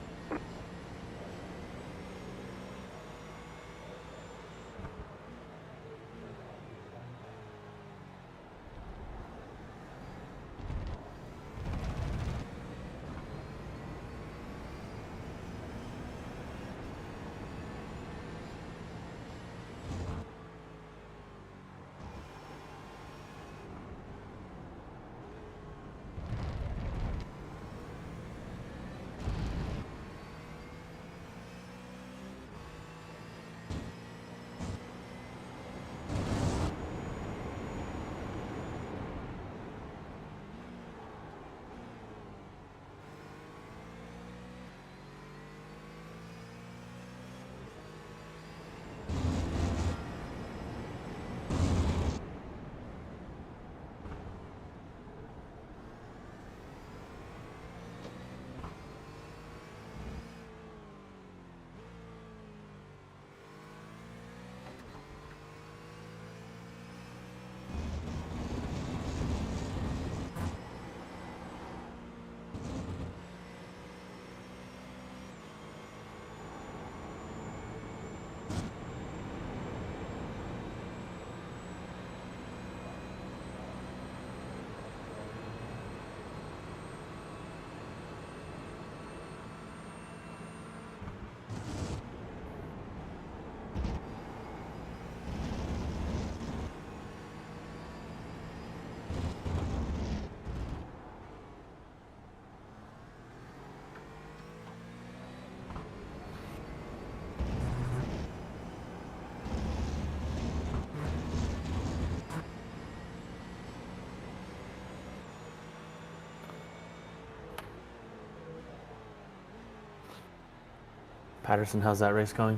Patterson, how's that race going?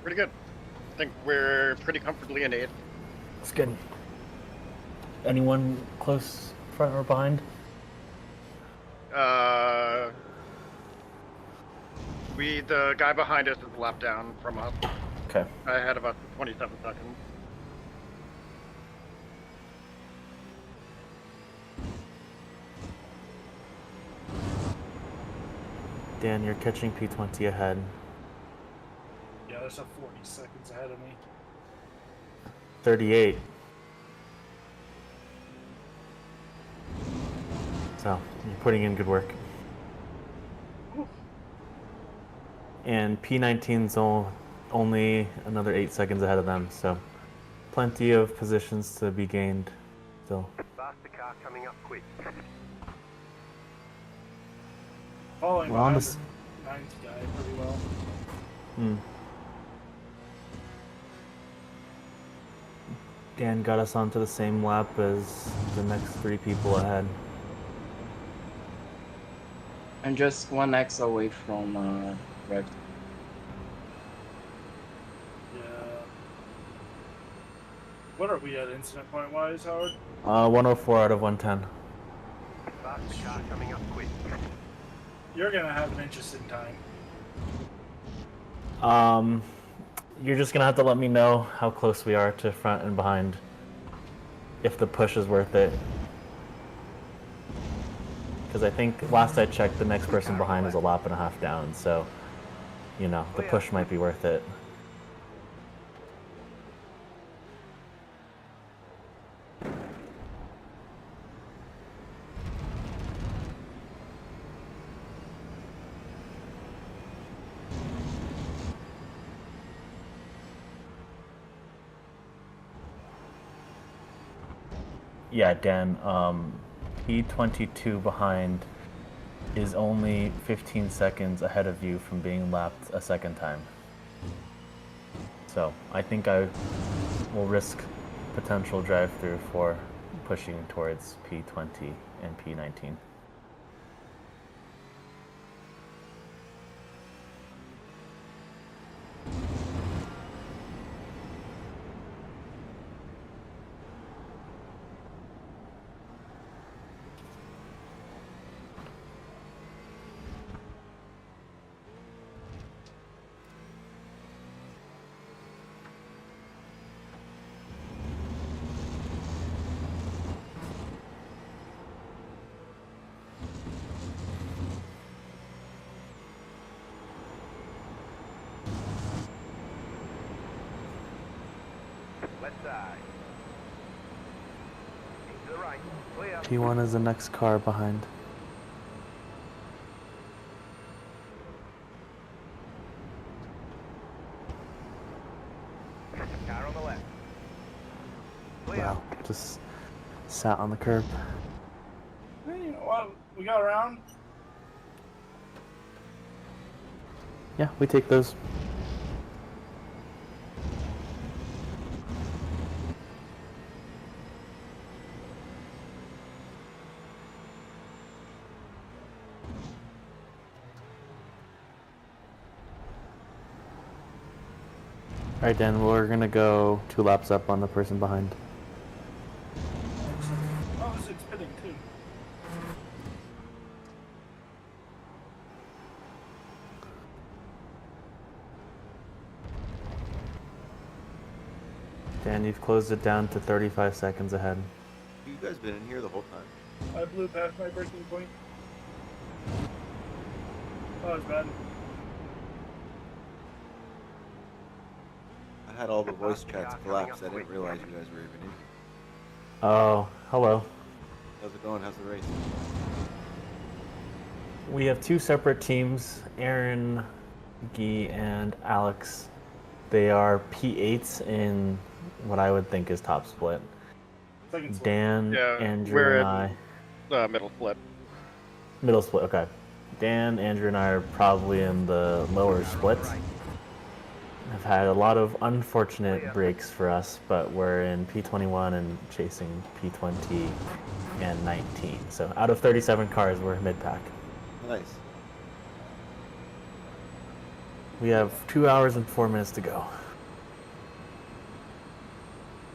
Pretty good. I think we're pretty comfortably in 8th. That's good. Anyone close, front or behind? The guy behind us is a lap down from us. Okay. Ahead of us 27 seconds. Dan, you're catching P20 ahead. Yeah, there's a 40 seconds ahead of me. 38. So, you're putting in good work. And P19's only another 8 seconds ahead of them, so plenty of positions to be gained still. Faster car coming up quick. Following We're on behind this. the 9th guy pretty well. Dan got us onto the same lap as the next 3 people ahead. I'm just 1x away from Rev. Yeah. What are we at incident point wise, Howard? 104 out of 110. Faster car coming up quick. You're gonna have an interesting time. You're just gonna have to let me know how close we are to front and behind, if the push is worth it. Because I think last I checked, the next person behind is a lap and a half down, so, you know, the push might be worth it. Yeah, Dan, P22 behind is only 15 seconds ahead of you from being lapped a second time. So I think I will risk potential drive-through for pushing towards P20 and P19. Left side. To the right. Clear. P1 is the next car behind. Car on the left. Clear. Wow, just sat on the curb. Hey, you know what? We got around. Yeah, we take those. Alright, Dan, we're gonna go 2 laps up on the person behind. Oh, it's spinning too. Dan, you've closed it down to 35 seconds ahead. You guys been in here the whole time? I blew past my breaking point. Oh, it's bad. I had all the voice chats collapsed. I didn't realize you guys were even in here. Oh, hello. How's it going? How's the race? We have 2 separate teams, Aaron, Guy, and Alex. They are P8s in what I would think is top split. Second split. Dan, Yeah, Andrew, we're and in I. middle split. Middle split, okay. Dan, Andrew, and I are probably in the lower split. I've had a lot of unfortunate breaks for us, but we're in P21 and chasing P20 and 19. So out of 37 cars, we're mid-pack. Nice. We have 2 hours and 4 minutes to go.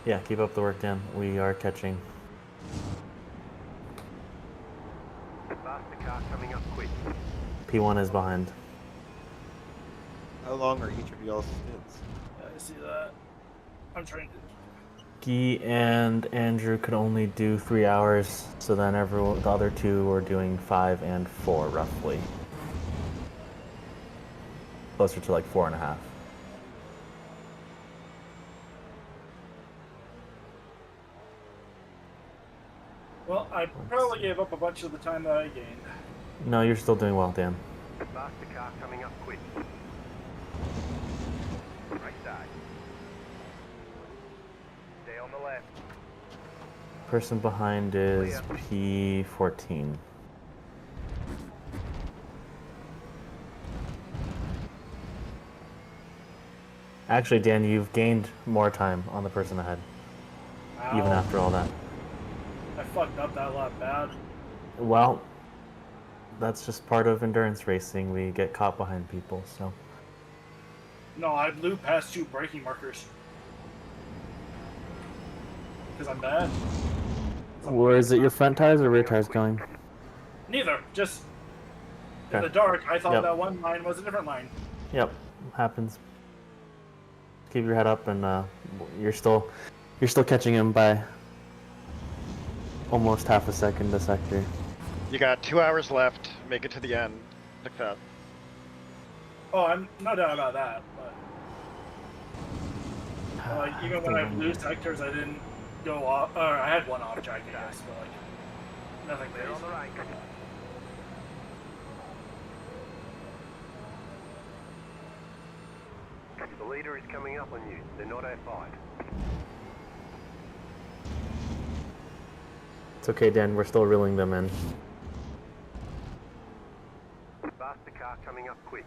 Yeah, keep up the work, Dan. We are catching. Faster car coming up quick. P1 is behind. How long are each of y'all's stints? Yeah, I see that. I'm trying to. Guy and Andrew could only do 3 hours, so then the other 2 were doing 5 and 4 roughly. Closer to like 4.5. Well, I probably gave up a bunch of the time that I gained. No, you're still doing well, Dan. Faster car coming up quick. Right side. Stay on the left. Person behind is P14. Actually, Dan, you've gained more time on the person ahead. Ow. Even after all that. I fucked up that lot bad. Well, that's just part of endurance racing. We get caught behind people, so. No, I blew past 2 braking markers. Because I'm bad. Or is it your front tires or rear tires going? Neither. Just in Okay. the dark, I thought Yep. that one line was a different line. Yep, happens. Keep your head up, and you're still catching him by almost half a second a sector. You got 2 hours left. Make it to the end. Success. Oh, I'm no doubt about that. But like, even when I blew sectors, I didn't go off. Or I had one off track, I guess, but like nothing Clear on crazy. the right. The leader is coming up on you. They're not outside. It's okay, Dan. We're still reeling them in. Faster car coming up quick.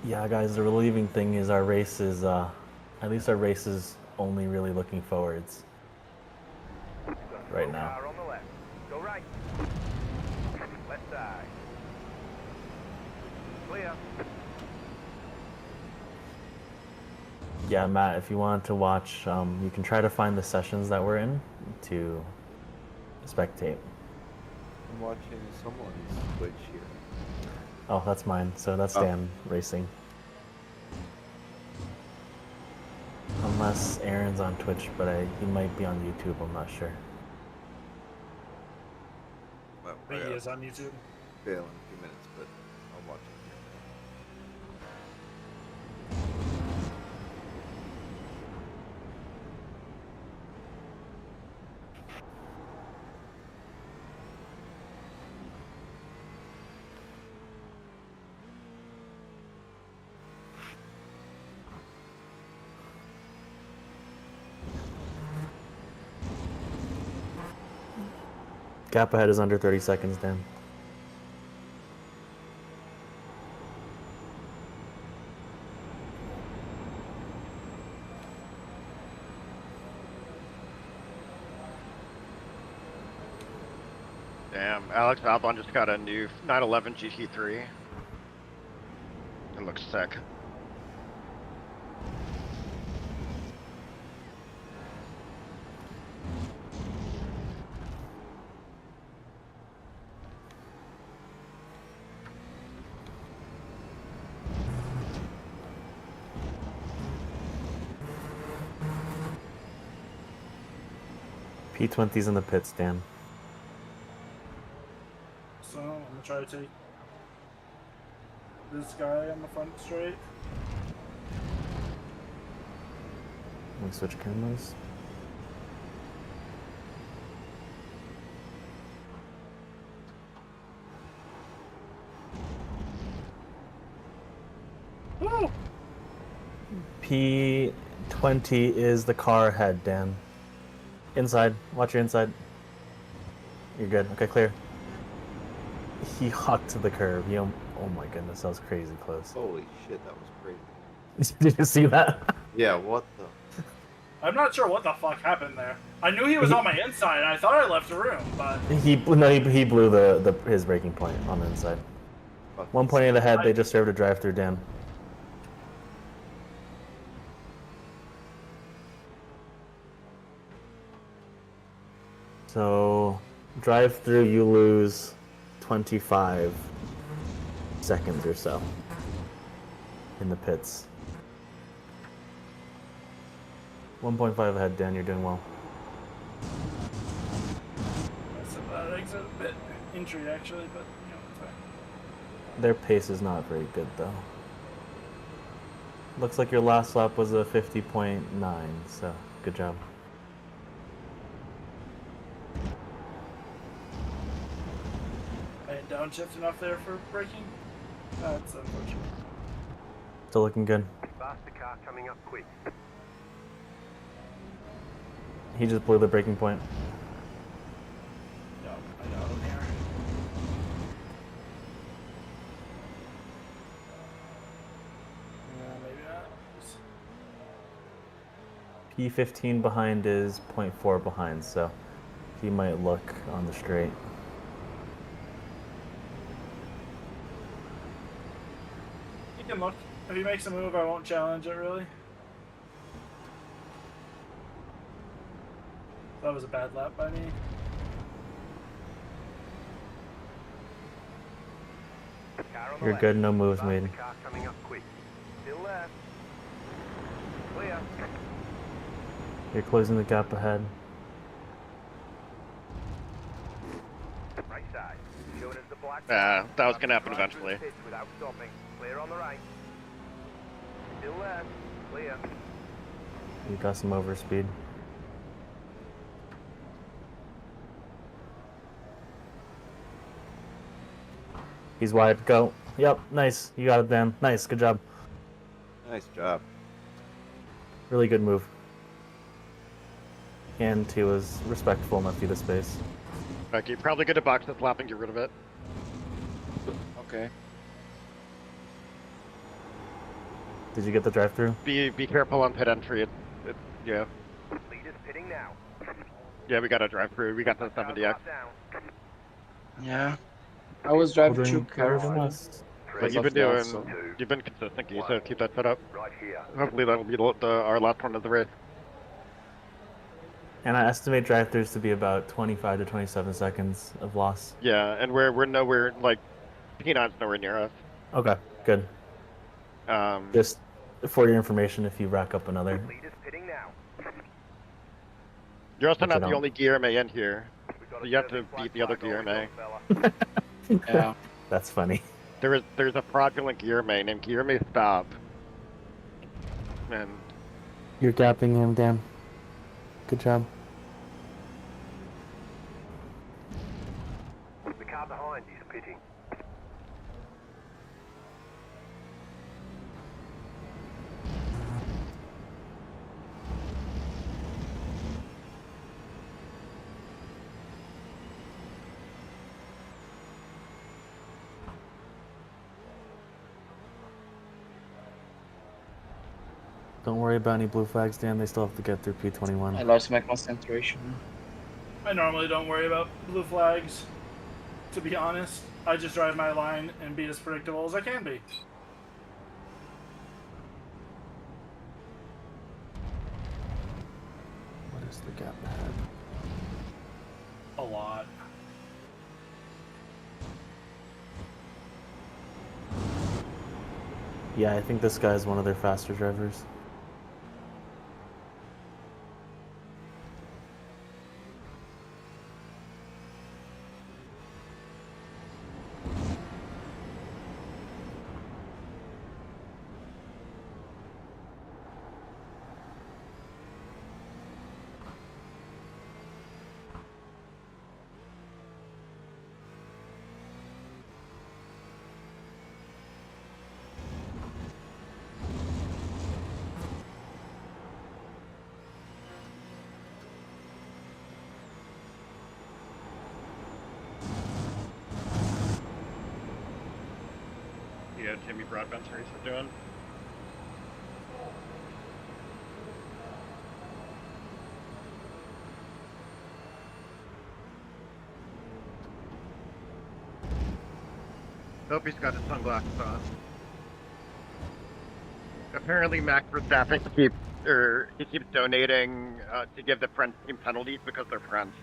Yeah, guys. The relieving thing is our race is, at least our race is only really looking forwards right now. Car on the left. Go right. Left side. Clear. Yeah, Matt, if you want to watch, you can try to find the sessions that we're in to spectate. I'm watching someone's Twitch here. Oh, that's mine. So that's Dan racing. Unless Aaron's on Twitch, but he might be on YouTube. I'm not sure. I think he is on YouTube. Bail in a few minutes, but I'll watch it. Gap ahead is under 30 seconds, Dan. Damn, Alex Albon just got a new 911 GT3. It looks sick. P20's in the pits, Dan. So I'm gonna try to take this guy on the front straight. Let me switch cameras. Woo! P20 is the car ahead, Dan. Inside. Watch your inside. You're good. Okay, clear. He hocked to the curb. Oh my goodness, that was crazy close. Holy shit, that was crazy. Did you see that? Yeah, what the? I'm not sure what the fuck happened there. I knew he was on my inside, and I thought I left the room, but He blew his braking point on the inside. 1.8 ahead. They just served a drive-through, Dan. So, drive-through, you lose 25 seconds or so in the pits. 1.5 ahead, Dan. You're doing well. that exit a bit injury actually, but it's fine. Their pace is not very good, though. Looks like your last lap was a 50.9, so good job. I didn't downshift enough there for braking. That's unfortunate. Still looking good. Faster car coming up quick. He just blew the braking point. No, I got him here. Maybe not. P15 behind is 0.4 behind, so he might look on the straight. He can look. If he makes a move, I won't challenge it really. That was a bad lap by me. You're good, no moves made. Car coming up quick. Still there. Clear. You're closing the gap ahead. Right side. Showing us the black. That was gonna happen eventually. Without stopping. Clear on the right. Still there. Clear. You got some overspeed. He's wide. Go. Yep. Nice. You got it, Dan. Nice. Good job. Nice job. Really good move. And he was respectful enough to the space. Okay, probably good to box this lap and get rid of it. Okay. Did you get the drive-through? Be careful on pit entry. Yeah. Leaders pitting now. Yeah, we got a drive through. We got the 70X. Yeah. I was driving Holding through better than carefully. us. But you've been doing, you've been consistent, so keep that set up. Hopefully that'll be our last one of the race. And I estimate drive-throughs to be about 25 to 27 seconds of loss. Yeah, and we're nowhere, like, P9's nowhere near us. Okay, good. Just for your information, if you rack up another. Leaders pitting now. You're also Which I not the don't. only gear MAN here. So you have to beat the other gear may. Yeah. That's funny. There's a fraudulent gear may named Gear May Stop. And You're gapping him, Dan. Good job. The car behind is pitting. Don't worry about any blue flags, Dan. They still have to get through P21. I lost my concentration. I normally don't worry about blue flags. To be honest, I just drive my line and be as predictable as I can be. What is the gap ahead? A lot. Yeah, I think this guy is one of their faster drivers. yeah, Timmy Broadbent's race is doing. Hope he's got his sunglasses on. Apparently, Max Verstappen he keeps donating to give the French team penalties because they're French.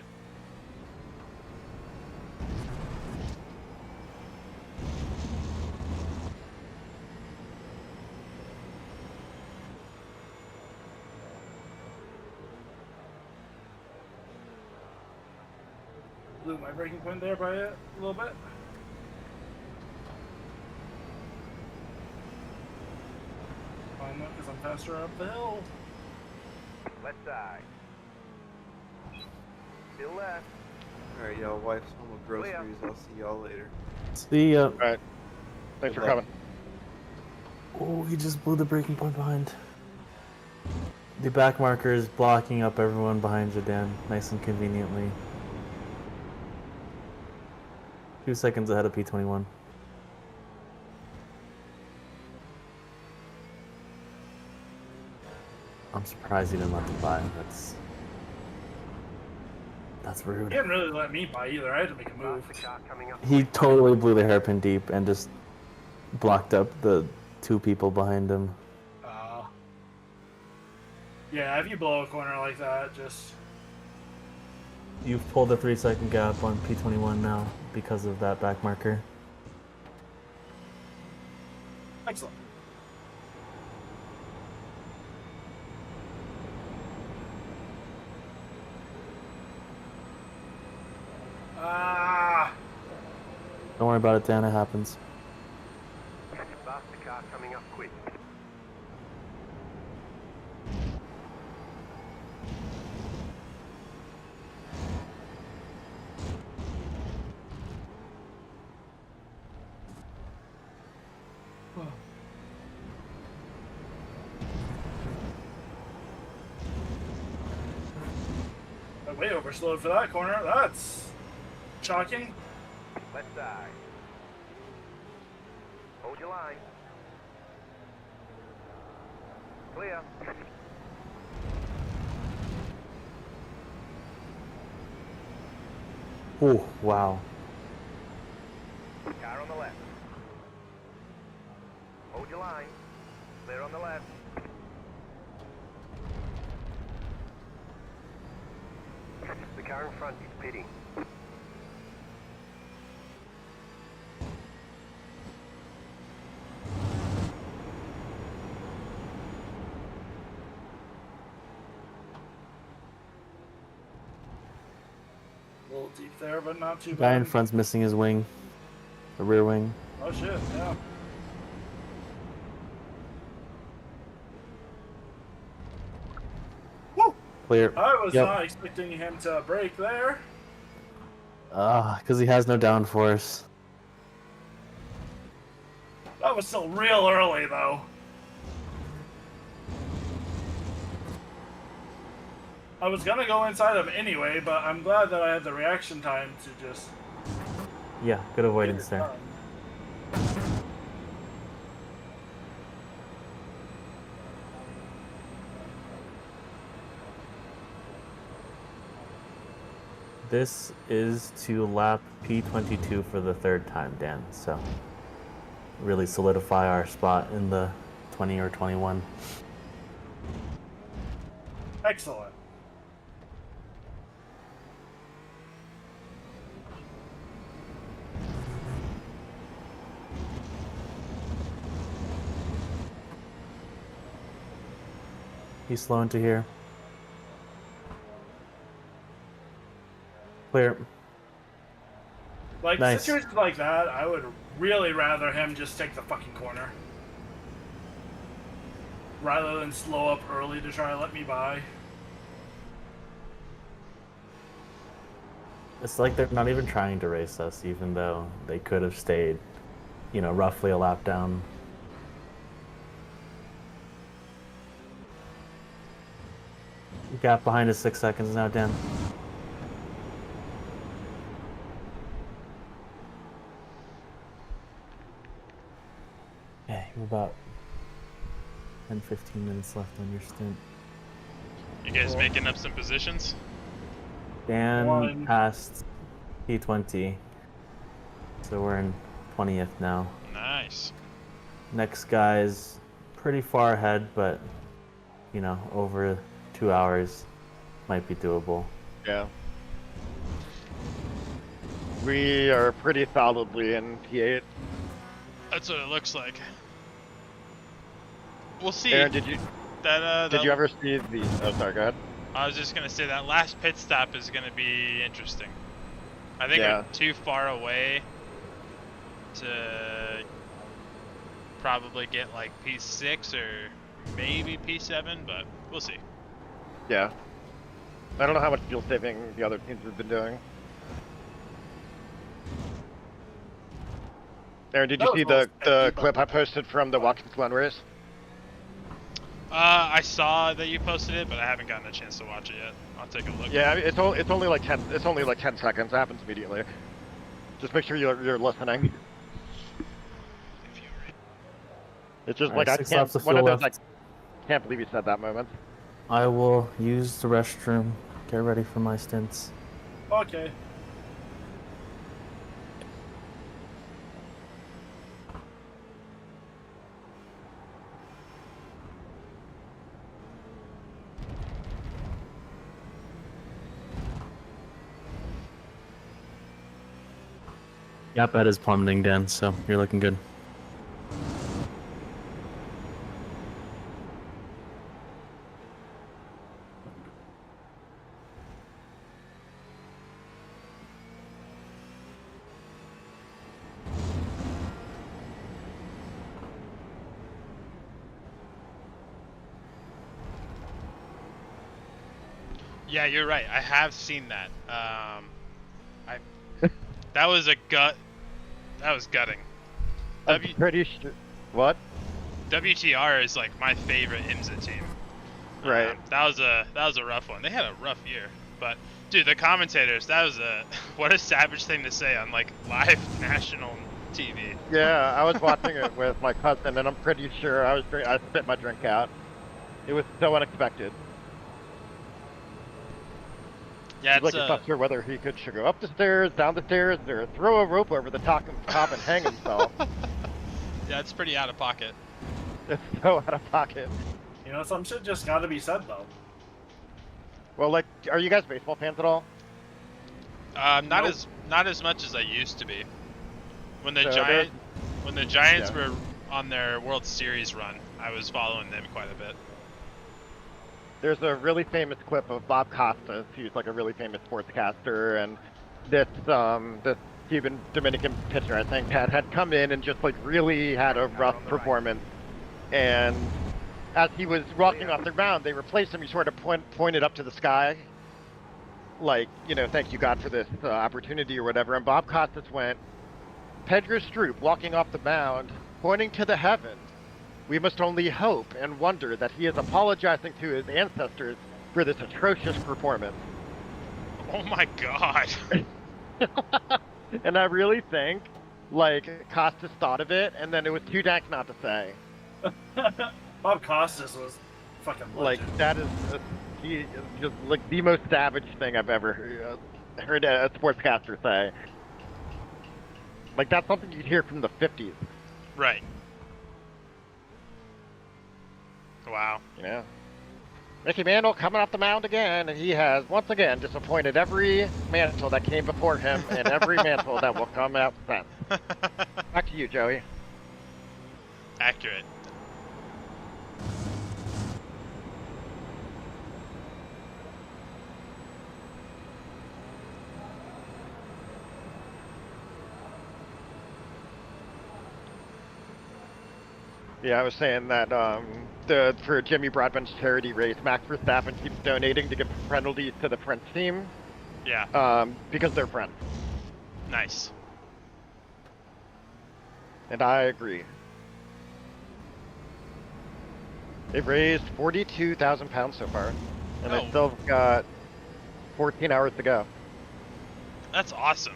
Blew my breaking point there by a little bit. Fine though, because I'm faster up the hill. Left side. Still left. Alright, y'all. Wife's home with groceries. I'll see y'all later. See ya. Alright. Thanks for Good luck. coming. Oh, he just blew the breaking point behind. The back marker is blocking up everyone behind you, Dan. Nice and conveniently. 2 seconds ahead of P21. I'm surprised he didn't let them by. That's rude. He didn't really let me by either. I had to make a move. He totally blew the hairpin deep and just blocked up the 2 people behind him. Yeah, if you blow a corner like that, just... You've pulled a 3-second gap on P21 now because of that back marker. Excellent. Don't worry about it, Dan. It happens. Faster car coming up quick. I way overslowed for that corner. That's shocking. Left side. Hold your line. Clear. Oh, wow. Car on the left. Hold your line. Clear on the left. The car in front is pitting. Well, deep there, but not too Guy in bad. front's missing his wing. The rear wing. Oh shit, yeah. Woo! Clear. I was Yep. not expecting him to break there. Because he has no downforce. That was still real early, though. I was gonna go inside him anyway, but I'm glad that I had the reaction time to just... Yeah, good avoidance there. This is to lap P22 for the third time, Dan, so really solidify our spot in the 20 or 21. Excellent. He's slow into here. Clear. Like, Nice. situations like that, I would really rather him just take the fucking corner. Rather than slow up early to try to let me by. It's like they're not even trying to race us, even though they could have stayed, you know, roughly a lap down. Gap behind is 6 seconds now, Dan. Okay, you're about 10-15 minutes left on your stint. You guys making up some positions? Dan passed P20, so we're in 20th now. Nice. Next guy's pretty far ahead, but, you know, over 2 hours might be doable. Yeah. We are pretty solidly in P8. That's what it looks like. We'll see. Aaron, did you That, you ever see the? Oh, sorry. Go ahead. I was just gonna say that last pit stop is gonna be interesting. I think Yeah. we're too far away to probably get like P6 or maybe P7, but we'll see. Yeah. I don't know how much fuel saving the other teams have been doing. Aaron, did you see the clip I posted from the Watkins Glen race? I saw that you posted it, but I haven't gotten a chance to watch it yet. I'll take a look. Yeah, it's only like 10 seconds. It happens immediately. Just make sure you're listening. It's just Alright, like 6 I laps can't. of One of fuel those left. like can't believe you said that moment. I will use the restroom. Get ready for my stints. Okay. Yep, that is plummeting, Dan, so you're looking good. Yeah, you're right. I have seen that. That was a gut. That was gutting. I'm pretty sure. What? WTR is like my favorite IMSA team. Right. That was a rough one. They had a rough year, but dude, the commentators. That was what a savage thing to say on like live national TV. Yeah, I was watching it with my cousin, and I'm pretty sure I spit my drink out. It was so unexpected. Yeah, He's like, he's not sure whether he could go up the stairs, down the stairs, or throw a rope over the top and hang himself. Yeah, it's pretty out of pocket. It's so out of pocket. You know, some shit just gotta be said, though. Well, like, are you guys baseball fans at all? Not as much as I used to be. When the So Giants were on their World Series run, I was following them quite a bit. There's a really famous clip of Bob Costas, who's like a really famous sportscaster, and this Cuban Dominican pitcher, I think, had come in and just like really had a rough performance. And as he was walking off the mound, they replaced him. He sort of pointed up to the sky, like, you know, thank you God for this opportunity or whatever. And Bob Costas went, Pedro Stroop walking off the mound, pointing to the heavens. We must only hope and wonder that he is apologizing to his ancestors for this atrocious performance. Oh my God. And I really think, like, Costas thought of it, and then it was too dank not to say. Bob Costas was fucking legend. Like, that is just like the most savage thing I've ever heard a sportscaster say. Like, that's something you'd hear from the 50s. Right. Wow. You know? Mickey Mantle coming off the mound again, and he has once again disappointed every Mantle that came before him and every Mantle that will come out since. Back to you, Joey. Accurate. Yeah, I was saying that for Jimmy Broadbent's charity race, Max Verstappen keeps donating to give penalties to the French team. Yeah. Because they're friends. Nice. And I agree. They've raised 42,000 pounds so far, and they still got 14 hours to go. That's awesome.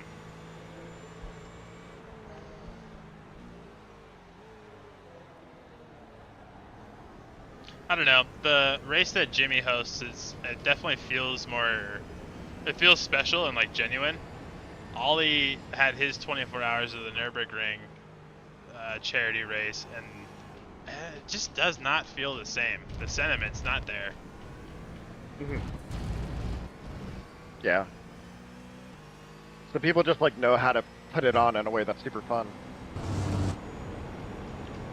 I don't know. The race that Jimmy hosts it definitely feels more. It feels special and like genuine. Ollie had his 24 hours of the Nürburgring charity race, and it just does not feel the same. The sentiment's not there. Mm-hmm. Yeah. So people just like know how to put it on in a way that's super fun.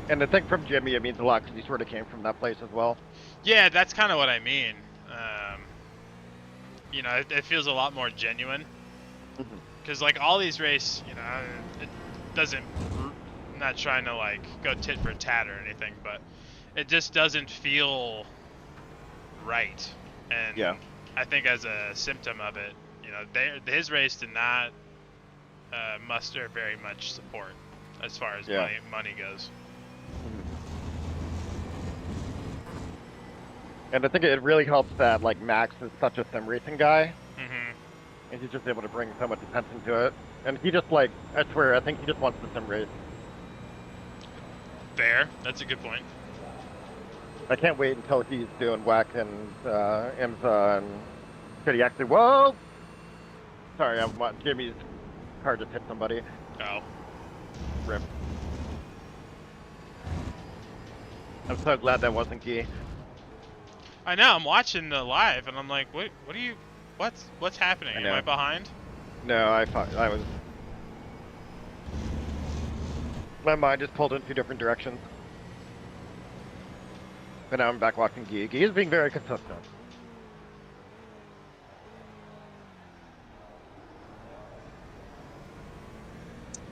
And I think from Jimmy, it means a lot because he sort of came from that place as well. Yeah, that's kind of what I mean. You know, it feels a lot more genuine. Because, like, all these races, you know, it doesn't... I'm not trying to, like, go tit for tat or anything, but it just doesn't feel right. And yeah. I think as a symptom of it, you know, his race did not muster very much support as far as money goes. And I think it really helps that like Max is such a sim racing guy, Mm-hmm. and he's just able to bring so much attention to it. And he just like, I swear, I think he just wants to sim race. Fair. That's a good point. I can't wait until he's doing WEC and IMSA and could he actually? Whoa! Sorry, Jimmy's car just hit somebody. Oh. Rip. I'm so glad that wasn't Guy. I know, I'm watching the live and I'm like, what's happening? Am I behind? No, I was. My mind just pulled in two different directions. But now I'm back watching Guy. Guy is being very consistent.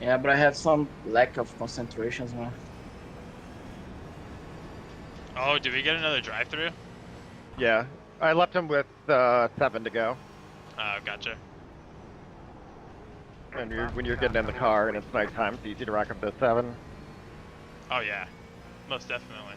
Yeah, but I have some lack of concentration, man. Oh, did we get another drive-through? Yeah, I left him with 7 to go. Oh, gotcha. And when you're getting in the car and it's nighttime, it's easy to rack up those 7. Oh yeah, most definitely.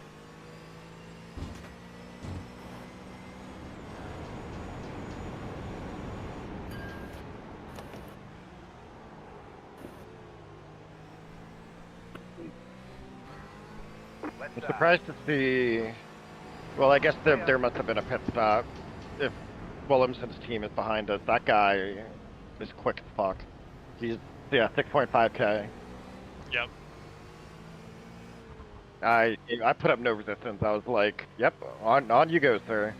I'm surprised to see. Well, I guess there must have been a pit stop. If Williamson's team is behind us, that guy is quick as fuck. He's 6.5k. Yep. I put up no resistance. I was like, yep, on you go, sir.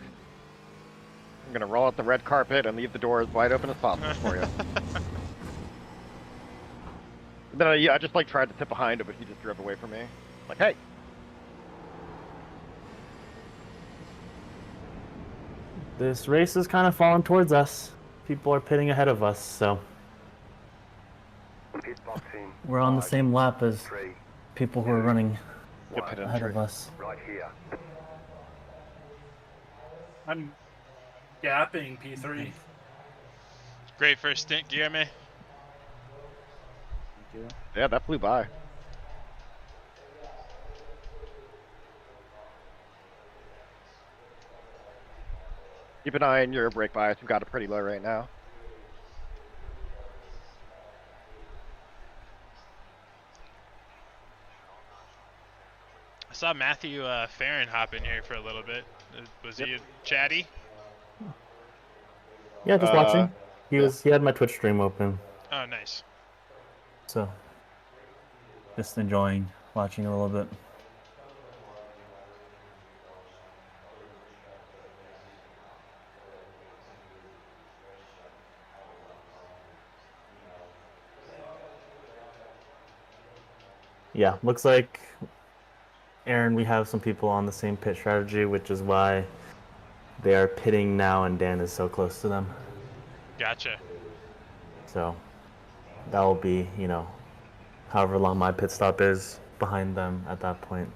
I'm gonna roll out the red carpet and leave the door as wide open as possible for you. Then I just like tried to sit behind him, but he just drove away from me. Like, hey. This race is kind of falling towards us. People are pitting ahead of us, so Hitboxing. We're on the same lap as 3, people who are running Get pit ahead entry. of us. right here. I'm gapping P3. Great first stint, Guillermo. Thank you. Yeah, that flew by. Keep an eye on your brake bias. We've got it pretty low right now. I saw Matthew Farron hop in here for a little bit. Was he chatty? Yeah, just watching. He had my Twitch stream open, Oh, nice. so just enjoying watching a little bit. Yeah, looks like, Aaron, we have some people on the same pit strategy, which is why they are pitting now and Dan is so close to them. Gotcha. So that will be, however long my pit stop is behind them at that point.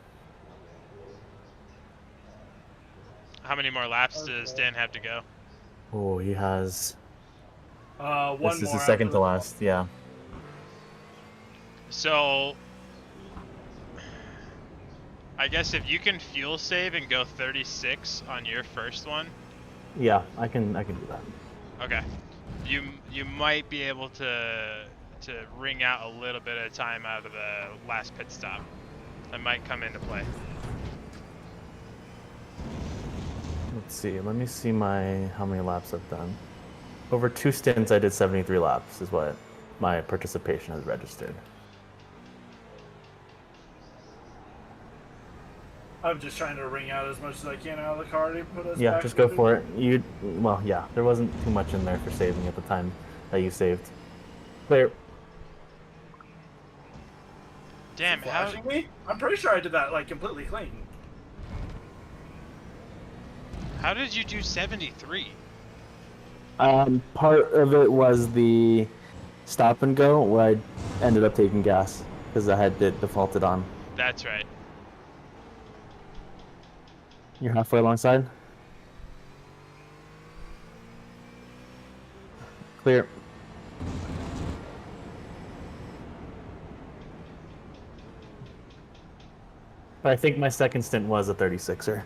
How many more laps does Dan have to go? Oh, he has. One This is more the second after to last, yeah. So, I guess if you can fuel save and go 36 on your first one. Yeah, I can do that. Okay. You might be able to wring out a little bit of time out of the last pit stop. That might come into play. Let's see. Let me see how many laps I've done. Over 2 stints, I did 73 laps, is what my participation has registered. I'm just trying to wring out as much as I can out of the car to put us Yeah, back. just go for it. Well, yeah, there wasn't too much in there for saving at the time that you saved. Clear. Damn, how? Flashing me? I'm pretty sure I did that like completely clean. How did you do 73? Part of it was the stop and go, where I ended up taking gas because I had it defaulted on. That's right. You're halfway alongside. Clear. But I think my second stint was a 36er.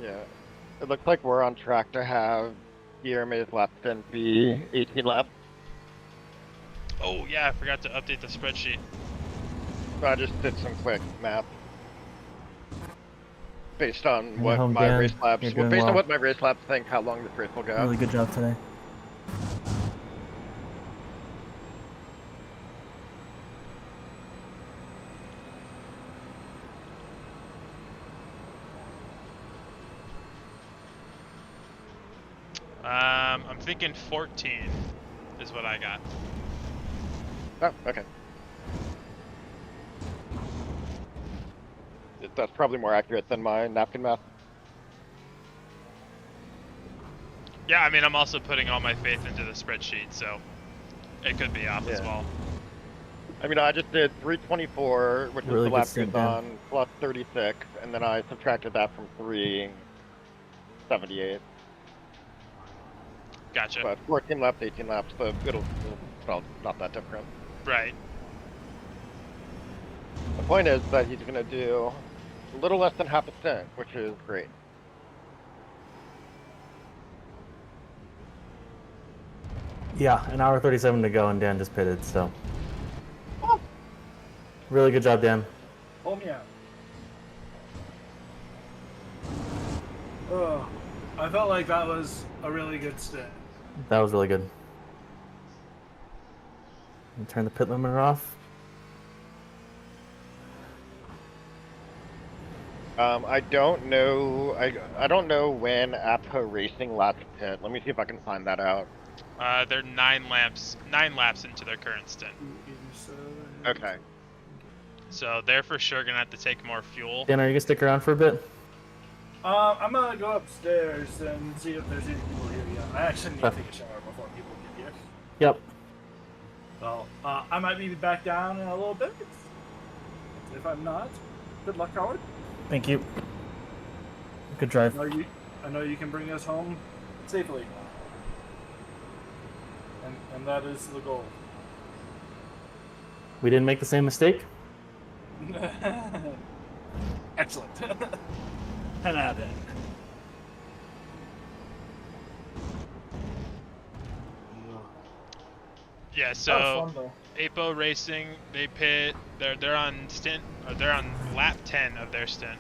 Yeah. It looks like we're on track to have Guillermo's lap stint be 18 laps. Oh yeah, I forgot to update the spreadsheet. So I just did some quick math. Based on what home, my Dan. race laps, You're doing based on well. what my race laps think, how long this race will go. Really good job today. I'm thinking 14 is what I got. Oh, okay. That's probably more accurate than my napkin math. Yeah, I mean, I'm also putting all my faith into the spreadsheet, so it could be off as well. I mean, I just did 324, which Really is the good lap stint, goes Dan. on, plus 36, and then I subtracted that from 378. Gotcha. But 14 laps, 18 laps, so well, not that different. Right. The point is that he's going to do a little less than half a stint, which is great. Yeah, an hour 37 to go, and Dan just pitted, so. Really good job, Dan. Pull me out. Oh, I felt like that was a really good stint. That was really good. And turn the pit limiter off. I don't know. I don't know when APO Racing last pit. Let me see if I can find that out. They're 9 laps into their current stint. Okay. So they're for sure gonna have to take more fuel. Dan, are you gonna stick around for a bit? I'm gonna go upstairs and see if there's any people here yet. I actually need to Okay. take a shower before people get here. Yep. Well, I might be back down in a little bit. If I'm not, good luck, Howard. Thank you. Good drive. I know you can bring us home safely. And that is the goal. We didn't make the same mistake? Excellent. 10 out of 10. Yeah, That so was fun, though. Apo Racing, they pit. They're on stint, or they're on lap 10 of their stint,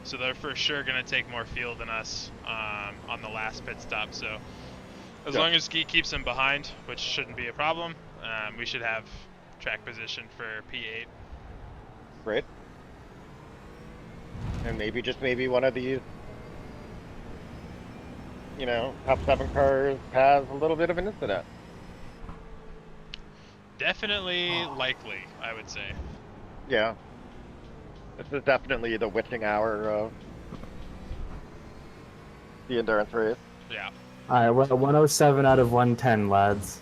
so they're for sure gonna take more fuel than us on the last pit stop. So as long as Ski keeps them behind, which shouldn't be a problem, we should have track position for P8. Great. And maybe one of these, top 7 cars has a little bit of an incident. Definitely likely, I would say. Yeah. This is definitely the witching hour of the endurance race. Yeah. Alright, we're at 107 out of 110, lads.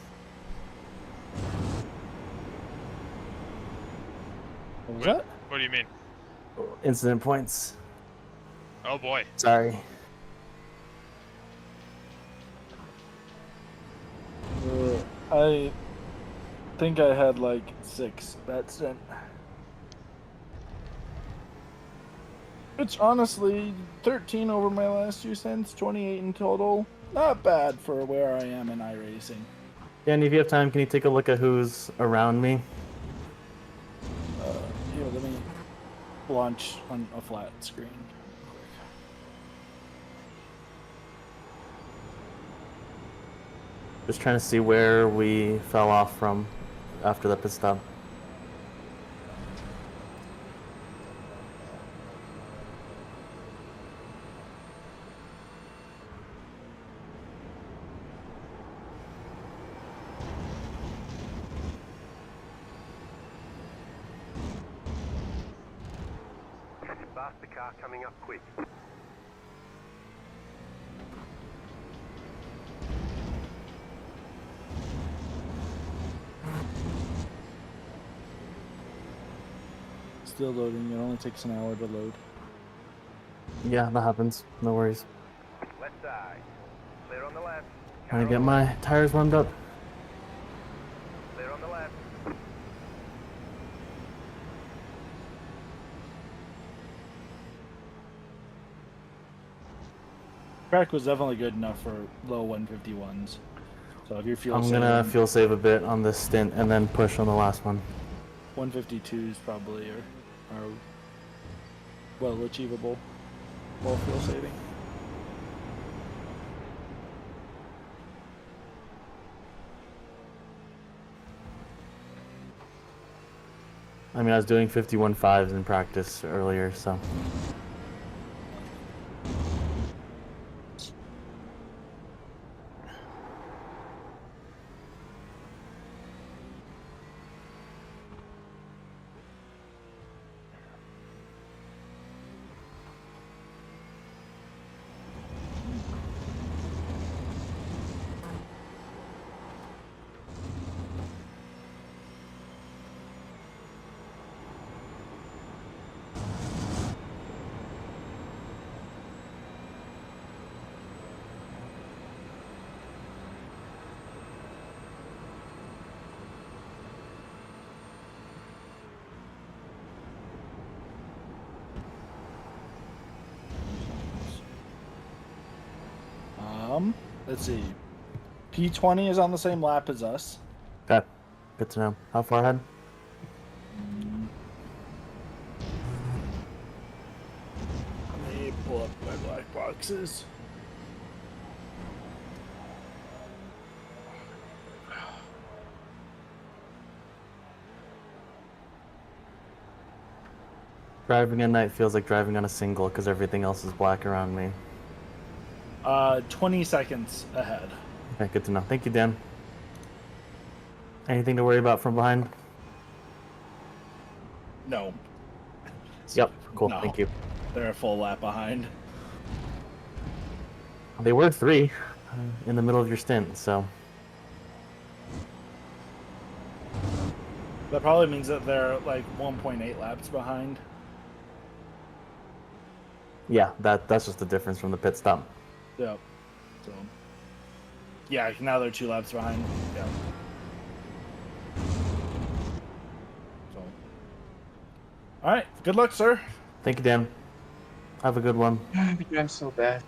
What was that? What do you mean? Incident points. Oh boy. Sorry. I think I had like 6 that stint. Which honestly, 13 over my last 2 stints, 28 in total. Not bad for where I am in iRacing. Danny, if you have time, can you take a look at who's around me? Here, let me launch on a flat screen. Just trying to see where we fell off from after the pit stop. Faster car coming up quick. Still loading. It only takes an hour to load. Yeah, that happens. No worries. Left side. Clear on the left. Trying to get my tires warmed up. Clear on the left. Track was definitely good enough for low 151s. So if you're fuel I'm gonna fuel save a bit on this stint and then push on the last one. 152s probably are well achievable while fuel saving. I mean, I was doing 51.5s in practice earlier, so. Let's see. P20 is on the same lap as us. Okay, good to know. How far ahead? Let me pull up my black boxes. Driving at night feels like driving on a single because everything else is black around me. 20 seconds ahead. Okay, good to know. Thank you, Dan. Anything to worry about from behind? No. Yep, cool. No. Thank you. They're a full lap behind. They were 3 in the middle of your stint, so. That probably means that they're like 1.8 laps behind. Yeah, that's just the difference from the pit stop. Yep. So. Yeah, now they're 2 laps behind. Yeah. So. All right. Good luck, sir. Thank you, Dan. Have a good one. I'm so bad.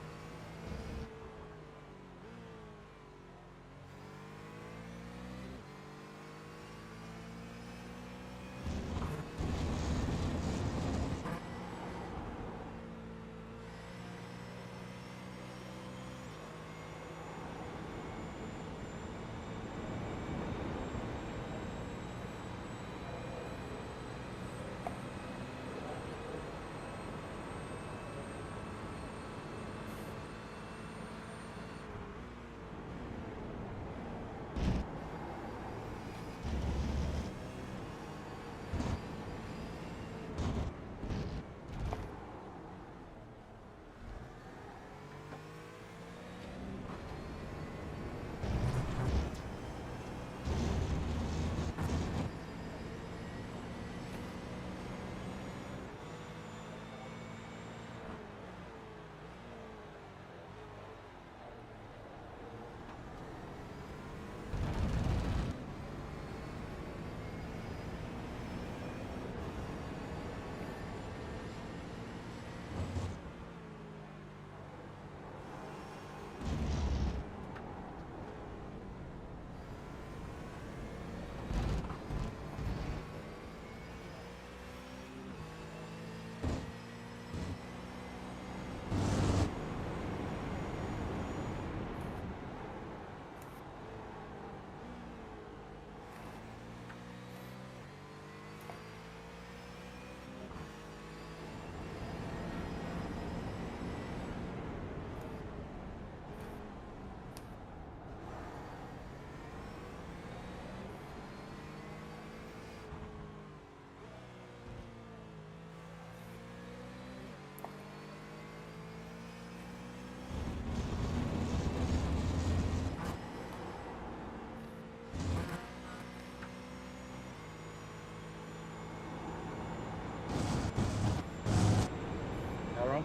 Aaron?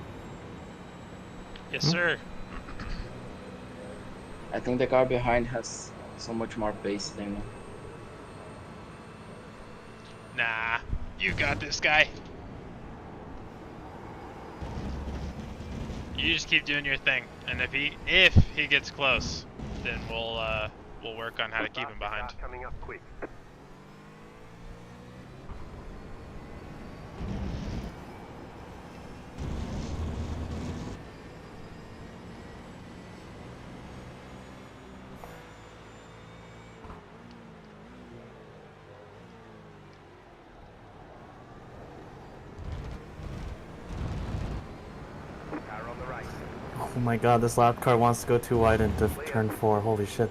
Yes, sir. I think the car behind has so much more pace than you. Nah, you got this guy. You just keep doing your thing, and if he gets close, then we'll work on how to keep him behind. Coming up quick. Car on the right. Oh my god, this lap car wants to go too wide into turn 4. Holy shit.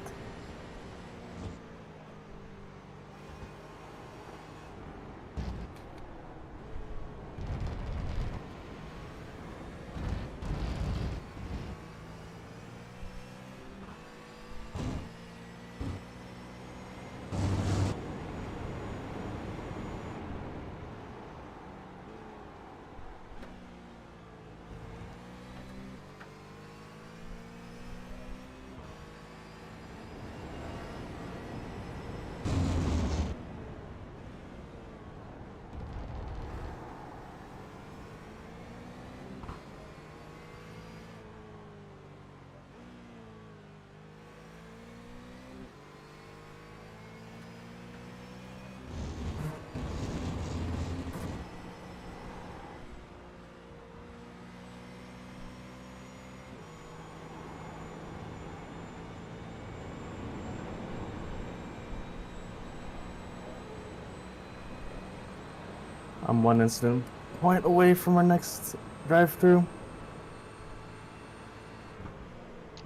I'm 1 incident point away from our next drive-through.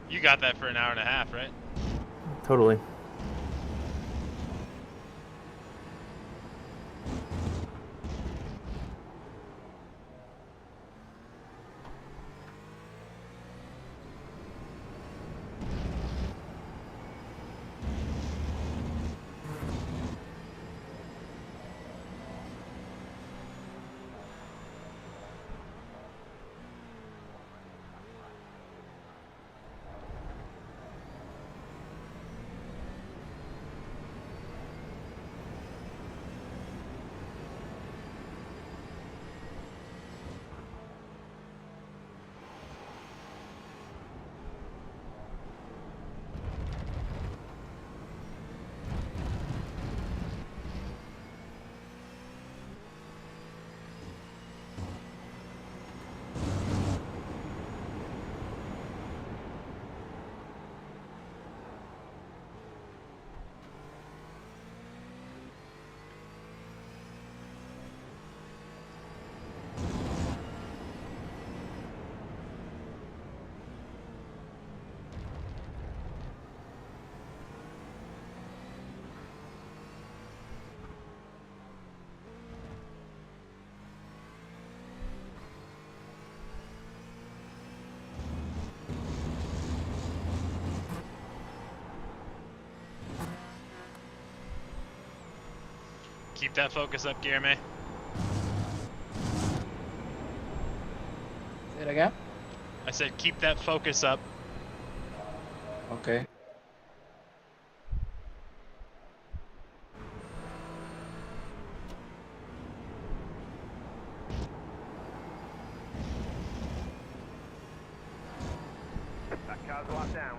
You got that for an hour and a half, right? Totally. Keep that focus up, Guillermo. Say it again? I said keep that focus up. Okay. That car's locked down.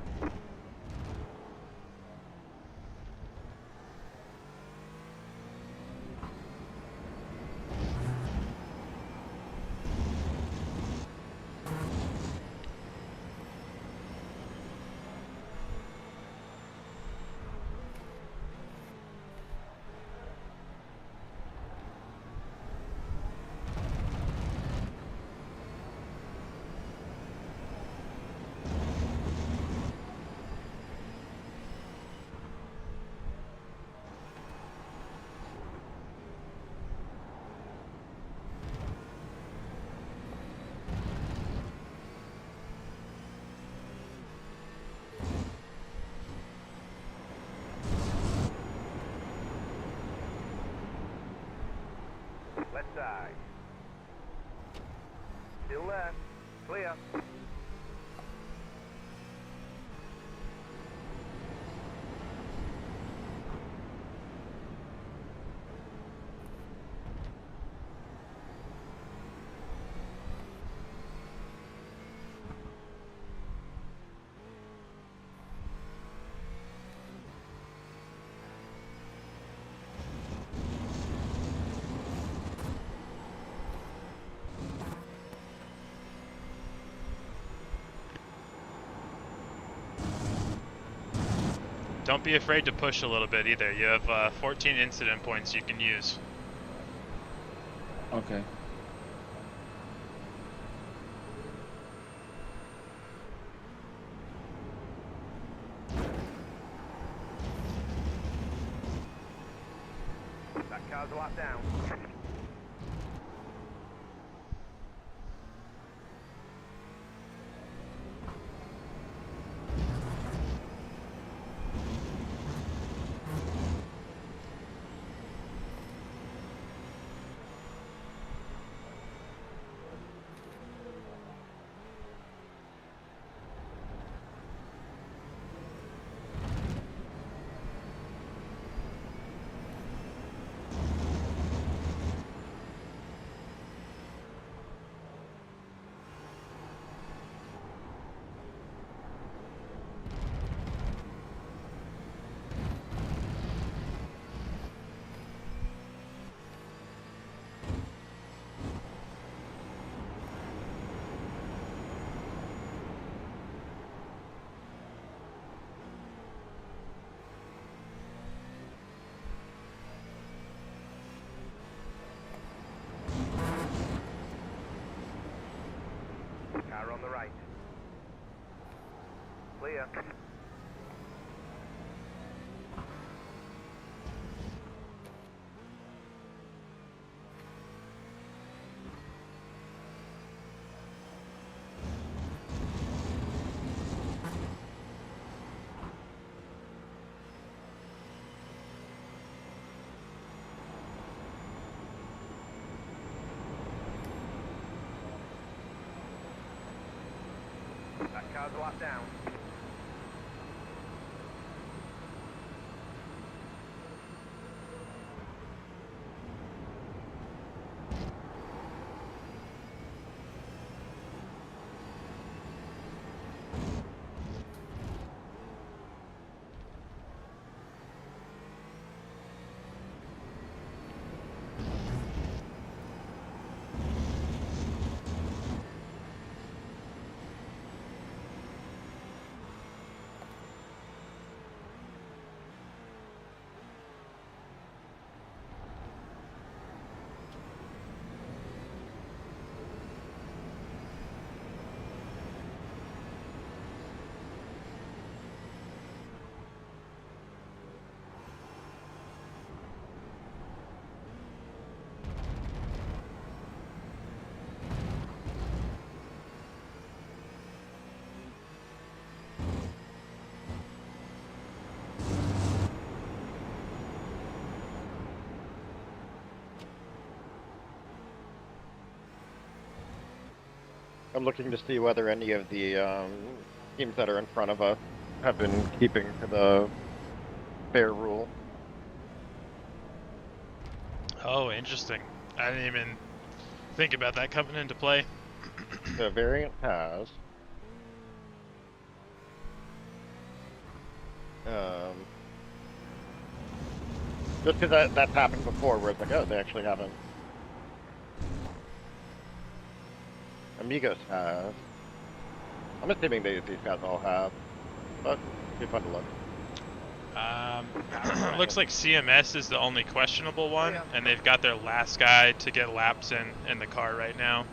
Left side. Still left. Clear. Don't be afraid to push a little bit either. You have 14 incident points you can use. Okay. That car's locked down. Car on the right. Clear. That car's locked down. I'm looking to see whether any of the teams that are in front of us have been keeping to the fair rule. Oh, interesting. I didn't even think about that coming into play. The variant has. Just because that's happened before, where it's like, oh, they actually haven't. Amigos has. I'm assuming these guys all have, but it'd be fun to look. Looks like CMS is the only questionable one, and they've got their last guy to get laps in the car right now.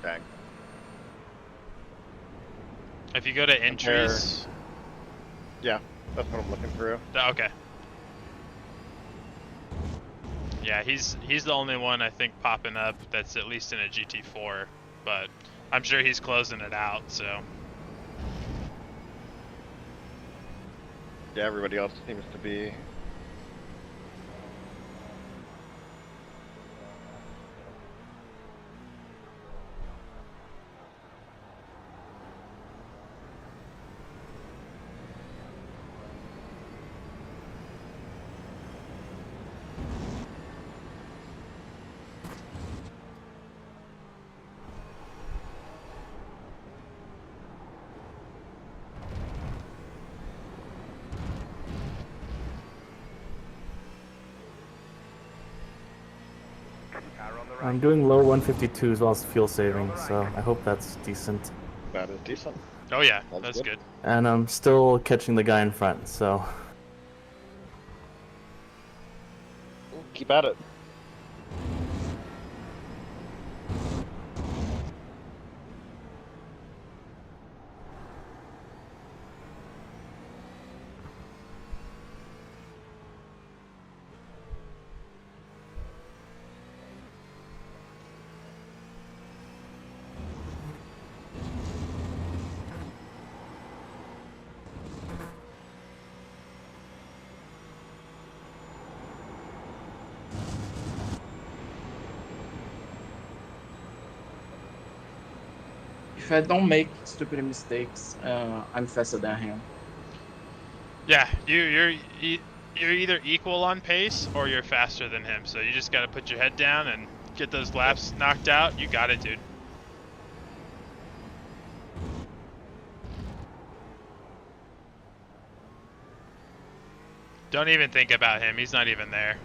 Dang. If you go to entries... Yeah, that's what I'm looking through. Okay. Yeah, he's the only one I think popping up that's at least in a GT4, but I'm sure he's closing it out, so... Yeah, everybody else seems to be. I'm doing lower 152 as well as fuel saving, so I hope that's decent. That is decent. Oh yeah, that's good. And I'm still catching the guy in front, so... Keep at it. If I don't make stupid mistakes, I'm faster than him. Yeah, you're either equal on pace or you're faster than him. So you just got to put your head down and get those laps knocked out. You got it, dude. Don't even think about him. He's not even there.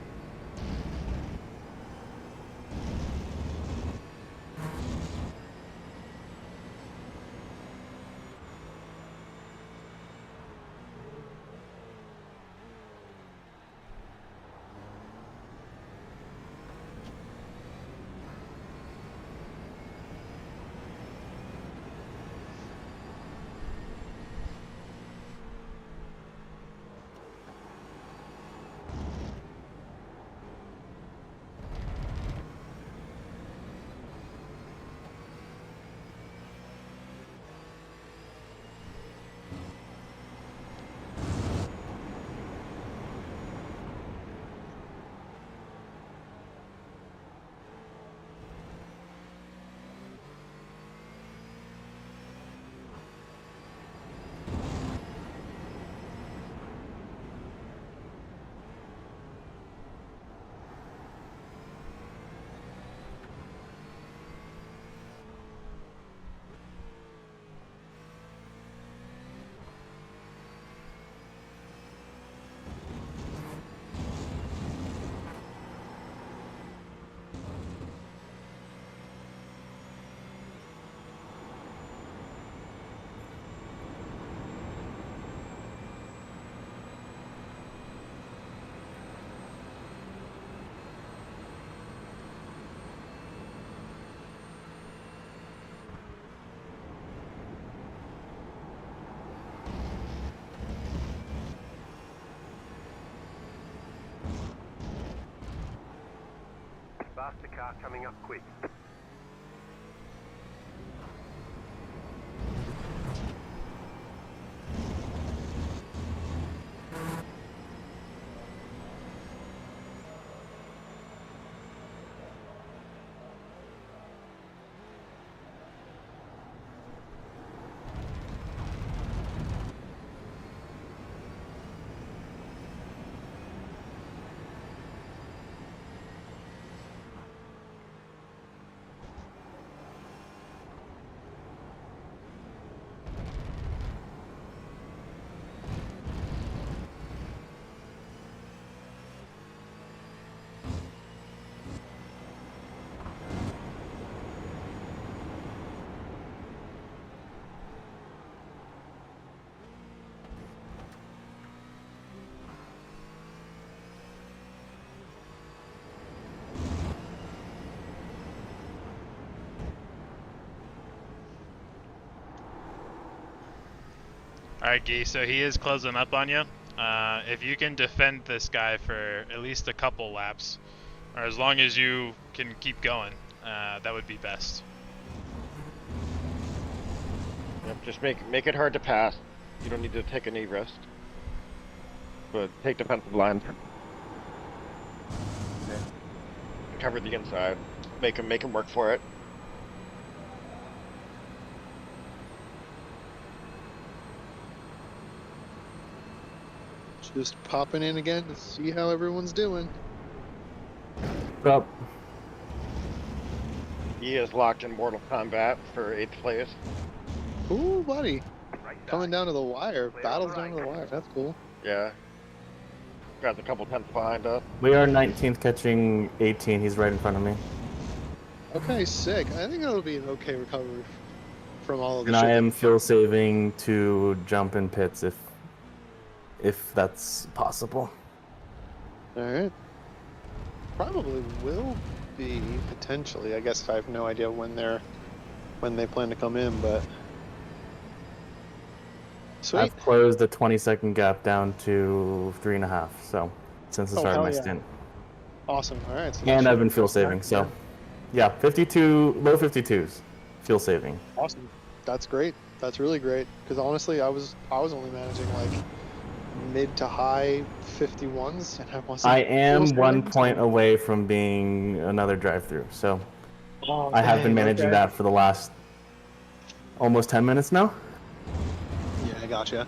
Faster car coming up quick. Alright, Gee, so he is closing up on you. If you can defend this guy for at least a couple laps, or as long as you can keep going, that would be best. Yep, just make it hard to pass. You don't need to take any risk. But take defensive line. Cover the inside. Make him work for it. Just popping in again to see how everyone's doing. Up. He is locked in Mortal Kombat for 8th place. Ooh, buddy. Coming down to the wire. Battles down to the wire. That's cool. Yeah. Got a couple tenths behind us. We are 19th, catching 18. He's right in front of me. Okay, sick. I think that'll be an okay recovery from all of the And shit. I am fuel saving to jump in pits if that's possible. Alright. Probably will be, potentially. I guess I have no idea when they plan to come in, but... Sweet. I've closed the 20-second gap down to 3.5, so since the start of my stint. Awesome. Alright. So And I've been fuel saving, so yeah, 52, low 52s, fuel saving. Awesome. That's great. That's really great. Because honestly, I was only managing like mid to high 51s, and I wasn't. I am fuel 1 saving, point so- away from being another drive-through, so Oh, I have been dang, managing okay. that for the last almost 10 minutes now. Yeah, I gotcha.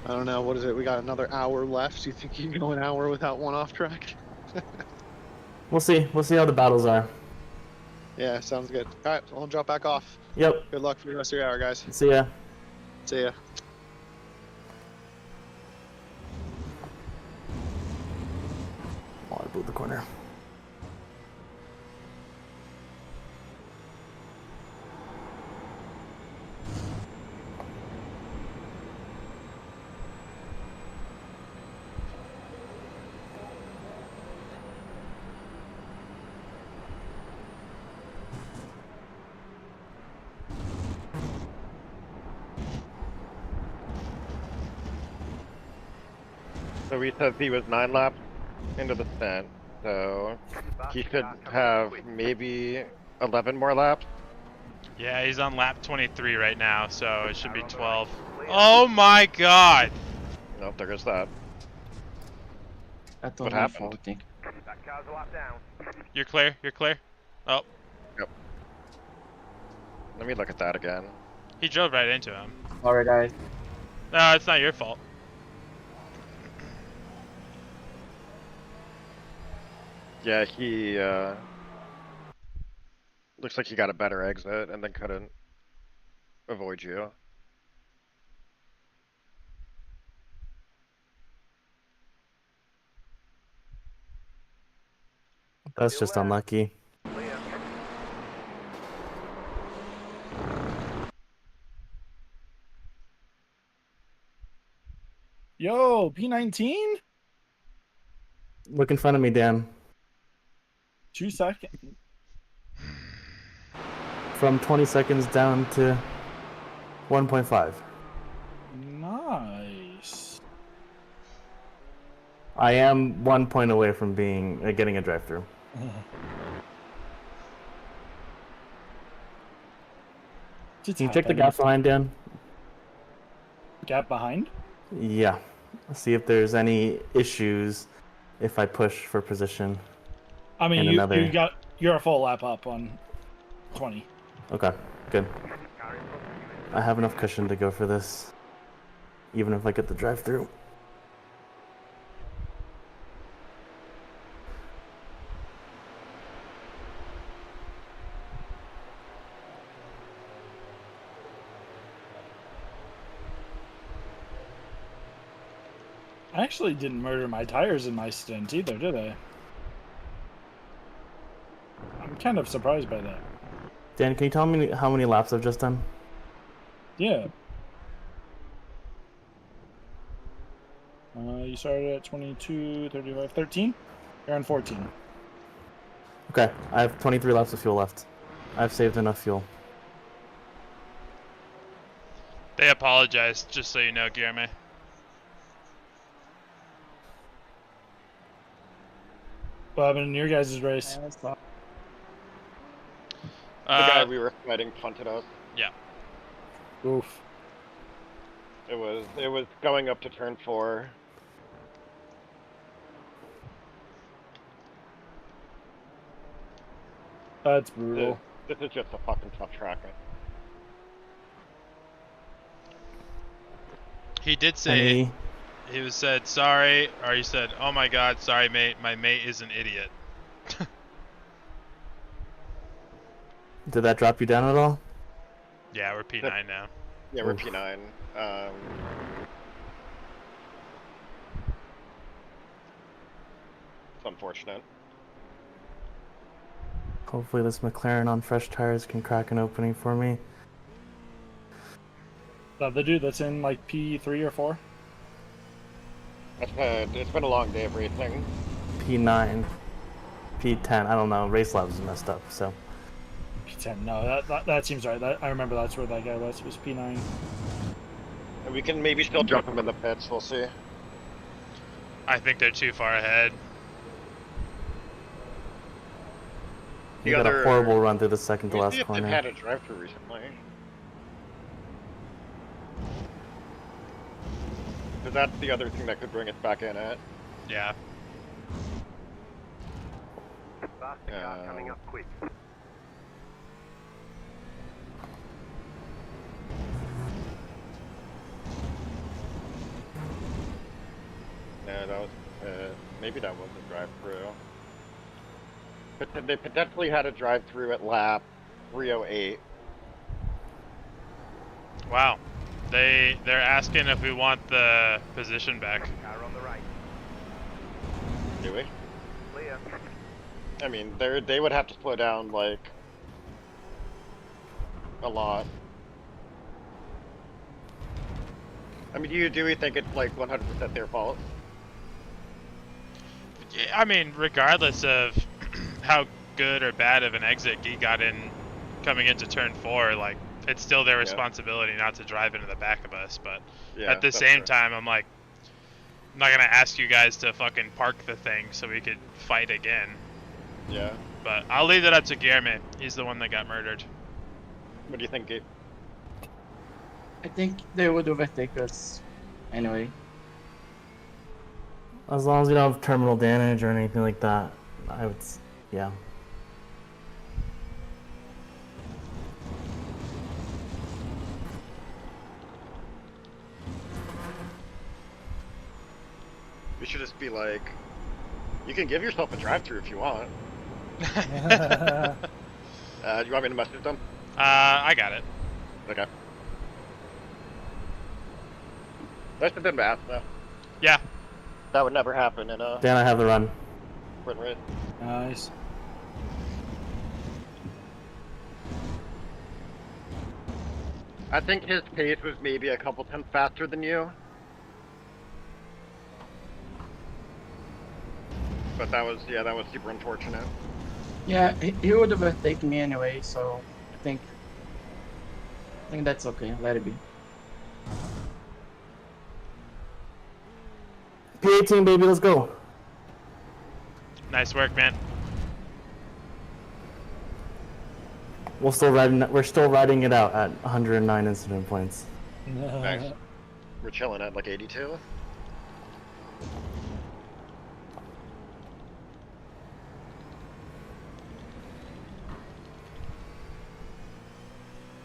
I don't know. What is it? We got another hour left. Do you think you can go an hour without one off track? We'll see. We'll see how the battles are. Yeah, sounds good. All right, I'll drop back off. Yep. Good luck for the rest of your hour, guys. See ya. See ya. Oh, I blew the corner. So he says he was 9 laps into the stint, so he should have maybe 11 more laps. Yeah, he's on lap 23 right now, so it should be 12. Oh my god! Nope, there goes that. That's What all my happened? fault, I think. That car's a lap down. You're clear, you're clear. Oh, Yep. Let me look at that again. he drove right into him. Sorry, guys. No, it's not your fault. Yeah, he looks like he got a better exit and then couldn't avoid you. That's just unlucky. Yo, P19? Look in front of me, Dan. 2 seconds. From 20 seconds down to 1.5. Nice. I am 1 point away from getting a drive-through. Can you check the gap behind, Dan? Gap behind? Yeah. See if there's any issues if I push for position. I mean, in you're a full lap up on 20. Okay, good. I have enough cushion to go for this, even if I get the drive-through. I actually didn't murder my tires in my stint either, did I? I'm kind of surprised by that. Dan, can you tell me how many laps I've just done? Yeah. You started at 22, 35, 13? You're on 14. Okay, I have 23 laps of fuel left. I've saved enough fuel. They apologized, just so you know, Guillermo. What happened in your guys' race? The guy we were fighting punted us. Yeah. Oof. It was going up to turn 4. That's brutal. This is just a fucking tough track. He did say, he said sorry, or he said, "Oh my God, sorry mate, my mate is an idiot." Did that drop you down at all? Yeah, we're P9 now. Yeah, we're P9. It's unfortunate. Hopefully this McLaren on fresh tires can crack an opening for me. The dude that's in like P3 or 4? It's been a long day of racing. P9, P10, I don't know. Race Labs is messed up, so. P10, no, that seems right. I remember that's where that guy was. It was P9. And we can maybe still jump him in the pits, we'll see. I think they're too far ahead. You got a horrible run through the second to last They've corner. had a drive-through recently. Because that's the other thing that could bring us back in it. Yeah. Faster car coming up quick. No, that was maybe that was a drive-through. But they potentially had a drive-through at lap 308. Wow. They're asking if we want the position back. Car on the right. Do we? Clear. I mean, they would have to slow down like a lot. I mean, do we think it's like 100% their fault? Yeah, I mean, regardless of how good or bad of an exit he got in coming into turn 4, like, it's still their responsibility not to drive into the back of us. But at the same time, I'm like, I'm not gonna ask you guys to fucking park the thing so we could fight again. Yeah. But I'll leave that up to Guillermo. He's the one that got murdered. What do you think, Gabe? I think they would overtake us anyway. As long as we don't have terminal damage or anything like that, I would, yeah. We should just be like, you can give yourself a drive-through if you want. Do you want me to message them? I got it. Okay. That's a bit bad, though. Yeah. That would never happen in a Dan, I have the run. sprint race. Nice. I think his pace was maybe a couple tenths faster than you. But that was super unfortunate. Yeah, he would have overtaken me anyway, so I think that's okay. Let it be. P18, baby, let's go. Nice work, man. We're still riding it out at 109 incident points. Thanks. We're chilling at like 82.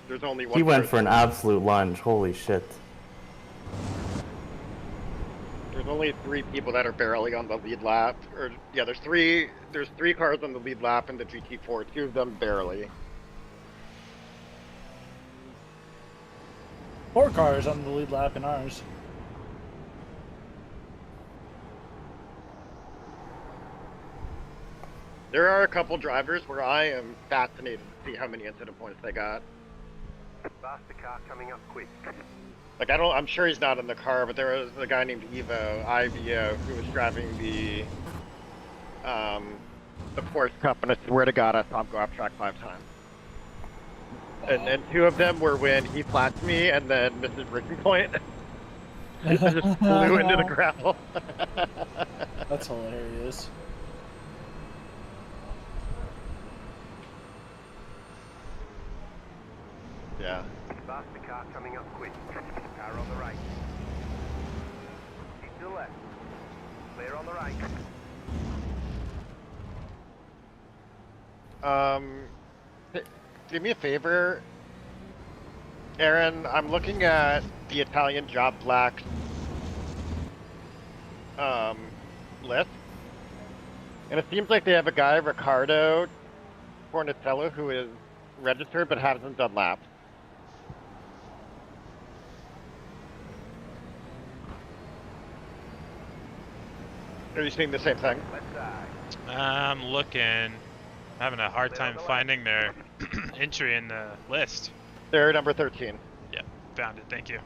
There's only one. He went for an absolute lunge. Holy shit. There's only 3 people that are barely on the lead lap. Or yeah, there's three cars on the lead lap in the GT4. 2 of them barely. 4 cars on the lead lap in ours. There are a couple drivers where I am fascinated to see how many incident points they got. Faster car coming up quick. Like I'm sure he's not in the car, but there was a guy named Ivo, who was driving the Porsche Cup, and I swear to God, I saw him go off track 5 times. And two of them were when he flattened me and then missed his breaking point. I just flew into the gravel. That's hilarious. Yeah. Faster car coming up quick. Car on the right. Keep to the left. Clear on the right. Do me a favor, Aaron. I'm looking at the Italian job black list, and it seems like they have a guy, Riccardo Fornatello, who is registered but hasn't done laps. Are you seeing the same thing? I'm looking. Having a hard time finding their entry in the list. They're number 13. Yeah, found it. Thank you.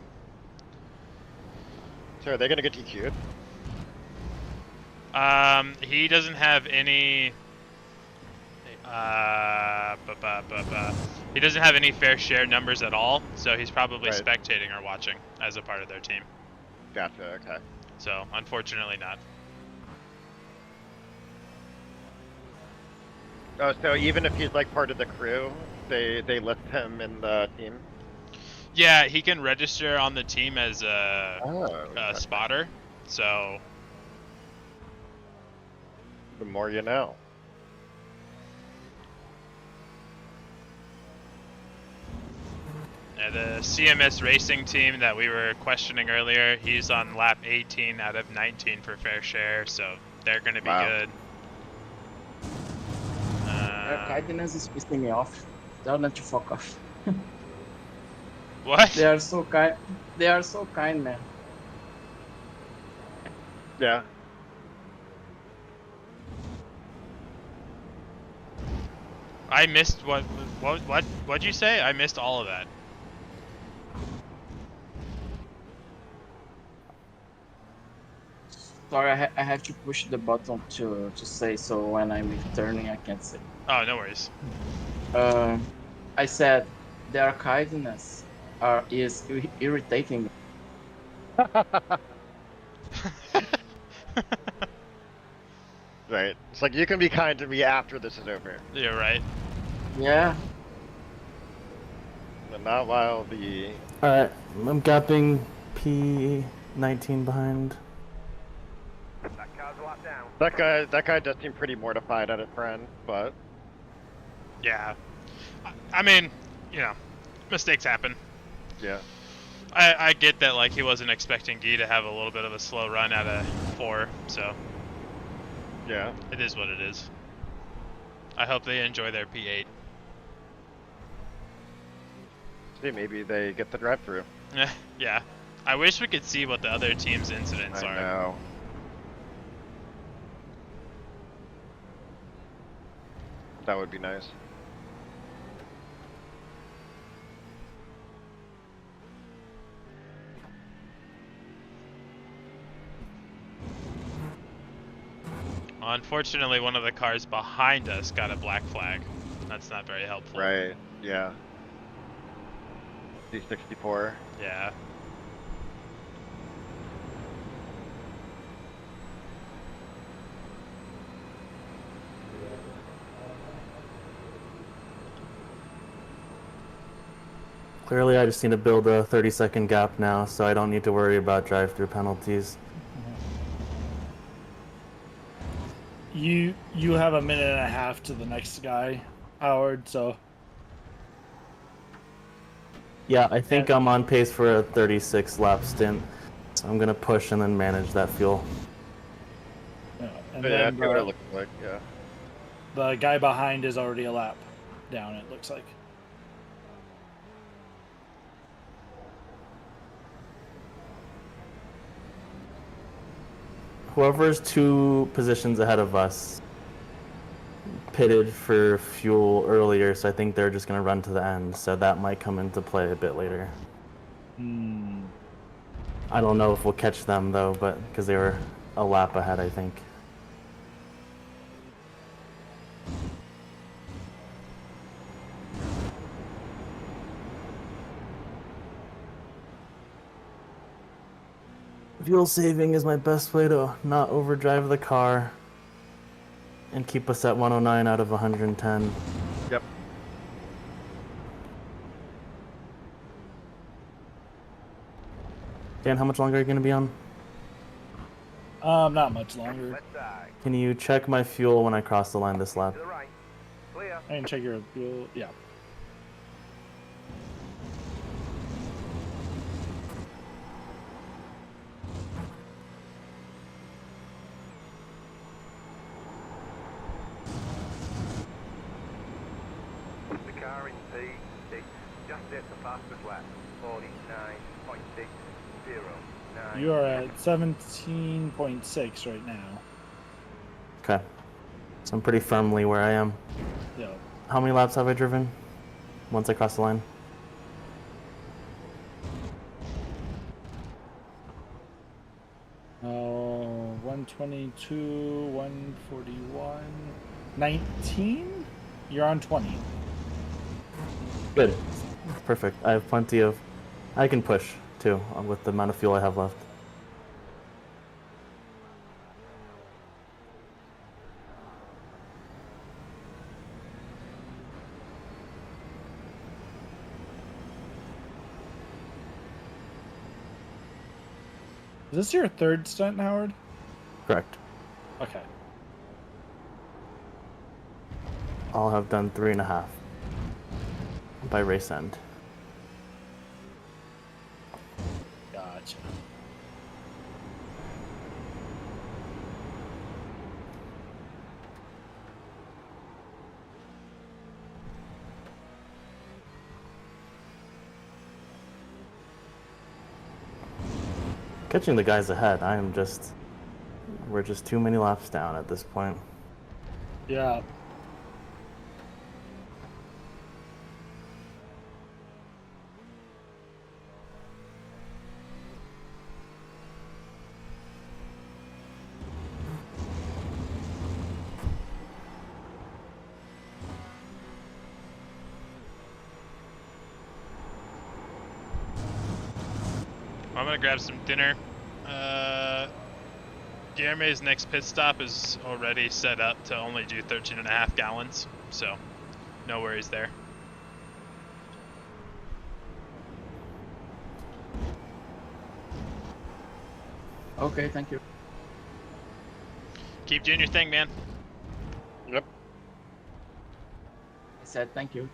So are they gonna get DQ'd? He doesn't have any. He doesn't have any fair share numbers at all, so he's probably Right. spectating or watching as a part of their team. Gotcha. Okay. So unfortunately not. Oh, so even if he's like part of the crew, they list him in the team. Yeah, he can register on the team as a okay. spotter. So The more you know. yeah, the CMS racing team that we were questioning earlier, he's on lap 18 out of 19 for fair share, so they're going to be good. Kindness is pissing me off. Tell them to fuck off. What? They are so kind. They are so kind, man. Yeah. I missed what'd you say? I missed all of that. Sorry, I have to push the button to say, so when I'm returning I can't say. Oh, no worries. I said their kindness is irritating me. Right. It's like you can be kind to me after this is over. You're right. Yeah. But not while the. Alright, I'm gapping P19 behind. That car's a lot down. That guy does seem pretty mortified at his friend, but. Yeah. I mean, you know, mistakes happen. Yeah. I get that, like, he wasn't expecting Guy to have a little bit of a slow run out of 4, so. Yeah. It is what it is. I hope they enjoy their P8. See, maybe they get the drive-through. Yeah. I wish we could see what the other team's incidents are. I know. That would be nice. Unfortunately, one of the cars behind us got a black flag. That's not very helpful. Right, yeah. D64. Yeah. Clearly, I just need to build a 30-second gap now, so I don't need to worry about drive-through penalties. You have a minute and a half to the next guy, Howard, so. Yeah, I think I'm on pace for a 36 lap stint. So I'm gonna push and then manage that fuel. Yeah, and Yeah, then that's what it looks like, yeah. the guy behind is already a lap down, it looks like. Whoever's 2 positions ahead of us pitted for fuel earlier, so I think they're just gonna run to the end, so that might come into play a bit later. I don't know if we'll catch them though, but because they were a lap ahead, I think. fuel saving is my best way to not overdrive the car and keep us at 109 out of 110. Yep. Dan, how much longer are you going to be on? Not much longer. Left side. Can you check my fuel when I cross the line this lap? To the right. Clear. I can check your fuel. Yeah. The car in P6 just hit the fastest lap. 49.609. You are at 17.6 right now. Okay. So I'm pretty firmly where I am. Yeah. How many laps have I driven once I cross the line? Oh, 122, 141, 19? You're on 20. Good. Perfect. I have plenty of... I can push, too, with the amount of fuel I have left. Is this your third stunt, Howard? Correct. Okay. I'll have done 3.5 by race end. Gotcha. Catching the guys ahead, we're just too many laps down at this point. Yeah. I'm gonna grab some dinner. Guillerme's next pit stop is already set up to only do 13.5 gallons, so no worries there. Okay, thank you. Keep doing your thing, man. Yep. I said thank you.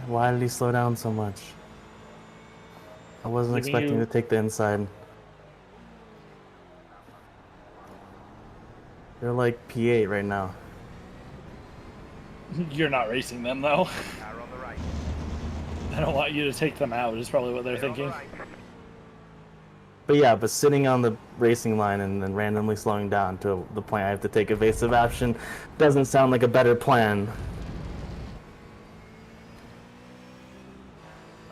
Why did he slow down so much? I wasn't Giving expecting you- to take the inside. They're like P8 right now. You're not racing them, though. Car on the right. I don't want you to take them out, is probably what they're Clear on the thinking. right. But yeah, but sitting on the racing line and then randomly slowing down to the point I have to take evasive action doesn't sound like a better plan.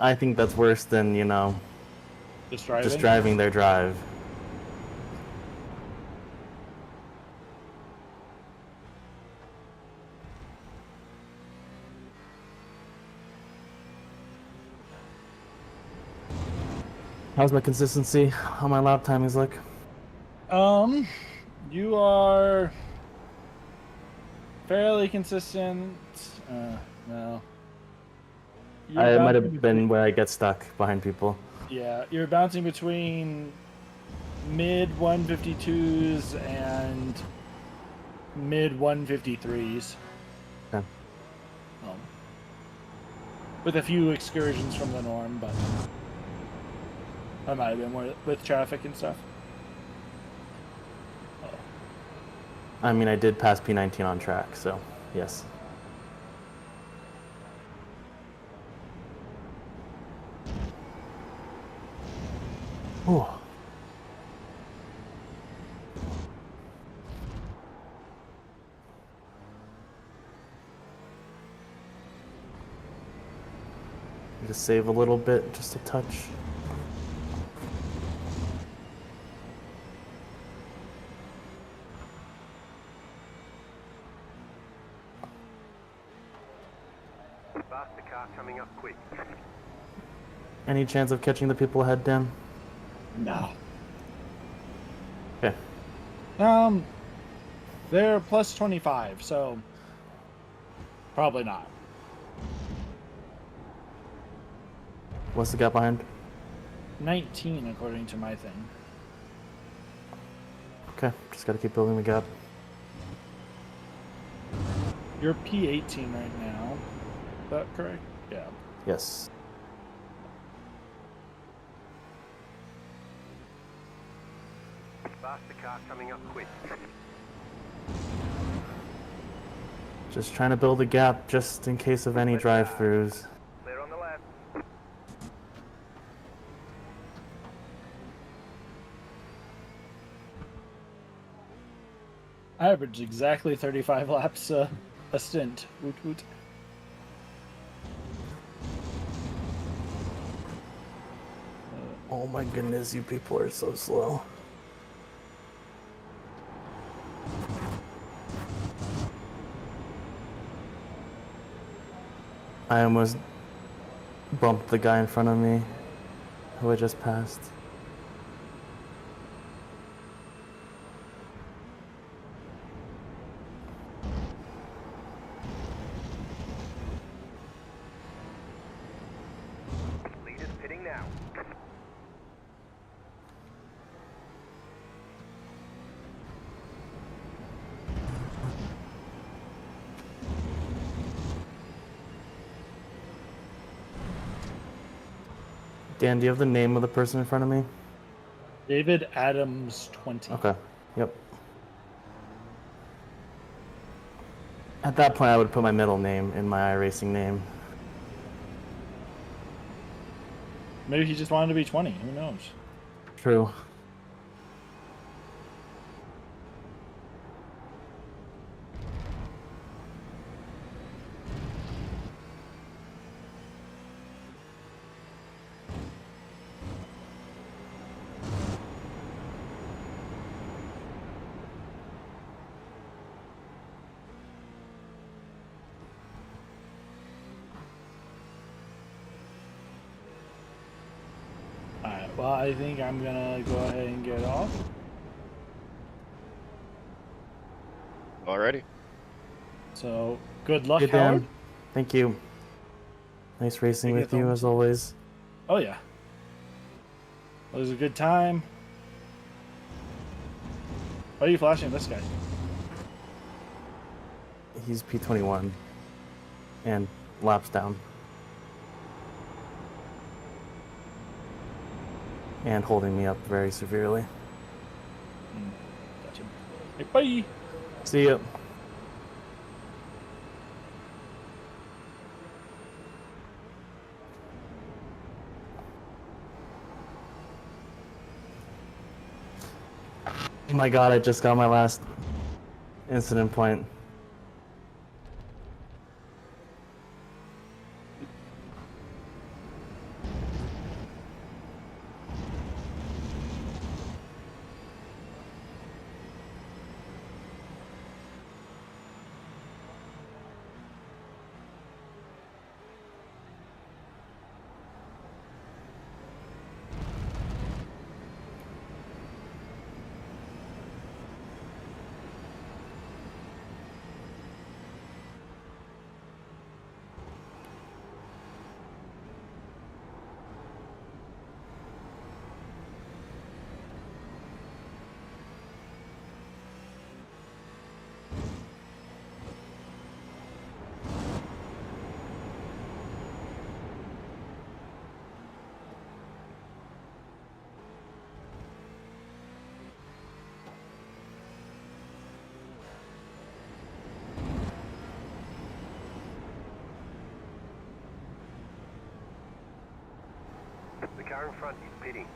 I think that's worse than, you know, Just driving? just driving their drive. How's my consistency? How my lap timings look? You are fairly consistent. No. You're I might bouncing have been where I get stuck behind people. Yeah, you're bouncing between mid 152s and mid 153s. Okay. With a few excursions from the norm, but I might have been more with traffic and stuff. I mean, I did pass P19 on track, so yes. Ooh. Just save a little bit, just a touch. Any chance of catching the people ahead, Dan? No. Okay. They're plus 25, so probably not. What's the gap behind? 19 according to my thing. Okay, just gotta keep building the gap. You're P18 right now. Is that correct? Yeah. Yes. Faster car coming up quick. Just trying to build a gap just in case of any drive-throughs. Clear on the left. I averaged exactly 35 laps a stint. Woot woot. Oh my goodness, you people are so slow. I almost bumped the guy in front of me who I just passed. Leaders pitting now. Dan, do you have the name of the person in front of me? David Adams 20. Okay, yep. At that point, I would put my middle name in my iRacing name. Maybe he just wanted to be 20. Who knows? True. Alright, well, I think I'm gonna go ahead and get off. Alrighty. So, good luck, Good, Howard. Dan. Thank you. Nice racing Take with it you home. as always. Oh, yeah. It was a good time. Why are you flashing this guy? He's P21 and laps down. And holding me up very severely. Gotcha. Hey, bye! See ya. Oh my god, I just got my last incident point. The car in front is pitting.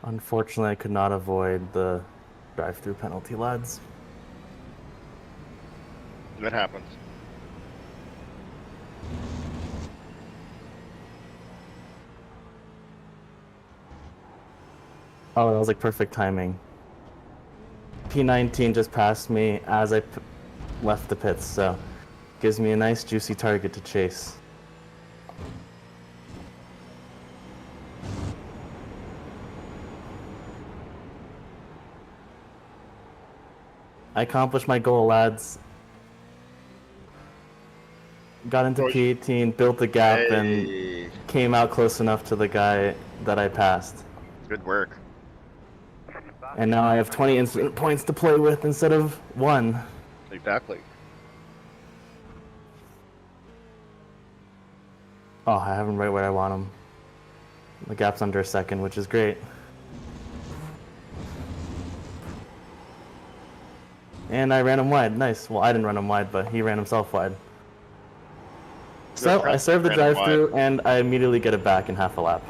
Unfortunately, I could not avoid the drive-through penalty, lads. That happens. Oh, that was like perfect timing. P19 just passed me as I left the pits, so gives me a nice juicy target to chase. I accomplished my goal, lads. Got into P18, built the gap, and came out close enough to the guy that I passed. Good work. And now I have 20 incident points to play with instead of 1. Exactly. Oh, I have him right where I want him. The gap's under a second, which is great. And I ran him wide. Nice. Well, I didn't run him wide, but he ran himself wide. So I served the drive-through, and I immediately get it back in half a lap.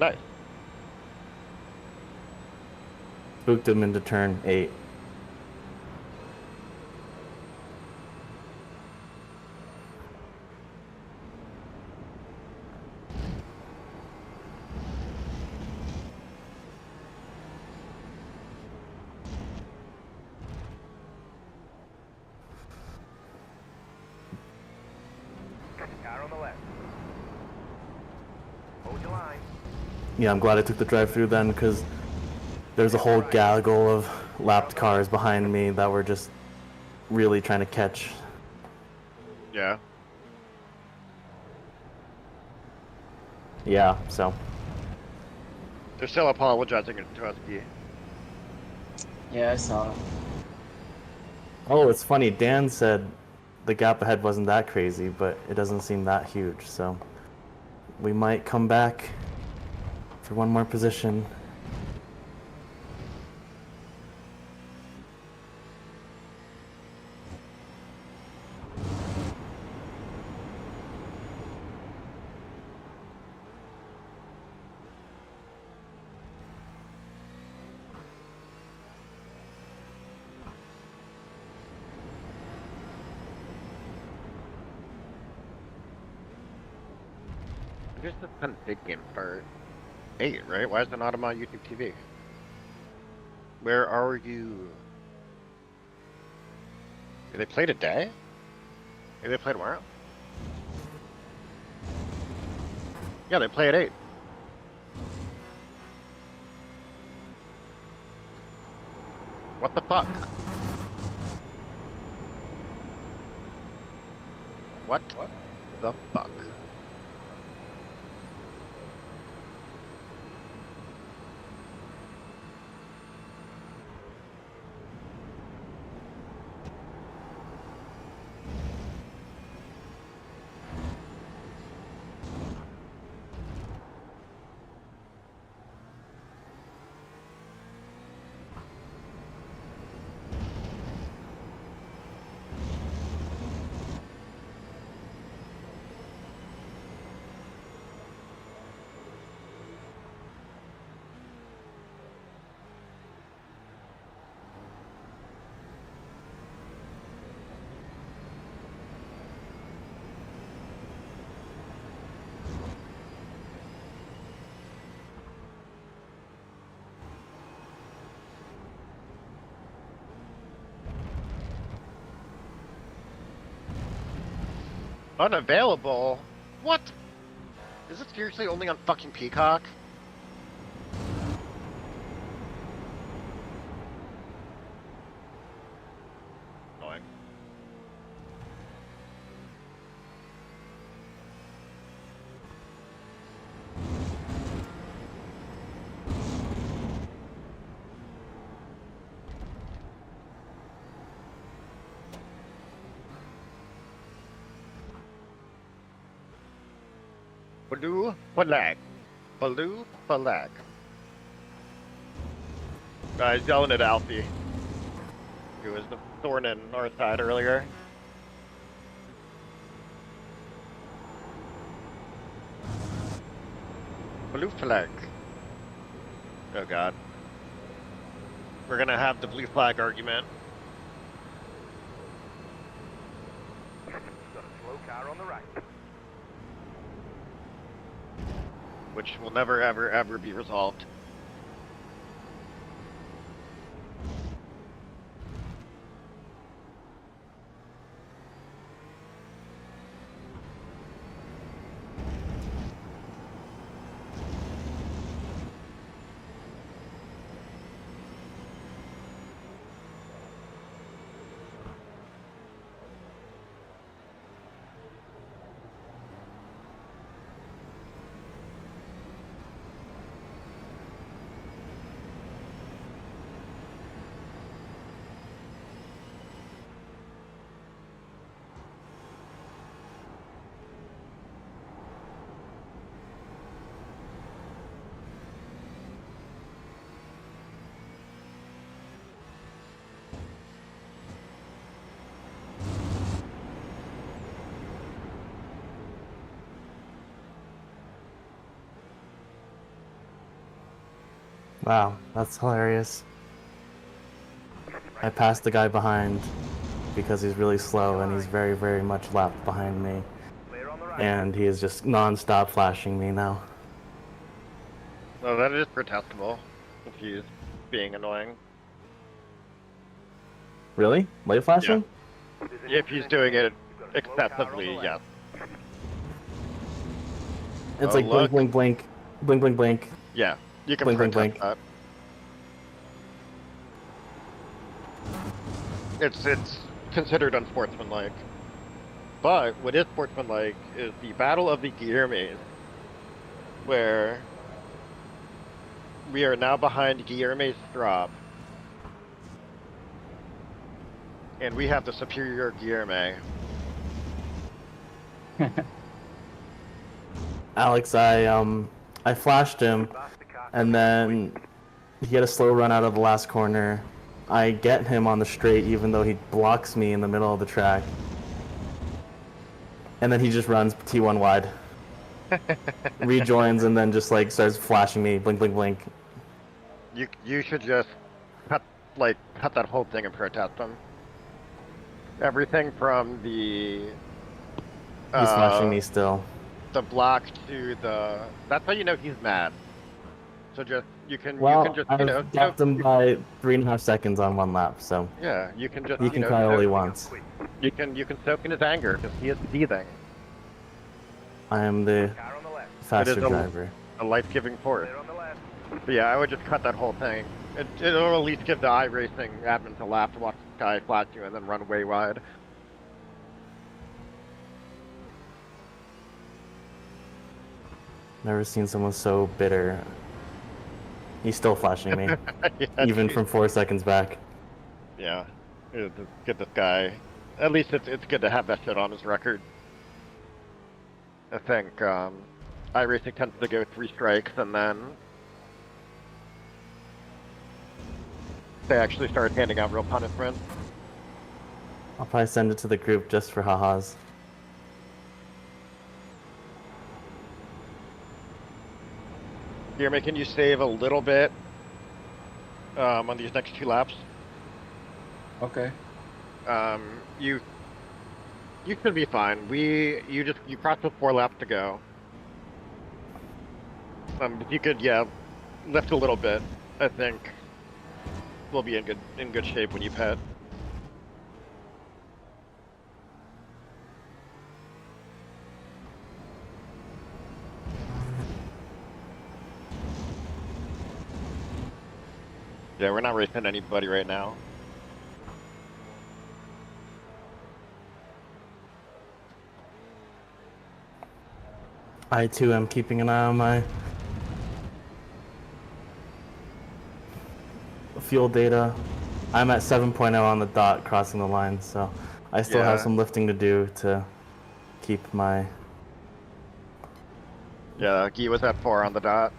Nice. Spooked him into turn 8. Car on the left. Hold your line. Yeah, I'm glad I took the drive-through then, because there's a whole gaggle of lapped cars behind me that were just really trying to catch. Yeah. Yeah, so. They're still apologizing to us. Yeah, I saw. Oh, it's funny. Dan said the gap ahead wasn't that crazy, but it doesn't seem that huge, so we might come back for one more position. I guess this kind of big game start. 8, right? Why is it not on my YouTube TV? Where are you? Do they play today? Do they play tomorrow? Yeah, they play at 8. What the fuck? What the fuck? Unavailable? What? Is it seriously only on fucking Peacock? Annoying. Baloo Balag. Baloo Balag. He's yelling at Alfie, who was the thorn in our side earlier. Baloo Balag. Oh god. We're gonna have the blue flag argument. Got a slow car on the right. Which will never, ever, ever be resolved. Wow, that's hilarious. I passed the guy behind because he's really slow and he's very, very much lapped behind me. And he is just non-stop flashing me now. Well, that is protestable if he's being annoying. Really? Late flashing? If he's doing it excessively, yes. It's Oh, like look. blink, blink, blink, blink, blink, blink. Yeah, you can Blink, blink, protest blink. that. It's considered unsportsmanlike. But what is sportsmanlike is the Battle of the Guillermes, where we are now behind Guillerme's drop, and we have the superior Guillerme. Alex, I flashed him, and then he had a slow run out of the last corner. I get him on the straight even though he blocks me in the middle of the track. And then he just runs T1 wide. Rejoins and then just like starts flashing me, blink, blink, blink. You should just cut that whole thing and protest him. Everything from the He's flashing me still. the block to the. That's how you know he's mad. So you can just I've dropped him by 3.5 seconds on one lap, so yeah, you can just he can cry all he wants. You can soak in his anger because he is seething. I am the faster It is driver. A life-giving force. But yeah, I would just cut that whole thing. It'll at least give the iRacing admins a laugh to watch this guy flash you and then run way wide. Never seen someone so bitter. He's still flashing me, Yeah, even from 4 seconds back. Yeah, get this guy. At least it's good to have that shit on his record. I think iRacing tends to go 3 strikes and then they actually start handing out real punishment. I'll probably send it to the group just for ha-has. Guillermo, can you save a little bit on these next 2 laps? Okay. You should be fine. You crossed with 4 laps to go. If you could, lift a little bit, I think we'll be in good shape when you pit. Yeah, we're not racing anybody right now. I too am keeping an eye on my fuel data. I'm at 7.0 on the dot crossing the line, so I still have some lifting to do to keep my... Yeah, Guy was at 4 on the dot.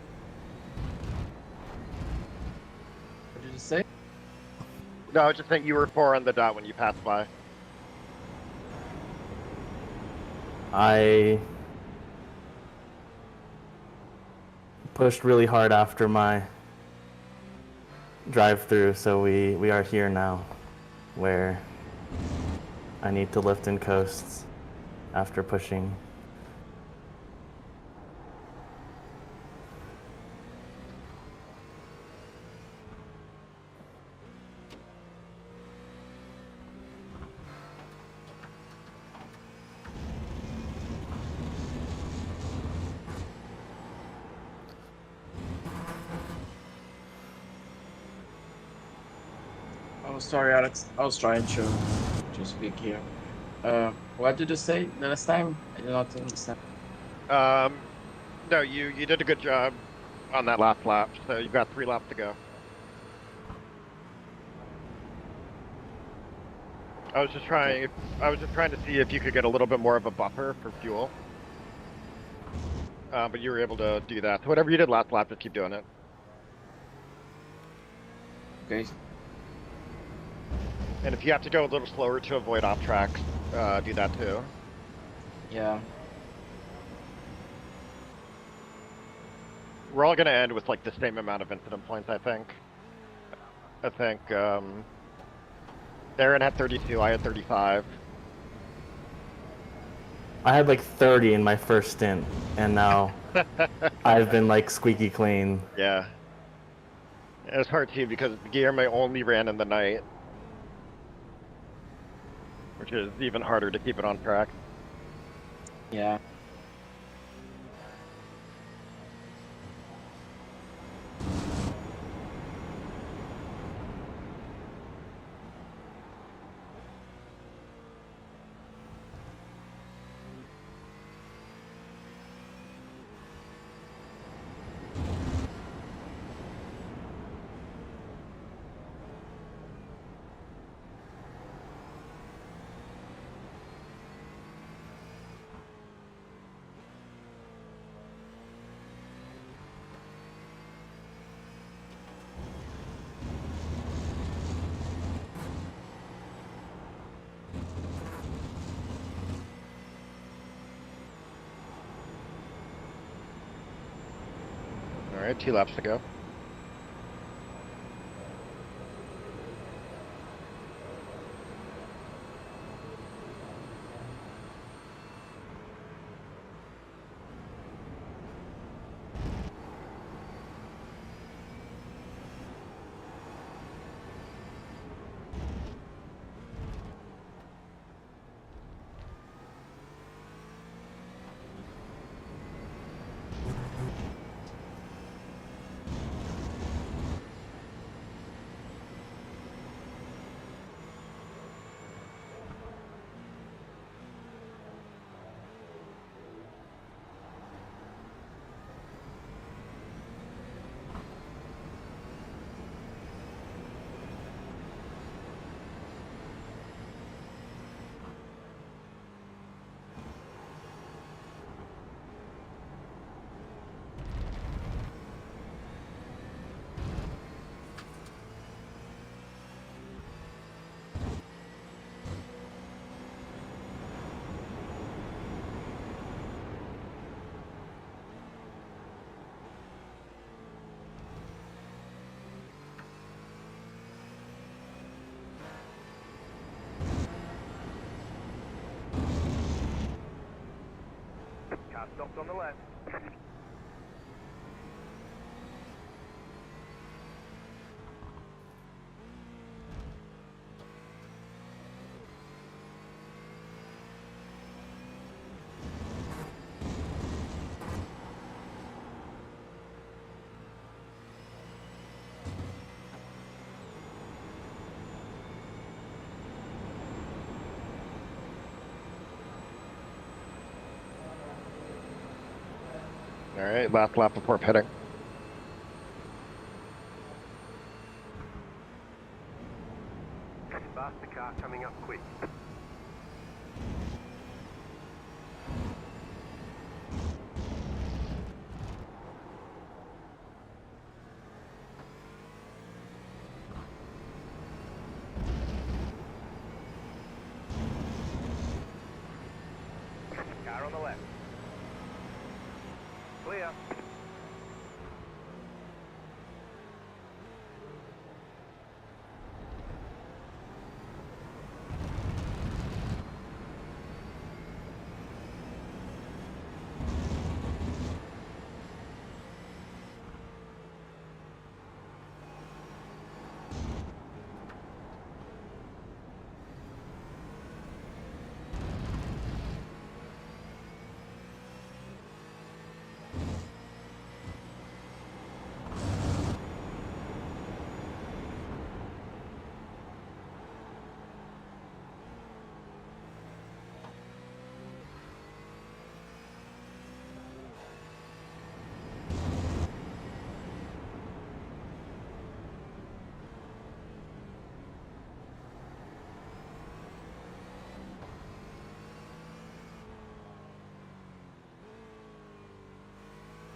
What did you say? No, I was just saying you were 4 on the dot when you passed by. I pushed really hard after my drive through, so we are here now, where I need to lift and coast after pushing. Oh, sorry, Alex. I was trying to speak here. What did you say the last time? I did not understand. No, you did a good job on that last lap. So you've got 3 laps to go. I was just trying to see if you could get a little bit more of a buffer for fuel. But you were able to do that. So whatever you did last lap, just keep doing it. Okay. And if you have to go a little slower to avoid off tracks, do that too. Yeah. We're all gonna end with like the same amount of incident points, I think. Aaron had 32, I had 35. I had like 30 in my first stint, and now I've been like squeaky clean. Yeah. It's hard too because Guillermo only ran in the night, which is even harder to keep it on track. Yeah. All right, 2 laps to go. Car stopped on the left. All right, last lap before pitting. Faster car coming up quick. Car on the left. Clear.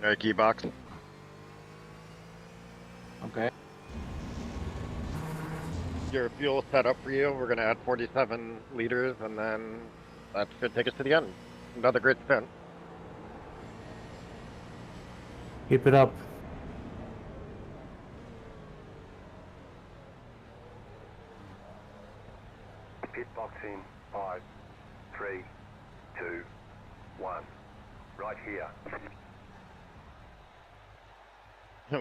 Alright, key box. Okay. Your fuel set up for you. We're gonna add 47 liters, and then that should take us to the end. Another great stint. Keep it up. Pit box in 5, 3, 2, 1. Right here.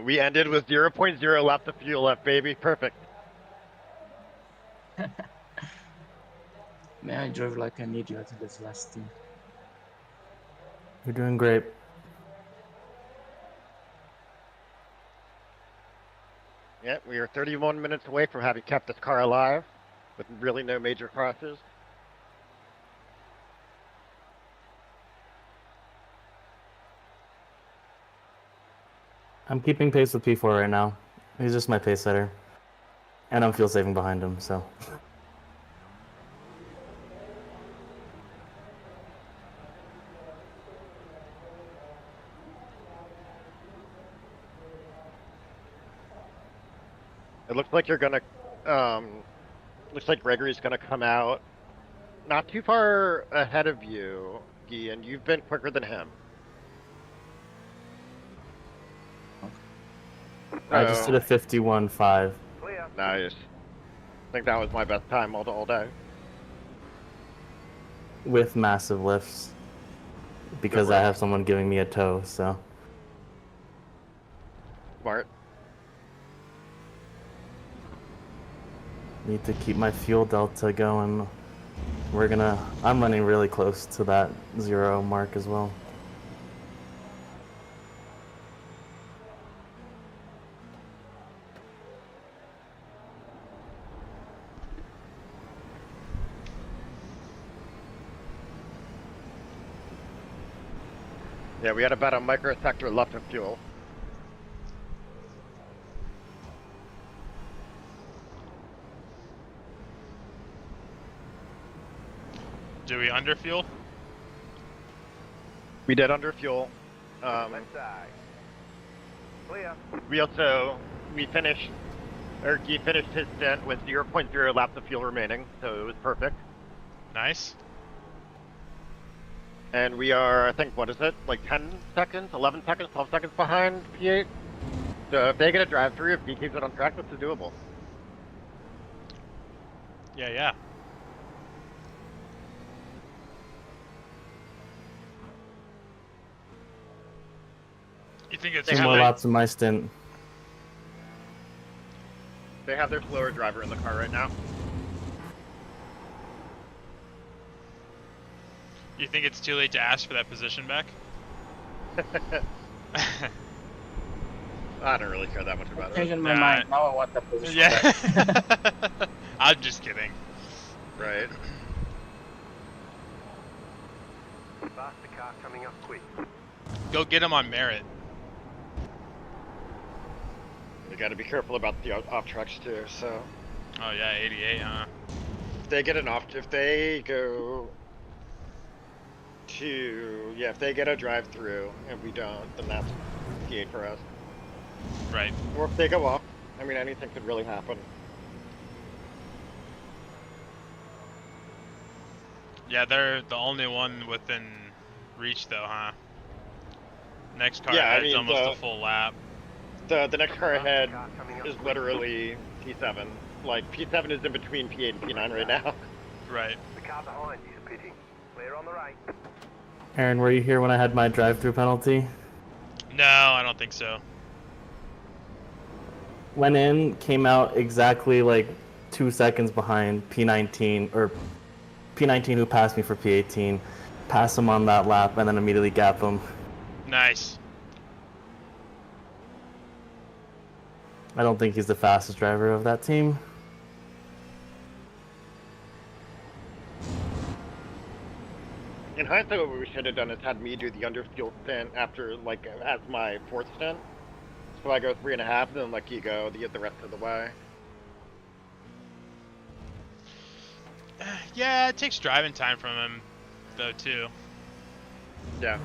We ended with 0.0 laps of fuel left, baby. Perfect. Man, I drove like an idiot in this last team. You're doing great. Yeah, we are 31 minutes away from having kept this car alive, with really no major crashes. I'm keeping pace with P4 right now. He's just my pace setter. And I'm fuel saving behind him, so. It looks like you're gonna, looks like Gregory's gonna come out not too far ahead of you, Guy, and you've been quicker than him. I just did a 51.5. Nice. I think that was my best time all day. With massive lifts. Because I have someone giving me a tow, so. Smart. Need to keep my fuel delta going. I'm running really close to that 0 mark as well. Yeah, we had about a microsector left of fuel. Do we underfuel? We did underfuel. Left side. Clear. We finished, or Guy finished his stint with 0.0 laps of fuel remaining, so it was perfect. Nice. And we are, I think, what is it? Like 10 seconds, 11 seconds, 12 seconds behind P8. So if they get a drive through, if he keeps it on track, this is doable. Yeah, yeah. You think it's 2 more laps of my stint. They have their slower driver in the car right now. You think it's too late to ask for that position back? I don't really care that much about it. Changing my mind. Now I want that position. Yeah. I'm just kidding. Right. Faster car coming up quick. Go get him on merit. You gotta be careful about the off tracks too, so. Oh yeah, 88, huh? If they get if they go to, if they get a drive through and we don't, then that's P8 for us. Right. Or if they go off, I mean, anything could really happen. Yeah, they're the only one within reach though, huh? Next car Yeah, I ahead's mean, almost a full lap. The next car ahead is literally P7. Like, P7 is in between P8 and P9 right now. Right. The car behind you is pitting. Clear on the right. Aaron, were you here when I had my drive-through penalty? No, I don't think so. Went in, came out exactly like 2 seconds behind P19, or P19 who passed me for P18. Pass him on that lap and then immediately gap him. Nice. I don't think he's the fastest driver of that team. In hindsight, what we should have done is had me do the underfuel stint after, like, as my fourth stint. So I go 3.5, and then let you go the rest of the way. Yeah, it takes driving time from him, though, too. Yeah.